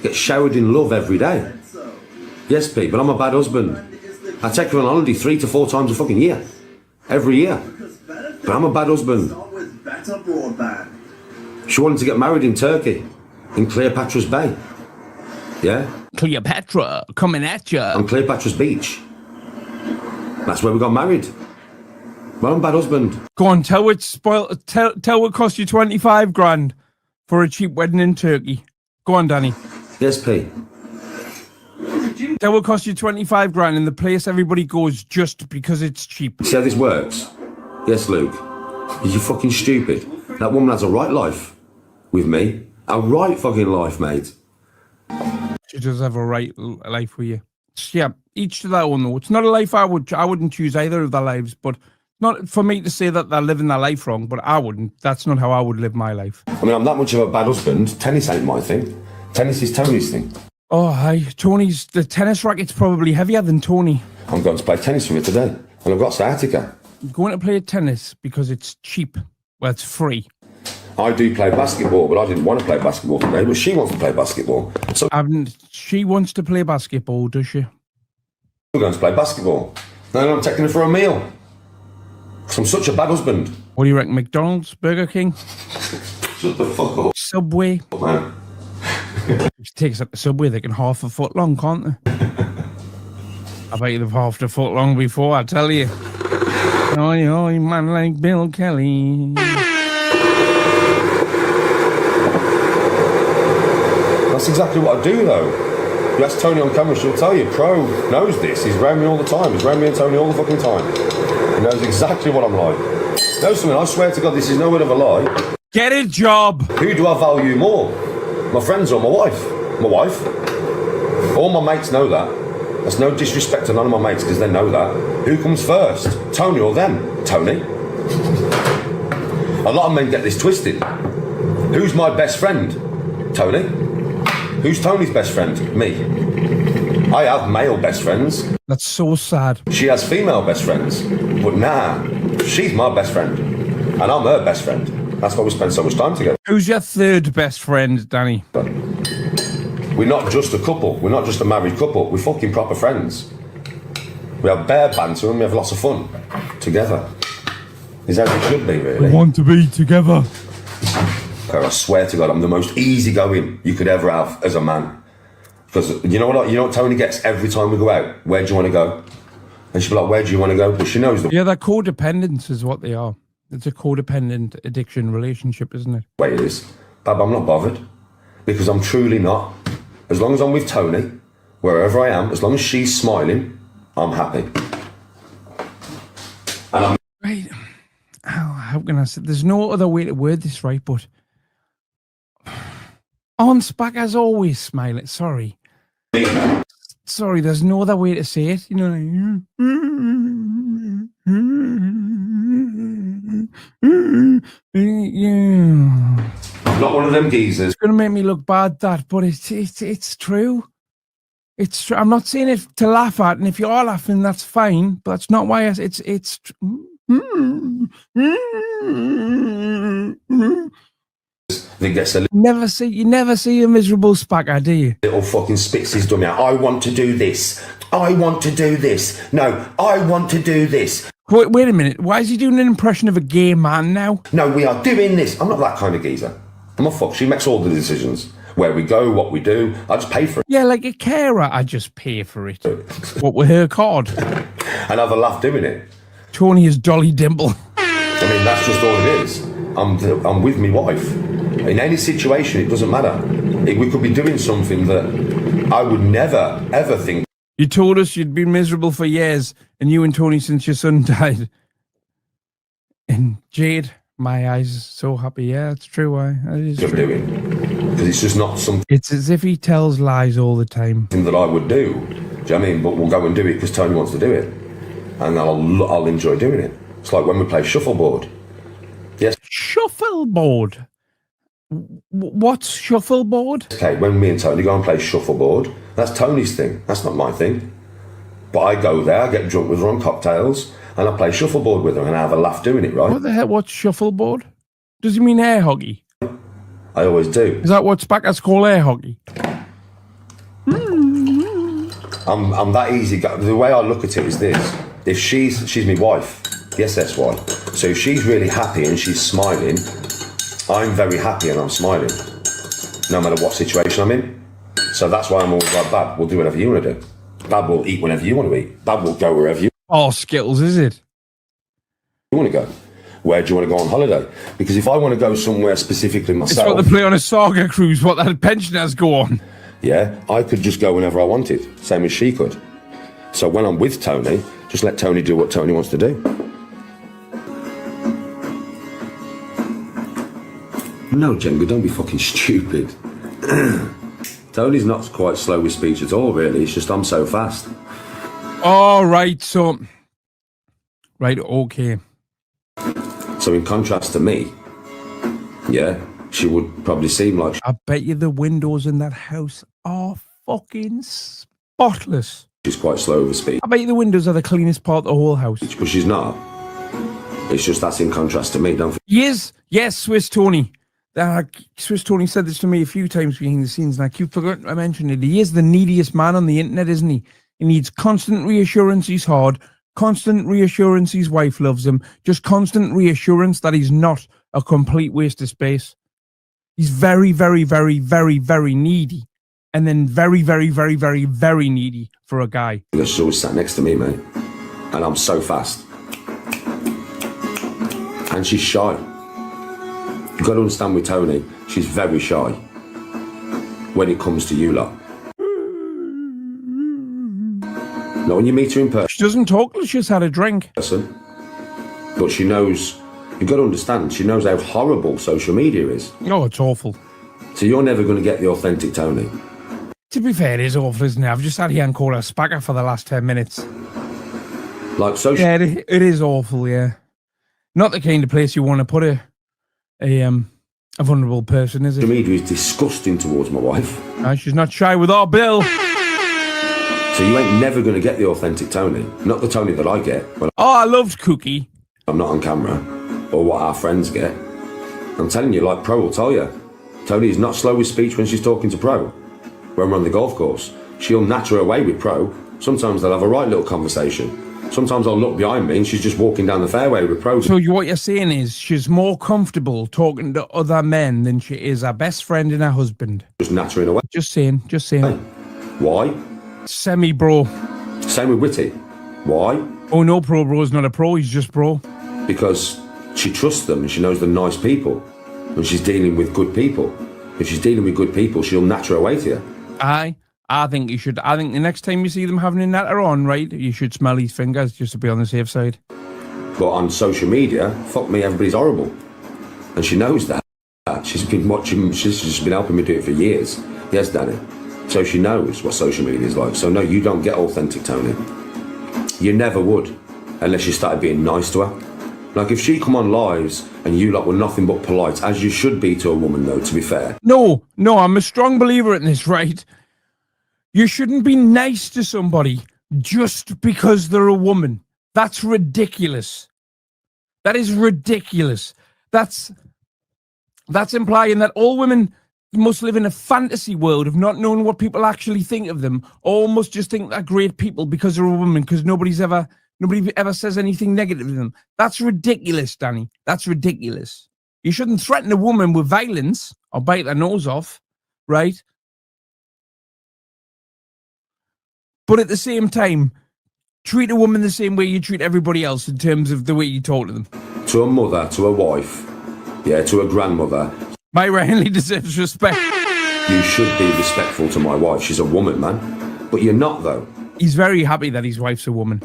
[SPEAKER 7] gets showered in love every day. Yes, P. But I'm a bad husband. I take her on holiday 3 to 4 times a fucking year. Every year. But I'm a bad husband. She wanted to get married in Turkey, in Cleopatra's Bay. Yeah?
[SPEAKER 1] Cleopatra, coming at you.
[SPEAKER 7] On Cleopatra's Beach. That's where we got married. Well, I'm a bad husband.
[SPEAKER 1] Go on, tell what it cost you 25 grand for a cheap wedding in Turkey. Go on, Danny.
[SPEAKER 7] Yes, P.
[SPEAKER 1] That will cost you 25 grand in the place everybody goes just because it's cheap.
[SPEAKER 7] See how this works? Yes, Luke. Are you fucking stupid? That woman has a right life with me. A right fucking life, mate.
[SPEAKER 1] She does have a right life with you. Yeah, each to their own though. It's not a life I wouldn't choose either of their lives, but not for me to say that they're living their life wrong, but I wouldn't. That's not how I would live my life.
[SPEAKER 7] I mean, I'm that much of a bad husband. Tennis ain't my thing. Tennis is Tony's thing.
[SPEAKER 1] Oh, hi. The tennis racket's probably heavier than Tony.
[SPEAKER 7] I'm going to play tennis with you today, and I've got sciatica.
[SPEAKER 1] I'm going to play tennis because it's cheap. Well, it's free.
[SPEAKER 7] I do play basketball, but I didn't want to play basketball today, but she wants to play basketball. So
[SPEAKER 1] she wants to play basketball, does she?
[SPEAKER 7] We're going to play basketball. Then I'm taking her for a meal. Because I'm such a bad husband.
[SPEAKER 1] What do you reckon, McDonald's, Burger King?
[SPEAKER 7] Shut the fuck up.
[SPEAKER 1] Subway?
[SPEAKER 7] Oh, man.
[SPEAKER 1] If she takes up the Subway, they can half a foot long, can't they? I bet you've half a foot long before, I tell you. Oh, you man like Bill Kelly.
[SPEAKER 7] That's exactly what I do, though. You ask Tony on camera, she'll tell you. Pro knows this. He's around me all the time. He's around me and Tony all the fucking time. He knows exactly what I'm like. Knows something, I swear to God, this is no word of a lie.
[SPEAKER 1] Get a job!
[SPEAKER 7] Who do I value more? My friends or my wife? My wife. All my mates know that. That's no disrespect to none of my mates because they know that. Who comes first? Tony or them? Tony. A lot of men get this twisted. Who's my best friend? Tony. Who's Tony's best friend? Me. I have male best friends.
[SPEAKER 1] That's so sad.
[SPEAKER 7] She has female best friends. But nah, she's my best friend. And I'm her best friend. That's why we spend so much time together.
[SPEAKER 1] Who's your third best friend, Danny?
[SPEAKER 7] We're not just a couple. We're not just a married couple. We're fucking proper friends. We have bare banter and we have lots of fun together. Is that what it should be, really?
[SPEAKER 1] We want to be together.
[SPEAKER 7] I swear to God, I'm the most easygoing you could ever have as a man. Because you know what Tony gets every time we go out? Where do you want to go? And she'll be like, where do you want to go? But she knows the
[SPEAKER 1] Yeah, they're codependents is what they are. It's a codependent addiction relationship, isn't it?
[SPEAKER 7] way it is. Bab, I'm not bothered. Because I'm truly not. As long as I'm with Tony, wherever I am, as long as she's smiling, I'm happy. And I'm
[SPEAKER 1] right. How can I say? There's no other way to word this right, but on Spack as always smiling. Sorry, there's no other way to say it. You know,
[SPEAKER 7] I'm not one of them geezers.
[SPEAKER 1] It's gonna make me look bad, that, but it's true. It's true. I'm not saying it to laugh at, and if you are laughing, that's fine. But that's not why it's.
[SPEAKER 7] That gets a
[SPEAKER 1] You never see a miserable Spacker, do you?
[SPEAKER 7] little fucking spits his dummy out. I want to do this. I want to do this. No, I want to do this.
[SPEAKER 1] Wait a minute. Why is he doing an impression of a gay man now?
[SPEAKER 7] No, we are doing this. I'm not that kind of geezer. I'm a fuck. She makes all the decisions. Where we go, what we do. I just pay for it.
[SPEAKER 1] Yeah, like a carer, I just pay for it. What, with her card?
[SPEAKER 7] And have a laugh doing it.
[SPEAKER 1] Tony is Dolly Dimple.
[SPEAKER 7] I mean, that's just all it is. I'm with my wife. In any situation, it doesn't matter. We could be doing something that I would never, ever think.
[SPEAKER 1] You told us you'd been miserable for years, and you and Tony since your son died. And Jade, my eyes are so happy. Yeah, it's true.
[SPEAKER 7] Because it's just not something.
[SPEAKER 1] It's as if he tells lies all the time.
[SPEAKER 7] That I would do. Do you know what I mean? But we'll go and do it because Tony wants to do it. And I'll enjoy doing it. It's like when we play shuffleboard. Yes.
[SPEAKER 1] Shuffleboard? What's shuffleboard?
[SPEAKER 7] Okay, when me and Tony go and play shuffleboard, that's Tony's thing. That's not my thing. But I go there, I get drunk with her on cocktails, and I play shuffleboard with her and I have a laugh doing it, right?
[SPEAKER 1] What the hell? What's shuffleboard? Does he mean air hockey?
[SPEAKER 7] I always do.
[SPEAKER 1] Is that what Spackers call air hockey?
[SPEAKER 7] I'm that easy. The way I look at it is this. If she's my wife, yes, that's why. So if she's really happy and she's smiling, I'm very happy and I'm smiling, no matter what situation I'm in. So that's why I'm always like, Bab, we'll do whatever you want to do. Bab will eat whenever you want to eat. Bab will go wherever you
[SPEAKER 1] Skittles, is it?
[SPEAKER 7] want to go. Where do you want to go on holiday? Because if I want to go somewhere specifically myself...
[SPEAKER 1] It's what they play on a saga cruise, what that pensioners go on.
[SPEAKER 7] Yeah, I could just go whenever I wanted, same as she could. So when I'm with Tony, just let Tony do what Tony wants to do. No, Jenga, don't be fucking stupid. Tony's not quite slow with speech at all, really. It's just I'm so fast.
[SPEAKER 1] Oh, right, so... Right, okay.
[SPEAKER 7] So in contrast to me, yeah, she would probably seem like...
[SPEAKER 1] I bet you the windows in that house are fucking spotless.
[SPEAKER 7] She's quite slow with speech.
[SPEAKER 1] I bet you the windows are the cleanest part of the whole house.
[SPEAKER 7] But she's not. It's just that's in contrast to me, don't...
[SPEAKER 1] Yes, Swiss Tony. Swiss Tony said this to me a few times behind the scenes, and I keep forgetting to mention it. He is the neediest man on the internet, isn't he? He needs constant reassurance he's hard, constant reassurance his wife loves him, just constant reassurance that he's not a complete waste of space. He's very, very, very, very, very needy. And then very, very, very, very, very needy for a guy.
[SPEAKER 7] She's always sat next to me, mate. And I'm so fast. And she's shy. You've got to understand with Tony, she's very shy when it comes to you lot. Now, when you meet her in person...
[SPEAKER 1] She doesn't talk till she's had a drink.
[SPEAKER 7] But she knows... You've got to understand, she knows how horrible social media is.
[SPEAKER 1] Oh, it's awful.
[SPEAKER 7] So you're never going to get the authentic Tony.
[SPEAKER 1] To be fair, it is awful, isn't it? I've just had Ian call her spacker for the last 10 minutes.
[SPEAKER 7] Like social...
[SPEAKER 1] Yeah, it is awful, yeah. Not the kind of place you want to put a vulnerable person, is it?
[SPEAKER 7] Social media is disgusting towards my wife.
[SPEAKER 1] She's not shy with our Bill.
[SPEAKER 7] So you ain't never going to get the authentic Tony. Not the Tony that I get.
[SPEAKER 1] I loved Cookie.
[SPEAKER 7] I'm not on camera. Or what our friends get. I'm telling you, like Pro will tell you. Tony is not slow with speech when she's talking to Pro. When we're on the golf course, she'll natter away with Pro. Sometimes they'll have a right little conversation. Sometimes I'll look behind me and she's just walking down the fairway with Pro.
[SPEAKER 1] So what you're saying is she's more comfortable talking to other men than she is her best friend and her husband.
[SPEAKER 7] Just nattering away.
[SPEAKER 1] Just saying.
[SPEAKER 7] Hey, why?
[SPEAKER 1] Semi-bro.
[SPEAKER 7] Same with Witty. Why?
[SPEAKER 1] Oh no, bro's not a pro, he's just bro.
[SPEAKER 7] Because she trusts them and she knows they're nice people. And she's dealing with good people. If she's dealing with good people, she'll natter away to you.
[SPEAKER 1] I think you should. I think the next time you see them having a natter on, right, you should smell his fingers just to be on the safe side.
[SPEAKER 7] But on social media, fuck me, everybody's horrible. And she knows that. She's been watching, she's just been helping me do it for years. Yes, Danny. So she knows what social media is like. So no, you don't get authentic Tony. You never would, unless you started being nice to her. Like if she come on lives and you lot were nothing but polite, as you should be to a woman though, to be fair.
[SPEAKER 1] No, I'm a strong believer in this, right? You shouldn't be nice to somebody just because they're a woman. That's ridiculous. That is ridiculous. That's implying that all women must live in a fantasy world of not knowing what people actually think of them, or must just think they're great people because they're a woman, because nobody ever says anything negative to them. That's ridiculous, Danny. That's ridiculous. You shouldn't threaten a woman with violence or bite their nose off, right? But at the same time, treat a woman the same way you treat everybody else in terms of the way you talk to them.
[SPEAKER 7] To a mother, to a wife, yeah, to a grandmother.
[SPEAKER 1] Myra Henley deserves respect.
[SPEAKER 7] You should be respectful to my wife. She's a woman, man. But you're not, though.
[SPEAKER 1] He's very happy that his wife's a woman.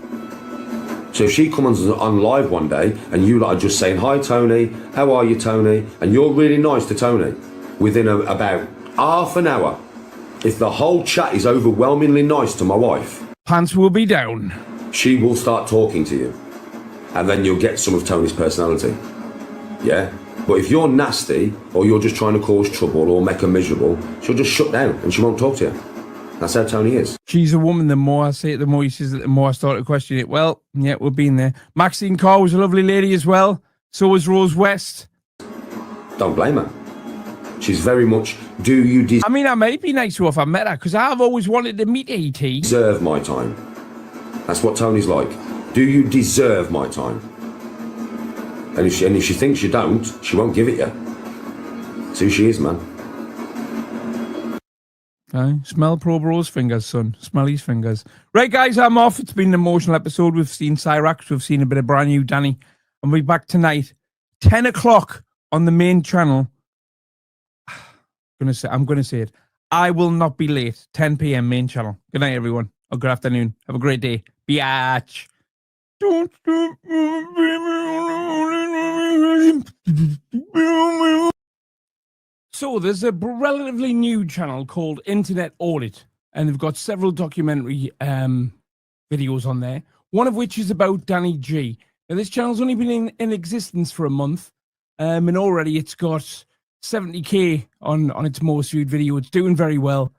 [SPEAKER 7] So if she comes on live one day and you lot are just saying, hi, Tony, how are you, Tony? And you're really nice to Tony, within about half an hour, if the whole chat is overwhelmingly nice to my wife,
[SPEAKER 1] pants will be down.
[SPEAKER 7] She will start talking to you. And then you'll get some of Tony's personality. Yeah? But if you're nasty, or you're just trying to cause trouble or make her miserable, she'll just shut down and she won't talk to you. That's how Tony is.
[SPEAKER 1] She's a woman. The more I say it, the more he says it, the more I start to question it. Well, yeah, we've been there. Maxine Carr was a lovely lady as well. So was Rose West.
[SPEAKER 7] Don't blame her. She's very much,
[SPEAKER 1] I mean, I might be nice to her if I met her, because I've always wanted to meet E.T.
[SPEAKER 7] Deserve my time. That's what Tony's like. Do you deserve my time? And if she thinks you don't, she won't give it you. That's who she is, man.
[SPEAKER 1] Okay. Smell Pro Bro's fingers, son. Smell his fingers. Right, guys, I'm off. It's been an emotional episode. We've seen Cyrax. We've seen a bit of brand new Danny. And we'll be back tonight, 10 o'clock on the main channel. I'm going to say it. I will not be late. 10 p.m. main channel. Good night, everyone. Or good afternoon. Have a great day. Biatch. Don't stop moving. So there's a relatively new channel called Internet Audit, and they've got several documentary videos on there, one of which is about Danny G. Now, this channel's only been in existence for a month, and already it's got 70k on its most viewed video. It's doing very well.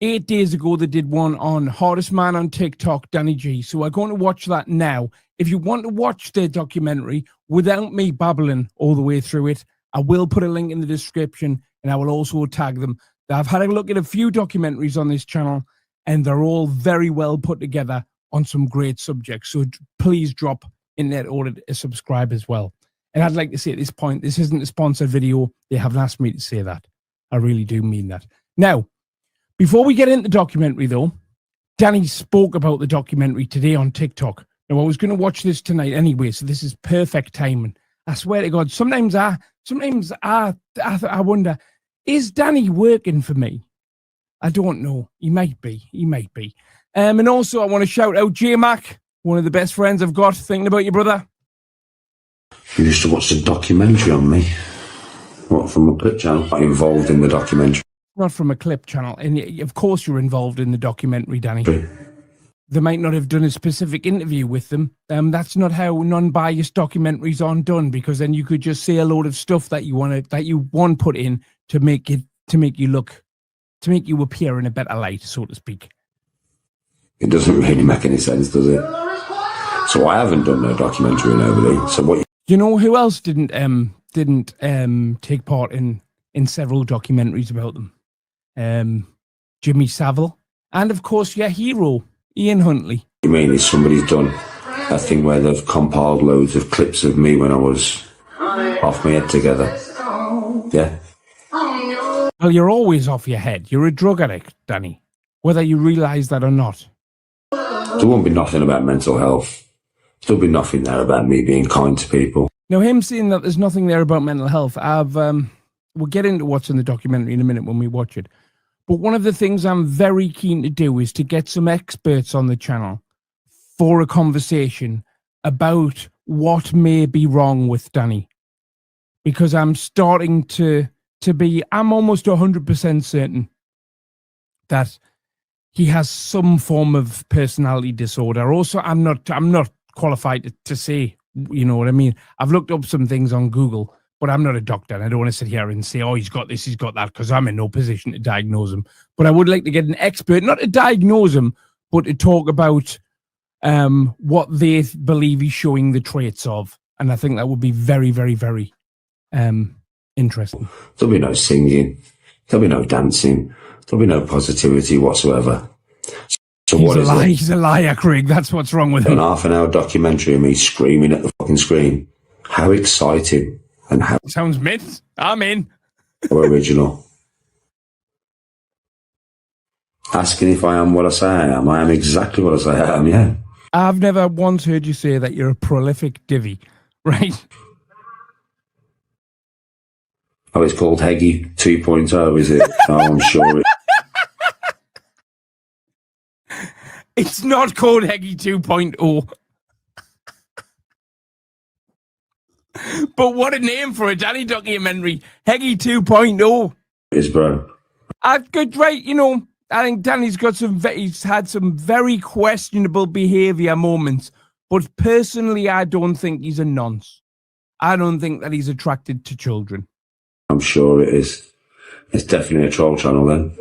[SPEAKER 1] 8 days ago, they did one on Hardest Man on TikTok, Danny G. So we're going to watch that now. If you want to watch their documentary without me babbling all the way through it, I will put a link in the description, and I will also tag them. I've had a look at a few documentaries on this channel, and they're all very well put together on some great subjects. So please drop Internet Audit a subscribe as well. And I'd like to say at this point, this isn't a sponsored video. They haven't asked me to say that. I really do mean that. Now, before we get into the documentary, though, Danny spoke about the documentary today on TikTok. Now, I was going to watch this tonight anyway, so this is perfect timing. I swear to God, sometimes I wonder, is Danny working for me? I don't know. He might be. He might be. And also, I want to shout out J-Mac, one of the best friends I've got. Thinking about you, brother.
[SPEAKER 2] You used to watch the documentary on me. What, from a clip channel? I'm involved in the documentary.
[SPEAKER 1] Not from a clip channel. And of course you're involved in the documentary, Danny. They might not have done a specific interview with them. That's not how non-biased documentaries aren't done, because then you could just say a load of stuff that you want put in to make you appear in a better light, so to speak.
[SPEAKER 2] It doesn't really make any sense, does it? So I haven't done no documentary on nobody. So what?
[SPEAKER 1] You know who else didn't take part in several documentaries about them? Jimmy Savile, and of course your hero Ian Huntley.
[SPEAKER 2] You mean is somebody's done a thing where they've compiled loads of clips of me when I was off my head together? Yeah.
[SPEAKER 1] Well, you're always off your head. You're a drug addict, Danny, whether you realise that or not.
[SPEAKER 2] There won't be nothing about mental health. There'll be nothing there about me being kind to people.
[SPEAKER 1] Now, him saying that there's nothing there about mental health, we'll get into what's in the documentary in a minute when we watch it. But one of the things I'm very keen to do is to get some experts on the channel for a conversation about what may be wrong with Danny. Because I'm starting I'm almost 100% certain that he has some form of personality disorder. Also, I'm not qualified to say, you know what I mean? I've looked up some things on Google, but I'm not a doctor, and I don't want to sit here and say, oh, he's got this, he's got that, because I'm in no position to diagnose him. But I would like to get an expert, not to diagnose him, but to talk about what they believe he's showing the traits of. And I think that would be very, very, very interesting.
[SPEAKER 2] There'll be no singing. There'll be no dancing. There'll be no positivity whatsoever. So
[SPEAKER 1] He's a liar, Craig. That's what's wrong with him.
[SPEAKER 2] An half-an-hour documentary of me screaming at the fucking screen. How exciting and how...
[SPEAKER 1] Sounds mint. I'm in.
[SPEAKER 2] Original. Asking if I am what I say I am. I am exactly what I say I am, yeah.
[SPEAKER 1] I've never once heard you say that you're a prolific divvy, right?
[SPEAKER 2] Oh, it's called Heggy 2.0, is it? Oh, I'm sure it...
[SPEAKER 1] It's not called Heggy 2.0. But what a name for a Danny documentary. Heggy 2.0.
[SPEAKER 2] Is, bro.
[SPEAKER 1] I've got, right, you know, I think Danny's got he's had some very questionable behaviour moments. But personally, I don't think he's a nonce. I don't think that he's attracted to children.
[SPEAKER 2] I'm sure it is. It's definitely a troll channel then.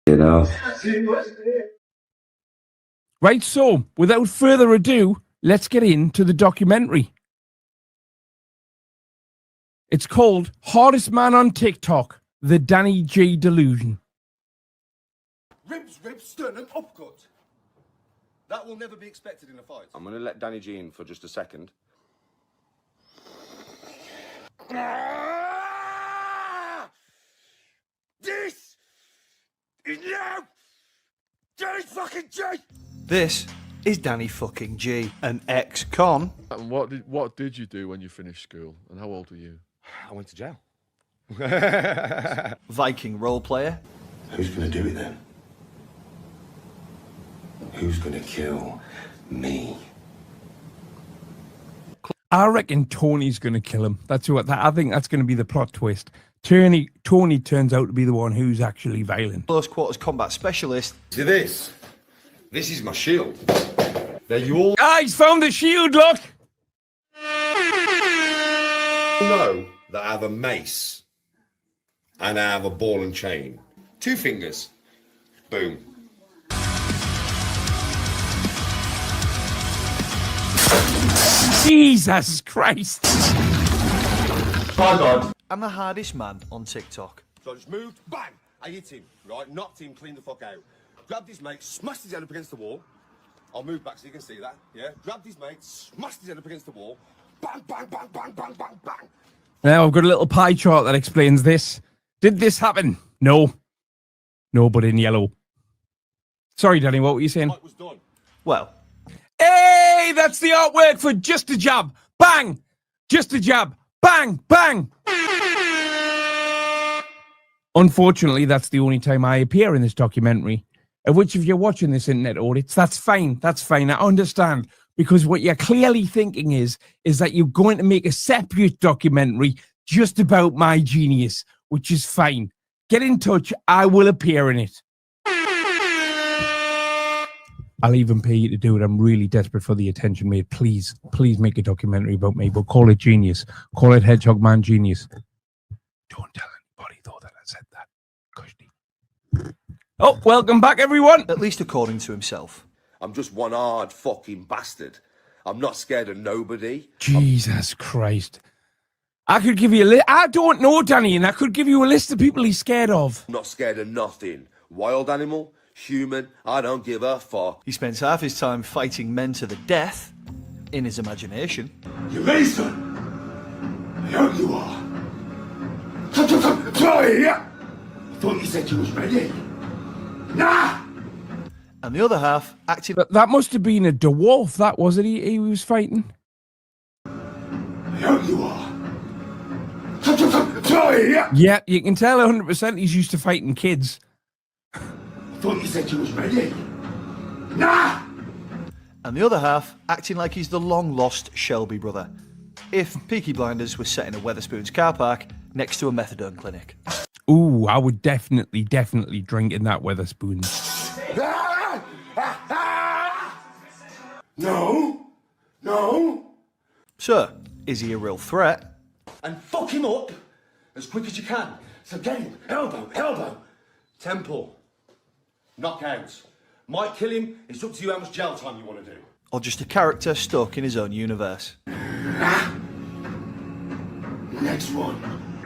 [SPEAKER 2] You know.
[SPEAKER 1] Right, so without further ado, let's get into the documentary. It's called Hardest Man on TikTok, The Danny G Delusion.
[SPEAKER 9] Ribs, sternum, upgut. That will never be expected in a fight.
[SPEAKER 7] I'm going to let Danny G in for just a second.
[SPEAKER 9] This is now Danny fucking G.
[SPEAKER 12] This is Danny fucking G, an ex-con.
[SPEAKER 13] And what did you do when you finished school? And how old were you?
[SPEAKER 9] I went to jail.
[SPEAKER 12] Viking role player.
[SPEAKER 7] Who's going to do it then? Who's going to kill me?
[SPEAKER 1] I reckon Tony's going to kill him. I think that's going to be the plot twist. Tony turns out to be the one who's actually violent.
[SPEAKER 12] Close quarters combat specialist.
[SPEAKER 9] See this? This is my shield. There you all
[SPEAKER 1] he's found the shield, look!
[SPEAKER 9] know that I have a mace and I have a ball and chain. 2 fingers. Boom.
[SPEAKER 1] Jesus Christ.
[SPEAKER 12] By God. I'm the hardest man on TikTok.
[SPEAKER 9] So I just moved, bang! I hit him, right? Knocked him, cleaned the fuck out. Grabbed his mate, smashed his head up against the wall. I'll move back so you can see that, yeah? Grabbed his mate, smashed his head up against the wall. Bang, bang, bang, bang, bang, bang, bang.
[SPEAKER 1] Now I've got a little pie chart that explains this. Did this happen? No. No, but in yellow. Sorry, Danny, what were you saying?
[SPEAKER 12] Well.
[SPEAKER 1] Hey, that's the artwork for Just a Jab. Bang! Just a Jab. Bang! Bang! Unfortunately, that's the only time I appear in this documentary. Of which, if you're watching this internet audits, that's fine. That's fine. I understand. Because what you're clearly thinking is that you're going to make a separate documentary just about my genius, which is fine. Get in touch. I will appear in it. I'll even pay you to do it. I'm really desperate for the attention, mate. Please, please make a documentary about me, but call it Genius. Call it Hedgehog Man Genius. Don't tell anybody, though, that I said that. Oh, welcome back, everyone.
[SPEAKER 12] At least according to himself.
[SPEAKER 7] I'm just one hard fucking bastard. I'm not scared of nobody.
[SPEAKER 1] Jesus Christ. I could give you a list. I don't know, Danny, and I could give you a list of people he's scared of.
[SPEAKER 7] I'm not scared of nothing. Wild animal, human, I don't give a fuck.
[SPEAKER 12] He spends half his time fighting men to the death in his imagination.
[SPEAKER 9] You ready, son? Here you are. Come here. I thought you said you was ready. Nah!
[SPEAKER 12] And the other half acting...
[SPEAKER 1] But that must have been a dwarf, that was it, he was fighting?
[SPEAKER 9] Here you are. Come here.
[SPEAKER 1] Yeah, you can tell 100% he's used to fighting kids.
[SPEAKER 9] I thought you said you was ready. Nah!
[SPEAKER 12] And the other half acting like he's the long-lost Shelby brother. If Peaky Blinders was set in a Wetherspoons car park next to a methadone clinic.
[SPEAKER 1] Ooh, I would definitely drink in that Wetherspoons.
[SPEAKER 9] No. No.
[SPEAKER 12] Sir, is he a real threat?
[SPEAKER 9] And fuck him up as quick as you can. So get him. Elbow, elbow. Temple. Knockout. Might kill him. It's up to you how much jail time you want to do.
[SPEAKER 12] Or just a character stuck in his own universe?
[SPEAKER 9] Next one.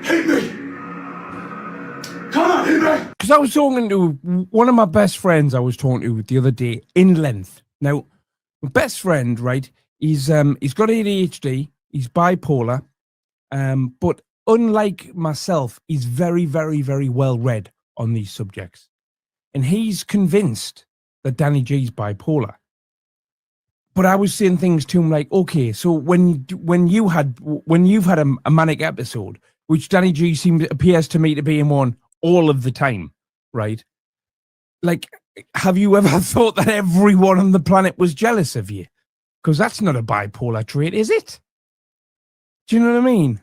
[SPEAKER 9] Hit me. Come on, hit me.
[SPEAKER 1] Because I was talking to one of my best friends I was talking to the other day in length. Now, my best friend, right, he's got ADHD, he's bipolar, but unlike myself, he's very, very, very well read on these subjects. And he's convinced that Danny G's bipolar. But I was saying things to him like, okay, so when you've had a manic episode, which Danny G appears to me to be in one all of the time, right? Like, have you ever thought that everyone on the planet was jealous of you? Because that's not a bipolar trait, is it? Do you know what I mean?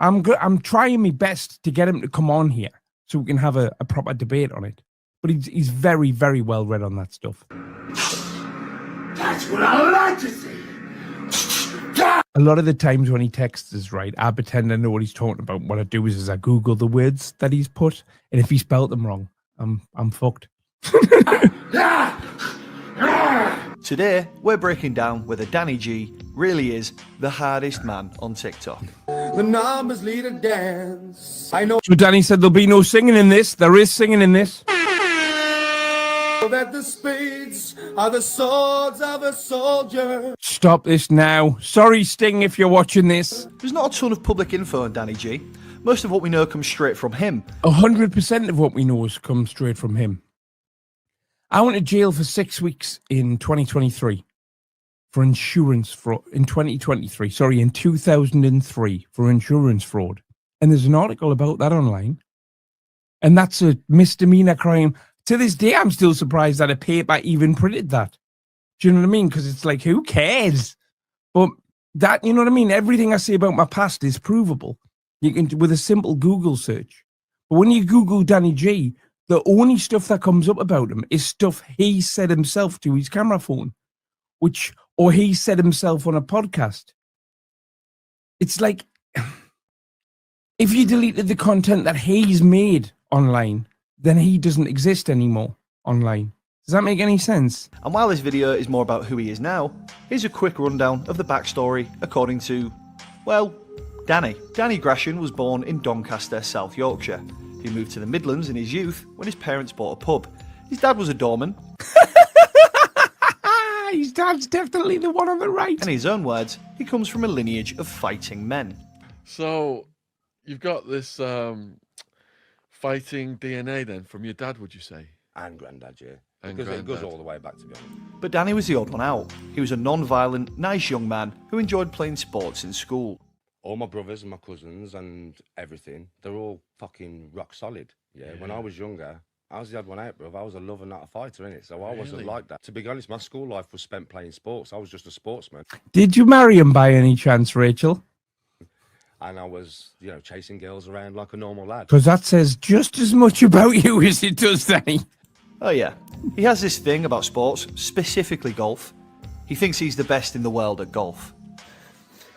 [SPEAKER 1] I'm trying my best to get him to come on here so we can have a proper debate on it. But he's very, very well read on that stuff.
[SPEAKER 9] That's what I like to see.
[SPEAKER 1] A lot of the times when he texts us, right, I pretend I know what he's talking about. What I do is I Google the words that he's put, and if he spelled them wrong, I'm fucked.
[SPEAKER 12] Today, we're breaking down whether Danny G really is the hardest man on TikTok.
[SPEAKER 9] The numbers lead a dance. I know
[SPEAKER 1] So Danny said there'll be no singing in this. There is singing in this.
[SPEAKER 9] that the spades are the swords of a soldier.
[SPEAKER 1] Stop this now. Sorry, Sting, if you're watching this.
[SPEAKER 12] There's not a ton of public info on Danny G. Most of what we know comes straight from him.
[SPEAKER 1] 100% of what we know has come straight from him. I went to jail for 6 weeks in 2023 for insurance fraud. In 2003 for insurance fraud. And there's an article about that online. And that's a misdemeanor crime. To this day, I'm still surprised that a paper even printed that. Do you know what I mean? Because it's like, who cares? But that, you know what I mean? Everything I say about my past is provable. You can, with a simple Google search. But when you Google Danny G, the only stuff that comes up about him is stuff he said himself to his camera phone, or he said himself on a podcast. It's like, if you deleted the content that he's made online, then he doesn't exist anymore online. Does Does that make any sense?
[SPEAKER 12] And while this video is more about who he is now, here's a quick rundown of the backstory according to, well, Danny. Danny Gratian was born in Doncaster, South Yorkshire. He moved to the Midlands in his youth when his parents bought a pub. His dad was a doorman.
[SPEAKER 1] His dad's definitely the one on the right.
[SPEAKER 12] In his own words, he comes from a lineage of fighting men.
[SPEAKER 13] So, you've got this fighting DNA then from your dad, would you say?
[SPEAKER 10] And granddad, yeah.
[SPEAKER 13] And
[SPEAKER 10] Because it goes
[SPEAKER 13] granddad.
[SPEAKER 10] all the way back, to be honest.
[SPEAKER 12] But Danny was the odd one out. He was a non-violent, nice young man who enjoyed playing sports in school.
[SPEAKER 10] All my brothers and my cousins and everything, they're all fucking rock solid. Yeah. When I was younger, I was the odd one out, bro. I was a lover, not a fighter, innit? So I wasn't
[SPEAKER 13] Really?
[SPEAKER 10] like that. To be honest, my school life was spent playing sports. I was just a sportsman.
[SPEAKER 1] Did you marry him by any chance, Rachel?
[SPEAKER 10] And I was, chasing girls around like a normal lad.
[SPEAKER 1] Because that says just as much about you as it does, Danny.
[SPEAKER 12] Oh yeah, he has this thing about sports, specifically golf. He thinks he's the best in the world at golf.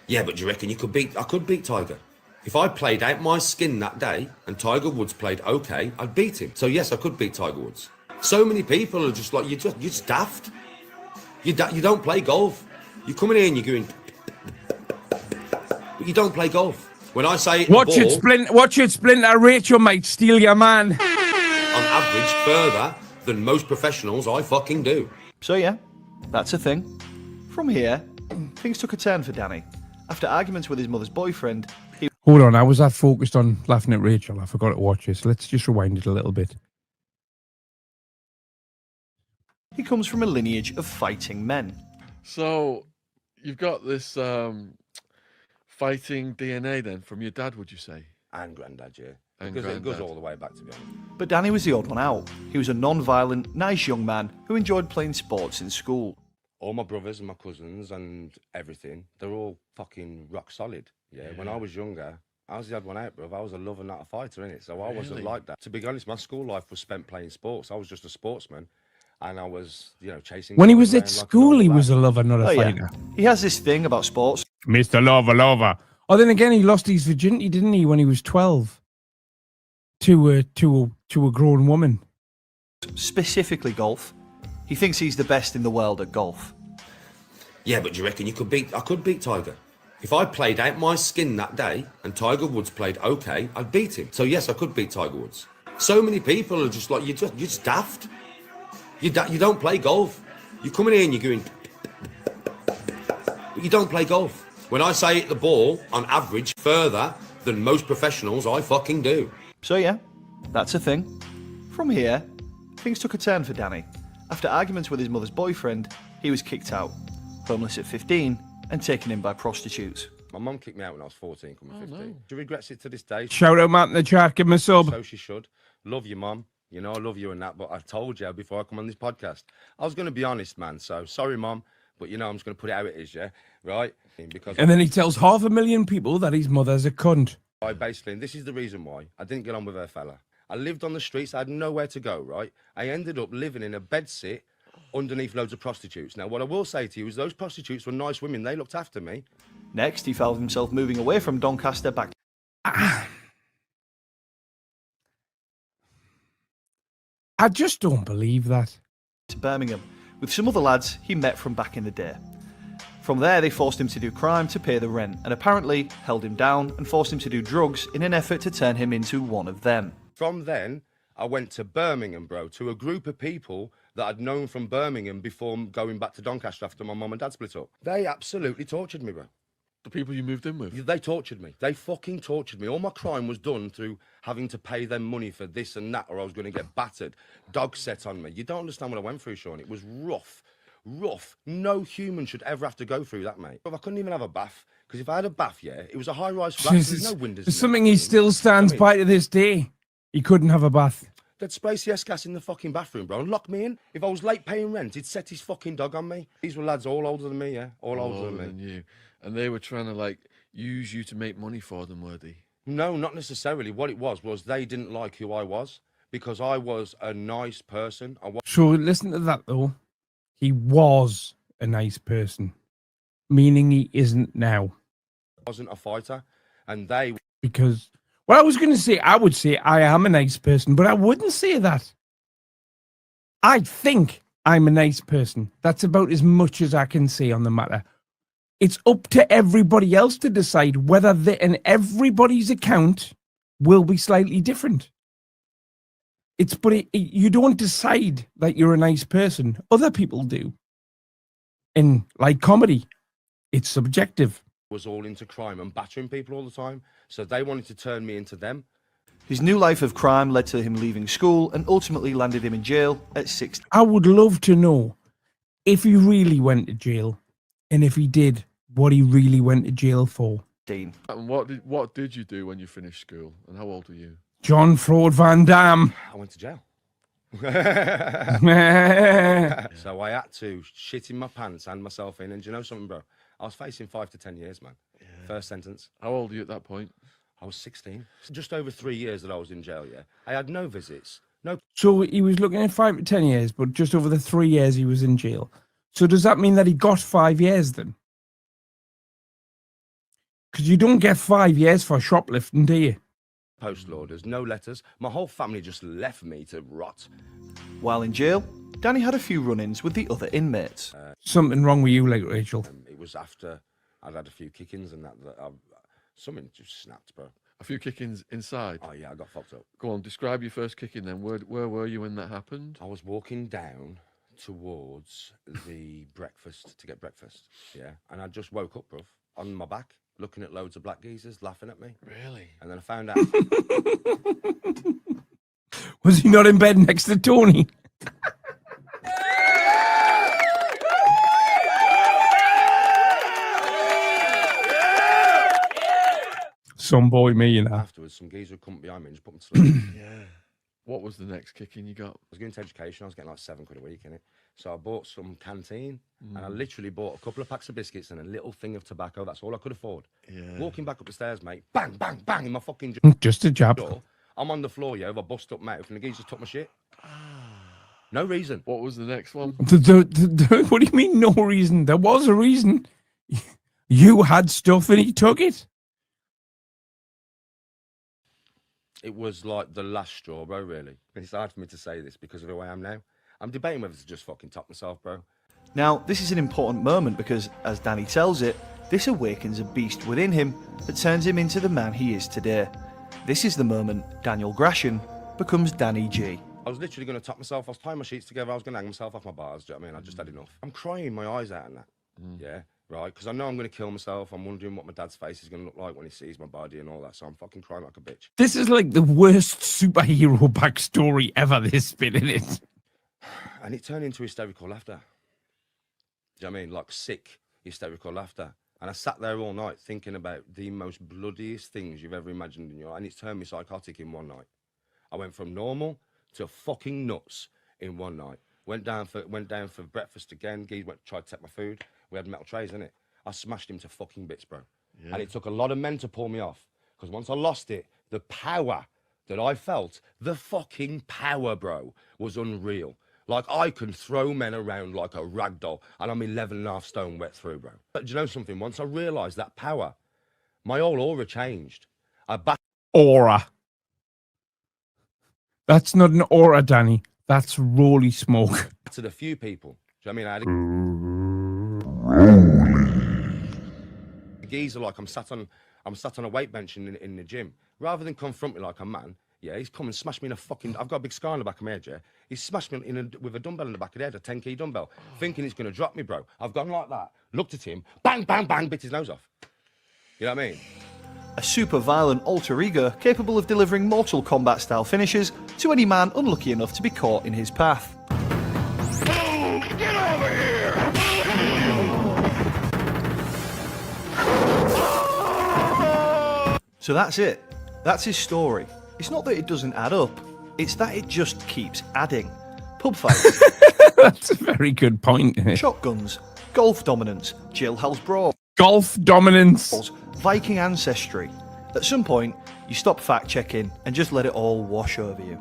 [SPEAKER 7] Yeah, but do you reckon I could beat Tiger? If I played out my skin that day and Tiger Woods played okay, I'd beat him. So yes, I could beat Tiger Woods. So many people are just like, you're just daft. You don't play golf. You're coming in, you're going, but you don't play golf. When I say
[SPEAKER 1] Watch it splinter, Rachel might steal your man.
[SPEAKER 7] on average further than most professionals, I fucking do.
[SPEAKER 12] So yeah, that's a thing. From here, things took a turn for Danny. After arguments with his mother's boyfriend,
[SPEAKER 1] Hold on, I was that focused on laughing at Rachel. I forgot to watch this. Let's just rewind it a little bit.
[SPEAKER 12] he comes from a lineage of fighting men.
[SPEAKER 13] So, you've got this fighting DNA then from your dad, would you say?
[SPEAKER 10] And granddad, yeah.
[SPEAKER 13] And
[SPEAKER 10] Because it goes
[SPEAKER 13] granddad.
[SPEAKER 10] all the way back, to be honest.
[SPEAKER 12] But Danny was the odd one out. He was a non-violent, nice young man who enjoyed playing sports in school.
[SPEAKER 10] All my brothers and my cousins and everything, they're all fucking rock solid. Yeah. When I was younger, I was the odd one out, bro. I was a lover, not a fighter, innit? So I wasn't
[SPEAKER 13] Really?
[SPEAKER 10] like that. To be honest, my school life was spent playing sports. I was just a sportsman. And I was, chasing...
[SPEAKER 1] When he
[SPEAKER 10] girls
[SPEAKER 1] was at
[SPEAKER 10] around like a
[SPEAKER 1] school,
[SPEAKER 10] normal
[SPEAKER 1] he
[SPEAKER 10] lad.
[SPEAKER 1] was a lover, not a
[SPEAKER 12] Oh yeah,
[SPEAKER 1] fighter.
[SPEAKER 12] he has this thing about sports.
[SPEAKER 1] Mr. Lover. Oh, then again, he lost his virginity, didn't he, when he was 12? To a grown woman.
[SPEAKER 12] Specifically golf. He thinks he's the best in the world at golf.
[SPEAKER 7] Yeah, but do you reckon I could beat Tiger? If I played out my skin that day and Tiger Woods played okay, I'd beat him. So yes, I could beat Tiger Woods. So many people are just like, you're just daft. You don't play golf. You're coming in, you're going, but you don't play golf. When I say hit the ball, on average, further than most professionals, I fucking do.
[SPEAKER 12] So yeah, that's a thing. From here, things took a turn for Danny. After arguments with his mother's boyfriend, he was kicked out, homeless at 15, and taken in by prostitutes.
[SPEAKER 10] My mum kicked me out when I was 14, coming 15. She regrets it to this day.
[SPEAKER 1] Shout out Matt in the chat, give him a sub.
[SPEAKER 10] So she should. Love you, Mum. I love you and that, but I told you before I come on this podcast. I was going to be honest, man. So sorry, Mum, but I'm just going to put it how it is, yeah? Right? Because
[SPEAKER 1] And then he tells 500,000 people that his mother's a cunt.
[SPEAKER 10] I basically, and this is the reason why I didn't get on with her fella. I lived on the streets. I had nowhere to go, right? I ended up living in a bedsit underneath loads of prostitutes. Now, what I will say to you is those prostitutes were nice women. They looked after me.
[SPEAKER 12] Next, he found himself moving away from Doncaster back
[SPEAKER 1] I just don't believe that.
[SPEAKER 12] to Birmingham with some other lads he met from back in the day. From there, they forced him to do crime to pay the rent and apparently held him down and forced him to do drugs in an effort to turn him into one of them.
[SPEAKER 10] From then, I went to Birmingham, bro, to a group of people that I'd known from Birmingham before going back to Doncaster after my mum and dad split up. They absolutely tortured me, bro.
[SPEAKER 13] The people you moved in with?
[SPEAKER 10] They tortured me. They fucking tortured me. All my crime was done through having to pay them money for this and that, or I was going to get battered. Dog set on me. You don't understand what I went through, Sean. It was rough. Rough. No human should ever have to go through that, mate. I couldn't even have a bath, because if I had a bath, yeah, it was a high-rise flat. There's no windows.
[SPEAKER 1] It's something he still stands by to this day. He couldn't have a bath.
[SPEAKER 10] They'd spray CS gas in the fucking bathroom, bro, and lock me in. If I was late paying rent, he'd set his fucking dog on me. These were lads all older than me, yeah? All older than me.
[SPEAKER 13] you. And they were trying to, use you to make money for them, were they?
[SPEAKER 10] No, not necessarily. What it was they didn't like who I was, because I was a nice person.
[SPEAKER 1] So listen to that, though. He was a nice person, meaning he isn't now.
[SPEAKER 10] Wasn't a fighter, and they...
[SPEAKER 1] Because, well, I was going to say, I would say I am a nice person, but I wouldn't say that. I think I'm a nice person. That's about as much as I can say on the matter. It's up to everybody else to decide whether and everybody's account will be slightly different. You don't decide that you're a nice person. Other people do. And like comedy, it's subjective.
[SPEAKER 9] Was all into crime and battering people all the time, so they wanted to turn me into them.
[SPEAKER 12] His new life of crime led to him leaving school and ultimately landed him in jail at 16.
[SPEAKER 1] I would love to know if he really went to jail, and if he did, what he really went to jail for.
[SPEAKER 13] And what did you do when you finished school, and how old were you?
[SPEAKER 1] John Fraud Van Damme.
[SPEAKER 9] I went to jail. So I had to shit in my pants and myself in, and do you know something, bro? I was facing 5 to 10 years, man. Yeah. First sentence.
[SPEAKER 13] How old were you at that point?
[SPEAKER 9] I was 16. Just over 3 years that I was in jail, yeah. I had no visits. No.
[SPEAKER 1] So he was looking at 5 to 10 years, but just over the 3 years he was in jail. So does that mean that he got 5 years then? Because you don't get 5 years for shoplifting, do you?
[SPEAKER 9] Postal orders, no letters. My whole family just left me to rot.
[SPEAKER 12] While in jail, Danny had a few run-ins with the other inmates.
[SPEAKER 1] Something wrong with you, like Rachel.
[SPEAKER 9] It was after I'd had a few kick-ins and that something just snapped, bro.
[SPEAKER 13] A few kick-ins inside?
[SPEAKER 9] Oh, yeah, I got fucked up.
[SPEAKER 13] Go on, describe your first kick-in then. Where were you when that happened?
[SPEAKER 9] I was walking down towards the breakfast, to get breakfast, yeah? And I just woke up, bro, on my back, looking at loads of black geezers laughing at me.
[SPEAKER 13] Really?
[SPEAKER 9] And then I found out...
[SPEAKER 1] Was he not in bed next to Tony? Some boy me, you know.
[SPEAKER 9] Afterwards, some geezer would come behind me and just put me to sleep.
[SPEAKER 13] Yeah. What was the next kick-in you got?
[SPEAKER 9] I was going to education. I was getting like £7 a week in it. So I bought some canteen and I literally bought a couple of packs of biscuits and a little thing of tobacco. That's all I could afford.
[SPEAKER 13] Yeah.
[SPEAKER 9] Walking back up the stairs, mate, bang, bang, bang in my fucking
[SPEAKER 1] just a jab.
[SPEAKER 9] door. I'm on the floor, with a bust up mouth, and the geezer just took my shit. No reason.
[SPEAKER 13] What was the next one?
[SPEAKER 1] What do you mean, no reason? There was a reason. You had stuff and he took it.
[SPEAKER 9] It was like the last straw, bro, really. It's hard for me to say this because of who I am now. I'm debating whether to just fucking top myself, bro.
[SPEAKER 12] Now, this is an important moment because, as Danny tells it, this awakens a beast within him that turns him into the man he is today. This is the moment Daniel Gratian becomes Danny G.
[SPEAKER 9] I was literally going to top myself. I was tying my sheets together. I was going to hang myself off my bars. Do you know what I mean? I just had enough. I'm crying my eyes out and that. Yeah, right? Because I know I'm going to kill myself. I'm wondering what my dad's face is going to look like when he sees my body and all that. So I'm fucking crying like a bitch.
[SPEAKER 1] This is like the worst superhero backstory ever, this bit in it.
[SPEAKER 9] And it turned into hysterical laughter. Do you know what I mean? Like sick, hysterical laughter. And I sat there all night thinking about the most bloodiest things you've ever imagined in your life. And it's turned me psychotic in one night. I went from normal to fucking nuts in one night. Went down for breakfast again. Geese tried to take my food. We had metal trays in it. I smashed him to fucking bits, bro. Yeah. And it took a lot of men to pull me off. Because once I lost it, the power that I felt, the fucking power, bro, was unreal. Like, I can throw men around like a rag doll, and I'm 11.5 stone wet through, bro. But do you know something? Once I realised that power, my whole aura changed.
[SPEAKER 1] Aura. That's not an aura, Danny. That's rolly smoke.
[SPEAKER 9] To the few people. Do you know what I mean? The geezer, like, I'm sat on a weight bench in the gym. Rather than confront me like a man, yeah, he's come and smashed me in a fucking... I've got a big scar on the back of my head, yeah? He's smashed me with a dumbbell in the back of the head, a 10-key dumbbell, thinking he's going to drop me, bro. I've gone like that, looked at him, bang, bang, bang, bit his nose off. You know what I mean?
[SPEAKER 12] A super violent alter ego capable of delivering Mortal Kombat style finishes to any man unlucky enough to be caught in his path.
[SPEAKER 4] Get over here!
[SPEAKER 12] So that's it. That's his story. It's not that it doesn't add up, it's that it just keeps adding. Pub fights.
[SPEAKER 1] That's a very good point.
[SPEAKER 12] Shotguns. Golf dominance. Jailhouse brawl.
[SPEAKER 1] Golf dominance.
[SPEAKER 12] Viking ancestry. At some point, you stop fact checking and just let it all wash over you.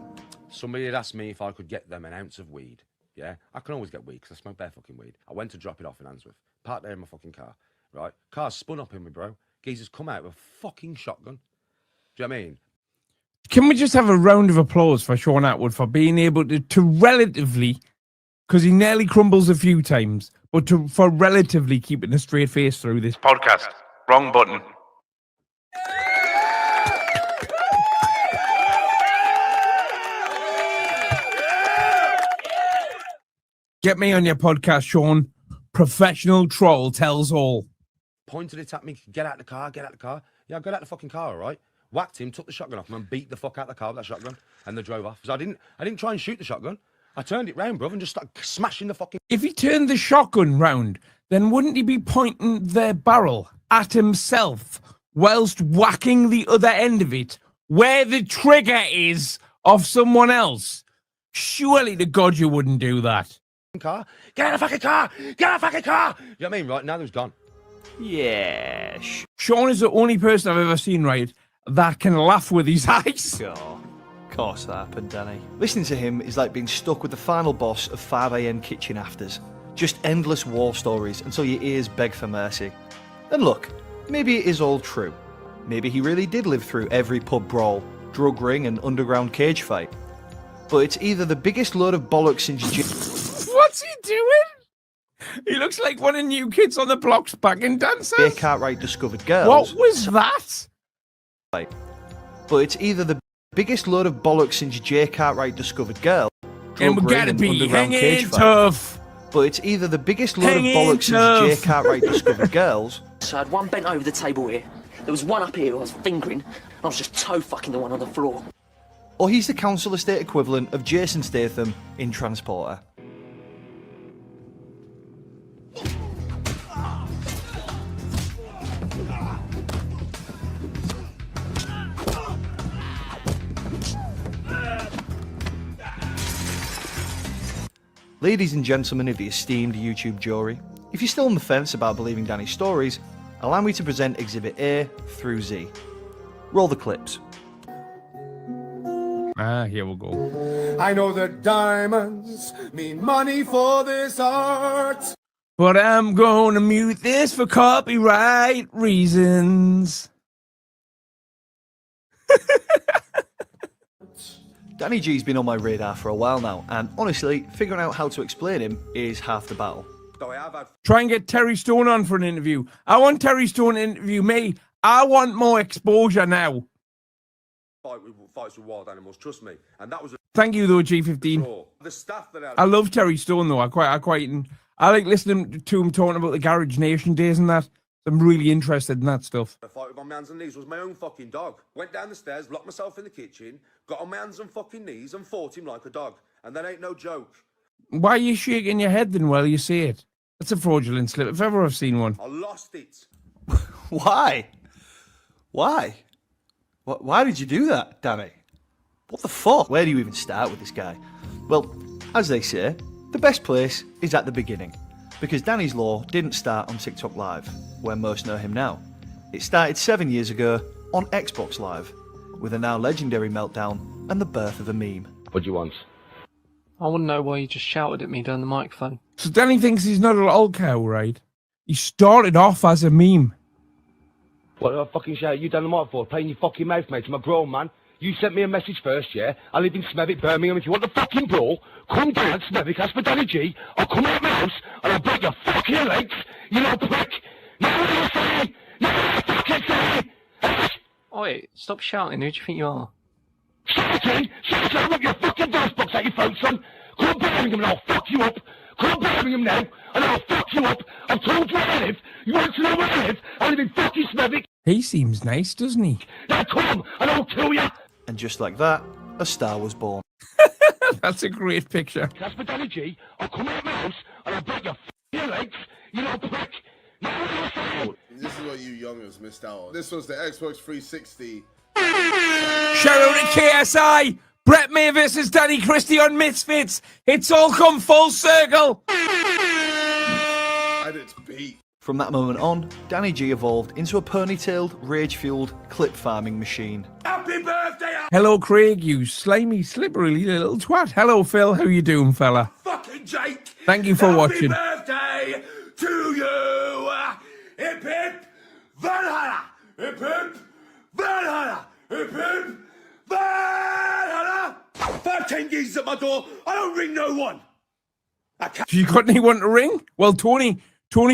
[SPEAKER 9] Somebody had asked me if I could get them an ounce of weed. Yeah, I can always get weed because I smoke bare fucking weed. I went to drop it off in Handsworth. Parked there in my fucking car. Right? Car spun up in me, bro. Geezer's come out with a fucking shotgun. Do you know what I mean?
[SPEAKER 1] Can we just have a round of applause for Sean Atwood for being able to relatively because he nearly crumbles a few times, but for relatively keeping a straight face through this podcast. Wrong button. Get me on your podcast, Sean. Professional troll tells all.
[SPEAKER 7] Pointed it at me, get out the car, get out the car. Yeah, I got out the fucking car, all right? Whacked him, took the shotgun off him and beat the fuck out the car with that shotgun. And they drove off. So I didn't try and shoot the shotgun. I turned it round, bruv, and just started smashing the fucking...
[SPEAKER 1] If he turned the shotgun round, then wouldn't he be pointing the barrel at himself whilst whacking the other end of it where the trigger is of someone else? Surely to God you wouldn't do that.
[SPEAKER 7] Car. Get out of the fucking car! Get out of the fucking car! You know what I mean? Right, now they've gone.
[SPEAKER 1] Yeah. Sean is the only person I've ever seen, right, that can laugh with his eyes.
[SPEAKER 12] Oh, of course that happened, Danny. Listening to him is like being stuck with the final boss of 5 a.m. kitchen afters. Just endless war stories until your ears beg for mercy. And look, maybe it is all true. Maybe he really did live through every pub brawl, drug ring and underground cage fight. But it's either the biggest load of bollocks since...
[SPEAKER 1] What's he doing? He looks like one of New Kids on the Block's backing dancers.
[SPEAKER 12] Jay Cartwright discovered girls.
[SPEAKER 1] What was that?
[SPEAKER 12] But it's either the biggest load of bollocks since Jay Cartwright discovered girls.
[SPEAKER 1] And we gotta be hanging tough.
[SPEAKER 12] But it's either the biggest load of bollocks since Jay Cartwright discovered girls.
[SPEAKER 11] So I had one bent over the table here. There was one up here who I was fingering, and I was just toe fucking the one on the floor.
[SPEAKER 12] Or he's the council estate equivalent of Jason Statham in Transporter. Ladies and gentlemen of the esteemed YouTube jury, if you're still on the fence about believing Danny's stories, allow me to present Exhibit A through Z. Roll the clips.
[SPEAKER 1] Here we go.
[SPEAKER 9] I know that diamonds mean money for this art.
[SPEAKER 1] But I'm gonna mute this for copyright reasons.
[SPEAKER 12] Danny G's been on my radar for a while now, and honestly, figuring out how to explain him is half the battle.
[SPEAKER 1] Try and get Terry Stone on for an interview. I want Terry Stone to interview me. I want more exposure now.
[SPEAKER 7] Fights with wild animals, trust me. And that was.
[SPEAKER 1] Thank you though, G15.
[SPEAKER 7] The staff that
[SPEAKER 1] I love Terry Stone though. I like listening to him talking about the Garage Nation days and that. I'm really interested in that stuff.
[SPEAKER 7] The fight with on my hands and knees was my own fucking dog. Went down the stairs, locked myself in the kitchen, got on my hands and fucking knees and fought him like a dog. And that ain't no joke.
[SPEAKER 1] Why are you shaking your head then while you say it? That's a fraudulent slip if ever I've seen one.
[SPEAKER 7] I lost it.
[SPEAKER 12] Why? Why? Why did you do that, Danny? What the fuck? Where do you even start with this guy? Well, as they say, the best place is at the beginning. Because Danny's Law didn't start on TikTok Live, where most know him now. It started 7 years ago on Xbox Live, with a now legendary meltdown and the birth of a meme.
[SPEAKER 7] What do you want?
[SPEAKER 14] I want to know why you just shouted at me down the microphone.
[SPEAKER 1] So Danny thinks he's not a lolcow, right? He started off as a meme.
[SPEAKER 15] What did I fucking shout at you down the mic for? Playing your fucking mouth, mate. I'm a grown man. You sent me a message first, yeah? I live in Smethwick, Birmingham. If you want the fucking brawl, come down Smethwick, ask for Danny G. I'll come out of my house and I'll break your fucking legs, you little prick. Now what are you saying? Now what are you fucking saying?
[SPEAKER 14] Oi, stop shouting. Who do you think you are?
[SPEAKER 15] Shouting? Shouting? I'll rip your fucking voice box out your throat, son. Come to Birmingham and I'll fuck you up. Come to Birmingham now and I'll fuck you up. I've told you where I live. You want to know where I live? I live in fucking Smethwick.
[SPEAKER 1] He seems nice, doesn't he?
[SPEAKER 15] Now come and I'll kill you.
[SPEAKER 12] And just like that, a star was born.
[SPEAKER 1] That's a great picture.
[SPEAKER 15] That's for Danny G. I'll come out of my house and I'll break your fucking legs, you little prick. Now what are you saying?
[SPEAKER 16] This is what you youngers missed out on. This was the Xbox 360.
[SPEAKER 1] Shout out to KSI! Brett May versus Danny Christie on Misfits. It's all come full circle.
[SPEAKER 16] At its peak.
[SPEAKER 12] From that moment on, Danny G evolved into a ponytailed, rage-fueled, clip farming machine.
[SPEAKER 15] Happy birthday!
[SPEAKER 1] Hello, Craig, you slimy, slippery little twat. Hello, Phil. How you doing, fella?
[SPEAKER 15] Fucking Jake!
[SPEAKER 1] Thank you for watching.
[SPEAKER 15] Happy birthday to you! Hip hip! Valhalla! Hip hip! Valhalla! Hip hip! Valhalla! 13 geezers at my door. I don't ring no one.
[SPEAKER 1] Have you got anyone to ring? Well, Tony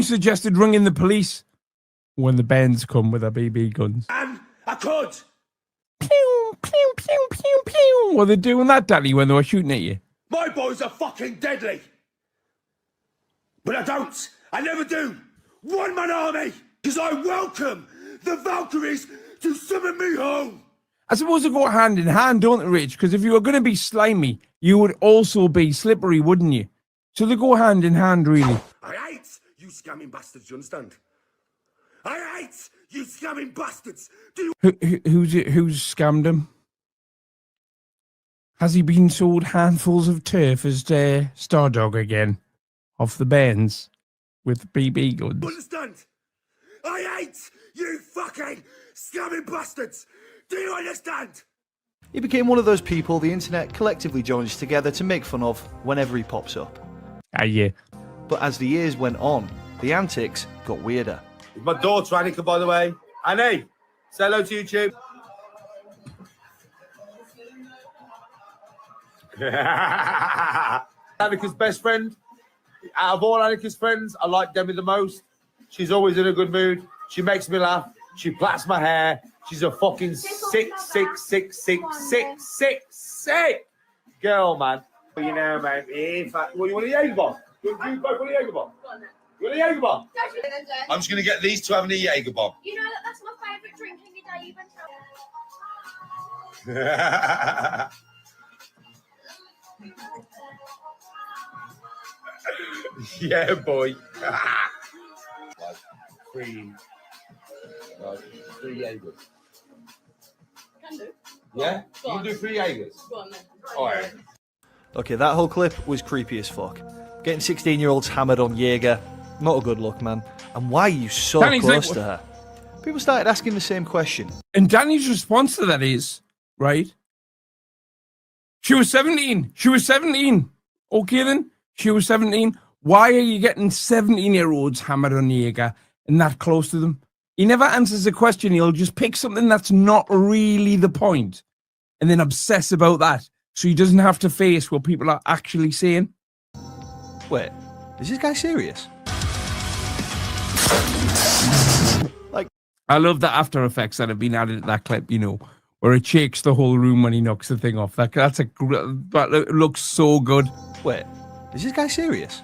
[SPEAKER 1] suggested ringing the police when the bands come with their BB guns.
[SPEAKER 9] And I could.
[SPEAKER 1] Pew, pew, pew, pew, pew. Were they doing that, Daddy, when they were shooting at you?
[SPEAKER 9] My boys are fucking deadly. But I don't. I never do. One-man army. Because I welcome the Valkyries to summon me home.
[SPEAKER 1] I suppose they go hand in hand, don't they, Rich? Because if you were going to be slimy, you would also be slippery, wouldn't you? So they go hand in hand, really.
[SPEAKER 9] I hate you scamming bastards, you understand? I hate you scamming bastards. Do you...
[SPEAKER 1] Who's scammed him? Has he been sold handfuls of turf as Stardog again? Off the bands with BB guns.
[SPEAKER 9] Understand? I hate you fucking scamming bastards. Do you understand?
[SPEAKER 12] He became one of those people the internet collectively joins together to make fun of whenever he pops up.
[SPEAKER 1] Yeah.
[SPEAKER 12] But as the years went on, the antics got weirder.
[SPEAKER 10] It's my daughter, Annika, by the way. Annie, say hello to YouTube. Annika's best friend. Out of all Annika's friends, I like Demi the most. She's always in a good mood. She makes me laugh. She plats my hair. She's a fucking sick girl, man. You know, mate. In fact, what, you want a Jaeger bomb? You both want a Jaeger bomb? You want a Jaeger bomb? I'm just going to get these two having a Jaeger bomb.
[SPEAKER 19] You know that that's my favourite drink in your day, you've been
[SPEAKER 10] Yeah, boy. Three Jaegers.
[SPEAKER 19] Can do.
[SPEAKER 10] Yeah? You can do 3 Jaegers?
[SPEAKER 19] Go on then.
[SPEAKER 10] All right.
[SPEAKER 12] Okay, that whole clip was creepy as fuck. Getting 16-year-olds hammered on Jaeger, not a good look, man. And why are you so
[SPEAKER 1] Danny's
[SPEAKER 12] close
[SPEAKER 1] like,
[SPEAKER 12] to her? People started asking the same question.
[SPEAKER 1] And Danny's response to that is, right? She was 17. She was 17. Okay then? She was 17. Why are you getting 17-year-olds hammered on Jaeger and that close to them? He never answers the question. He'll just pick something that's not really the point and then obsess about that so he doesn't have to face what people are actually saying.
[SPEAKER 12] Wait, is this guy serious? Like,
[SPEAKER 1] I love the after effects that have been added to that clip, you know, where it shakes the whole room when he knocks the thing off. That looks so good.
[SPEAKER 12] Wait, is this guy serious?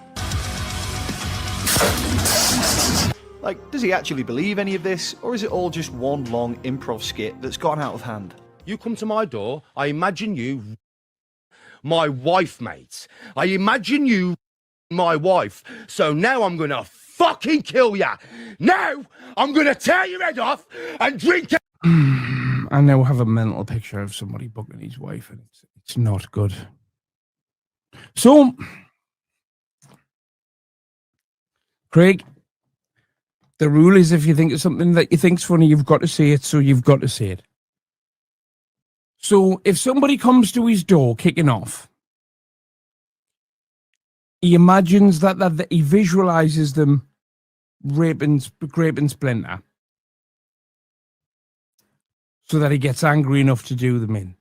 [SPEAKER 12] Like, does he actually believe any of this, or is it all just one long improv skit that's gone out of hand?
[SPEAKER 15] You come to my door, I imagine you my wife, mate. I imagine you my wife. So now I'm gonna fucking kill ya. Now I'm gonna tear your head off and drink it.
[SPEAKER 1] I now have a mental picture of somebody bugging his wife, and it's not good. So, Craig, the rule is if you think of something that you think's funny, you've got to say it, so you've got to say it. So if somebody comes to his door kicking off, he imagines that he visualizes them raping Splinter so that he gets angry enough to do them in.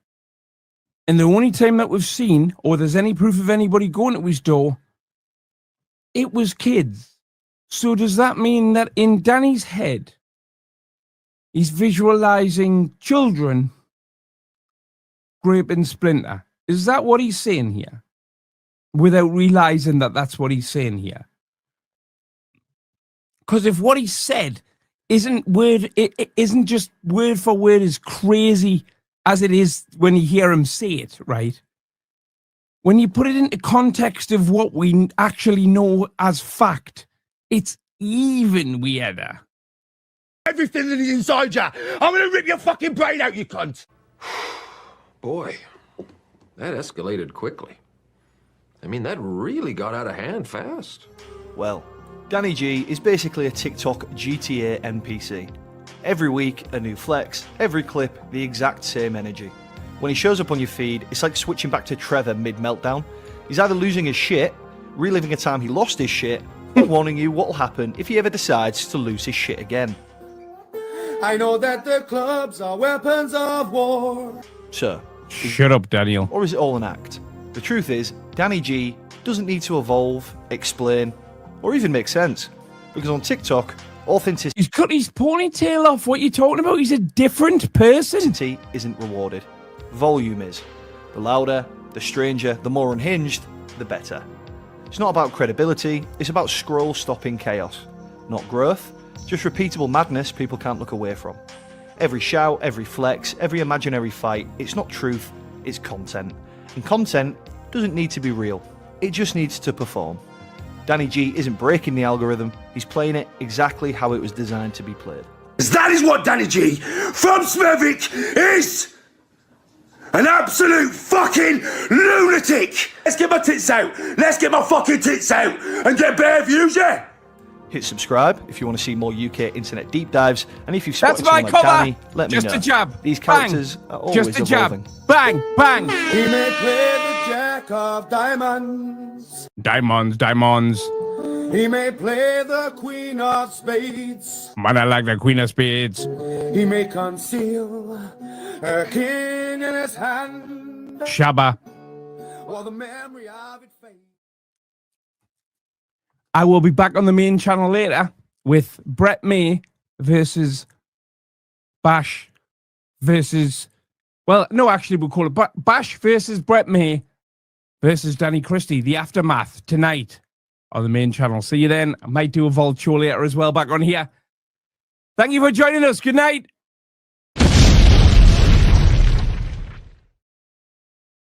[SPEAKER 1] And the only time that we've seen, or there's any proof of anybody going to his door, it was kids. So does that mean that in Danny's head, he's visualizing children raping Splinter? Is that what he's saying here? Without realizing that that's what he's saying here. Because if what he said isn't just word for word as crazy as it is when you hear him say it, right? When you put it into context of what we actually know as fact, it's even weirder.
[SPEAKER 15] Everything that is inside you. I'm gonna rip your fucking brain out, you cunt.
[SPEAKER 5] Boy, that escalated quickly. I mean, that really got out of hand fast.
[SPEAKER 12] Well, Danny G is basically a TikTok GTA NPC. Every week, a new flex, every clip, the exact same energy. When he shows up on your feed, it's like switching back to Trevor mid-meltdown. He's either losing his shit, reliving a time he lost his shit, or warning you what'll happen if he ever decides to lose his shit again.
[SPEAKER 10] I know that the clubs are weapons of war.
[SPEAKER 12] So,
[SPEAKER 1] shut up, Daniel.
[SPEAKER 12] Or is it all an act? The truth is, Danny G doesn't need to evolve, explain, or even make sense. Because on TikTok, authenticity
[SPEAKER 1] He's cut his ponytail off. What are you talking about? He's a different person.
[SPEAKER 12] Isn't rewarded. Volume is. The louder, the stranger, the more unhinged, the better. It's not about credibility, it's about scroll-stopping chaos. Not growth, just repeatable madness people can't look away from. Every shout, every flex, every imaginary fight, it's not truth, it's content. And content doesn't need to be real, it just needs to perform. Danny G isn't breaking the algorithm, he's playing it exactly how it was designed to be played.
[SPEAKER 9] That is what Danny G from Smurvik is! An absolute fucking lunatic! Let's get my tits out! Let's get my fucking tits out! And get better views, yeah?
[SPEAKER 12] Hit subscribe if you want to see more UK internet deep dives, and if you've spotted
[SPEAKER 1] That's my
[SPEAKER 12] someone like
[SPEAKER 1] cover.
[SPEAKER 12] Danny, let me know.
[SPEAKER 1] Just a jab.
[SPEAKER 12] These
[SPEAKER 1] Bang.
[SPEAKER 12] characters are always
[SPEAKER 1] Just a jab.
[SPEAKER 12] evolving.
[SPEAKER 1] Bang, bang.
[SPEAKER 9] He may play the Jack of Diamonds.
[SPEAKER 1] Diamonds.
[SPEAKER 9] He may play the Queen of Spades.
[SPEAKER 1] Man, I like the Queen of Spades.
[SPEAKER 9] He may conceal a king in his hand.
[SPEAKER 1] Shabba.
[SPEAKER 9] Or the memory of it fades.
[SPEAKER 1] I will be back on the main channel later with Brett May versus Bash versus... Well, no, actually, we'll call it Bash versus Brett May versus Danny Christie. The aftermath tonight on the main channel. See you then. I might do a Vault show later as well back on here. Thank you for joining us. Good night.